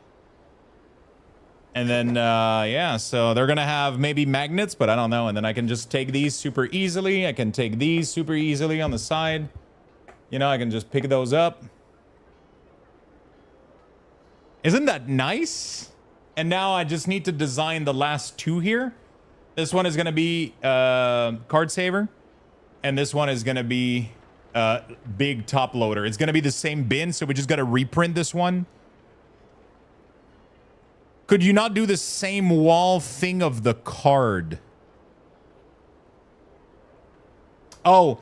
And then, yeah, so they're going to have maybe magnets, but I don't know. And then I can just take these super easily. I can take these super easily on the side. You know, I can just pick those up. Isn't that nice? And now I just need to design the last two here. This one is going to be card saver. And this one is going to be big top loader. It's going to be the same bin, so we just got to reprint this one. Could you not do the same wall thing of the card? Oh,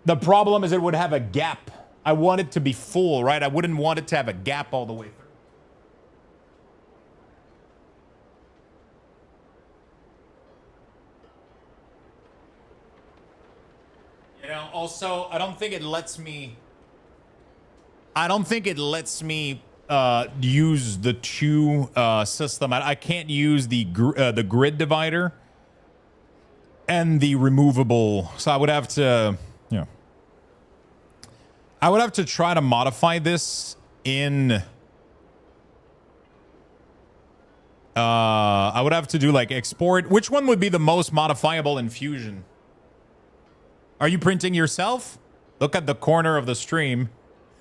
the problem is it would have a gap. I want it to be full, right? I wouldn't want it to have a gap all the way through. You know, also, I don't think it lets me use the two system. I can't use the grid divider and the removable. So I would have to, you know, I would have to try to modify this in. I would have to do like export. Which one would be the most modifiable in Fusion? Are you printing yourself? Look at the corner of the stream.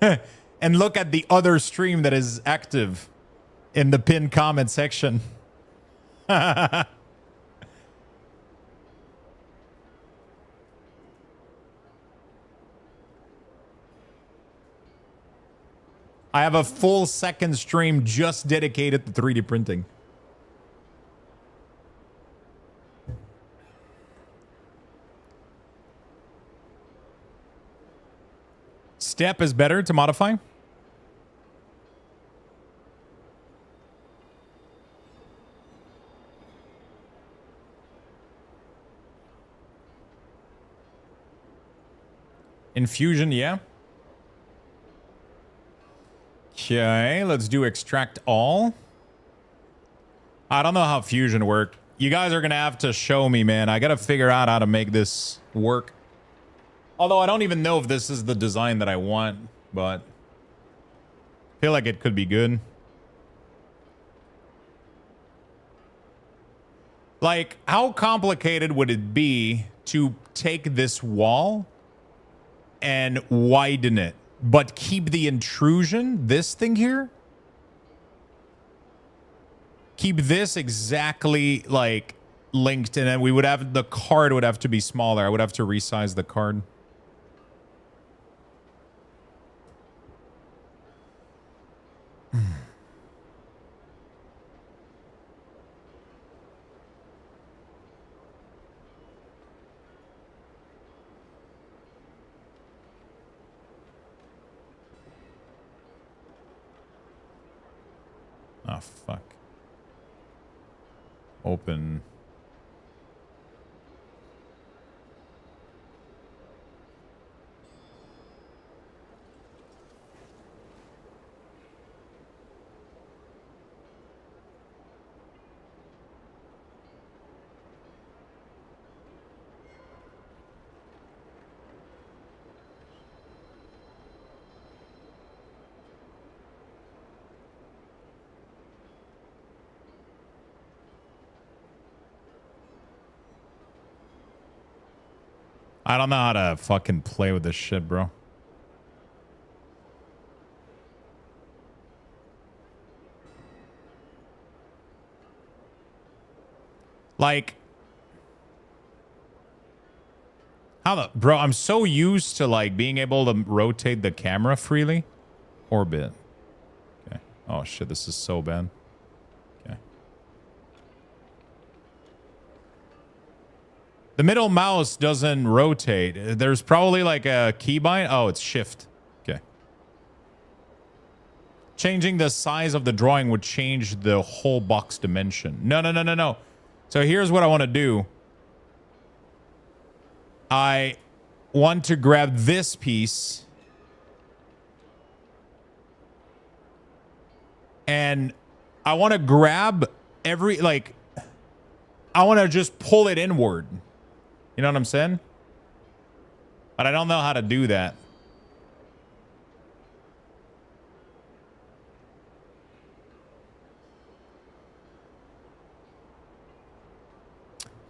And look at the other stream that is active in the pinned comment section. I have a full second stream just dedicated to 3D printing. Step is better to modify. Infusion, yeah. Okay, let's do extract all. I don't know how Fusion works. You guys are going to have to show me, man. I got to figure out how to make this work. Although I don't even know if this is the design that I want, but I feel like it could be good. Like, how complicated would it be to take this wall and widen it, but keep the intrusion, this thing here? Keep this exactly, like, linked, and then we would have, the card would have to be smaller. I would have to resize the card. Oh, fuck. Open. I don't know how to fucking play with this shit, bro. Like, how the bro? I'm so used to like being able to rotate the camera freely. Orbit. Okay. Oh shit, this is so bad. Okay. The middle mouse doesn't rotate. There's probably like a keybind. Oh, it's shift. Okay. Changing the size of the drawing would change the whole box dimension. No. So here's what I want to do. I want to grab this piece and I want to grab every, like, I want to just pull it inward. You know what I'm saying? But I don't know how to do that.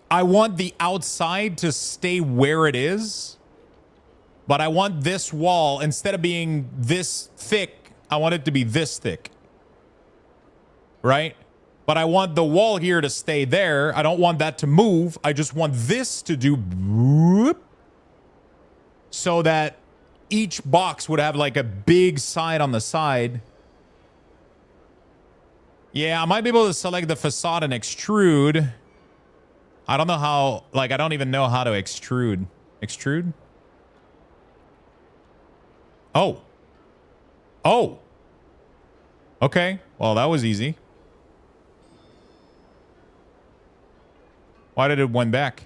I want the outside to stay where it is, but I want this wall, instead of being this thick, I want it to be this thick. Right? But I want the wall here to stay there. I don't want that to move. I just want this to do whoop, so that each box would have like a big side on the side. Yeah, I might be able to select the facade and extrude. I don't know how, like, I don't even know how to extrude. Extrude? Oh. Oh. Okay. Well, that was easy. Why did it went back?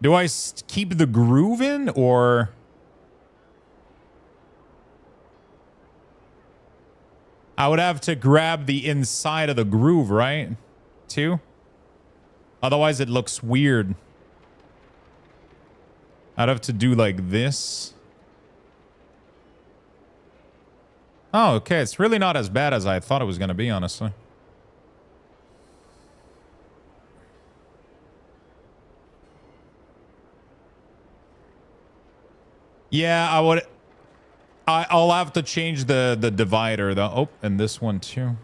Do I keep the groove in, or... I would have to grab the inside of the groove, right? Too? Otherwise, it looks weird. I'd have to do like this. Oh, okay. It's really not as bad as I thought it was going to be, honestly. Yeah, I would... I'll have to change the divider, though. Oh, and this one, too.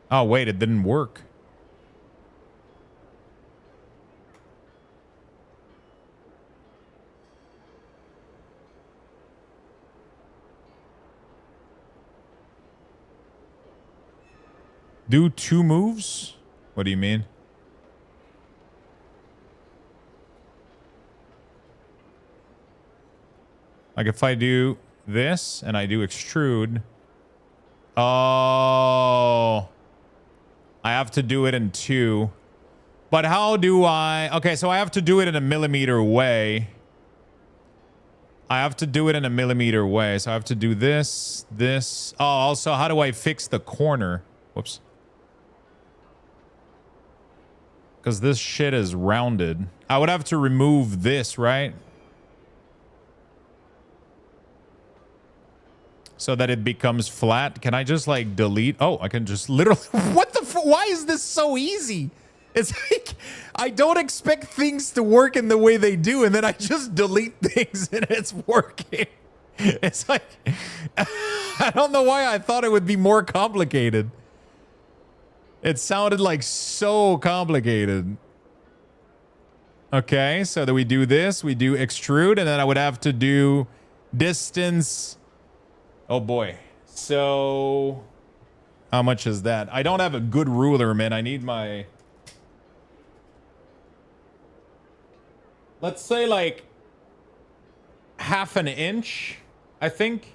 Oh, wait, it didn't work. Do 2 moves? What do you mean? Like if I do this and I do extrude. Oh. I have to do it in 2. But how do I... Okay, so I have to do it in a millimeter way. I have to do it in a millimeter way. So I have to do this, this. Oh, also, how do I fix the corner? Whoops. Because this shit is rounded. I would have to remove this, right? So that it becomes flat. Can I just like delete? Oh, I can just literally... What the why is this so easy? It's like, I don't expect things to work in the way they do, and then I just delete things and it's working. It's like... I don't know why I thought it would be more complicated. It sounded like so complicated. Okay, so that we do this, we do extrude, and then I would have to do distance. Oh boy. So how much is that? I don't have a good ruler, man. I need my... Let's say like 1/2 inch, I think.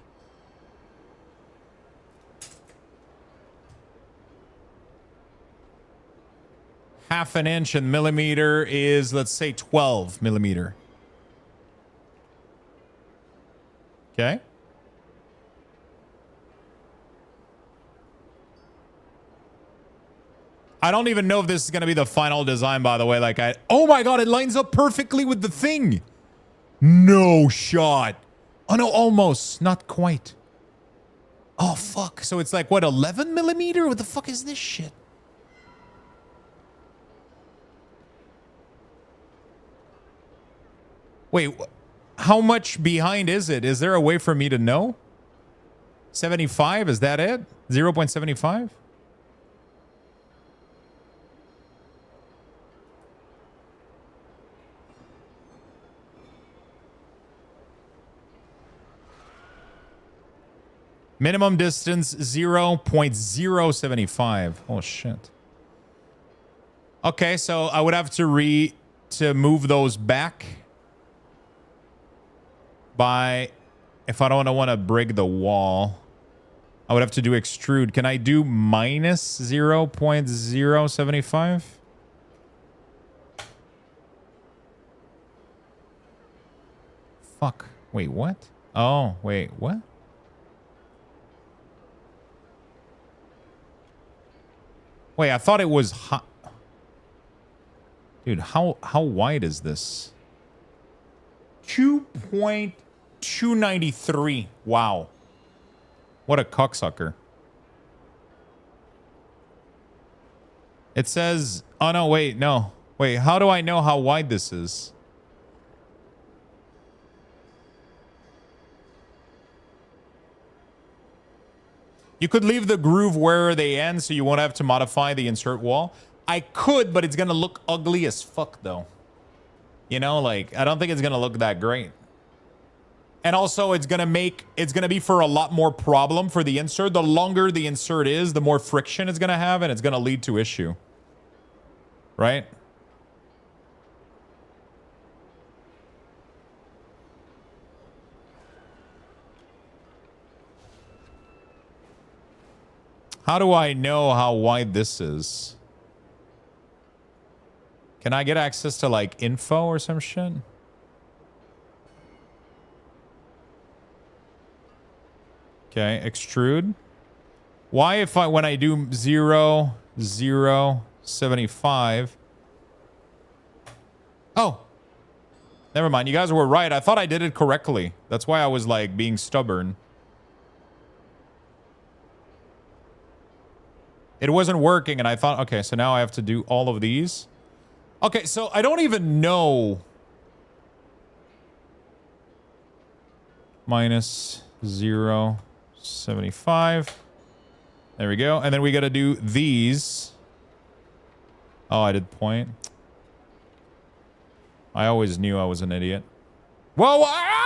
Half an inch in millimeter is, let's say, 12 millimeter. Okay. I don't even know if this is going to be the final design, by the way. Like, oh my God, it lines up perfectly with the thing. No shot. Oh no, almost. Not quite. Oh, fuck. So it's like, what, 11 millimeter? What the fuck is this shit? Wait, how much behind is it? Is there a way for me to know? 75? Is that it? 0.75? Minimum distance 0.075. Oh shit. Okay, so I would have to move those back by, if I don't want to break the wall, I would have to do extrude. Can I do minus 0.075? Fuck. Wait, what? Oh, wait, what? Wait, I thought it was hot. Dude, how wide is this? 2.293. Wow. What a cocksucker. It says, oh no, wait, no. Wait, how do I know how wide this is? You could leave the groove where they end so you won't have to modify the insert wall. I could, but it's going to look ugly as fuck, though. You know, like, I don't think it's going to look that great. And also, it's going to be for a lot more problem for the insert. The longer the insert is, the more friction it's going to have, and it's going to lead to issue. Right? How do I know how wide this is? Can I get access to like info or some shit? Okay, extrude. Why if when I do 0.075? Oh, never mind. You guys were right. I thought I did it correctly. That's why I was like being stubborn. It wasn't working, and I thought, okay, so now I have to do all of these. Okay, so I don't even know. Minus 0.75. There we go. And then we got to do these. Oh, I did point. I always knew I was an idiot. Whoa! Ah!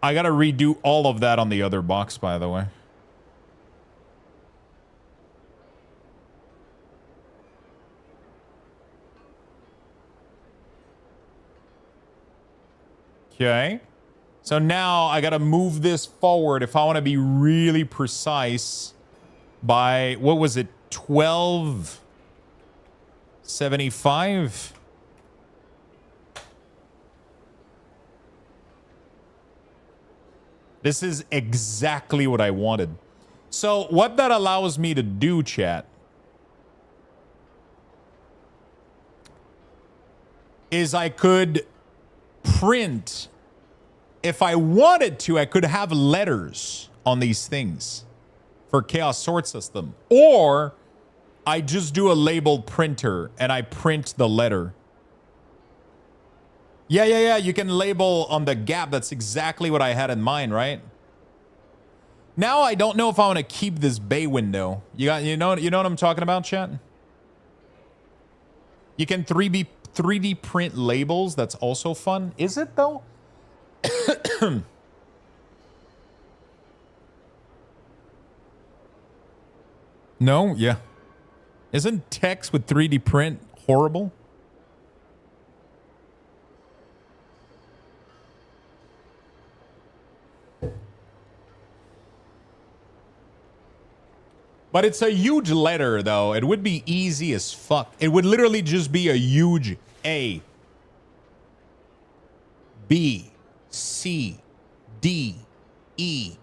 I gotta redo all of that on the other box, by the way. Okay. So now I gotta move this forward if I want to be really precise by, what was it, 12.75? This is exactly what I wanted. So what that allows me to do, chat, is I could print, if I wanted to, I could have letters on these things for Chaos Sword System. Or I just do a labeled printer and I print the letter. Yeah. You can label on the gap. That's exactly what I had in mind, right? Now I don't know if I want to keep this bay window. You know what I'm talking about, chat? You can 3D print labels. That's also fun. Is it though? No? Yeah. Isn't text with 3D print horrible? But it's a huge letter, though. It would be easy as fuck. It would literally just be a huge A, B, C, D, E.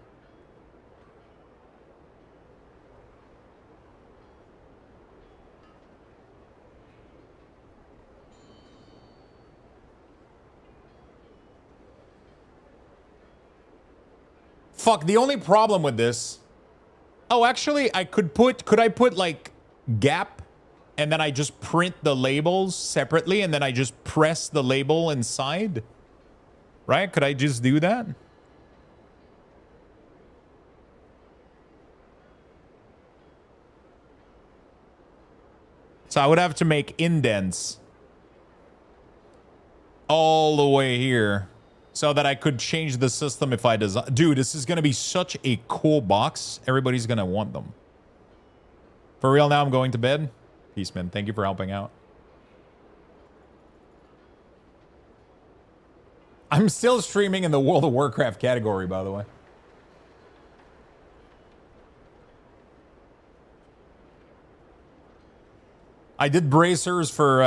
Fuck, the only problem with this... Oh, actually, could I put like gap and then I just print the labels separately and then I just press the label inside? Right? Could I just do that? So I would have to make indents all the way here so that I could change the system if I design. Dude, this is going to be such a cool box. Everybody's going to want them. For real now, I'm going to bed. Peace, man. Thank you for helping out. I'm still streaming in the World of Warcraft category, by the way. I did bracers for...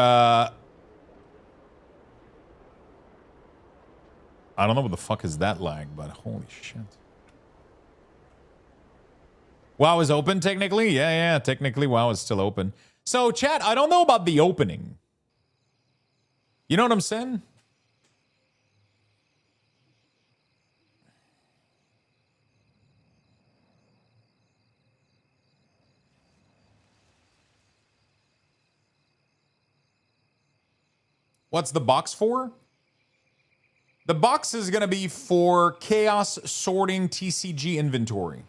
I don't know what the fuck is that lag, but holy shit. WoW is open technically? Yeah, technically WoW is still open. So, chat, I don't know about the opening. You know what I'm saying? What's the box for? The box is going to be for Chaos Sorting TCG inventory.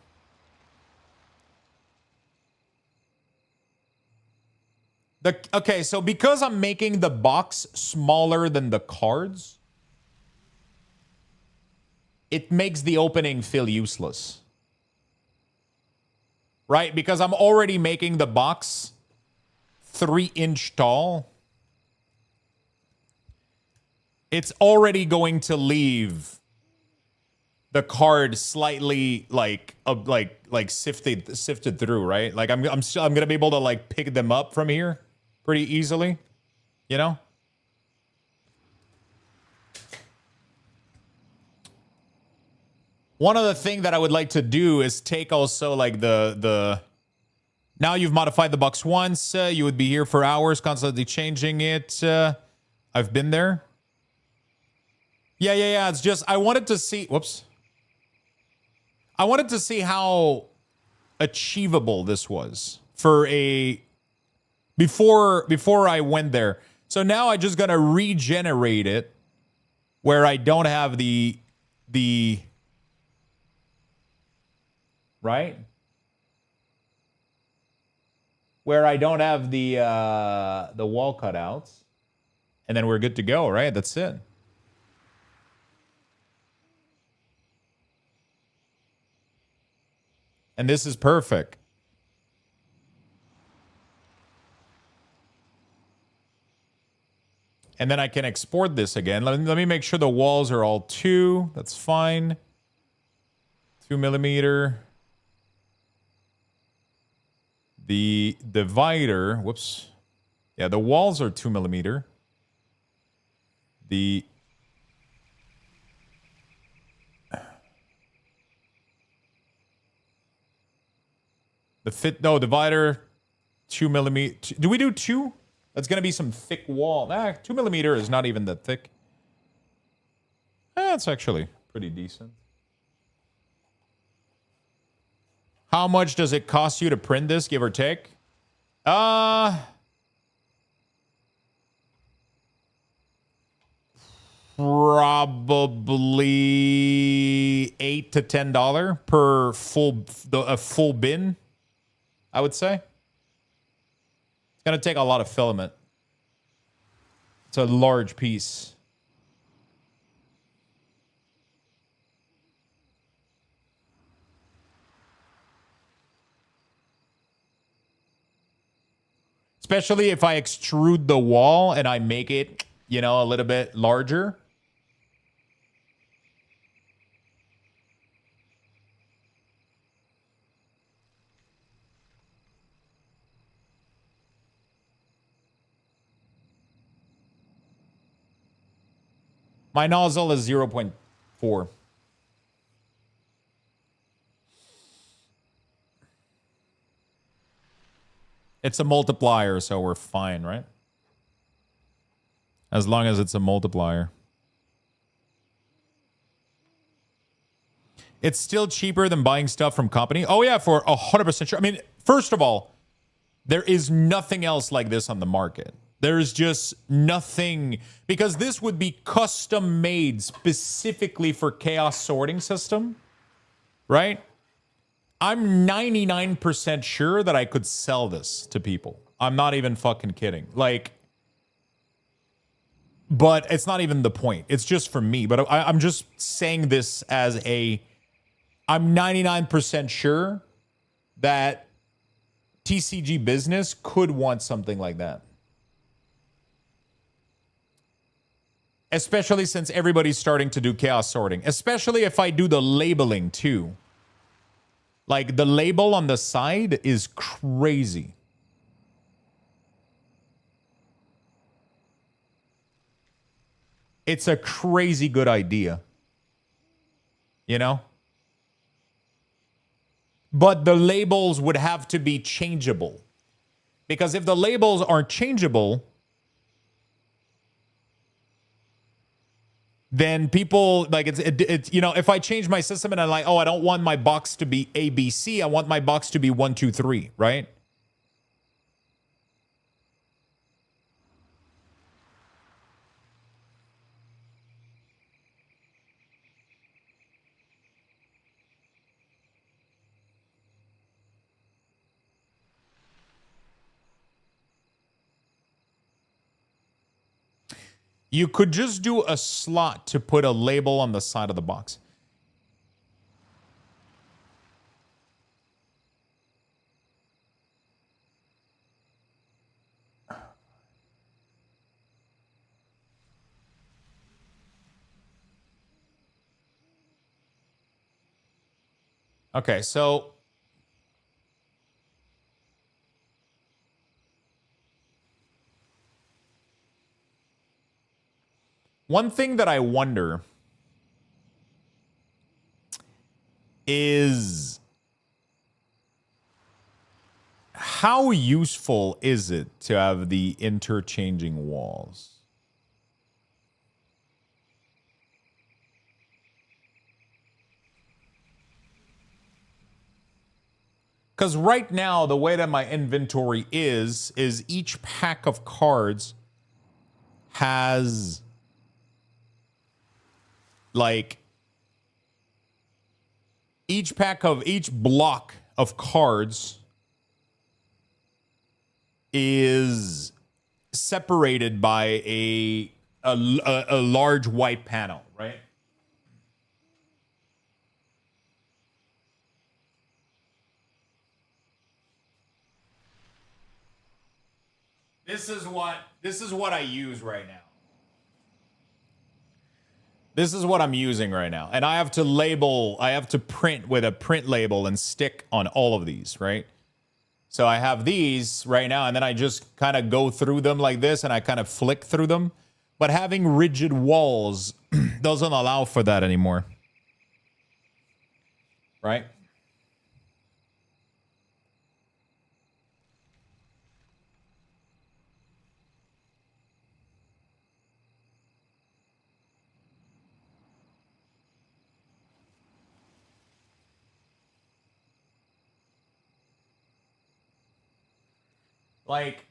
Okay, so because I'm making the box smaller than the cards, it makes the opening feel useless. Right? Because I'm already making the box 3-inch tall. It's already going to leave the card slightly like sifted through, right? Like I'm gonna be able to like pick them up from here pretty easily, you know. One other thing that I would like to do is take also like the. Now you've modified the box once. You would be here for hours, constantly changing it. I've been there. Yeah. It's just I wanted to see. Whoops. I wanted to see how achievable this was for a before I went there. So now I just gotta regenerate it where I don't have the right? Where I don't have the wall cutouts. And then we're good to go, right? That's it. And this is perfect. And then I can export this again. Let me make sure the walls are all 2. That's fine. 2 millimeter. The divider, whoops. Yeah, the walls are 2 millimeter. The divider, 2 millimeter. Do we do 2? That's gonna be some thick wall. 2 millimeter is not even that thick. That's actually pretty decent. How much does it cost you to print this, give or take? Probably $8 to $10 per full bin, I would say. It's gonna take a lot of filament. It's a large piece. Especially if I extrude the wall and I make it, you know, a little bit larger. My nozzle is 0.4. It's a multiplier, so we're fine, right? As long as it's a multiplier. It's still cheaper than buying stuff from company. Oh yeah, for 100% sure. I mean, first of all, there is nothing else like this on the market. There's just nothing, because this would be custom made specifically for chaos sorting system, right? I'm 99% sure that I could sell this to people. I'm not even fucking kidding. Like, but it's not even the point. It's just for me. But I'm just saying this as a, I'm 99% sure that TCG business could want something like that. Especially since everybody's starting to do chaos sorting. Especially if I do the labeling too. Like, the label on the side is crazy. It's a crazy good idea. You know? But the labels would have to be changeable. Because if the labels aren't changeable, then people, like, it's you know, if I change my system and I'm like, oh, I don't want my box to be ABC, I want my box to be 1, 2, 3, right? You could just do a slot to put a label on the side of the box. Okay, so one thing that I wonder is how useful is it to have the interchanging walls? Because right now, the way that my inventory is each pack of cards has, like, each block of cards is separated by a large white panel, right? This is what I use right now. This is what I'm using right now. And I have to print with a print label and stick on all of these, right? So I have these right now, and then I just kind of go through them like this, and I kind of flick through them. But having rigid walls doesn't allow for that anymore. Right? Like,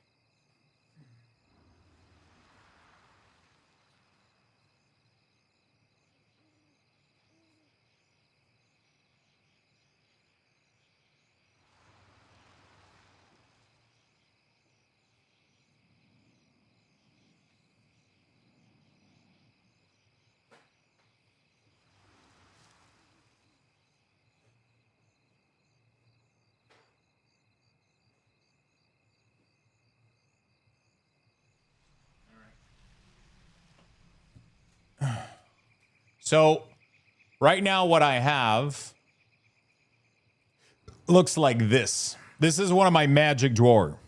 so right now what I have looks like this. This is one of my magic drawer.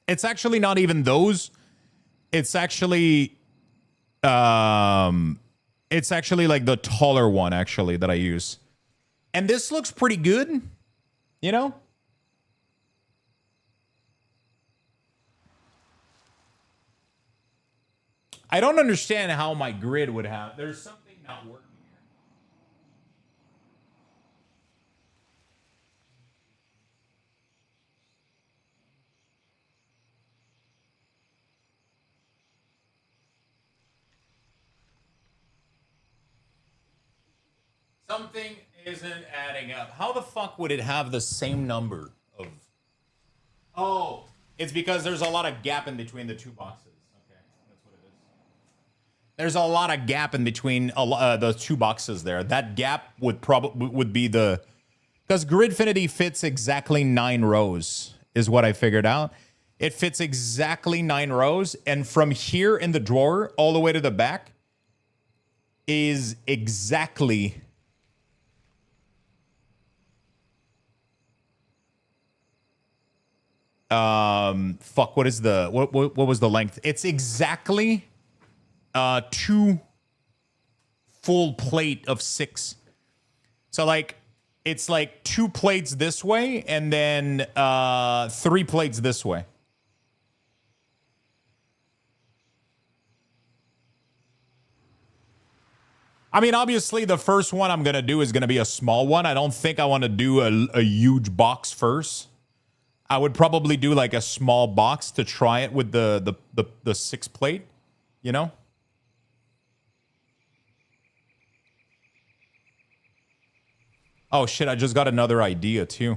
It's actually not even those. It's actually It's actually like the taller one, actually, that I use. And this looks pretty good, you know? I don't understand how my grid would have... There's something not working here. Something isn't adding up. How the fuck would it have the same number of... Oh, it's because there's a lot of gap in between the two boxes. Okay, that's what it is. There's a lot of gap in between the two boxes there. That gap would be the... Because Gridfinity fits exactly 9 rows, is what I figured out. It fits exactly 9 rows, and from here in the drawer all the way to the back is exactly... fuck, what is the what was the length? It's exactly 2 full plate of 6. So like it's like 2 plates this way and then 3 plates this way. I mean, obviously the first one I'm gonna do is gonna be a small one. I don't think I want to do a huge box first. I would probably do like a small box to try it with the 6 plate, you know? Oh shit, I just got another idea too.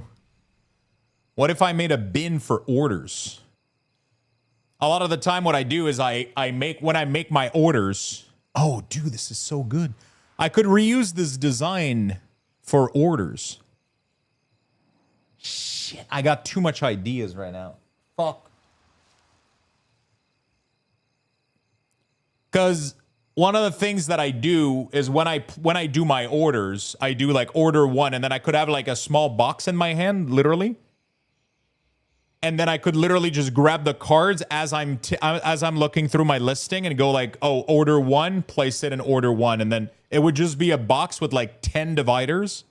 What if I made a bin for orders? A lot of the time what I do is when I make my orders, oh dude, this is so good. I could reuse this design for orders. Shit, I got too much ideas right now. Fuck. Because one of the things that I do is when I do my orders, I do like order 1, and then I could have like a small box in my hand, literally. And then I could literally just grab the cards as I'm looking through my listing and go like, oh, order 1, place it in order 1, and then it would just be a box with like 10 dividers.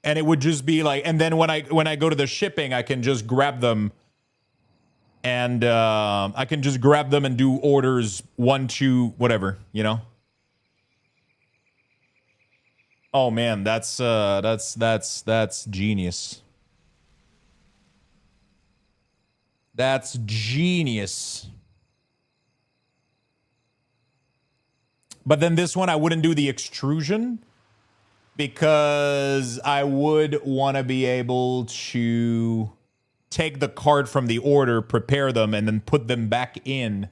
And it would just be like, and then when I go to the shipping, I can just grab them, and I can just grab them and do orders 1, 2, whatever, you know. Oh man, that's genius. That's genius. But then this one, I wouldn't do the extrusion, because I would want to be able to take the card from the order, prepare them, and then put them back in.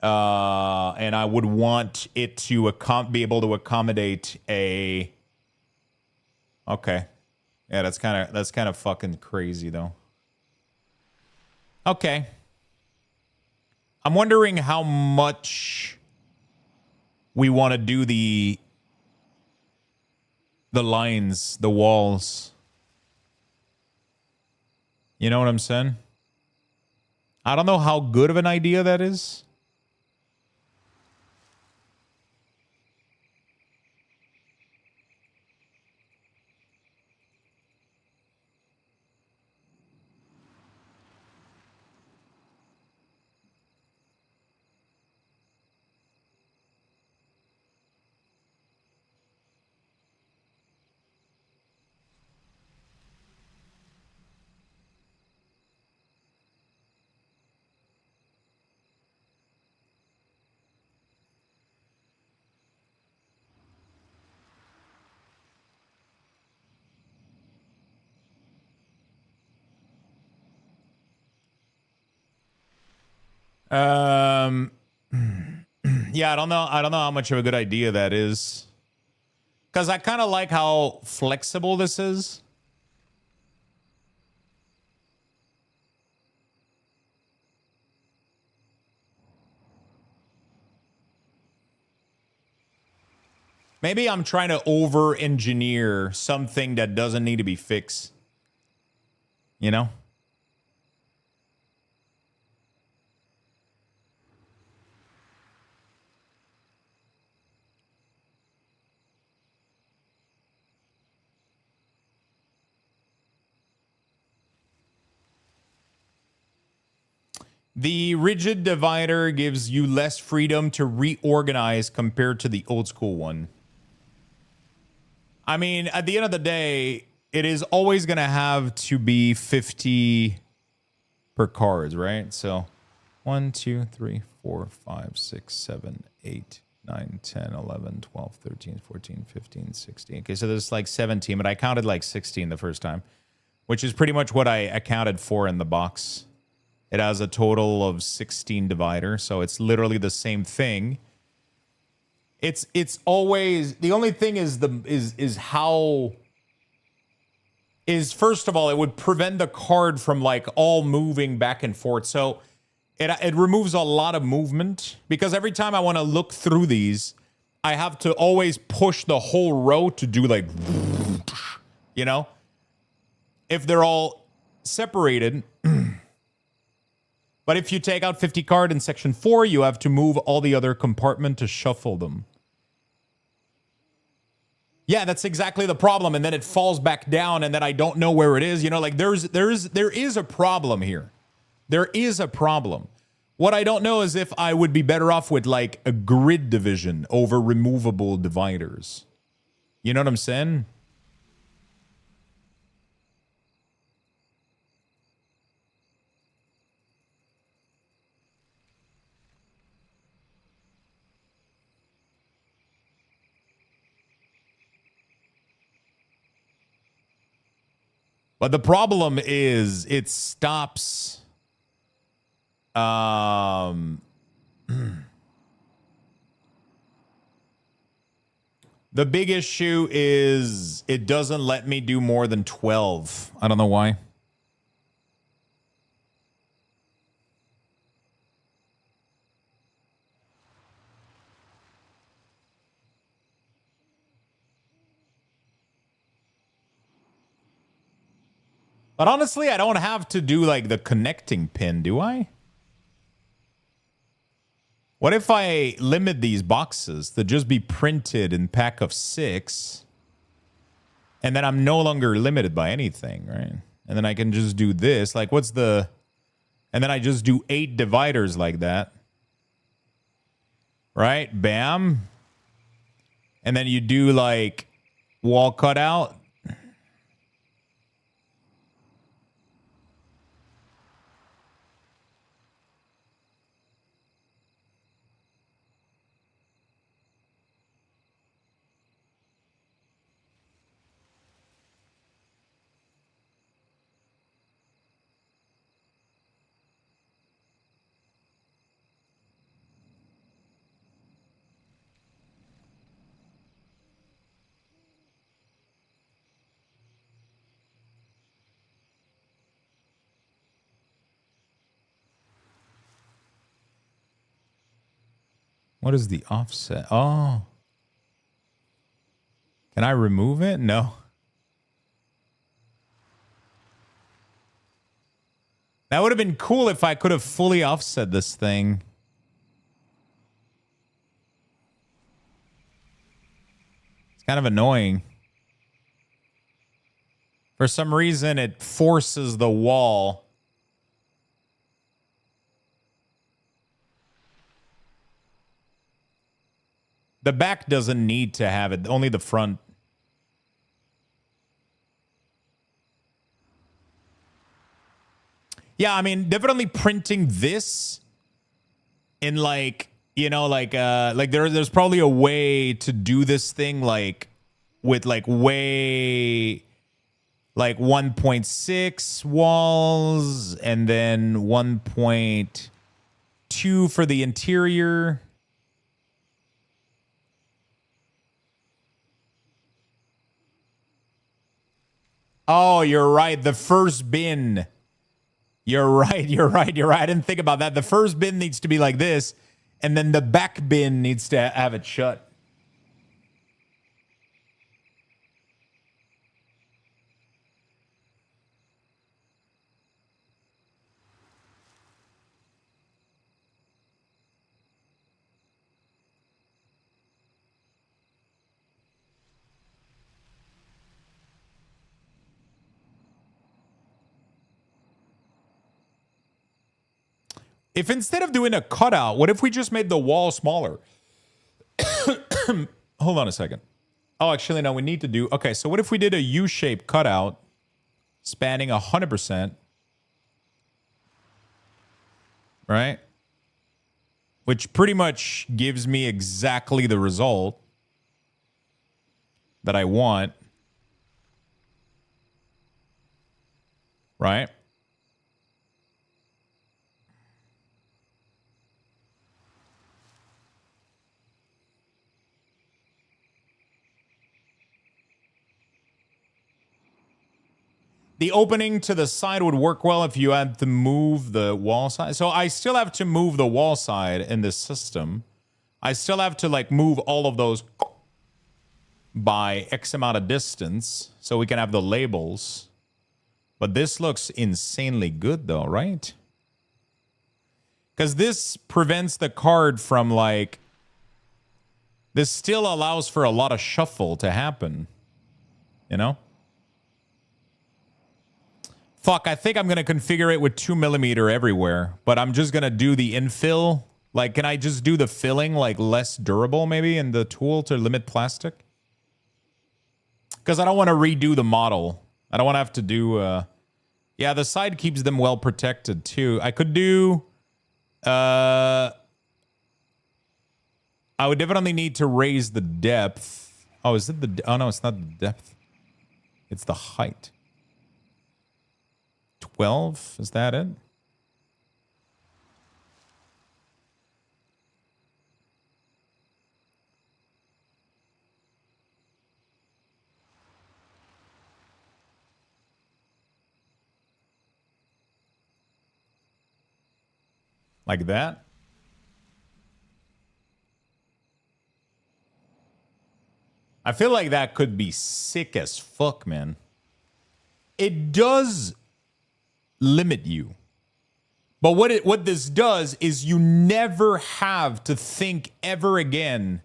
And I would want it to be able to accommodate a... Okay. Yeah, that's kind of fucking crazy, though. Okay. I'm wondering how much we want to do the lines, the walls. You know what I'm saying? I don't know how good of an idea that is. Yeah, I don't know how much of a good idea that is. Because I kind of like how flexible this is. Maybe I'm trying to over-engineer something that doesn't need to be fixed. You know? The rigid divider gives you less freedom to reorganize compared to the old school one. I mean, at the end of the day, it is always going to have to be 50 per cards, right? So 1, 2, 3, 4, 5, 6, 7, 8, 9, 10, 11, 12, 13, 14, 15, 16. Okay, so there's like 17, but I counted like 16 the first time, which is pretty much what I accounted for in the box. It has a total of 16 divider, so it's literally the same thing. It's always, the only thing is first of all, it would prevent the card from like all moving back and forth. So it removes a lot of movement, because every time I want to look through these, I have to always push the whole row to do like, you know, if they're all separated. But if you take out 50 card in section 4, you have to move all the other compartment to shuffle them. Yeah, that's exactly the problem. And then it falls back down, and then I don't know where it is. You know, like there is a problem here. There is a problem. What I don't know is if I would be better off with like a grid division over removable dividers. You know what I'm saying? But the problem is it stops. The big issue is it doesn't let me do more than 12. I don't know why. But honestly, I don't have to do like the connecting pin, do I? What if I limit these boxes to just be printed in pack of 6, and then I'm no longer limited by anything, right? And then I can just do this. Like, what's the... And then I just do 8 dividers like that. Right? Bam. And then you do like wall cutout. What is the offset? Oh. Can I remove it? No. That would have been cool if I could have fully offset this thing. It's kind of annoying. For some reason, it forces the wall. The back doesn't need to have it, only the front. Yeah, I mean, definitely printing this in like, you know, like there's probably a way to do this thing like with like way like 1.6 walls and then 1.2 for the interior. Oh, you're right. The first bin. You're right. I didn't think about that. The first bin needs to be like this, and then the back bin needs to have it shut. If instead of doing a cutout, what if we just made the wall smaller? Hold on a second. Oh, actually, no, we need to do... Okay, so what if we did a U-shaped cutout spanning 100%? Right? Which pretty much gives me exactly the result that I want. Right? The opening to the side would work well if you had to move the wall side. So I still have to move the wall side in this system. I still have to like move all of those by X amount of distance so we can have the labels. But this looks insanely good though, right? Because this prevents the card from like... This still allows for a lot of shuffle to happen. You know? Fuck, I think I'm going to configure it with 2mm everywhere, but I'm just going to do the infill. Like, can I just do the filling, like, less durable, maybe, in the tool to limit plastic? Because I don't want to redo the model. I don't want to have to do... Yeah, the side keeps them well protected, too. I could do... I would definitely need to raise the depth. Oh, is it the... Oh, no, it's not the depth. It's the height. 12? Is that it? Like that? I feel like that could be sick as fuck, man. It does limit you. But what this does is you never have to think ever again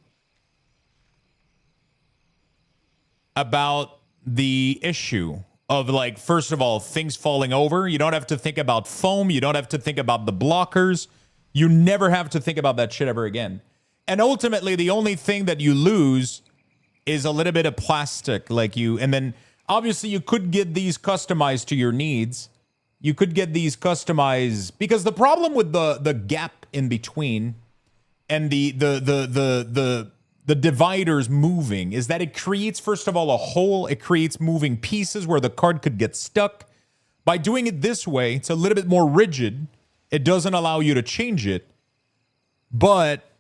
about the issue of, like, first of all, things falling over. You don't have to think about foam. You don't have to think about the blockers. You never have to think about that shit ever again. And ultimately, the only thing that you lose is a little bit of plastic, like you, and then obviously you could get these customized to your needs. You could get these customized, because the problem with the gap in between and the dividers moving is that it creates, first of all, a hole. It creates moving pieces where the card could get stuck. By doing it this way, it's a little bit more rigid. It doesn't allow you to change it. But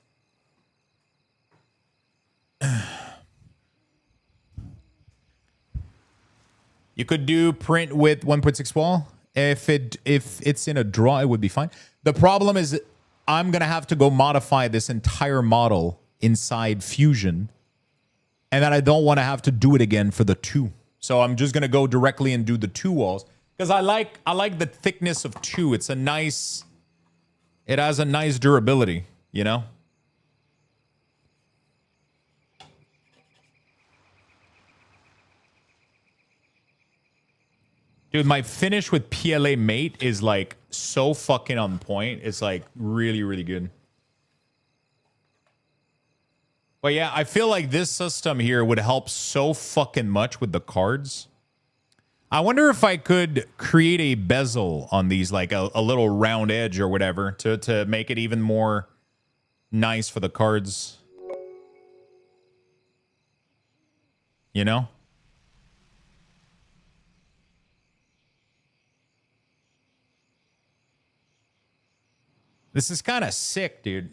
you could do print with 1.6 wall. If it's in a draw, it would be fine. The problem is I'm going to have to go modify this entire model inside Fusion. And then I don't want to have to do it again for the 2. So I'm just going to go directly and do the 2 walls. Because I like the thickness of 2. It's a nice... It has a nice durability, you know? Dude, my finish with PLA Mate is like so fucking on point. It's like really, really good. But yeah, I feel like this system here would help so fucking much with the cards. I wonder if I could create a bezel on these, like a little round edge or whatever, to make it even more nice for the cards. You know? This is kind of sick, dude.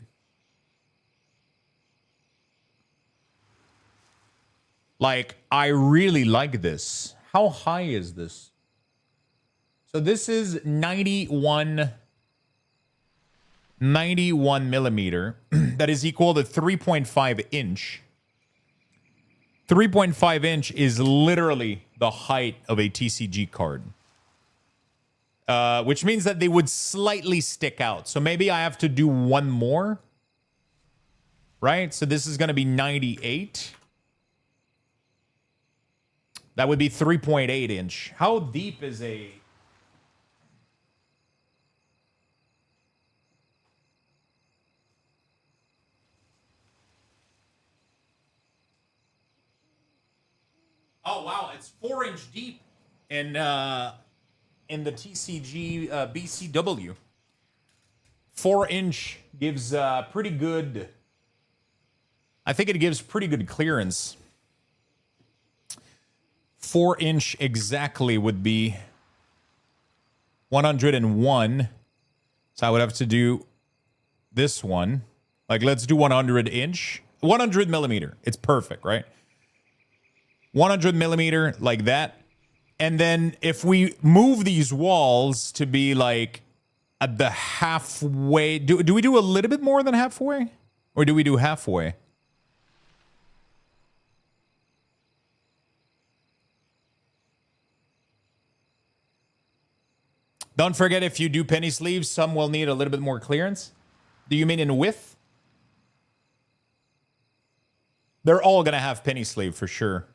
Like, I really like this. How high is this? So this is 91 millimeter. That is equal to 3.5 inch. 3.5 inch is literally the height of a TCG card. Which means that they would slightly stick out. So maybe I have to do one more. Right? So this is going to be 98. That would be 3.8 inch. How deep is a... Oh wow, it's 4-inch deep in the TCG BCW. 4-inch gives pretty good. I think it gives pretty good clearance. 4-inch exactly would be 101. So I would have to do this one. Like, let's do 100-inch. 100 millimeter. It's perfect, right? 100 millimeter, like that. And then if we move these walls to be like at the halfway, do we do a little bit more than halfway? Or do we do halfway? Don't forget, if you do penny sleeves, some will need a little bit more clearance. Do you mean in width? They're all going to have penny sleeve for sure.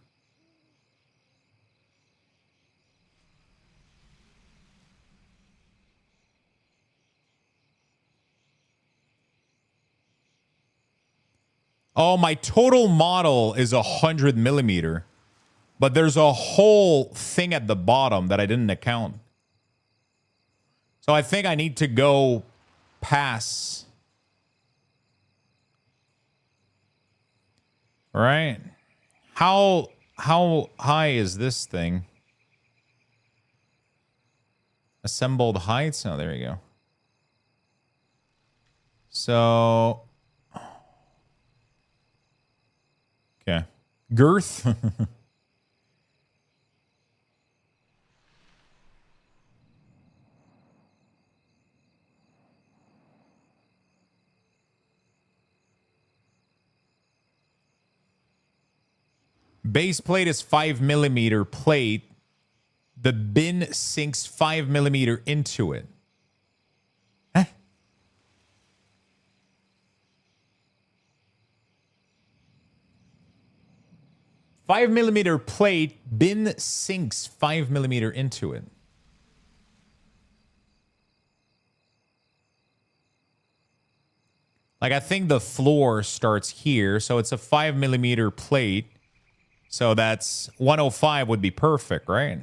Oh, my total model is 100 millimeter. But there's a whole thing at the bottom that I didn't account. So I think I need to go past. All right. How high is this thing? Assembled heights? Oh, there you go. So, okay. Girth. Base plate is 5 millimeter plate. The bin sinks 5 millimeter into it. Huh? Five millimeter plate, bin sinks 5 millimeter into it. Like, I think the floor starts here, so it's a 5 millimeter plate. So that's 105 would be perfect, right?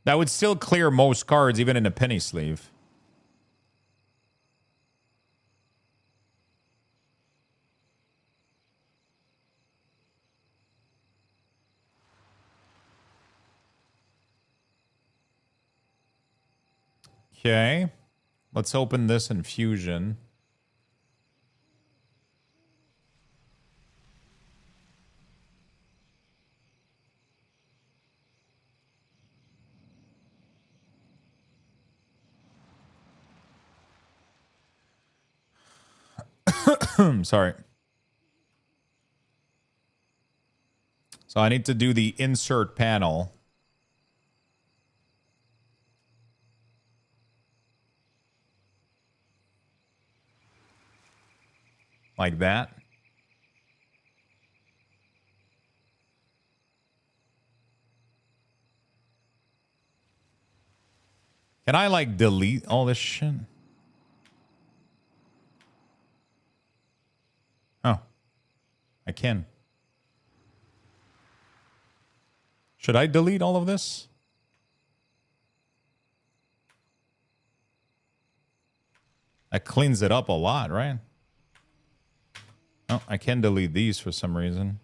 That would still clear most cards, even in a penny sleeve. Okay. Let's open this in Fusion. Sorry. So I need to do the insert panel. Like that. Can I, like, delete all this shit? Oh. I can. Should I delete all of this? That cleans it up a lot, right? Oh, I can delete these for some reason.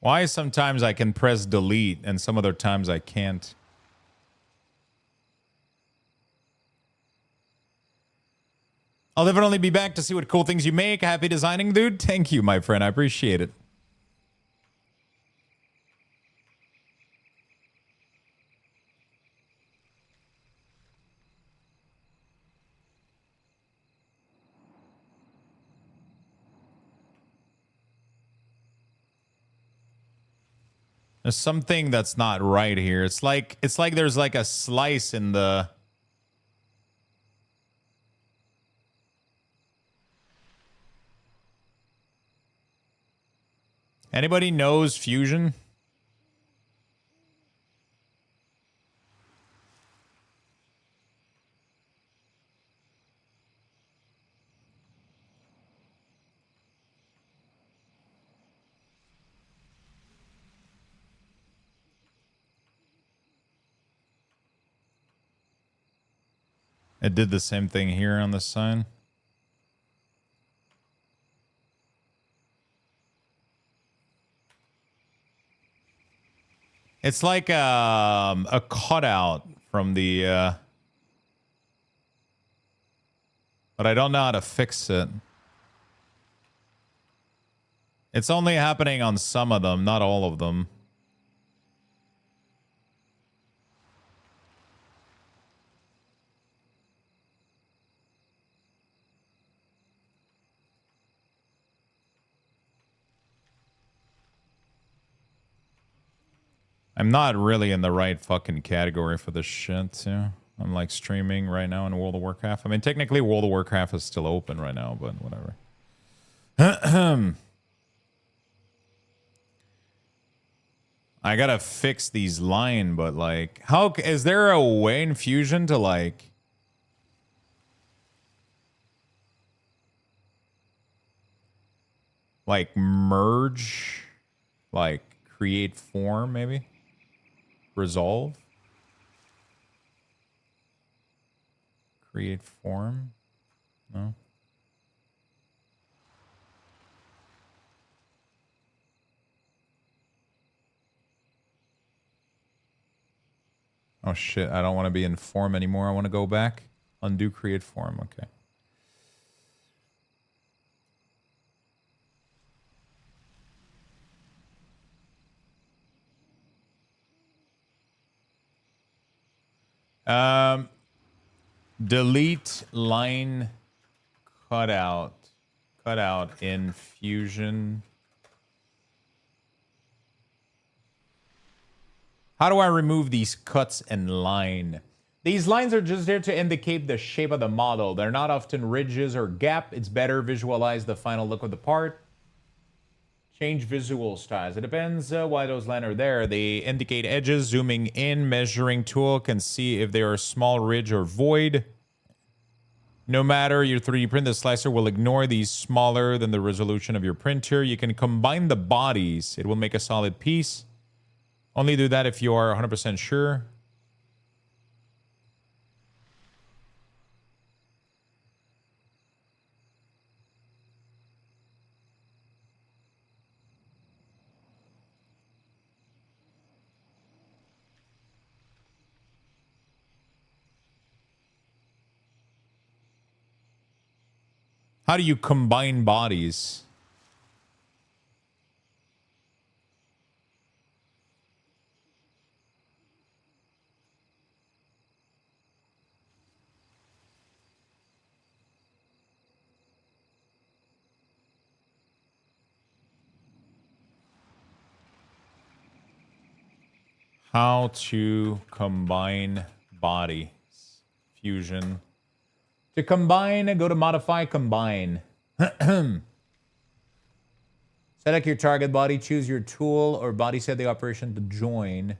Why sometimes I can press delete and some other times I can't? I'll definitely be back to see what cool things you make. Happy designing, dude. Thank you, my friend. I appreciate it. There's something that's not right here. It's like there's like a slice in the... Anybody knows Fusion? It did the same thing here on the sign. It's like a cutout from the... but I don't know how to fix it. It's only happening on some of them, not all of them. I'm not really in the right fucking category for this shit, too. I'm like streaming right now in World of Warcraft. I mean, technically World of Warcraft is still open right now, but whatever. I gotta fix these line, but like, how is there a way in Fusion to like merge, like create form, maybe resolve, create form? No. Oh shit, I don't want to be in form anymore. I want to go back. Undo create form. Okay. Delete line cutout in Fusion. How do I remove these cuts and line? These lines are just there to indicate the shape of the model. They're not often ridges or gap. It's better visualize the final look of the part. Change visual styles. It depends why those lines are there. They indicate edges. Zooming in, measuring tool can see if they are small ridge or void. No matter your 3D print, the slicer will ignore these smaller than the resolution of your printer. You can combine the bodies. It will make a solid piece. Only do that if you are 100% sure. How do you combine bodies? How to combine bodies. Fusion. To combine, go to modify, combine. Select your target body, choose your tool or body, set the operation to join.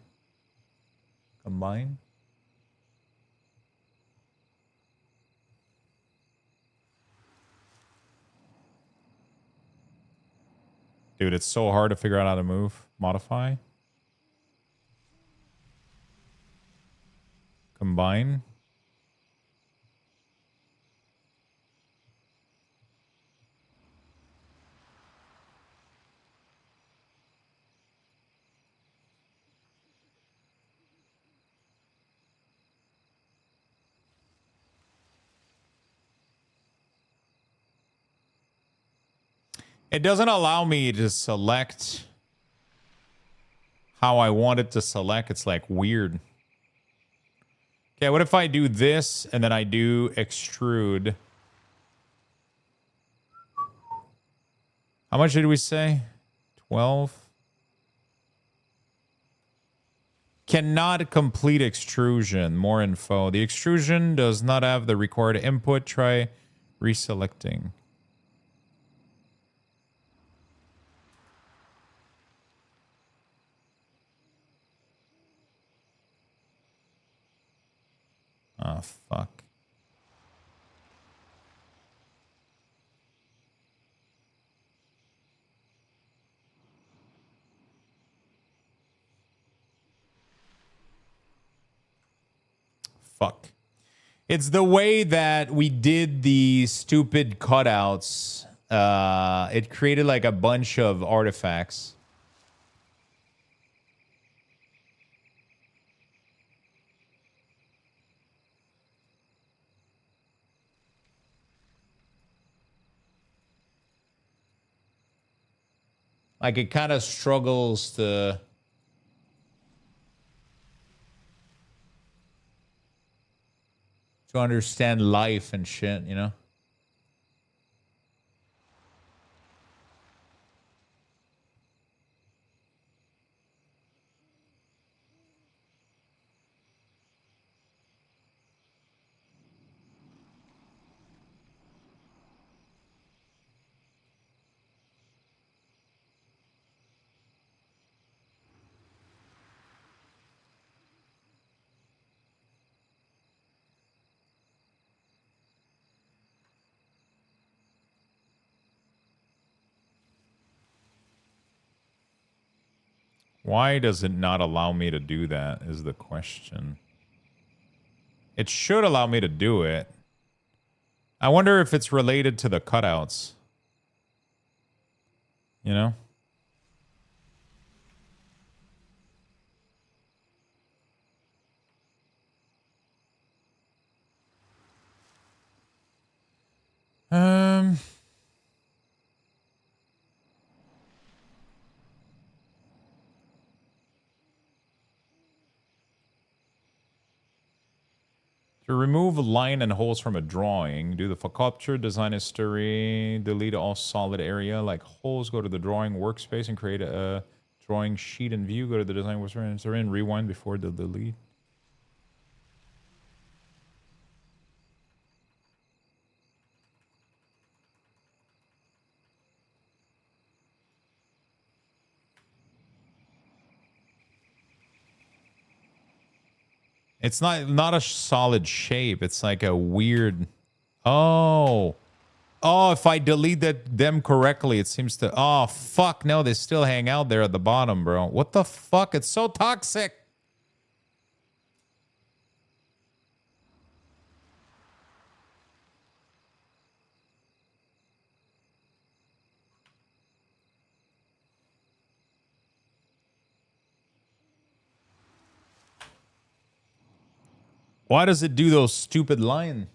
Combine. Dude, it's so hard to figure out how to move. Modify. Combine. It doesn't allow me to select how I want it to select. It's like weird. Okay, what if I do this and then I do extrude? How much did we say? 12? Cannot complete extrusion. More info. The extrusion does not have the required input. Try reselecting. Oh, fuck. Fuck. It's the way that we did the stupid cutouts. It created like a bunch of artifacts. Like it kind of struggles to understand life and shit, you know? Why does it not allow me to do that is the question. It should allow me to do it. I wonder if it's related to the cutouts. You know? To remove a line and holes from a drawing, do the capture, design history, delete all solid area like holes, go to the drawing workspace and create a drawing sheet and view, go to the design workspace and rewind before the delete. It's not a solid shape. It's like a weird. Oh, if I delete them correctly, it seems to. Oh fuck! No, they still hang out there at the bottom, bro. What the fuck? It's so toxic. Why does it do those stupid lines?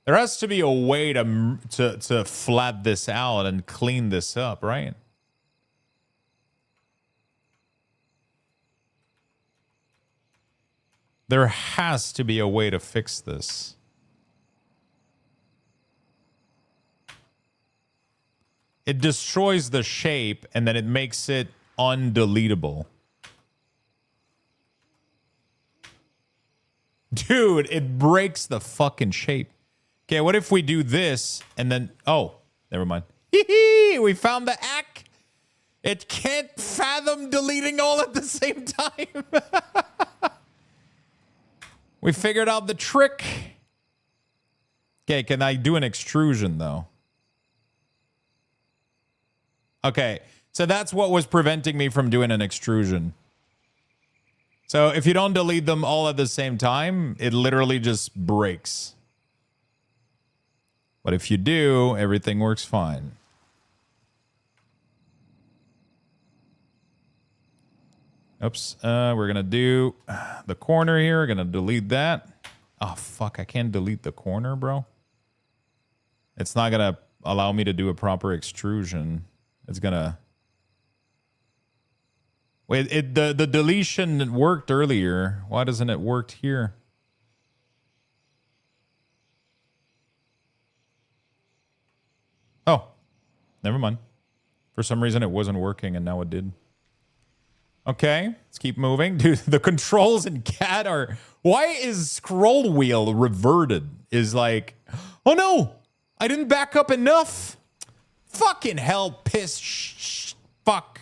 There has to be a way to flat this out and clean this up, right? There has to be a way to fix this. It destroys the shape and then it makes it undeletable. Dude, it breaks the fucking shape. Okay, what if we do this and then... Oh, never mind. We found the hack. It can't fathom deleting all at the same time. We figured out the trick. Okay, can I do an extrusion, though? Okay, so that's what was preventing me from doing an extrusion. So if you don't delete them all at the same time, it literally just breaks. But if you do, everything works fine. Oops. We're going to do the corner here. We're going to delete that. Oh, fuck. I can't delete the corner, bro. It's not going to allow me to do a proper extrusion. It's going to... Wait, the deletion worked earlier. Why doesn't it work here? Oh, never mind. For some reason, it wasn't working, and now it did. Okay, let's keep moving. Dude, the controls in CAD are... Why is scroll wheel reverted? Is like... Oh no! I didn't back up enough! Fucking hell, piss, fuck.